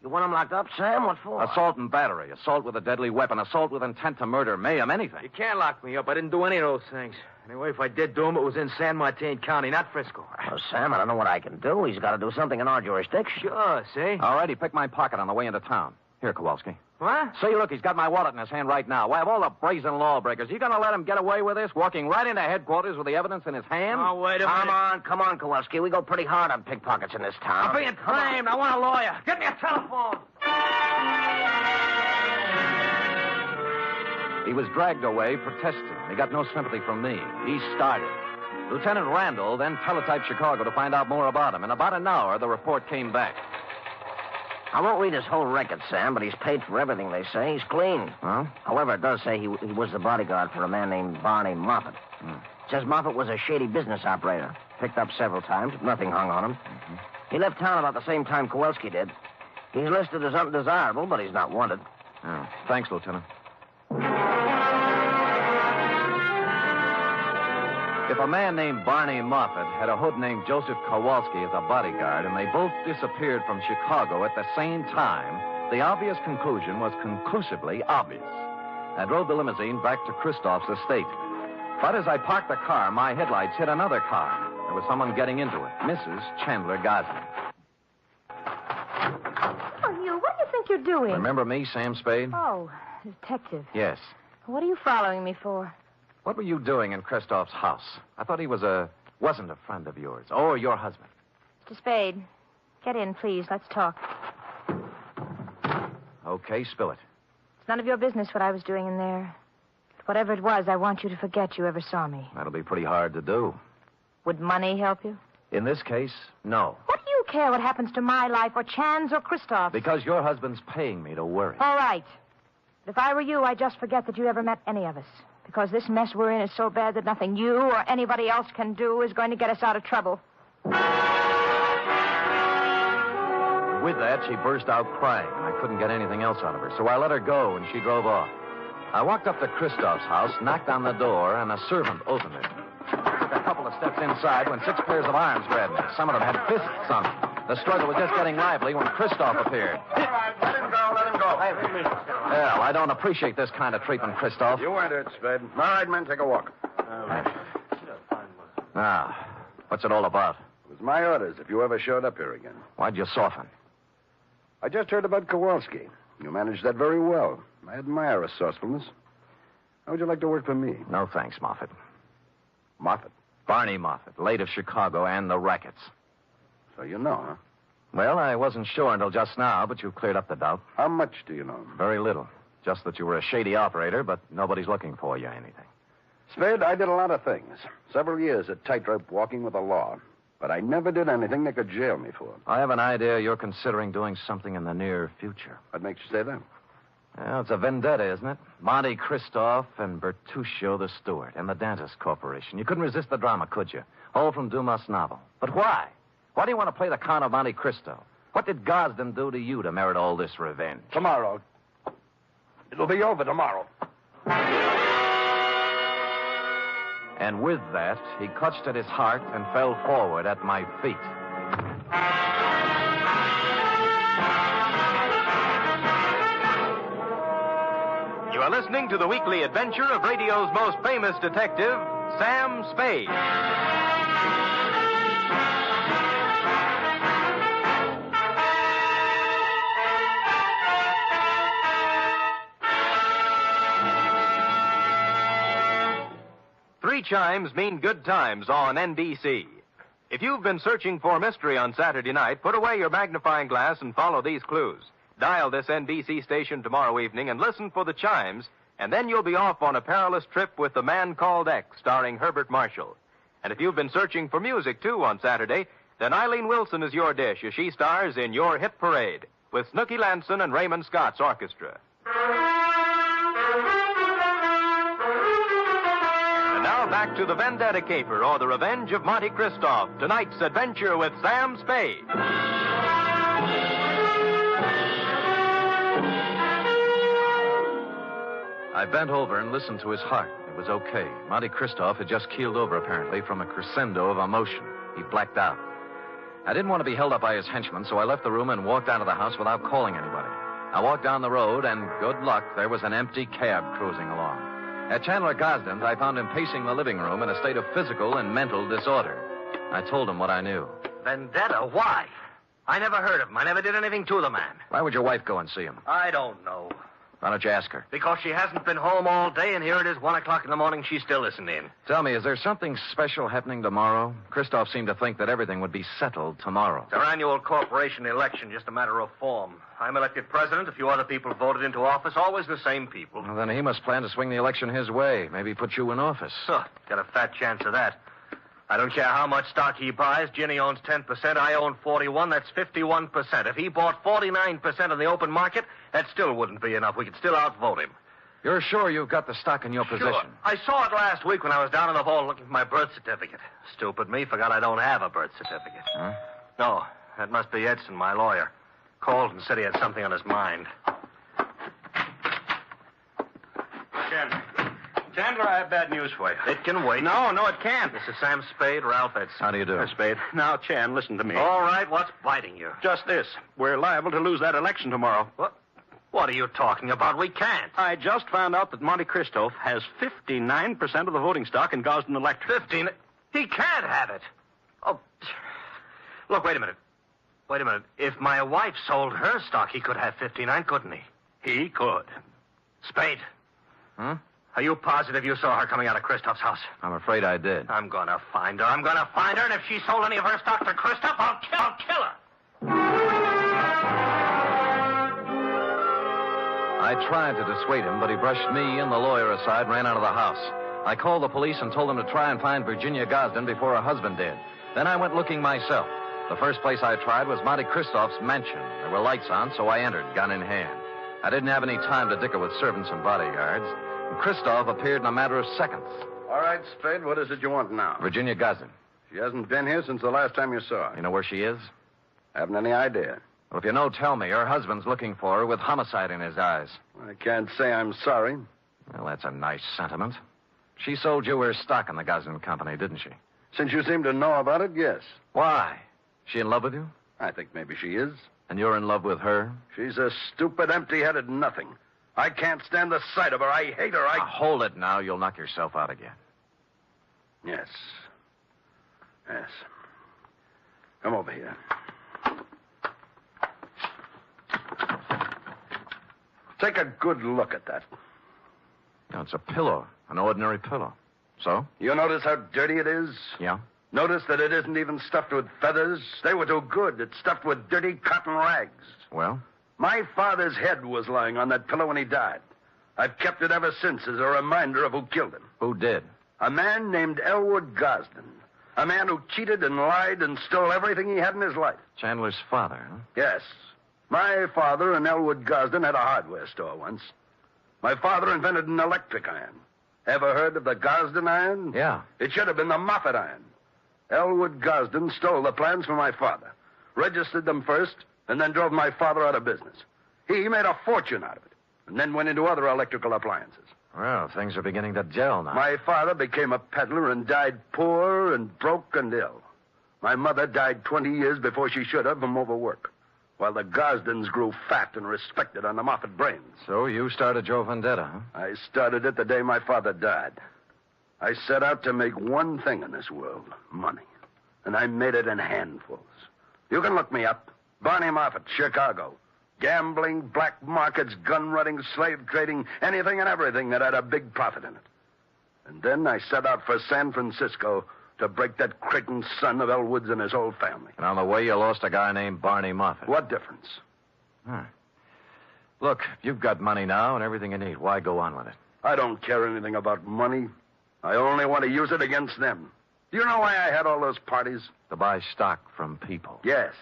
[SPEAKER 17] You want him locked up, Sam? What for?
[SPEAKER 23] Assault and battery, assault with a deadly weapon, assault with intent to murder, mayhem, anything.
[SPEAKER 13] You can't lock me up. I didn't do any of those things. Anyway, if I did do them, it was in San Martin County, not Frisco.
[SPEAKER 17] Well, Sam, I don't know what I can do. He's got to do something in our jurisdiction.
[SPEAKER 13] Sure, see?
[SPEAKER 23] All right, he picked my pocket on the way into town. Here, Kowalski.
[SPEAKER 13] What?
[SPEAKER 23] See, look, he's got my wallet in his hand right now. Why, of all the brazen lawbreakers, you going to let him get away with this, walking right into headquarters with the evidence in his hand?
[SPEAKER 13] Oh, wait a minute.
[SPEAKER 17] Come on, Kowalski. We go pretty hard on pickpockets in this town.
[SPEAKER 13] I'm being framed. I want a lawyer. Get me a telephone.
[SPEAKER 23] He was dragged away protesting. He got no sympathy from me. He started. Lieutenant Randall then teletyped Chicago to find out more about him. In about an hour, the report came back.
[SPEAKER 17] I won't read his whole record, Sam, but he's paid for everything, they say. He's clean.
[SPEAKER 23] Huh?
[SPEAKER 17] However, it does say he was the bodyguard for a man named Barney Moffat. Says Moffat was a shady business operator. Picked up several times. Nothing hung on him. He left town about the same time Kowalski did. He's listed as undesirable, but he's not wanted.
[SPEAKER 23] Oh, thanks, Lieutenant. If a man named Barney Moffat had a hood named Joseph Kowalski as a bodyguard, and they both disappeared from Chicago at the same time, the obvious conclusion was conclusively obvious. I drove the limousine back to Christoph's estate. But as I parked the car, my headlights hit another car. There was someone getting into it, Mrs. Chandler Gosling.
[SPEAKER 10] Oh, you, what do you think you're doing?
[SPEAKER 23] Remember me, Sam Spade?
[SPEAKER 10] Oh, detective.
[SPEAKER 23] Yes.
[SPEAKER 10] What are you following me for?
[SPEAKER 23] What were you doing in Christoph's house? I thought he wasn't a friend of yours, or your husband.
[SPEAKER 10] Mr. Spade, get in, please. Let's talk.
[SPEAKER 23] Okay, spill it.
[SPEAKER 10] It's none of your business what I was doing in there. But whatever it was, I want you to forget you ever saw me.
[SPEAKER 23] That'll be pretty hard to do.
[SPEAKER 10] Would money help you?
[SPEAKER 23] In this case, no.
[SPEAKER 10] What do you care what happens to my life or Chan's or Christoph's?
[SPEAKER 23] Because your husband's paying me to worry.
[SPEAKER 10] All right. But if I were you, I'd just forget that you ever met any of us. Because this mess we're in is so bad that nothing you or anybody else can do is going to get us out of trouble.
[SPEAKER 23] With that, she burst out crying, and I couldn't get anything else out of her, so I let her go, and she drove off. I walked up to Christoph's house, knocked on the door, and a servant opened it. Took a couple of steps inside when 6 pairs of arms grabbed me. Some of them had fists on them. The struggle was just getting lively when Christoph appeared.
[SPEAKER 11] All right, let him go, let him go.
[SPEAKER 23] Well, I don't appreciate this kind of treatment, Christoph.
[SPEAKER 11] You entered, Spade. All right, men, take a walk.
[SPEAKER 23] All right. Ah, what's it all about?
[SPEAKER 11] It was my orders if you ever showed up here again.
[SPEAKER 23] Why'd you soften?
[SPEAKER 11] I just heard about Kowalski. You managed that very well. I admire resourcefulness. How would you like to work for me?
[SPEAKER 23] No thanks, Moffat.
[SPEAKER 11] Moffat?
[SPEAKER 23] Barney Moffat, late of Chicago and the rackets.
[SPEAKER 11] So you know, huh?
[SPEAKER 23] Well, I wasn't sure until just now, but you've cleared up the doubt.
[SPEAKER 11] How much do you know?
[SPEAKER 23] Very little. Just that you were a shady operator, but nobody's looking for you or anything.
[SPEAKER 11] Spade, I did a lot of things. Several years at tightrope walking with the law. But I never did anything they could jail me for.
[SPEAKER 23] I have an idea you're considering doing something in the near future.
[SPEAKER 11] What makes you say that?
[SPEAKER 23] Well, it's a vendetta, isn't it? Monte Christoph and Bertuccio the Steward and the Dantas Corporation. You couldn't resist the drama, could you? All from Dumas' novel. But why? Why do you want to play the Count of Monte Cristo? What did Gosden do to you to merit all this revenge?
[SPEAKER 11] Tomorrow. It'll be over tomorrow.
[SPEAKER 23] And with that, he clutched at his heart and fell forward at my feet.
[SPEAKER 2] You are listening to the weekly adventure of radio's most famous detective, Sam Spade. Three chimes mean good times on NBC. If you've been searching for mystery on Saturday night, put away your magnifying glass and follow these clues. Dial this NBC station tomorrow evening and listen for the chimes, and then you'll be off on a perilous trip with The Man Called X, starring Herbert Marshall. And if you've been searching for music, too, on Saturday, then Eileen Wilson is your dish as she stars in Your Hit Parade with Snooky Lanson and Raymond Scott's orchestra. And now back to The Vendetta Caper, or The Revenge of Monte Christoph, tonight's adventure with Sam Spade.
[SPEAKER 23] I bent over and listened to his heart. It was okay. Monte Christoph had just keeled over, apparently, from a crescendo of emotion. He blacked out. I didn't want to be held up by his henchmen, so I left the room and walked out of the house without calling anybody. I walked down the road, and good luck, there was an empty cab cruising along. At Chandler Gosden's, I found him pacing the living room in a state of physical and mental disorder. I told him what I knew.
[SPEAKER 12] Vendetta? Why? I never heard of him. I never did anything to the man.
[SPEAKER 23] Why would your wife go and see him?
[SPEAKER 12] I don't know.
[SPEAKER 23] Why don't you ask her?
[SPEAKER 12] Because she hasn't been home all day, and here it is 1 o'clock in the morning. She's still listening.
[SPEAKER 23] Tell me, is there something special happening tomorrow? Christoph seemed to think that everything would be settled tomorrow.
[SPEAKER 12] It's our annual corporation election, just a matter of form. I'm elected president. A few other people voted into office, always the same people.
[SPEAKER 23] Well, then he must plan to swing the election his way. Maybe put you in office.
[SPEAKER 12] Got a fat chance of that. I don't care how much stock he buys. Ginny owns 10%. I own 41. That's 51%. If he bought 49% in the open market, that still wouldn't be enough. We could still outvote him.
[SPEAKER 23] You're sure you've got the stock in your possession?
[SPEAKER 12] I saw it last week when I was down in the vault looking for my birth certificate. Stupid me, forgot I don't have a birth certificate.
[SPEAKER 23] Huh?
[SPEAKER 12] No, that must be Edson, my lawyer. Called and said he had something on his mind.
[SPEAKER 6] Chandler, I have bad news for you.
[SPEAKER 12] It can wait.
[SPEAKER 6] No, it can't.
[SPEAKER 12] This is Sam Spade, Ralph Edson.
[SPEAKER 23] How do you do?
[SPEAKER 6] Spade. Now, Chan, listen to me.
[SPEAKER 12] All right, what's biting you?
[SPEAKER 6] Just this. We're liable to lose that election tomorrow.
[SPEAKER 12] What are you talking about? We can't.
[SPEAKER 6] I just found out that Monte Christoph has 59% of the voting stock in Gosden Electric.
[SPEAKER 12] 15? He can't have it. Oh, look, wait a minute. If my wife sold her stock, he could have 59, couldn't he?
[SPEAKER 6] He could.
[SPEAKER 12] Spade.
[SPEAKER 23] Huh?
[SPEAKER 12] Are you positive you saw her coming out of Christoph's house?
[SPEAKER 23] I'm afraid I did.
[SPEAKER 12] I'm going to find her. And if she sold any of her stock to Christoph, I'll kill her.
[SPEAKER 23] I tried to dissuade him, but he brushed me and the lawyer aside and ran out of the house. I called the police and told them to try and find Virginia Gosden before her husband did. Then I went looking myself. The first place I tried was Monte Christoph's mansion. There were lights on, so I entered, gun in hand. I didn't have any time to dicker with servants and bodyguards. Christoph appeared in a matter of seconds.
[SPEAKER 11] All right, Spade, what is it you want now?
[SPEAKER 23] Virginia Gosden.
[SPEAKER 11] She hasn't been here since the last time you saw her.
[SPEAKER 23] You know where she is?
[SPEAKER 11] Haven't any idea.
[SPEAKER 23] Well, if you know, tell me. Her husband's looking for her with homicide in his eyes.
[SPEAKER 11] I can't say I'm sorry.
[SPEAKER 23] Well, that's a nice sentiment. She sold you her stock in the Gosden Company, didn't she?
[SPEAKER 11] Since you seem to know about it, yes.
[SPEAKER 23] Why? She in love with you?
[SPEAKER 11] I think maybe she is.
[SPEAKER 23] And you're in love with her?
[SPEAKER 11] She's a stupid, empty-headed nothing. I can't stand the sight of her. I hate her.
[SPEAKER 23] Now, hold it now. You'll knock yourself out again.
[SPEAKER 11] Yes. Yes. Come over here. Take a good look at that.
[SPEAKER 23] No, it's a pillow, an ordinary pillow. So?
[SPEAKER 11] You notice how dirty it is?
[SPEAKER 23] Yeah.
[SPEAKER 11] Notice that it isn't even stuffed with feathers. They were too good. It's stuffed with dirty cotton rags.
[SPEAKER 23] Well?
[SPEAKER 11] My father's head was lying on that pillow when he died. I've kept it ever since as a reminder of who killed him.
[SPEAKER 23] Who did?
[SPEAKER 11] A man named Elwood Gosden. A man who cheated and lied and stole everything he had in his life.
[SPEAKER 23] Chandler's father, huh?
[SPEAKER 11] Yes. My father and Elwood Gosden had a hardware store once. My father invented an electric iron. Ever heard of the Gosden iron?
[SPEAKER 23] Yeah.
[SPEAKER 11] It should have been the Moffat iron. Elwood Gosden stole the plans from my father, registered them first, and then drove my father out of business. He made a fortune out of it, and then went into other electrical appliances.
[SPEAKER 23] Well, things are beginning to gel now.
[SPEAKER 11] My father became a peddler and died poor and broke and ill. My mother died 20 years before she should have from overwork, while the Gosdens grew fat and respected on the Moffat brains.
[SPEAKER 23] So you started your vendetta, huh?
[SPEAKER 11] I started it the day my father died. I set out to make one thing in this world, money. And I made it in handfuls. You can look me up. Barney Moffat, Chicago. Gambling, black markets, gun running, slave trading, anything and everything that had a big profit in it. And then I set out for San Francisco to break that Creighton son of Elwood's and his whole family.
[SPEAKER 23] And on the way, you lost a guy named Barney Moffat.
[SPEAKER 11] What difference?
[SPEAKER 23] Huh. Look, you've got money now and everything you need. Why go on with it?
[SPEAKER 11] I don't care anything about money. I only want to use it against them. Do you know why I had all those parties?
[SPEAKER 23] To buy stock from people.
[SPEAKER 11] Yes.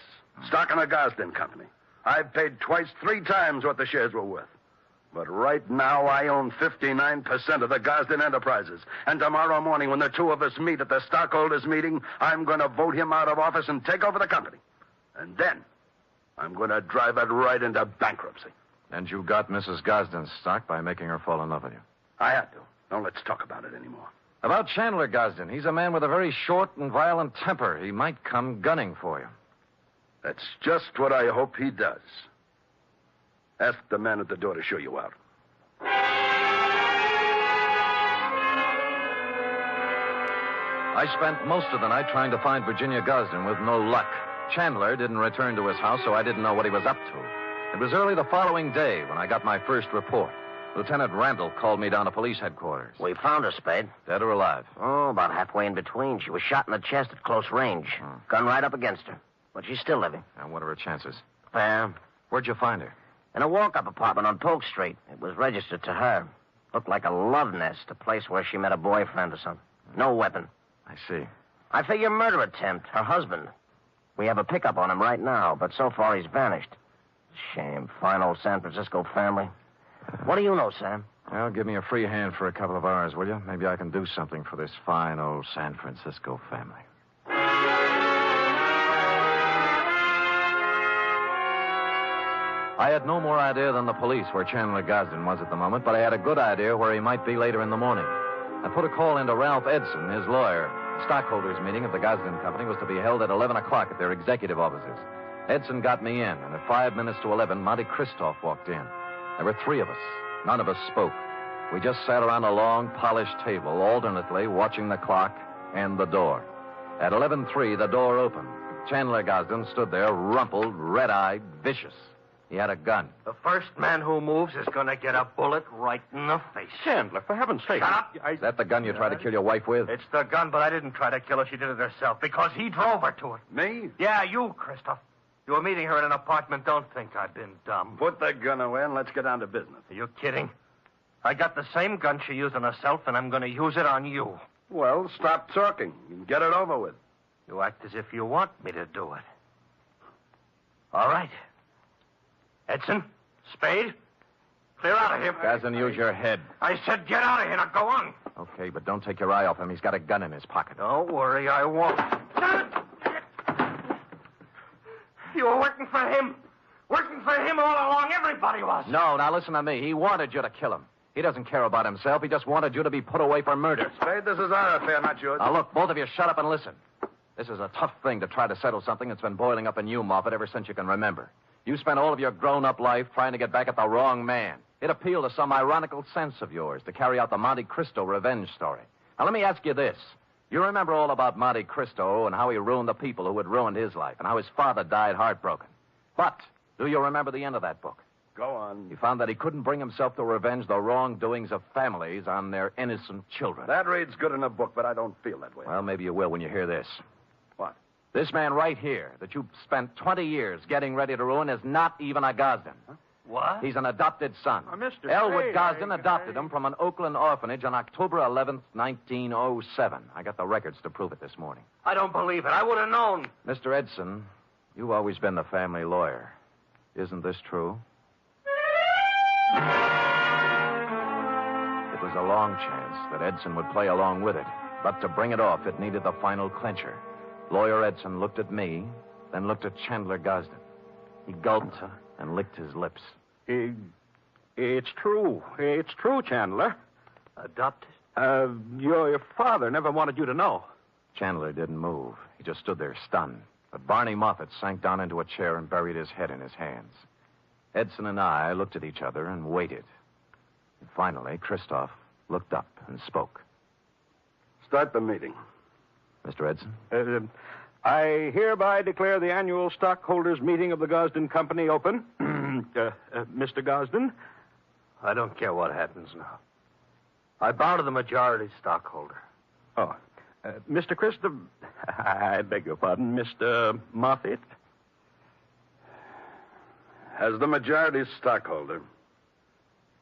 [SPEAKER 11] Stock in the Gosden Company. I've paid twice, 3 times what the shares were worth. But right now, I own 59% of the Gosden Enterprises. And tomorrow morning, when the two of us meet at the stockholders' meeting, I'm going to vote him out of office and take over the company. And then, I'm going to drive it right into bankruptcy.
[SPEAKER 23] And you got Mrs. Gosden's stock by making her fall in love with you.
[SPEAKER 11] I had to. Don't let's talk about it anymore.
[SPEAKER 23] About Chandler Gosden, he's a man with a very short and violent temper. He might come gunning for you.
[SPEAKER 11] That's just what I hope he does. Ask the man at the door to show you out.
[SPEAKER 23] I spent most of the night trying to find Virginia Gosden with no luck. Chandler didn't return to his house, so I didn't know what he was up to. It was early the following day when I got my first report. Lieutenant Randall called me down to police headquarters.
[SPEAKER 17] We found her, Spade.
[SPEAKER 23] Dead or alive?
[SPEAKER 17] Oh, about halfway in between. She was shot in the chest at close range. Gun right up against her. But she's still living.
[SPEAKER 23] And what are her chances?
[SPEAKER 17] Fair.
[SPEAKER 23] Where'd you find her?
[SPEAKER 17] In a walk-up apartment on Polk Street. It was registered to her. Looked like a love nest, a place where she met a boyfriend or something. No weapon.
[SPEAKER 23] I see.
[SPEAKER 17] I figure murder attempt. Her husband. We have a pickup on him right now, but so far he's vanished. Shame. Fine old San Francisco family. What do you know, Sam?
[SPEAKER 23] Well, give me a free hand for a couple of hours, will you? Maybe I can do something for this fine old San Francisco family. I had no more idea than the police where Chandler Gosden was at the moment, but I had a good idea where he might be later in the morning. I put a call into Ralph Edson, his lawyer. The stockholders' meeting of the Gosden Company was to be held at 11 o'clock at their executive offices. Edson got me in, and at 5 minutes to 11, Monte Christoph walked in. There were 3 of us. None of us spoke. We just sat around a long, polished table, alternately watching the clock and the door. At 11:03, the door opened. Chandler Gosden stood there, rumpled, red-eyed, vicious. He had a gun.
[SPEAKER 12] The first man who moves is going to get a bullet right in the face.
[SPEAKER 23] Chandler, for heaven's sake.
[SPEAKER 12] Shut up.
[SPEAKER 23] Is that the gun you tried to kill your wife with?
[SPEAKER 12] It's the gun, but I didn't try to kill her. She did it herself because he drove her to it.
[SPEAKER 11] Me?
[SPEAKER 12] Yeah, you, Christoph. You were meeting her in an apartment. Don't think I've been dumb.
[SPEAKER 11] Put the gun away and let's get down to business.
[SPEAKER 12] Are you kidding? I got the same gun she used on herself, and I'm going to use it on you.
[SPEAKER 11] Well, stop talking and get it over with.
[SPEAKER 12] You act as if you want me to do it. All right. Edson, Spade, clear out of here.
[SPEAKER 23] Gosden, use your head.
[SPEAKER 12] I said get out of here. Now go on.
[SPEAKER 23] Okay, but don't take your eye off him. He's got a gun in his pocket.
[SPEAKER 12] Don't worry, I won't. You were working for him. Working for him all along. Everybody was.
[SPEAKER 23] No, now listen to me. He wanted you to kill him. He doesn't care about himself. He just wanted you to be put away for murder.
[SPEAKER 11] Spade, this is our affair, not yours.
[SPEAKER 23] Now, look, both of you shut up and listen. This is a tough thing to try to settle something that's been boiling up in you, Moffat, ever since you can remember. You spent all of your grown-up life trying to get back at the wrong man. It appealed to some ironical sense of yours to carry out the Monte Cristo revenge story. Now, let me ask you this. You remember all about Monte Cristo and how he ruined the people who had ruined his life and how his father died heartbroken. But do you remember the end of that book?
[SPEAKER 11] Go on.
[SPEAKER 23] He found that he couldn't bring himself to revenge the wrongdoings of families on their innocent children.
[SPEAKER 11] That reads good in a book, but I don't feel that way.
[SPEAKER 23] Well, maybe you will when you hear this.
[SPEAKER 11] What?
[SPEAKER 23] This man right here that you've spent 20 years getting ready to ruin is not even a Gosden. Huh?
[SPEAKER 20] What?
[SPEAKER 23] He's an adopted son.
[SPEAKER 20] Mr.
[SPEAKER 23] Elwood
[SPEAKER 20] Spade,
[SPEAKER 23] Gosden adopted him from an Oakland orphanage on October 11th, 1907. I got the records to prove it this morning.
[SPEAKER 20] I don't believe it. I would have known.
[SPEAKER 23] Mr. Edson, you've always been the family lawyer. Isn't this true? It was a long chance that Edson would play along with it. But to bring it off, it needed the final clincher. Lawyer Edson looked at me, then looked at Chandler Gosden. He gulped and licked his lips.
[SPEAKER 9] It's true. It's true, Chandler.
[SPEAKER 20] Adopted?
[SPEAKER 9] Your father never wanted you to know.
[SPEAKER 23] Chandler didn't move. He just stood there stunned. But Barney Moffett sank down into a chair and buried his head in his hands. Edson and I looked at each other and waited. And finally, Christoph looked up and spoke.
[SPEAKER 11] Start the meeting.
[SPEAKER 23] Mr. Edson?
[SPEAKER 9] I hereby declare the annual stockholders' meeting of the Gosden Company open. Mr. Gosden?
[SPEAKER 20] I don't care what happens now. I bow to the majority stockholder.
[SPEAKER 9] Oh. Mr. Christopher... I beg your pardon, Mr. Moffett?
[SPEAKER 11] As the majority stockholder,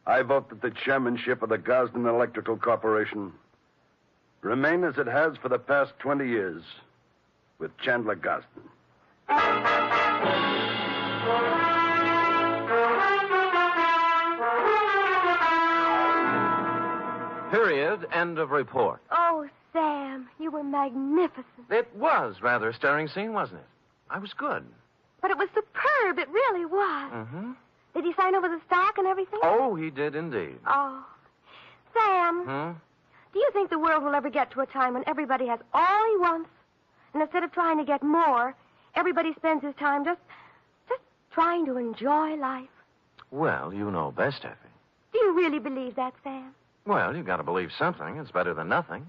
[SPEAKER 11] I vote that the chairmanship of the Gosden Electrical Corporation remain as it has for the past 20 years, with Chandler Gosden.
[SPEAKER 23] Period. End of report.
[SPEAKER 8] Oh, Sam, you were magnificent.
[SPEAKER 23] It was rather a stirring scene, wasn't it? I was good.
[SPEAKER 8] But it was superb. It really was.
[SPEAKER 23] Mm-hmm.
[SPEAKER 8] Did he sign over the stock and everything?
[SPEAKER 23] Oh, he did indeed.
[SPEAKER 8] Oh. Sam, do you think the world will ever get to a time when everybody has all he wants? And instead of trying to get more, everybody spends his time just trying to enjoy life?
[SPEAKER 23] Well, you know best, Effie.
[SPEAKER 8] Do you really believe that, Sam?
[SPEAKER 23] Well, you've got to believe something. It's better than nothing.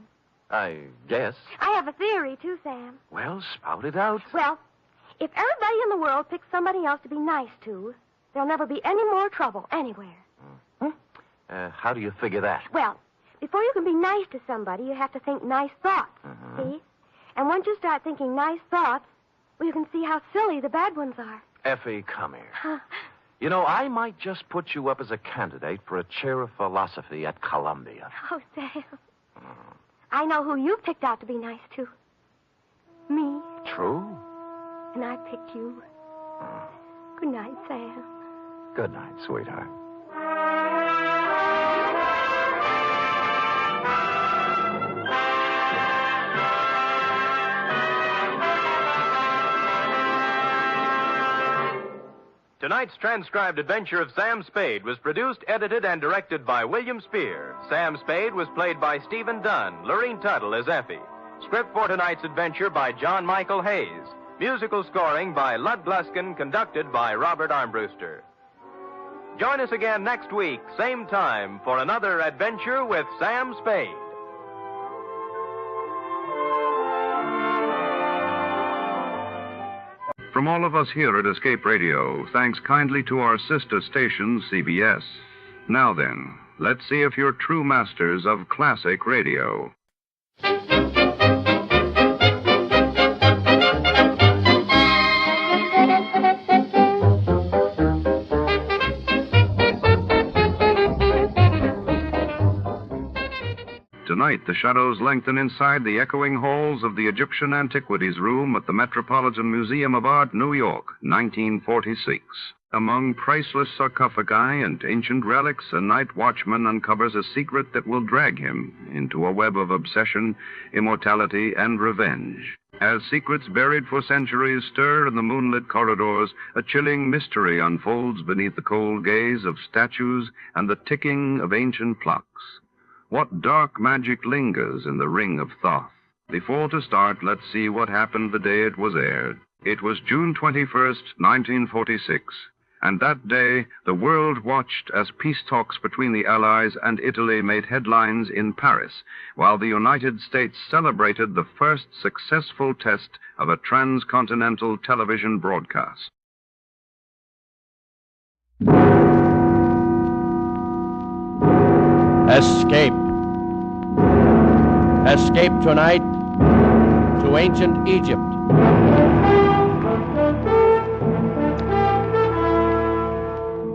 [SPEAKER 23] I guess.
[SPEAKER 8] I have a theory, too, Sam.
[SPEAKER 23] Well, spout it out.
[SPEAKER 8] Well, if everybody in the world picks somebody else to be nice to, there'll never be any more trouble anywhere.
[SPEAKER 23] How do you figure that?
[SPEAKER 8] Well, before you can be nice to somebody, you have to think nice thoughts, see? And once you start thinking nice thoughts, well, you can see how silly the bad ones are.
[SPEAKER 23] Effie, come here. You know, I might just put you up as a candidate for a chair of philosophy at Columbia.
[SPEAKER 8] Oh, Sam. I know who you picked out to be nice to. Me.
[SPEAKER 23] True.
[SPEAKER 8] And I picked you. Good night, Sam.
[SPEAKER 23] Good night, sweetheart.
[SPEAKER 2] Tonight's transcribed adventure of Sam Spade was produced, edited, and directed by William Spear. Sam Spade was played by Stephen Dunn, Lurene Tuttle as Effie. Script for tonight's adventure by John Michael Hayes. Musical scoring by Lud Gluskin, conducted by Robert Armbruster. Join us again next week, same time, for another adventure with Sam Spade.
[SPEAKER 1] From all of us here at Escape Radio, thanks kindly to our sister station, CBS. Now then, let's see if you're true masters of classic radio. Tonight, the shadows lengthen inside the echoing halls of the Egyptian Antiquities Room at the Metropolitan Museum of Art, New York, 1946. Among priceless sarcophagi and ancient relics, a night watchman uncovers a secret that will drag him into a web of obsession, immortality, and revenge. As secrets buried for centuries stir in the moonlit corridors, a chilling mystery unfolds beneath the cold gaze of statues and the ticking of ancient clocks. What dark magic lingers in the Ring of Thoth? Before to start, let's see what happened the day it was aired. It was June 21st, 1946. And that day, the world watched as peace talks between the Allies and Italy made headlines in Paris, while the United States celebrated the first successful test of a transcontinental television broadcast.
[SPEAKER 14] Escape. Escape tonight to ancient Egypt.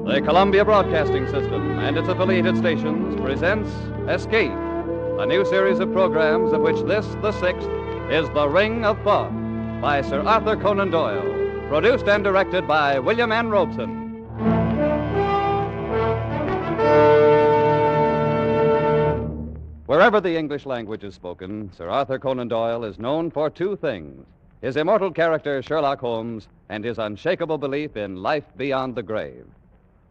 [SPEAKER 18] The Columbia Broadcasting System and its affiliated stations presents Escape, a new series of programs of which this, the sixth, is The Ring of Thoth by Sir Arthur Conan Doyle, produced and directed by William N. Robeson. Wherever the English language is spoken, Sir Arthur Conan Doyle is known for two things: his immortal character Sherlock Holmes and his unshakable belief in life beyond the grave.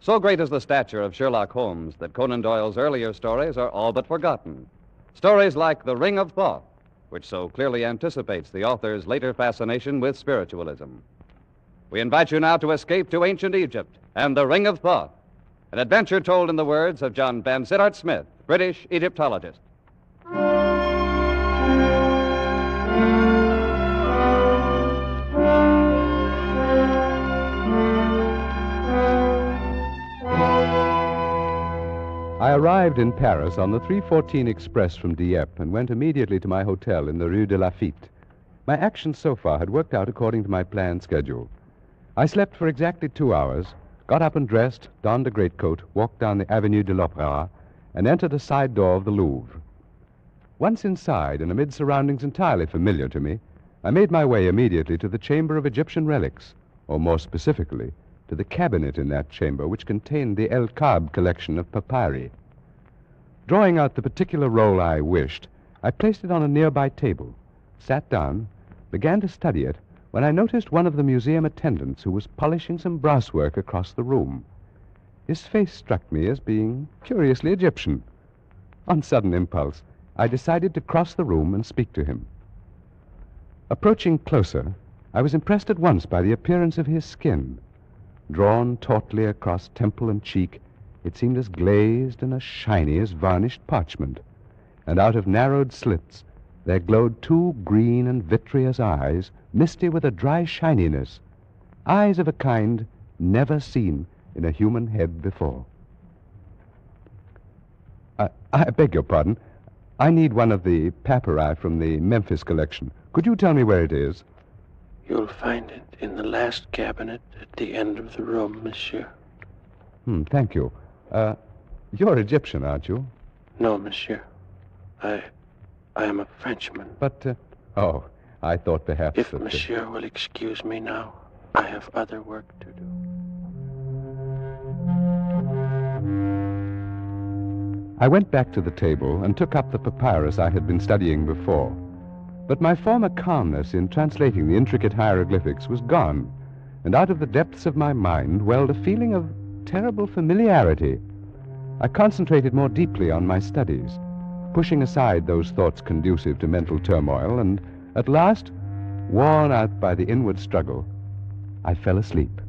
[SPEAKER 18] So great is the stature of Sherlock Holmes that Conan Doyle's earlier stories are all but forgotten. Stories like The Ring of Thoth, which so clearly anticipates the author's later fascination with spiritualism. We invite you now to escape to ancient Egypt and The Ring of Thoth, an adventure told in the words of John Vansittart Smith, British Egyptologist.
[SPEAKER 21] I arrived in Paris on the 3:14 express from Dieppe and went immediately to my hotel in the Rue de Lafitte. My actions so far had worked out according to my planned schedule. I slept for exactly 2 hours, got up and dressed, donned a greatcoat, walked down the Avenue de l'Opéra, and entered a side door of the Louvre. Once inside, and amid surroundings entirely familiar to me, I made my way immediately to the Chamber of Egyptian Relics, or more specifically, to the cabinet in that chamber which contained the El Kab collection of papyri. Drawing out the particular roll I wished, I placed it on a nearby table, sat down, began to study it, when I noticed one of the museum attendants who was polishing some brasswork across the room. His face struck me as being curiously Egyptian. On sudden impulse, I decided to cross the room and speak to him. Approaching closer, I was impressed at once by the appearance of his skin. Drawn tautly across temple and cheek, it seemed as glazed and as shiny as varnished parchment, and out of narrowed slits there glowed two green and vitreous eyes, misty with a dry shininess, eyes of a kind never seen in a human head before. I beg your pardon. I need one of the papyri from the Memphis collection. Could you tell me where it is?
[SPEAKER 24] You'll find it in the last cabinet at the end of the room, monsieur.
[SPEAKER 21] Thank you. You're Egyptian, aren't you?
[SPEAKER 24] No, monsieur. I am a Frenchman.
[SPEAKER 21] But, I thought perhaps...
[SPEAKER 24] If monsieur will excuse me now, I have other work to do.
[SPEAKER 21] I went back to the table and took up the papyrus I had been studying before. But my former calmness in translating the intricate hieroglyphics was gone, and out of the depths of my mind welled a feeling of terrible familiarity. I concentrated more deeply on my studies, pushing aside those thoughts conducive to mental turmoil, and at last, worn out by the inward struggle, I fell asleep.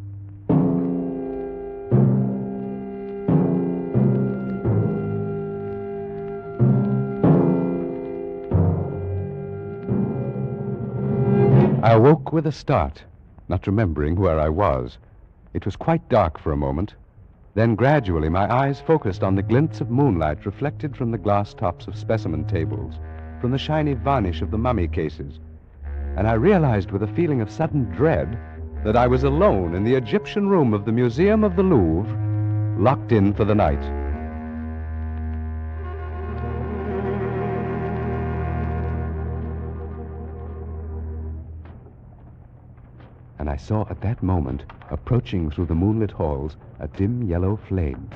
[SPEAKER 21] I awoke with a start, not remembering where I was. It was quite dark for a moment. Then gradually my eyes focused on the glints of moonlight reflected from the glass tops of specimen tables, from the shiny varnish of the mummy cases, and I realized with a feeling of sudden dread that I was alone in the Egyptian room of the Museum of the Louvre, locked in for the night. And I saw at that moment, approaching through the moonlit halls, a dim yellow flame.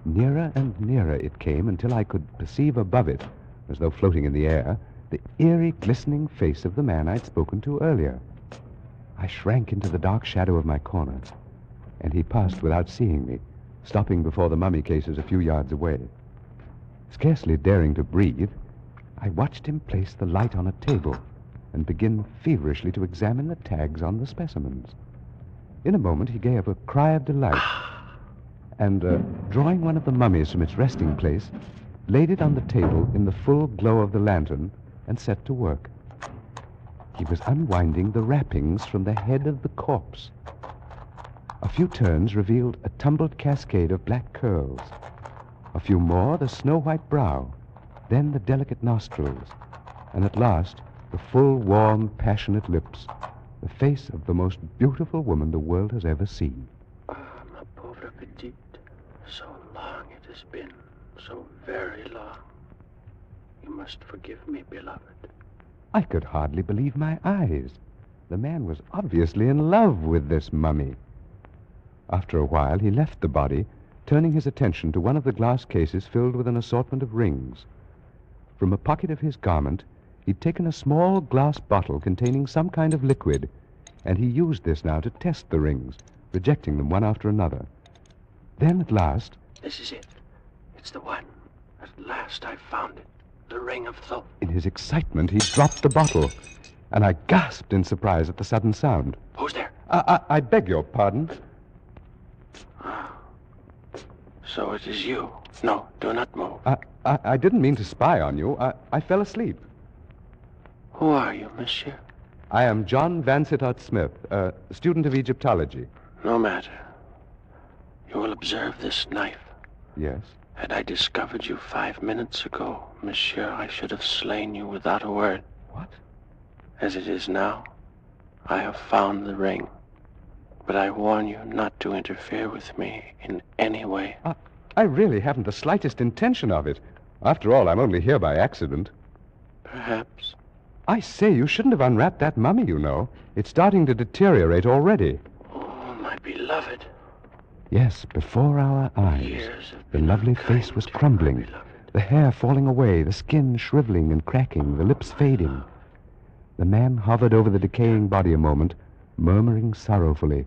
[SPEAKER 21] Nearer and nearer it came until I could perceive above it, as though floating in the air, the eerie, glistening face of the man I'd spoken to earlier. I shrank into the dark shadow of my corner, and he passed without seeing me, stopping before the mummy cases a few yards away. Scarcely daring to breathe, I watched him place the light on a table and begin feverishly to examine the tags on the specimens. In a moment, he gave a cry of delight and, drawing one of the mummies from its resting place, laid it on the table in the full glow of the lantern and set to work. He was unwinding the wrappings from the head of the corpse. A few turns revealed a tumbled cascade of black curls. A few more, the snow-white brow, then the delicate nostrils, and at last, the full, warm, passionate lips, the face of the most beautiful woman the world has ever seen.
[SPEAKER 24] Ah, ma pauvre petite, so long it has been, so very long. You must forgive me, beloved.
[SPEAKER 21] I could hardly believe my eyes. The man was obviously in love with this mummy. After a while, he left the body, turning his attention to one of the glass cases filled with an assortment of rings. From a pocket of his garment, he'd taken a small glass bottle containing some kind of liquid, and he used this now to test the rings, rejecting them one after another. Then, at last...
[SPEAKER 24] This is it. It's the one. At last I've found it. The Ring of Thoth.
[SPEAKER 21] In his excitement, he dropped the bottle, and I gasped in surprise at the sudden sound.
[SPEAKER 24] Who's there?
[SPEAKER 21] I beg your pardon.
[SPEAKER 24] So it is you. No, do not move.
[SPEAKER 21] I didn't mean to spy on you. I fell asleep.
[SPEAKER 24] Who are you, monsieur?
[SPEAKER 21] I am John Vansittart Smith, a student of Egyptology.
[SPEAKER 24] No matter. You will observe this knife.
[SPEAKER 21] Yes?
[SPEAKER 24] Had I discovered you 5 minutes ago, monsieur, I should have slain you without a word.
[SPEAKER 21] What?
[SPEAKER 24] As it is now, I have found the ring. But I warn you not to interfere with me in any way.
[SPEAKER 21] I really haven't the slightest intention of it. After all, I'm only here by accident.
[SPEAKER 24] Perhaps.
[SPEAKER 21] I say, you shouldn't have unwrapped that mummy, you know. It's starting to deteriorate already.
[SPEAKER 24] Oh, my beloved.
[SPEAKER 21] Yes, before our eyes, the lovely face was crumbling, the hair falling away, the skin shriveling and cracking, the lips fading. The man hovered over the decaying body a moment, murmuring sorrowfully.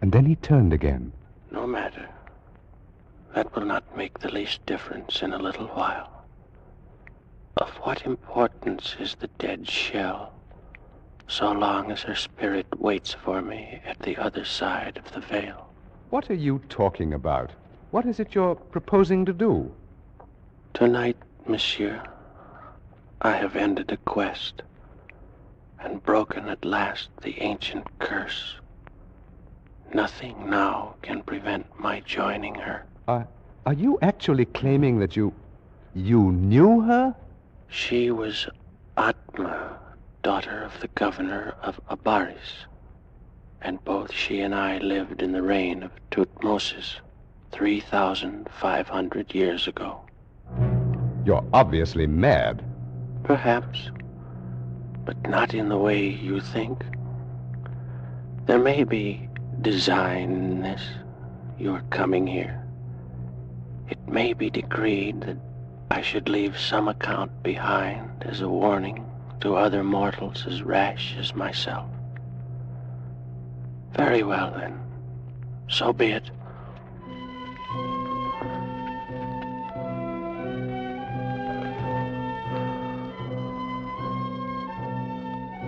[SPEAKER 21] And then he turned again.
[SPEAKER 24] No matter. That will not make the least difference in a little while. Of what importance is the dead shell, so long as her spirit waits for me at the other side of the veil?
[SPEAKER 21] What are you talking about? What is it you're proposing to do?
[SPEAKER 24] Tonight, monsieur, I have ended a quest and broken at last the ancient curse. Nothing now can prevent my joining her.
[SPEAKER 21] Are you actually claiming that you knew her?
[SPEAKER 24] She was Atma, daughter of the governor of Abaris, and both she and I lived in the reign of Tutmosis 3,500 years ago.
[SPEAKER 21] You're obviously mad.
[SPEAKER 24] Perhaps, but not in the way you think. There may be design in this, your coming here. It may be decreed that I should leave some account behind as a warning to other mortals as rash as myself. Very well, then. So be it.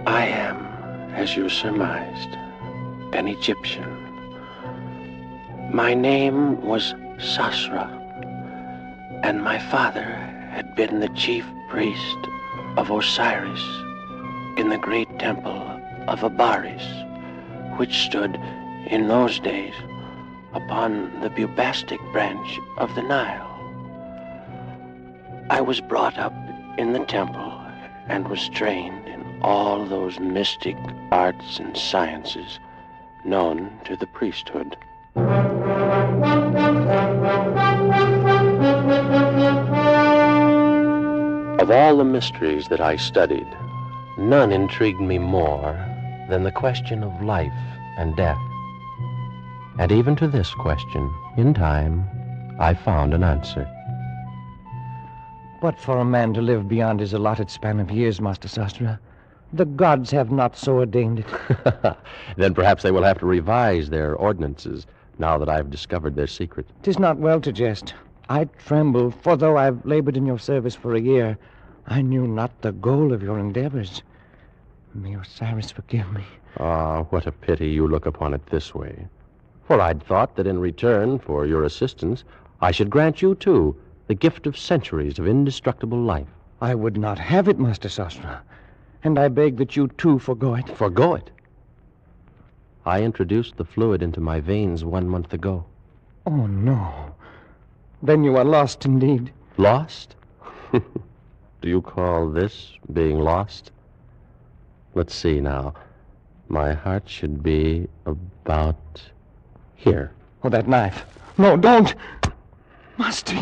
[SPEAKER 24] I am, as you surmised, an Egyptian. My name was Sasra, and my father had been the chief priest of Osiris in the great temple of Abaris, which stood in those days upon the Bubastic branch of the Nile. I was brought up in the temple and was trained in all those mystic arts and sciences known to the priesthood. Of all the mysteries that I studied, none intrigued me more than the question of life and death. And even to this question, in time, I found an answer.
[SPEAKER 3] But for a man to live beyond his allotted span of years, Master Sastra, the gods have not so ordained it.
[SPEAKER 7] Then perhaps they will have to revise their ordinances now that I've discovered their secret.
[SPEAKER 3] 'Tis not well to jest. I tremble, for though I've labored in your service for a year, I knew not the goal of your endeavors. May Osiris forgive me.
[SPEAKER 7] Ah, what a pity you look upon it this way. For I'd thought that in return for your assistance, I should grant you, too, the gift of centuries of indestructible life.
[SPEAKER 3] I would not have it, Master Sastra. And I beg that you, too, forgo it.
[SPEAKER 7] Forgo it? I introduced the fluid into my veins 1 month ago.
[SPEAKER 3] Oh, no. Then you are lost indeed.
[SPEAKER 7] Lost? Do you call this being lost? Let's see now. My heart should be about here.
[SPEAKER 3] Oh, that knife. No, don't. Master,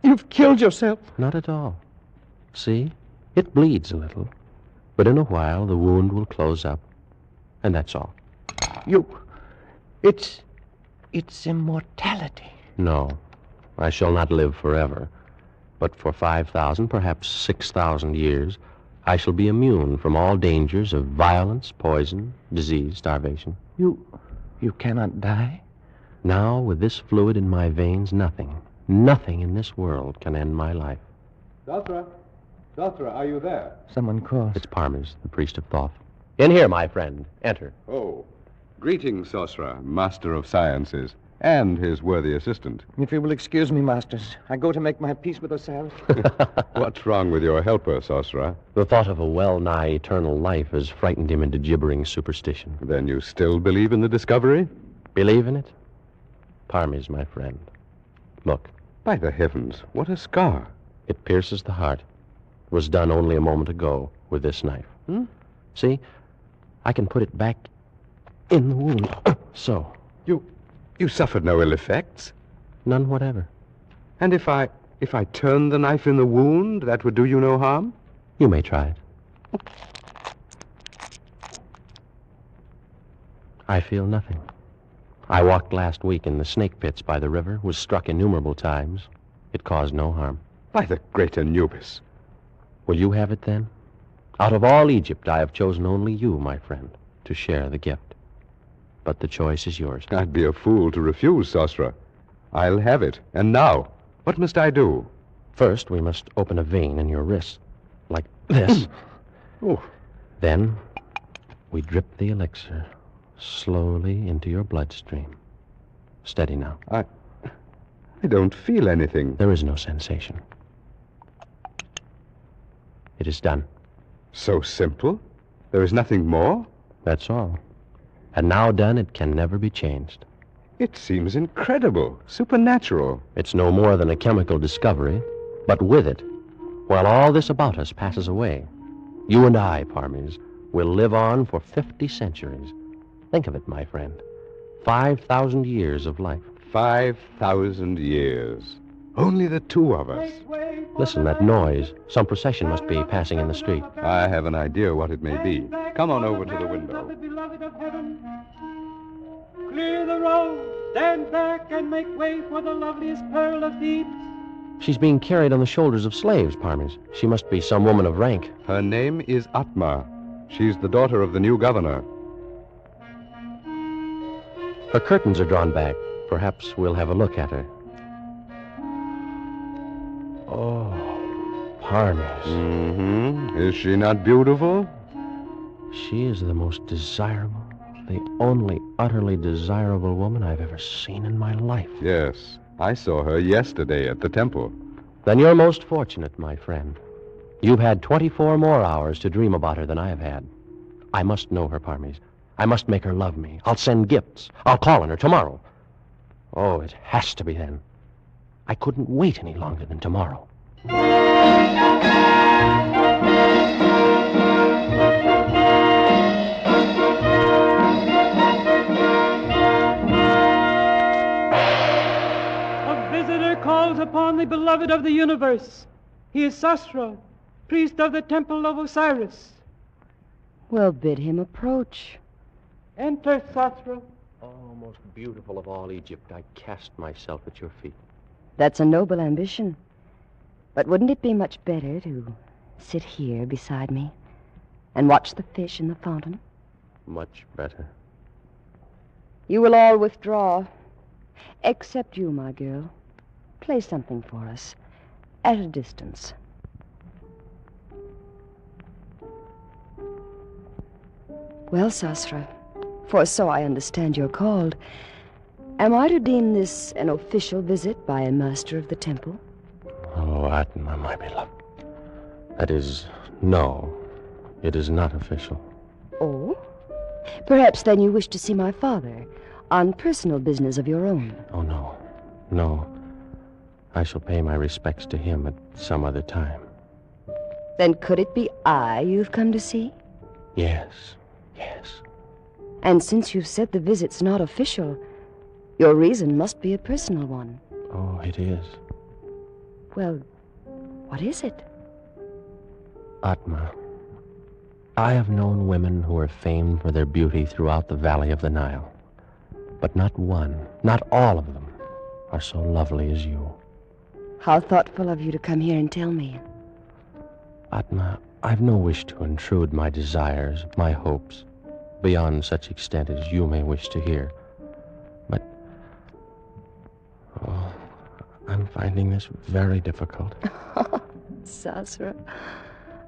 [SPEAKER 3] you've killed yourself.
[SPEAKER 7] Not at all. See? It bleeds a little. But in a while, the wound will close up. And that's all.
[SPEAKER 3] It's immortality.
[SPEAKER 7] No. I shall not live forever. But for 5,000, perhaps 6,000 years, I shall be immune from all dangers of violence, poison, disease, starvation.
[SPEAKER 3] You cannot die?
[SPEAKER 7] Now, with this fluid in my veins, nothing in this world can end my life.
[SPEAKER 21] Dothra, are you there?
[SPEAKER 3] Someone calls.
[SPEAKER 7] It's Parmes, the priest of Thoth. In here, my friend. Enter.
[SPEAKER 21] Oh, greetings, Sosra, master of sciences, and his worthy assistant.
[SPEAKER 3] If you will excuse me, masters, I go to make my peace with Osiris.
[SPEAKER 21] What's wrong with your helper, Sosra?
[SPEAKER 7] The thought of a well-nigh eternal life has frightened him into gibbering superstition.
[SPEAKER 21] Then you still believe in the discovery?
[SPEAKER 7] Believe in it? Parmes, my friend. Look.
[SPEAKER 21] By the heavens, what a scar.
[SPEAKER 7] It pierces the heart. It was done only a moment ago with this knife. See? I can put it back in the wound. So.
[SPEAKER 21] You suffered no ill effects?
[SPEAKER 7] None whatever.
[SPEAKER 21] And if I turn the knife in the wound, that would do you no harm?
[SPEAKER 7] You may try it. I feel nothing. I walked last week in the snake pits by the river, was struck innumerable times. It caused no harm.
[SPEAKER 21] By the great Anubis.
[SPEAKER 7] Will you have it then? Out of all Egypt, I have chosen only you, my friend, to share the gift. But the choice is yours.
[SPEAKER 21] I'd be a fool to refuse, Sosra. I'll have it. And now, what must I do?
[SPEAKER 7] First, we must open a vein in your wrist, like this. Then, we drip the elixir slowly into your bloodstream. Steady now.
[SPEAKER 21] I don't feel anything.
[SPEAKER 7] There is no sensation. It is done.
[SPEAKER 21] So simple? There is nothing more?
[SPEAKER 7] That's all. And now done, it can never be changed.
[SPEAKER 21] It seems incredible, supernatural.
[SPEAKER 7] It's no more than a chemical discovery, but with it, while all this about us passes away, you and I, Parmes, will live on for 50 centuries. Think of it, my friend. 5,000 years of life.
[SPEAKER 21] 5,000 years. Only the two of us.
[SPEAKER 7] Listen, that noise. Some procession must be passing in the street.
[SPEAKER 21] I have an idea what it may be. Come on over to the window.
[SPEAKER 4] Beloved of heaven, clear the road, stand back, and make way for the loveliest pearl of Thebes.
[SPEAKER 7] She's being carried on the shoulders of slaves, Parmes. She must be some woman of rank.
[SPEAKER 21] Her name is Atma. She's the daughter of the new governor.
[SPEAKER 7] Her curtains are drawn back. Perhaps we'll have a look at her. Oh, Parmes.
[SPEAKER 21] Is she not beautiful?
[SPEAKER 7] She is the most desirable, the only utterly desirable woman I've ever seen in my life.
[SPEAKER 21] Yes, I saw her yesterday at the temple.
[SPEAKER 7] Then you're most fortunate, my friend. You've had 24 more hours to dream about her than I have had. I must know her, Parmes. I must make her love me. I'll send gifts. I'll call on her tomorrow. Oh, it has to be then. I couldn't wait any longer than tomorrow.
[SPEAKER 4] A visitor calls upon the beloved of the universe. He is Sasra, priest of the temple of Osiris.
[SPEAKER 15] Well, bid him approach.
[SPEAKER 4] Enter, Sasra.
[SPEAKER 7] Oh, most beautiful of all Egypt, I cast myself at your feet.
[SPEAKER 15] That's a noble ambition. But wouldn't it be much better to sit here beside me and watch the fish in the fountain?
[SPEAKER 7] Much better.
[SPEAKER 15] You will all withdraw, except you, my girl. Play something for us, at a distance. Well, Sasra, for so I understand you're called, am I to deem this an official visit by a master of the temple?
[SPEAKER 7] Oh, Atma, my beloved. That is, no, it is not official.
[SPEAKER 15] Oh? Perhaps then you wish to see my father on personal business of your own.
[SPEAKER 7] Oh, no. No. I shall pay my respects to him at some other time.
[SPEAKER 15] Then could it be I you've come to see?
[SPEAKER 7] Yes, yes.
[SPEAKER 15] And since you've said the visit's not official, your reason must be a personal one.
[SPEAKER 7] Oh, it is.
[SPEAKER 15] Well, what is it?
[SPEAKER 7] Atma, I have known women who are famed for their beauty throughout the valley of the Nile. But not one, not all of them, are so lovely as you.
[SPEAKER 15] How thoughtful of you to come here and tell me.
[SPEAKER 7] Atma, I've no wish to intrude my desires, my hopes, beyond such extent as you may wish to hear. But, oh, I'm finding this very difficult.
[SPEAKER 15] Sasra,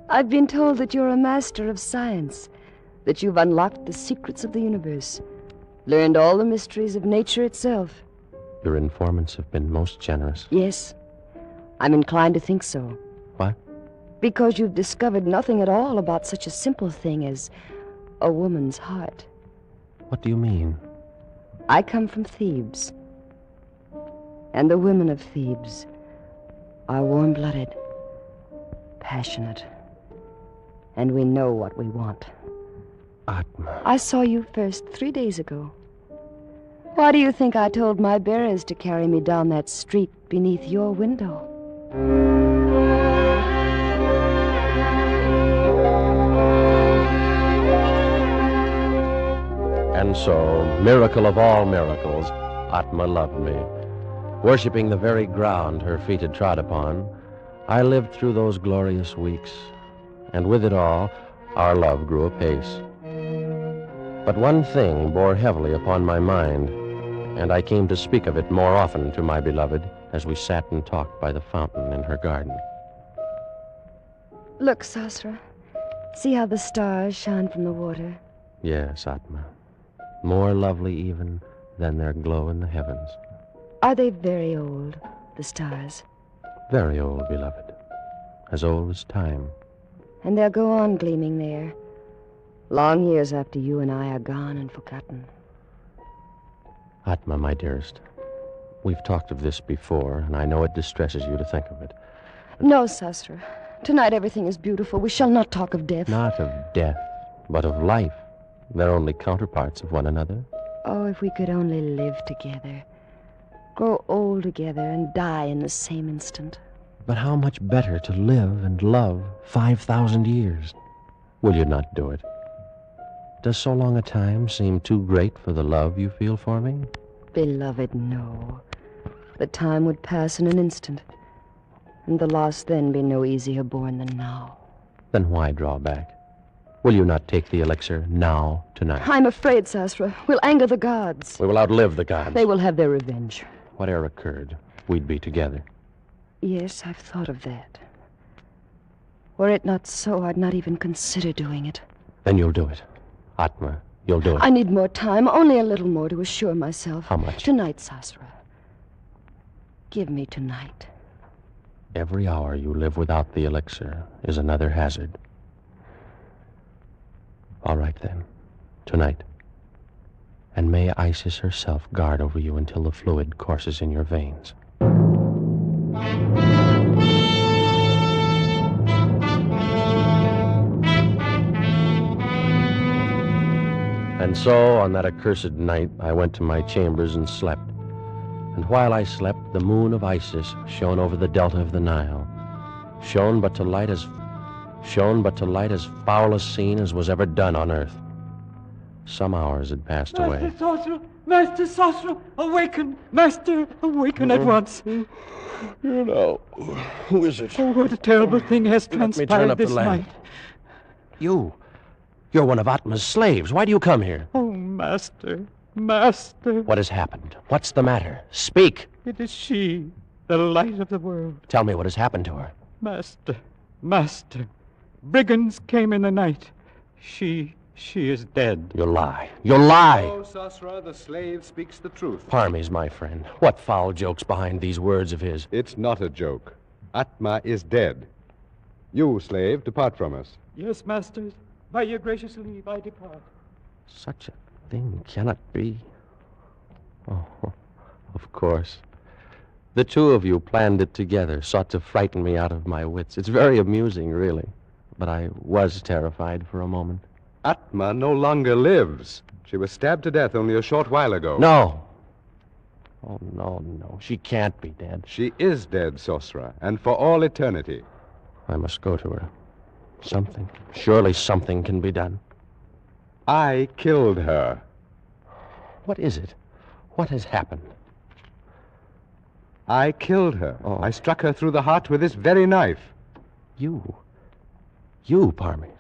[SPEAKER 15] I've been told that you're a master of science, that you've unlocked the secrets of the universe, learned all the mysteries of nature itself.
[SPEAKER 7] Your informants have been most generous.
[SPEAKER 15] Yes, I'm inclined to think so.
[SPEAKER 7] What?
[SPEAKER 15] Because you've discovered nothing at all about such a simple thing as a woman's heart.
[SPEAKER 7] What do you mean?
[SPEAKER 15] I come from Thebes, and the women of Thebes are warm-blooded, passionate, and we know what we want.
[SPEAKER 7] Atma.
[SPEAKER 15] I saw you first 3 days ago. Why do you think I told my bearers to carry me down that street beneath your window?
[SPEAKER 7] And so, miracle of all miracles, Atma loved me. Worshipping the very ground her feet had trod upon, I lived through those glorious weeks, and with it all, our love grew apace. But one thing bore heavily upon my mind, and I came to speak of it more often to my beloved as we sat and talked by the fountain in her garden.
[SPEAKER 15] Look, Sasra. See how the stars shine from the water?
[SPEAKER 7] Yes, Atma. More lovely even than their glow in the heavens.
[SPEAKER 15] Are they very old, the stars?
[SPEAKER 7] Very old, beloved. As old as time.
[SPEAKER 15] And they'll go on gleaming there, long years after you and I are gone and forgotten.
[SPEAKER 7] Atma, my dearest, we've talked of this before, and I know it distresses you to think of it.
[SPEAKER 15] No, Sasra. Tonight everything is beautiful. We shall not talk of death.
[SPEAKER 7] Not of death, but of life. They're only counterparts of one another.
[SPEAKER 15] Oh, if we could only live together, grow old together, and die in the same instant.
[SPEAKER 7] But how much better to live and love 5,000 years? Will you not do it? Does so long a time seem too great for the love you feel for me?
[SPEAKER 15] Beloved, no. The time would pass in an instant, and the loss then be no easier borne than now.
[SPEAKER 7] Then why draw back? Will you not take the elixir now, tonight?
[SPEAKER 15] I'm afraid, Sasra. We'll anger the gods.
[SPEAKER 7] We will outlive the gods.
[SPEAKER 15] They will have their revenge.
[SPEAKER 7] Whatever occurred, we'd be together.
[SPEAKER 15] Yes, I've thought of that. Were it not so, I'd not even consider doing it.
[SPEAKER 7] Then you'll do it. Atma, you'll do it.
[SPEAKER 15] I need more time, only a little more to assure myself.
[SPEAKER 7] How much?
[SPEAKER 15] Tonight, Sasra. Give me tonight.
[SPEAKER 7] Every hour you live without the elixir is another hazard. All right, then. Tonight. And may Isis herself guard over you until the fluid courses in your veins. And so, on that accursed night, I went to my chambers and slept. And while I slept, the moon of Isis shone over the delta of the Nile. Shone but to light as foul a scene as was ever done on earth. Some hours had passed away.
[SPEAKER 4] Master Sasra, awaken! Master, awaken at once.
[SPEAKER 24] You know, who is it?
[SPEAKER 4] Oh, what a terrible thing has transpired this night.
[SPEAKER 7] You're one of Atma's slaves. Why do you come here?
[SPEAKER 4] Oh, Master, Master.
[SPEAKER 7] What has happened? What's the matter? Speak.
[SPEAKER 4] It is she, the light of the world.
[SPEAKER 7] Tell me what has happened to her.
[SPEAKER 4] Master, Master. Brigands came in the night. She She is dead.
[SPEAKER 7] You lie. You lie.
[SPEAKER 21] Oh, Sosra, the slave speaks the truth.
[SPEAKER 7] Parmes, my friend, what foul joke's behind these words of his?
[SPEAKER 21] It's not a joke. Atma is dead. You, slave, depart from us.
[SPEAKER 4] Yes, masters. By your gracious leave, I depart.
[SPEAKER 7] Such a thing cannot be. Oh, of course. The two of you planned it together, sought to frighten me out of my wits. It's very amusing, really. But I was terrified for a moment.
[SPEAKER 21] Atma no longer lives. She was stabbed to death only a short while ago.
[SPEAKER 7] No. Oh, no. She can't be dead.
[SPEAKER 21] She is dead, Sosra, and for all eternity.
[SPEAKER 7] I must go to her. Surely something can be done.
[SPEAKER 21] I killed her.
[SPEAKER 7] What is it? What has happened?
[SPEAKER 21] I killed her. Oh. I struck her through the heart with this very knife.
[SPEAKER 7] You, Parmes.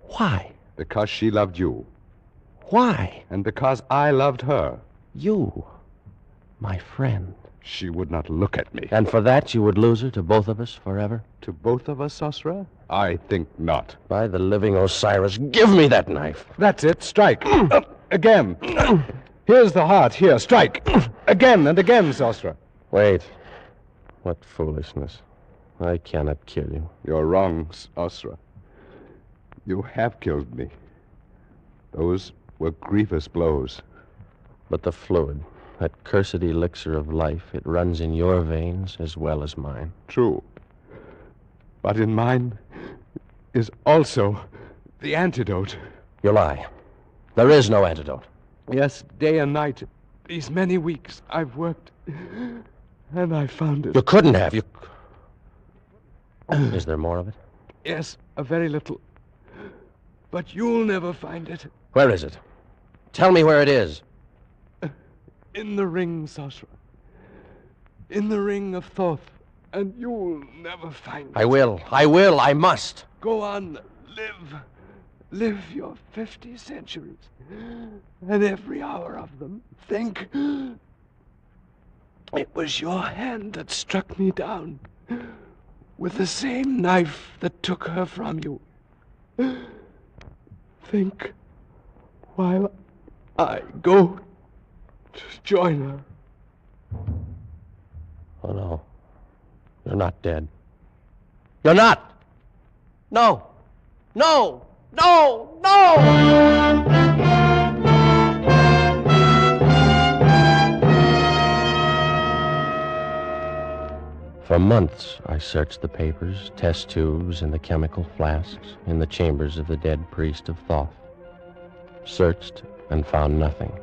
[SPEAKER 7] Why?
[SPEAKER 21] Because she loved you.
[SPEAKER 7] Why?
[SPEAKER 21] And because I loved her.
[SPEAKER 7] You, my friend.
[SPEAKER 21] She would not look at me.
[SPEAKER 7] And for that you would lose her to both of us forever?
[SPEAKER 21] To both of us, Sosra? I think not.
[SPEAKER 7] By the living Osiris, give me that knife.
[SPEAKER 21] That's it. Strike. Again. Here's the heart. Here, strike. Again and again, Sosra.
[SPEAKER 7] Wait. What foolishness. I cannot kill you.
[SPEAKER 21] You're wrong, Sosra. You have killed me. Those were grievous blows.
[SPEAKER 7] But the fluid, that cursed elixir of life, it runs in your veins as well as mine.
[SPEAKER 21] True. But in mine is also the antidote.
[SPEAKER 7] You lie. There is no antidote.
[SPEAKER 21] Yes, day and night. These many weeks I've worked, and I found it.
[SPEAKER 7] You couldn't have. Is there more of it?
[SPEAKER 21] Yes, a very little. But you'll never find it.
[SPEAKER 7] Where is it? Tell me where it is.
[SPEAKER 21] In the ring, Sosra. In the Ring of Thoth. And you'll never find it.
[SPEAKER 7] I will. I must.
[SPEAKER 21] Go on. Live your 50 centuries. And every hour of them, think. It was your hand that struck me down. With the same knife that took her from you. Think while I go to join her.
[SPEAKER 7] Oh, no. You're not dead. You're not! No! No! No! No! For months, I searched the papers, test tubes, and the chemical flasks in the chambers of the dead priest of Thoth. Searched and found nothing.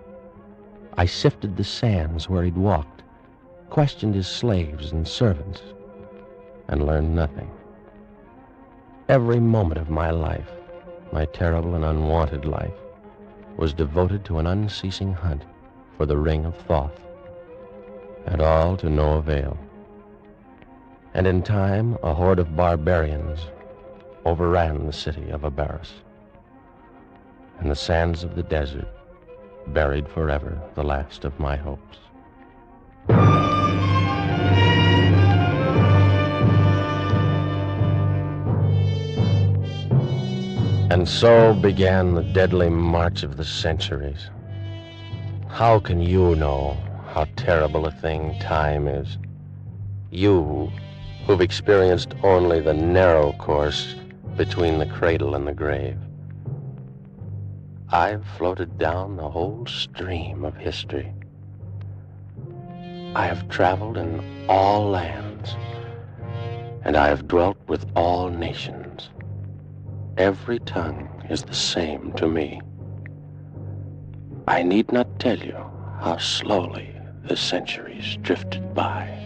[SPEAKER 7] I sifted the sands where he'd walked, questioned his slaves and servants, and learned nothing. Every moment of my life, my terrible and unwanted life, was devoted to an unceasing hunt for the Ring of Thoth, and all to no avail. And in time, a horde of barbarians overran the city of Abaris. And the sands of the desert buried forever the last of my hopes. And so began the deadly march of the centuries. How can you know how terrible a thing time is? You, who've experienced only the narrow course between the cradle and the grave. I've floated down the whole stream of history. I have traveled in all lands, and I have dwelt with all nations. Every tongue is the same to me. I need not tell you how slowly the centuries drifted by.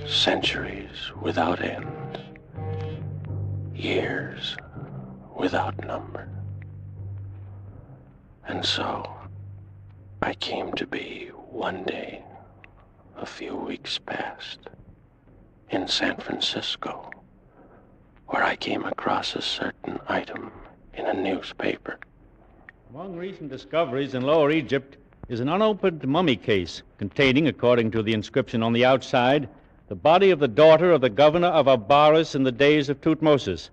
[SPEAKER 7] Centuries without end. Years without number. And so, I came to be one day, a few weeks past, in San Francisco, where I came across a certain item in a newspaper.
[SPEAKER 5] Among recent discoveries in Lower Egypt is an unopened mummy case containing, according to the inscription on the outside, the body of the daughter of the governor of Abaris in the days of Tutmosis.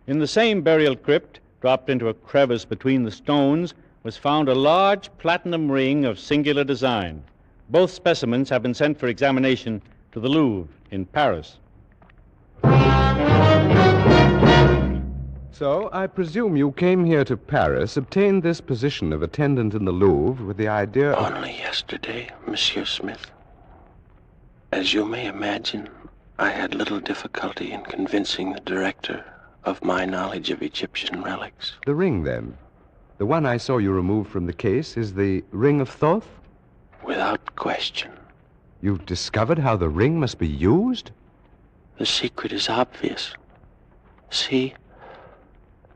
[SPEAKER 5] In the same burial crypt, dropped into a crevice between the stones, was found a large platinum ring of singular design. Both specimens have been sent for examination to the Louvre in Paris.
[SPEAKER 21] So, I presume you came here to Paris, obtained this position of attendant in the Louvre with the idea of...
[SPEAKER 24] Only yesterday, Monsieur Smith. As you may imagine, I had little difficulty in convincing the director of my knowledge of Egyptian relics.
[SPEAKER 21] The ring, then. The one I saw you remove from the case is the Ring of Thoth?
[SPEAKER 24] Without question.
[SPEAKER 21] You've discovered how the ring must be used?
[SPEAKER 24] The secret is obvious. See,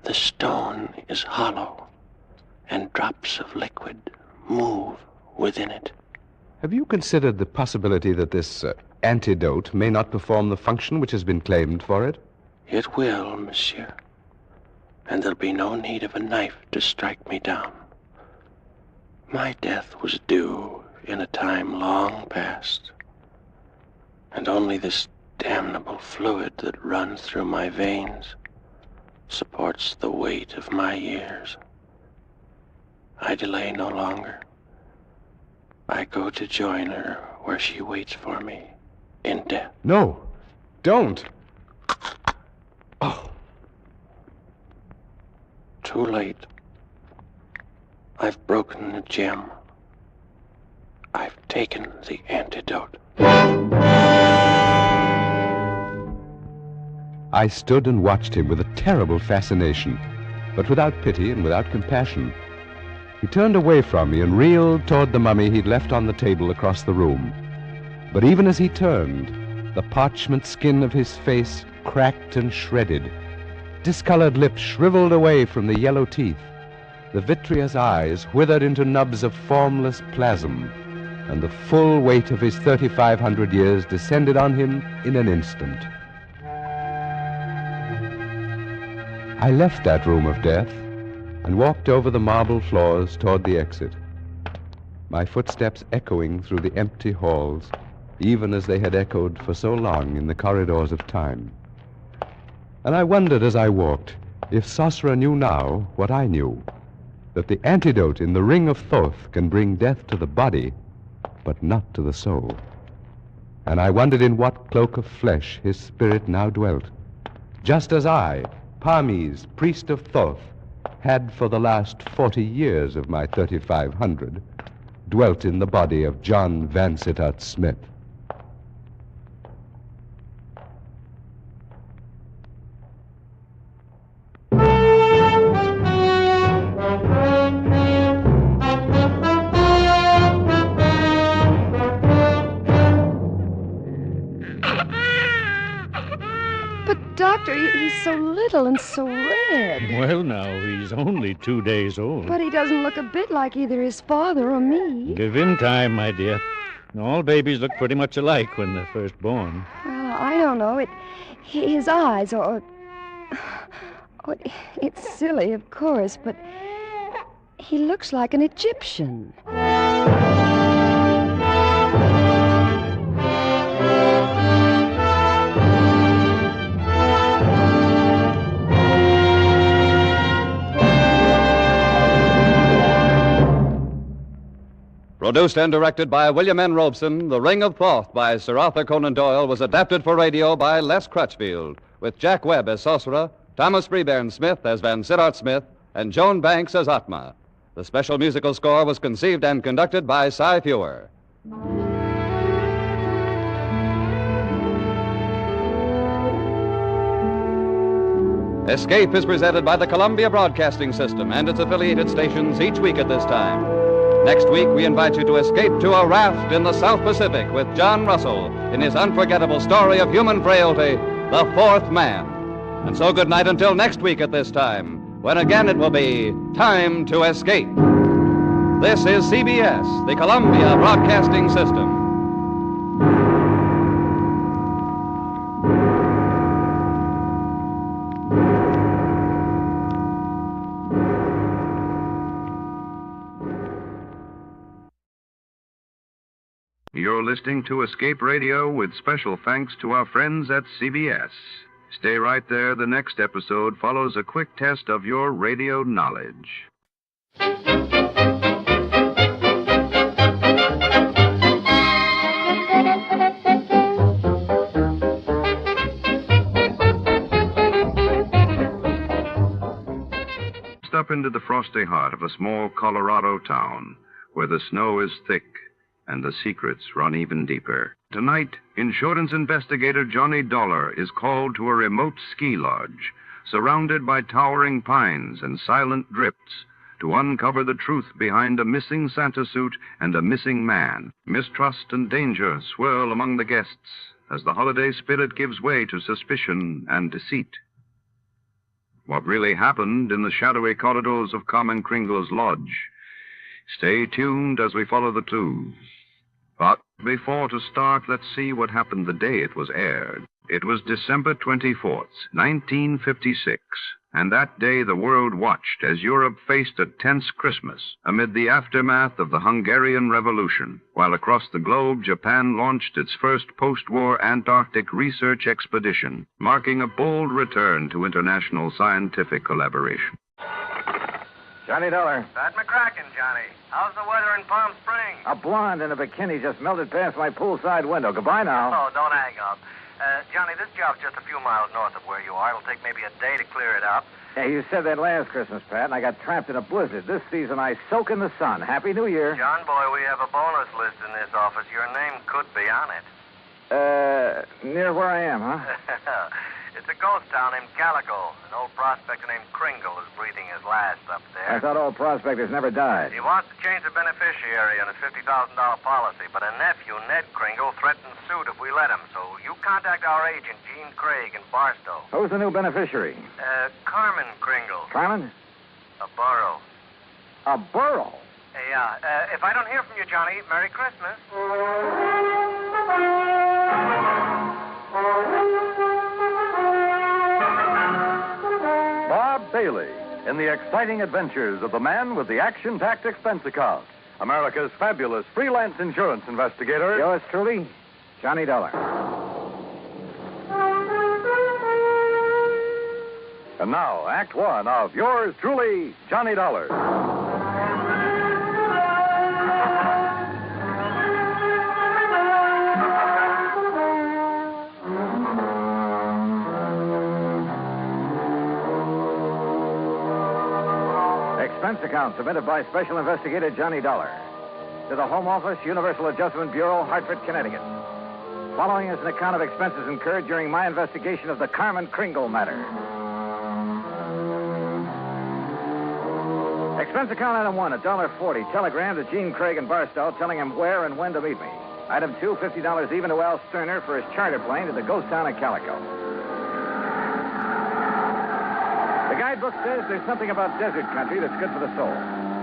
[SPEAKER 24] the stone is hollow, and drops of liquid move within it.
[SPEAKER 21] Have you considered the possibility that this antidote may not perform the function which has been claimed for it?
[SPEAKER 24] It will, monsieur. And there'll be no need of a knife to strike me down. My death was due in a time long past, and only this damnable fluid that runs through my veins supports the weight of my years. I delay no longer. I go to join her where she waits for me in death.
[SPEAKER 21] No, don't. Oh.
[SPEAKER 24] Too late. I've broken the gem. I've taken the antidote.
[SPEAKER 21] I stood and watched him with a terrible fascination, but without pity and without compassion. He turned away from me and reeled toward the mummy he'd left on the table across the room. But even as he turned, the parchment skin of his face cracked and shredded. Discolored lips shriveled away from the yellow teeth. The vitreous eyes withered into nubs of formless plasm, and the full weight of his 3,500 years descended on him in an instant. I left that room of death and walked over the marble floors toward the exit, my footsteps echoing through the empty halls, even as they had echoed for so long in the corridors of time. And I wondered as I walked if Sosra knew now what I knew, that the antidote in the Ring of Thoth can bring death to the body, but not to the soul. And I wondered in what cloak of flesh his spirit now dwelt, just as I, Parmes, priest of Thoth, had for the last 40 years of my 3,500 dwelt in the body of John Vansittart Smith.
[SPEAKER 15] Doctor, he's so little and so red.
[SPEAKER 5] Well, now, he's only 2 days old.
[SPEAKER 15] But he doesn't look a bit like either his father or me.
[SPEAKER 5] Give him time, my dear. All babies look pretty much alike when they're first born.
[SPEAKER 15] Well, I don't know. His eyes, or it's silly, of course, but he looks like an Egyptian.
[SPEAKER 18] Produced and directed by William N. Robeson, The Ring of Thoth by Sir Arthur Conan Doyle was adapted for radio by Les Crutchfield, with Jack Webb as Sosra, Thomas Freebairn Smith as Vansittart Smith, and Joan Banks as Atma. The special musical score was conceived and conducted by Cy Fewer. Escape is presented by the Columbia Broadcasting System and its affiliated stations each week at this time. Next week, we invite you to escape to a raft in the South Pacific with John Russell in his unforgettable story of human frailty, The Fourth Man. And so good night until next week at this time, when again it will be Time to Escape. This is CBS, the Columbia Broadcasting System.
[SPEAKER 1] You're listening to Escape Radio with special thanks to our friends at CBS. Stay right there. The next episode follows a quick test of your radio knowledge. Up into the frosty heart of a small Colorado town where the snow is thick and the secrets run even deeper. Tonight, insurance investigator Johnny Dolar is called to a remote ski lodge surrounded by towering pines and silent drifts to uncover the truth behind a missing Santa suit and a missing man. Mistrust and danger swirl among the guests as the holiday spirit gives way to suspicion and deceit. What really happened in the shadowy corridors of Carmen Kringle's lodge? Stay tuned as we follow the clues. But before to start, let's see what happened the day it was aired. It was December 24th, 1956, and that day the world watched as Europe faced a tense Christmas amid the aftermath of the Hungarian Revolution, while across the globe Japan launched its first post-war Antarctic research expedition, marking a bold return to international scientific collaboration.
[SPEAKER 13] Johnny Dolar.
[SPEAKER 16] Pat McCracken, Johnny. How's the weather in Palm Springs?
[SPEAKER 13] A blonde in a bikini just melted past my poolside window. Goodbye now.
[SPEAKER 16] Oh, don't hang up. Johnny, this job's just a few miles north of where you are. It'll take maybe a day to clear it up.
[SPEAKER 13] Hey, you said that last Christmas, Pat, and I got trapped in a blizzard. This season I soak in the sun. Happy New Year.
[SPEAKER 16] John boy, we have a bonus list in this office. Your name could be on it.
[SPEAKER 13] Near where I am, huh?
[SPEAKER 16] It's a ghost town named Calico. An old prospector named Kringle is breathing his last up there.
[SPEAKER 13] I thought old prospectors never died.
[SPEAKER 16] He wants to change the beneficiary on his $50,000 policy, but a nephew, Ned Kringle, threatened suit if we let him. So you contact our agent, Gene Craig, in Barstow.
[SPEAKER 13] Who's the new beneficiary?
[SPEAKER 16] Carmen Kringle.
[SPEAKER 13] Carmen?
[SPEAKER 16] A borough.
[SPEAKER 13] A borough?
[SPEAKER 16] Yeah. If I don't hear from you, Johnny, Merry Christmas.
[SPEAKER 19] Bob Bailey in the exciting adventures of the man with the action-packed expense account, America's fabulous freelance insurance investigator.
[SPEAKER 13] Yours truly, Johnny Dolar.
[SPEAKER 19] And now, Act One of yours truly, Johnny Dolar.
[SPEAKER 13] Expense account submitted by Special Investigator Johnny Dolar to the Home Office, Universal Adjustment Bureau, Hartford, Connecticut. Following is an account of expenses incurred during my investigation of the Carmen Kringle matter. Expense account item 1, $1.40. Telegram to Gene Craig in Barstow telling him where and when to meet me. Item 2, $50 even to Al Sterner for his charter plane to the ghost town of Calico. The guidebook says there's something about desert country that's good for the soul.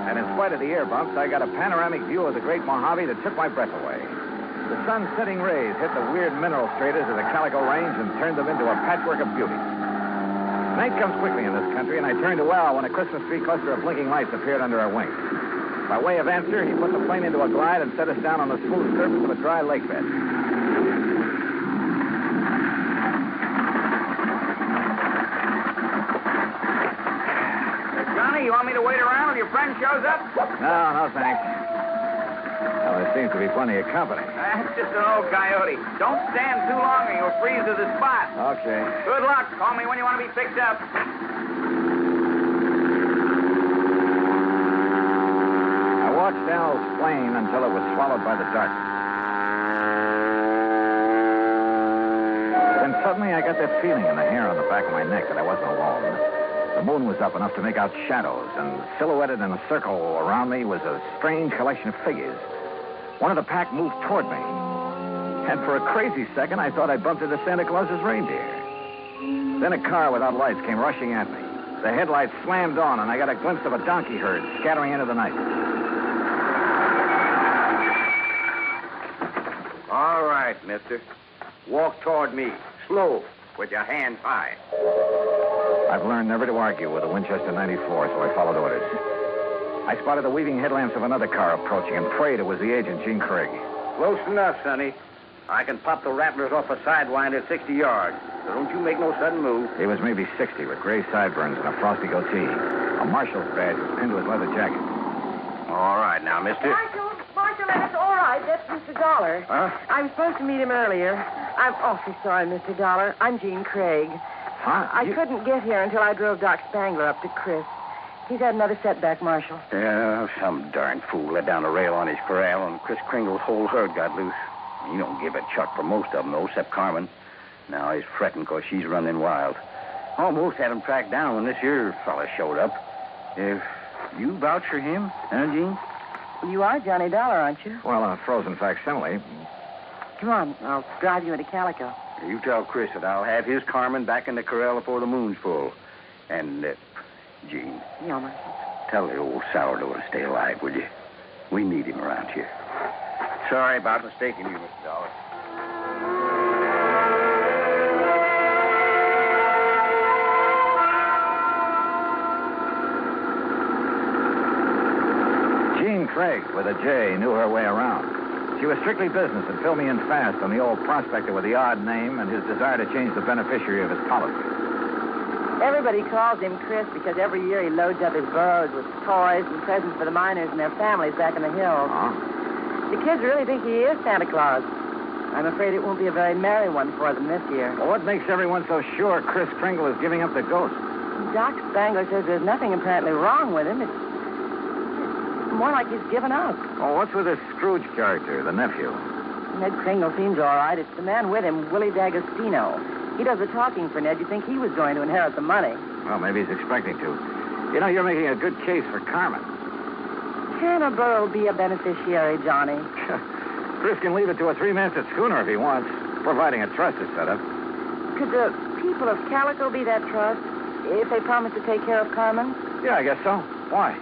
[SPEAKER 13] And in spite of the air bumps, I got a panoramic view of the Great Mojave that took my breath away. The sun's setting rays hit the weird mineral stratas of the Calico Range and turned them into a patchwork of beauty. Night comes quickly in this country, and I turned to Al when a Christmas tree cluster of blinking lights appeared under our wings. By way of answer, he put the plane into a glide and set us down on the smooth surface of a dry lake bed.
[SPEAKER 16] Johnny, you want me to wait around till your friend shows up?
[SPEAKER 13] No, thanks. Well, there seems to be plenty of company.
[SPEAKER 16] That's just an old coyote. Don't stand too long or you'll freeze to the spot.
[SPEAKER 13] Okay.
[SPEAKER 16] Good luck. Call me when you want to be picked up.
[SPEAKER 13] I watched Al's plane until it was swallowed by the darkness. Then suddenly I got that feeling in the hair on the back of my neck that I wasn't alone. The moon was up enough to make out shadows, and silhouetted in a circle around me was a strange collection of figures. One of the pack moved toward me. And for a crazy second, I thought I'd bumped into Santa Claus's reindeer. Then a car without lights came rushing at me. The headlights slammed on, and I got a glimpse of a donkey herd scattering into the night.
[SPEAKER 22] All right, mister. Walk toward me. Slow, with your hands high.
[SPEAKER 13] I've learned never to argue with a Winchester 94, so I followed orders. I spotted the weaving headlamps of another car approaching and prayed it was the agent, Gene Craig.
[SPEAKER 22] Close enough, Sonny. I can pop the rattlers off a sidewind at 60 yards. So don't you make no sudden move.
[SPEAKER 13] He was maybe 60 with gray sideburns and a frosty goatee. A marshal's badge was pinned to his leather jacket.
[SPEAKER 22] All right, now, mister.
[SPEAKER 8] Marshal, that's all right. That's Mr. Dolar.
[SPEAKER 22] Huh?
[SPEAKER 8] I was supposed to meet him earlier. I'm awfully sorry, Mr. Dolar. I'm Jean Craig.
[SPEAKER 13] Huh?
[SPEAKER 8] I couldn't get here until I drove Doc Spangler up to Chris. He's had another setback, Marshal.
[SPEAKER 22] Yeah, some darn fool let down a rail on his corral, and Chris Kringle's whole herd got loose. He don't give a chuck for most of them, though, except Carmen. Now he's fretting because she's running wild. Almost had him tracked down when this here fella showed up. If you vouch for him, huh, Jean?
[SPEAKER 8] You are Johnny Dollar, aren't you?
[SPEAKER 13] Well, a frozen facsimile.
[SPEAKER 8] Come on, I'll drive you into Calico.
[SPEAKER 22] You tell Chris that I'll have his Carmen back in the corral before the moon's full. And, Jean.
[SPEAKER 8] Yeah, Marshal.
[SPEAKER 22] Tell the old sourdough to stay alive, will you? We need him around here. Sorry about mistaking you, Mr. Dollar.
[SPEAKER 13] Jean Craig, with a J, knew her way around. She was strictly business and filled me in fast on the old prospector with the odd name and his desire to change the beneficiary of his policy.
[SPEAKER 8] Everybody calls him Chris because every year he loads up his burros with toys and presents for the miners and their families back in the hills.
[SPEAKER 13] Huh?
[SPEAKER 8] The kids really think he is Santa Claus. I'm afraid it won't be a very merry one for them this year.
[SPEAKER 13] Well, what makes everyone so sure Chris Kringle is giving up the ghost?
[SPEAKER 8] Doc Spangler says there's nothing apparently wrong with him. It's more like he's given up.
[SPEAKER 13] Oh, what's with this Scrooge character, the nephew?
[SPEAKER 8] Ned Kringle seems all right. It's the man with him, Willie D'Agostino. He does the talking for Ned. You'd think he was going to inherit the money.
[SPEAKER 13] Well, maybe he's expecting to. You know, you're making a good case for Carmen.
[SPEAKER 8] Can a burro be a beneficiary, Johnny?
[SPEAKER 13] Chris can leave it to a three-masted schooner if he wants, providing a trust is set up.
[SPEAKER 8] Could the people of Calico be that trust if they promise to take care of Carmen?
[SPEAKER 13] Yeah, I guess so. Why?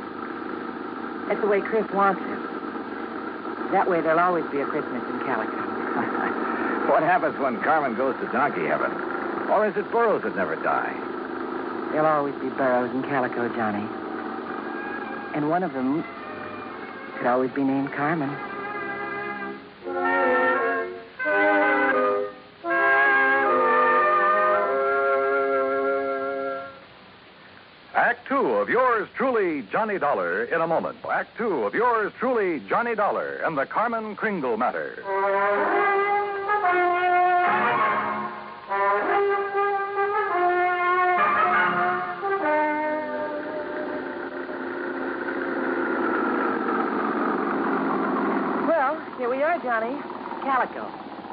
[SPEAKER 8] That's the way Chris wants it. That way there'll always be a Christmas in Calico.
[SPEAKER 13] What happens when Carmen goes to donkey heaven? Or is it burros that never die?
[SPEAKER 8] There'll always be burros in Calico, Johnny. And one of them could always be named Carmen.
[SPEAKER 19] Act two of yours truly, Johnny Dollar, in a moment. Act two of yours truly, Johnny Dollar, and the Carmen Kringle matter.
[SPEAKER 8] Well, here we are, Johnny. Calico,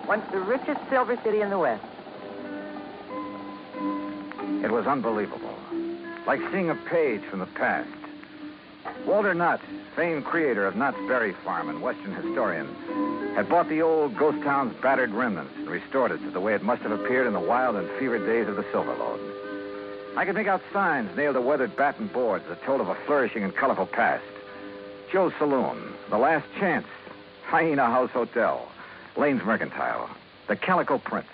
[SPEAKER 8] once the richest silver city in the West.
[SPEAKER 13] It was unbelievable. Like seeing a page from the past. Walter Knott, famed creator of Knott's Berry Farm and Western historian, had bought the old ghost town's battered remnants and restored it to the way it must have appeared in the wild and fevered days of the Silver Lode. I could make out signs nailed to weathered batten boards that told of a flourishing and colorful past. Joe's Saloon, The Last Chance, Hyena House Hotel, Lane's Mercantile, the Calico Prince.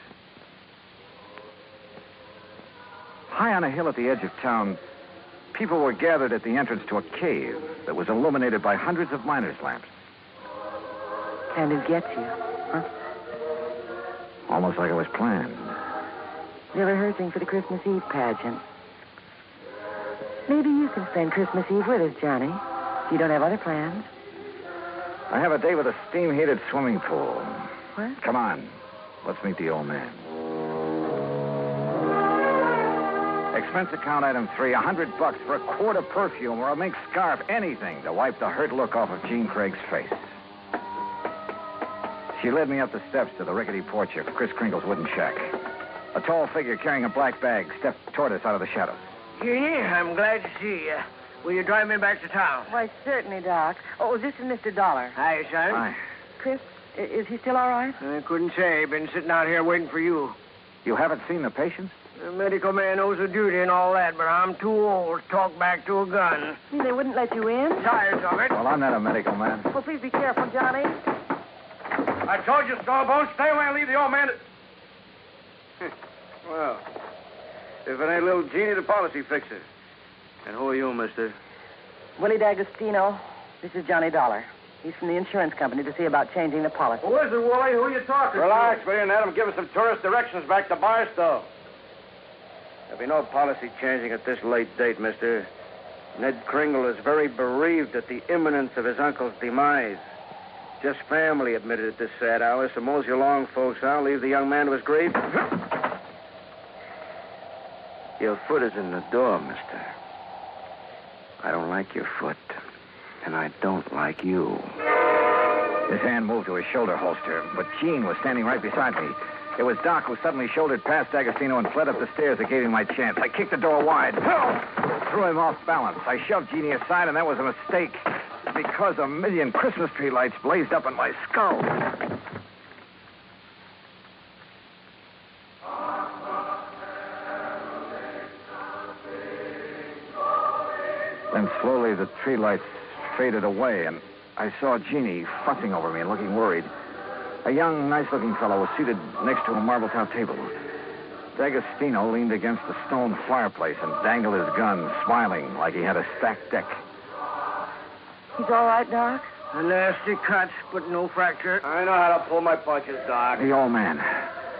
[SPEAKER 13] High on a hill at the edge of town, people were gathered at the entrance to a cave that was illuminated by hundreds of miners' lamps.
[SPEAKER 8] And it gets you, huh?
[SPEAKER 13] Almost like it was planned.
[SPEAKER 8] They're rehearsing for the Christmas Eve pageant. Maybe you can spend Christmas Eve with us, Johnny. If you don't have other plans.
[SPEAKER 13] I have a day with a steam-heated swimming pool.
[SPEAKER 8] What?
[SPEAKER 13] Come on. Let's meet the old man. Expense account item 3, $100 for a quart of perfume or a mink scarf, anything to wipe the hurt look off of Jean Craig's face. She led me up the steps to the rickety porch of Chris Kringle's wooden shack. A tall figure carrying a black bag stepped toward us out of the shadows.
[SPEAKER 6] Jeannie, I'm glad to see you. Will you drive me back to town?
[SPEAKER 8] Why, certainly, Doc. Oh, this is Mr. Dollar.
[SPEAKER 6] Hi, son.
[SPEAKER 13] Hi.
[SPEAKER 8] Chris, is he still all right?
[SPEAKER 6] I couldn't say. Been sitting out here waiting for you.
[SPEAKER 13] You haven't seen the patients?
[SPEAKER 6] The medical man owes a duty and all that, but I'm too old to talk back to a gun.
[SPEAKER 8] You mean they wouldn't let you in?
[SPEAKER 6] Tired of it.
[SPEAKER 13] Well, I'm not a medical man.
[SPEAKER 8] Well, please be careful, Johnny.
[SPEAKER 10] I told you, Starbone, stay away and leave the old man to...
[SPEAKER 22] Well, if it ain't little Jeannie, the policy fixer. And who are you, mister?
[SPEAKER 8] Willie D'Agostino. This is Johnny Dollar.
[SPEAKER 9] He's from the insurance company to see about changing the policy.
[SPEAKER 10] Who is it, Wooly? Who are you talking to?
[SPEAKER 6] Relax, will you? And let him give us some tourist directions back to Barstow. There'll be no policy changing at this late date, mister. Ned Kringle is very bereaved at the imminence of his uncle's demise. Just family admitted at this sad hour, so mosey along, folks. I'll leave the young man to his grief. Your foot is in the door, mister. I don't like your foot, and I don't like you.
[SPEAKER 13] His hand moved to his shoulder holster, but Gene was standing right beside me. It was Doc who suddenly shouldered past D'Agostino and fled up the stairs that gave him my chance. I kicked the door wide. Threw him off balance. I shoved Jeannie aside, and that was a mistake. Because a million Christmas tree lights blazed up in my skull. Then slowly the tree lights faded away, and I saw Jeannie fussing over me and looking worried. A young, nice-looking fellow was seated next to a marble-top table. D'Agostino leaned against the stone fireplace and dangled his gun, smiling like he had a stacked deck.
[SPEAKER 9] He's all right, Doc?
[SPEAKER 6] A nasty cut, but no fracture. I know how to pull my punches, Doc.
[SPEAKER 13] The old man.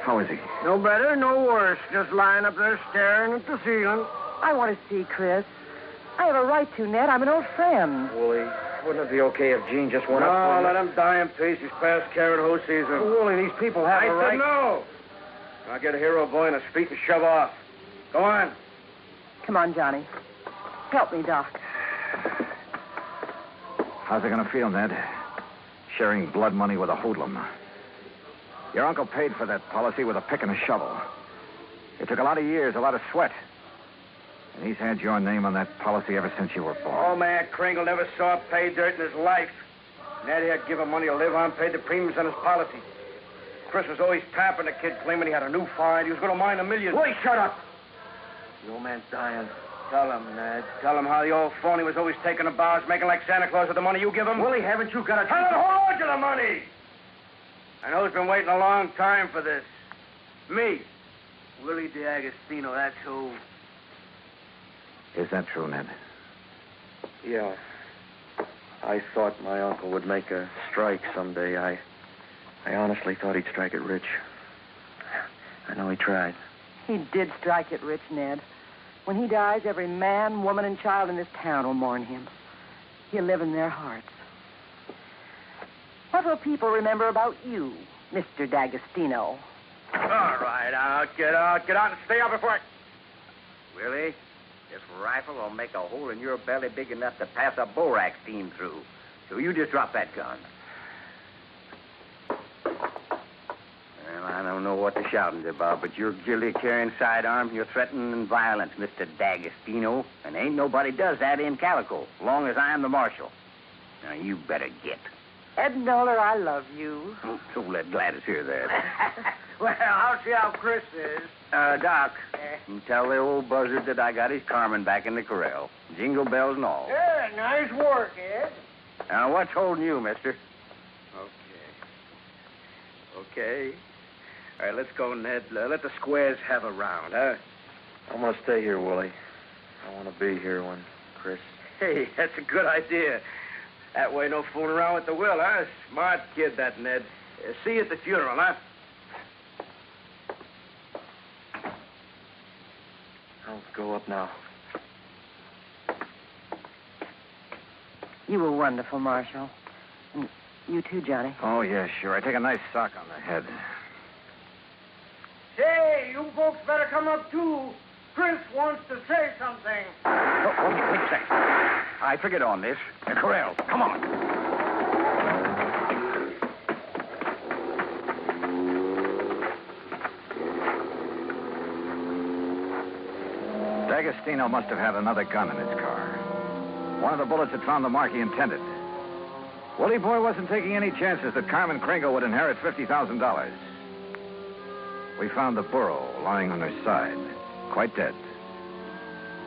[SPEAKER 13] How is he?
[SPEAKER 6] No better, no worse. Just lying up there staring at the ceiling.
[SPEAKER 9] I want to see Chris. I have a right to, Ned. I'm an old friend.
[SPEAKER 6] Wooly, wouldn't it be okay if Gene just went up? No, let him die in peace. He's past carrot hose season. Wooly, these people have a right. I said no. I'll get a hero boy in his feet and shove off. Go on.
[SPEAKER 9] Come on, Johnny. Help me, Doc.
[SPEAKER 13] How's it going to feel, Ned? Sharing blood money with a hoodlum. Your uncle paid for that policy with a pick and a shovel. It took a lot of years, a lot of sweat. And he's had your name on that policy ever since you were born.
[SPEAKER 6] Oh, man, Kringle never saw pay dirt in his life. Ned had given money to live on, paid the premiums on his policy. Chris was always tapping the kid, claiming he had a new find. He was going to mine $1 million. Wait, shut up. The old man's dying. Tell him, Ned. Tell him how the old phony was always taking the bows, making like Santa Claus with the money you give him. Willie, haven't you got a... Tell him hold on to the money! I know he's been waiting a long time for this. Me. Willie D'Agostino, that's who.
[SPEAKER 13] Is that true, Ned?
[SPEAKER 12] Yeah. I thought my uncle would make a strike someday. I honestly thought he'd strike it rich. I know he tried.
[SPEAKER 9] He did strike it rich, Ned. When he dies, every man, woman, and child in this town will mourn him. He'll live in their hearts. What will people remember about you, Mr. D'Agostino?
[SPEAKER 6] All right, get out and stay out before I...
[SPEAKER 22] Willie, this rifle will make a hole in your belly big enough to pass a borax steam through. So you just drop that gun. Well, I don't know what the shouting's about, but you're guilty of carrying sidearms and you're threatening violence, Mr. D'Agostino. And ain't nobody does that in Calico, as long as I am the marshal. Now, you better get.
[SPEAKER 9] Ed Dolar, I love you.
[SPEAKER 22] So let Gladys hear that.
[SPEAKER 6] Well, I'll see how Chris is.
[SPEAKER 22] Doc, you tell the old buzzard that I got his Carmen back in the corral. Jingle bells and all.
[SPEAKER 6] Yeah, nice work, Ed.
[SPEAKER 22] Now, what's holding you, mister?
[SPEAKER 6] Okay. All right, let's go, Ned. Let the squares have a round, huh?
[SPEAKER 12] I'm going to stay here, Willie. I want to be here when Chris...
[SPEAKER 6] Hey, that's a good idea. That way, no fooling around with the will, huh? Smart kid, that Ned. See you at the funeral, huh?
[SPEAKER 12] I'll go up now.
[SPEAKER 9] You were wonderful, Marshal. And you too, Johnny.
[SPEAKER 13] Oh, yeah, sure. I take a nice sock on the head.
[SPEAKER 6] Say, you folks better come up, too. Chris wants to say something.
[SPEAKER 22] Oh, wait a second. I forget on this. The corral. Come on.
[SPEAKER 13] D'Agostino must have had another gun in his car. One of the bullets had found the mark he intended. Willie Boy wasn't taking any chances that Carmen Kringle would inherit $50,000. We found the burro lying on her side, quite dead.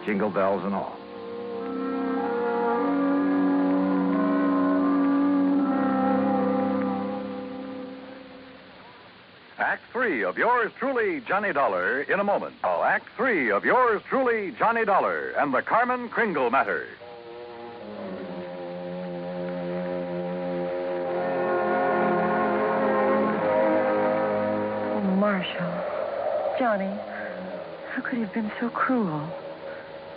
[SPEAKER 13] Jingle bells and all.
[SPEAKER 19] Act 3 of yours truly, Johnny Dollar, in a moment. Oh, Act 3 of yours truly, Johnny Dollar, and the Carmen Kringle matter.
[SPEAKER 9] Marshall. Johnny, how could he have been so cruel?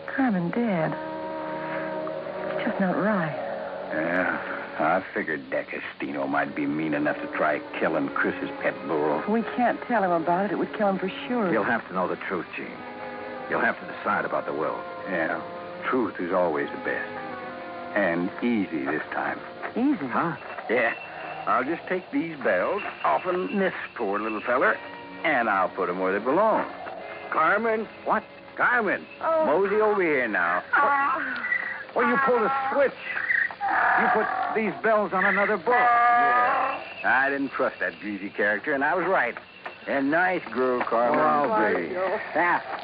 [SPEAKER 9] Carmen dead. It's just not right.
[SPEAKER 22] Yeah, I figured D'Agostino might be mean enough to try killing Chris's pet burro.
[SPEAKER 9] We can't tell him about it. It would kill him for sure.
[SPEAKER 13] You'll have to know the truth, Gene. You'll have to decide about the will.
[SPEAKER 22] Yeah, truth is always the best. And easy this time.
[SPEAKER 9] Easy?
[SPEAKER 22] Huh? Yeah. I'll just take these bells off of this poor little feller, and I'll put them where they belong. Carmen. What? Carmen.
[SPEAKER 9] Oh.
[SPEAKER 22] Mosey over here now.
[SPEAKER 13] Well, you pulled a switch. You put these bells on another book.
[SPEAKER 22] Yeah. I didn't trust that greasy character, and I was right. And nice girl, Carmen.
[SPEAKER 13] I'll be.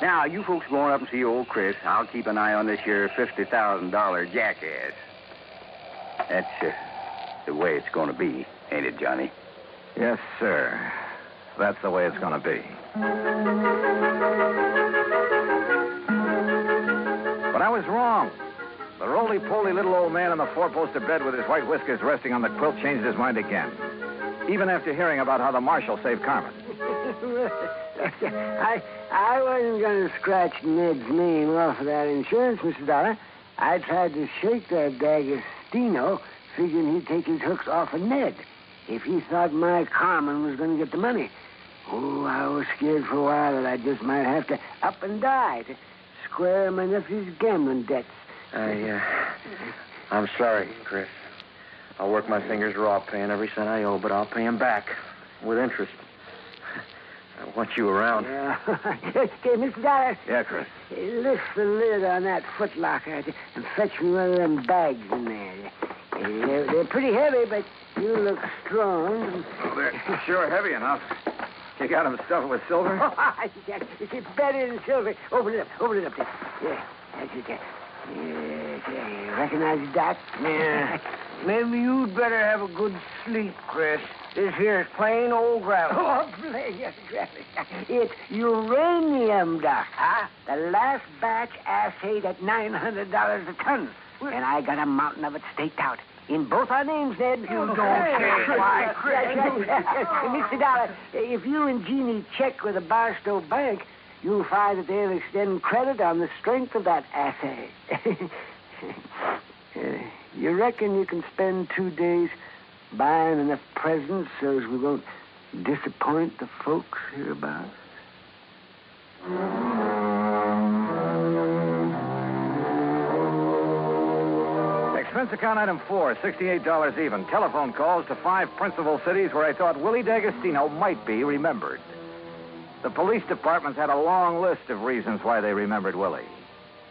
[SPEAKER 22] Now, you folks going up and see old Chris. I'll keep an eye on this here $50,000 jackass. That's the way it's going to be, ain't it, Johnny?
[SPEAKER 13] Yes, sir. That's the way it's going to be. But I was wrong. The roly-poly little old man on the four-poster bed with his white whiskers resting on the quilt changed his mind again. Even after hearing about how the marshal saved Carmen.
[SPEAKER 11] I wasn't going to scratch Ned's name off of that insurance, Mr. Dollar. I tried to shake that D'Agostino, figuring he'd take his hooks off of Ned if he thought my Carmen was going to get the money. Oh, I was scared for a while that I just might have to up and die to square my nephew's gambling debts.
[SPEAKER 12] I'm sorry, Chris. I'll work my fingers raw paying every cent I owe, but I'll pay him back with interest. I want you around.
[SPEAKER 11] Yeah. Okay, Mr. Dollar.
[SPEAKER 13] Yeah, Chris.
[SPEAKER 11] Lift the lid on that footlocker and fetch me one of them bags in there. They're pretty heavy, but you look strong.
[SPEAKER 13] Oh, they're sure heavy enough. You got them stuffed with silver?
[SPEAKER 11] It's better than silver. Open it up there. Yeah, that's it there. Yeah, recognize the dot?
[SPEAKER 10] Yeah. Maybe you'd better have a good sleep, Chris. This here's plain old gravel.
[SPEAKER 11] Oh, plain gravel. It's uranium, Doc. Huh? The last batch assayed at $900 a ton. And I got a mountain of it staked out. In both our names, Ned. You
[SPEAKER 10] don't say why, Chris.
[SPEAKER 11] Mr. Dollar, if you and Jeannie check with the Barstow Bank, you'll find that they'll extend credit on the strength of that assay. You reckon you can spend 2 days buying enough presents so as we won't disappoint the folks hereabouts?
[SPEAKER 13] Expense account item 4, $68 even. Telephone calls to 5 principal cities where I thought Willie D'Agostino might be remembered. The police departments had a long list of reasons why they remembered Willie.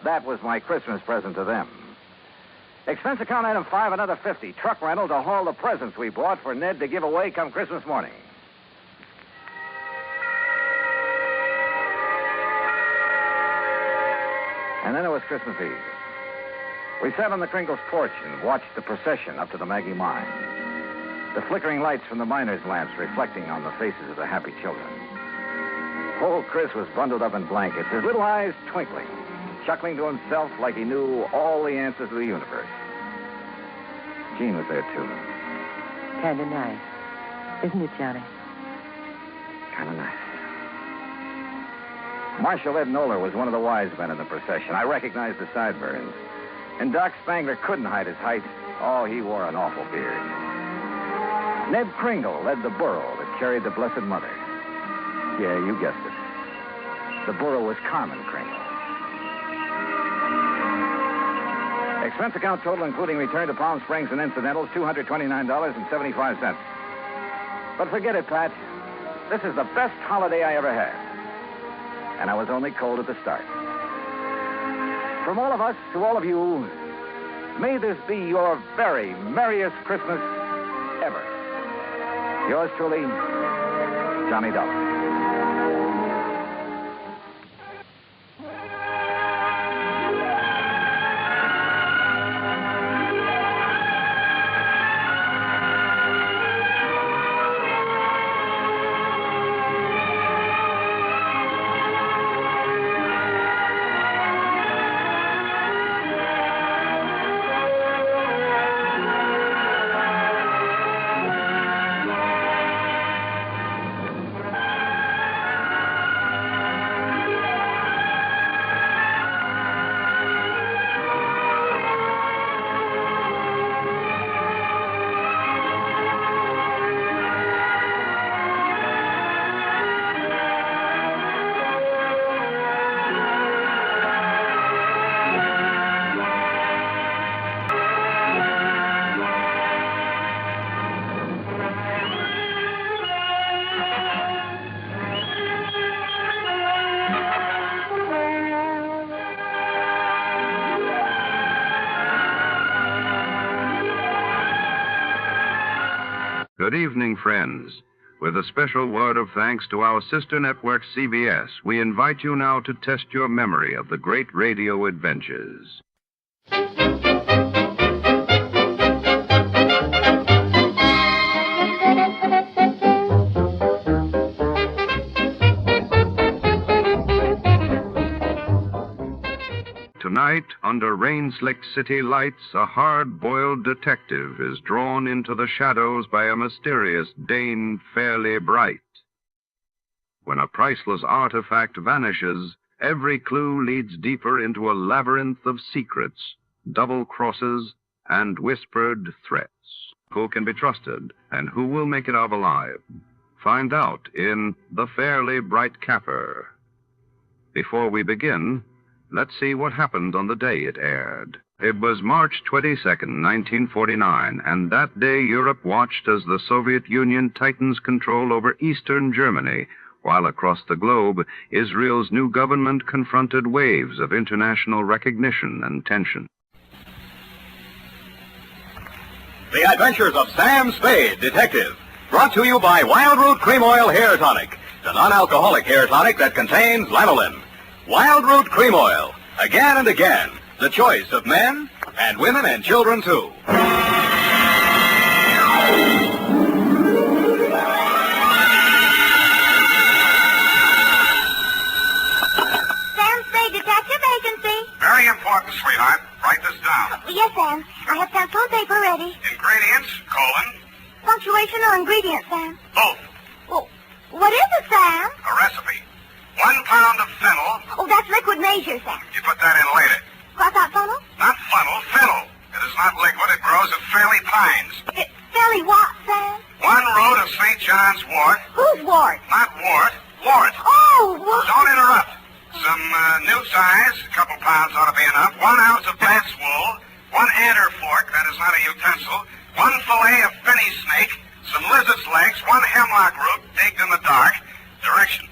[SPEAKER 13] That was my Christmas present to them. Expense account item 5, another $50. Truck rental to haul the presents we bought for Ned to give away come Christmas morning. And then it was Christmas Eve. We sat on the Kringle's porch and watched the procession up to the Maggie mine. The flickering lights from the miners' lamps reflecting on the faces of the happy children. Old Chris was bundled up in blankets, his little eyes twinkling, chuckling to himself like he knew all the answers to the universe. Jean was there, too.
[SPEAKER 9] Kind of nice. Isn't it, Johnny?
[SPEAKER 13] Kind of nice. Marshal Ed Nolar was one of the wise men in the procession. I recognized the sideburns. And Doc Spangler couldn't hide his height. Oh, he wore an awful beard. Ned Kringle led the burro that carried the Blessed Mother. Yeah, you guessed it. The burro was Carmen Kringle. Expense account total, including return to Palm Springs and incidentals, $229.75. But forget it, Pat. This is the best holiday I ever had. And I was only cold at the start. From all of us to all of you, may this be your very merriest Christmas ever. Yours truly, Johnny Dollar.
[SPEAKER 1] evening, friends. With a special word of thanks to our sister network, CBS, we invite you now to test your memory of the great radio adventures. Tonight, under rain-slicked city lights, a hard-boiled detective is drawn into the shadows by a mysterious Dane Fairly-Bright. When a priceless artifact vanishes, every clue leads deeper into a labyrinth of secrets, double crosses, and whispered threats. Who can be trusted, and who will make it out alive? Find out in The Fairly-Bright Caper. Before we begin, let's see what happened on the day it aired. It was March 22nd, 1949, and that day Europe watched as the Soviet Union tightens control over eastern Germany, while across the globe, Israel's new government confronted waves of international recognition and tension.
[SPEAKER 2] The Adventures of Sam Spade, Detective, brought to you by Wild Root Cream Oil Hair Tonic, the non-alcoholic hair tonic that contains lanolin. Wild Root Cream Oil, again and again, the choice of men and women and children, too.
[SPEAKER 8] Sam Spade, Detective Agency.
[SPEAKER 16] Very important, sweetheart. Write this down.
[SPEAKER 8] Yes, Sam. I have pencil and paper ready.
[SPEAKER 16] Ingredients, colon.
[SPEAKER 8] Punctuation or ingredients, Sam?
[SPEAKER 16] Both.
[SPEAKER 8] Well, what is it, Sam?
[SPEAKER 16] A recipe. 1 pound of fennel.
[SPEAKER 8] Oh, that's liquid measure, Sam.
[SPEAKER 16] You put that in later.
[SPEAKER 8] Cross out funnel?
[SPEAKER 16] Not funnel, fennel. It is not liquid. It grows at Fairly Pines.
[SPEAKER 8] Fairly what, Sam?
[SPEAKER 16] 1 root of St. John's wort.
[SPEAKER 8] Whose wort?
[SPEAKER 16] Not wart, wort.
[SPEAKER 8] Oh, wort.
[SPEAKER 16] Don't interrupt. Some newt size, a couple pounds ought to be enough. 1 ounce of bat's wool. 1 adder fork, that is not a utensil. 1 fillet of fenny snake. Some lizard's legs. 1 hemlock root digged in the dark. Directions.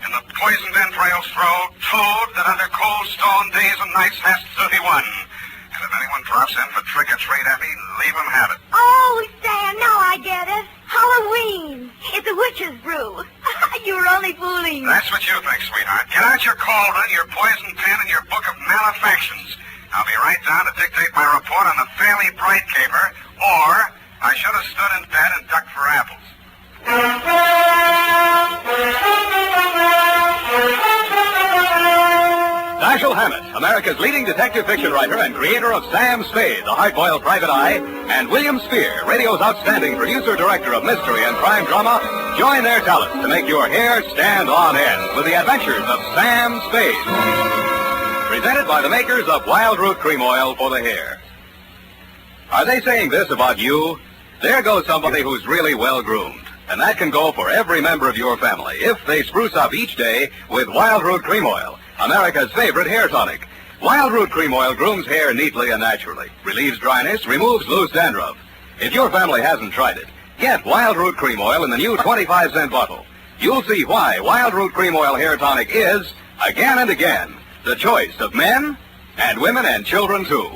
[SPEAKER 16] In the poisoned entrails throw toad that under cold stone days and nights has 31. And if anyone drops in for trick-or-treat, Effie, leave him have it.
[SPEAKER 8] Oh, Sam, now I get it. Halloween. It's a witch's brew. You were only fooling.
[SPEAKER 16] That's what you think, sweetheart. Get out your cauldron, your poison pen, and your book of malefactions. I'll be right down to dictate my report on the Fairly-Bright Caper, or I should have stood in bed and ducked for apples.
[SPEAKER 2] Dashiell Hammett, America's leading detective fiction writer and creator of Sam Spade, the hard-boiled private eye, and William Spear, radio's outstanding producer-director of mystery and crime drama, join their talents to make your hair stand on end with the adventures of Sam Spade. Presented by the makers of Wild Root Cream Oil for the hair. Are they saying this about you? There goes somebody who's really well-groomed. And that can go for every member of your family if they spruce up each day with Wild Root Cream Oil, America's favorite hair tonic. Wild Root Cream Oil grooms hair neatly and naturally, relieves dryness, removes loose dandruff. If your family hasn't tried it, get Wild Root Cream Oil in the new 25-cent bottle. You'll see why Wild Root Cream Oil hair tonic is, again and again, the choice of men and women and children, too.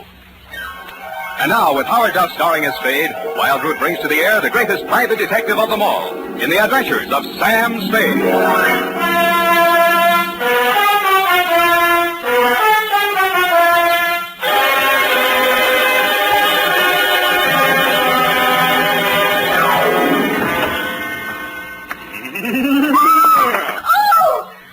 [SPEAKER 2] And now, with Howard Duff starring as Spade, Wild Root brings to the air the greatest private detective of them all in the adventures of Sam Spade.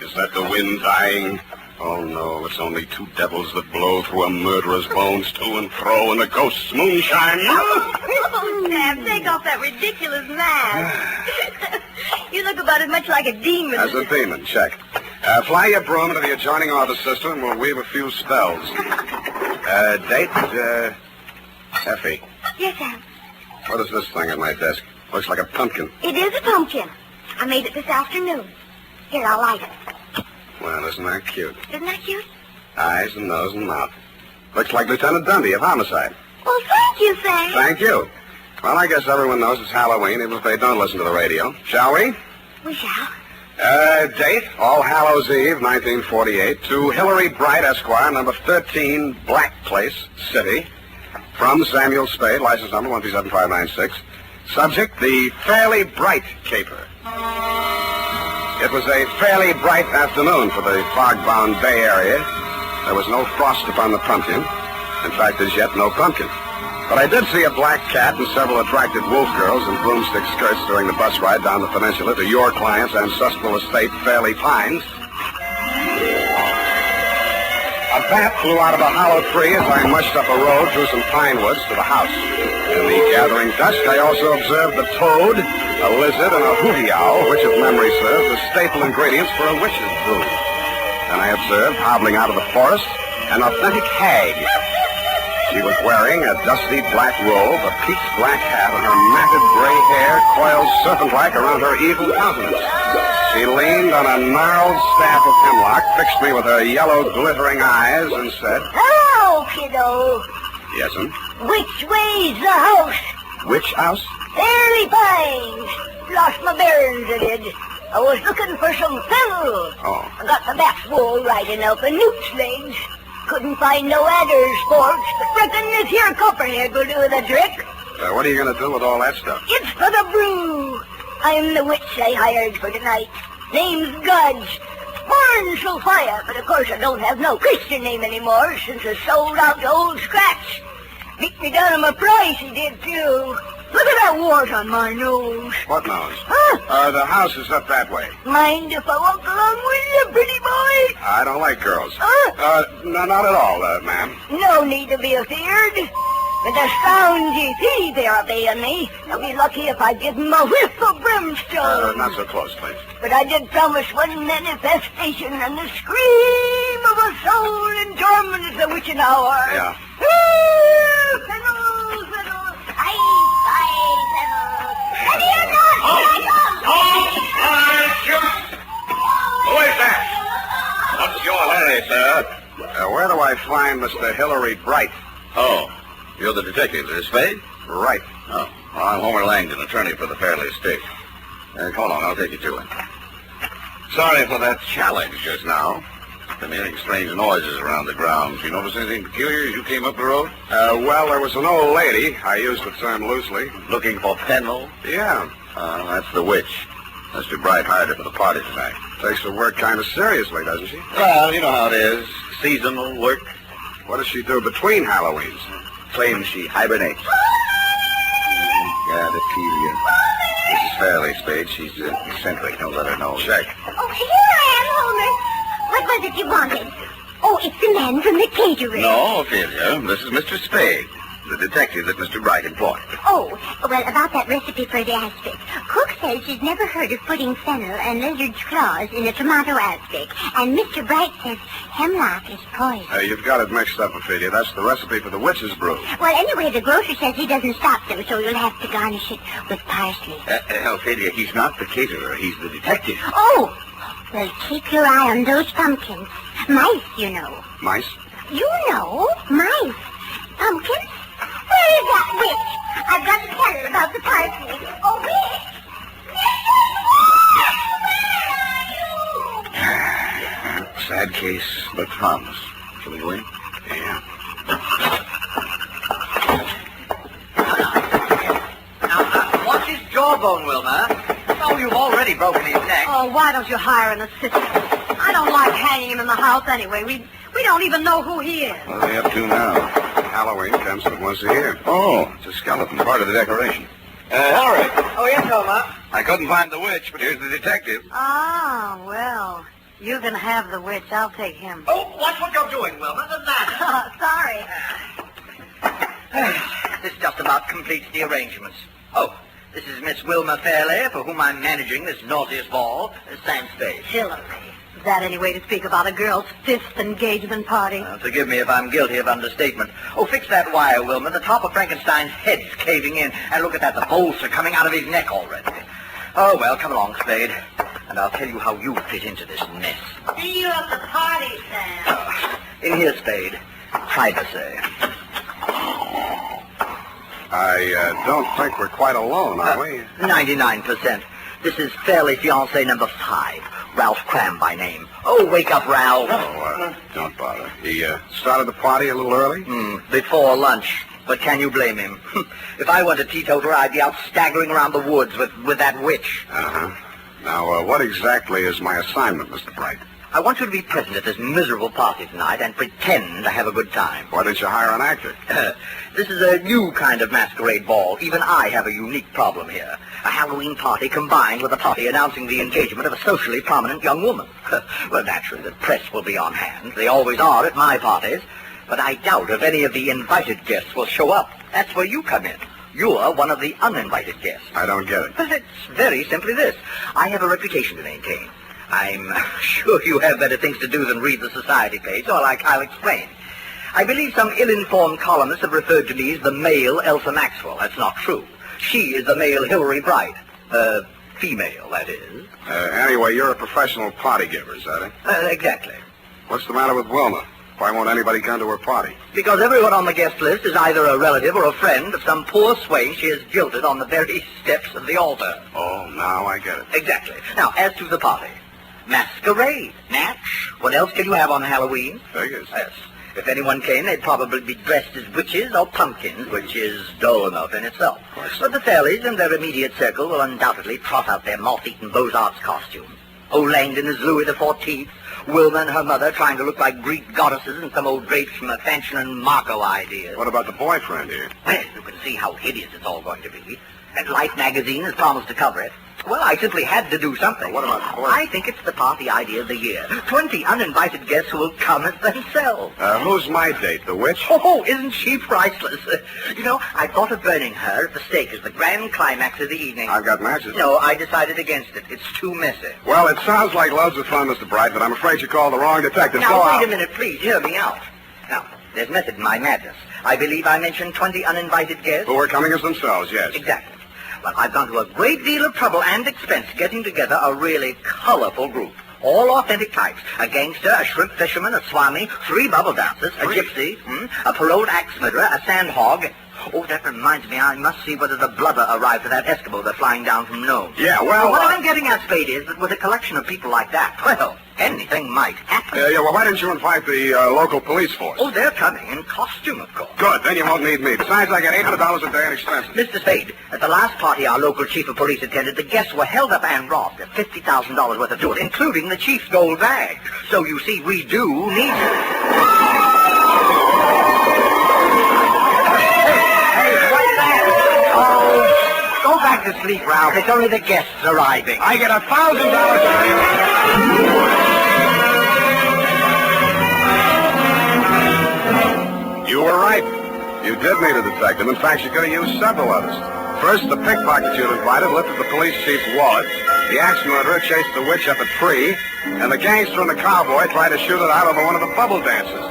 [SPEAKER 16] Is that the wind dying? Oh, no, it's only 2 devils that blow through a murderer's bones to and fro in the ghost's moonshine.
[SPEAKER 8] Oh, Sam, take off that ridiculous mask. You look about as much like a demon.
[SPEAKER 16] As a demon, check. Fly your broom into the adjoining office, sister, and we'll weave a few spells. Date, Effie.
[SPEAKER 8] Yes, Sam.
[SPEAKER 16] What is this thing on my desk? Looks like a pumpkin.
[SPEAKER 8] It is a pumpkin. I made it this afternoon. Here, I'll light it.
[SPEAKER 16] Well, isn't that cute?
[SPEAKER 8] Isn't that cute?
[SPEAKER 16] Eyes and nose and mouth. Looks like Lieutenant Dundee of Homicide.
[SPEAKER 8] Well, thank you, Sam.
[SPEAKER 16] Thank you. Well, I guess everyone knows it's Halloween, even if they don't listen to the radio. Shall we?
[SPEAKER 8] We shall.
[SPEAKER 16] Date, All Hallows Eve, 1948, to Hilary Bright, Esquire, number 13, Black Place, City. From Samuel Spade, license number 137-596.
[SPEAKER 2] Subject, the Fairly-Bright Caper. It was a fairly bright afternoon for the fog-bound Bay Area. There was no frost upon the pumpkin. In fact, as yet, no pumpkin. But I did see a black cat and several attractive wolf girls in broomstick skirts during the bus ride down the peninsula to your client's ancestral estate, Fairly Pines. A bat flew out of a hollow tree as I mushed up a road through some pine woods to the house. In the gathering dusk, I also observed a toad, a lizard, and a hooty owl, which, if memory serves, are staple ingredients for a witch's brew. Then I observed, hobbling out of the forest, an authentic hag. She was wearing a dusty black robe, a peaked black hat, and her matted gray hair coiled serpent-like around her evil countenance. She leaned on a gnarled staff of hemlock, fixed me with her yellow, glittering eyes, and said,
[SPEAKER 14] "Hello, kiddo.
[SPEAKER 2] Yes'm.
[SPEAKER 14] Which way's the house?"
[SPEAKER 2] Which house?
[SPEAKER 14] Fairly Pines. Lost my bearings, I did. I was looking for some fennel.
[SPEAKER 2] Oh.
[SPEAKER 14] I got the back's wool riding up a newt's legs. Couldn't find no adder's forks, but reckon this here copperhead will do the trick.
[SPEAKER 2] What are you going to do with all that stuff?
[SPEAKER 14] It's for the brew. I'm the witch I hired for tonight. Name's Gudge. Born so fire, but of course I don't have no Christian name anymore since I sold out to Old Scratch. Beat me down on my price, he did too. Look at that wart on my nose.
[SPEAKER 2] What nose?
[SPEAKER 14] Huh?
[SPEAKER 2] The house is up that way.
[SPEAKER 14] Mind if I walk along with you, pretty boy?
[SPEAKER 2] I don't like girls.
[SPEAKER 14] Huh?
[SPEAKER 2] No, not at all, ma'am.
[SPEAKER 14] No need to be afeared. With the scoungy thief there obeying me, I'll be lucky if I give him a whiff of brimstone.
[SPEAKER 2] Not so close, please.
[SPEAKER 14] But I did promise one manifestation, and the scream of a soul in German is the witching hour.
[SPEAKER 2] Yeah. Who is that? What's your hurry, sir? Where do I find Mr. Hilary Bright?
[SPEAKER 17] Oh, you're the detective, is Spade?
[SPEAKER 2] Right.
[SPEAKER 17] Oh, well, I'm Homer Langdon, attorney for the Fairley estate. Hold on, I'll take you to him. Sorry for that challenge just now. Been hearing strange noises around the grounds. You notice anything peculiar as you came up the road?
[SPEAKER 2] Well, there was an old lady. I used the term loosely.
[SPEAKER 17] Looking for fennel?
[SPEAKER 2] Yeah.
[SPEAKER 17] That's the witch. Mr. Bright hired her for the party tonight.
[SPEAKER 2] Takes her work kind of seriously, doesn't she?
[SPEAKER 17] Well, you know how it is. Seasonal work.
[SPEAKER 2] What does she do between Halloweens?
[SPEAKER 17] Claims she hibernates. Yeah, Celia. Mrs. Fairley, Spade. She's eccentric. Don't let her know.
[SPEAKER 2] Check.
[SPEAKER 14] Oh, here I am, Homer. What was it you wanted? Oh, it's the man from the catering.
[SPEAKER 17] No, Ophelia. This is Mr. Spade, the detective that Mr. Bright employed.
[SPEAKER 14] Oh, well, about that recipe for the aspic. Cook says she's never heard of putting fennel and lizard's claws in a tomato aspic. And Mr. Bright says hemlock is poison.
[SPEAKER 2] You've got it mixed up, Ophelia. That's the recipe for the witch's brew.
[SPEAKER 14] Well, anyway, the grocer says he doesn't stop them, so you'll have to garnish it with parsley.
[SPEAKER 17] Ophelia, he's not the caterer. He's the detective.
[SPEAKER 14] Oh! Well, keep your eye on those pumpkins. Mice, you know.
[SPEAKER 2] Mice?
[SPEAKER 14] You know, mice. Pumpkins? Where is that witch? I've got to tell her about the parsley. Oh, witch!
[SPEAKER 17] Sad case, but harmless. Shall we go in?
[SPEAKER 2] Yeah.
[SPEAKER 20] Now, watch his jawbone, Wilma. Oh, you've already broken his neck.
[SPEAKER 23] Oh, why don't you hire an assistant? I don't like hanging him in the house anyway. We don't even know who he is.
[SPEAKER 17] What are they up to now?
[SPEAKER 2] Halloween comes but once a year.
[SPEAKER 17] Oh, it's a skeleton, part of the decoration.
[SPEAKER 20] Hillary. Oh, yes, Wilma.
[SPEAKER 17] I couldn't find the witch, but here's the detective.
[SPEAKER 23] Ah, well, you can have the witch. I'll take him.
[SPEAKER 20] Oh, watch what you're doing, Wilma. The ladder.
[SPEAKER 23] Sorry.
[SPEAKER 20] This just about completes the arrangements. Oh, this is Miss Wilma Fairley, for whom I'm managing this nauseous ball, Sam Spade.
[SPEAKER 23] Hillary. Is that any way to speak about a girl's fifth engagement party?
[SPEAKER 20] Forgive me if I'm guilty of understatement. Oh, fix that wire, Wilma. The top of Frankenstein's head's caving in. And look at that, the bolts are coming out of his neck already. Oh, well, come along, Spade. And I'll tell you how you fit into this mess.
[SPEAKER 23] See you at the party, Sam.
[SPEAKER 20] In here, Spade. Privacy.
[SPEAKER 2] I don't think we're quite alone, are we?
[SPEAKER 20] 99%. This is Fairly fiancé number 5. Ralph Cram by name. Oh, wake up, Ralph.
[SPEAKER 2] Oh, don't bother. He started the party a little early?
[SPEAKER 20] Before lunch. But can you blame him? If I weren't a teetotaler, I'd be out staggering around the woods with that witch.
[SPEAKER 17] Uh-huh. Now, what exactly is my assignment, Mr. Bright?
[SPEAKER 20] I want you to be present at this miserable party tonight and pretend to have a good time.
[SPEAKER 17] Why didn't you hire an actor?
[SPEAKER 20] This is a new kind of masquerade ball. Even I have a unique problem here. A Halloween party combined with a party announcing the engagement of a socially prominent young woman. Well, naturally, the press will be on hand. They always are at my parties. But I doubt if any of the invited guests will show up. That's where you come in. You're one of the uninvited guests.
[SPEAKER 17] I don't get it.
[SPEAKER 20] But it's very simply this. I have a reputation to maintain. I'm sure you have better things to do than read the society page, so I'll explain. I believe some ill-informed columnists have referred to me as the male Elsa Maxwell. That's not true. She is the male Hillary Bright. Female, that is.
[SPEAKER 17] Anyway, you're a professional party giver, is that it?
[SPEAKER 20] Exactly.
[SPEAKER 17] What's the matter with Wilma? Why won't anybody come to her party?
[SPEAKER 20] Because everyone on the guest list is either a relative or a friend of some poor swain she has jilted on the very steps of the altar.
[SPEAKER 17] Oh, now I get it.
[SPEAKER 20] Exactly. Now, as to the party. Masquerade. Natch. What else can you have on Halloween?
[SPEAKER 17] Figures.
[SPEAKER 20] Yes. If anyone came, they'd probably be dressed as witches or pumpkins, which is dull enough in itself. But the Fairleys and their immediate circle will undoubtedly trot out their moth-eaten Beaux-Arts costumes. Old Langdon is Louis XIV. Wilma and her mother trying to look like Greek goddesses and some old drapes from a Fanchon and Marco idea.
[SPEAKER 17] What about the boyfriend here?
[SPEAKER 20] Well, you can see how hideous it's all going to be. And Life magazine has promised to cover it. Well, I simply had to do something.
[SPEAKER 17] What about the boy?
[SPEAKER 20] I think it's the party idea of the year. 20 uninvited guests who will come as themselves.
[SPEAKER 17] Who's my date, the witch?
[SPEAKER 20] Oh, isn't she priceless? You know, I thought of burning her at the stake as the grand climax of the evening.
[SPEAKER 17] I've got matches.
[SPEAKER 20] No, I decided against it. It's too messy.
[SPEAKER 17] Well, it sounds like loads of fun, Mr. Bright, but I'm afraid you called the wrong detective.
[SPEAKER 20] Now,
[SPEAKER 17] Go
[SPEAKER 20] wait
[SPEAKER 17] out.
[SPEAKER 20] a minute, please. Hear me out. Now, there's method in my madness. I believe I mentioned 20 uninvited guests.
[SPEAKER 17] Who are coming as themselves, yes.
[SPEAKER 20] Exactly. Well, I've gone to a great deal of trouble and expense getting together a really colorful group. All authentic types. A gangster, a shrimp fisherman, a swami, 3 bubble dancers, a gypsy, a paroled axe murderer, a sandhog. Oh, that reminds me, I must see whether the blubber arrived for that Eskimo they're flying down from Nome.
[SPEAKER 17] Yeah, well...
[SPEAKER 20] What I'm getting at, Spade, is that with a collection of people like that, well, anything might happen.
[SPEAKER 17] Yeah, well, why didn't you invite the local police force?
[SPEAKER 20] Oh, they're coming in costume, of course.
[SPEAKER 17] Good, then you won't need me. Besides, I get $800 a day in expenses.
[SPEAKER 20] Mr. Spade, at the last party our local chief of police attended, the guests were held up and robbed of $50,000 worth of jewelry, including the chief's gold bag. So, you see, we do need you. Go back to sleep, Ralph. It's only the guests arriving.
[SPEAKER 17] I get $1,000 a day. You were right. You did need a detective. In fact, you could have used several others. First, the pickpocket you'd invited lifted the police chief's wallet. The axe murderer chased the witch up a tree. And the gangster and the cowboy tried to shoot it out over one of the bubble dances.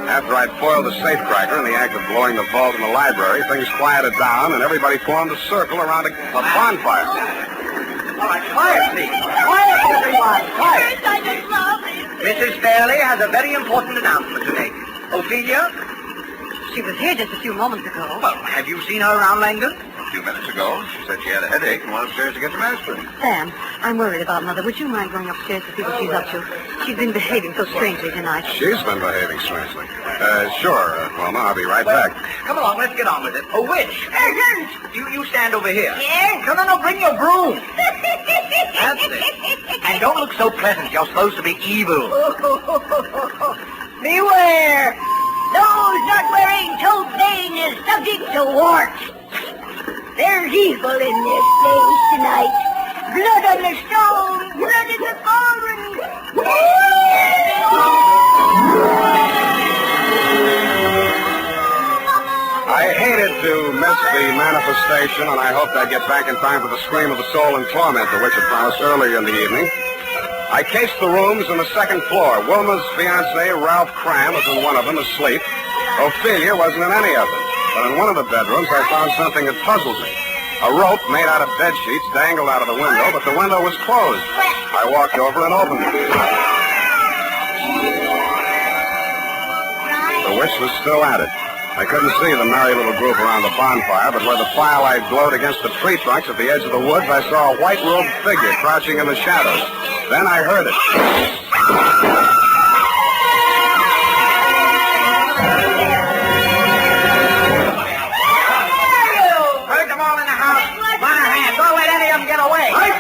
[SPEAKER 17] After I'd foiled the safecracker in the act of blowing the vault in the library, things quieted down, and everybody formed a circle around a bonfire.
[SPEAKER 20] All right, quiet, please. Quiet, everyone. Quiet. Mrs. Fairley has a very important announcement to make. Ophelia?
[SPEAKER 23] She was here just a few moments ago.
[SPEAKER 20] Well, have you seen her around Langdon?
[SPEAKER 17] A few minutes ago, she said she had a headache and went upstairs to get some aspirin.
[SPEAKER 23] Sam, I'm worried about Mother. Would you mind going upstairs to see what she's up to? She's been behaving so strangely tonight.
[SPEAKER 17] She's been behaving strangely. Sure, Wilma, I'll be right back.
[SPEAKER 20] Come along, let's get on with it. A witch. You stand over here.
[SPEAKER 14] Yes?
[SPEAKER 20] No, bring your broom. That's it. And don't look so pleasant. You're supposed to be evil.
[SPEAKER 14] Beware! Those not wearing toe stain is subject to warts. There's evil in this place tonight. Blood on the stone, blood in the cauldron.
[SPEAKER 17] I hated to miss the manifestation, and I hoped I'd get back in time for the scream of the soul in torment, to which had promised earlier in the evening. I cased the rooms on the second floor. Wilma's fiancé, Ralph Cram, was in one of them, asleep. Ophelia wasn't in any of them. But in one of the bedrooms, I found something that puzzled me. A rope made out of bed sheets dangled out of the window, but the window was closed. I walked over and opened it. The witch was still at it. I couldn't see the merry little group around the bonfire, but where the firelight glowed against the tree trunks at the edge of the woods, I saw a white-robed figure crouching in the shadows. Then I heard it.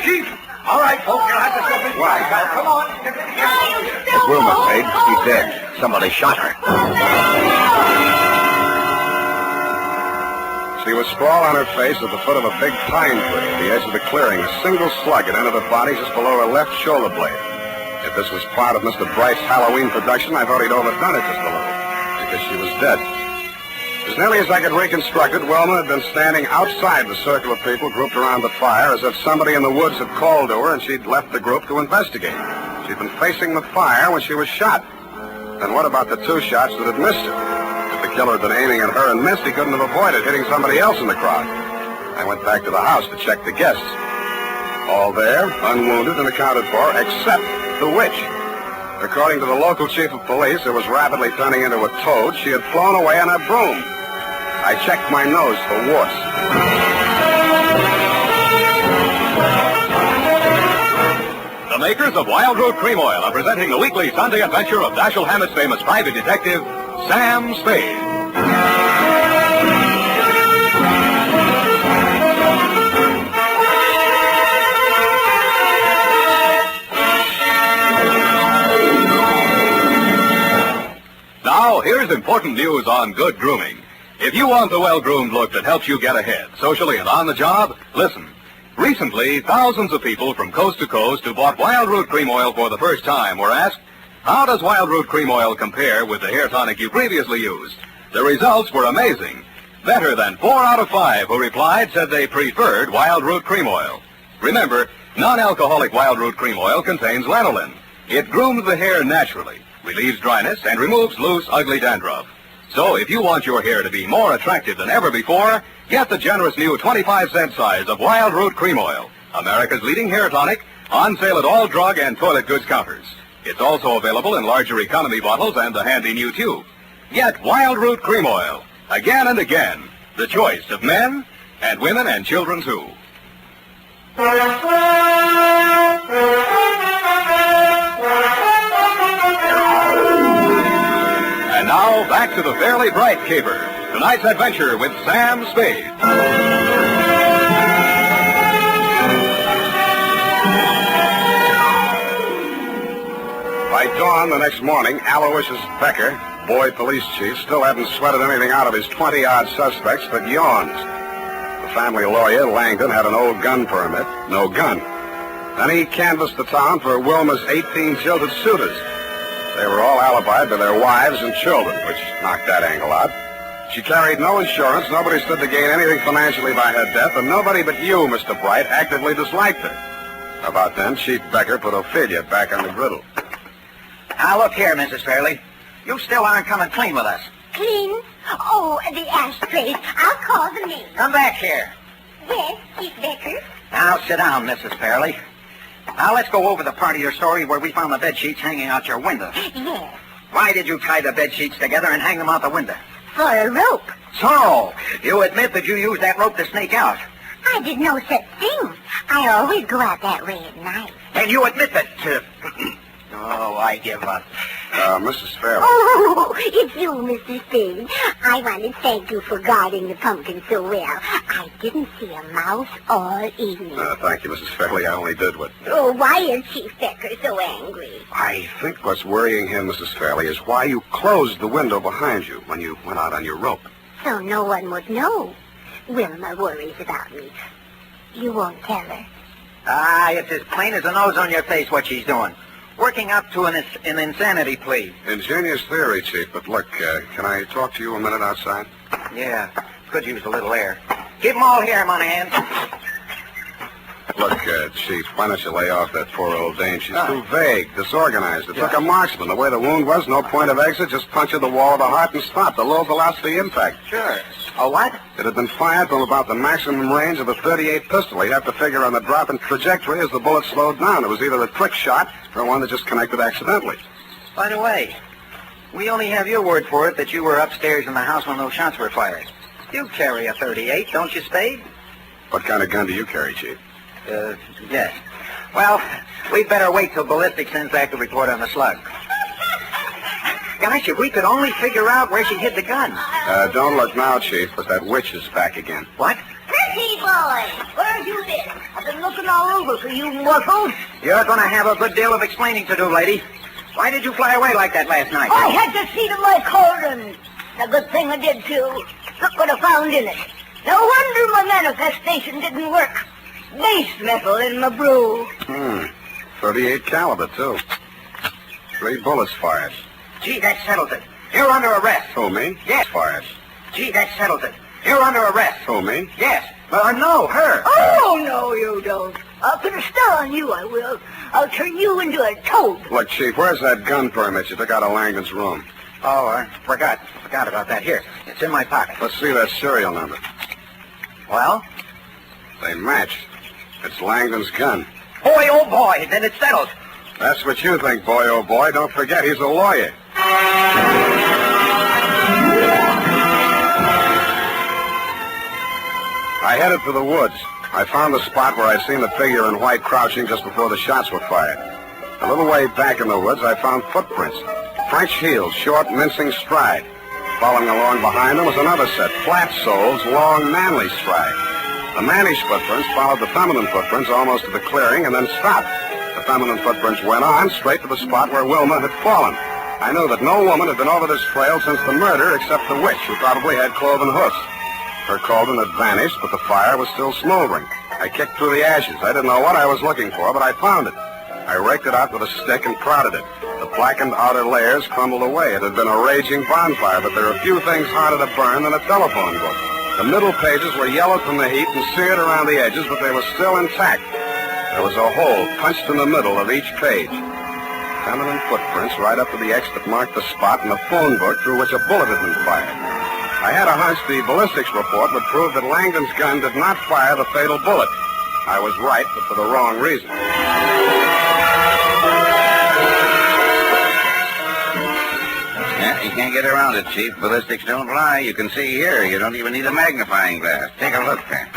[SPEAKER 2] Chief! All right, folks, you'll have to step this way. Come on.
[SPEAKER 17] It's Wilma, Spade. She's dead. Somebody shot her. She was sprawled on her face at the foot of a big pine tree at the edge of the clearing. A single slug had entered her body just below her left shoulder blade. If this was part of Mr. Bright's Halloween production, I thought he'd overdone it just a little, because she was dead. As nearly as I could reconstruct it, Wilma had been standing outside the circle of people grouped around the fire as if somebody in the woods had called to her and she'd left the group to investigate. She'd been facing the fire when she was shot. Then what about the two shots that had missed her? If the killer had been aiming at her and missed, he couldn't have avoided hitting somebody else in the crowd. I went back to the house to check the guests. All there, unwounded and accounted for, except the witch. According to the local chief of police, who was rapidly turning into a toad, she had flown away on her broom. I checked my nose for warts.
[SPEAKER 2] The makers of Wild Root Cream Oil are presenting the weekly Sunday adventure of Dashiell Hammett's famous private detective, Sam Spade. Now, here's important news on good grooming. If you want the well-groomed look that helps you get ahead, socially and on the job, listen. Recently, thousands of people from coast to coast who bought Wild Root Cream Oil for the first time were asked, how does Wild Root Cream Oil compare with the hair tonic you previously used? The results were amazing. Better than 4 out of 5 who replied said they preferred Wild Root Cream Oil. Remember, non-alcoholic Wild Root Cream Oil contains lanolin. It grooms the hair naturally, relieves dryness, and removes loose, ugly dandruff. So if you want your hair to be more attractive than ever before, get the generous new 25-cent size of Wild Root Cream Oil, America's leading hair tonic, on sale at all drug and toilet goods counters. It's also available in larger economy bottles and the handy new tube. Get Wild Root Cream Oil, again and again, the choice of men and women and children too. And now, back to the Fairly-Bright Caper. Tonight's adventure with Sam Spade.
[SPEAKER 17] By dawn the next morning, Aloysius Becker, boy police chief, still hadn't sweated anything out of his 20-odd suspects but yawns. The family lawyer, Langdon, had an old gun permit, no gun. Then he canvassed the town for Wilma's 18 jilted suitors. They were all alibied to their wives and children, which knocked that angle out. She carried no insurance, nobody stood to gain anything financially by her death, and nobody but you, Mr. Bright, actively disliked her. About then, Chief Becker put Ophelia back on the griddle.
[SPEAKER 20] Now, look here, Mrs. Fairley. You still aren't coming clean with us.
[SPEAKER 14] Clean? Oh, the ashtrays. I'll call the maid.
[SPEAKER 20] Come back here.
[SPEAKER 14] Yes, Chief Becker.
[SPEAKER 20] Now, sit down, Mrs. Fairley. Now, let's go over the part of your story where we found the bed sheets hanging out your window.
[SPEAKER 14] Yes.
[SPEAKER 20] Why did you tie the bed sheets together and hang them out the window?
[SPEAKER 14] For a rope.
[SPEAKER 20] So, you admit that you used that rope to sneak out.
[SPEAKER 14] I did no such thing. I always go out that way at night.
[SPEAKER 20] And you admit that... Oh, I give up.
[SPEAKER 17] Mrs. Fairley.
[SPEAKER 14] Oh, it's you, Mr. Spade. I want to thank you for guarding the pumpkin so well. I didn't see a mouse all evening.
[SPEAKER 17] Thank you, Mrs. Fairley. I only did what...
[SPEAKER 14] Oh, why is Chief Becker so angry?
[SPEAKER 17] I think what's worrying him, Mrs. Fairley, is why you closed the window behind you when you went out on your rope.
[SPEAKER 14] So no one would know. Wilma worries about me. You won't tell her.
[SPEAKER 20] Ah, it's as plain as the nose on your face what she's doing. Working up to an insanity plea.
[SPEAKER 17] Ingenious theory, Chief, but look, can I talk to you a minute outside?
[SPEAKER 20] Yeah, could use a little air. Keep them all here, Monahan.
[SPEAKER 17] Look, Chief, why don't you lay off that poor old dame? She's too vague, disorganized. It took a marksman. The way the wound was, no point of exit, just puncture the wall of the heart and stop. The low velocity impact.
[SPEAKER 20] Sure. A what?
[SPEAKER 17] It had been fired from about the maximum range of a .38 pistol. You'd have to figure on the drop in trajectory as the bullet slowed down. It was either a trick shot or one that just connected accidentally.
[SPEAKER 20] By the way, we only have your word for it that you were upstairs in the house when those shots were fired. You carry a .38, don't you, Spade?
[SPEAKER 17] What kind of gun do you carry, Chief?
[SPEAKER 20] Yes. Well, we'd better wait till ballistics sends back the report on the slug. Gosh, if we could only figure out where she hid the gun.
[SPEAKER 17] Don't look now, Chief, but that witch is back again.
[SPEAKER 20] What?
[SPEAKER 14] Pretty boy, where you been? I've been looking all over for you mortals.
[SPEAKER 20] You're going to have a good deal of explaining to do, lady. Why did you fly away like that last night?
[SPEAKER 14] I had to see to my cauldron. A good thing I did, too. Look what I found in it. No wonder my manifestation didn't work. Base metal in my brew.
[SPEAKER 17] 38 caliber, too. 3 bullets fired.
[SPEAKER 20] Gee, that settles it. You're under arrest.
[SPEAKER 17] Who, me?
[SPEAKER 20] Yes.
[SPEAKER 17] Fired.
[SPEAKER 20] Gee, that settles it. You're under arrest.
[SPEAKER 17] Who, me?
[SPEAKER 20] Yes. No, her.
[SPEAKER 14] Oh, no, you don't. I'll put a star on you, I will. I'll turn you into a toad.
[SPEAKER 17] Look, Chief, where's that gun permit you took out of Langdon's room?
[SPEAKER 20] Oh, I forgot about that. Here, it's in my pocket.
[SPEAKER 17] Let's see that serial number.
[SPEAKER 20] Well?
[SPEAKER 17] They match. It's Langdon's gun.
[SPEAKER 20] Boy, oh boy, then it's settled.
[SPEAKER 17] That's what you think, boy, oh boy. Don't forget, he's a lawyer. I headed for the woods. I found the spot where I'd seen the figure in white crouching just before the shots were fired. A little way back in the woods, I found footprints. French heels, short, mincing stride. Following along behind them was another set, flat soles, long, manly stride. The mannish footprints followed the feminine footprints almost to the clearing and then stopped. The feminine footprints went on straight to the spot where Wilma had fallen. I knew that no woman had been over this trail since the murder except the witch, who probably had cloven hoofs. Her cauldron had vanished, but the fire was still smoldering. I kicked through the ashes. I didn't know what I was looking for, but I found it. I raked it out with a stick and prodded it. The blackened outer layers crumbled away. It had been a raging bonfire, but there are few things harder to burn than a telephone book. The middle pages were yellowed from the heat and seared around the edges, but they were still intact. There was a hole punched in the middle of each page. Feminine footprints right up to the X that marked the spot in the phone book through which a bullet had been fired. I had a hunch the ballistics report would prove that Langdon's gun did not fire the fatal bullet. I was right, but for the wrong reason. Yeah, you can't get around it, Chief. Ballistics don't lie. You can see here. You don't even need a magnifying glass. Take a look there.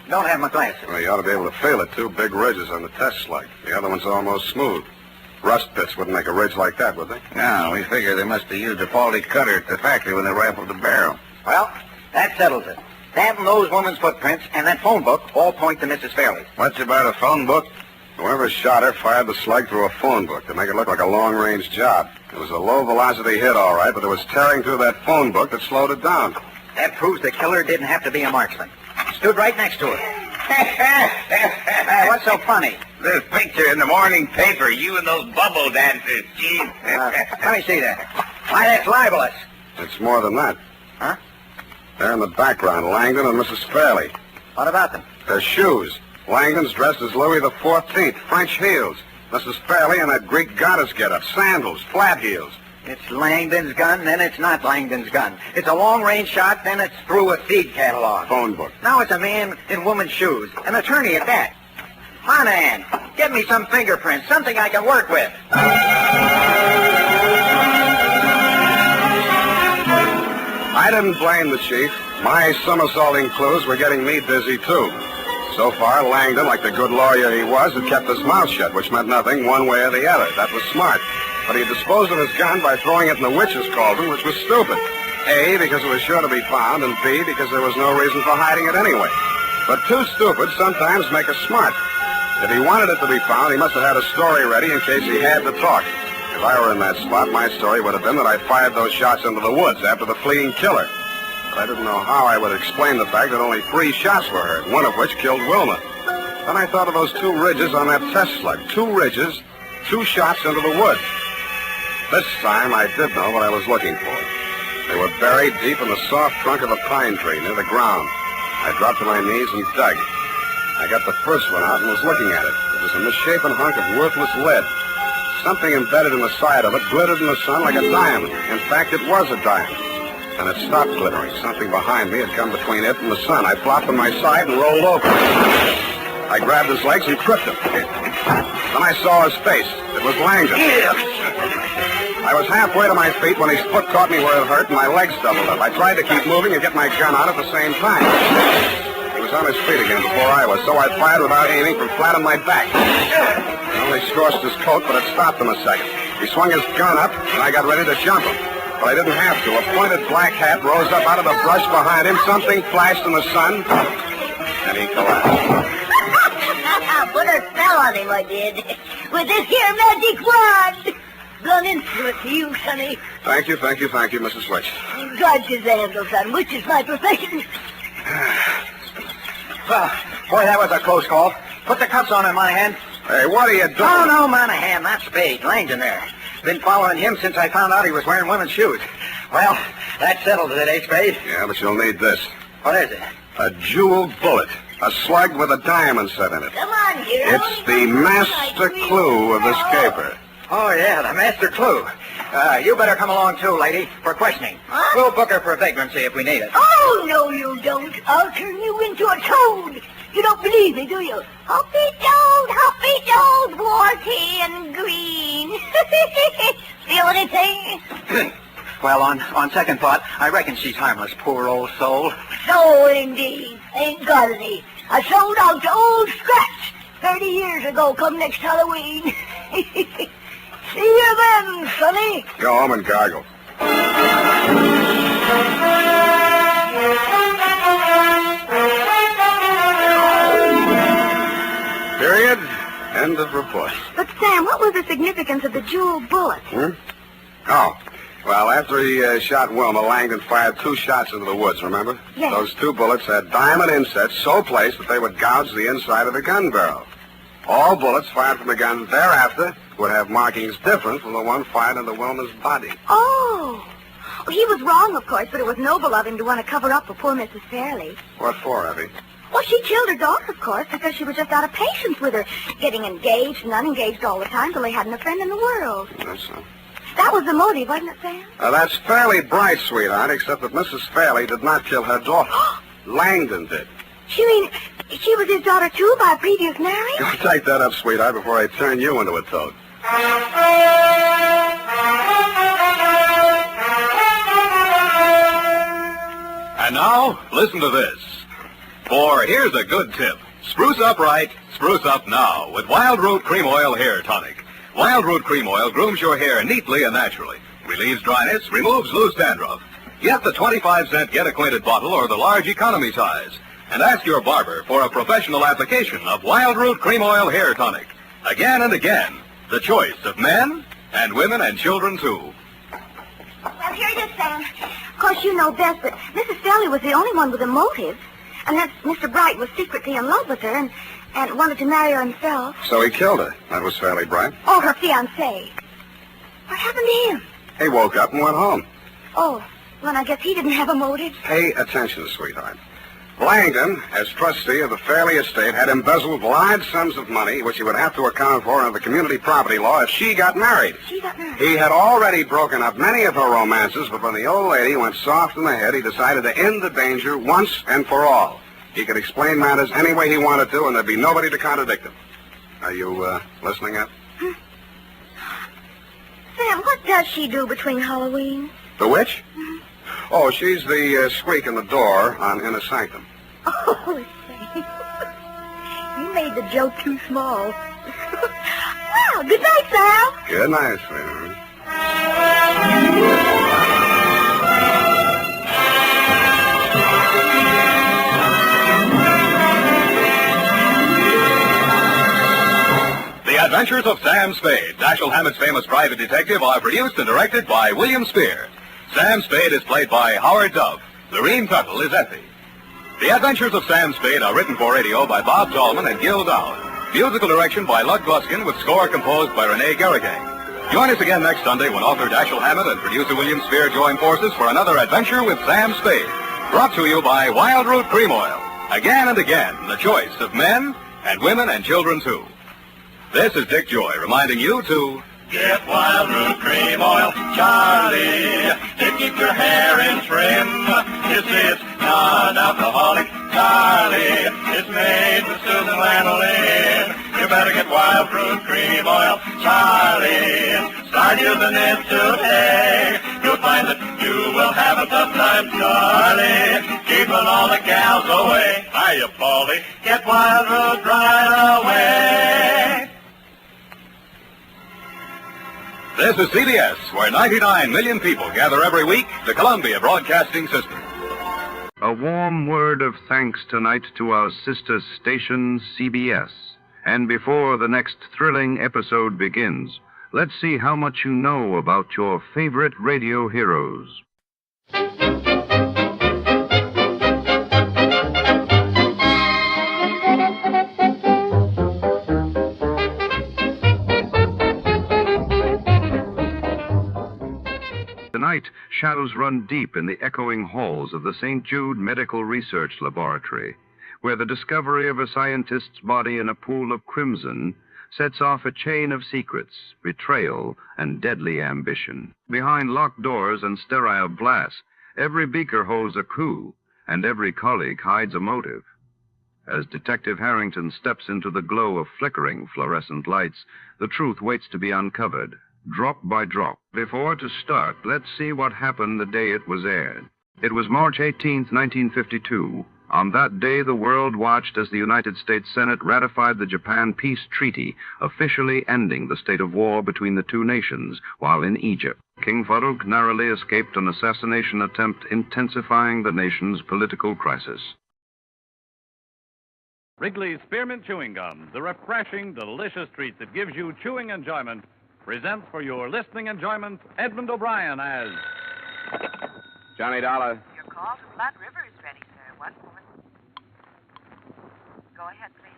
[SPEAKER 20] Don't have my glasses.
[SPEAKER 17] Well, you ought to be able to feel it. 2 big ridges on the test slug. The other one's almost smooth. Rust pits wouldn't make a ridge like that, would they?
[SPEAKER 20] No, we figure they must have used a faulty cutter at the factory when they rifled the barrel. Well, that settles it. That and those women's footprints and that phone book all point to Mrs. Fairley.
[SPEAKER 17] What's about a phone book? Whoever shot her fired the slug through a phone book to make it look like a long-range job. It was a low-velocity hit, all right, but it was tearing through that phone book that slowed it down.
[SPEAKER 20] That proves the killer didn't have to be a marksman. Stood right next to her. What's so funny?
[SPEAKER 16] This picture in the morning paper, you and those bubble dancers, Chief.
[SPEAKER 20] Let me see that. Why, that's libelous.
[SPEAKER 17] It's more than that.
[SPEAKER 20] Huh?
[SPEAKER 17] There in the background, Langdon and Mrs. Fairley.
[SPEAKER 20] What about them?
[SPEAKER 17] Their shoes. Langdon's dressed as Louis the 14th, French heels. Mrs. Fairley in that Greek goddess getup, sandals, flat heels.
[SPEAKER 20] It's Langdon's gun, then it's not Langdon's gun. It's a long-range shot, then it's through a feed catalog.
[SPEAKER 17] Phone book.
[SPEAKER 20] Now it's a man in woman's shoes. An attorney at that. Monahan, get me some fingerprints, something I can work with.
[SPEAKER 17] I didn't blame the chief. My somersaulting clues were getting me dizzy, too. So far, Langdon, like the good lawyer he was, had kept his mouth shut, which meant nothing one way or the other. That was smart. But he disposed of his gun by throwing it in the witch's cauldron, which was stupid. A, because it was sure to be found, and B, because there was no reason for hiding it anyway. But two stupids sometimes make us smart. If he wanted it to be found, he must have had a story ready in case he had to talk. If I were in that spot, my story would have been that I fired those shots into the woods after the fleeing killer. But I didn't know how I would explain the fact that only 3 shots were heard, one of which killed Wilma. Then I thought of those 2 ridges on that test slug. 2 ridges, 2 shots into the woods. This time I did know what I was looking for. They were buried deep in the soft trunk of a pine tree near the ground. I dropped to my knees and dug. I got the first one out and was looking at it. It was a misshapen hunk of worthless lead. Something embedded in the side of it glittered in the sun like a diamond. In fact, it was a diamond. And it stopped glittering. Something behind me had come between it and the sun. I flopped on my side and rolled over. I grabbed his legs and tripped him. Then I saw his face. It was Langdon. I was halfway to my feet when his foot caught me where it hurt and my legs doubled up. I tried to keep moving and get my gun out at the same time. He was on his feet again before I was, so I fired without aiming from flat on my back. I only scorched his coat, but it stopped him a second. He swung his gun up, and I got ready to jump him. But I didn't have to. A pointed black hat rose up out of the brush behind him. Something flashed in the sun, and he collapsed.
[SPEAKER 14] on him, I did. With this here magic wand. Blown instrument to you, sonny.
[SPEAKER 17] Thank you, Mrs. Switch.
[SPEAKER 14] God is the handle, son, which is my profession.
[SPEAKER 20] Well, boy, that was a close call. Put the cuffs on him, Monahan.
[SPEAKER 17] Hey, what are you doing?
[SPEAKER 20] Oh, no, Monahan, not Spade. Langdon there. Been following him since I found out he was wearing women's shoes. Well, that settles it, eh, Spade?
[SPEAKER 17] Yeah, but you'll need this.
[SPEAKER 20] What is it?
[SPEAKER 17] A jeweled bullet. A slug with a diamond set in it.
[SPEAKER 14] Come on, hero.
[SPEAKER 17] It's the master clue of this caper.
[SPEAKER 20] Oh, yeah, the master clue. You better come along, too, lady, for questioning.
[SPEAKER 14] Huh?
[SPEAKER 20] We'll book her for vagrancy if we need it.
[SPEAKER 14] Oh, no, you don't. I'll turn you into a toad. You don't believe me, do you? Hoppy toad, warty and green. Feel anything?
[SPEAKER 20] Well, on second thought, I reckon she's harmless, poor old soul.
[SPEAKER 14] So, indeed. Ain't got any. I sold out to Old Scratch 30 years ago come next Halloween. See you then, sonny.
[SPEAKER 17] Go home and gargle. Period. End of report.
[SPEAKER 8] But, Sam, what was the significance of the jeweled bullet?
[SPEAKER 17] Oh. Well, after he shot Wilma, Langdon fired 2 shots into the woods, remember?
[SPEAKER 8] Yes.
[SPEAKER 17] Those 2 bullets had diamond insets so placed that they would gouge the inside of the gun barrel. All bullets fired from the gun thereafter would have markings different from the one fired into Wilma's body.
[SPEAKER 8] Oh. Well, he was wrong, of course, but it was noble of him to want to cover up for poor Mrs. Fairley.
[SPEAKER 17] What for, Effie?
[SPEAKER 8] Well, she killed her daughter, of course, because she was just out of patience with her, getting engaged and unengaged all the time till they hadn't a friend in the world.
[SPEAKER 17] That's so.
[SPEAKER 8] That was the motive, wasn't it, Sam?
[SPEAKER 17] That's fairly bright, sweetheart, except that Mrs. Fairley did not kill her daughter. Langdon did.
[SPEAKER 8] You mean she was his daughter, too, by a previous marriage?
[SPEAKER 17] Don't take that up, sweetheart, before I turn you into a toad.
[SPEAKER 2] And now, listen to this. For here's a good tip. Spruce up right, spruce up now with Wild Root Cream Oil Hair Tonic. Wild Root Cream Oil grooms your hair neatly and naturally, relieves dryness, removes loose dandruff. Get the 25-cent Get Acquainted bottle or the large economy size. And ask your barber for a professional application of Wild Root Cream Oil Hair Tonic. Again and again, the choice of men and women and children, too.
[SPEAKER 8] Well, here it is, Sam. Of course, you know best, but Mrs. Fairley was the only one with a motive. And that Mr. Bright was secretly in love with her and wanted to marry her himself.
[SPEAKER 17] So he killed her. That was fairly bright.
[SPEAKER 8] Oh, her fiancé. What happened to him?
[SPEAKER 17] He woke up and went home.
[SPEAKER 8] Oh, well, I guess he didn't have a motive.
[SPEAKER 17] Pay attention, sweetheart. Langdon, as trustee of the Fairley estate, had embezzled large sums of money, which he would have to account for under the community property law if she got married.
[SPEAKER 8] She got married?
[SPEAKER 17] He had already broken up many of her romances, but when the old lady went soft in the head, he decided to end the danger once and for all. He could explain matters any way he wanted to, and there'd be nobody to contradict him. Are you listening up?
[SPEAKER 8] Sam, what does she do between Halloween?
[SPEAKER 17] The witch? Oh, she's the squeak in the door on Inner Sanctum.
[SPEAKER 8] Oh, Sam. You made the joke too small. Well, good night, Sam.
[SPEAKER 17] Good night, sweetheart.
[SPEAKER 2] The Adventures of Sam Spade, Dashiell Hammett's famous private detective, are produced and directed by William Spear. Sam Spade is played by Howard Dove. Lorene Tuttle is Effie. The Adventures of Sam Spade are written for radio by Bob Tallman and Gil Down. Musical direction by Lud Gluskin with score composed by Renee Garrigang. Join us again next Sunday when author Dashiell Hammett and producer William Spear join forces for another adventure with Sam Spade. Brought to you by Wild Root Cream Oil. Again and again, the choice of men and women and children, too. This is Dick Joy reminding you to get Wild Root Cream Oil, Charlie, to keep your hair in trim. You see, it's non-alcoholic, Charlie. It's made with Susan Lanolin. You better get Wild Root Cream Oil, Charlie. Start using it today. You'll find that you will have a tough time, Charlie, keeping all the gals away. Hiya, Paulie. Get Wild Root right away. This is CBS, where 99 million people gather every week, the Columbia Broadcasting System.
[SPEAKER 1] A warm word of thanks tonight to our sister station, CBS, And before the next thrilling episode begins, let's see how much you know about your favorite radio heroes. Tonight, shadows run deep in the echoing halls of the St. Jude Medical Research Laboratory, where the discovery of a scientist's body in a pool of crimson sets off a chain of secrets, betrayal, and deadly ambition. Behind locked doors and sterile glass, every beaker holds a clue, and every colleague hides a motive. As Detective Harrington steps into the glow of flickering fluorescent lights, the truth waits to be uncovered, drop by drop. Before to start, let's see what happened the day it was aired. It was March 18th, 1952. On that day, the world watched as the United States Senate ratified the Japan Peace Treaty, officially ending the state of war between the two nations, while in Egypt, King Farouk narrowly escaped an assassination attempt, intensifying the nation's political crisis.
[SPEAKER 3] Wrigley's Spearmint Chewing Gum, the refreshing, delicious treat that gives you chewing enjoyment, presents for your listening enjoyment Edmund O'Brien as
[SPEAKER 13] Johnny Dollar.
[SPEAKER 9] Your call to Blood River is ready, sir. 1 moment. Go ahead, please.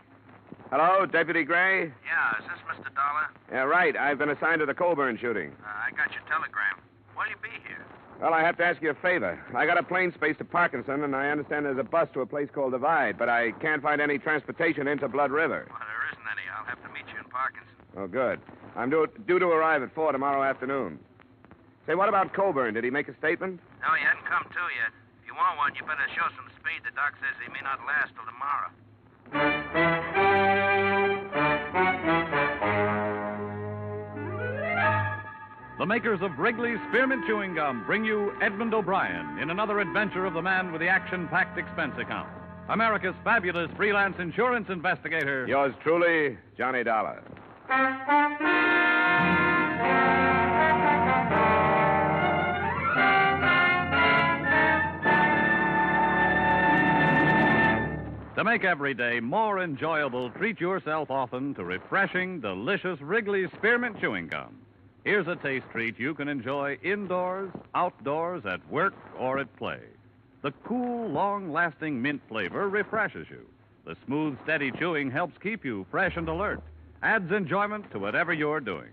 [SPEAKER 13] Hello, Deputy Gray?
[SPEAKER 4] Yeah, is this Mr. Dollar?
[SPEAKER 13] Yeah, right. I've been assigned to the Colburn shooting.
[SPEAKER 4] I got your telegram. What'll you be here?
[SPEAKER 13] Well, I have to ask you a favor. I got a plane space to Parkinson, and I understand there's a bus to a place called Divide, but I can't find any transportation into Blood River.
[SPEAKER 4] Well, there isn't any. I'll have to meet you in Parkinson.
[SPEAKER 13] Oh, good. I'm due to arrive at 4 tomorrow afternoon. Say, what about Colburn? Did he make a statement?
[SPEAKER 4] No, he hadn't come to yet. If you want one, you better show some speed. The doc says he may not last till tomorrow.
[SPEAKER 3] The makers of Wrigley's Spearmint Chewing Gum bring you Edmund O'Brien in another adventure of the man with the action-packed expense account. America's fabulous freelance insurance investigator.
[SPEAKER 13] Yours truly, Johnny Dollar.
[SPEAKER 3] To make every day more enjoyable, treat yourself often to refreshing, delicious Wrigley's Spearmint Chewing Gum. Here's a taste treat you can enjoy indoors, outdoors, at work, or at play. The cool, long-lasting mint flavor refreshes you. The smooth, steady chewing helps keep you fresh and alert, adds enjoyment to whatever you're doing.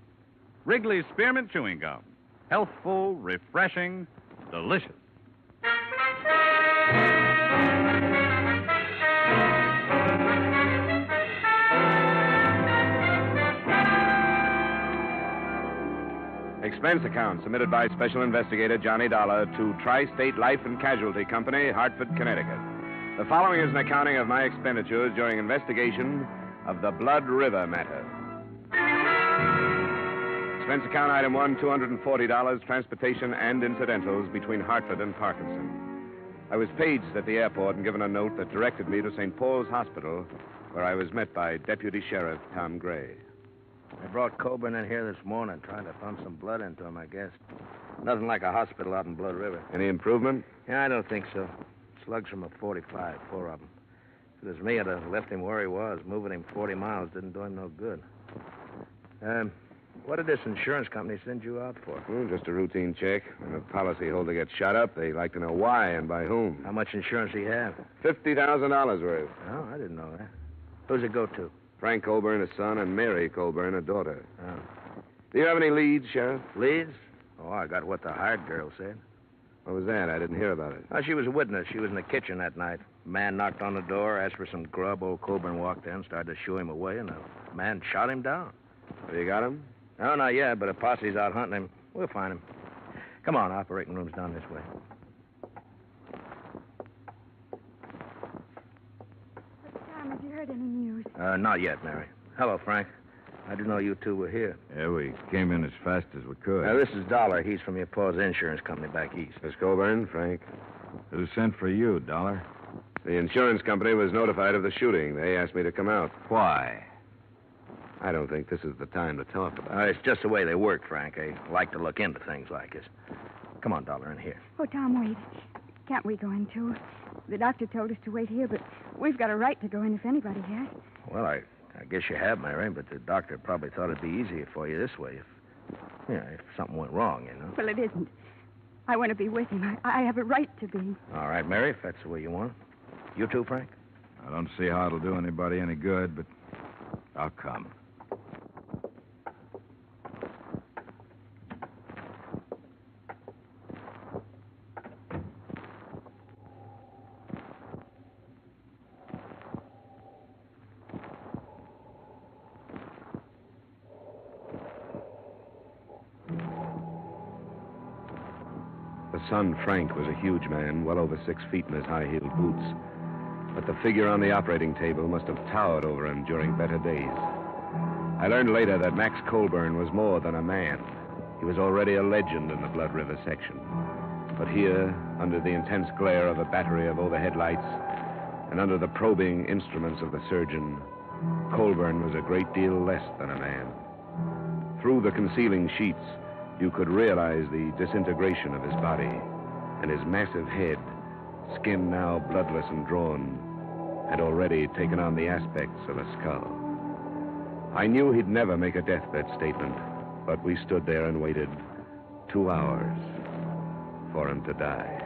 [SPEAKER 3] Wrigley's Spearmint Chewing Gum. Healthful, refreshing, delicious.
[SPEAKER 13] Expense account submitted by Special Investigator Johnny Dollar to Tri-State Life and Casualty Company, Hartford, Connecticut. The following is an accounting of my expenditures during investigation of the Blood River matter. Expense account item 1, $240, transportation and incidentals between Hartford and Parkinson. I was paged at the airport and given a note that directed me to St. Paul's Hospital, where I was met by Deputy Sheriff Tom Gray.
[SPEAKER 6] I brought Coburn in here this morning, trying to pump some blood into him, I guess. Nothing like a hospital out in Blood River.
[SPEAKER 13] Any improvement?
[SPEAKER 6] Yeah, I don't think so. Slugs from a 45, 4 of them. If it was me, I'd have left him where he was. Moving him 40 miles didn't do him no good. What did this insurance company send you out for?
[SPEAKER 13] Just a routine check. When a policyholder gets shot up, they like to know why and by whom.
[SPEAKER 6] How much insurance do you have?
[SPEAKER 13] $50,000 worth.
[SPEAKER 6] Oh, I didn't know that. Who's it go to?
[SPEAKER 13] Frank Colburn, a son, and Mary Colburn, a daughter.
[SPEAKER 6] Oh.
[SPEAKER 13] Do you have any leads, Sheriff?
[SPEAKER 6] Leads? Oh, I got what the hired girl said.
[SPEAKER 13] What was that? I didn't hear about it.
[SPEAKER 6] Oh, she was a witness. She was in the kitchen that night. A man knocked on the door, asked for some grub. Old Colburn walked in, started to shoo him away, and the man shot him down.
[SPEAKER 13] Have you got him?
[SPEAKER 6] No, not yet, but a posse's out hunting him. We'll find him. Come on, operating room's down this way.
[SPEAKER 8] Tom, have you heard any news?
[SPEAKER 6] Not yet, Mary. Hello, Frank. I didn't know you two were here.
[SPEAKER 7] Yeah, we came in as fast as we could.
[SPEAKER 6] This is Dollar. He's from your pa's insurance company back east.
[SPEAKER 13] Miss Colburn, Frank.
[SPEAKER 7] Who sent for you, Dollar?
[SPEAKER 13] The insurance company was notified of the shooting. They asked me to come out.
[SPEAKER 7] Why?
[SPEAKER 13] I don't think this is the time to talk about it.
[SPEAKER 6] It's just the way they work, Frank. They like to look into things like this. Come on, Dollar, in here.
[SPEAKER 24] Oh, Tom, wait. Can't we go in, too? The doctor told us to wait here, but we've got a right to go in if anybody has.
[SPEAKER 6] Well, I
[SPEAKER 5] I guess you have, Mary, but the doctor probably thought it'd be easier for you this way if something went wrong, you know.
[SPEAKER 24] Well, it isn't. I want to be with him. I have a right to be.
[SPEAKER 5] All right, Mary, if that's the way you want it. You too, Frank?
[SPEAKER 7] I don't see how it'll do anybody any good, but I'll come.
[SPEAKER 1] The son, Frank, was a huge man, well over 6 feet in his high-heeled boots. But the figure on the operating table must have towered over him during better days. I learned later that Max Colburn was more than a man. He was already a legend in the Blood River section. But here, under the intense glare of a battery of overhead lights and under the probing instruments of the surgeon, Colburn was a great deal less than a man. Through the concealing sheets, you could realize the disintegration of his body, and his massive head, skin now bloodless and drawn, had already taken on the aspects of a skull. I knew he'd never make a deathbed statement, but we stood there and waited 2 hours for him to die.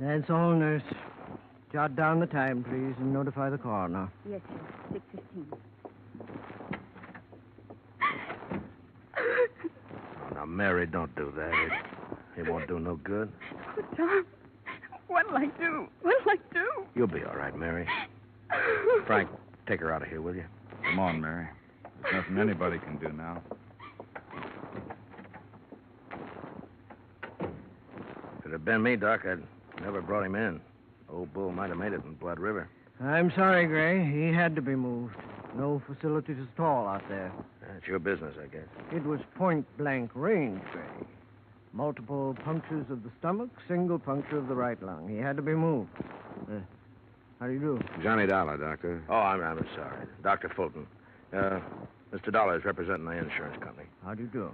[SPEAKER 10] That's all, nurse. Jot down the time, please, and notify the coroner.
[SPEAKER 24] Yes, sir. 6:15.
[SPEAKER 5] Oh, now, Mary, don't do that. It won't do no good.
[SPEAKER 24] Oh, Tom, what'll I do? What'll I do?
[SPEAKER 5] You'll be all right, Mary. Frank, take her out of here, will you?
[SPEAKER 7] Come on, Mary. There's nothing anybody can do now.
[SPEAKER 5] If it had been me, Doc, I'd never brought him in. Old Bull might have made it in Blood River.
[SPEAKER 10] I'm sorry, Gray. He had to be moved. No facilities at all out there.
[SPEAKER 5] That's your business, I guess.
[SPEAKER 10] It was point-blank range, Gray. Multiple punctures of the stomach, single puncture of the right lung. He had to be moved. How do you do?
[SPEAKER 1] Johnny Dollar, Doctor.
[SPEAKER 5] Oh, I'm sorry. Dr. Fulton. Mr. Dollar is representing the insurance company.
[SPEAKER 10] How do you do?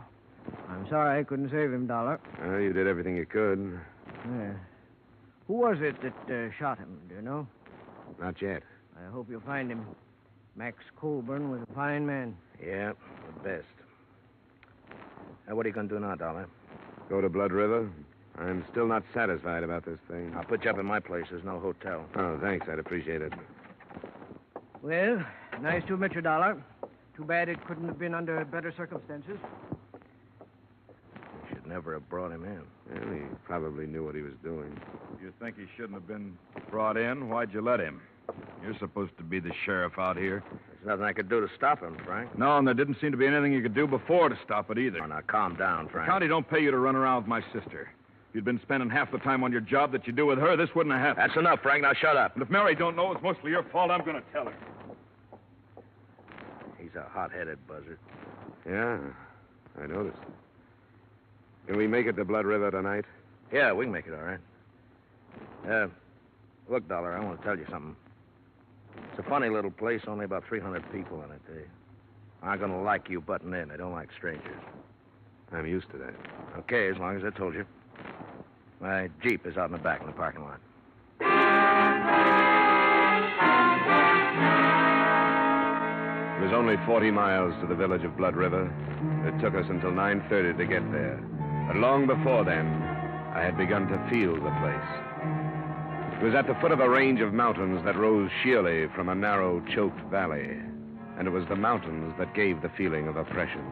[SPEAKER 10] I'm sorry I couldn't save him, Dollar.
[SPEAKER 1] Well, you did everything you could.
[SPEAKER 10] Yeah. Who was it that shot him, do you know?
[SPEAKER 1] Not yet.
[SPEAKER 10] I hope you'll find him. Max Colburn was a fine man.
[SPEAKER 5] Yeah, the best. Now, what are you going to do now, Dollar?
[SPEAKER 1] Go to Blood River? I'm still not satisfied about this thing.
[SPEAKER 5] I'll put you up in my place. There's no hotel.
[SPEAKER 1] Oh, thanks. I'd appreciate it.
[SPEAKER 10] Well, nice to meet you, Dollar. Too bad it couldn't have been under better circumstances.
[SPEAKER 5] You should never have brought him in.
[SPEAKER 1] Well, he probably knew what he was doing.
[SPEAKER 7] If you think he shouldn't have been brought in, why'd you let him? You're supposed to be the sheriff out here.
[SPEAKER 5] There's nothing I could do to stop him, Frank.
[SPEAKER 7] No, and there didn't seem to be anything you could do before to stop it either.
[SPEAKER 5] Oh, now, calm down, Frank.
[SPEAKER 7] The county don't pay you to run around with my sister. If you'd been spending half the time on your job that you do with her, this wouldn't have happened.
[SPEAKER 5] That's enough, Frank. Now, shut up.
[SPEAKER 7] And if Mary don't know it's mostly your fault, I'm going to tell her.
[SPEAKER 5] He's a hot-headed buzzard.
[SPEAKER 1] Yeah, I noticed. Can we make it to Blood River tonight?
[SPEAKER 5] Yeah, we can make it all right. Look, Dollar, I want to tell you something. It's a funny little place, only about 300 people in it. They aren't going to like you butting in. They don't like strangers.
[SPEAKER 1] I'm used to that.
[SPEAKER 5] Okay, as long as I told you. My Jeep is out in the back in the parking lot.
[SPEAKER 1] It was only 40 miles to the village of Blood River. It took us until 9:30 to get there. But long before then, I had begun to feel the place. It was at the foot of a range of mountains that rose sheerly from a narrow, choked valley. And it was the mountains that gave the feeling of oppression.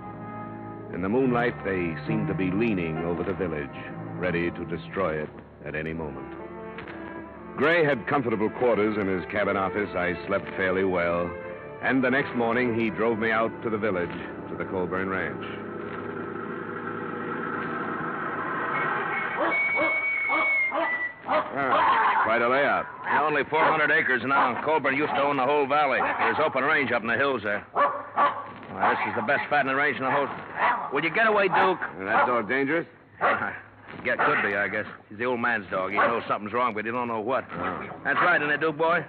[SPEAKER 1] In the moonlight, they seemed to be leaning over the village, ready to destroy it at any moment. Gray had comfortable quarters in his cabin office. I slept fairly well. And the next morning, he drove me out to the village, to the Colburn Ranch.
[SPEAKER 5] Quite a layout. Only 400 acres now. Colburn used to own the whole valley. There's open range up in the hills there. Well, this is the best fattening range in the whole... Will you get away, Duke?
[SPEAKER 1] That dog dangerous?
[SPEAKER 5] Yeah, could be, I guess. He's the old man's dog. He knows something's wrong, but he don't know what. That's right, isn't it, Duke boy?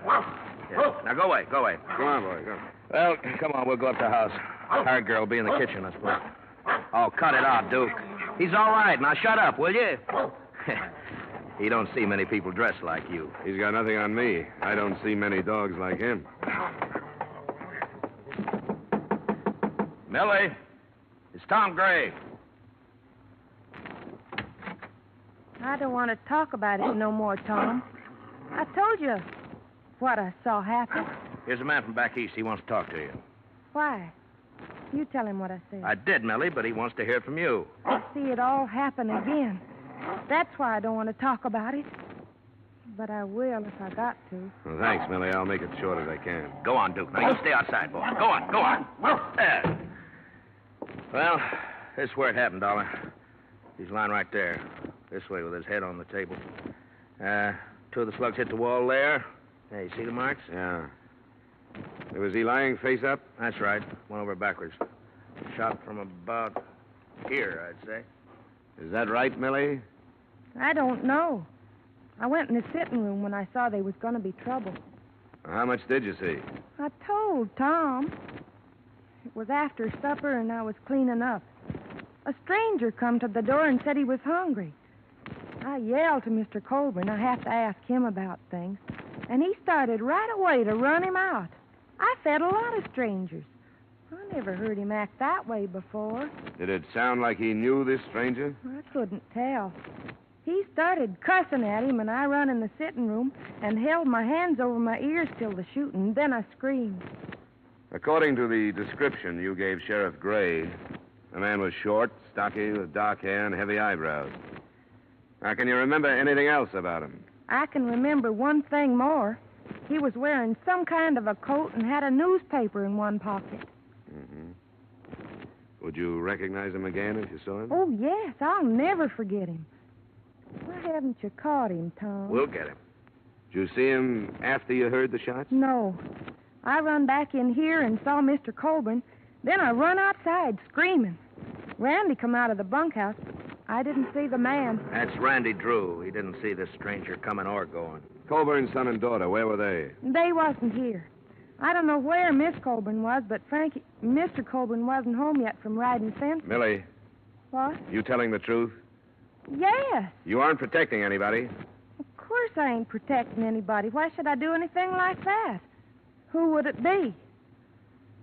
[SPEAKER 5] Yeah. Now, go away, go away.
[SPEAKER 7] Go on, boy, go.
[SPEAKER 5] Well, come on, we'll go up to the house. Hired girl will be in the kitchen, I suppose. Oh, cut it out, Duke. He's all right. Now, shut up, will you? He don't see many people dressed like you.
[SPEAKER 7] He's got nothing on me. I don't see many dogs like him.
[SPEAKER 5] Millie, it's Tom Gray.
[SPEAKER 8] I don't want to talk about it no more, Tom. I told you what I saw happen.
[SPEAKER 5] Here's a man from back east. He wants to talk to you.
[SPEAKER 8] Why? You tell him what I said.
[SPEAKER 5] I did, Millie, but he wants to hear it from you.
[SPEAKER 8] I see it all happen again. That's why I don't want to talk about it. But I will if I got to.
[SPEAKER 7] Well, thanks, Millie. I'll make it short as I can.
[SPEAKER 5] Go on, Duke. Now, you stay outside, boy. Go on, go on. There. Well, this is where it happened, Dollar. He's lying right there. This way with his head on the table. Two of the slugs hit the wall there. Hey, you see the marks?
[SPEAKER 7] Yeah. Was he lying face up?
[SPEAKER 5] That's right. Went over backwards. Shot from about here, I'd say.
[SPEAKER 7] Is that right, Millie?
[SPEAKER 8] I don't know. I went in the sitting room when I saw there was going to be trouble.
[SPEAKER 7] How much did you see?
[SPEAKER 8] I told Tom. It was after supper and I was cleaning up. A stranger come to the door and said he was hungry. I yelled to Mr. Colburn. I have to ask him about things. And he started right away to run him out. I fed a lot of strangers. I never heard him act that way before.
[SPEAKER 7] Did it sound like he knew this stranger?
[SPEAKER 8] I couldn't tell. He started cussing at him, and I run in the sitting room and held my hands over my ears till the shooting. Then I screamed.
[SPEAKER 7] According to the description you gave Sheriff Gray, the man was short, stocky, with dark hair and heavy eyebrows. Now, can you remember anything else about him?
[SPEAKER 8] I can remember one thing more. He was wearing some kind of a coat and had a newspaper in one pocket.
[SPEAKER 7] Mm-hmm. Would you recognize him again if you saw him?
[SPEAKER 8] Oh, yes. I'll never forget him. Why haven't you caught him, Tom?
[SPEAKER 5] We'll get him.
[SPEAKER 7] Did you see him after you heard the shots?
[SPEAKER 8] No. I run back in here and saw Mr. Colburn. Then I run outside screaming. Randy come out of the bunkhouse. I didn't see the man.
[SPEAKER 5] That's Randy Drew. He didn't see this stranger coming or going.
[SPEAKER 7] Colburn's son and daughter, where were they?
[SPEAKER 8] They wasn't here. I don't know where Miss Colburn was, but Mr. Colburn wasn't home yet from riding fence.
[SPEAKER 7] Millie.
[SPEAKER 8] What?
[SPEAKER 7] You telling the truth?
[SPEAKER 8] Yes.
[SPEAKER 7] You aren't protecting anybody.
[SPEAKER 8] Of course I ain't protecting anybody. Why should I do anything like that? Who would it be?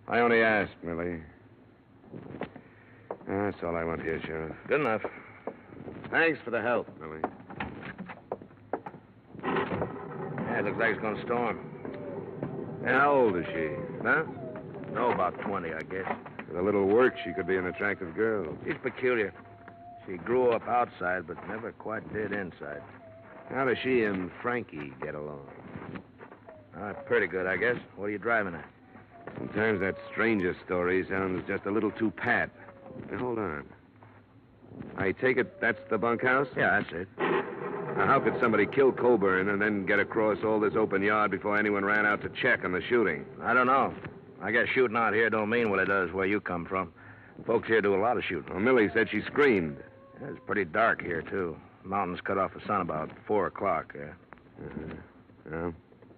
[SPEAKER 7] I only asked, Millie. That's all I want here, Sheriff.
[SPEAKER 5] Good enough.
[SPEAKER 7] Thanks for the help, Millie.
[SPEAKER 5] Yeah, it looks like it's going to storm.
[SPEAKER 7] And how old is she?
[SPEAKER 5] Huh? No, about 20, I guess.
[SPEAKER 7] With a little work, she could be an attractive girl.
[SPEAKER 5] She's peculiar. She grew up outside, but never quite did inside.
[SPEAKER 7] How does she and Frankie get along?
[SPEAKER 5] Pretty good, I guess. What are you driving at?
[SPEAKER 7] Sometimes that stranger story sounds just a little too pat. Now, hold on. I take it that's the bunkhouse?
[SPEAKER 5] Yeah, that's it.
[SPEAKER 7] Now, how could somebody kill Colburn and then get across all this open yard before anyone ran out to check on the shooting?
[SPEAKER 5] I don't know. I guess shooting out here don't mean what it does where you come from. Folks here do a lot of shooting.
[SPEAKER 7] Well, Millie said she screamed.
[SPEAKER 5] Yeah, it's pretty dark here, too. Mountains cut off the sun about 4 o'clock.
[SPEAKER 7] Well,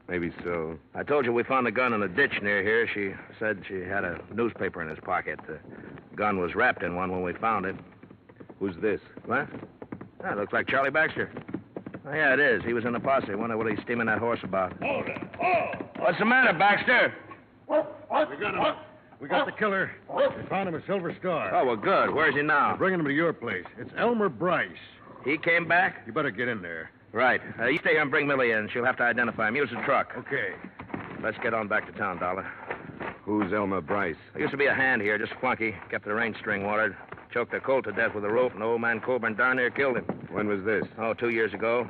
[SPEAKER 7] maybe so.
[SPEAKER 5] I told you we found a gun in a ditch near here. She said she had a newspaper in his pocket. The gun was wrapped in one when we found it.
[SPEAKER 7] Who's this?
[SPEAKER 5] What? That looks like Charlie Baxter. Oh, yeah, it is. He was in the posse. Wonder what he's steaming that horse about.
[SPEAKER 6] Hold it. Oh!
[SPEAKER 5] What's the matter, Baxter?
[SPEAKER 6] We got him.
[SPEAKER 15] We got the killer. We found him a Silver Star.
[SPEAKER 5] Oh, well, good. Where's he now?
[SPEAKER 15] We're bringing him to your place. It's Elmer Bryce.
[SPEAKER 5] He came back?
[SPEAKER 15] You better get in there.
[SPEAKER 5] Right. You stay here and bring Millie in. She'll have to identify him. Use the truck.
[SPEAKER 15] Okay.
[SPEAKER 5] Let's get on back to town, Dollar.
[SPEAKER 7] Who's Elmer Bryce?
[SPEAKER 5] There used to be a hand here, just flunky. Kept the range string watered. Choked a colt to death with a rope, and old man Colburn darn near killed him.
[SPEAKER 7] When was this?
[SPEAKER 5] Oh, 2 years ago.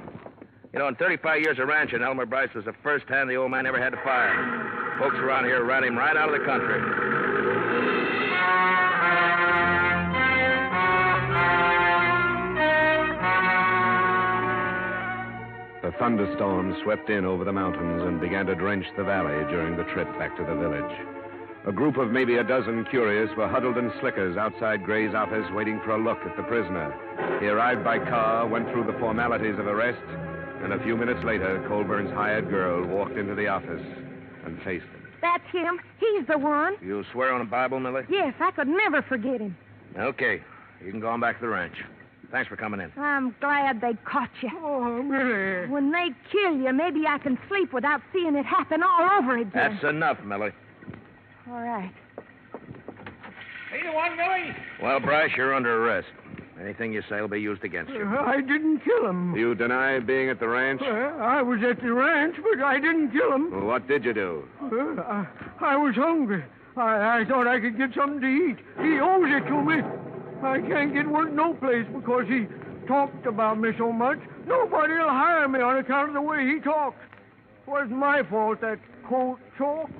[SPEAKER 5] You know, in 35 years of ranching, Elmer Bryce was the first hand the old man ever had to fire. Folks around here ran him right out of the country.
[SPEAKER 7] The thunderstorm swept in over the mountains and began to drench the valley during the trip back to the village. A group of maybe a dozen curious were huddled in slickers outside Gray's office waiting for a look at the prisoner. He arrived by car, went through the formalities of arrest, and a few minutes later, Colburn's hired girl walked into the office. and faced them.
[SPEAKER 8] That's him. He's the one.
[SPEAKER 5] You swear on the Bible, Millie?
[SPEAKER 8] Yes, I could never forget him.
[SPEAKER 5] Okay. You can go on back to the ranch. Thanks for coming in.
[SPEAKER 8] I'm glad they caught you.
[SPEAKER 10] Oh, Millie.
[SPEAKER 8] When they kill you, maybe I can sleep without seeing it happen all over again.
[SPEAKER 5] That's enough, Millie.
[SPEAKER 8] All right.
[SPEAKER 10] Hey, the one, Millie?
[SPEAKER 5] Well, Bryce, you're under arrest. Anything you say will be used against you.
[SPEAKER 10] I didn't kill him.
[SPEAKER 7] You deny being at the ranch?
[SPEAKER 10] I was at the ranch, but I didn't kill him.
[SPEAKER 7] Well, what did you do?
[SPEAKER 10] I was hungry. I thought I could get something to eat. He owes it to me. I can't get work no place because he talked about me so much. Nobody will hire me on account of the way he talks. It wasn't my fault that coat choked.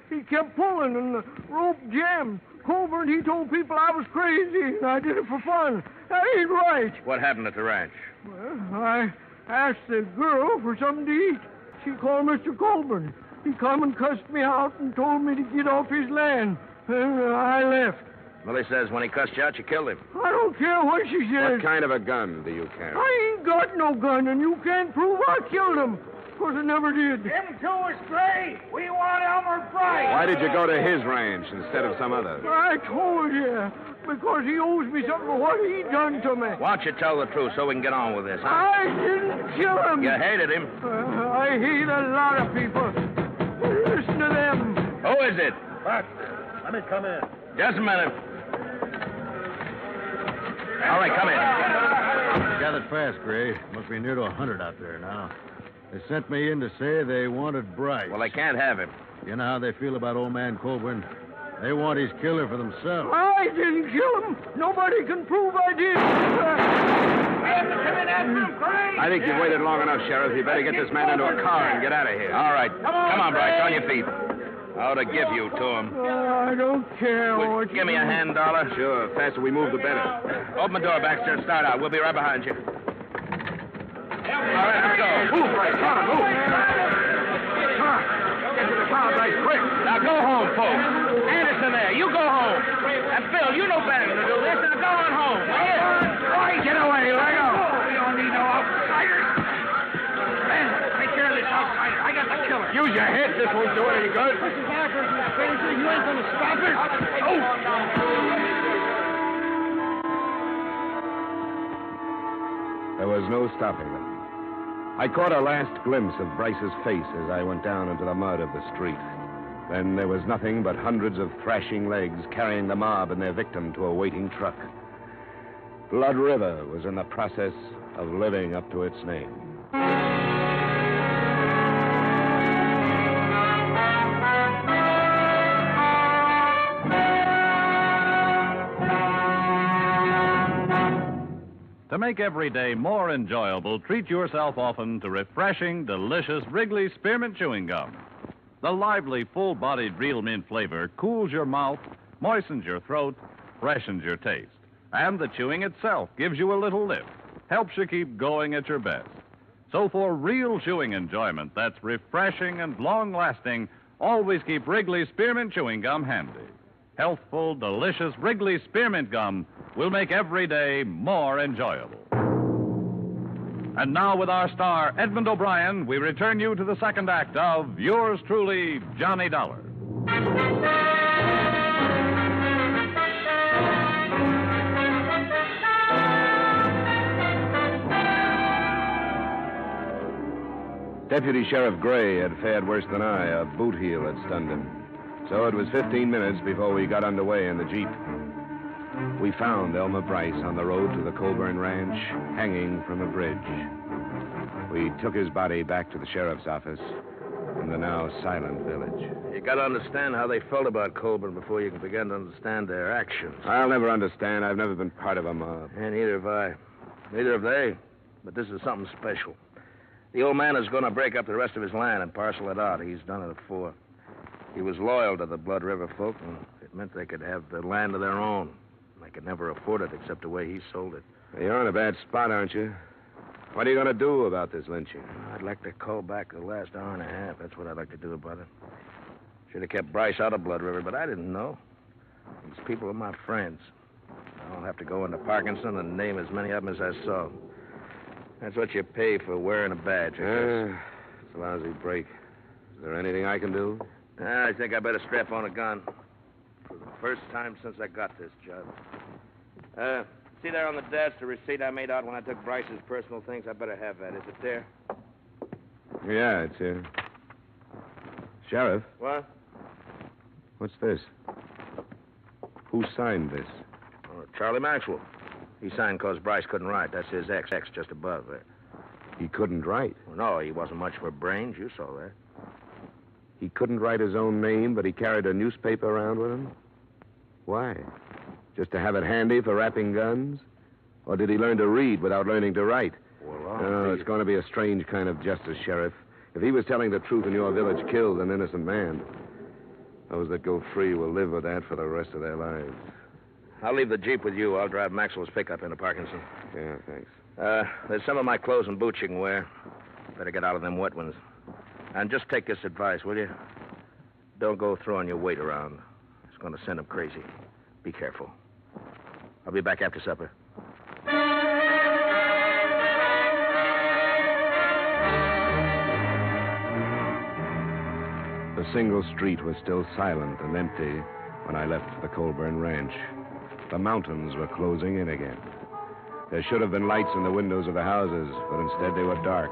[SPEAKER 10] He kept pulling and the rope jammed. Colburn, he told people I was crazy and I did it for fun. That ain't right.
[SPEAKER 5] What happened at the ranch?
[SPEAKER 10] Well, I asked the girl for something to eat. She called Mr. Colburn. He come and cussed me out and told me to get off his land. And I left.
[SPEAKER 5] Millie says when he cussed you out, you killed him.
[SPEAKER 10] I don't care what she says.
[SPEAKER 7] What kind of a gun do you carry?
[SPEAKER 10] I ain't got no gun, and you can't prove I killed him. Because I never did.
[SPEAKER 6] Them two are straight. We want Elmer Bright.
[SPEAKER 7] Why did you go to his ranch instead of some other?
[SPEAKER 10] I told you. Because he owes me something for what he done to me.
[SPEAKER 5] Why don't you tell the truth so we can get on with this, huh?
[SPEAKER 10] I didn't kill him.
[SPEAKER 5] You hated him.
[SPEAKER 10] I hate a lot of people. Listen to them.
[SPEAKER 5] Who is it?
[SPEAKER 15] What? Let me come in.
[SPEAKER 5] Just a minute. All right, come in.
[SPEAKER 15] Gathered fast, Gray. Must be near to 100 out there now. They sent me in to say they wanted Bryce.
[SPEAKER 5] Well, they can't have him.
[SPEAKER 15] You know how they feel about old man Colburn? They want his killer for themselves.
[SPEAKER 10] I didn't kill him. Nobody can prove I did.
[SPEAKER 7] I think you've waited long enough, Sheriff. You better get this man into a car and get out of here.
[SPEAKER 5] All right. Come on, Bryce. On your feet. I ought to give you to him.
[SPEAKER 10] I don't care what
[SPEAKER 5] Give me a hand, Dollar.
[SPEAKER 7] Sure. The faster we move, the better.
[SPEAKER 5] Open the door, Baxter. Start out. We'll be right behind you. All right, let's go.
[SPEAKER 6] Move, Bryce. Come on, move. Come on. Get to the car, Bryce, quick.
[SPEAKER 5] Now go home, folks. Anderson there, you go home. And Phil, you know better than to do this. Now go on home.
[SPEAKER 6] Boy, get away. Let go. We don't need no outsiders. Ben, take care of this outsider. I got the killer.
[SPEAKER 7] Use your head. This won't do it any good.
[SPEAKER 6] This is AFRTS, you crazy. You ain't gonna stop it. Oh.
[SPEAKER 7] There was no stopping them. I caught a last glimpse of Bryce's face as I went down into the mud of the street. Then there was nothing but hundreds of thrashing legs carrying the mob and their victim to a waiting truck. Blood River was in the process of living up to its name.
[SPEAKER 3] To make every day more enjoyable, treat yourself often to refreshing, delicious Wrigley Spearmint Chewing Gum. The lively, full-bodied real mint flavor cools your mouth, moistens your throat, freshens your taste. And the chewing itself gives you a little lift, helps you keep going at your best. So for real chewing enjoyment that's refreshing and long-lasting, always keep Wrigley Spearmint Chewing Gum handy. Healthful, delicious Wrigley Spearmint Gum will make every day more enjoyable. And now, with our star, Edmund O'Brien, we return you to the second act of yours truly, Johnny Dollar.
[SPEAKER 7] Deputy Sheriff Gray had fared worse than I. A boot heel had stunned him. So it was 15 minutes before we got underway in the Jeep. We found Elmer Bryce on the road to the Colburn Ranch, hanging from a bridge. We took his body back to the sheriff's office in the now silent village.
[SPEAKER 5] You got to understand how they felt about Colburn before you can begin to understand their actions.
[SPEAKER 7] I'll never understand. I've never been part of a mob.
[SPEAKER 5] And neither have I. Neither have they. But this is something special. The old man is going to break up the rest of his land and parcel it out. He's done it before. He was loyal to the Blood River folk, and it meant they could have the land of their own. They could never afford it except the way he sold it.
[SPEAKER 7] You're in a bad spot, aren't you? What are you going to do about this lynching?
[SPEAKER 5] I'd like to call back the last hour and a half. That's what I'd like to do about it. Should have kept Bryce out of Blood River, but I didn't know. These people are my friends. I'll have to go into Parkinson and name as many of them as I saw. That's what you pay for wearing a badge, I guess.
[SPEAKER 7] It's a lousy break. Is there anything I can do?
[SPEAKER 5] I think I better strap on a gun. For the first time since I got this job. See there on the desk the receipt I made out when I took Bryce's personal things? I better have that. Is it there?
[SPEAKER 7] Yeah, it's here. Sheriff,
[SPEAKER 5] What?
[SPEAKER 7] what's this? Who signed this?
[SPEAKER 5] Oh, Charlie Maxwell. He signed because Bryce couldn't write. That's his X just above there.
[SPEAKER 7] He couldn't write.
[SPEAKER 5] Well, no, he wasn't much for brains. You saw that.
[SPEAKER 7] He couldn't write his own name, but he carried a newspaper around with him? Why? Just to have it handy for wrapping guns? Or did he learn to read without learning to write?
[SPEAKER 5] Well,
[SPEAKER 7] It's going to be a strange kind of justice, Sheriff. If he was telling the truth and your village killed an innocent man, those that go free will live with that for the rest of their lives.
[SPEAKER 5] I'll leave the Jeep with you. I'll drive Maxwell's pickup into Parkinson.
[SPEAKER 7] Yeah, thanks.
[SPEAKER 5] There's some of my clothes and boots you can wear. Better get out of them wet ones. And just take this advice, will you? Don't go throwing your weight around. It's going to send them crazy. Be careful. I'll be back after supper.
[SPEAKER 7] The single street was still silent and empty when I left the Colburn Ranch. The mountains were closing in again. There should have been lights in the windows of the houses, but instead they were dark.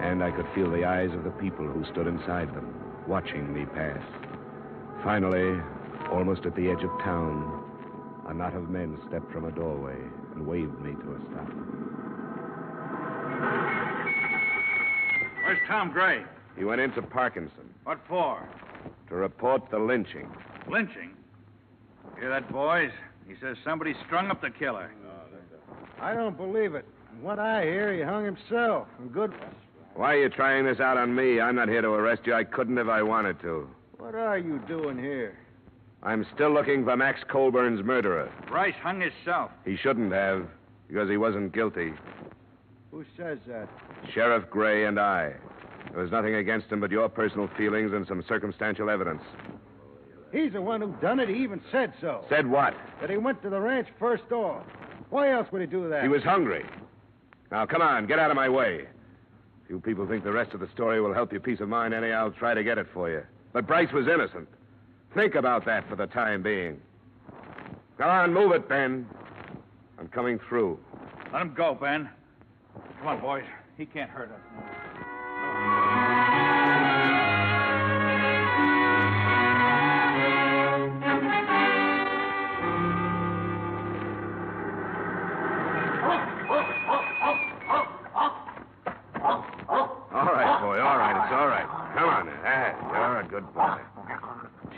[SPEAKER 7] And I could feel the eyes of the people who stood inside them, watching me pass. Finally, almost at the edge of town, a knot of men stepped from a doorway and waved me to a stop.
[SPEAKER 15] Where's Tom Gray?
[SPEAKER 7] He went into Parkinson
[SPEAKER 15] What for?
[SPEAKER 7] to report the lynching.
[SPEAKER 15] Lynching? Hear that, boys? He says somebody strung up the killer.
[SPEAKER 10] I don't believe it. From what I hear, he hung himself. And good.
[SPEAKER 7] Why are you trying this out on me? I'm not here to arrest you. I couldn't if I wanted to.
[SPEAKER 10] What are you doing here?
[SPEAKER 7] I'm still looking for Max Colburn's murderer.
[SPEAKER 15] Bryce hung himself.
[SPEAKER 7] He shouldn't have, because he wasn't guilty.
[SPEAKER 10] Who says that?
[SPEAKER 7] Sheriff Gray and I. There was nothing against him but your personal feelings and some circumstantial evidence.
[SPEAKER 10] He's the one who done it. He even said so.
[SPEAKER 7] Said what?
[SPEAKER 10] That he went to the ranch first off. Why else would he do that?
[SPEAKER 7] He was hungry. Now, come on, get out of my way. If you people think the rest of the story will help your peace of mind, anyhow, I'll try to get it for you. But Bryce was innocent. Think about that for the time being. Come on, move it, Ben. I'm coming through.
[SPEAKER 15] Let him go, Ben. Come on, boys. He can't hurt us now.
[SPEAKER 7] All right, boy, all right, it's all right. Come on, you're a good boy.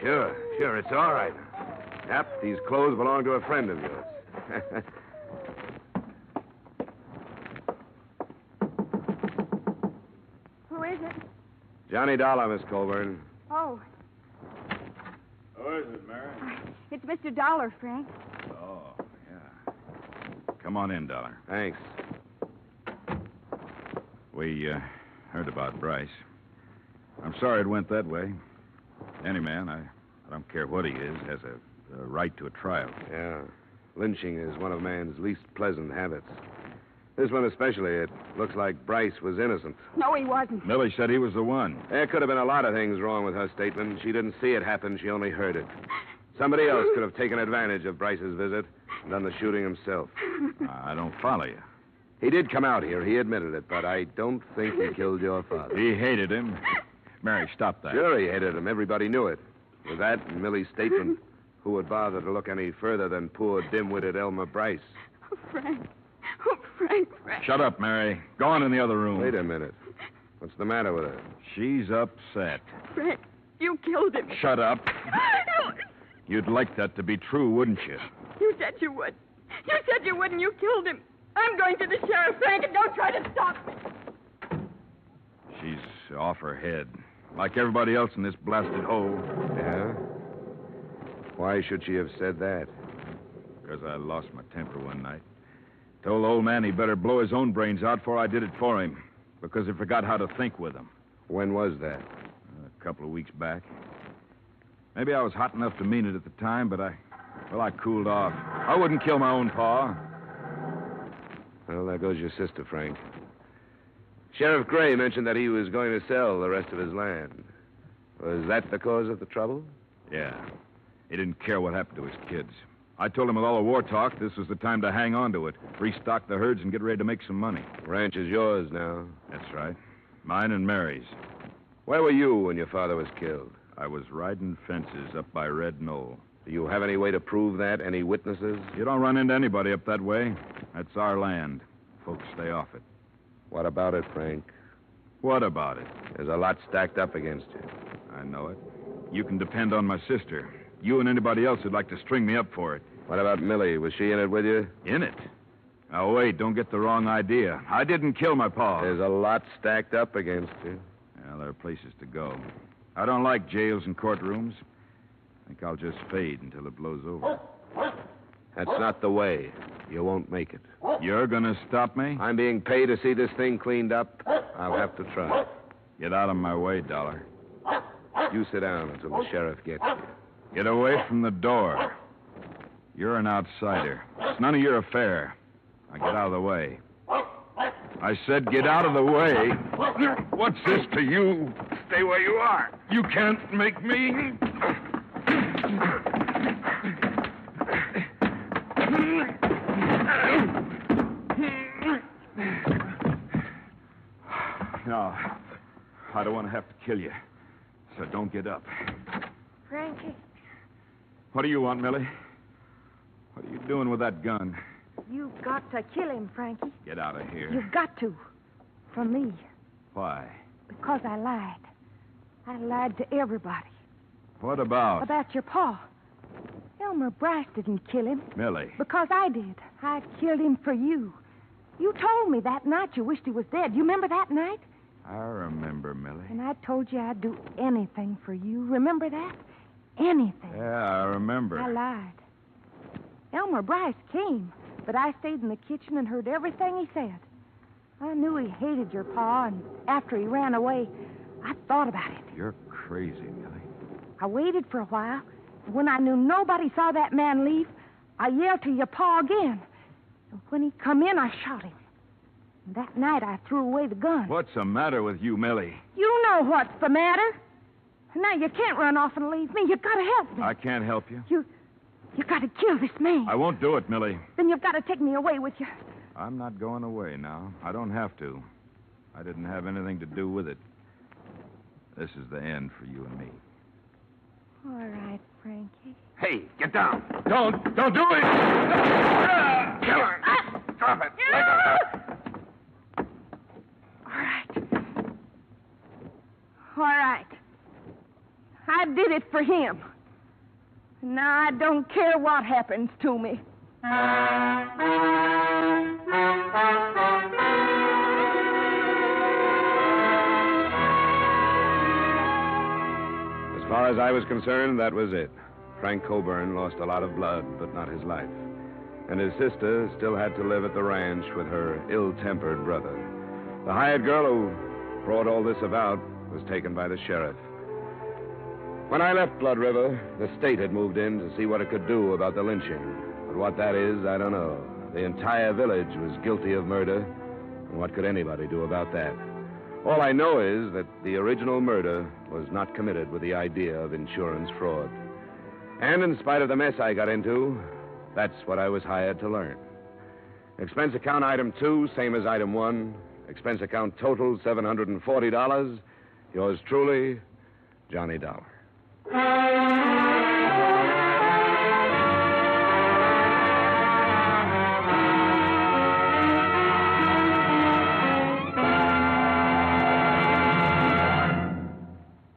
[SPEAKER 7] Sure, it's all right. Yep, these clothes belong to a friend of yours.
[SPEAKER 8] Who is it?
[SPEAKER 7] Johnny Dolar, Miss Colburn.
[SPEAKER 8] Oh,
[SPEAKER 15] Who is it, Mary?
[SPEAKER 8] it's Mr. Dolar, Frank.
[SPEAKER 15] Oh, yeah. Come on in, Dolar.
[SPEAKER 7] Thanks.
[SPEAKER 15] We heard about Bryce. I'm sorry it went that way. Any man, I don't care what he is, has a right to a trial.
[SPEAKER 7] Yeah. Lynching is one of man's least pleasant habits. This one especially, it looks like Bryce was innocent.
[SPEAKER 8] No, he wasn't.
[SPEAKER 15] Millie said he was the one.
[SPEAKER 7] There could have been a lot of things wrong with her statement. She didn't see it happen, she only heard it. Somebody else could have taken advantage of Bryce's visit and done the shooting himself.
[SPEAKER 15] I don't follow you.
[SPEAKER 7] He did come out here, he admitted it, but I don't think he killed your father.
[SPEAKER 15] He hated him. Mary, stop that.
[SPEAKER 7] Sure, he hated him. Everybody knew it. With that and Millie's statement, who would bother to look any further than poor, dim-witted Elmer Bryce?
[SPEAKER 8] Oh, Frank. Oh, Frank.
[SPEAKER 15] Shut up, Mary. Go on in the other room.
[SPEAKER 7] Wait a minute. What's the matter with her?
[SPEAKER 15] She's upset.
[SPEAKER 8] Frank, you killed him.
[SPEAKER 15] Shut up. You'd like that to be true, wouldn't you?
[SPEAKER 8] You said you would. You said you would, and you killed him. I'm going to the sheriff, Frank, and don't try to stop me.
[SPEAKER 15] She's off her head. Like everybody else in this blasted hole.
[SPEAKER 7] Yeah? Why should she have said that?
[SPEAKER 15] Because I lost my temper one night. Told the old man he better blow his own brains out before I did it for him. Because he forgot how to think with them.
[SPEAKER 7] When was that?
[SPEAKER 15] A couple of weeks back. Maybe I was hot enough to mean it at the time, but I cooled off. I wouldn't kill my own pa.
[SPEAKER 7] Well, there goes your sister, Frank. Sheriff Gray mentioned that he was going to sell the rest of his land. Was that the cause of the trouble?
[SPEAKER 15] Yeah. He didn't care what happened to his kids. I told him with all the war talk, this was the time to hang on to it, restock the herds, and get ready to make some money.
[SPEAKER 7] The ranch is yours now.
[SPEAKER 15] That's right. Mine and Mary's.
[SPEAKER 7] Where were you when your father was killed?
[SPEAKER 15] I was riding fences up by Red Knoll.
[SPEAKER 7] Do you have any way to prove that? Any witnesses?
[SPEAKER 15] You don't run into anybody up that way. That's our land. Folks stay off it.
[SPEAKER 7] What about it, Frank?
[SPEAKER 15] What about it?
[SPEAKER 7] There's a lot stacked up against you.
[SPEAKER 15] I know it. You can depend on my sister. You and anybody else who'd like to string me up for it.
[SPEAKER 7] What about Millie? Was she in it with you?
[SPEAKER 15] In it? Now, wait, don't get the wrong idea. I didn't kill my pa.
[SPEAKER 7] There's a lot stacked up against you.
[SPEAKER 15] Well, there are places to go. I don't like jails and courtrooms. I think I'll just fade until it blows over.
[SPEAKER 7] That's not the way. You won't make it.
[SPEAKER 15] You're gonna stop me?
[SPEAKER 7] I'm being paid to see this thing cleaned up. I'll have to try.
[SPEAKER 15] Get out of my way, Dolar.
[SPEAKER 7] You sit down until the sheriff gets you.
[SPEAKER 15] Get away from the door. You're an outsider. It's none of your affair. Now get out of the way. I said get out of the way. What's this to you? Stay where you are. You can't make me. No, I don't want to have to kill you. So don't get up.
[SPEAKER 8] Frankie.
[SPEAKER 15] What do you want, Millie? What are you doing with that gun?
[SPEAKER 8] You've got to kill him, Frankie.
[SPEAKER 15] Get out of here.
[SPEAKER 8] You've got to. For me.
[SPEAKER 15] Why?
[SPEAKER 8] Because I lied. I lied to everybody.
[SPEAKER 15] What about?
[SPEAKER 8] About your pa. Elmer Bryce didn't kill him.
[SPEAKER 15] Millie.
[SPEAKER 8] Because I did. I killed him for you. You told me that night you wished he was dead. You remember that night?
[SPEAKER 15] I remember, Millie.
[SPEAKER 8] And I told you I'd do anything for you. Remember that? Anything.
[SPEAKER 15] Yeah, I remember.
[SPEAKER 8] I lied. Elmer Bryce came, but I stayed in the kitchen and heard everything he said. I knew he hated your pa, and after he ran away, I thought about it.
[SPEAKER 15] You're crazy, Millie.
[SPEAKER 8] I waited for a while, and when I knew nobody saw that man leave, I yelled to your pa again. And when he come in, I shot him. And that night, I threw away the gun.
[SPEAKER 15] What's the matter with you, Millie?
[SPEAKER 8] You know what's the matter. Now, you can't run off and leave me. You've got to help me.
[SPEAKER 15] I can't help you.
[SPEAKER 8] You've got to kill this man.
[SPEAKER 15] I won't do it, Millie.
[SPEAKER 8] Then you've got to take me away with you.
[SPEAKER 15] I'm not going away now. I don't have to. I didn't have anything to do with it. This is the end for you and me.
[SPEAKER 8] All right, Frankie.
[SPEAKER 15] Hey, get down. Don't do it. Kill her. Drop it. Let go.
[SPEAKER 8] All right. I did it for him. Now I don't care what happens to me.
[SPEAKER 7] As far as I was concerned, that was it. Frank Coburn lost a lot of blood, but not his life. And his sister still had to live at the ranch with her ill-tempered brother. The hired girl who brought all this about was taken by the sheriff. When I left Blood River, the state had moved in to see what it could do about the lynching. But what that is, I don't know. The entire village was guilty of murder, and what could anybody do about that? All I know is that the original murder was not committed with the idea of insurance fraud. And in spite of the mess I got into, that's what I was hired to learn. Expense account item 2, same as item 1. Expense account total, $740. Yours truly, Johnny Dollar.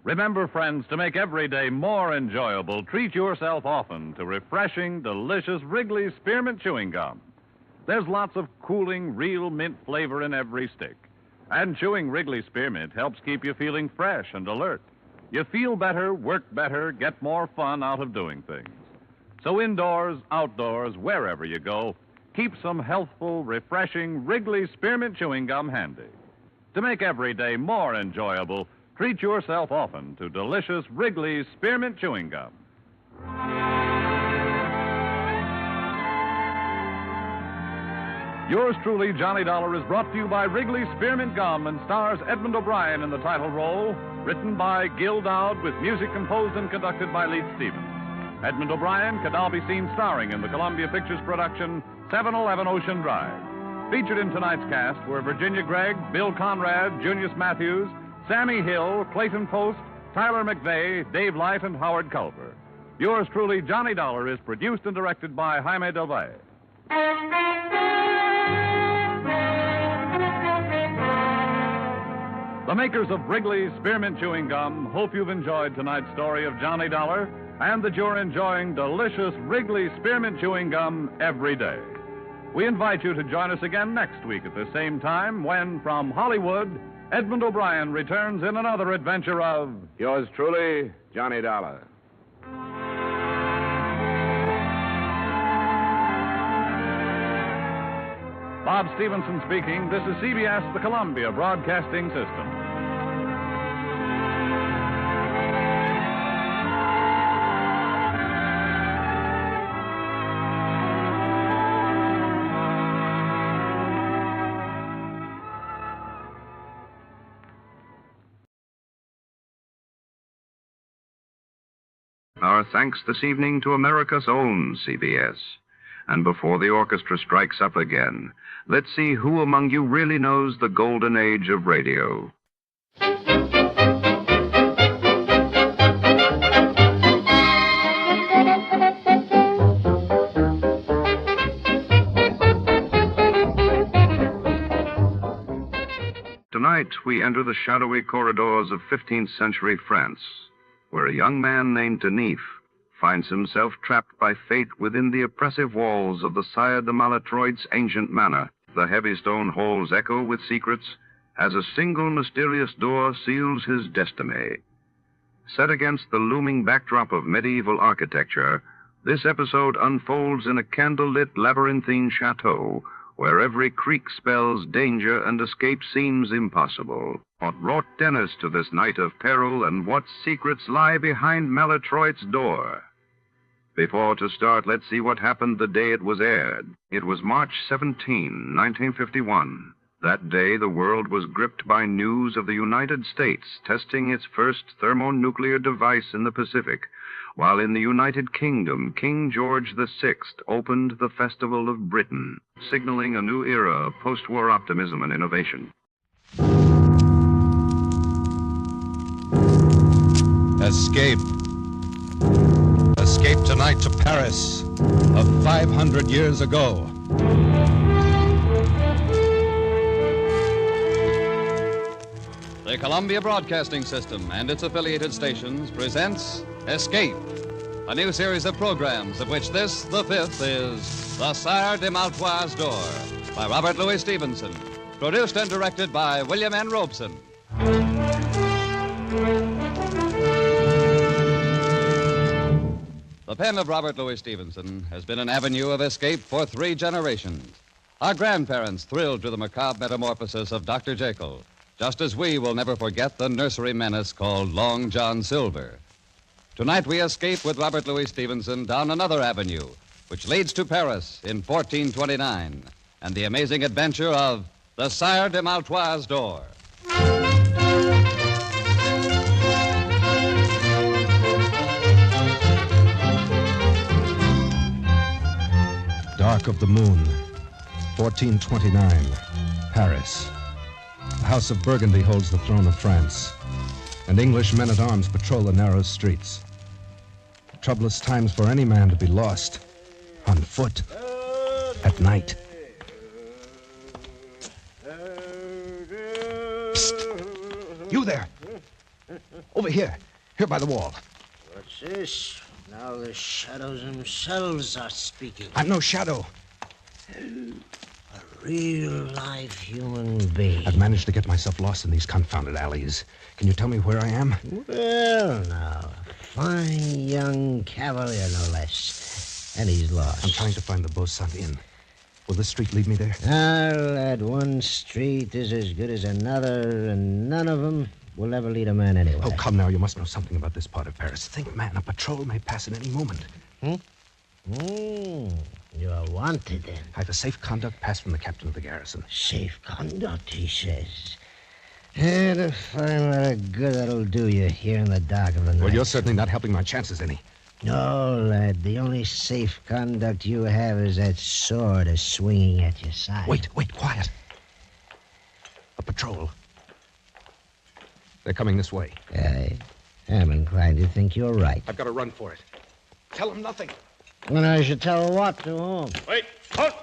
[SPEAKER 3] Remember, friends, to make every day more enjoyable, treat yourself often to refreshing, delicious Wrigley's Spearmint Chewing Gum. There's lots of cooling, real mint flavor in every stick. And chewing Wrigley Spearmint helps keep you feeling fresh and alert. You feel better, work better, get more fun out of doing things. So indoors, outdoors, wherever you go, keep some healthful, refreshing Wrigley Spearmint Chewing Gum handy. To make every day more enjoyable, treat yourself often to delicious Wrigley's Spearmint Chewing Gum. Yours truly, Johnny Dollar, is brought to you by Wrigley's Spearmint Gum and stars Edmund O'Brien in the title role, Written by Gil Dowd with music composed and conducted by Leith Stevens. Edmund O'Brien can now be seen starring in the Columbia Pictures production 711 Ocean Drive. Featured in tonight's cast were Virginia Gregg, Bill Conrad, Junius Matthews, Sammy Hill, Clayton Post, Tyler McVeigh, Dave Light, and Howard Culver. Yours truly, Johnny Dollar, is produced and directed by Jaime Del Valle. The makers of Wrigley's Spearmint Chewing Gum hope you've enjoyed tonight's story of Johnny Dollar and that you're enjoying delicious Wrigley's Spearmint Chewing Gum every day. We invite you to join us again next week at the same time when, from Hollywood, Edmund O'Brien returns in another adventure of...
[SPEAKER 7] Yours truly, Johnny Dollar.
[SPEAKER 3] Bob Stevenson speaking. This is CBS, the Columbia Broadcasting System.
[SPEAKER 1] Our thanks this evening to America's own CBS. And before the orchestra strikes up again, let's see who among you really knows the golden age of radio. Tonight, we enter the shadowy corridors of 15th century France, where a young man named Denis finds himself trapped by fate within the oppressive walls of the Sire De Maletroits' ancient manor. The heavy stone halls echo with secrets as a single mysterious door seals his destiny. Set against the looming backdrop of medieval architecture, this episode unfolds in a candlelit labyrinthine chateau where every creak spells danger and escape seems impossible. What brought Dennis to this night of peril, and what secrets lie behind Maletroit's door? Before to start, let's see what happened the day it was aired. It was March 17, 1951. That day, the world was gripped by news of the United States testing its first thermonuclear device in the Pacific, while in the United Kingdom, King George VI opened the Festival of Britain, signaling a new era of post-war optimism and innovation.
[SPEAKER 18] Escape. Escape tonight to Paris of 500 years ago.
[SPEAKER 3] The Columbia Broadcasting System and its affiliated stations presents Escape, a new series of programs of which this, the fifth, is The Sire De Maletroits Door by Robert Louis Stevenson, produced and directed by William N. Robeson. The pen of Robert Louis Stevenson has been an avenue of escape for 3 generations. Our grandparents thrilled to the macabre metamorphosis of Dr. Jekyll, just as we will never forget the nursery menace called Long John Silver. Tonight we escape with Robert Louis Stevenson down another avenue, which leads to Paris in 1429, and the amazing adventure of the Sire De Maletroits Door.
[SPEAKER 18] Dark of the Moon, 1429, Paris. The House of Burgundy holds the throne of France, and English men-at-arms patrol the narrow streets. Troublous times for any man to be lost, on foot, at night. Psst! You there! Over here by the wall.
[SPEAKER 11] What's this? Now the shadows themselves are speaking.
[SPEAKER 18] I'm no shadow.
[SPEAKER 11] A real live human being.
[SPEAKER 18] I've managed to get myself lost in these confounded alleys. Can you tell me where I am?
[SPEAKER 11] Well, now, a fine young cavalier, no less. And he's lost.
[SPEAKER 18] I'm trying to find the Beaucent Inn. Will this street lead me there?
[SPEAKER 11] Lad, one street is as good as another, and none of them will ever lead a man anywhere.
[SPEAKER 18] Oh, come now. You must know something about this part of Paris. Think, man, a patrol may pass at any moment.
[SPEAKER 11] You are wanted, then.
[SPEAKER 18] I have a safe conduct pass from the captain of the garrison.
[SPEAKER 11] Safe conduct, he says. Yeah, to find what a good that'll do you here in the dark of the night.
[SPEAKER 18] Well, you're certainly not helping my chances any.
[SPEAKER 11] No, lad. The only safe conduct you have is that sword swinging at your side.
[SPEAKER 18] Wait, quiet. A patrol. They're coming this way.
[SPEAKER 11] I'm inclined to think you're right.
[SPEAKER 18] I've got to run for it. Tell them nothing.
[SPEAKER 11] Well, I should tell what to whom.
[SPEAKER 12] Wait, halt!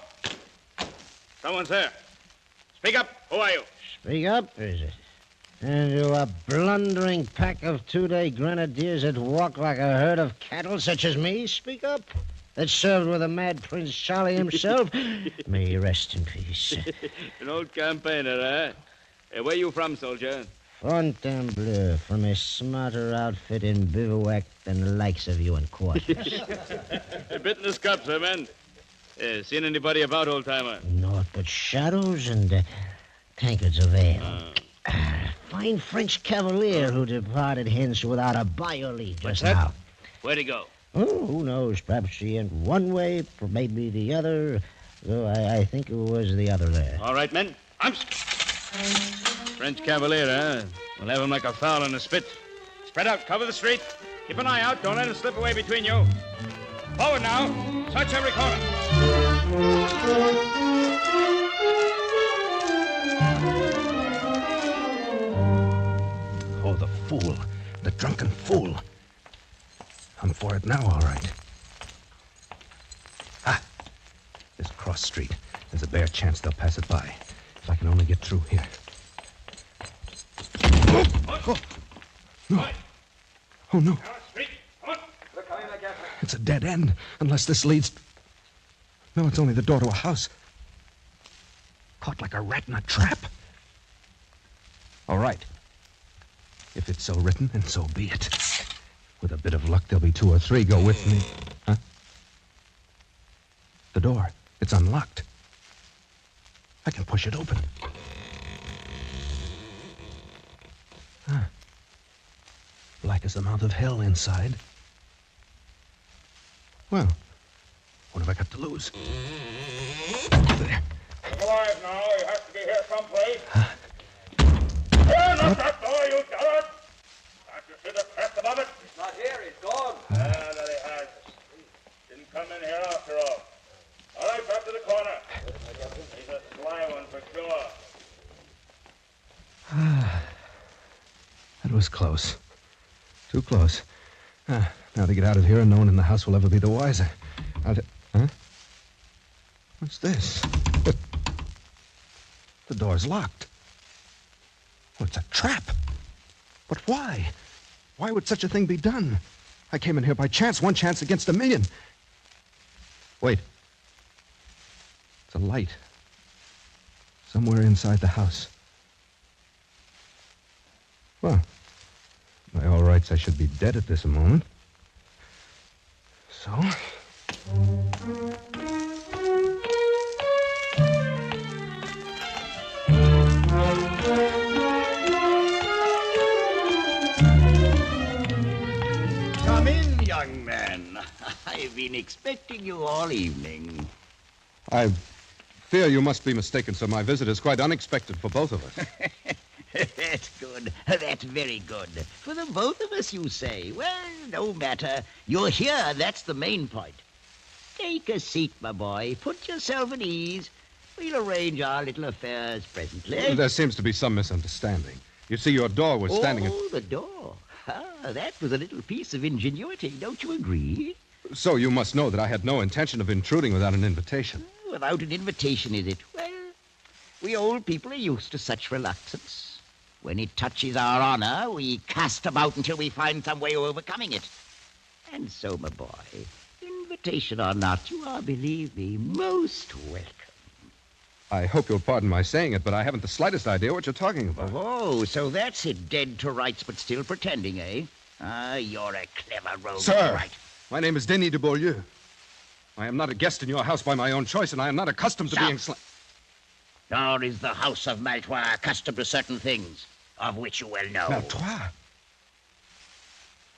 [SPEAKER 12] Someone's there. Speak up. Who are you?
[SPEAKER 11] Speak up, is it? And you a blundering pack of two-day grenadiers that walk like a herd of cattle, such as me? Speak up. That served with the mad Prince Charlie himself. May he rest in peace.
[SPEAKER 12] An old campaigner, eh? Hey, where you from, soldier?
[SPEAKER 11] Fontainebleau, from a smarter outfit in bivouac than the likes of you in quarters.
[SPEAKER 12] A bit in the scups, eh, man? Seen anybody about, old-timer?
[SPEAKER 11] Naught but shadows and tankards of ale. Fine French cavalier who departed hence without a bio-leave just now.
[SPEAKER 12] Where'd he go?
[SPEAKER 11] Oh, who knows? Perhaps he went one way, maybe the other. Though I think it was the other there.
[SPEAKER 12] All right, men. Arms. French cavalier, eh? We'll have him like a fowl in a spit. Spread out. Cover the street. Keep an eye out. Don't let him slip away between you. Forward now. Search every corner.
[SPEAKER 18] Oh, the fool. The drunken fool. I'm for it now, all right. This cross street. There's a bare chance they'll pass it by. If I can only get through here. Oh, no. Oh, no. It's a dead end, unless this leads... No, it's only the door to a house. Caught like a rat in a trap. All right. If it's so written, then so be it. With a bit of luck, there'll be 2 or 3 go with me. Huh? The door. It's unlocked. I can push it open. Black as the mouth of hell inside. Well, what have I got to lose? There.
[SPEAKER 12] Come alive now. You have to be here someplace. Turn up that door, you dullard! Can't you see the crest above it? It's not here. It's gone. That he has. Didn't come in here after all. All right, back to the corner. He's a sly one for sure.
[SPEAKER 18] That was close. Too close. Now to get out of here, and no one in the house will ever be the wiser. Huh? What's this? The door's locked. Well, it's a trap. But why? Why would such a thing be done? I came in here by chance, 1 chance against 1,000,000. Wait. It's a light. Somewhere inside the house. Well, by all rights, I should be dead at this moment. So...
[SPEAKER 19] Come in, young man. I've been expecting you all evening.
[SPEAKER 18] I fear you must be mistaken, sir. My visit is quite unexpected for both of us.
[SPEAKER 19] That's good. That's very good. For the both of us, you say. Well, no matter. You're here. That's the main point. Take a seat, my boy. Put yourself at ease. We'll arrange our little affairs presently.
[SPEAKER 18] There seems to be some misunderstanding. You see, your door was standing...
[SPEAKER 19] Oh, the door. That was a little piece of ingenuity. Don't you agree?
[SPEAKER 18] So you must know that I had no intention of intruding without an invitation.
[SPEAKER 19] Without an invitation, is it? Well, we old people are used to such reluctance. When it touches our honor, we cast about until we find some way of overcoming it. And so, my boy, invitation or not, you are, believe me, most welcome.
[SPEAKER 18] I hope you'll pardon my saying it, but I haven't the slightest idea what you're talking about.
[SPEAKER 19] Oh, so that's it, dead to rights but still pretending, eh? You're a clever rogue.
[SPEAKER 18] Sir,
[SPEAKER 19] all right.
[SPEAKER 18] My name is Denis de Beaulieu. I am not a guest in your house by my own choice, and I am not accustomed to being...
[SPEAKER 19] Nor is the house of Maletroits accustomed to certain things, of which you well know.
[SPEAKER 18] Maletroits?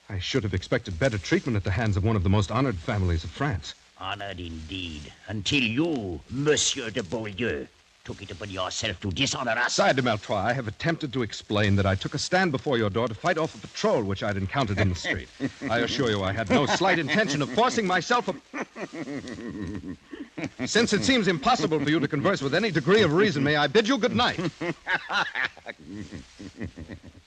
[SPEAKER 18] I should have expected better treatment at the hands of one of the most honored families of France.
[SPEAKER 19] Honored indeed, until you, Monsieur de Beaulieu, took it upon yourself to dishonor us?
[SPEAKER 18] Sire De Maletroits, I have attempted to explain that I took a stand before your door to fight off a patrol which I'd encountered in the street. I assure you I had no slight intention of forcing myself Since it seems impossible for you to converse with any degree of reason, may I bid you good night?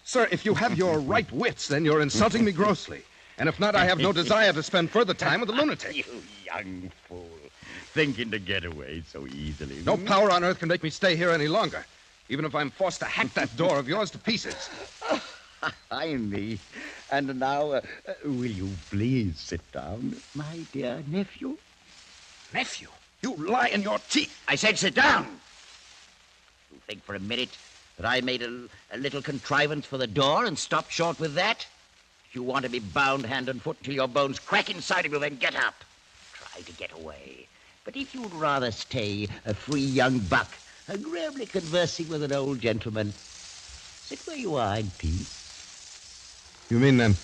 [SPEAKER 18] Sir, if you have your right wits, then you're insulting me grossly. And if not, I have no desire to spend further time with a lunatic.
[SPEAKER 19] You young fool. Thinking to get away so easily.
[SPEAKER 18] No power on earth can make me stay here any longer, even if I'm forced to hack that door of yours to pieces.
[SPEAKER 19] I me. And now, will you please sit down, my dear nephew?
[SPEAKER 18] Nephew? You lie in your teeth.
[SPEAKER 19] I said sit down. You think for a minute that I made a little contrivance for the door and stopped short with that? If you want to be bound hand and foot till your bones crack inside of you, then get up. Try to get away. But if you'd rather stay a free young buck, agreeably conversing with an old gentleman, sit where you are in peace.
[SPEAKER 18] You mean, then,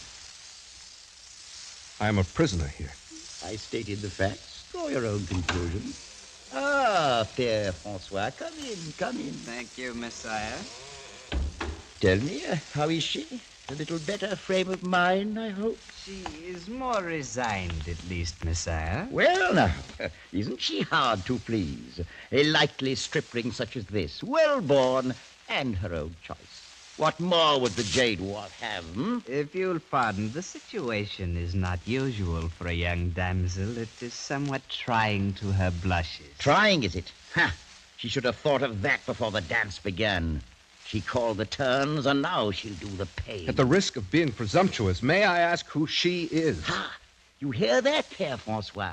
[SPEAKER 18] I am a prisoner here?
[SPEAKER 19] I stated the facts. Draw your own conclusion. Ah, Père Francois, come in.
[SPEAKER 16] Thank you, Messiah.
[SPEAKER 19] Tell me, how is she? A little better frame of mind, I hope?
[SPEAKER 16] She is more resigned, at least, Messiah.
[SPEAKER 19] Well, now, isn't she hard to please? A likely stripling such as this, well-born, and her own choice. What more would the jade wart have,
[SPEAKER 16] If you'll pardon, the situation is not usual for a young damsel. It is somewhat trying to her blushes.
[SPEAKER 19] Trying, is it? Ha! She should have thought of that before the dance began. She called the turns, and now she'll do the pay.
[SPEAKER 18] At the risk of being presumptuous, may I ask who she is?
[SPEAKER 19] Ha! You hear that, Père Francois?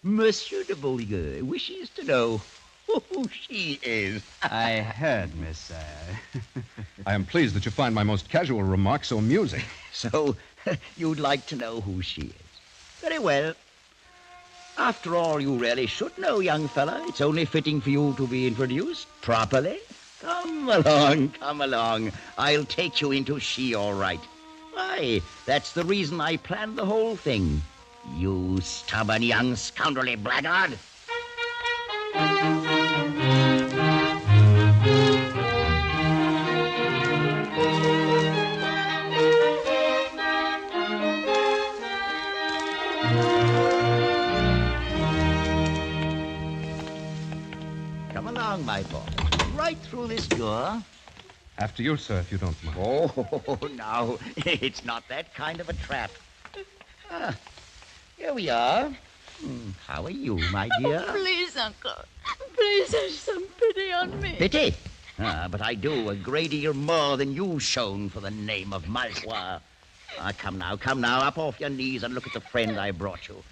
[SPEAKER 19] Monsieur de Beaulieu wishes to know who she is.
[SPEAKER 16] I heard, Messiah.
[SPEAKER 18] I am pleased that you find my most casual remark so amusing.
[SPEAKER 19] So, you'd like to know who she is. Very well. After all, you really should know, young fella. It's only fitting for you to be introduced properly. Come along. I'll take you into she, all right. Why, that's the reason I planned the whole thing. You stubborn young scoundrelly blackguard. Come along, my boy. Right through this door.
[SPEAKER 18] After you, sir, if you don't mind.
[SPEAKER 19] Oh, no. It's not that kind of a trap. Here we are. How are you, my dear?
[SPEAKER 24] Oh, please, Uncle. Please have some pity on me.
[SPEAKER 19] Pity? But I do a great deal more than you've shown for the name of Malfoy. Come now, up off your knees and look at the friend I brought you.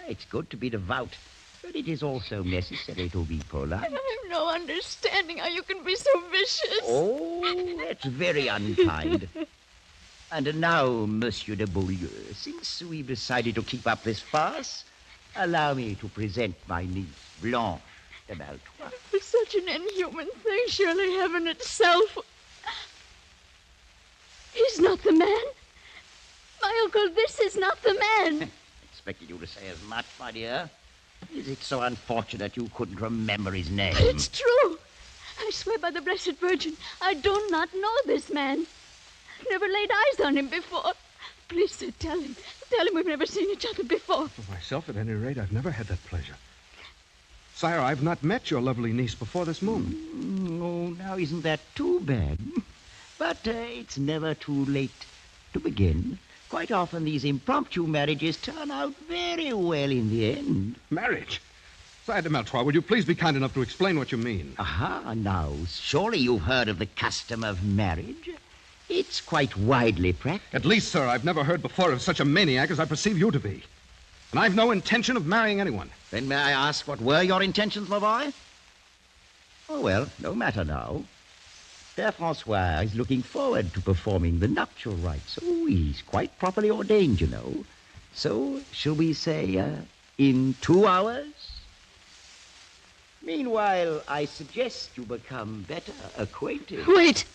[SPEAKER 19] It's good to be devout, but it is also necessary to be polite.
[SPEAKER 24] I have no understanding how you can be so vicious.
[SPEAKER 19] Oh, that's very unkind. And now, Monsieur de Beaulieu, since we've decided to keep up this farce, allow me to present my niece, Blanche de Maletroits.
[SPEAKER 24] For such an inhuman thing, surely heaven itself... He's not the man. My uncle, this is not the man.
[SPEAKER 19] Expected you to say as much, my dear. Is it so unfortunate you couldn't remember his name?
[SPEAKER 24] It's true. I swear by the Blessed Virgin, I do not know this man. I've never laid eyes on him before. Please, sir, tell him. Tell him we've never seen each other before.
[SPEAKER 18] For myself, at any rate, I've never had that pleasure. Sire, I've not met your lovely niece before this moment.
[SPEAKER 19] Oh, now isn't that too bad? But it's never too late to begin. Quite often these impromptu marriages turn out very well in the end.
[SPEAKER 18] Marriage? Sire de Maletroits, would you please be kind enough to explain what you mean?
[SPEAKER 19] Aha, now, surely you've heard of the custom of marriage. It's quite widely practiced.
[SPEAKER 18] At least, sir, I've never heard before of such a maniac as I perceive you to be. And I've no intention of marrying anyone.
[SPEAKER 19] Then may I ask what were your intentions, my boy? Oh, well, no matter now. Père Francois is looking forward to performing the nuptial rites. Oh, he's quite properly ordained, you know. So, shall we say, in 2 hours? Meanwhile, I suggest you become better acquainted.
[SPEAKER 24] Wait!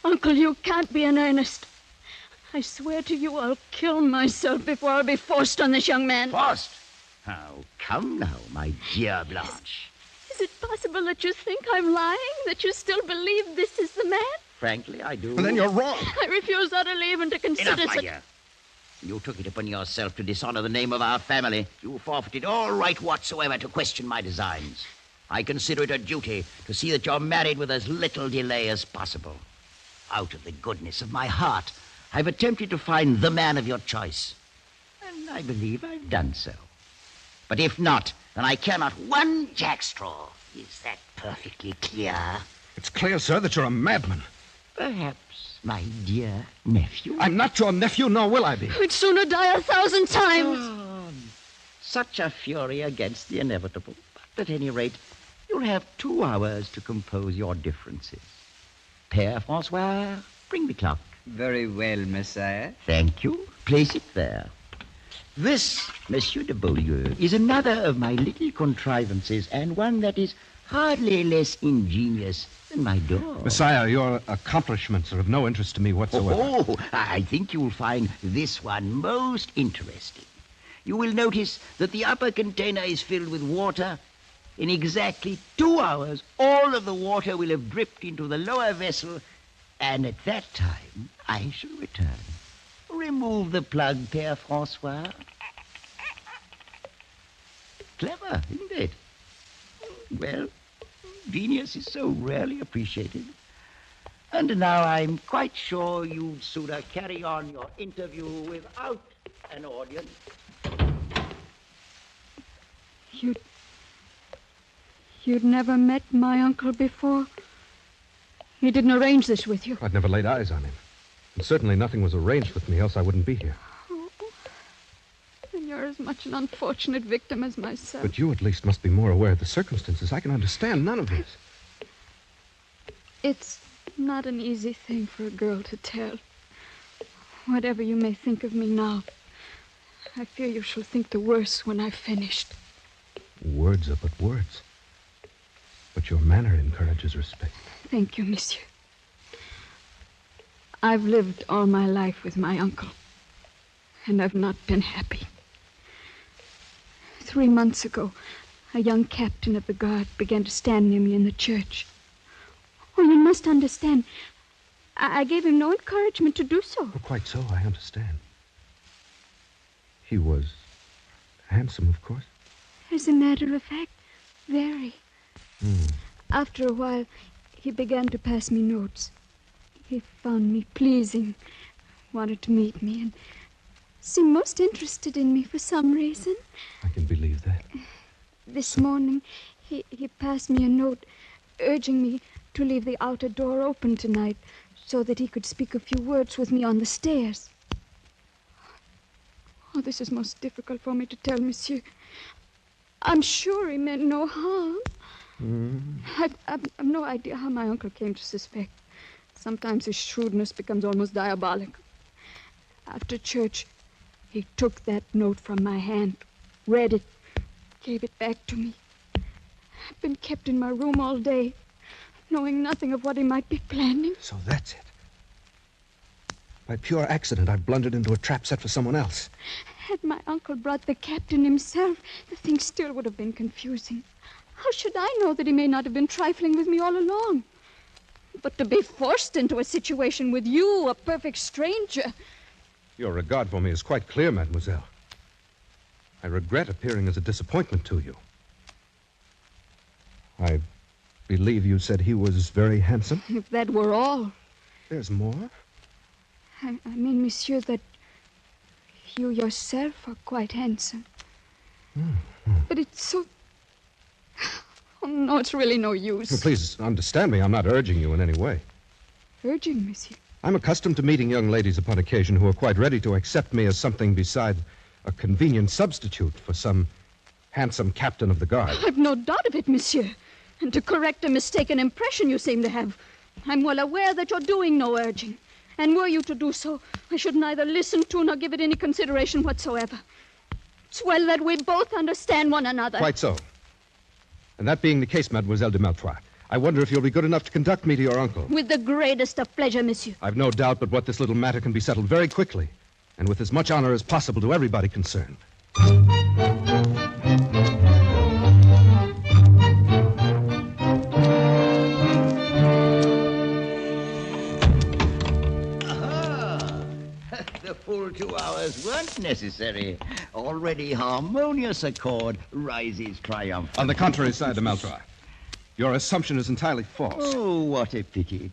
[SPEAKER 24] Uncle, you can't be in earnest. I swear to you I'll kill myself before I'll be forced on this young man.
[SPEAKER 19] Forced? Oh, come now, my dear Blanche.
[SPEAKER 24] Is it possible that you think I'm lying? That you still believe this is the man?
[SPEAKER 19] Frankly, I do.
[SPEAKER 18] Well, then you're wrong.
[SPEAKER 24] I refuse utterly even to consider
[SPEAKER 19] Enough, my
[SPEAKER 24] such...
[SPEAKER 19] dear. You took it upon yourself to dishonor the name of our family. You forfeited all right whatsoever to question my designs. I consider it a duty to see that you're married with as little delay as possible. Out of the goodness of my heart, I've attempted to find the man of your choice. And I believe I've done so. But if not, then I care not one jackstraw. Is that perfectly clear?
[SPEAKER 18] It's clear, sir, that you're a madman.
[SPEAKER 19] Perhaps, my dear nephew.
[SPEAKER 18] I'm not your nephew, nor will I be.
[SPEAKER 24] I'd sooner die 1,000 times.
[SPEAKER 19] Such a fury against the inevitable. But at any rate, you'll have 2 hours to compose your differences. Père François, bring the clock.
[SPEAKER 16] Very well, Messiah.
[SPEAKER 19] Thank you. Place it there. This, Monsieur de Beaulieu, is another of my little contrivances, and one that is hardly less ingenious than my door.
[SPEAKER 18] Messiah, your accomplishments are of no interest to me whatsoever.
[SPEAKER 19] Oh, I think you'll find this one most interesting. You will notice that the upper container is filled with water. In exactly 2 hours, all of the water will have dripped into the lower vessel, and at that time, I shall return. Remove the plug, Père François. Clever, isn't it? Well, genius is so rarely appreciated. And now I'm quite sure you'd sooner carry on your interview without an audience.
[SPEAKER 24] You'd never met my uncle before? He didn't arrange this with you?
[SPEAKER 18] I'd never laid eyes on him. And certainly nothing was arranged with me, else I wouldn't be here.
[SPEAKER 24] Oh, then you're as much an unfortunate victim as myself.
[SPEAKER 18] But you at least must be more aware of the circumstances. I can understand none of this.
[SPEAKER 24] It's not an easy thing for a girl to tell. Whatever you may think of me now, I fear you shall think the worse when I've finished.
[SPEAKER 18] Words are but words. But your manner encourages respect.
[SPEAKER 24] Thank you, monsieur. I've lived all my life with my uncle, and I've not been happy. 3 months ago, a young captain of the guard began to stand near me in the church. Oh, you must understand, I gave him no encouragement to do so.
[SPEAKER 18] Oh, quite so, I understand. He was handsome, of course.
[SPEAKER 24] As a matter of fact, very. After a while, he began to pass me notes. He found me pleasing, wanted to meet me, and seemed most interested in me for some reason.
[SPEAKER 18] I can believe that.
[SPEAKER 24] This morning, he passed me a note urging me to leave the outer door open tonight so that he could speak a few words with me on the stairs. Oh, this is most difficult for me to tell, monsieur. I'm sure he meant no harm. I've no idea how my uncle came to suspect. Sometimes his shrewdness becomes almost diabolical. After church, he took that note from my hand, read it, gave it back to me. I've been kept in my room all day, knowing nothing of what he might be planning.
[SPEAKER 18] So that's it. By pure accident, I've blundered into a trap set for someone else.
[SPEAKER 24] Had my uncle brought the captain himself, the thing still would have been confusing. How should I know that he may not have been trifling with me all along? But to be forced into a situation with you, a perfect stranger...
[SPEAKER 18] Your regard for me is quite clear, mademoiselle. I regret appearing as a disappointment to you. I believe you said he was very handsome?
[SPEAKER 24] If that were all...
[SPEAKER 18] There's more?
[SPEAKER 24] I mean, monsieur, that you yourself are quite handsome. But it's so... Oh, no, it's really no use.
[SPEAKER 18] Well, please understand me. I'm not urging you in any way.
[SPEAKER 24] Urging, monsieur?
[SPEAKER 18] I'm accustomed to meeting young ladies upon occasion who are quite ready to accept me as something beside a convenient substitute for some handsome captain of the guard.
[SPEAKER 24] I've no doubt of it, monsieur. And to correct a mistaken impression you seem to have, I'm well aware that you're doing no urging. And were you to do so, I should neither listen to nor give it any consideration whatsoever. It's well that we both understand one another.
[SPEAKER 18] Quite so. And that being the case, Mademoiselle de Maletroits, I wonder if you'll be good enough to conduct me to your uncle.
[SPEAKER 24] With the greatest of pleasure, monsieur.
[SPEAKER 18] I've no doubt but what this little matter can be settled very quickly, and with as much honor as possible to everybody concerned.
[SPEAKER 19] 2 hours weren't necessary. Already harmonious accord rises triumphant.
[SPEAKER 18] On the contrary, Sire De Maletroits. Your assumption is entirely false.
[SPEAKER 19] Oh, what a pity.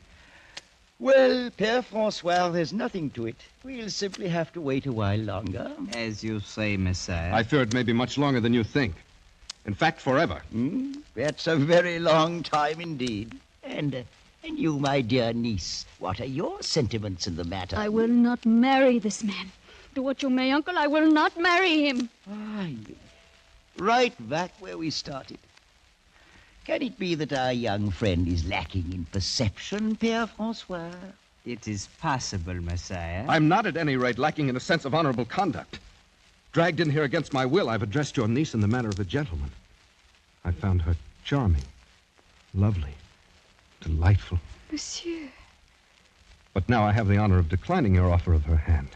[SPEAKER 19] Well, Père Francois, there's nothing to it. We'll simply have to wait a while longer.
[SPEAKER 16] As you say, Messiah.
[SPEAKER 18] I fear it may be much longer than you think. In fact, forever.
[SPEAKER 19] That's a very long time indeed. And you, my dear niece, what are your sentiments in the matter?
[SPEAKER 24] I will not marry this man. Do what you may, Uncle, I will not marry him.
[SPEAKER 19] Right back where we started. Can it be that our young friend is lacking in perception, Père Francois?
[SPEAKER 16] It is possible, Messiah.
[SPEAKER 18] I'm not, at any rate, lacking in a sense of honorable conduct. Dragged in here against my will, I've addressed your niece in the manner of a gentleman. I found her charming, lovely, delightful.
[SPEAKER 24] Monsieur.
[SPEAKER 18] But now I have the honor of declining your offer of her hand.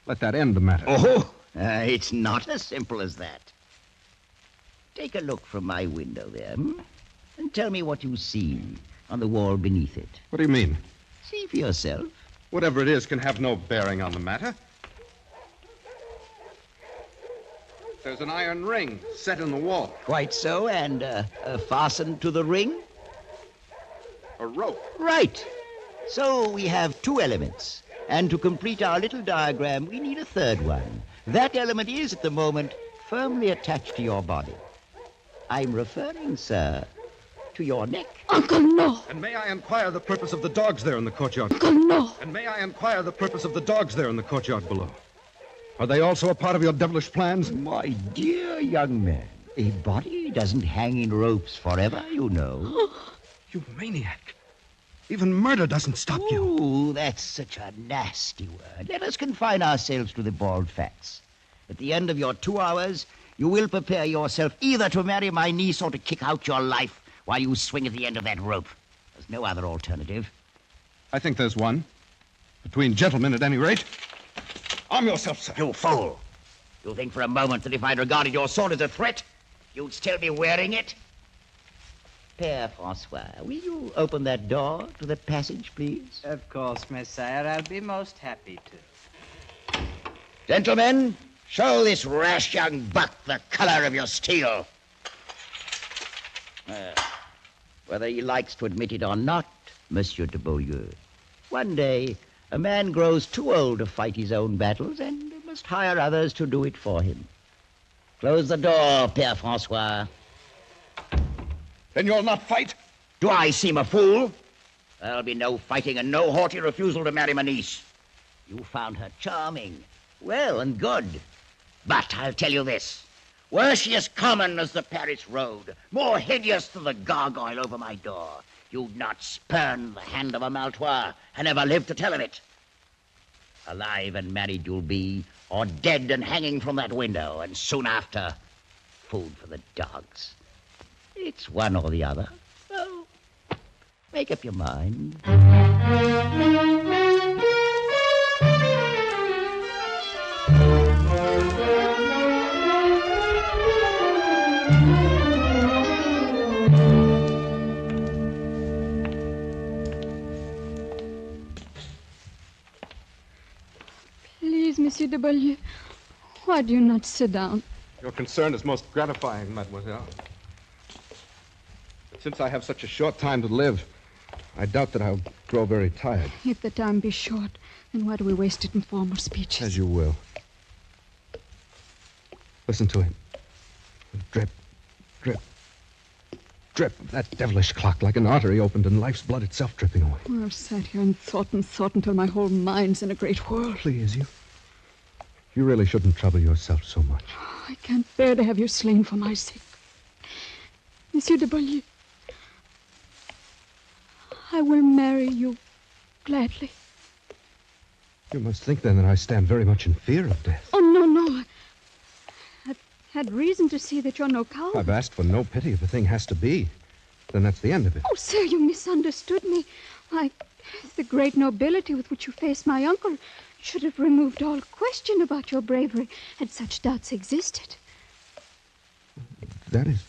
[SPEAKER 18] Let that end the matter.
[SPEAKER 19] Oh, it's not as simple as that. Take a look from my window there, and tell me what you see on the wall beneath it.
[SPEAKER 18] What do you mean?
[SPEAKER 19] See for yourself.
[SPEAKER 18] Whatever it is can have no bearing on the matter. There's an iron ring set in the wall.
[SPEAKER 19] Quite so, and fastened to the ring?
[SPEAKER 18] A rope.
[SPEAKER 19] Right. So we have 2 elements. And to complete our little diagram, we need a third one. That element is, at the moment, firmly attached to your body. I'm referring, sir, to your neck.
[SPEAKER 24] Uncle, no.
[SPEAKER 18] And may I inquire the purpose of the dogs there in the courtyard?
[SPEAKER 24] Uncle, no.
[SPEAKER 18] And may I inquire the purpose of the dogs there in the courtyard below? Are they also a part of your devilish plans?
[SPEAKER 19] My dear young man, a body doesn't hang in ropes forever, you know.
[SPEAKER 18] You maniac. Even murder doesn't stop you.
[SPEAKER 19] Ooh, that's such a nasty word. Let us confine ourselves to the bald facts. At the end of your 2 hours, you will prepare yourself either to marry my niece or to kick out your life while you swing at the end of that rope. There's no other alternative.
[SPEAKER 18] I think there's one. Between gentlemen, at any rate. Arm yourself, sir.
[SPEAKER 19] You fool. You think for a moment that if I'd regarded your sword as a threat, you'd still be wearing it? Père Francois, will you open that door to the passage, please?
[SPEAKER 16] Of course, Messiah. I'll be most happy to.
[SPEAKER 19] Gentlemen, show this rash young buck the color of your steel. Whether he likes to admit it or not, Monsieur de Beaulieu, one day a man grows too old to fight his own battles and must hire others to do it for him. Close the door, Père Francois.
[SPEAKER 18] Then you'll not fight?
[SPEAKER 19] Do I seem a fool? There'll be no fighting and no haughty refusal to marry my niece. You found her charming. Well and good. But I'll tell you this. Were she as common as the Paris road, more hideous than the gargoyle over my door, you'd not spurn the hand of a Maltois and never live to tell of it. Alive and married you'll be, or dead and hanging from that window, and soon after, food for the dogs. It's one or the other. So, make up your mind.
[SPEAKER 24] Please, Monsieur de Beaulieu, why do you not sit down?
[SPEAKER 18] Your concern is most gratifying, mademoiselle. Since I have such a short time to live, I doubt that I'll grow very tired.
[SPEAKER 24] If the time be short, then why do we waste it in formal speeches?
[SPEAKER 18] As you will. Listen to him. Drip, drip, drip of that devilish clock like an artery opened and life's blood itself dripping away.
[SPEAKER 24] Well, I've sat here and thought until my whole mind's in a great whirl.
[SPEAKER 18] Please, you really shouldn't trouble yourself so much.
[SPEAKER 24] I can't bear to have you slain for my sake. Monsieur de Beaulieu, I will marry you gladly.
[SPEAKER 18] You must think, then, that I stand very much in fear of death.
[SPEAKER 24] Oh, no. I've had reason to see that you're no coward.
[SPEAKER 18] I've asked for no pity. If a thing has to be, then that's the end of it.
[SPEAKER 24] Oh, sir, you misunderstood me. Why, the great nobility with which you face my uncle should have removed all question about your bravery had such doubts existed.
[SPEAKER 18] That is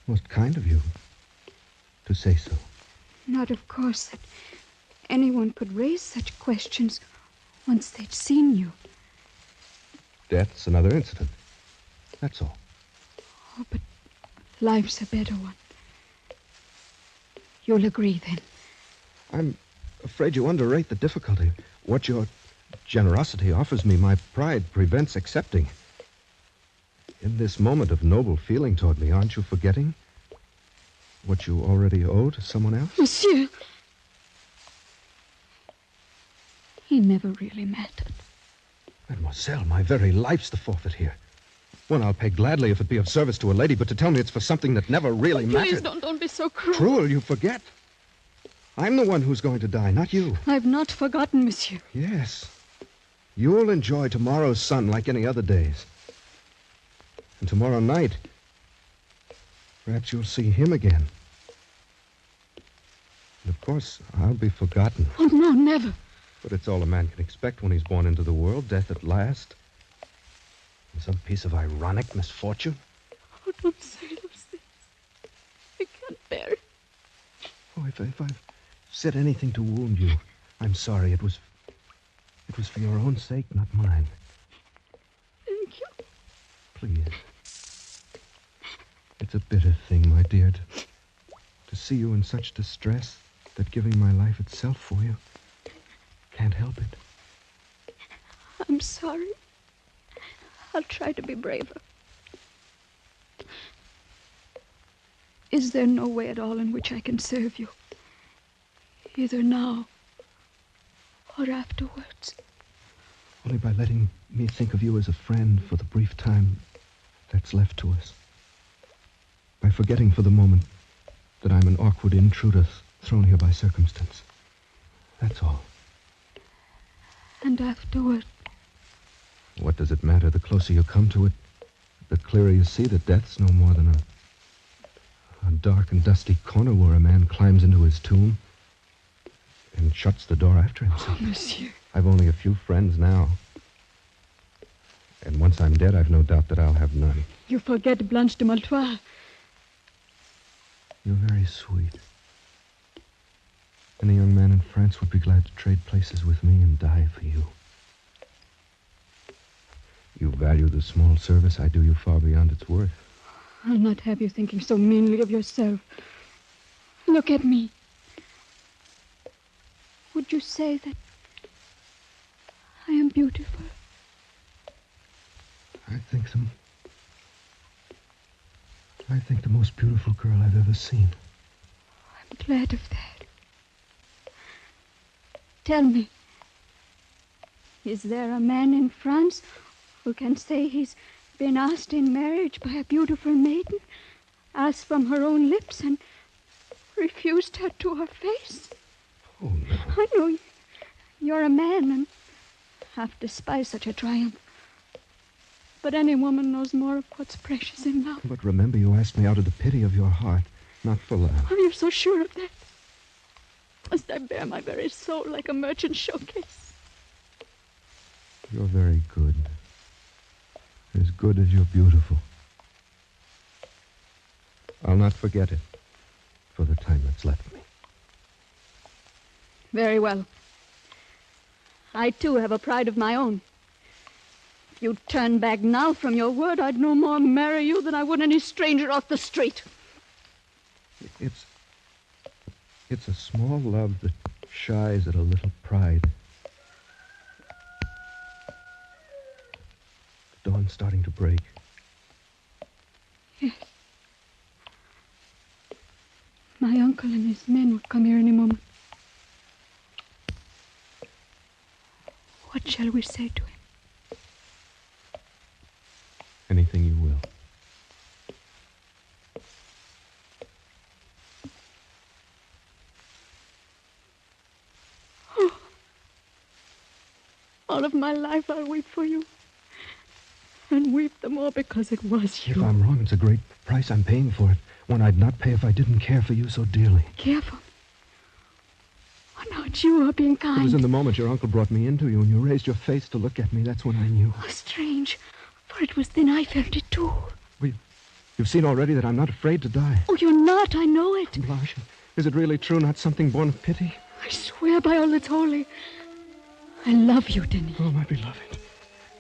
[SPEAKER 18] most kind of you to say so.
[SPEAKER 24] Not, of course, that anyone could raise such questions once they'd seen you.
[SPEAKER 18] Death's another incident. That's all.
[SPEAKER 24] Oh, but life's a better one. You'll agree, then.
[SPEAKER 18] I'm afraid you underrate the difficulty. What your generosity offers me, my pride prevents accepting. In this moment of noble feeling toward me, aren't you forgetting what you already owe to someone else?
[SPEAKER 24] Monsieur! He never really mattered.
[SPEAKER 18] Mademoiselle, my very life's the forfeit here. One I'll pay gladly if it be of service to a lady, but to tell me it's for something that never really mattered.
[SPEAKER 24] Please don't be so cruel.
[SPEAKER 18] Cruel, you forget. I'm the one who's going to die, not you.
[SPEAKER 24] I've not forgotten, monsieur.
[SPEAKER 18] Yes. You'll enjoy tomorrow's sun like any other days. And tomorrow night, perhaps you'll see him again. And of course, I'll be forgotten.
[SPEAKER 24] Oh, no, never.
[SPEAKER 18] But it's all a man can expect when he's born into the world, death at last. And some piece of ironic misfortune.
[SPEAKER 24] Oh, don't say those things. I can't bear it.
[SPEAKER 18] Oh, if I've said anything to wound you, I'm sorry. It was for your own sake, not mine.
[SPEAKER 24] Thank you.
[SPEAKER 18] Please. It's a bitter thing, my dear, to see you in such distress that giving my life itself for you can't help it.
[SPEAKER 24] I'm sorry. I'll try to be braver. Is there no way at all in which I can serve you? Either now or afterwards?
[SPEAKER 18] Only by letting me think of you as a friend for the brief time that's left to us. By forgetting for the moment that I'm an awkward intruder thrown here by circumstance. That's all.
[SPEAKER 24] And afterward?
[SPEAKER 18] What does it matter? The closer you come to it, the clearer you see that death's no more than a dark and dusty corner where a man climbs into his tomb and shuts the door after himself.
[SPEAKER 24] Oh, monsieur.
[SPEAKER 18] I've only a few friends now. And once I'm dead, I've no doubt that I'll have none.
[SPEAKER 24] You forget Blanche de Maltroit.
[SPEAKER 18] You're very sweet. Any young man in France would be glad to trade places with me and die for you. You value the small service I do you far beyond its worth.
[SPEAKER 24] I'll not have you thinking so meanly of yourself. Look at me. Would you say that I am beautiful?
[SPEAKER 18] I think the most beautiful girl I've ever seen.
[SPEAKER 24] I'm glad of that. Tell me, is there a man in France who can say he's been asked in marriage by a beautiful maiden, asked from her own lips, and refused her to her face?
[SPEAKER 18] Oh, no.
[SPEAKER 24] I know you're a man and half despise such a triumph. But any woman knows more of what's precious in love.
[SPEAKER 18] But remember, you asked me out of the pity of your heart, not for love.
[SPEAKER 24] Oh, you're so sure of that? Must I bear my very soul like a merchant showcase?
[SPEAKER 18] You're very good. As good as you're beautiful. I'll not forget it for the time that's left me.
[SPEAKER 24] Very well. I, too, have a pride of my own. If you'd turn back now from your word, I'd no more marry you than I would any stranger off the street.
[SPEAKER 18] It's a small love that shies at a little pride. The dawn's starting to break.
[SPEAKER 24] Yes. My uncle and his men will come here any moment. What shall we say to him?
[SPEAKER 18] Anything you will.
[SPEAKER 24] Oh. All of my life I'll weep for you. And weep the more because it was you.
[SPEAKER 18] If I'm wrong, it's a great price I'm paying for it. One I'd not pay if I didn't care for you so dearly.
[SPEAKER 24] Care for me? Oh, no, it's you who are being kind.
[SPEAKER 18] It was in the moment your uncle brought me into you and you raised your face to look at me. That's when I knew.
[SPEAKER 24] Oh, strange. For it was then I felt it, too.
[SPEAKER 18] You've seen already that I'm not afraid to die.
[SPEAKER 24] Oh, you're not. I know it.
[SPEAKER 18] Blanche, is it really true, not something born of pity?
[SPEAKER 24] I swear by all that's holy. I love you, Denis.
[SPEAKER 18] Oh, my beloved.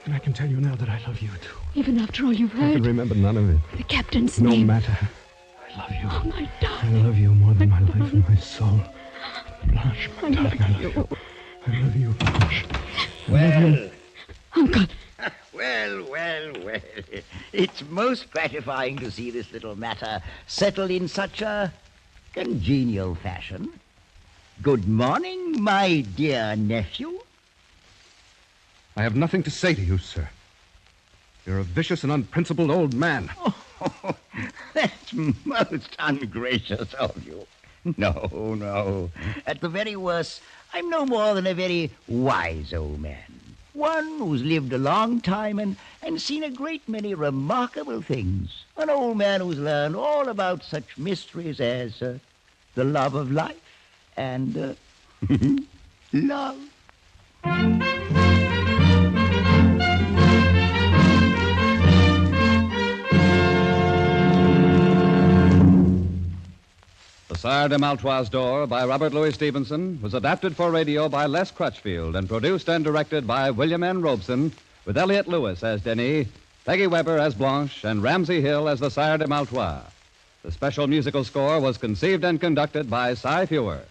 [SPEAKER 18] And I can tell you now that I love you, too.
[SPEAKER 24] Even after all you've
[SPEAKER 18] I can
[SPEAKER 24] heard.
[SPEAKER 18] remember none of it.
[SPEAKER 24] The captain's
[SPEAKER 18] No
[SPEAKER 24] name.
[SPEAKER 18] matter. I love you.
[SPEAKER 24] Oh, my
[SPEAKER 18] I
[SPEAKER 24] darling.
[SPEAKER 18] love you more than my life and my soul. Blanche, my
[SPEAKER 24] I
[SPEAKER 18] darling, I love you. I love you, Blanche. I love
[SPEAKER 19] Well,
[SPEAKER 18] you.
[SPEAKER 24] Uncle.
[SPEAKER 19] well. It's most gratifying to see this little matter settle in such a congenial fashion. Good morning, my dear nephew.
[SPEAKER 18] I have nothing to say to you, sir. You're a vicious and unprincipled old man.
[SPEAKER 19] Oh, that's most ungracious of you. No. At the very worst, I'm no more than a very wise old man. One who's lived a long time and seen a great many remarkable things. An old man who's learned all about such mysteries as the love of life and love.
[SPEAKER 3] The Sire De Maletroits Door by Robert Louis Stevenson was adapted for radio by Les Crutchfield and produced and directed by William N. Robeson, with Elliot Lewis as Denis, Peggy Weber as Blanche, and Ramsey Hill as the Sire De Maletroits. The special musical score was conceived and conducted by Cy Fewer.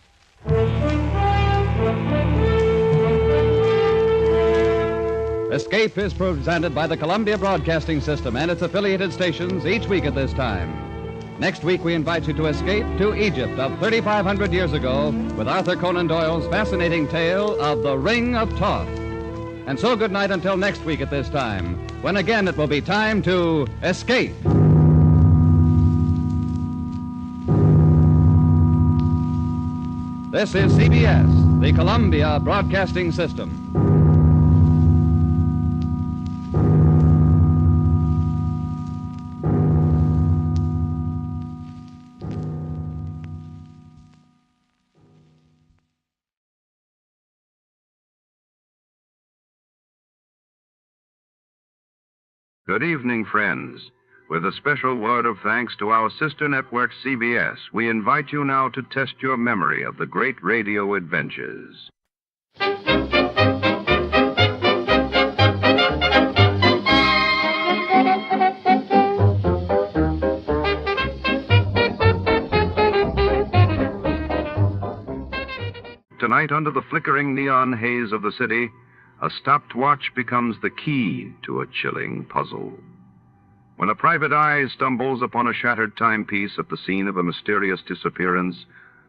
[SPEAKER 3] Escape is presented by the Columbia Broadcasting System and its affiliated stations each week at this time. Next week, we invite you to escape to Egypt of 3,500 years ago with Arthur Conan Doyle's fascinating tale of the Ring of Thoth. And so good night until next week at this time, when again it will be time to escape. This is CBS, the Columbia Broadcasting System.
[SPEAKER 1] Good evening, friends. With a special word of thanks to our sister network, CBS, we invite you now to test your memory of the great radio adventures. Tonight, under the flickering neon haze of the city, a stopped watch becomes the key to a chilling puzzle. When a private eye stumbles upon a shattered timepiece at the scene of a mysterious disappearance,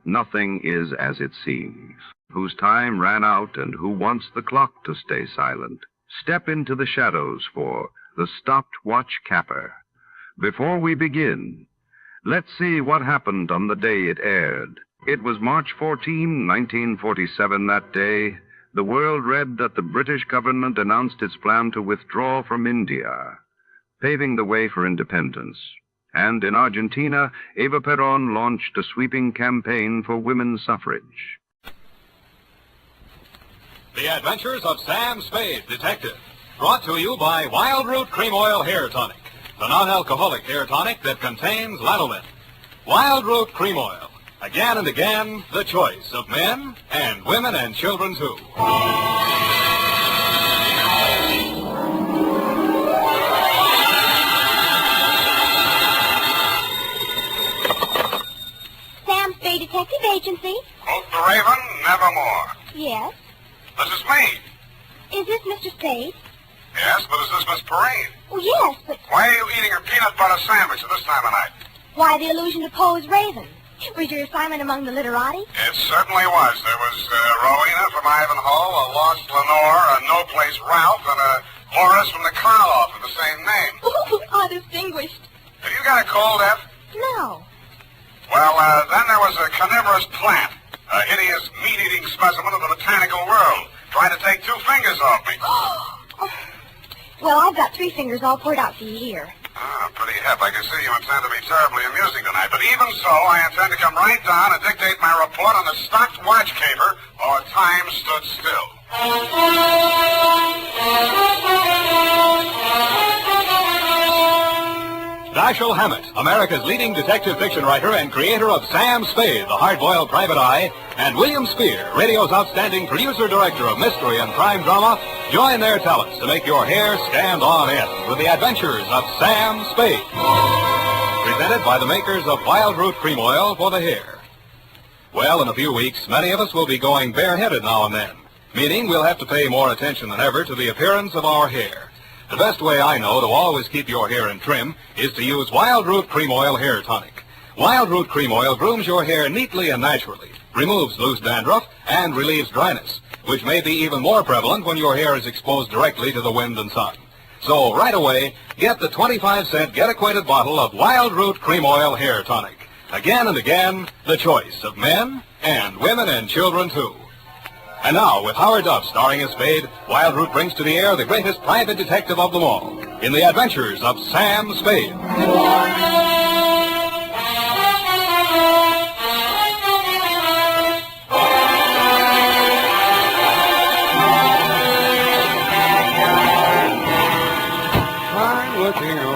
[SPEAKER 1] nothing is as it seems. Whose time ran out and who wants the clock to stay silent? Step into the shadows for The Stopped Watch Capper. Before we begin, let's see what happened on the day it aired. It was March 14, 1947, that day. The world read that the British government announced its plan to withdraw from India, paving the way for independence. And in Argentina, Eva Perón launched a sweeping campaign for women's suffrage.
[SPEAKER 2] The Adventures of Sam Spade, Detective. Brought to you by Wild Root Cream Oil Hair Tonic, the non-alcoholic hair tonic that contains lanolin. Wild Root Cream Oil. Again and again, the choice of men and women and children, too.
[SPEAKER 8] Sam Spade Detective Agency.
[SPEAKER 17] Hope the Raven, nevermore.
[SPEAKER 8] Yes.
[SPEAKER 17] This is me.
[SPEAKER 8] Is this Mr. Spade?
[SPEAKER 17] Yes, but is this Miss Perrine?
[SPEAKER 8] Oh, yes, but
[SPEAKER 17] Why are you eating a peanut butter sandwich at this time of night?
[SPEAKER 8] why the allusion to Poe's Raven? Was your assignment among the literati?
[SPEAKER 17] It certainly was. There was Rowena from Ivanhoe, a lost Lenore, a no-place Ralph, and a Horace from the Karloff with the same name.
[SPEAKER 8] Oh, how distinguished.
[SPEAKER 17] Have you got a cold, Eph?
[SPEAKER 8] No.
[SPEAKER 17] Well, then there was a carnivorous plant, a hideous meat-eating specimen of the botanical world, trying to take 2 fingers off me.
[SPEAKER 8] Oh. Well, I've got 3 fingers all poured out for you here.
[SPEAKER 17] Ah, pretty hip. I can see you intend to be terribly amusing tonight. But even so, I intend to come right down and dictate my report on the stopped watch caper while time stood still.
[SPEAKER 2] Dashiell Hammett, America's leading detective fiction writer and creator of Sam Spade, the hard-boiled private eye, and William Spear, radio's outstanding producer-director of mystery and crime drama, Join their talents to make your hair stand on end with the adventures of Sam Spade. Presented by the makers of Wild Root Cream Oil for the hair. Well, in a few weeks, many of us will be going bareheaded now and then, meaning we'll have to pay more attention than ever to the appearance of our hair. The best way I know to always keep your hair in trim is to use Wild Root Cream Oil Hair Tonic. Wild Root Cream Oil grooms your hair neatly and naturally, removes loose dandruff, and relieves dryness, which may be even more prevalent when your hair is exposed directly to the wind and sun. So right away, get the 25-cent get-acquainted bottle of Wild Root Cream Oil Hair Tonic. Again and again, the choice of men and women and children, too. And now, with Howard Duff starring as Spade, Wild Root brings to the air the greatest private detective of them all, in the adventures of Sam Spade.
[SPEAKER 24] Hello, Sam.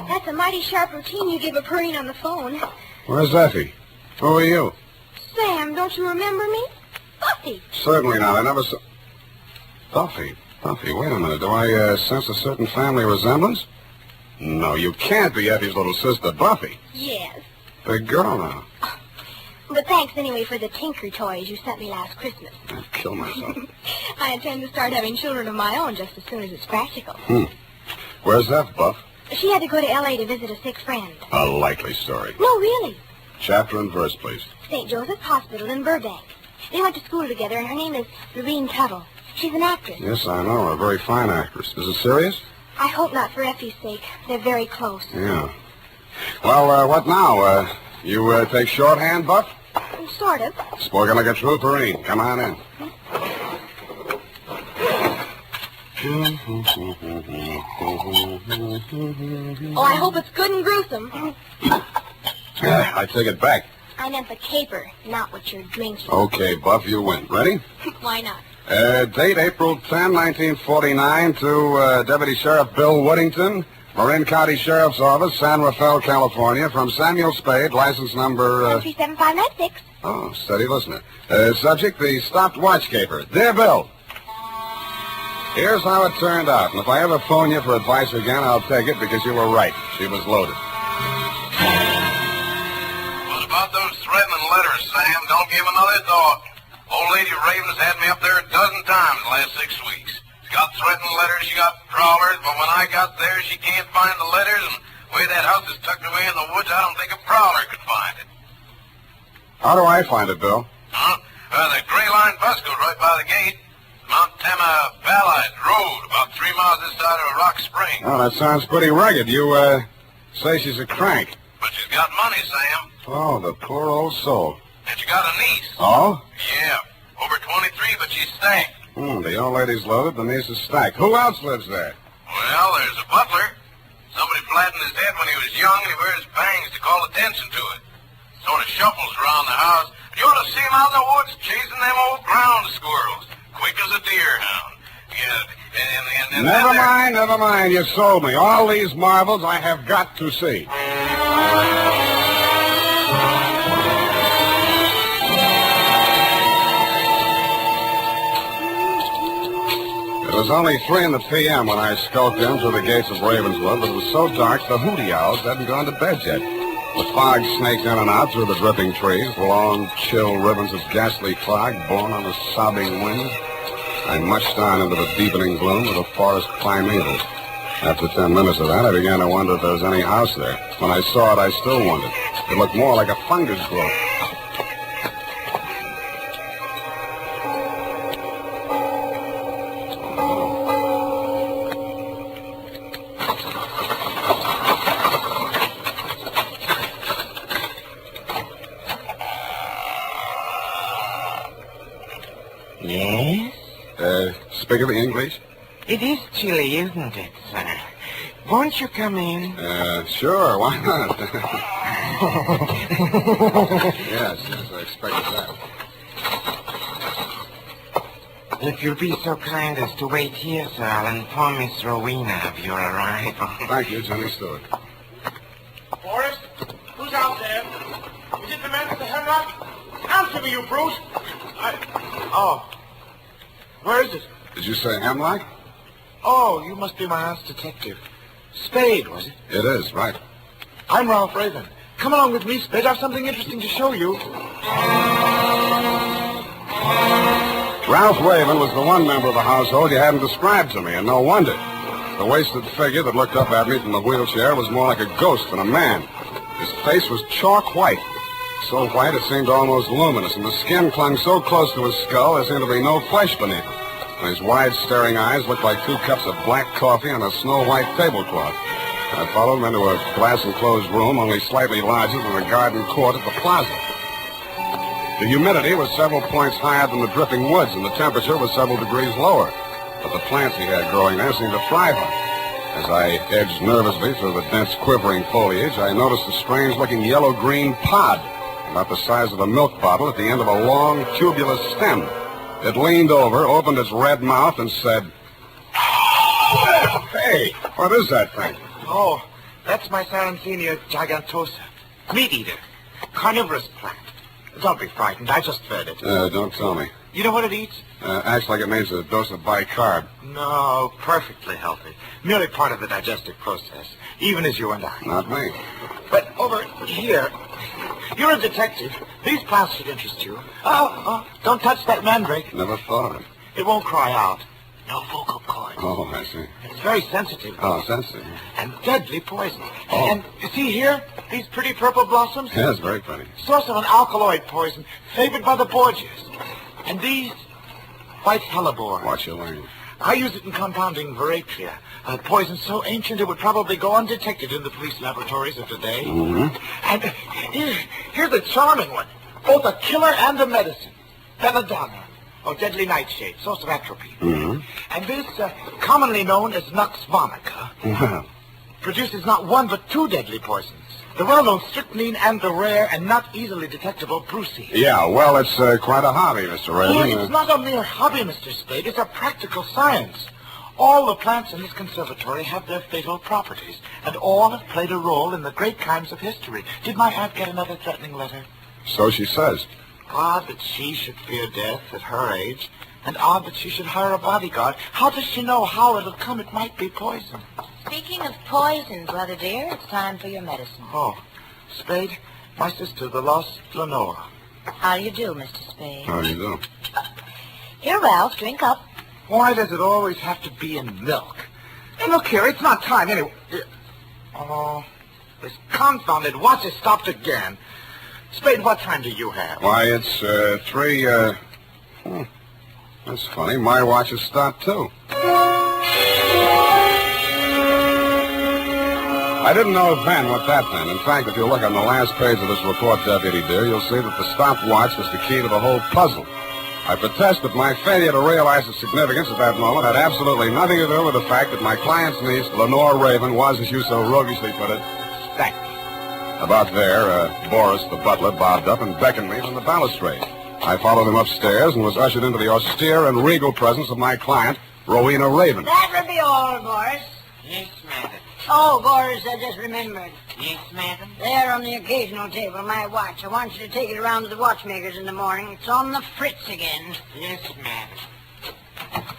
[SPEAKER 24] That's a mighty sharp routine you give a purring on the phone.
[SPEAKER 7] Where's Effie? Who are you?
[SPEAKER 24] Sam, don't you remember me? Buffy.
[SPEAKER 7] Certainly not. I never saw... Buffy, wait a minute. Do I sense a certain family resemblance? No, you can't be Effie's little sister, Buffy.
[SPEAKER 24] Yes.
[SPEAKER 7] Big girl now.
[SPEAKER 24] But thanks anyway for the tinker toys you sent me last Christmas.
[SPEAKER 7] I'd kill myself.
[SPEAKER 24] I intend to start having children of my own just as soon as it's practical.
[SPEAKER 7] Where's that, Buff?
[SPEAKER 24] She had to go to L.A. to visit a sick friend.
[SPEAKER 7] A likely story.
[SPEAKER 24] No, really.
[SPEAKER 7] Chapter and verse, please.
[SPEAKER 24] St. Joseph's Hospital in Burbank. They went to school together, and her name is Lorene Tuttle. She's an actress.
[SPEAKER 7] Yes, I know. A very fine actress. Is it serious?
[SPEAKER 24] I hope not for Effie's sake. They're very close.
[SPEAKER 7] Yeah. Well, what now? You take shorthand, Buff?
[SPEAKER 24] Sort of.
[SPEAKER 7] Spoken like a true Marine. Come on in.
[SPEAKER 24] Oh, I hope it's good and gruesome.
[SPEAKER 7] I take it back.
[SPEAKER 24] I meant the caper, not what you're drinking.
[SPEAKER 7] Okay, Buff, you win. Ready?
[SPEAKER 24] Why not?
[SPEAKER 7] Date April 10, 1949 to Deputy Sheriff Bill Woodington, Marin County Sheriff's Office, San Rafael, California, from Samuel Spade, license number...
[SPEAKER 24] 37596.
[SPEAKER 7] Oh, steady listener. Subject, the stopped watch caper. Dear Bill, here's how it turned out, and if I ever phone you for advice again, I'll take it because you were right. She was loaded.
[SPEAKER 17] What about those threatening letters, Sam? Don't give another thought. Old Lady Raven's had me up there a dozen times the last 6 weeks. She got threatening letters, she got prowlers, but when I got there, she can't find the letters, and the way that house is tucked away in the woods, I don't think a prowler could find it.
[SPEAKER 7] How do I find it, Bill?
[SPEAKER 17] Huh? The Gray Line bus goes right by the gate. Mount Tama Ballard Road, about 3 miles this side of Rock Spring.
[SPEAKER 7] Oh, that sounds pretty rugged. You, say she's a crank.
[SPEAKER 17] But she's got money, Sam.
[SPEAKER 7] Oh, the poor old soul.
[SPEAKER 17] And she got a niece.
[SPEAKER 7] Oh?
[SPEAKER 17] Yeah, over 23, but she's stacked.
[SPEAKER 7] The old lady's loaded, the niece is stacked. Who else lives there?
[SPEAKER 17] Well, there's a butler. Somebody flattened his head when he was young, and he wears bangs to call attention to it. Sort of shuffles around the house. You ought to see him out in the woods chasing them old ground squirrels. Quick as a deer hound. Yeah, and
[SPEAKER 7] Never mind. You sold me. All these marvels I have got to see. It was only 3 p.m. when I skulked in through the gates of Ravenswood, but it was so dark the hooty owls hadn't gone to bed yet. The fog snaked in and out through the dripping trees, long, chill ribbons of ghastly fog borne on the sobbing wind. I mushed on into the deepening gloom of the forest primeval. After 10 minutes of that, I began to wonder if there was any house there. When I saw it, I still wondered. It looked more like a fungus growth.
[SPEAKER 11] Yes?
[SPEAKER 7] Speak of the English?
[SPEAKER 11] It is chilly, isn't it, sir? Won't you come in?
[SPEAKER 7] Sure, why not? Yes, I expected that.
[SPEAKER 11] If you'll be so kind as to wait here, sir, I'll inform Miss Rowena of your arrival.
[SPEAKER 7] Thank you, Johnny Stewart.
[SPEAKER 6] Forrest, who's out there? Is it the man with the hemlock? Answer me, you brute.
[SPEAKER 20] Oh. Where is it?
[SPEAKER 17] Did you say Hemlock?
[SPEAKER 20] Oh, you must be my aunt's detective. Spade, was it?
[SPEAKER 17] It is, right.
[SPEAKER 20] I'm Ralph Raven. Come along with me, Spade. I have something interesting to show you.
[SPEAKER 17] Ralph Raven was the one member of the household you hadn't described to me, and no wonder. The wasted figure that looked up at me from the wheelchair was more like a ghost than a man. His face was chalk white. So white it seemed almost luminous, and the skin clung so close to his skull there seemed to be no flesh beneath it. And his wide, staring eyes looked like 2 cups of black coffee on a snow-white tablecloth. I followed him into a glass-enclosed room only slightly larger than the garden court at the plaza. The humidity was several points higher than the dripping woods, and the temperature was several degrees lower. But the plants he had growing there seemed to thrive on it. As I edged nervously through the dense, quivering foliage, I noticed a strange-looking yellow-green pod, about the size of a milk bottle at the end of a long, tubular stem. It leaned over, opened its red mouth, and said, "Hey, what is that thing?"
[SPEAKER 20] Oh, that's my Sarracenia gigantosa. Meat eater. Carnivorous plant. Don't be frightened. I just fed it.
[SPEAKER 17] Don't tell me.
[SPEAKER 20] You know what it eats?
[SPEAKER 17] Acts like it needs a dose of bicarb.
[SPEAKER 20] No, perfectly healthy. Merely part of the digestive process, even as you and I.
[SPEAKER 17] Not me.
[SPEAKER 20] But over here, you're a detective. These plants should interest you. Oh, don't touch that mandrake.
[SPEAKER 17] Never thought of it.
[SPEAKER 20] It won't cry out. No vocal cord.
[SPEAKER 17] Oh, I see.
[SPEAKER 20] It's very sensitive.
[SPEAKER 17] Oh, sensitive.
[SPEAKER 20] And deadly poison.
[SPEAKER 17] Oh.
[SPEAKER 20] And you see here, these pretty purple blossoms?
[SPEAKER 17] Yes, very pretty.
[SPEAKER 20] Source of an alkaloid poison favored by the Borgias. And these, white hellebore.
[SPEAKER 17] Watch your language.
[SPEAKER 20] I use it in compounding veratria, a poison so ancient it would probably go undetected in the police laboratories of today.
[SPEAKER 17] Mm-hmm.
[SPEAKER 20] And here's a charming one, both a killer and a medicine. Belladonna, or deadly nightshade, source of atropine.
[SPEAKER 17] Mm-hmm.
[SPEAKER 20] And this, commonly known as Nux vomica,
[SPEAKER 17] Well,
[SPEAKER 20] produces not one but 2 deadly poisons. The well-known strychnine and the rare and not easily detectable brucine.
[SPEAKER 17] yeah, well, it's quite a hobby, Mr. Raven.
[SPEAKER 20] It's not a mere hobby, Mr. Spade. It's a practical science. All the plants in this conservatory have their fatal properties, and all have played a role in the great crimes of history. Did my aunt get another threatening letter?
[SPEAKER 17] So she says.
[SPEAKER 20] Odd that she should fear death at her age, and odd that she should hire a bodyguard. How does she know how it'll come? It might be poison.
[SPEAKER 21] Speaking of poison, brother dear, it's time for your medicine.
[SPEAKER 20] Oh, Spade, my sister, the lost Lenore.
[SPEAKER 21] How do you do, Mr. Spade?
[SPEAKER 17] How do you do?
[SPEAKER 21] Here, Ralph, drink up.
[SPEAKER 20] Why does it always have to be in milk? Hey, look here, it's not time anyway. Oh, this confounded watch has stopped again. Spade, what time do you have?
[SPEAKER 17] Why, it's 3, that's funny. My watch has stopped, too. I didn't know then what that meant. In fact, if you look on the last page of this report, Deputy dear, you'll see that the stopwatch was the key to the whole puzzle. I protest that my failure to realize its significance at that moment had absolutely nothing to do with the fact that my client's niece, Lenore Raven, was, as you so roguishly put it, stacked. About there, Boris, the butler, bobbed up and beckoned me from the balustrade. I followed him upstairs and was ushered into the austere and regal presence of my client, Rowena Raven.
[SPEAKER 14] That will be all, Boris.
[SPEAKER 21] Yes, madam.
[SPEAKER 14] Oh, Boris, I just remembered.
[SPEAKER 21] Yes, madam.
[SPEAKER 14] There on the occasional table, my watch. I want you to take it around to the watchmakers in the morning. It's on the fritz again.
[SPEAKER 21] Yes, madam.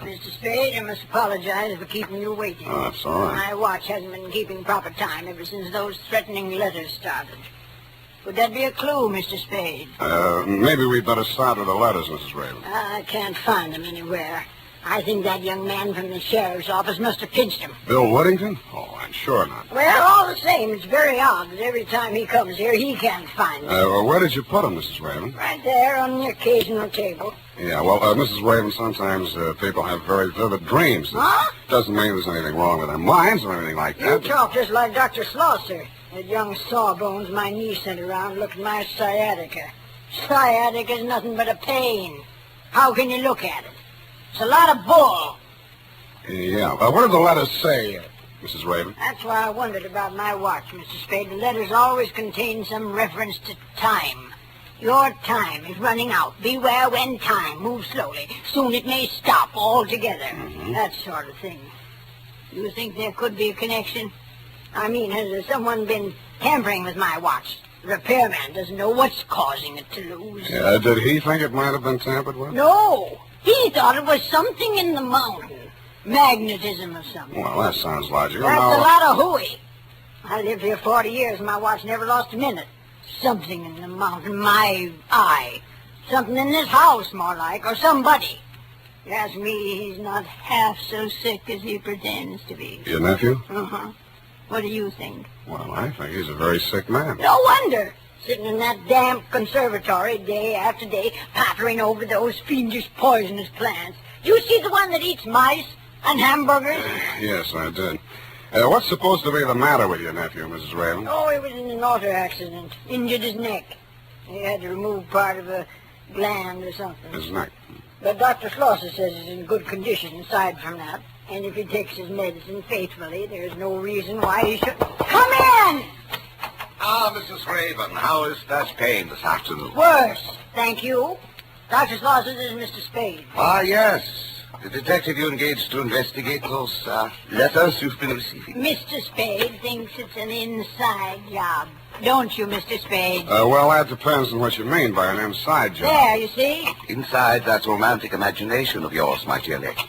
[SPEAKER 14] Mr. Spade, I must apologize for keeping you waiting.
[SPEAKER 17] Oh, that's all right.
[SPEAKER 14] My watch hasn't been keeping proper time ever since those threatening letters started. Would that be a clue, Mr. Spade?
[SPEAKER 17] Maybe we'd better start with the letters, Mrs. Raven.
[SPEAKER 14] I can't find them anywhere. I think that young man from the sheriff's office must have pinched him.
[SPEAKER 17] Bill Whittington? Oh, I'm sure not.
[SPEAKER 14] Well, all the same, it's very odd that every time he comes here, he can't find them.
[SPEAKER 17] Where did you put them, Mrs. Raven?
[SPEAKER 14] Right there on the occasional table.
[SPEAKER 17] Yeah, well, Mrs. Raven, sometimes people have very vivid dreams.
[SPEAKER 14] Huh?
[SPEAKER 17] Doesn't mean there's anything wrong with their minds or anything like
[SPEAKER 14] You
[SPEAKER 17] that.
[SPEAKER 14] talk just like Dr. Slaucer. That young sawbones my niece sent around looked at my sciatica. Sciatica's nothing but a pain. How can you look at it? It's a lot of bull.
[SPEAKER 17] Yeah. What did the letters say, Mrs. Raven?
[SPEAKER 14] That's why I wondered about my watch, Mr. Spade. The letters always contain some reference to time. Your time is running out. Beware when time moves slowly. Soon it may stop altogether.
[SPEAKER 17] Mm-hmm.
[SPEAKER 14] That sort of thing. You think there could be a connection? I mean, has someone been tampering with my watch? The repairman doesn't know what's causing it to lose.
[SPEAKER 4] Did he think it might have been tampered with?
[SPEAKER 14] No. He thought it was something in the mountain. Magnetism or something.
[SPEAKER 4] Well, that sounds logical.
[SPEAKER 14] That's
[SPEAKER 4] Now,
[SPEAKER 14] a lot of hooey. I lived here 40 years and my watch never lost a minute. Something in the mountain, my eye. Something in this house, more like, or somebody. You ask me, he's not half so sick as he pretends to be.
[SPEAKER 4] Your nephew?
[SPEAKER 14] Uh-huh. What do you think?
[SPEAKER 4] Well, I think he's a very sick man.
[SPEAKER 14] No wonder. Sitting in that damp conservatory day after day, pottering over those fiendish poisonous plants. You see the one that eats mice and hamburgers?
[SPEAKER 4] Yes, I did. What's supposed to be the matter with your nephew, Mrs. Raven?
[SPEAKER 14] Oh, he was in an auto accident. Injured his neck. He had to remove part of a gland or something.
[SPEAKER 4] His neck.
[SPEAKER 14] But Dr. Schlosser says he's in good condition aside from that. And if he takes his medicine faithfully, there's no reason why he should... Come in!
[SPEAKER 17] Ah, Mrs. Raven, how is that pain this afternoon?
[SPEAKER 14] Worse, thank you. Dr. Schlosser is Mr. Spade.
[SPEAKER 17] Ah, yes. The detective you engaged to investigate those letters you've been receiving.
[SPEAKER 14] Mr. Spade thinks it's an inside job. Don't you, Mr. Spade?
[SPEAKER 4] Well, that depends on what you mean by an inside job.
[SPEAKER 14] There, you see?
[SPEAKER 17] Inside that romantic imagination of yours, my dear lady.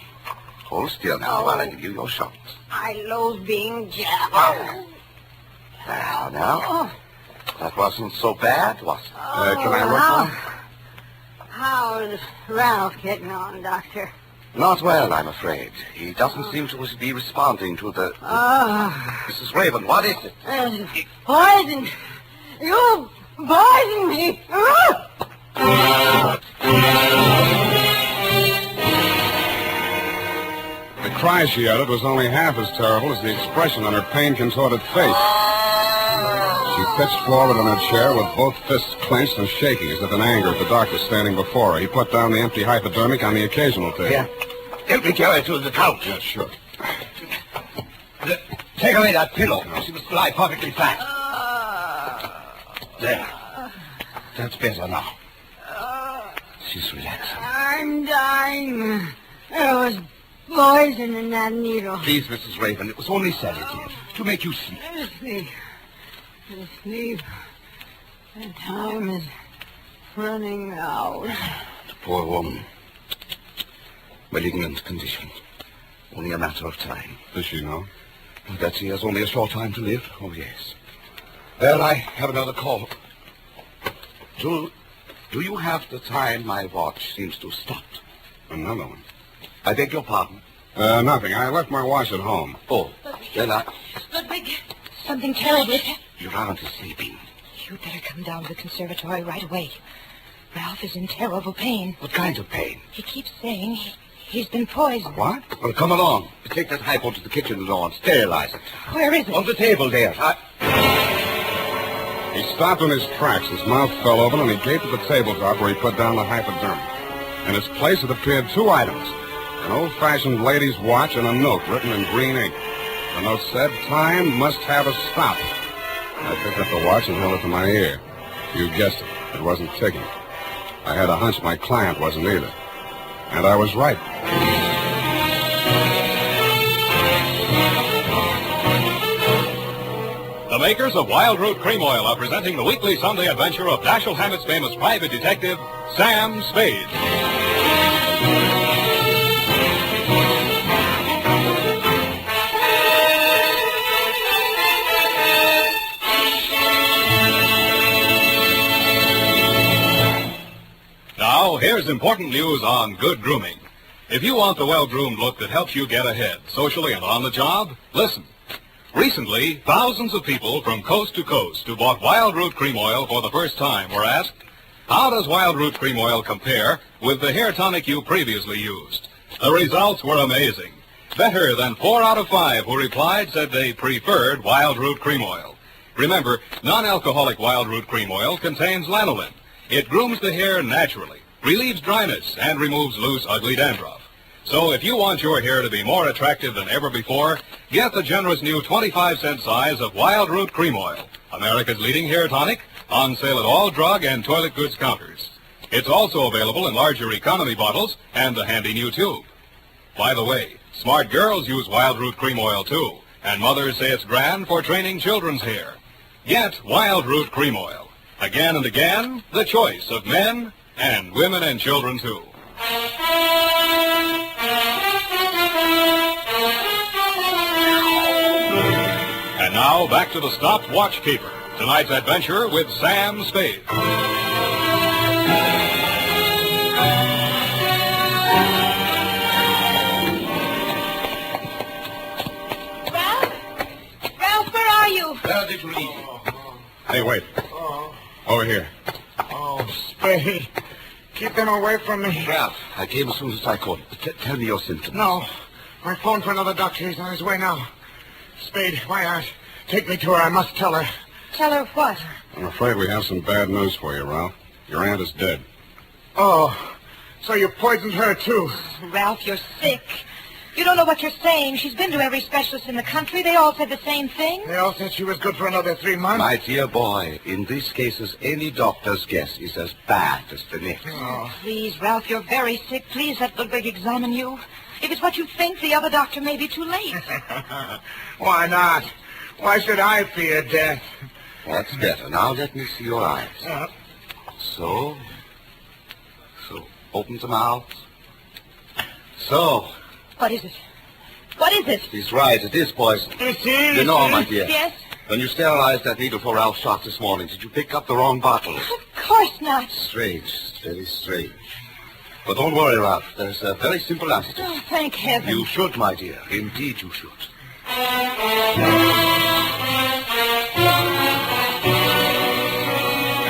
[SPEAKER 17] Hold still now while I give you your shots.
[SPEAKER 14] I loathe being jabbed.
[SPEAKER 17] Now. That wasn't so bad, was it?
[SPEAKER 4] Can I look now?
[SPEAKER 14] How's Ralph getting on, Doctor?
[SPEAKER 17] Not well, I'm afraid. He doesn't seem to be responding to the... Mrs. Raven, what is it?
[SPEAKER 14] Poison! You poisoned me!
[SPEAKER 4] The cry she uttered was only half as terrible as the expression on her pain-contorted face. She pitched forward on her chair with both fists clenched and shaking as if in anger at the doctor standing before her. He put down the empty hypodermic on the occasional table.
[SPEAKER 17] Yeah. Help me carry her to the couch.
[SPEAKER 4] Yeah, sure.
[SPEAKER 17] Take away that pillow. She must lie perfectly flat. There. That's better now. She's relaxing.
[SPEAKER 14] I'm dying. There was poison in that needle.
[SPEAKER 17] Please, Mrs. Raven, it was only sedative to make you sleep.
[SPEAKER 14] Sleep. The time is running out.
[SPEAKER 17] The poor woman. Malignant condition. Only a matter of time.
[SPEAKER 4] Does she know?
[SPEAKER 17] That she has only a short time to live? Oh, yes. Well, I have another call. Do you have the time my watch seems to stop?
[SPEAKER 4] Another one?
[SPEAKER 17] I beg your pardon?
[SPEAKER 4] Nothing. I left my watch at home.
[SPEAKER 17] Oh, then
[SPEAKER 21] Ludwig, something terrible is happening.
[SPEAKER 17] Your aunt is sleeping.
[SPEAKER 21] You'd better come down to the conservatory right away. Ralph is in terrible pain.
[SPEAKER 17] What kind of pain?
[SPEAKER 21] He keeps saying he's been poisoned.
[SPEAKER 17] What? Well, come along. Take that hypo to the kitchen door and sterilize it.
[SPEAKER 21] Where is it?
[SPEAKER 17] On the table there.
[SPEAKER 4] He stopped in his tracks. His mouth fell open, and he gaped at the tabletop where he put down the hypodermic. In its place had appeared two items. An old-fashioned lady's watch and a note written in green ink. The note said, "Time must have a stop." I picked up the watch and held it to my ear. You guessed it. It wasn't ticking. I had a hunch my client wasn't either. And I was right.
[SPEAKER 2] The makers of Wild Root Cream Oil are presenting the weekly Sunday adventure of Dashiell Hammett's famous private detective, Sam Spade. Now, here's important news on good grooming. If you want the well-groomed look that helps you get ahead, socially and on the job, listen. Recently, thousands of people from coast to coast who bought Wild Root Cream Oil for the first time were asked, how does Wild Root Cream Oil compare with the hair tonic you previously used? The results were amazing. Better than 4 out of 5 who replied said they preferred Wild Root Cream Oil. Remember, non-alcoholic Wild Root Cream Oil contains lanolin. It grooms the hair naturally, relieves dryness, and removes loose, ugly dandruff. So if you want your hair to be more attractive than ever before, get the generous new 25-cent size of Wild Root Cream Oil, America's leading hair tonic, on sale at all drug and toilet goods counters. It's also available in larger economy bottles and the handy new tube. By the way, smart girls use Wild Root Cream Oil too, and mothers say it's grand for training children's hair. Get Wild Root Cream Oil. Again and again, the choice of men and women and children, too. And now, back to the stopwatch caper. Tonight's adventure with Sam Spade.
[SPEAKER 21] Ralph, where are you?
[SPEAKER 4] Hey, wait. Over here.
[SPEAKER 10] Oh, Spade. Keep them away from me.
[SPEAKER 17] Ralph, I came as soon as I could. Tell me your symptoms.
[SPEAKER 10] No. I phoned for another doctor. He's on his way now. Spade, my aunt. Take me to her. I must tell her.
[SPEAKER 21] Tell her what?
[SPEAKER 4] I'm afraid we have some bad news for you, Ralph. Your aunt is dead.
[SPEAKER 10] Oh, so you poisoned her, too.
[SPEAKER 21] Ralph, you're sick. You don't know what you're saying. She's been to every specialist in the country. They all said the same thing.
[SPEAKER 10] They all said she was good for another 3 months.
[SPEAKER 17] My dear boy, in these cases, any doctor's guess is as bad as the next.
[SPEAKER 21] Oh, please, Ralph, you're very sick. Please let Ludwig examine you. If it's what you think, the other doctor may be too late.
[SPEAKER 10] Why not? Why should I fear death?
[SPEAKER 17] That's better. Now let me see your eyes. So, open them out. So.
[SPEAKER 21] What is it? What is it?
[SPEAKER 17] He's right. It is poison. You know, my dear.
[SPEAKER 21] Yes?
[SPEAKER 17] When you sterilized that needle for Ralph's shot this morning, did you pick up the wrong bottle?
[SPEAKER 21] Of course not.
[SPEAKER 17] Strange. Very strange. But don't worry, Ralph. There's a very simple antidote.
[SPEAKER 21] Oh, thank heaven.
[SPEAKER 17] You should, my dear. Indeed you should.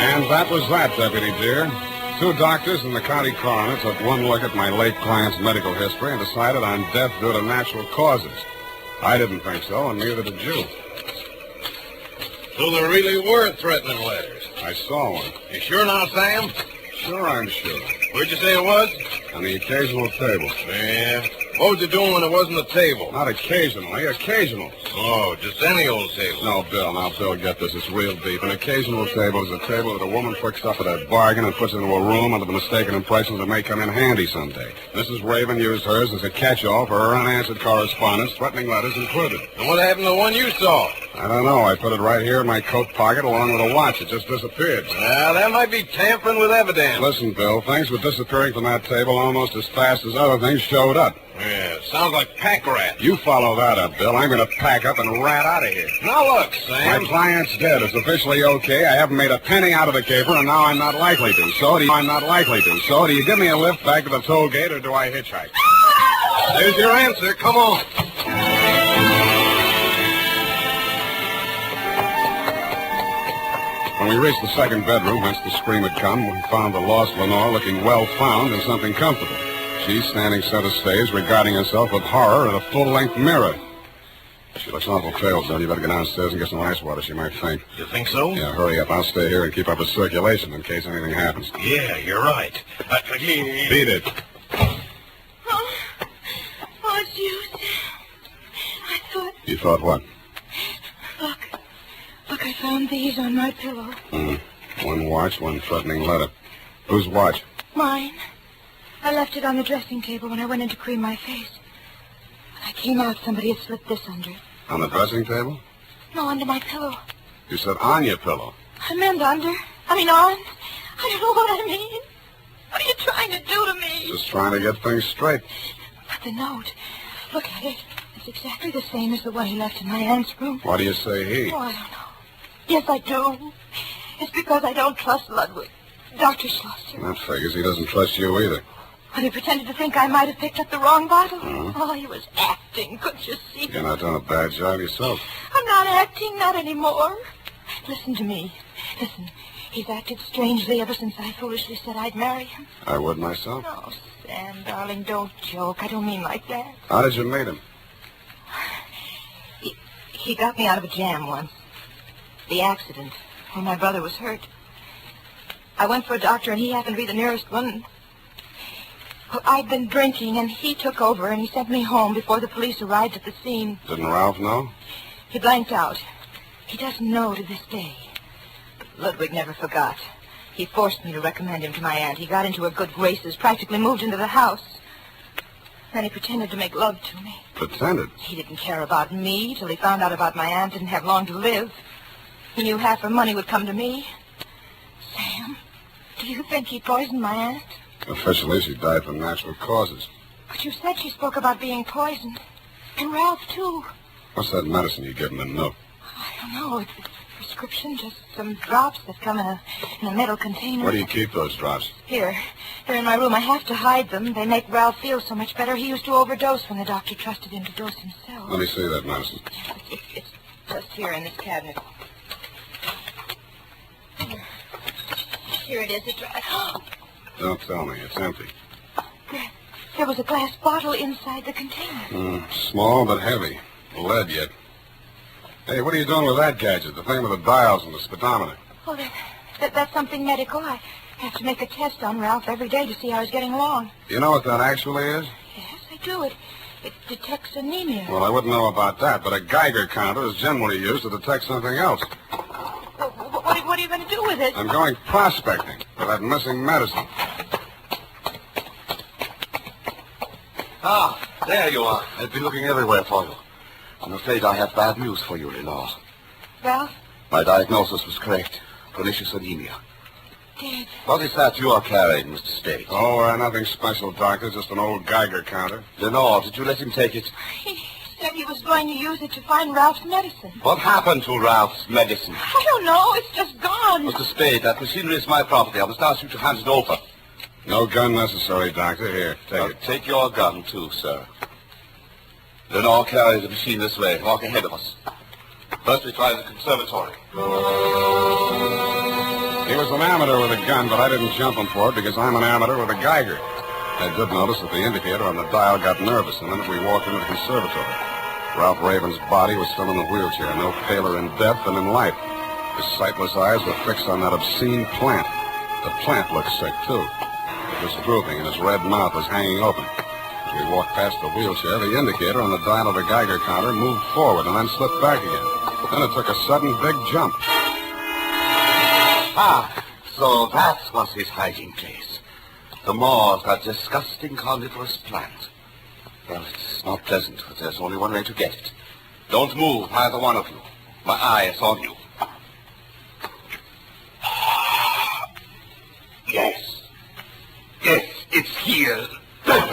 [SPEAKER 4] And that was that, Deputy dear. 2 doctors and the county coroner took one look at my late client's medical history and decided on death due to natural causes. I didn't think so, and neither did you.
[SPEAKER 17] So there really were threatening letters.
[SPEAKER 4] I saw one.
[SPEAKER 17] You sure now, Sam?
[SPEAKER 4] Sure, I'm sure.
[SPEAKER 17] Where'd you say it was?
[SPEAKER 4] On the occasional table.
[SPEAKER 17] Yeah. What was you doing when it wasn't a table?
[SPEAKER 4] Not occasionally, occasional.
[SPEAKER 17] Oh, just any old table.
[SPEAKER 4] No, Bill, get this. It's real deep. An occasional table is a table that a woman picks up at a bargain and puts into a room under the mistaken impression that it may come in handy someday. Mrs. Raven used hers as a catch-all for her unanswered correspondence, threatening letters included.
[SPEAKER 17] And what happened to the one you saw?
[SPEAKER 4] I don't know. I put it right here in my coat pocket along with a watch. It just disappeared.
[SPEAKER 17] Well, that might be tampering with evidence.
[SPEAKER 4] Listen, Bill, things were disappearing from that table almost as fast as other things showed up.
[SPEAKER 17] Yeah, sounds like pack rat.
[SPEAKER 4] You follow that up, Bill. I'm going to pack up and rat out of here.
[SPEAKER 17] Now look, Sam.
[SPEAKER 4] My client's dead. It's officially okay. I haven't made a penny out of the caper, and now I'm not likely to. So do you give me a lift back to the toll gate, or do I hitchhike?
[SPEAKER 17] There's your answer. Come on.
[SPEAKER 4] When we reached the second bedroom, whence the scream had come, we found the lost Lenore looking well found in something comfortable. She standing center stage, regarding herself with horror in a full-length mirror. She looks awful pale, Bill. You better go downstairs and get some ice water. She might faint.
[SPEAKER 17] You think so?
[SPEAKER 4] Yeah, hurry up. I'll stay here and keep up with circulation in case anything happens.
[SPEAKER 17] Yeah, you're right.
[SPEAKER 4] Beat it.
[SPEAKER 21] Oh, it's you, Sam. I thought...
[SPEAKER 4] You thought what?
[SPEAKER 21] Look, I found these on my pillow.
[SPEAKER 4] One watch, one threatening letter. Whose watch?
[SPEAKER 21] Mine. I left it on the dressing table when I went in to cream my face. When I came out, somebody had slipped this under.
[SPEAKER 4] On the dressing table?
[SPEAKER 21] No, under my pillow.
[SPEAKER 4] You said on your pillow.
[SPEAKER 21] I meant under. On. I don't know what I mean. What are you trying to do to me?
[SPEAKER 4] Just trying to get things straight.
[SPEAKER 21] But the note. Look at it. It's exactly the same as the one he left in my aunt's room.
[SPEAKER 4] Why do you say he?
[SPEAKER 21] Oh, I don't know. Yes, I do. It's because I don't trust Ludwig. Dr. Schlosser.
[SPEAKER 4] That figures. He doesn't trust you either.
[SPEAKER 21] When he pretended to think I might have picked up the wrong bottle. Oh, he was acting. Couldn't you see?
[SPEAKER 4] You're not doing a bad job yourself.
[SPEAKER 21] I'm not acting, not anymore. Listen to me. Listen, he's acted strangely ever since I foolishly said I'd marry him.
[SPEAKER 4] I would myself.
[SPEAKER 21] Oh, Sam, darling, don't joke. I don't mean like that.
[SPEAKER 4] How did you meet him?
[SPEAKER 21] He got me out of a jam once. The accident, when my brother was hurt. I went for a doctor, and he happened to be the nearest one. Well, I'd been drinking, and he took over, and he sent me home before the police arrived at the scene.
[SPEAKER 4] Didn't Ralph know?
[SPEAKER 21] He blanked out. He doesn't know to this day. But Ludwig never forgot. He forced me to recommend him to my aunt. He got into her good graces, practically moved into the house. Then he pretended to make love to me.
[SPEAKER 4] Pretended?
[SPEAKER 21] He didn't care about me till he found out about my aunt didn't have long to live. He knew half her money would come to me. you think he poisoned my aunt?
[SPEAKER 4] Officially, she died from natural causes.
[SPEAKER 21] But you said she spoke about being poisoned. And Ralph, too.
[SPEAKER 4] What's that medicine you give in the note?
[SPEAKER 21] I don't know. It's a prescription, just some drops that come in a metal container.
[SPEAKER 4] Where do you keep those drops?
[SPEAKER 21] Here in my room. I have to hide them. They make Ralph feel so much better. He used to overdose when the doctor trusted him to dose himself.
[SPEAKER 4] Let me see that medicine.
[SPEAKER 21] It's just here in this cabinet. Here it is. It's right.
[SPEAKER 4] Don't tell me. It's empty.
[SPEAKER 21] There was a glass bottle inside the container.
[SPEAKER 4] Small but heavy. Lead yet. Hey, what are you doing with that gadget? The thing with the dials and the speedometer?
[SPEAKER 21] Oh, that's something medical. I have to make a test on Ralph every day to see how he's getting along.
[SPEAKER 4] You know what that actually is?
[SPEAKER 21] Yes, I do. It detects anemia.
[SPEAKER 4] Well, I wouldn't know about that, but a Geiger counter is generally used to detect something else.
[SPEAKER 21] What are you going to do with it?
[SPEAKER 4] I'm going prospecting for that missing medicine.
[SPEAKER 9] Ah, there you are. I've been looking everywhere for you. I'm afraid I have bad news for you, Lenore.
[SPEAKER 21] Ralph?
[SPEAKER 9] My diagnosis was correct. Pernicious anemia.
[SPEAKER 21] Dead.
[SPEAKER 9] What is that you are carrying, Mr. Spade?
[SPEAKER 4] Oh, nothing special, Doctor. Just an old Geiger counter.
[SPEAKER 9] Lenore, did you let him take it?
[SPEAKER 21] He said he was going to use it to find Ralph's medicine.
[SPEAKER 9] What happened to Ralph's medicine?
[SPEAKER 21] I don't know. It's just gone.
[SPEAKER 9] Mr. Spade, that machinery is my property. I must ask you to hand it over.
[SPEAKER 4] No gun necessary, Doctor. Here, take it.
[SPEAKER 9] Take your gun, too, sir. Lenore, carry the machine this way. Walk ahead of us. First, we try the conservatory.
[SPEAKER 4] He was an amateur with a gun, but I didn't jump him for it because I'm an amateur with a Geiger. I did notice that the indicator on the dial got nervous the minute we walked into the conservatory. Ralph Raven's body was still in the wheelchair, no paler in death than in life. His sightless eyes were fixed on that obscene plant. The plant looked sick, too. It was drooping, and his red mouth was hanging open. As we walked past the wheelchair, the indicator on the dial of the Geiger counter moved forward and then slipped back again. Then it took a sudden big jump.
[SPEAKER 9] Ah, so that was his hiding place. The maw of that disgusting carnivorous plant. Well, it's not pleasant, but there's only one way to get it. Don't move, either one of you. My eye is on you. Yes. Yes, it's here.
[SPEAKER 4] At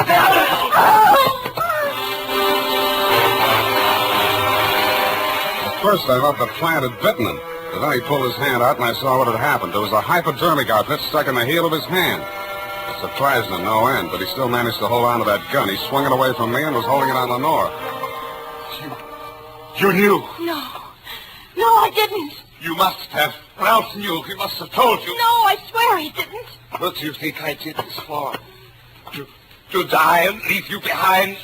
[SPEAKER 4] first, I thought the plant had bitten him. But then he pulled his hand out, and I saw what had happened. There was a hypodermic outfit stuck in the heel of his hand. It surprised him no end, but he still managed to hold on to that gun. He swung it away from me and was holding it on Lenore.
[SPEAKER 9] You knew.
[SPEAKER 21] No, I didn't.
[SPEAKER 9] You must have. Ralph knew. He must have told you.
[SPEAKER 21] No, I swear he didn't.
[SPEAKER 9] What do you think I did this for? To die and leave you behind?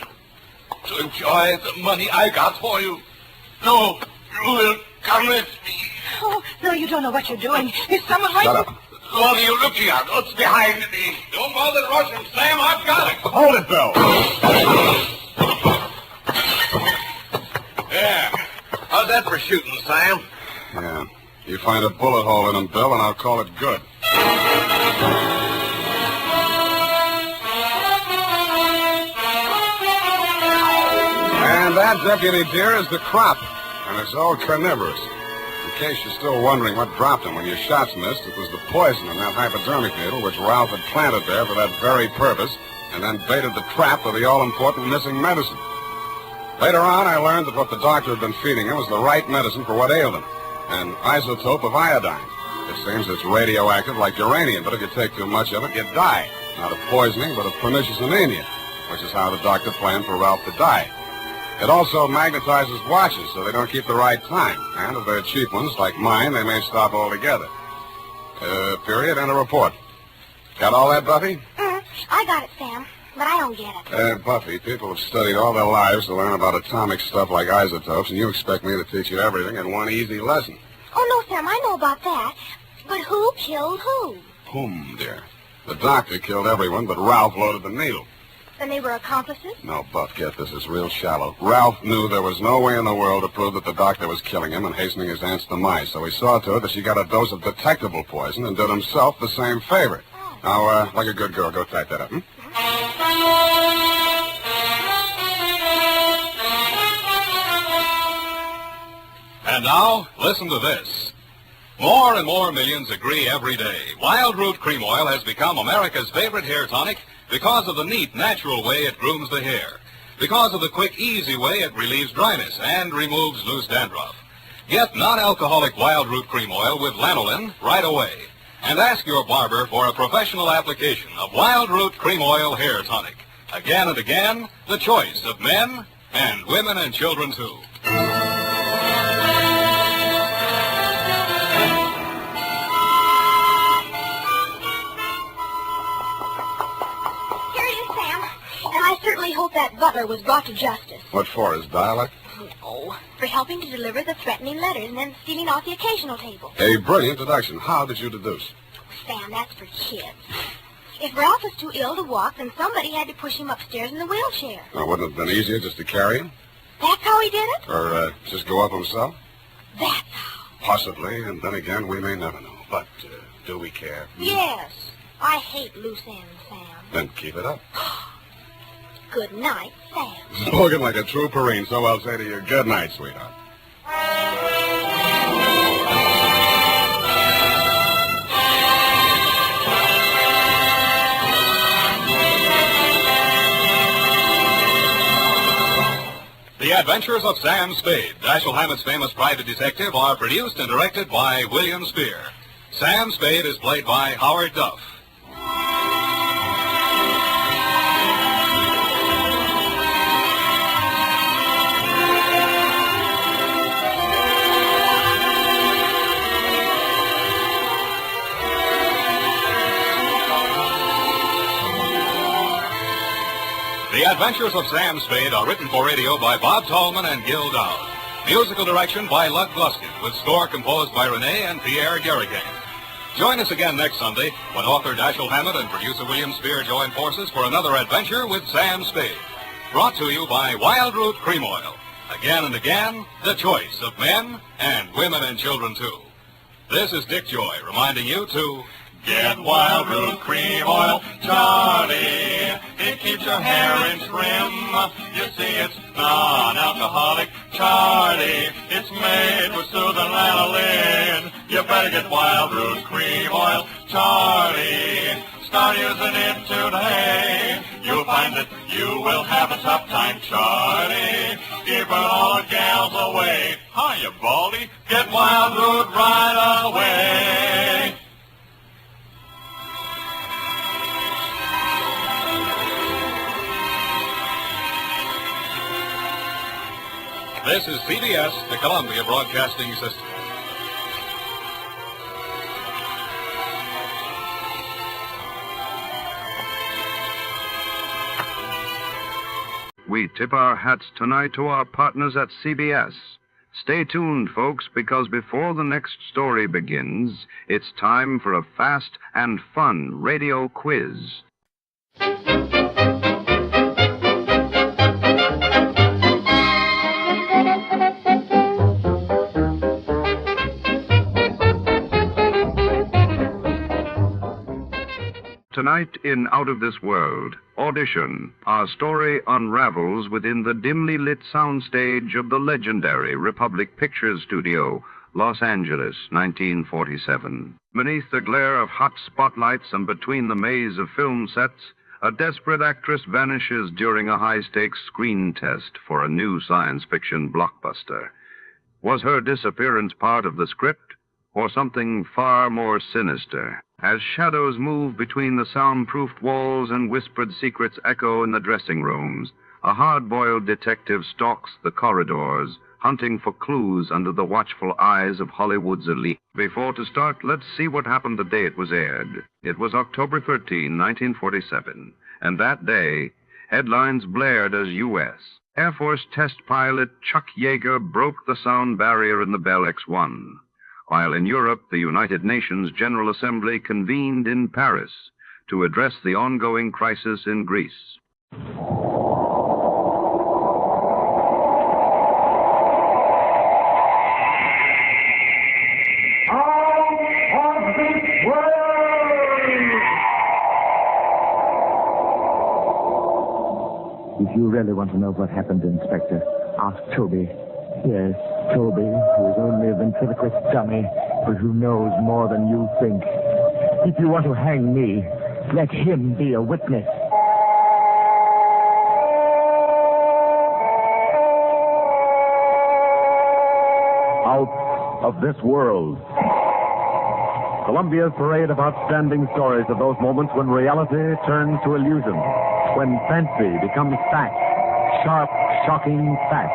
[SPEAKER 9] To enjoy the money I got for you? No, you will come with me.
[SPEAKER 21] Oh, no, you don't know what you're doing. There's someone right...
[SPEAKER 4] Shut up.
[SPEAKER 9] What are you looking at? What's behind me? Don't bother rushing, Sam. I've got it.
[SPEAKER 4] Hold it, Bill.
[SPEAKER 9] Yeah. How's that for shooting, Sam?
[SPEAKER 4] Yeah. You find a bullet hole in him, Bill, and I'll call it good. And that, Deputy dear, is the crop. And it's all carnivorous. In case you're still wondering what dropped him when your shots missed, it was the poison in that hypodermic needle which Ralph had planted there for that very purpose, and then baited the trap for the all-important missing medicine. Later on, I learned that what the doctor had been feeding him was the right medicine for what ailed him, an isotope of iodine. It seems it's radioactive like uranium, but if you take too much of it, you die. Not of poisoning, but of pernicious anemia, which is how the doctor planned for Ralph to die. It also magnetizes watches so they don't keep the right time. And if they're cheap ones, like mine, they may stop altogether. Period, and a report. Got all that, Buffy?
[SPEAKER 8] I got it, Sam, but I don't get it.
[SPEAKER 4] Buffy, people have studied all their lives to learn about atomic stuff like isotopes, and you expect me to teach you everything in one easy lesson.
[SPEAKER 8] Oh, no, Sam, I know about that. But who killed who?
[SPEAKER 4] Whom, dear? The doctor killed everyone, but Ralph loaded the needle.
[SPEAKER 8] Then they were accomplices?
[SPEAKER 4] No, Buff, get this. It's real shallow. Ralph knew there was no way in the world to prove that the doctor was killing him and hastening his aunt's demise, so he saw to it that she got a dose of detectable poison and did himself the same favor. Now, like a good girl, go type that up,
[SPEAKER 2] And now, listen to this. More and more millions agree every day. Wild Root Cream Oil has become America's favorite hair tonic because of the neat, natural way it grooms the hair. Because of the quick, easy way it relieves dryness and removes loose dandruff. Get non-alcoholic Wild Root Cream Oil with lanolin right away. And ask your barber for a professional application of Wild Root Cream Oil Hair Tonic. Again and again, the choice of men and women and children, too.
[SPEAKER 14] I certainly hope that butler was brought to justice.
[SPEAKER 4] What for, his dialect?
[SPEAKER 14] Oh, for helping to deliver the threatening letters and then stealing off the occasional table.
[SPEAKER 4] A brilliant deduction. How did you deduce?
[SPEAKER 14] Sam, that's for kids. If Ralph was too ill to walk, then somebody had to push him upstairs in the wheelchair.
[SPEAKER 4] Now, wouldn't it have been easier just to carry him?
[SPEAKER 14] That's how he did it?
[SPEAKER 4] Or just go up himself?
[SPEAKER 14] That's how.
[SPEAKER 4] Possibly, and then again, we may never know. But do we care?
[SPEAKER 14] Yes. I hate loose ends, Sam.
[SPEAKER 4] Then keep it up.
[SPEAKER 14] Good night, Sam.
[SPEAKER 4] Spoken like a true Marine, so I'll say to you, good night, sweetheart.
[SPEAKER 2] The Adventures of Sam Spade, Dashiell Hammett's famous private detective, are produced and directed by William Spear. Sam Spade is played by Howard Duff. The Adventures of Sam Spade are written for radio by Bob Tallman and Gil Dowd. Musical direction by Lud Gluskin, with score composed by Renee and Pierre Garrigan. Join us again next Sunday when author Dashiell Hammett and producer William Spear join forces for another adventure with Sam Spade. Brought to you by Wild Root Cream Oil. Again and again, the choice of men and women and children, too. This is Dick Joy reminding you to get Wild Root Cream Oil, Charlie. It keeps your hair in trim. You see, it's non-alcoholic, Charlie. It's made with soothing lanolin. You better get Wild Root Cream Oil, Charlie. Start using it today. You'll find that you will have a tough time, Charlie. Keeping all the gals away. Hiya, Baldy. Get Wild Root right away. This is CBS, the Columbia Broadcasting System.
[SPEAKER 1] We tip our hats tonight to our partners at CBS. Stay tuned, folks, because before the next story begins, it's time for a fast and fun radio quiz. Tonight in Out of This World, Audition, our story unravels within the dimly lit soundstage of the legendary Republic Pictures Studio, Los Angeles, 1947. Beneath the glare of hot spotlights and between the maze of film sets, a desperate actress vanishes during a high-stakes screen test for a new science fiction blockbuster. Was her disappearance part of the script, or something far more sinister? As shadows move between the soundproofed walls and whispered secrets echo in the dressing rooms, a hard-boiled detective stalks the corridors, hunting for clues under the watchful eyes of Hollywood's elite. Before to start, let's see what happened the day it was aired. It was October 13, 1947, and that day, headlines blared as U.S. Air Force test pilot Chuck Yeager broke the sound barrier in the Bell X-1. While in Europe, the United Nations General Assembly convened in Paris to address the ongoing crisis in Greece.
[SPEAKER 5] If you really want to know what happened, Inspector, ask Toby. Yes, Toby, who is only a ventriloquist dummy. but who knows more than you think. If you want to hang me, let him be a witness. Out of this world. Columbia's parade of outstanding stories of those moments when reality turns to illusion, when fancy becomes fact, sharp, shocking fact.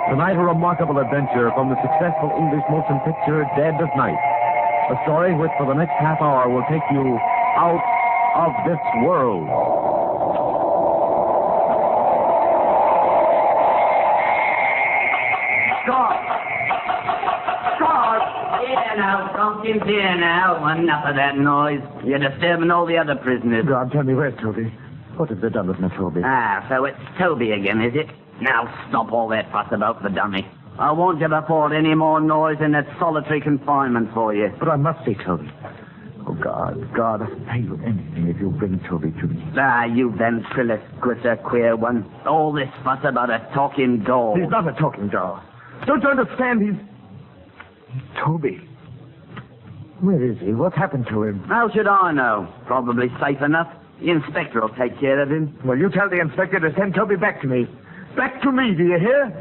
[SPEAKER 5] Tonight, a remarkable adventure from the successful English motion picture Dead of Night. A story which for the next half hour will take you out of this world.
[SPEAKER 13] Stop! Here now, Tompkins, here now. Enough of that noise. You're disturbing all the other prisoners.
[SPEAKER 5] God, tell me, where's Toby? What have they done with my Toby?
[SPEAKER 13] So it's Toby again, is it? Now stop all that fuss about the dummy. I warned you before any more noise in that solitary confinement for you.
[SPEAKER 5] But I must see Toby. Oh, God, I'll pay you anything if you bring Toby to me.
[SPEAKER 13] You ventriloquist, queer one. All this fuss about a talking doll.
[SPEAKER 5] He's not a talking doll. Don't you understand? He's Toby. Where is he? What happened to him?
[SPEAKER 13] How should I know? Probably safe enough. The inspector will take care of him.
[SPEAKER 5] Well, you tell the inspector to send Toby back to me. Back to me, do you hear?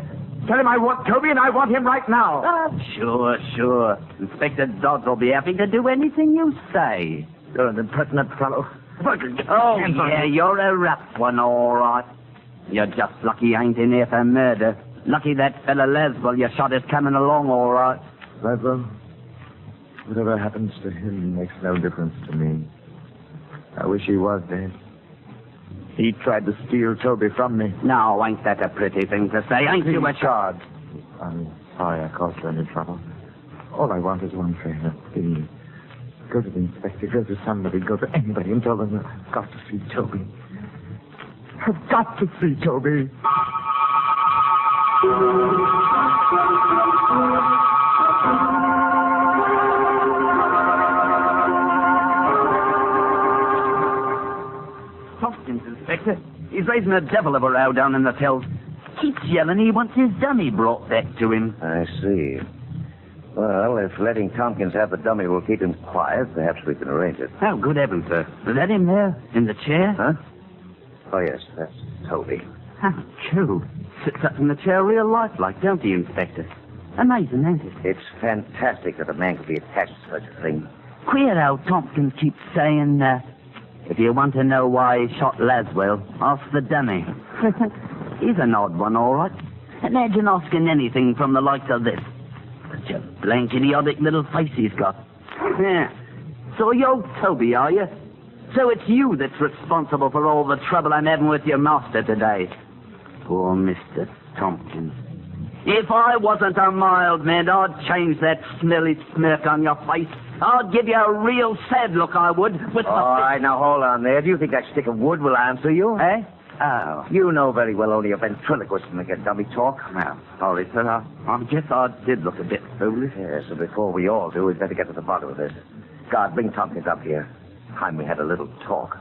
[SPEAKER 5] Tell him I want Toby and I want him right now.
[SPEAKER 13] Sure. Inspector Dodds will be happy to do anything you say.
[SPEAKER 5] You're an impertinent fellow.
[SPEAKER 13] Oh, yeah, you're a rough one, all right. You're just lucky you ain't in here for murder. Lucky that fella Leswell you shot is coming along, all right.
[SPEAKER 5] Leswell? Whatever happens to him makes no difference to me. I wish he was dead. He tried to steal Toby from me.
[SPEAKER 13] No, ain't that a pretty thing to say? Ain't you a
[SPEAKER 5] charge? I'm sorry I caused you any trouble. All I want is one favor. Please. Go to the inspector, go to somebody, go to anybody and tell them that I've got to see Toby. I've got to see Toby.
[SPEAKER 13] Tompkins, Inspector. He's raising a devil of a row down in the cells. Keeps yelling he wants his dummy brought back to him.
[SPEAKER 15] I see. Well, if letting Tompkins have the dummy will keep him quiet, perhaps we can arrange it.
[SPEAKER 13] Oh, good heavens, sir. Is that him there, in the chair?
[SPEAKER 15] Huh? Oh, yes, that's Toby.
[SPEAKER 13] How cool. Sits up in the chair real lifelike, don't he, Inspector? Amazing, ain't it?
[SPEAKER 15] It's fantastic that a man could be attached to such a thing.
[SPEAKER 13] Queer how Tompkins keeps saying, if you want to know why he shot Laswell, ask the dummy. He's an odd one, all right. Imagine asking anything from the likes of this. Such a blank, idiotic little face he's got. Yeah. So you're Toby, are you? So it's you that's responsible for all the trouble I'm having with your master today. Poor Mr. Tompkins. If I wasn't a mild man, I'd change that smelly smirk on your face. I'd give you a real sad look, I would. With
[SPEAKER 15] all right, now hold on there. Do you think that stick of wood will answer you?
[SPEAKER 13] Eh?
[SPEAKER 15] Oh. You know very well only a ventriloquist can make a dummy talk.
[SPEAKER 13] Well, sorry, sir. I guess I did look a bit foolish.
[SPEAKER 15] Yes, so before we all do, we'd better get to the bottom of this. God, bring Tompkins up here. Time we had a little talk.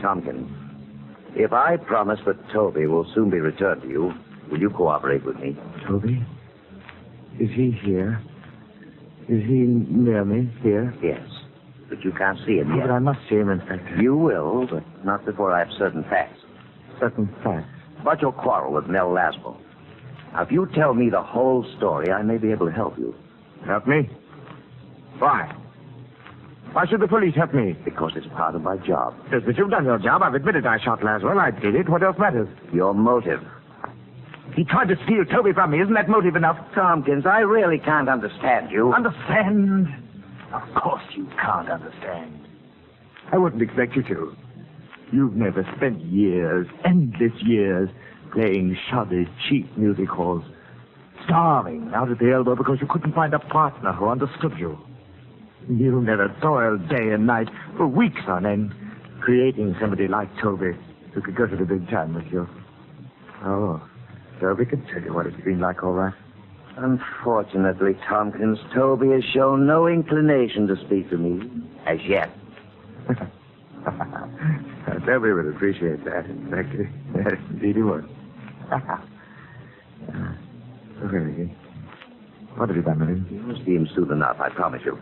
[SPEAKER 15] Tompkins, if I promise that Toby will soon be returned to you, will you cooperate with me?
[SPEAKER 5] Toby? Is he here? Is he near me here?
[SPEAKER 15] Yes, but you can't see him yet.
[SPEAKER 5] But I must see him, Inspector.
[SPEAKER 15] You will, but not before I have certain facts.
[SPEAKER 5] Certain facts?
[SPEAKER 15] About your quarrel with Nell Laswell. Now, if you tell me the whole story, I may be able to help you.
[SPEAKER 5] Help me? Why? Why should the police help me?
[SPEAKER 15] Because it's part of my job.
[SPEAKER 5] Yes, but you've done your job. I've admitted I shot Laswell. I did it. What else matters?
[SPEAKER 15] Your motive.
[SPEAKER 5] He tried to steal Toby from me. Isn't that motive enough?
[SPEAKER 15] Tompkins, I really can't understand you.
[SPEAKER 5] Understand? Of course you can't understand. I wouldn't expect you to. You've never spent years, endless years, playing shoddy, cheap music halls, starving out at the elbow because you couldn't find a partner who understood you. You never toiled day and night for weeks on end, creating somebody like Toby who could go to the big time with you. Oh, Toby can tell you what it's been like, all right.
[SPEAKER 15] Unfortunately, Tompkins, Toby has shown no inclination to speak to me, as yet.
[SPEAKER 5] Toby would appreciate that. Exactly. Yes, indeed he would. Really? What have you done with him?
[SPEAKER 15] You'll see him soon enough, I promise you.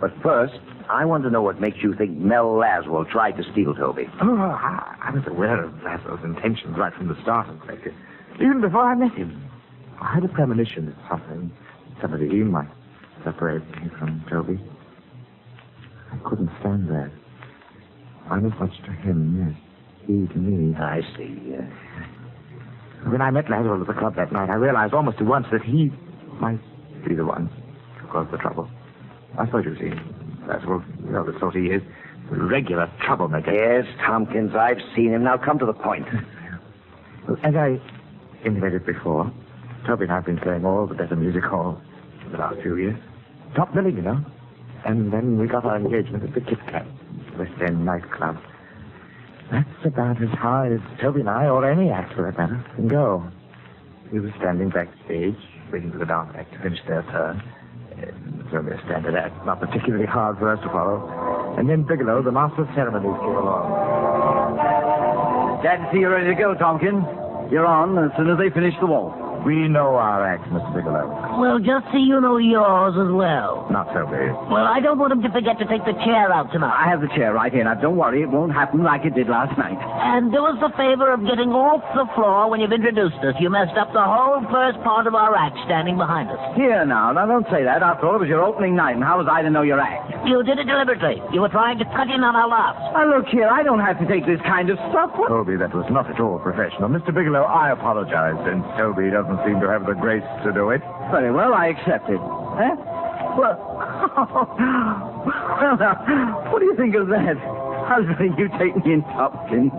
[SPEAKER 15] But first, I want to know what makes you think Mel Laswell tried to steal Toby.
[SPEAKER 5] Oh, I was aware of Laszlo's intentions right from the start, Inspector. Even before I met him. I had a premonition that somebody might separate me from Toby. I couldn't stand that. I was much to him, yes. He to me.
[SPEAKER 15] I see, yes.
[SPEAKER 5] When I met Laszlo at the club that night, I realized almost at once that he might be the one to cause the trouble. I suppose you've seen Laszlo. You know the sort he is. A regular troublemaker.
[SPEAKER 15] Yes, Tompkins, I've seen him. Now come to the point.
[SPEAKER 5] Well, as I intimated before, Toby and I have been playing all the better music halls for the last few years. Top billing, you know. And then we got our engagement at the Kit Kat, West End nightclub. That's about as high as Toby and I, or any act for that matter, can go. We were standing backstage, waiting for the dance act to finish their turn. It's only a standard act, not particularly hard for us to follow. And then Bigelow, the master of ceremonies, came along.
[SPEAKER 12] Glad to see you ready to go, Tompkins. You're on as soon as they finish the waltz.
[SPEAKER 5] We know our act, Mr. Bigelow.
[SPEAKER 16] Well, just so you know yours as well.
[SPEAKER 5] Not Toby.
[SPEAKER 16] Well, I don't want him to forget to take the chair out tonight.
[SPEAKER 12] I have the chair right here. Now, don't worry. It won't happen like it did last night.
[SPEAKER 16] And do us the favor of getting off the floor when you've introduced us. You messed up the whole first part of our act standing behind us.
[SPEAKER 12] Here, now, don't say that. After all, it was your opening night, and how was I to know your act?
[SPEAKER 16] You did it deliberately. You were trying to cut in on our laughs.
[SPEAKER 12] Now, look here. I don't have to take this kind of stuff.
[SPEAKER 5] Toby, that was not at all professional. Mr. Bigelow, I apologize, since Toby doesn't seem to have the grace to do it.
[SPEAKER 12] Very well, I accept it. Eh? Well, well, now, what do you think of that? Husband, you take me in, Tompkins.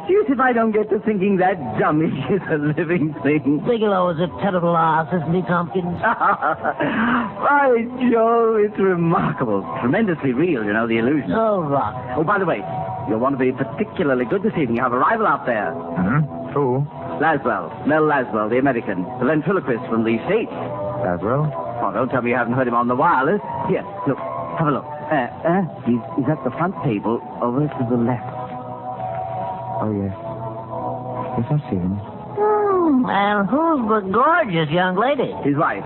[SPEAKER 12] Deuce if I don't get to thinking that dummy is a living thing.
[SPEAKER 16] Bigelow is a terrible ass, isn't he, Tompkins?
[SPEAKER 12] By Jove, it's remarkable. Tremendously real, you know, the illusion.
[SPEAKER 16] Oh, rock.
[SPEAKER 12] Oh, by the way, you'll want to be particularly good this evening. You have a rival out there.
[SPEAKER 5] Mm-hmm. Who?
[SPEAKER 12] Laswell. Mel Laswell, the American. The ventriloquist from the States.
[SPEAKER 5] Laswell?
[SPEAKER 12] Oh, don't tell me you haven't heard him on the wireless. Here, look. Have a look. He's at the front table over to the left.
[SPEAKER 5] Oh, yes. Yes, I see him.
[SPEAKER 16] And who's the gorgeous young lady?
[SPEAKER 12] His wife.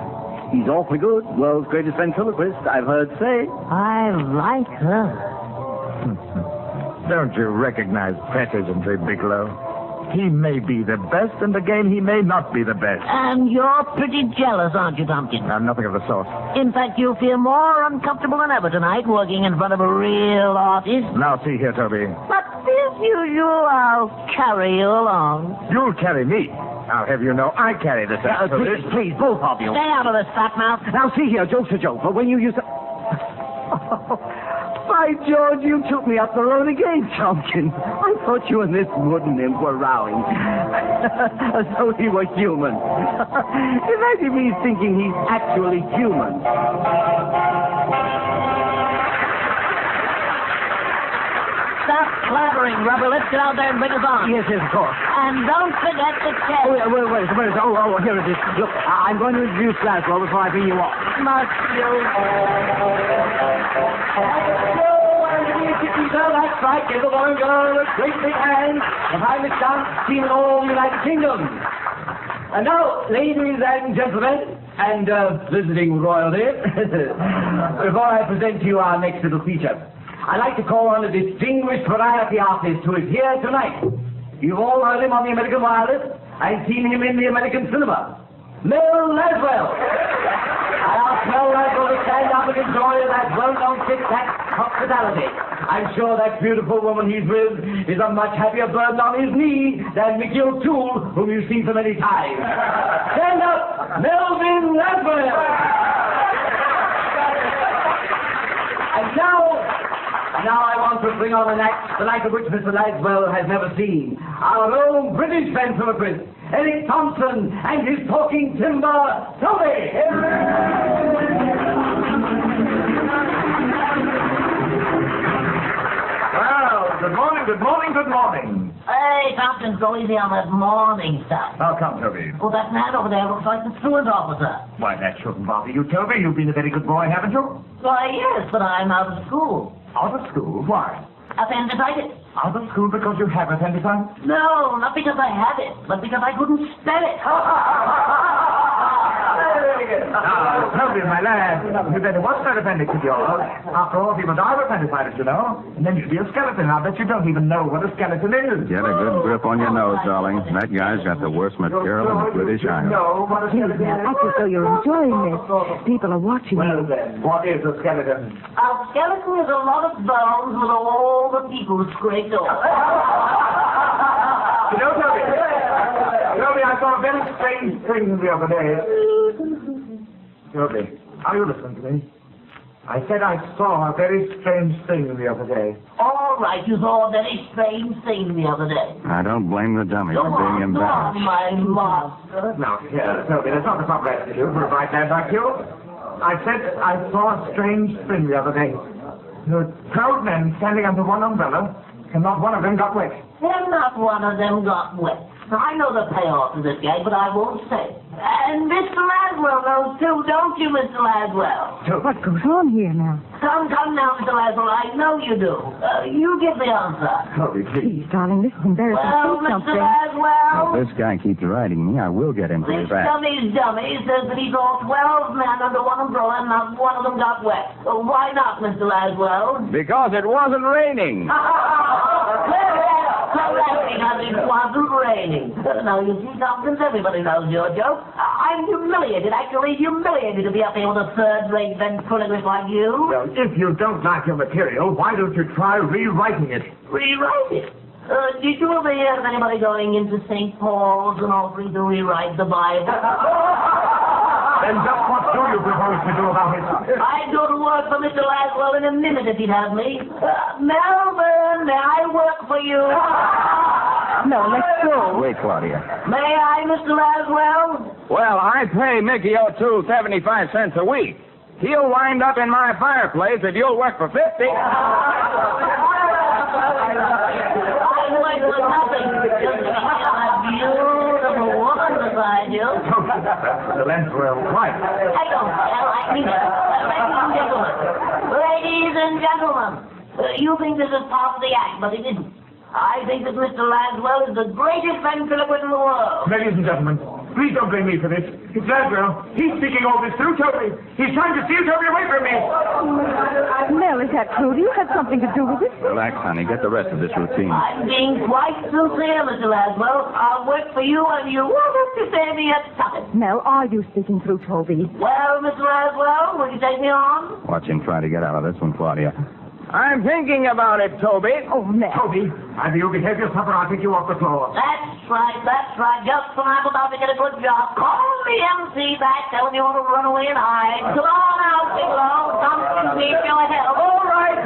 [SPEAKER 12] He's awfully good. World's greatest ventriloquist, I've heard say.
[SPEAKER 16] I like her.
[SPEAKER 5] Don't you recognize Presidency, Bigelow? He may be the best, and again, he may not be the best.
[SPEAKER 16] And you're pretty jealous, aren't you, Tompkins?
[SPEAKER 5] I'm nothing of the sort.
[SPEAKER 16] In fact, you'll feel more uncomfortable than ever tonight working in front of a real artist.
[SPEAKER 5] Now, see here, Toby.
[SPEAKER 16] But as usual, I'll carry you along.
[SPEAKER 5] You'll carry me. I'll have you know I carry the sack.
[SPEAKER 12] Please, both of you.
[SPEAKER 16] Stay out of this, fat mouth.
[SPEAKER 12] Now, see here, joke's a joke, but when you used to... By George, you took me up the road again, Tompkins. I thought you and this wooden nymph were rowing. As though he were human. Imagine me thinking he's actually human.
[SPEAKER 16] Stop clattering, rubber. Let's get out there and bring us on.
[SPEAKER 12] Yes, of course.
[SPEAKER 16] And don't forget the check.
[SPEAKER 12] Oh, yeah, wait. Oh, here it is. Look, I'm going to introduce Laswell before I bring you off.
[SPEAKER 16] Must you?
[SPEAKER 12] That's right. Give the boy and girl a great big hand. The finest dance seen in all the United Kingdom. And now, ladies and gentlemen, and visiting royalty, before I present to you our next little feature, I'd like to call on a distinguished variety artist who is here tonight. You've all heard him on the American wireless and seen him in the American cinema. Mel Laswell. I ask Mel Laswell to stand up and enjoy that well-known tic-tac hospitality. I'm sure that beautiful woman he's with is a much happier burden on his knee than Mickey O'Toole, whom you've seen so many times. Stand up, Melvin Laswell. And now I want to bring on an act the like of which Mr. Laswell has never seen. Our own British ventriloquist, Eric Thompson, and his talking timber, Toby.
[SPEAKER 5] Well, good morning.
[SPEAKER 16] Hey, Tompkins, go easy on that morning stuff.
[SPEAKER 5] How come, Toby?
[SPEAKER 16] Well, that man over there looks like the truant officer.
[SPEAKER 5] Why, that shouldn't bother you, Toby. You've been a very good boy, haven't you?
[SPEAKER 16] Why, yes, but I'm out of school.
[SPEAKER 5] Out of school? Why?
[SPEAKER 16] Appendicitis.
[SPEAKER 5] Out of school because you have appendicitis?
[SPEAKER 16] No, not because I have it, but because I couldn't spell it.
[SPEAKER 5] Now, Toby, my lad, you better watch that appendix of yours. After all, people die of appendicitis, you know. And then you should be a skeleton. I bet you don't even know what a skeleton is.
[SPEAKER 1] Get a good grip on your nose, darling. That guy's got the worst material in the British Isles.
[SPEAKER 5] No, what a skeleton is.
[SPEAKER 18] I feel so you're enjoying this. People are watching
[SPEAKER 5] Well,
[SPEAKER 18] you.
[SPEAKER 5] then, what is a skeleton?
[SPEAKER 16] A skeleton is a lot of bones with all the people scraped off.
[SPEAKER 5] You know, Toby, I saw a very strange thing the other day. Toby, are you listening to me? I said I saw a very strange thing the other day.
[SPEAKER 16] All right, you saw a very strange thing the other day.
[SPEAKER 1] I don't blame the dummy for being embarrassed.
[SPEAKER 16] My master.
[SPEAKER 5] Now, here, Toby, that's not the proper attitude for a bright lad like you. I said I saw a strange thing the other day. There were 12 men standing under one umbrella, and not one of them got wet.
[SPEAKER 16] And not one of them got wet. Now, I know the payoff to this gag, but I won't say. And Mr. Laswell knows too, don't you, Mr. Laswell?
[SPEAKER 18] What goes on here now?
[SPEAKER 16] Come now, Mr. Laswell. I know you do. You give the answer.
[SPEAKER 5] Toby,
[SPEAKER 18] Please, darling, this is embarrassing.
[SPEAKER 16] Well,
[SPEAKER 18] Say
[SPEAKER 16] Mr.
[SPEAKER 18] something.
[SPEAKER 16] Laswell,
[SPEAKER 1] If this guy keeps riding me, I will get him to
[SPEAKER 16] this
[SPEAKER 1] his back.
[SPEAKER 16] dummy's dummy says that he saw 12 men under one umbrella and not one of them got wet. Why not, Mr. Laswell?
[SPEAKER 1] Because it wasn't raining.
[SPEAKER 16] Correct, because it wasn't raining. Now, you see, Tompkins, everybody knows your joke. I'm humiliated, actually humiliated to be up here with a third-rate ventriloquist like you.
[SPEAKER 5] Well, if you don't like your material, why don't you try rewriting it?
[SPEAKER 16] Rewrite it? Did you ever hear of anybody going into St. Paul's and offering to rewrite the Bible?
[SPEAKER 5] Then just what do you propose to do about it?
[SPEAKER 16] I'd go to work for Mr. Laswell in a minute if he'd have me. Melbourne, may I work for you?
[SPEAKER 18] No, let's go.
[SPEAKER 1] Wait, Claudia.
[SPEAKER 16] May I, Mr. Laswell?
[SPEAKER 19] Well, I pay Mickey O'Toole 75 cents a week. He'll wind up in my fireplace if you'll work for 50.
[SPEAKER 16] I work for nothing. Just to have a beautiful woman beside you.
[SPEAKER 5] The Laswell wife.
[SPEAKER 16] I don't care. I mean it. Ladies and gentlemen, you think this is part of the act, but it isn't. I think that Mr. Laswell is the greatest ventriloquist in the world.
[SPEAKER 5] Ladies and gentlemen, please don't blame me for this. It's Laswell. He's speaking all this through Toby. He's trying to steal Toby away from me.
[SPEAKER 18] Mel, is that true? Do you have something to do with it?
[SPEAKER 1] Relax, honey. Get the rest of this routine.
[SPEAKER 16] I'm being quite sincere, Mr. Laswell. I'll work for you and you won't have to say me a tuppence.
[SPEAKER 18] Mel, are you speaking through Toby?
[SPEAKER 16] Well, Mr. Laswell, will you take me on?
[SPEAKER 1] Watch him try to get out of this one, Claudia.
[SPEAKER 19] I'm thinking about it, Toby.
[SPEAKER 18] Oh, Mel.
[SPEAKER 5] Toby, either you behave yourself or I'll take you off the floor.
[SPEAKER 16] That's right. Just when I'm about to get a good job, call the MC back telling you to run away and hide. Come on out, Bigelow. Tompkins needs your help.
[SPEAKER 12] All right.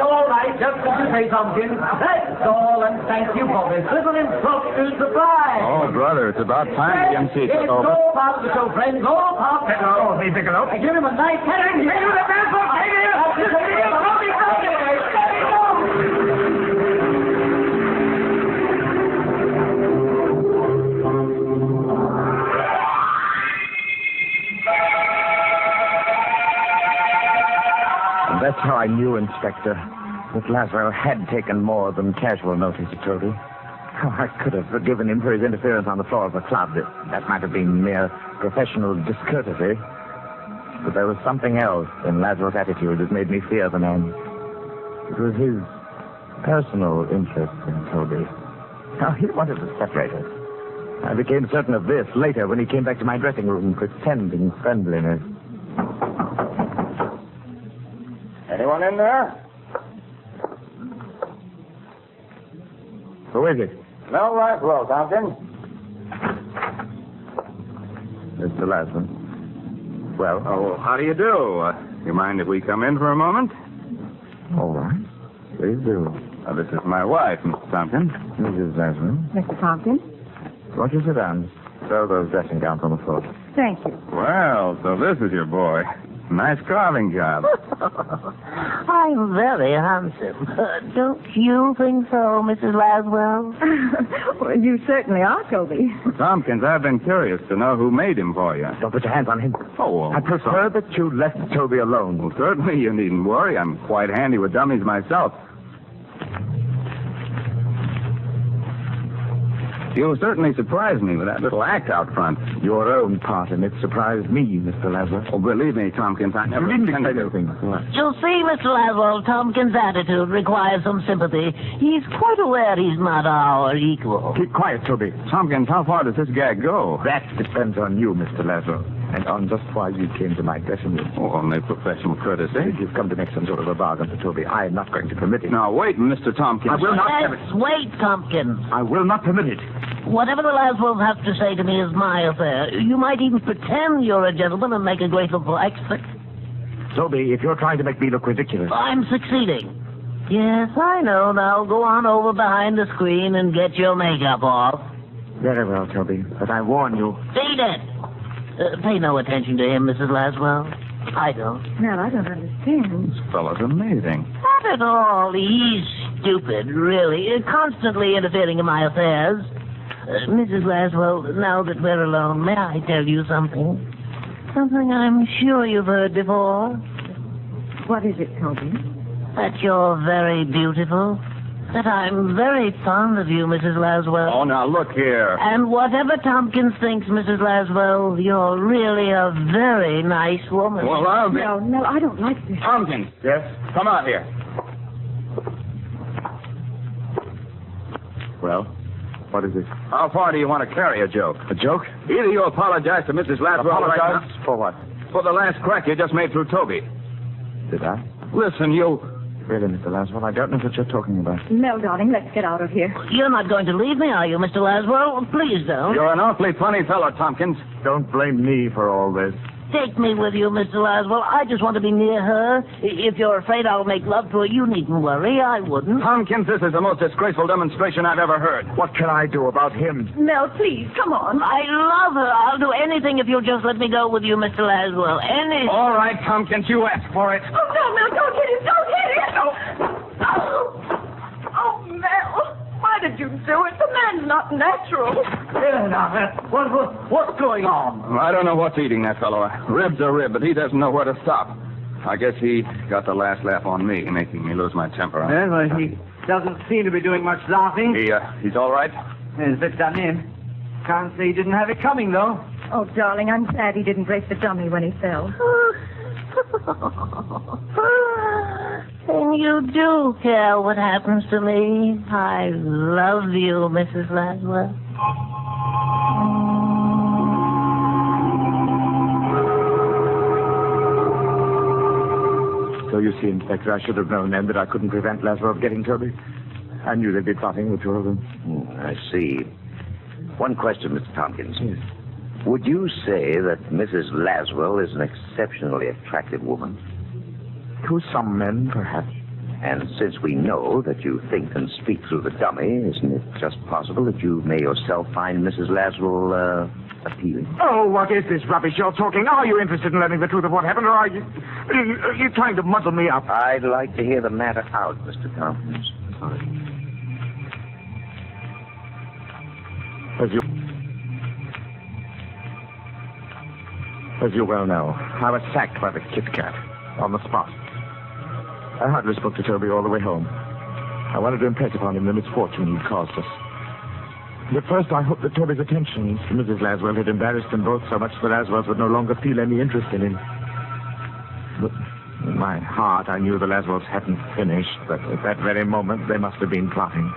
[SPEAKER 12] Just as you say, Tompkins. That's all, and thank you for this little impromptu surprise.
[SPEAKER 1] Oh, brother, it's about time the MC took
[SPEAKER 12] It's
[SPEAKER 1] over.
[SPEAKER 12] all part of the show, friends. All part of the show.
[SPEAKER 5] Bigelow.
[SPEAKER 12] I give him a nice head. Give him a bad book.
[SPEAKER 5] That's how I knew, Inspector, that Laswell had taken more than casual notice of Toby. Oh, I could have forgiven him for his interference on the floor of the club. That might have been mere professional discourtesy. But there was something else in Laswell's attitude that made me fear the man. It was his personal interest in Toby. Now, he wanted to separate us. I became certain of this later when he came back to my dressing room pretending friendliness.
[SPEAKER 19] Anyone in there?
[SPEAKER 5] Who is it?
[SPEAKER 19] No, right, well, Tompkins.
[SPEAKER 5] Mr. Laswell. Well,
[SPEAKER 1] Oh, how do you do? You mind if we come in for a moment?
[SPEAKER 5] all right. Please do.
[SPEAKER 1] This is my wife, Mr. Tompkins.
[SPEAKER 5] Mrs. Laswell.
[SPEAKER 18] Mr. Tompkins?
[SPEAKER 5] Won't you sit down? Throw those dressing gowns on the floor.
[SPEAKER 18] Thank you.
[SPEAKER 1] Well, so this is your boy. Nice carving job.
[SPEAKER 16] I'm very handsome. Don't you think so, Mrs. Laswell?
[SPEAKER 18] Well, you certainly are, Toby.
[SPEAKER 1] Tompkins, I've been curious to know who made him for you.
[SPEAKER 5] Don't put your hands on him.
[SPEAKER 1] Oh, well,
[SPEAKER 5] I prefer that you left Toby alone.
[SPEAKER 1] Well, certainly, you needn't worry. I'm quite handy with dummies myself.
[SPEAKER 19] You certainly surprised me with that little act out front.
[SPEAKER 5] Your own part in it surprised me, Mr. Laswell.
[SPEAKER 19] Oh, believe me, Tompkins, I never...
[SPEAKER 5] You didn't
[SPEAKER 19] intended
[SPEAKER 5] expect anything.
[SPEAKER 16] You see, Mr. Laswell, Tompkins' attitude requires some sympathy. He's quite aware he's not our equal.
[SPEAKER 5] Keep quiet, Toby.
[SPEAKER 19] Tompkins, how far does this gag go?
[SPEAKER 5] That depends on you, Mr. Laswell, and on just why you came to my dressing room.
[SPEAKER 19] Oh, only professional courtesy.
[SPEAKER 5] If you've come to make some sort of a bargain for Toby, I'm not going to permit it.
[SPEAKER 19] Now, wait, Mr. Tompkins.
[SPEAKER 5] I will not
[SPEAKER 16] Yes,
[SPEAKER 5] permit it.
[SPEAKER 16] wait, Tompkins.
[SPEAKER 5] I will not permit it.
[SPEAKER 16] Whatever the Laswells have to say to me is my affair. You might even pretend you're a gentleman and make a grateful expert.
[SPEAKER 5] Toby, if you're trying to make me look ridiculous...
[SPEAKER 16] I'm succeeding. Yes, I know. Now go on over behind the screen and get your makeup off.
[SPEAKER 5] Very well, Toby, but I warn you...
[SPEAKER 16] Beat it! Pay no attention to him, Mrs. Laswell. I don't.
[SPEAKER 18] Well, I don't understand.
[SPEAKER 19] This fellow's amazing.
[SPEAKER 16] Not at all. He's stupid, really. Constantly interfering in my affairs. Mrs. Laswell, now that we're alone, may I tell you something? Something I'm sure you've heard before.
[SPEAKER 18] What is it, Toby?
[SPEAKER 16] That you're very beautiful. That I'm very fond of you, Mrs. Laswell.
[SPEAKER 19] Oh, now, look here.
[SPEAKER 16] And whatever Tompkins thinks, Mrs. Laswell, you're really a very nice woman.
[SPEAKER 19] Well, I'll be...
[SPEAKER 18] No, I don't like this.
[SPEAKER 19] Tompkins.
[SPEAKER 5] Yes?
[SPEAKER 19] Come out here.
[SPEAKER 5] Well, what is it?
[SPEAKER 19] How far do you want to carry a joke?
[SPEAKER 5] A joke?
[SPEAKER 19] Either you apologize to Mrs. Laswell right
[SPEAKER 5] Apologize
[SPEAKER 19] now...
[SPEAKER 5] for what?
[SPEAKER 19] For the last crack you just made through Toby.
[SPEAKER 5] Did I?
[SPEAKER 19] Listen, you...
[SPEAKER 5] Really, Mr. Laswell, I don't know what you're talking about.
[SPEAKER 18] Mel, darling, let's get out of here.
[SPEAKER 16] You're not going to leave me, are you, Mr. Laswell? Please don't.
[SPEAKER 19] You're an awfully funny fellow, Tompkins.
[SPEAKER 5] Don't blame me for all this.
[SPEAKER 16] Take me with you, Mr. Laswell. I just want to be near her. If you're afraid I'll make love to her, you needn't worry. I wouldn't.
[SPEAKER 19] Tompkins, this is the most disgraceful demonstration I've ever heard.
[SPEAKER 5] What can I do about him?
[SPEAKER 18] Mel, please, come on.
[SPEAKER 16] I love her. I'll do anything if you'll just let me go with you, Mr. Laswell. Anything.
[SPEAKER 19] All right, Tompkins, you asked for it.
[SPEAKER 18] Oh, no, Mel, don't hit him. Don't hit him. Oh, Mel. Why did you do it? The man's not natural.
[SPEAKER 19] Here now, what's going on? I don't know what's eating that fellow. Rib's a rib, but he doesn't know where to stop. I guess he got the last laugh on me, making me lose my temper.
[SPEAKER 12] Well, he doesn't seem to be doing much laughing.
[SPEAKER 19] He's all right?
[SPEAKER 12] He's a bit done in. Can't say he didn't have it coming, though.
[SPEAKER 18] Oh, darling, I'm glad he didn't break the dummy when he fell.
[SPEAKER 16] And you do care what happens to me. I love you, Mrs. Laswell.
[SPEAKER 5] So you see, Inspector, I should have known then that I couldn't prevent Laswell getting Toby. I knew they'd be plotting the two of them.
[SPEAKER 15] I see. One question, Mr. Tompkins.
[SPEAKER 5] Yes.
[SPEAKER 15] Would you say that Mrs. Laswell is an exceptionally attractive woman?
[SPEAKER 5] To some men, perhaps.
[SPEAKER 15] And since we know that you think and speak through the dummy, isn't it just possible that you may yourself find Mrs. Laswell appealing?
[SPEAKER 5] Oh, what is this rubbish you're talking? Are you interested in learning the truth of what happened, or are you trying to muddle me up?
[SPEAKER 15] I'd like to hear the matter out, Mr. Tompkins.
[SPEAKER 5] As you well know, I was sacked by the Kit Kat on the spot. I hardly spoke to Toby all the way home. I wanted to impress upon him the misfortune he'd caused us. And at first I hoped that Toby's attentions to Mrs. Laswell had embarrassed them both so much that Laswells would no longer feel any interest in him. But in my heart I knew the Laswells hadn't finished, but at that very moment they must have been plotting.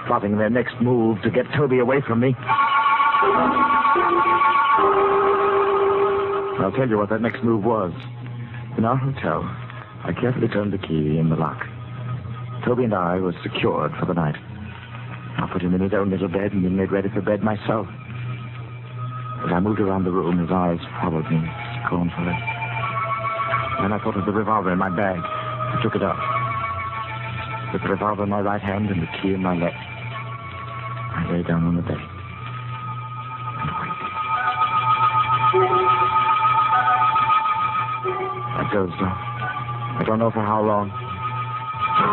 [SPEAKER 5] Plotting their next move to get Toby away from me. I'll tell you what that next move was. In our hotel, I carefully turned the key in the lock. Toby and I were secured for the night. I put him in his own little bed and then made ready for bed myself. As I moved around the room, his eyes followed me scornfully. Then I thought of the revolver in my bag. I took it up. With the revolver in my right hand and the key in my left, I lay down on the bed and waited. I dozed off. I don't know for how long.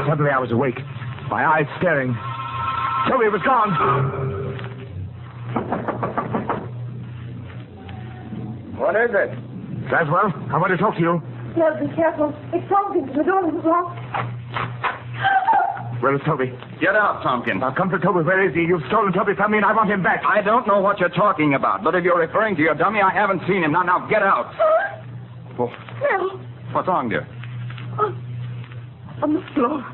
[SPEAKER 5] Suddenly I was awake, my eyes staring. Toby was gone.
[SPEAKER 19] What is it?
[SPEAKER 5] Laswell, I want to talk to you.
[SPEAKER 18] Mel, be careful. It's Tompkins. The door is locked.
[SPEAKER 5] Where is Toby?
[SPEAKER 19] Get out, Tompkins.
[SPEAKER 5] Now, come to Toby. Where is he? You've stolen Toby from me, and I want him back.
[SPEAKER 19] I don't know what you're talking about, but if you're referring to your dummy, I haven't seen him. Now, get out.
[SPEAKER 18] No.
[SPEAKER 19] What's wrong, dear?
[SPEAKER 18] On the floor.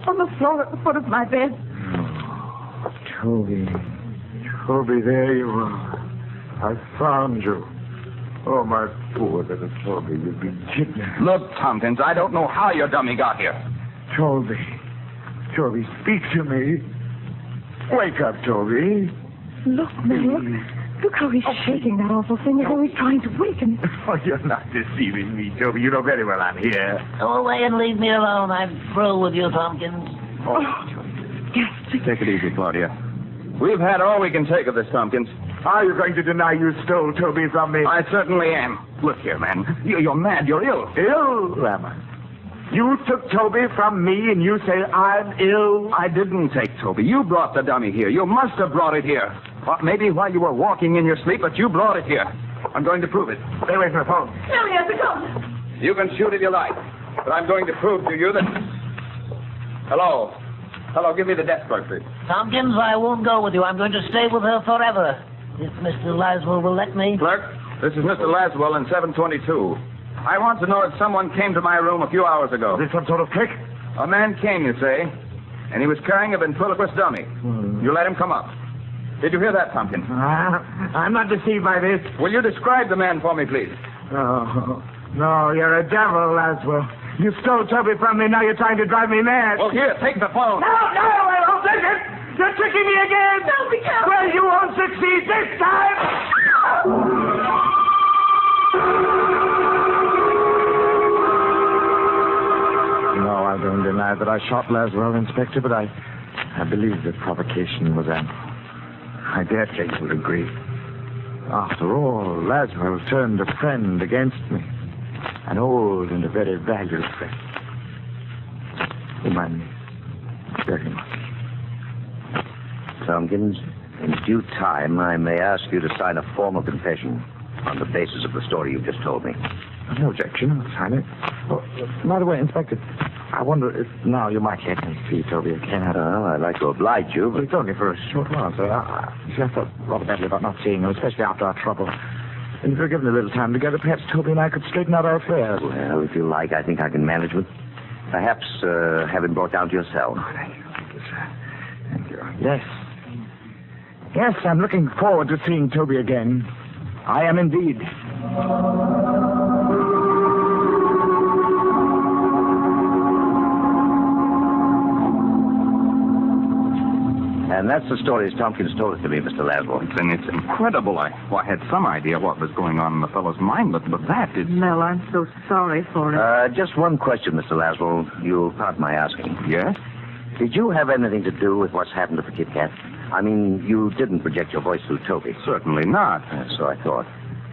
[SPEAKER 18] On the floor at the foot of my bed.
[SPEAKER 5] Toby. Toby, there you are. I found you. Oh, my poor little Toby, you've been kidnapped.
[SPEAKER 19] Look, Tompkins, I don't know how your dummy got here.
[SPEAKER 5] Toby. Toby, speak to me. Wake up, Toby.
[SPEAKER 18] Look, Mel. Look how he's shaking that awful thing as though he's trying to waken me.
[SPEAKER 5] Oh, you're not deceiving me, Toby. You know very well I'm here.
[SPEAKER 16] Go away and leave me alone. I'm through with you, Tompkins.
[SPEAKER 5] Oh,
[SPEAKER 18] yes.
[SPEAKER 19] Take it easy, Claudia. We've had all we can take of this, Tompkins.
[SPEAKER 5] Are you going to deny you stole Toby from me?
[SPEAKER 19] I certainly am. Look here, man. You're mad. You're ill.
[SPEAKER 5] Ill, am I? You took Toby from me and you say I'm ill?
[SPEAKER 19] I didn't take Toby. You brought the dummy here. You must have brought it here. Well, maybe while you were walking in your sleep, but you brought it here. I'm going to prove it.
[SPEAKER 5] Stay away from the phone.
[SPEAKER 18] Celia, the gun.
[SPEAKER 19] You can shoot if you like, but I'm going to prove to you that... Hello. Hello, give me the desk clerk, please.
[SPEAKER 16] Tompkins, I won't go with you. I'm going to stay with her forever. If Mr. Laswell will let me.
[SPEAKER 19] Clerk, this is Mr. Laswell in 722. I want to know if someone came to my room a few hours ago.
[SPEAKER 5] Is this some sort of trick?
[SPEAKER 19] A man came, you say, and he was carrying a ventriloquist dummy. You let him come up. Did you hear that, Tompkins?
[SPEAKER 5] I'm not deceived by this.
[SPEAKER 19] Will you describe the man for me, please?
[SPEAKER 5] Oh, no, you're a devil, Laswell. You stole Toby from me, now you're trying to drive me mad.
[SPEAKER 19] Well, here, take the phone.
[SPEAKER 5] No, I won't take it. You're tricking me again.
[SPEAKER 18] No, be careful.
[SPEAKER 5] Well, you won't succeed this time. No, I don't deny that I shot Laswell, Inspector, but I believe the provocation was ample. I dare say you'll agree. After all, Laswell turned a friend against me. An old and a very valued friend. Whom I miss very much.
[SPEAKER 15] Tompkins, in due time, I may ask you to sign a formal confession on the basis of the story you've just told me.
[SPEAKER 5] No objection. I'll sign it. Oh, by the way, Inspector, I wonder if now you might let me see Toby again.
[SPEAKER 15] I'd like to oblige you, but...
[SPEAKER 5] It's only for a short while, sir. I thought rather badly about not seeing him, especially after our trouble. And if we're given a little time together, perhaps Toby and I could straighten out our affairs.
[SPEAKER 15] Well, if you like, I think I can manage with... Perhaps have him brought down to your cell.
[SPEAKER 5] Oh, thank you, sir. Thank you. Yes. Yes, I'm looking forward to seeing Toby again. I am indeed.
[SPEAKER 15] And that's the story as Tompkins told it to me, Mr. Laswell.
[SPEAKER 19] It's incredible. I had some idea what was going on in the fellow's mind, but that is...
[SPEAKER 18] Mel, I'm so sorry for it.
[SPEAKER 15] Just one question, Mr. Laswell. You'll pardon my asking.
[SPEAKER 19] Yes?
[SPEAKER 15] Did you have anything to do with what's happened to the Kit Kat? I mean, you didn't project your voice through Toby.
[SPEAKER 19] Certainly not.
[SPEAKER 15] So I thought.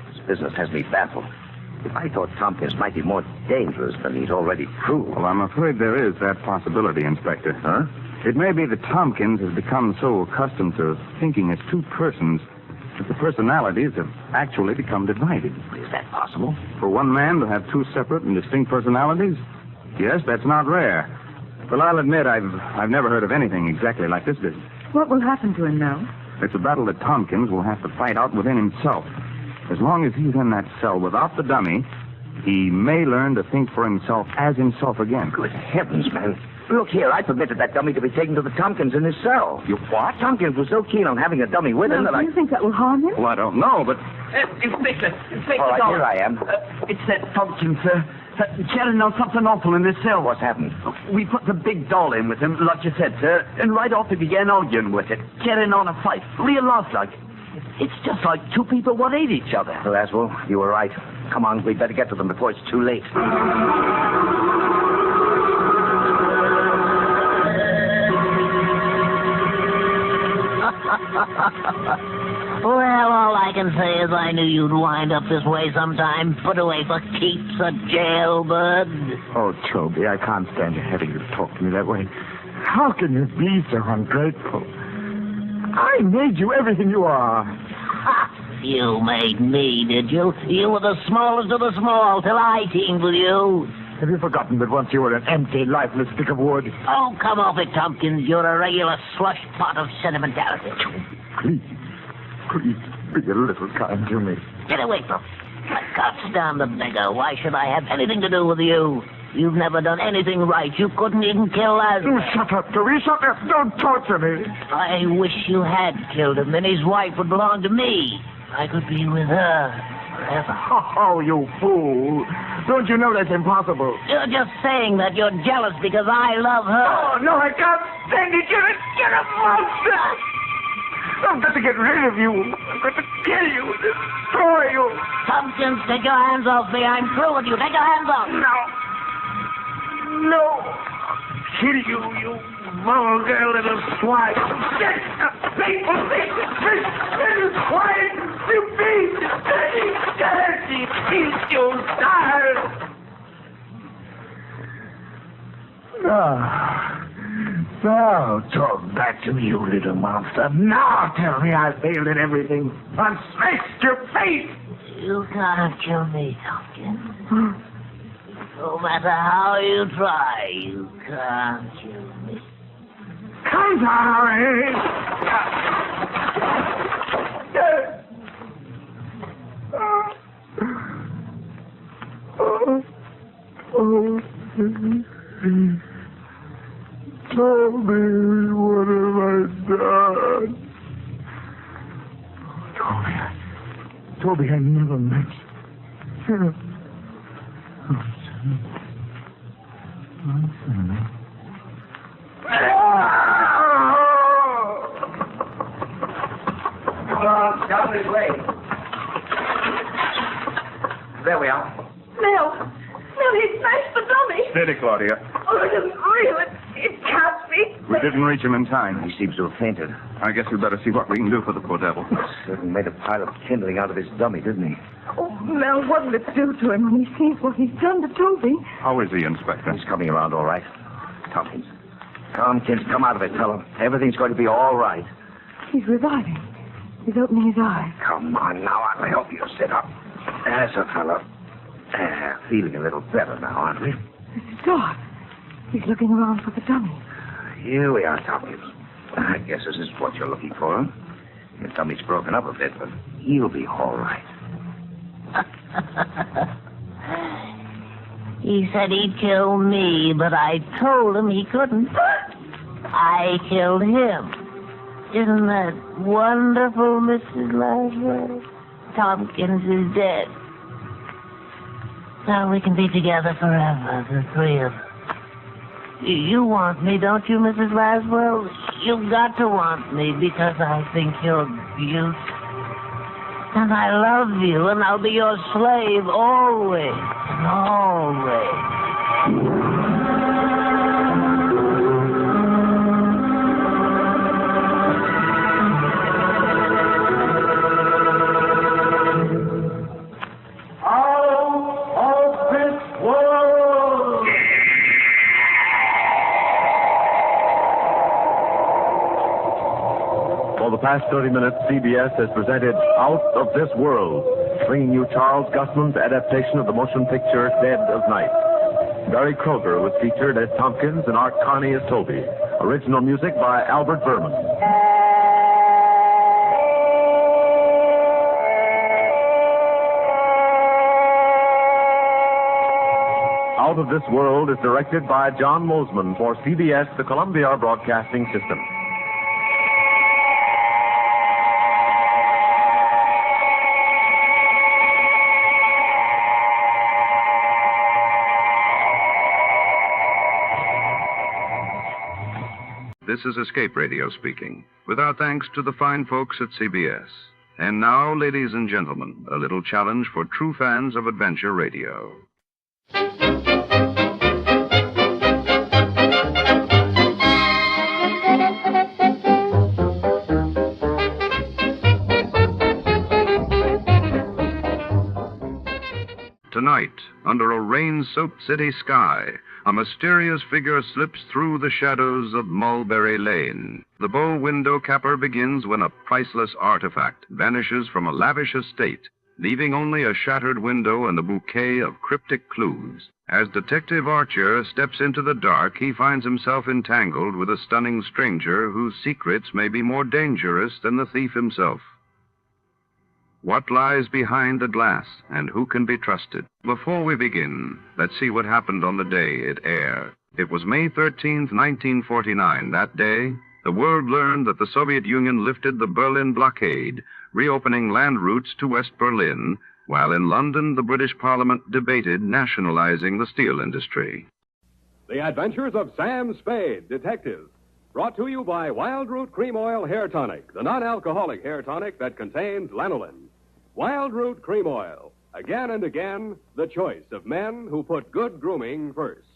[SPEAKER 15] This business has me baffled. If I thought Tompkins might be more dangerous than he's already proved.
[SPEAKER 19] Well, I'm afraid there is that possibility, Inspector.
[SPEAKER 15] Huh?
[SPEAKER 19] It may be that Tompkins has become so accustomed to thinking as two persons that the personalities have actually become divided.
[SPEAKER 15] Is that possible?
[SPEAKER 19] For one man to have two separate and distinct personalities? Yes, that's not rare. Well, I'll admit I've never heard of anything exactly like this business.
[SPEAKER 18] What will happen to him now?
[SPEAKER 19] It's a battle that Tompkins will have to fight out within himself. As long as he's in that cell without the dummy, he may learn to think for himself as himself again.
[SPEAKER 15] Good heavens, man. Look here, I permitted that dummy to be taken to the Tompkins in his cell.
[SPEAKER 19] You what?
[SPEAKER 15] Tompkins was so keen on having a dummy with him that
[SPEAKER 18] Do you think that will harm him?
[SPEAKER 19] Well, I don't know, but...
[SPEAKER 13] Inspector
[SPEAKER 15] All right,
[SPEAKER 13] Dolar.
[SPEAKER 15] here I am.
[SPEAKER 13] It's that Tompkins, sir. Jerry knows something awful in this cell.
[SPEAKER 15] What's happened?
[SPEAKER 13] We put the big doll in with him, like you said, sir, and right off he began arguing with it, carrying on a fight, real life-like. It's just like two people what hate each other.
[SPEAKER 15] Laswell, you were right. Come on, we'd better get to them before it's too late.
[SPEAKER 16] Well, all I can say is I knew you'd wind up this way sometime. Put away for keeps, a jailbird.
[SPEAKER 5] Oh, Toby, I can't stand having you talk to me that way. How can you be so ungrateful? I made you everything you are.
[SPEAKER 16] You made me, did you? You were the smallest of the small till I teamed with you.
[SPEAKER 5] Have you forgotten that once you were an empty, lifeless stick of wood?
[SPEAKER 16] Oh, come off it, Tompkins. You're a regular slush pot of sentimentality.
[SPEAKER 5] Please be a little kind to me.
[SPEAKER 16] Get away from me. I can't stand the beggar. Why should I have anything to do with you? You've never done anything right. You couldn't even kill Lazarus.
[SPEAKER 5] Oh, shut up, Toby. Shut up. Don't torture me.
[SPEAKER 16] I wish you had killed him. Then his wife would belong to me. I could be with her forever.
[SPEAKER 5] Oh, you fool. Don't you know that's impossible?
[SPEAKER 16] You're just saying that you're jealous because I love her.
[SPEAKER 5] Oh, no, I can't stand it. You're a monster. I've got to get rid of you. I've got to kill you, destroy you.
[SPEAKER 16] Tompkins, take your hands off me. I'm through with you. Take your hands off.
[SPEAKER 5] No. I'll kill you, you vulgar little swine. People, little swine. You beast. Dirty beast, you style. Now talk back to me, you little monster. Now tell me I failed at everything. I've smashed your face.
[SPEAKER 16] You can't kill me, Tompkins. No matter how you try, you can't kill me.
[SPEAKER 5] Come on! Toby, what have I done? Toby, I never meant you.
[SPEAKER 12] Come on, down this way. There we are.
[SPEAKER 18] Mel, he smashed the dummy.
[SPEAKER 19] Steady, Claudia.
[SPEAKER 18] Oh, it isn't real. It can't be.
[SPEAKER 19] We didn't reach him in time.
[SPEAKER 15] He seems to have fainted.
[SPEAKER 19] I guess we better see what we can do for the poor devil.
[SPEAKER 15] Certainly made a pile of kindling out of his dummy, didn't he?
[SPEAKER 18] Oh, Mel, what'll it do to him when he sees what he's done to Toby?
[SPEAKER 19] How is he, Inspector?
[SPEAKER 15] He's coming around all right. Tompkins, come out of it, fellow. Everything's going to be all right.
[SPEAKER 18] He's reviving. He's opening his eyes.
[SPEAKER 15] Come on now, I'll help you sit up. There's a fellow. Feeling a little better now, aren't we?
[SPEAKER 18] Mr. Dolar. He's looking around for the dummy.
[SPEAKER 15] Here we are, Tompkins. I guess this is what you're looking for. Your tummy's broken up a bit, but he'll be all right.
[SPEAKER 16] He said he'd kill me, but I told him he couldn't. I killed him. Isn't that wonderful, Mrs. Lazarus? Tompkins is dead. Now we can be together forever, the three of us. You want me, don't you, Mrs. Laswell? You've got to want me because I think you're beautiful. And I love you, and I'll be your slave always and always.
[SPEAKER 3] For the past 30 minutes, CBS has presented Out of This World, bringing you Charles Gusman's adaptation of the motion picture Dead of Night. Barry Kroger was featured as Tompkins and Art Carney as Toby. Original music by Albert Berman. Out of This World is directed by John Mosman for CBS, the Columbia Broadcasting System.
[SPEAKER 1] This is Escape Radio speaking, with our thanks to the fine folks at CBS. And now, ladies and gentlemen, a little challenge for true fans of adventure radio. Tonight, under a rain-soaked city sky, a mysterious figure slips through the shadows of Mulberry Lane. The bow window capper begins when a priceless artifact vanishes from a lavish estate leaving only a shattered window and a bouquet of cryptic clues. As Detective Archer steps into the dark, he finds himself entangled with a stunning stranger whose secrets may be more dangerous than the thief himself. What lies behind the glass, and who can be trusted? Before we begin, let's see what happened on the day it aired. It was May 13th, 1949. That day, the world learned that the Soviet Union lifted the Berlin blockade, reopening land routes to West Berlin, while in London, the British Parliament debated nationalizing the steel industry.
[SPEAKER 11] The Adventures of Sam Spade, Detective. Brought to you by Wild Root Cream Oil Hair Tonic, the non-alcoholic hair tonic that contains lanolin. Wild Root Cream Oil. Again and again, the choice of men who put good grooming first.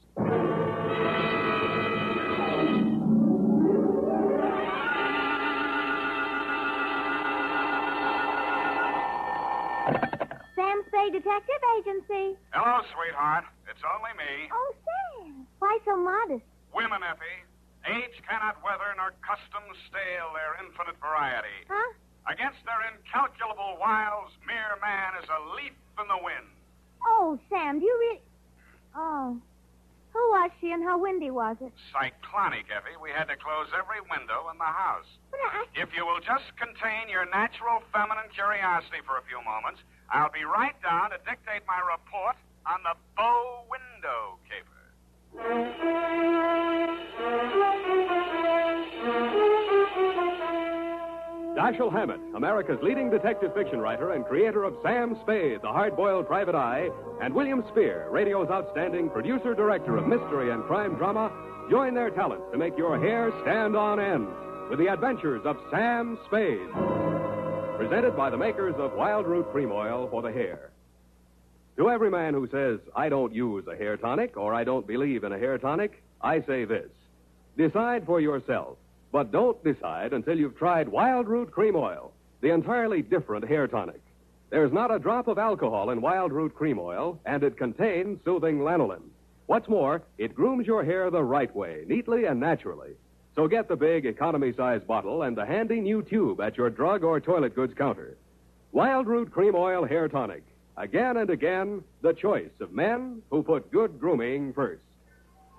[SPEAKER 8] Sam Spade Detective Agency.
[SPEAKER 4] Hello, sweetheart. It's only me.
[SPEAKER 8] Oh, Sam. Why so modest?
[SPEAKER 4] Women, Effie. Age cannot weather nor custom stale their infinite variety.
[SPEAKER 8] Huh?
[SPEAKER 4] Against their incalculable wiles, mere man is a leaf in the wind.
[SPEAKER 8] Oh, Sam, do you really... Oh. Who was she and how windy was it?
[SPEAKER 4] Cyclonic, Effie. We had to close every window in the house.
[SPEAKER 8] But
[SPEAKER 4] If you will just contain your natural feminine curiosity for a few moments, I'll be right down to dictate my report on the bow window caper.
[SPEAKER 11] Dashiell Hammett, America's leading detective fiction writer and creator of Sam Spade, the hard-boiled private eye, and William Spear, radio's outstanding producer-director of mystery and crime drama, join their talents to make your hair stand on end with the adventures of Sam Spade. Presented by the makers of Wild Root Cream Oil for the hair. To every man who says, I don't use a hair tonic or I don't believe in a hair tonic, I say this. Decide for yourself. But don't decide until you've tried Wild Root Cream Oil, the entirely different hair tonic. There's not a drop of alcohol in Wild Root Cream Oil, and it contains soothing lanolin. What's more, it grooms your hair the right way, neatly and naturally. So get the big economy-size bottle and the handy new tube at your drug or toilet goods counter. Wild Root Cream Oil Hair Tonic. Again and again, the choice of men who put good grooming first.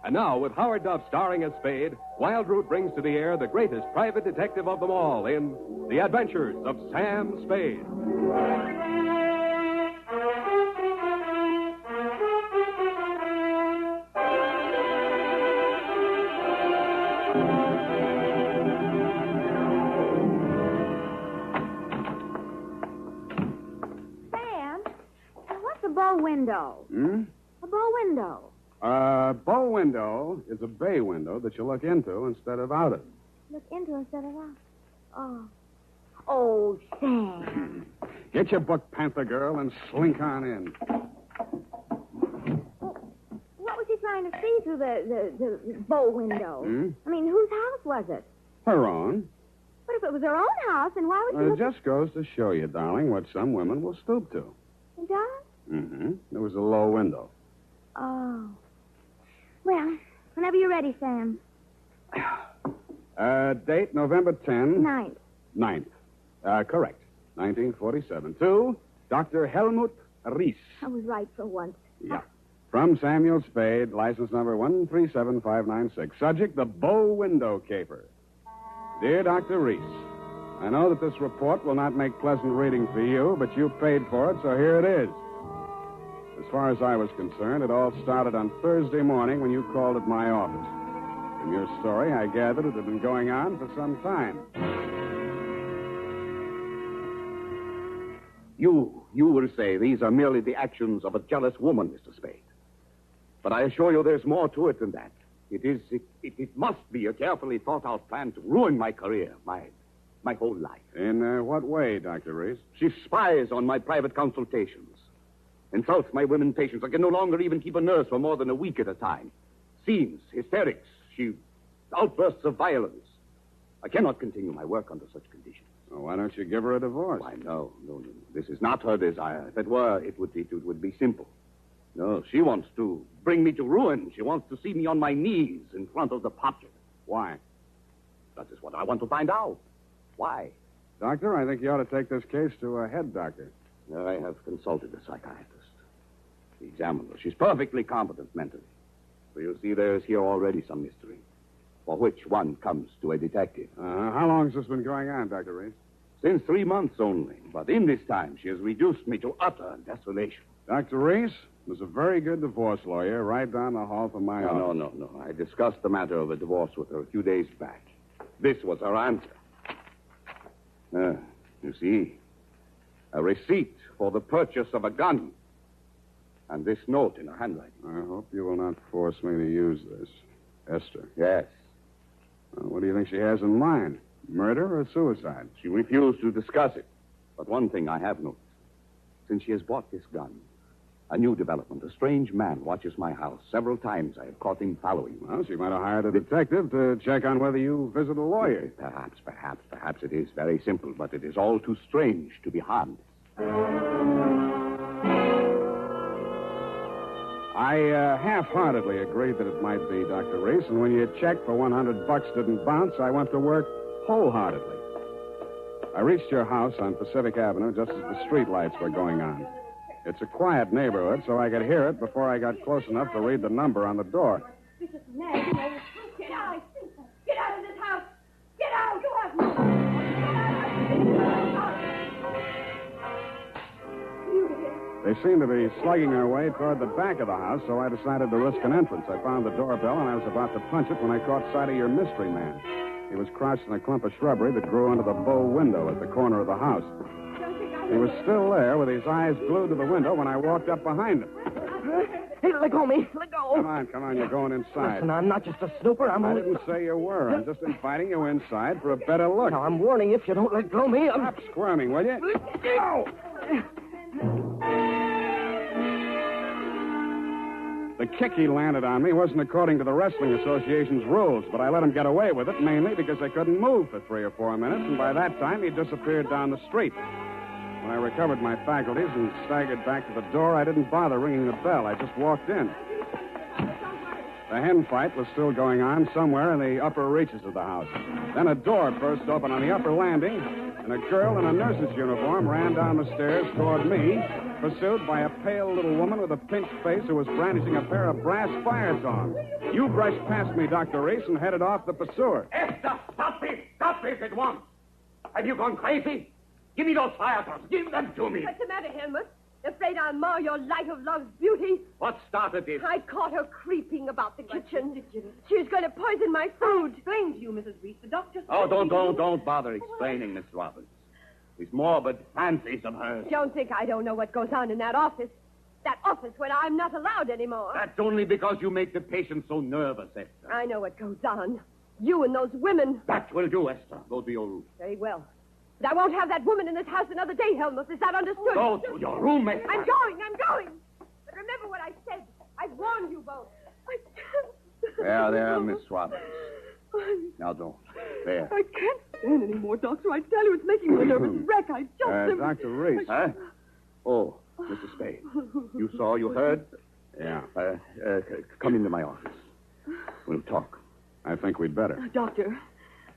[SPEAKER 11] And now, with Howard Duff starring as Spade, Wild Root brings to the air the greatest private detective of them all in The Adventures of Sam Spade.
[SPEAKER 8] Sam, what's a bow window? A bow window.
[SPEAKER 4] Bow window is a bay window that you look into instead of out of.
[SPEAKER 8] Look into instead of out. Oh. Oh, Sam.
[SPEAKER 4] Get your book, Panther Girl, and slink on in.
[SPEAKER 8] What was he trying to see through the bow window? I mean, whose house was it?
[SPEAKER 4] Her own.
[SPEAKER 8] But if it was her own house, then why would she
[SPEAKER 4] It just goes to show you, darling, what some women will stoop to.
[SPEAKER 8] It does?
[SPEAKER 4] Mm-hmm. There was a low window.
[SPEAKER 8] Oh. Well, whenever you're ready, Sam.
[SPEAKER 4] Date November 10.
[SPEAKER 8] 9th.
[SPEAKER 4] Correct. 1947. To Dr. Helmut Ries.
[SPEAKER 8] I was right for once.
[SPEAKER 4] Yeah. From Samuel Spade, license number 137596. Subject, the bow window caper. Dear Dr. Ries, I know that this report will not make pleasant reading for you, but you paid for it, so here it is. As far as I was concerned, it all started on Thursday morning when you called at my office. From your story, I gathered it had been going on for some time.
[SPEAKER 22] You will say these are merely the actions of a jealous woman, Mr. Spade. But I assure you there's more to it than that. It must be a carefully thought-out plan to ruin my career, my whole life.
[SPEAKER 4] In what way, Dr. Reese?
[SPEAKER 22] She spies on my private consultations. Insults my women patients. I can no longer even keep a nurse for more than a week at a time. Scenes, hysterics, outbursts of violence. I cannot continue my work under such conditions.
[SPEAKER 4] Well, why don't you give her a divorce?
[SPEAKER 22] Why, no. This is not her desire. If it were, it would be simple. No, she wants to bring me to ruin. She wants to see me on my knees in front of the public.
[SPEAKER 4] Why?
[SPEAKER 22] That is what I want to find out. Why?
[SPEAKER 4] Doctor, I think you ought to take this case to a head doctor.
[SPEAKER 22] I have consulted a psychiatrist. He examined her. She's perfectly competent mentally. So you see there's here already some mystery, for which one comes to a detective.
[SPEAKER 4] How long has this been going on, Dr. Reese?
[SPEAKER 22] Since 3 months only. But in this time, she has reduced me to utter desolation.
[SPEAKER 4] Dr. Reese was a very good divorce lawyer right down the hall from my office.
[SPEAKER 22] No. I discussed the matter of a divorce with her a few days back. This was her answer. You see, a receipt for the purchase of a gun. And this note in her handwriting.
[SPEAKER 4] I hope you will not force me to use this. Esther.
[SPEAKER 22] Yes.
[SPEAKER 4] What do you think she has in mind? Murder or suicide?
[SPEAKER 22] She refused to discuss it. But one thing I have noticed. Since she has bought this gun, a new development. A strange man watches my house. Several times I have caught him following me.
[SPEAKER 4] Well, she might have hired a detective to check on whether you visit a lawyer.
[SPEAKER 22] Perhaps it is very simple, but it is all too strange to be harmless.
[SPEAKER 4] I half-heartedly agreed that it might be, Dr. Reese, and when your check for $100 didn't bounce, I went to work wholeheartedly. I reached your house on Pacific Avenue just as the street lights were going on. It's a quiet neighborhood, so I could hear it before I got close enough to read the number on the door.
[SPEAKER 18] This is nasty. Get out. Get out of this house. Get out. Go out.
[SPEAKER 4] They seemed to be slugging their way toward the back of the house, so I decided to risk an entrance. I found the doorbell, and I was about to punch it when I caught sight of your mystery man. He was crouched in a clump of shrubbery that grew under the bow window at the corner of the house. He was still there with his eyes glued to the window when I walked up behind him.
[SPEAKER 6] Hey, let go of me. Let go.
[SPEAKER 4] Come on, you're going inside.
[SPEAKER 6] Listen, I'm not just a snooper.
[SPEAKER 4] I didn't say you were. I'm just inviting you inside for a better look.
[SPEAKER 6] Now, I'm warning you, if you don't let go of me, I'm...
[SPEAKER 4] Stop squirming, will you? Ow! The kick he landed on me wasn't according to the Wrestling Association's rules, but I let him get away with it, mainly because I couldn't move for 3 or 4 minutes, and by that time he disappeared down the street. When I recovered my faculties and staggered back to the door, I didn't bother ringing the bell. I just walked in. The hen fight was still going on somewhere in the upper reaches of the house. Then a door burst open on the upper landing, and a girl in a nurse's uniform ran down the stairs toward me, pursued by a pale little woman with a pinched face who was brandishing a pair of brass fire tongs. You brushed past me, Dr. Reese, and headed off the pursuer.
[SPEAKER 22] Esther, stop this! Stop this at once! Have you gone crazy? Give me those fire tongs. Give them to me.
[SPEAKER 18] What's the matter, Helmut? Afraid I'll mar your light of love's beauty?
[SPEAKER 22] What started this?
[SPEAKER 18] I caught her creeping about the kitchen. She's going to poison my food.
[SPEAKER 21] Explain to you, Mrs. Reese. The doctor...
[SPEAKER 22] Oh, don't bother explaining, Miss Robbins. These morbid fancies of hers.
[SPEAKER 18] Don't think I don't know what goes on in that office. That office where I'm not allowed anymore.
[SPEAKER 22] That's only because you make the patient so nervous, Esther.
[SPEAKER 18] I know what goes on. You and those women.
[SPEAKER 22] That will do, Esther. Go to your room.
[SPEAKER 18] Very well. But I won't have that woman in this house another day, Helmut. Is that understood?
[SPEAKER 22] Go to your room, Esther.
[SPEAKER 18] I'm going. But remember what I said. I've warned you both. I can't.
[SPEAKER 22] There, Miss Robbins. Now don't. There.
[SPEAKER 18] I can't stand anymore, Doctor. I tell you, it's making me a nervous wreck. I just...
[SPEAKER 4] Dr. Reese.
[SPEAKER 22] Huh? Oh, Mr. Spade. You saw, you heard?
[SPEAKER 4] Yeah.
[SPEAKER 22] Come into my office. We'll talk.
[SPEAKER 4] I think we'd better.
[SPEAKER 21] Doctor,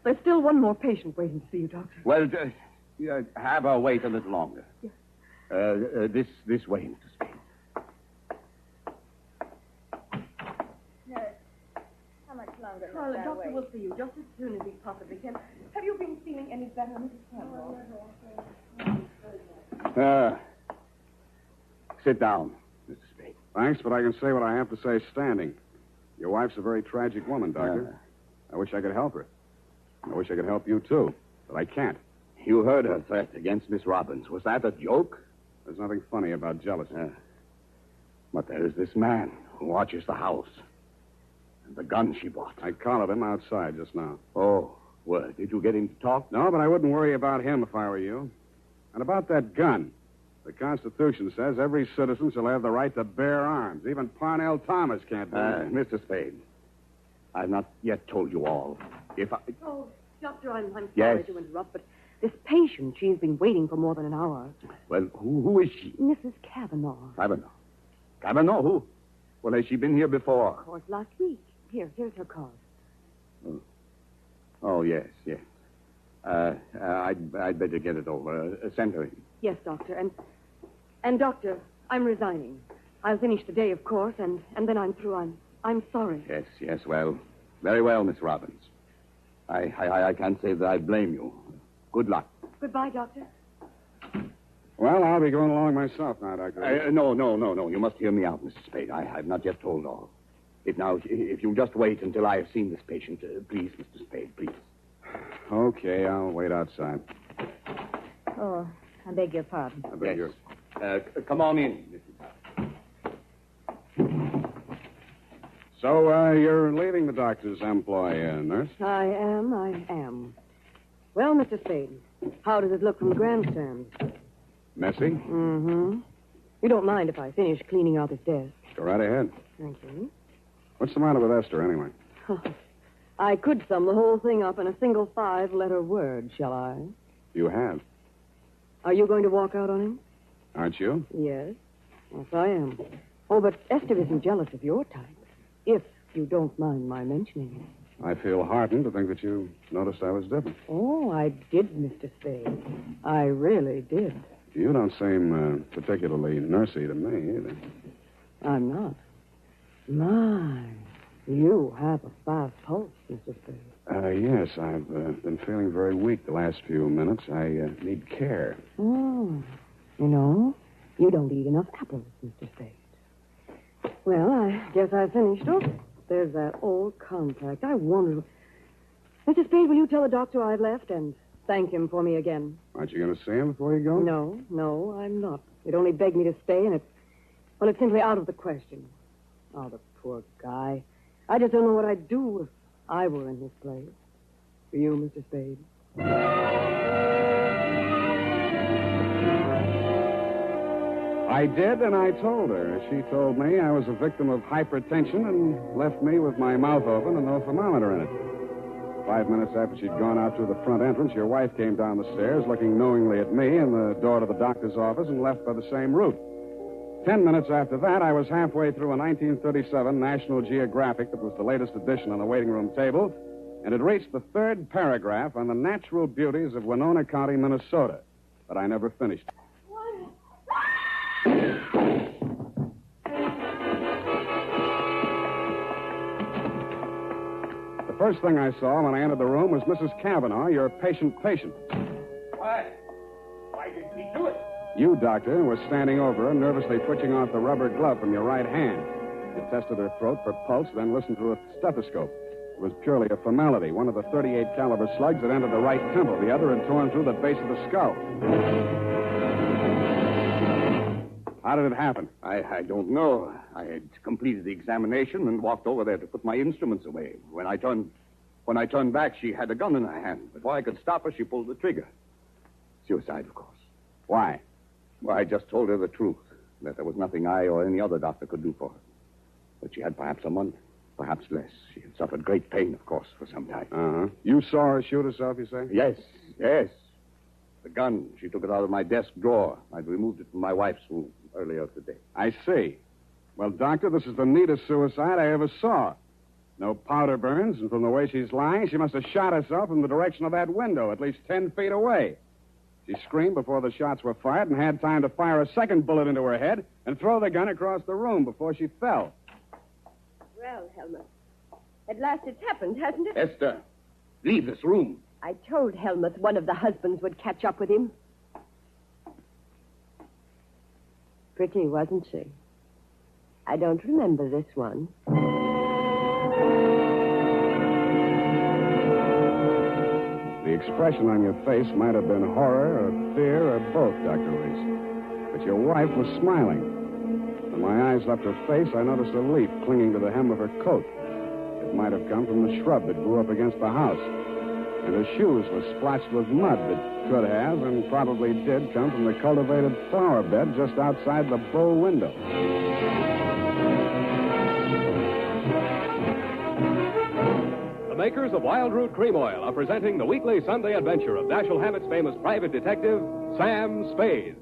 [SPEAKER 21] there's still one more patient waiting to see you, Doctor.
[SPEAKER 22] Well, have her wait a little longer.
[SPEAKER 21] Yes.
[SPEAKER 22] This way, Mr. Spade.
[SPEAKER 21] How much longer? Well, the doctor will see you just as soon as he possibly can. Have you been feeling any better, Mrs. Campbell?
[SPEAKER 22] Sit down, Mr. Spade.
[SPEAKER 4] Thanks, but I can say what I have to say standing. Your wife's a very tragic woman, Doctor. I wish I could help her. I wish I could help you, too, but I can't.
[SPEAKER 22] You heard her threat against Miss Robbins. Was that a joke?
[SPEAKER 4] There's nothing funny about jealousy.
[SPEAKER 22] But there is this man who watches the house. And the gun she bought.
[SPEAKER 4] I collared him outside just now.
[SPEAKER 22] Oh, well, did you get him to talk?
[SPEAKER 4] No, but I wouldn't worry about him if I were you. And about that gun. The Constitution says every citizen shall have the right to bear arms. Even Parnell Thomas can't do that.
[SPEAKER 22] Mr. Spade, I've not yet told you all. If I...
[SPEAKER 21] Oh, Doctor, I'm sorry
[SPEAKER 22] Yes?
[SPEAKER 21] to interrupt, but this patient, she's been waiting for more than an hour.
[SPEAKER 22] Well, who is she?
[SPEAKER 21] Mrs. Kavanaugh.
[SPEAKER 22] Kavanaugh? Who? Well, has she been here before?
[SPEAKER 21] Of course, last week. Here's her card.
[SPEAKER 22] Oh, yes. I'd better get it over. Send her in.
[SPEAKER 21] Yes, Doctor, and
[SPEAKER 7] And, Doctor, I'm resigning. I'll finish today, of course, and then I'm through. I'm sorry.
[SPEAKER 22] Yes, well. Very well, Miss Robbins. I can't say that I blame you. Good luck.
[SPEAKER 7] Goodbye, Doctor.
[SPEAKER 4] Well, I'll be going along myself now, Doctor.
[SPEAKER 22] No. You must hear me out, Mr. Spade. I've not yet told all. If you'll just wait until I have seen this patient, please, Mr. Spade, please.
[SPEAKER 4] Okay, I'll wait outside.
[SPEAKER 20] Oh, I beg your pardon.
[SPEAKER 4] I beg yours.
[SPEAKER 22] Come on in,
[SPEAKER 4] So, you're leaving the doctor's employ, nurse?
[SPEAKER 7] I am. Well, Mr. Spade, how does it look from the grandstand?
[SPEAKER 4] Messy?
[SPEAKER 7] Mm-hmm. You don't mind if I finish cleaning out this desk?
[SPEAKER 4] Go right ahead.
[SPEAKER 7] Thank you.
[SPEAKER 4] What's the matter with Esther, anyway?
[SPEAKER 7] I could sum the whole thing up in a single 5-letter word, shall I?
[SPEAKER 4] You have.
[SPEAKER 7] Are you going to walk out on him?
[SPEAKER 4] Aren't you?
[SPEAKER 7] Yes. Yes, I am. Oh, but Esther isn't jealous of your type, if you don't mind my mentioning it.
[SPEAKER 4] I feel heartened to think that you noticed I was different.
[SPEAKER 7] Oh, I did, Mr. Spade. I really did.
[SPEAKER 4] You don't seem particularly nursey to me, either.
[SPEAKER 7] I'm not. My, you have a fast pulse, Mr. Spade.
[SPEAKER 4] Yes, I've been feeling very weak the last few minutes. I need care.
[SPEAKER 7] Oh, you don't eat enough apples, Mr. Spade. Well, I guess I finished. Oh, there's that old contact. I wonder... Mr. Spade, will you tell the doctor I've left and thank him for me again?
[SPEAKER 4] Aren't you going to see him before you go?
[SPEAKER 7] No, I'm not. He'd only begged me to stay, and it's simply out of the question. Oh, the poor guy. I just don't know what I'd do if I were in his place. For you, Mr. Spade.
[SPEAKER 4] I did, and I told her. She told me I was a victim of hypertension and left me with my mouth open and no thermometer in it. 5 minutes after she'd gone out through the front entrance, your wife came down the stairs, looking knowingly at me and the door to the doctor's office, and left by the same route. 10 minutes after that, I was halfway through a 1937 National Geographic that was the latest edition on the waiting room table, and had reached the 3rd paragraph on the natural beauties of Winona County, Minnesota. But I never finished. The first thing I saw when I entered the room was Mrs. Cavanaugh, your patient.
[SPEAKER 22] Why didn't he do it?
[SPEAKER 4] You, Doctor, were standing over her, nervously twitching off the rubber glove from your right hand. You tested her throat for pulse, then listened through a stethoscope. It was purely a formality. One of the .38 caliber slugs had entered the right temple. The other had torn through the base of the skull. How did it happen?
[SPEAKER 22] I don't know. I had completed the examination and walked over there to put my instruments away. When I turned back, she had a gun in her hand. Before I could stop her, she pulled the trigger. Suicide, of course.
[SPEAKER 4] Why?
[SPEAKER 22] Well, I just told her the truth, that there was nothing I or any other doctor could do for her. But she had perhaps a month, perhaps less. She had suffered great pain, of course, for some time.
[SPEAKER 4] Uh-huh. You saw her shoot herself, you say?
[SPEAKER 22] Yes. The gun, she took it out of my desk drawer. I'd removed it from my wife's room earlier today.
[SPEAKER 4] I see. Well, Doctor, this is the neatest suicide I ever saw. No powder burns, and from the way she's lying, she must have shot herself in the direction of that window, at least 10 feet away. She screamed before the shots were fired and had time to fire a second bullet into her head and throw the gun across the room before she fell.
[SPEAKER 23] Well, Helmut, at last it's happened, hasn't it?
[SPEAKER 22] Esther, leave this room.
[SPEAKER 23] I told Helmut one of the husbands would catch up with him. Pretty, wasn't she? I don't remember this one.
[SPEAKER 4] The expression on your face might have been horror or fear or both, Dr. Reese. But your wife was smiling. When my eyes left her face, I noticed a leaf clinging to the hem of her coat. It might have come from the shrub that grew up against the house. And her shoes were splotched with mud that could have and probably did come from the cultivated flower bed just outside the bow window.
[SPEAKER 11] The makers of Wild Root Cream Oil are presenting the weekly Sunday adventure of Dashiell Hammett's famous private detective, Sam Spade.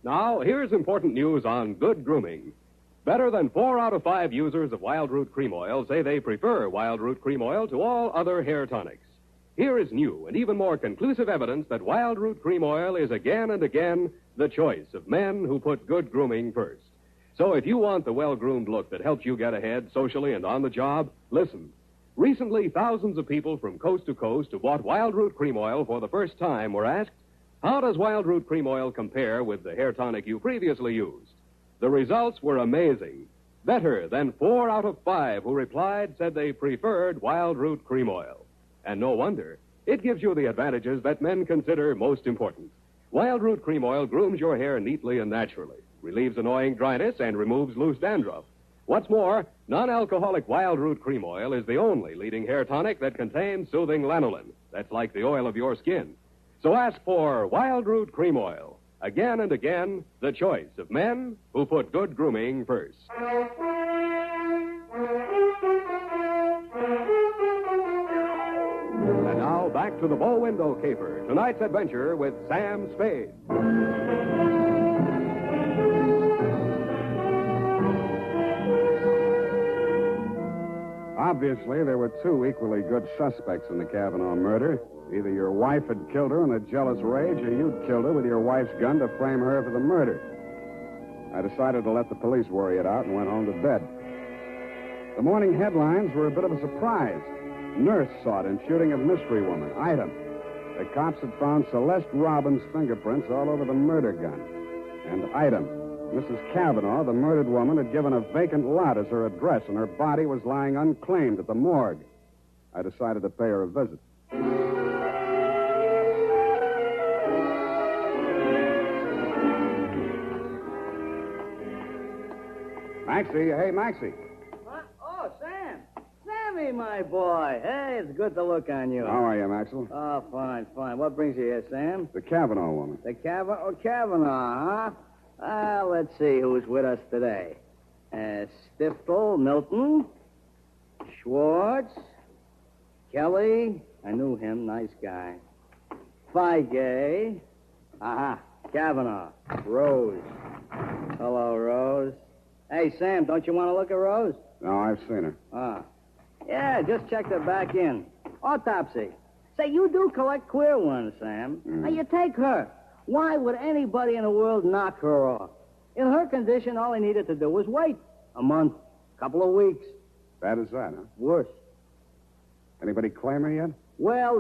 [SPEAKER 11] Now, here's important news on good grooming. Better than 4 out of 5 users of Wild Root Cream Oil say they prefer Wild Root Cream Oil to all other hair tonics. Here is new and even more conclusive evidence that Wild Root Cream Oil is again and again the choice of men who put good grooming first. So if you want the well-groomed look that helps you get ahead socially and on the job, listen. Recently, thousands of people from coast to coast who bought Wild Root Cream Oil for the first time were asked, how does Wild Root Cream Oil compare with the hair tonic you previously used? The results were amazing. Better than 4 out of 5 who replied said they preferred Wild Root Cream Oil. And no wonder. It gives you the advantages that men consider most important. Wild Root Cream Oil grooms your hair neatly and naturally, relieves annoying dryness, and removes loose dandruff. What's more, non-alcoholic Wild Root Cream Oil is the only leading hair tonic that contains soothing lanolin. That's like the oil of your skin. So ask for Wild Root Cream Oil. Again and again, the choice of men who put good grooming first. And now, back to the bow window caper. Tonight's adventure with Sam Spade.
[SPEAKER 4] Obviously, there were 2 equally good suspects in the Kavanaugh murder. Either your wife had killed her in a jealous rage, or you'd killed her with your wife's gun to frame her for the murder. I decided to let the police worry it out and went home to bed. The morning headlines were a bit of a surprise. Nurse sought in shooting of mystery woman. Item. The cops had found Celeste Robbins' fingerprints all over the murder gun. And item. Mrs. Kavanaugh, the murdered woman, had given a vacant lot as her address, and her body was lying unclaimed at the morgue. I decided to pay her a visit. Maxie, hey, Maxie.
[SPEAKER 9] What? Oh, Sam. Sammy, my boy. Hey, it's good to look on you.
[SPEAKER 4] How are you, Maxwell?
[SPEAKER 9] Oh, fine, fine. What brings you here, Sam?
[SPEAKER 4] The Kavanaugh woman.
[SPEAKER 9] The Kavanaugh, huh? Let's see who's with us today. Stiftel, Milton, Schwartz, Kelly. I knew him. Nice guy. Feige. Aha. Kavanaugh. Rose. Hello, Rose. Hey, Sam, don't you want to look at Rose?
[SPEAKER 4] No, I've seen her.
[SPEAKER 9] Ah. Yeah, just checked her back in. Autopsy. Say, you do collect queer ones, Sam. Now, you take her. Why would anybody in the world knock her off? In her condition, all he needed to do was wait. A month. Couple of weeks.
[SPEAKER 4] Bad as that, huh?
[SPEAKER 9] Worse.
[SPEAKER 4] Anybody claim her yet?
[SPEAKER 9] Well,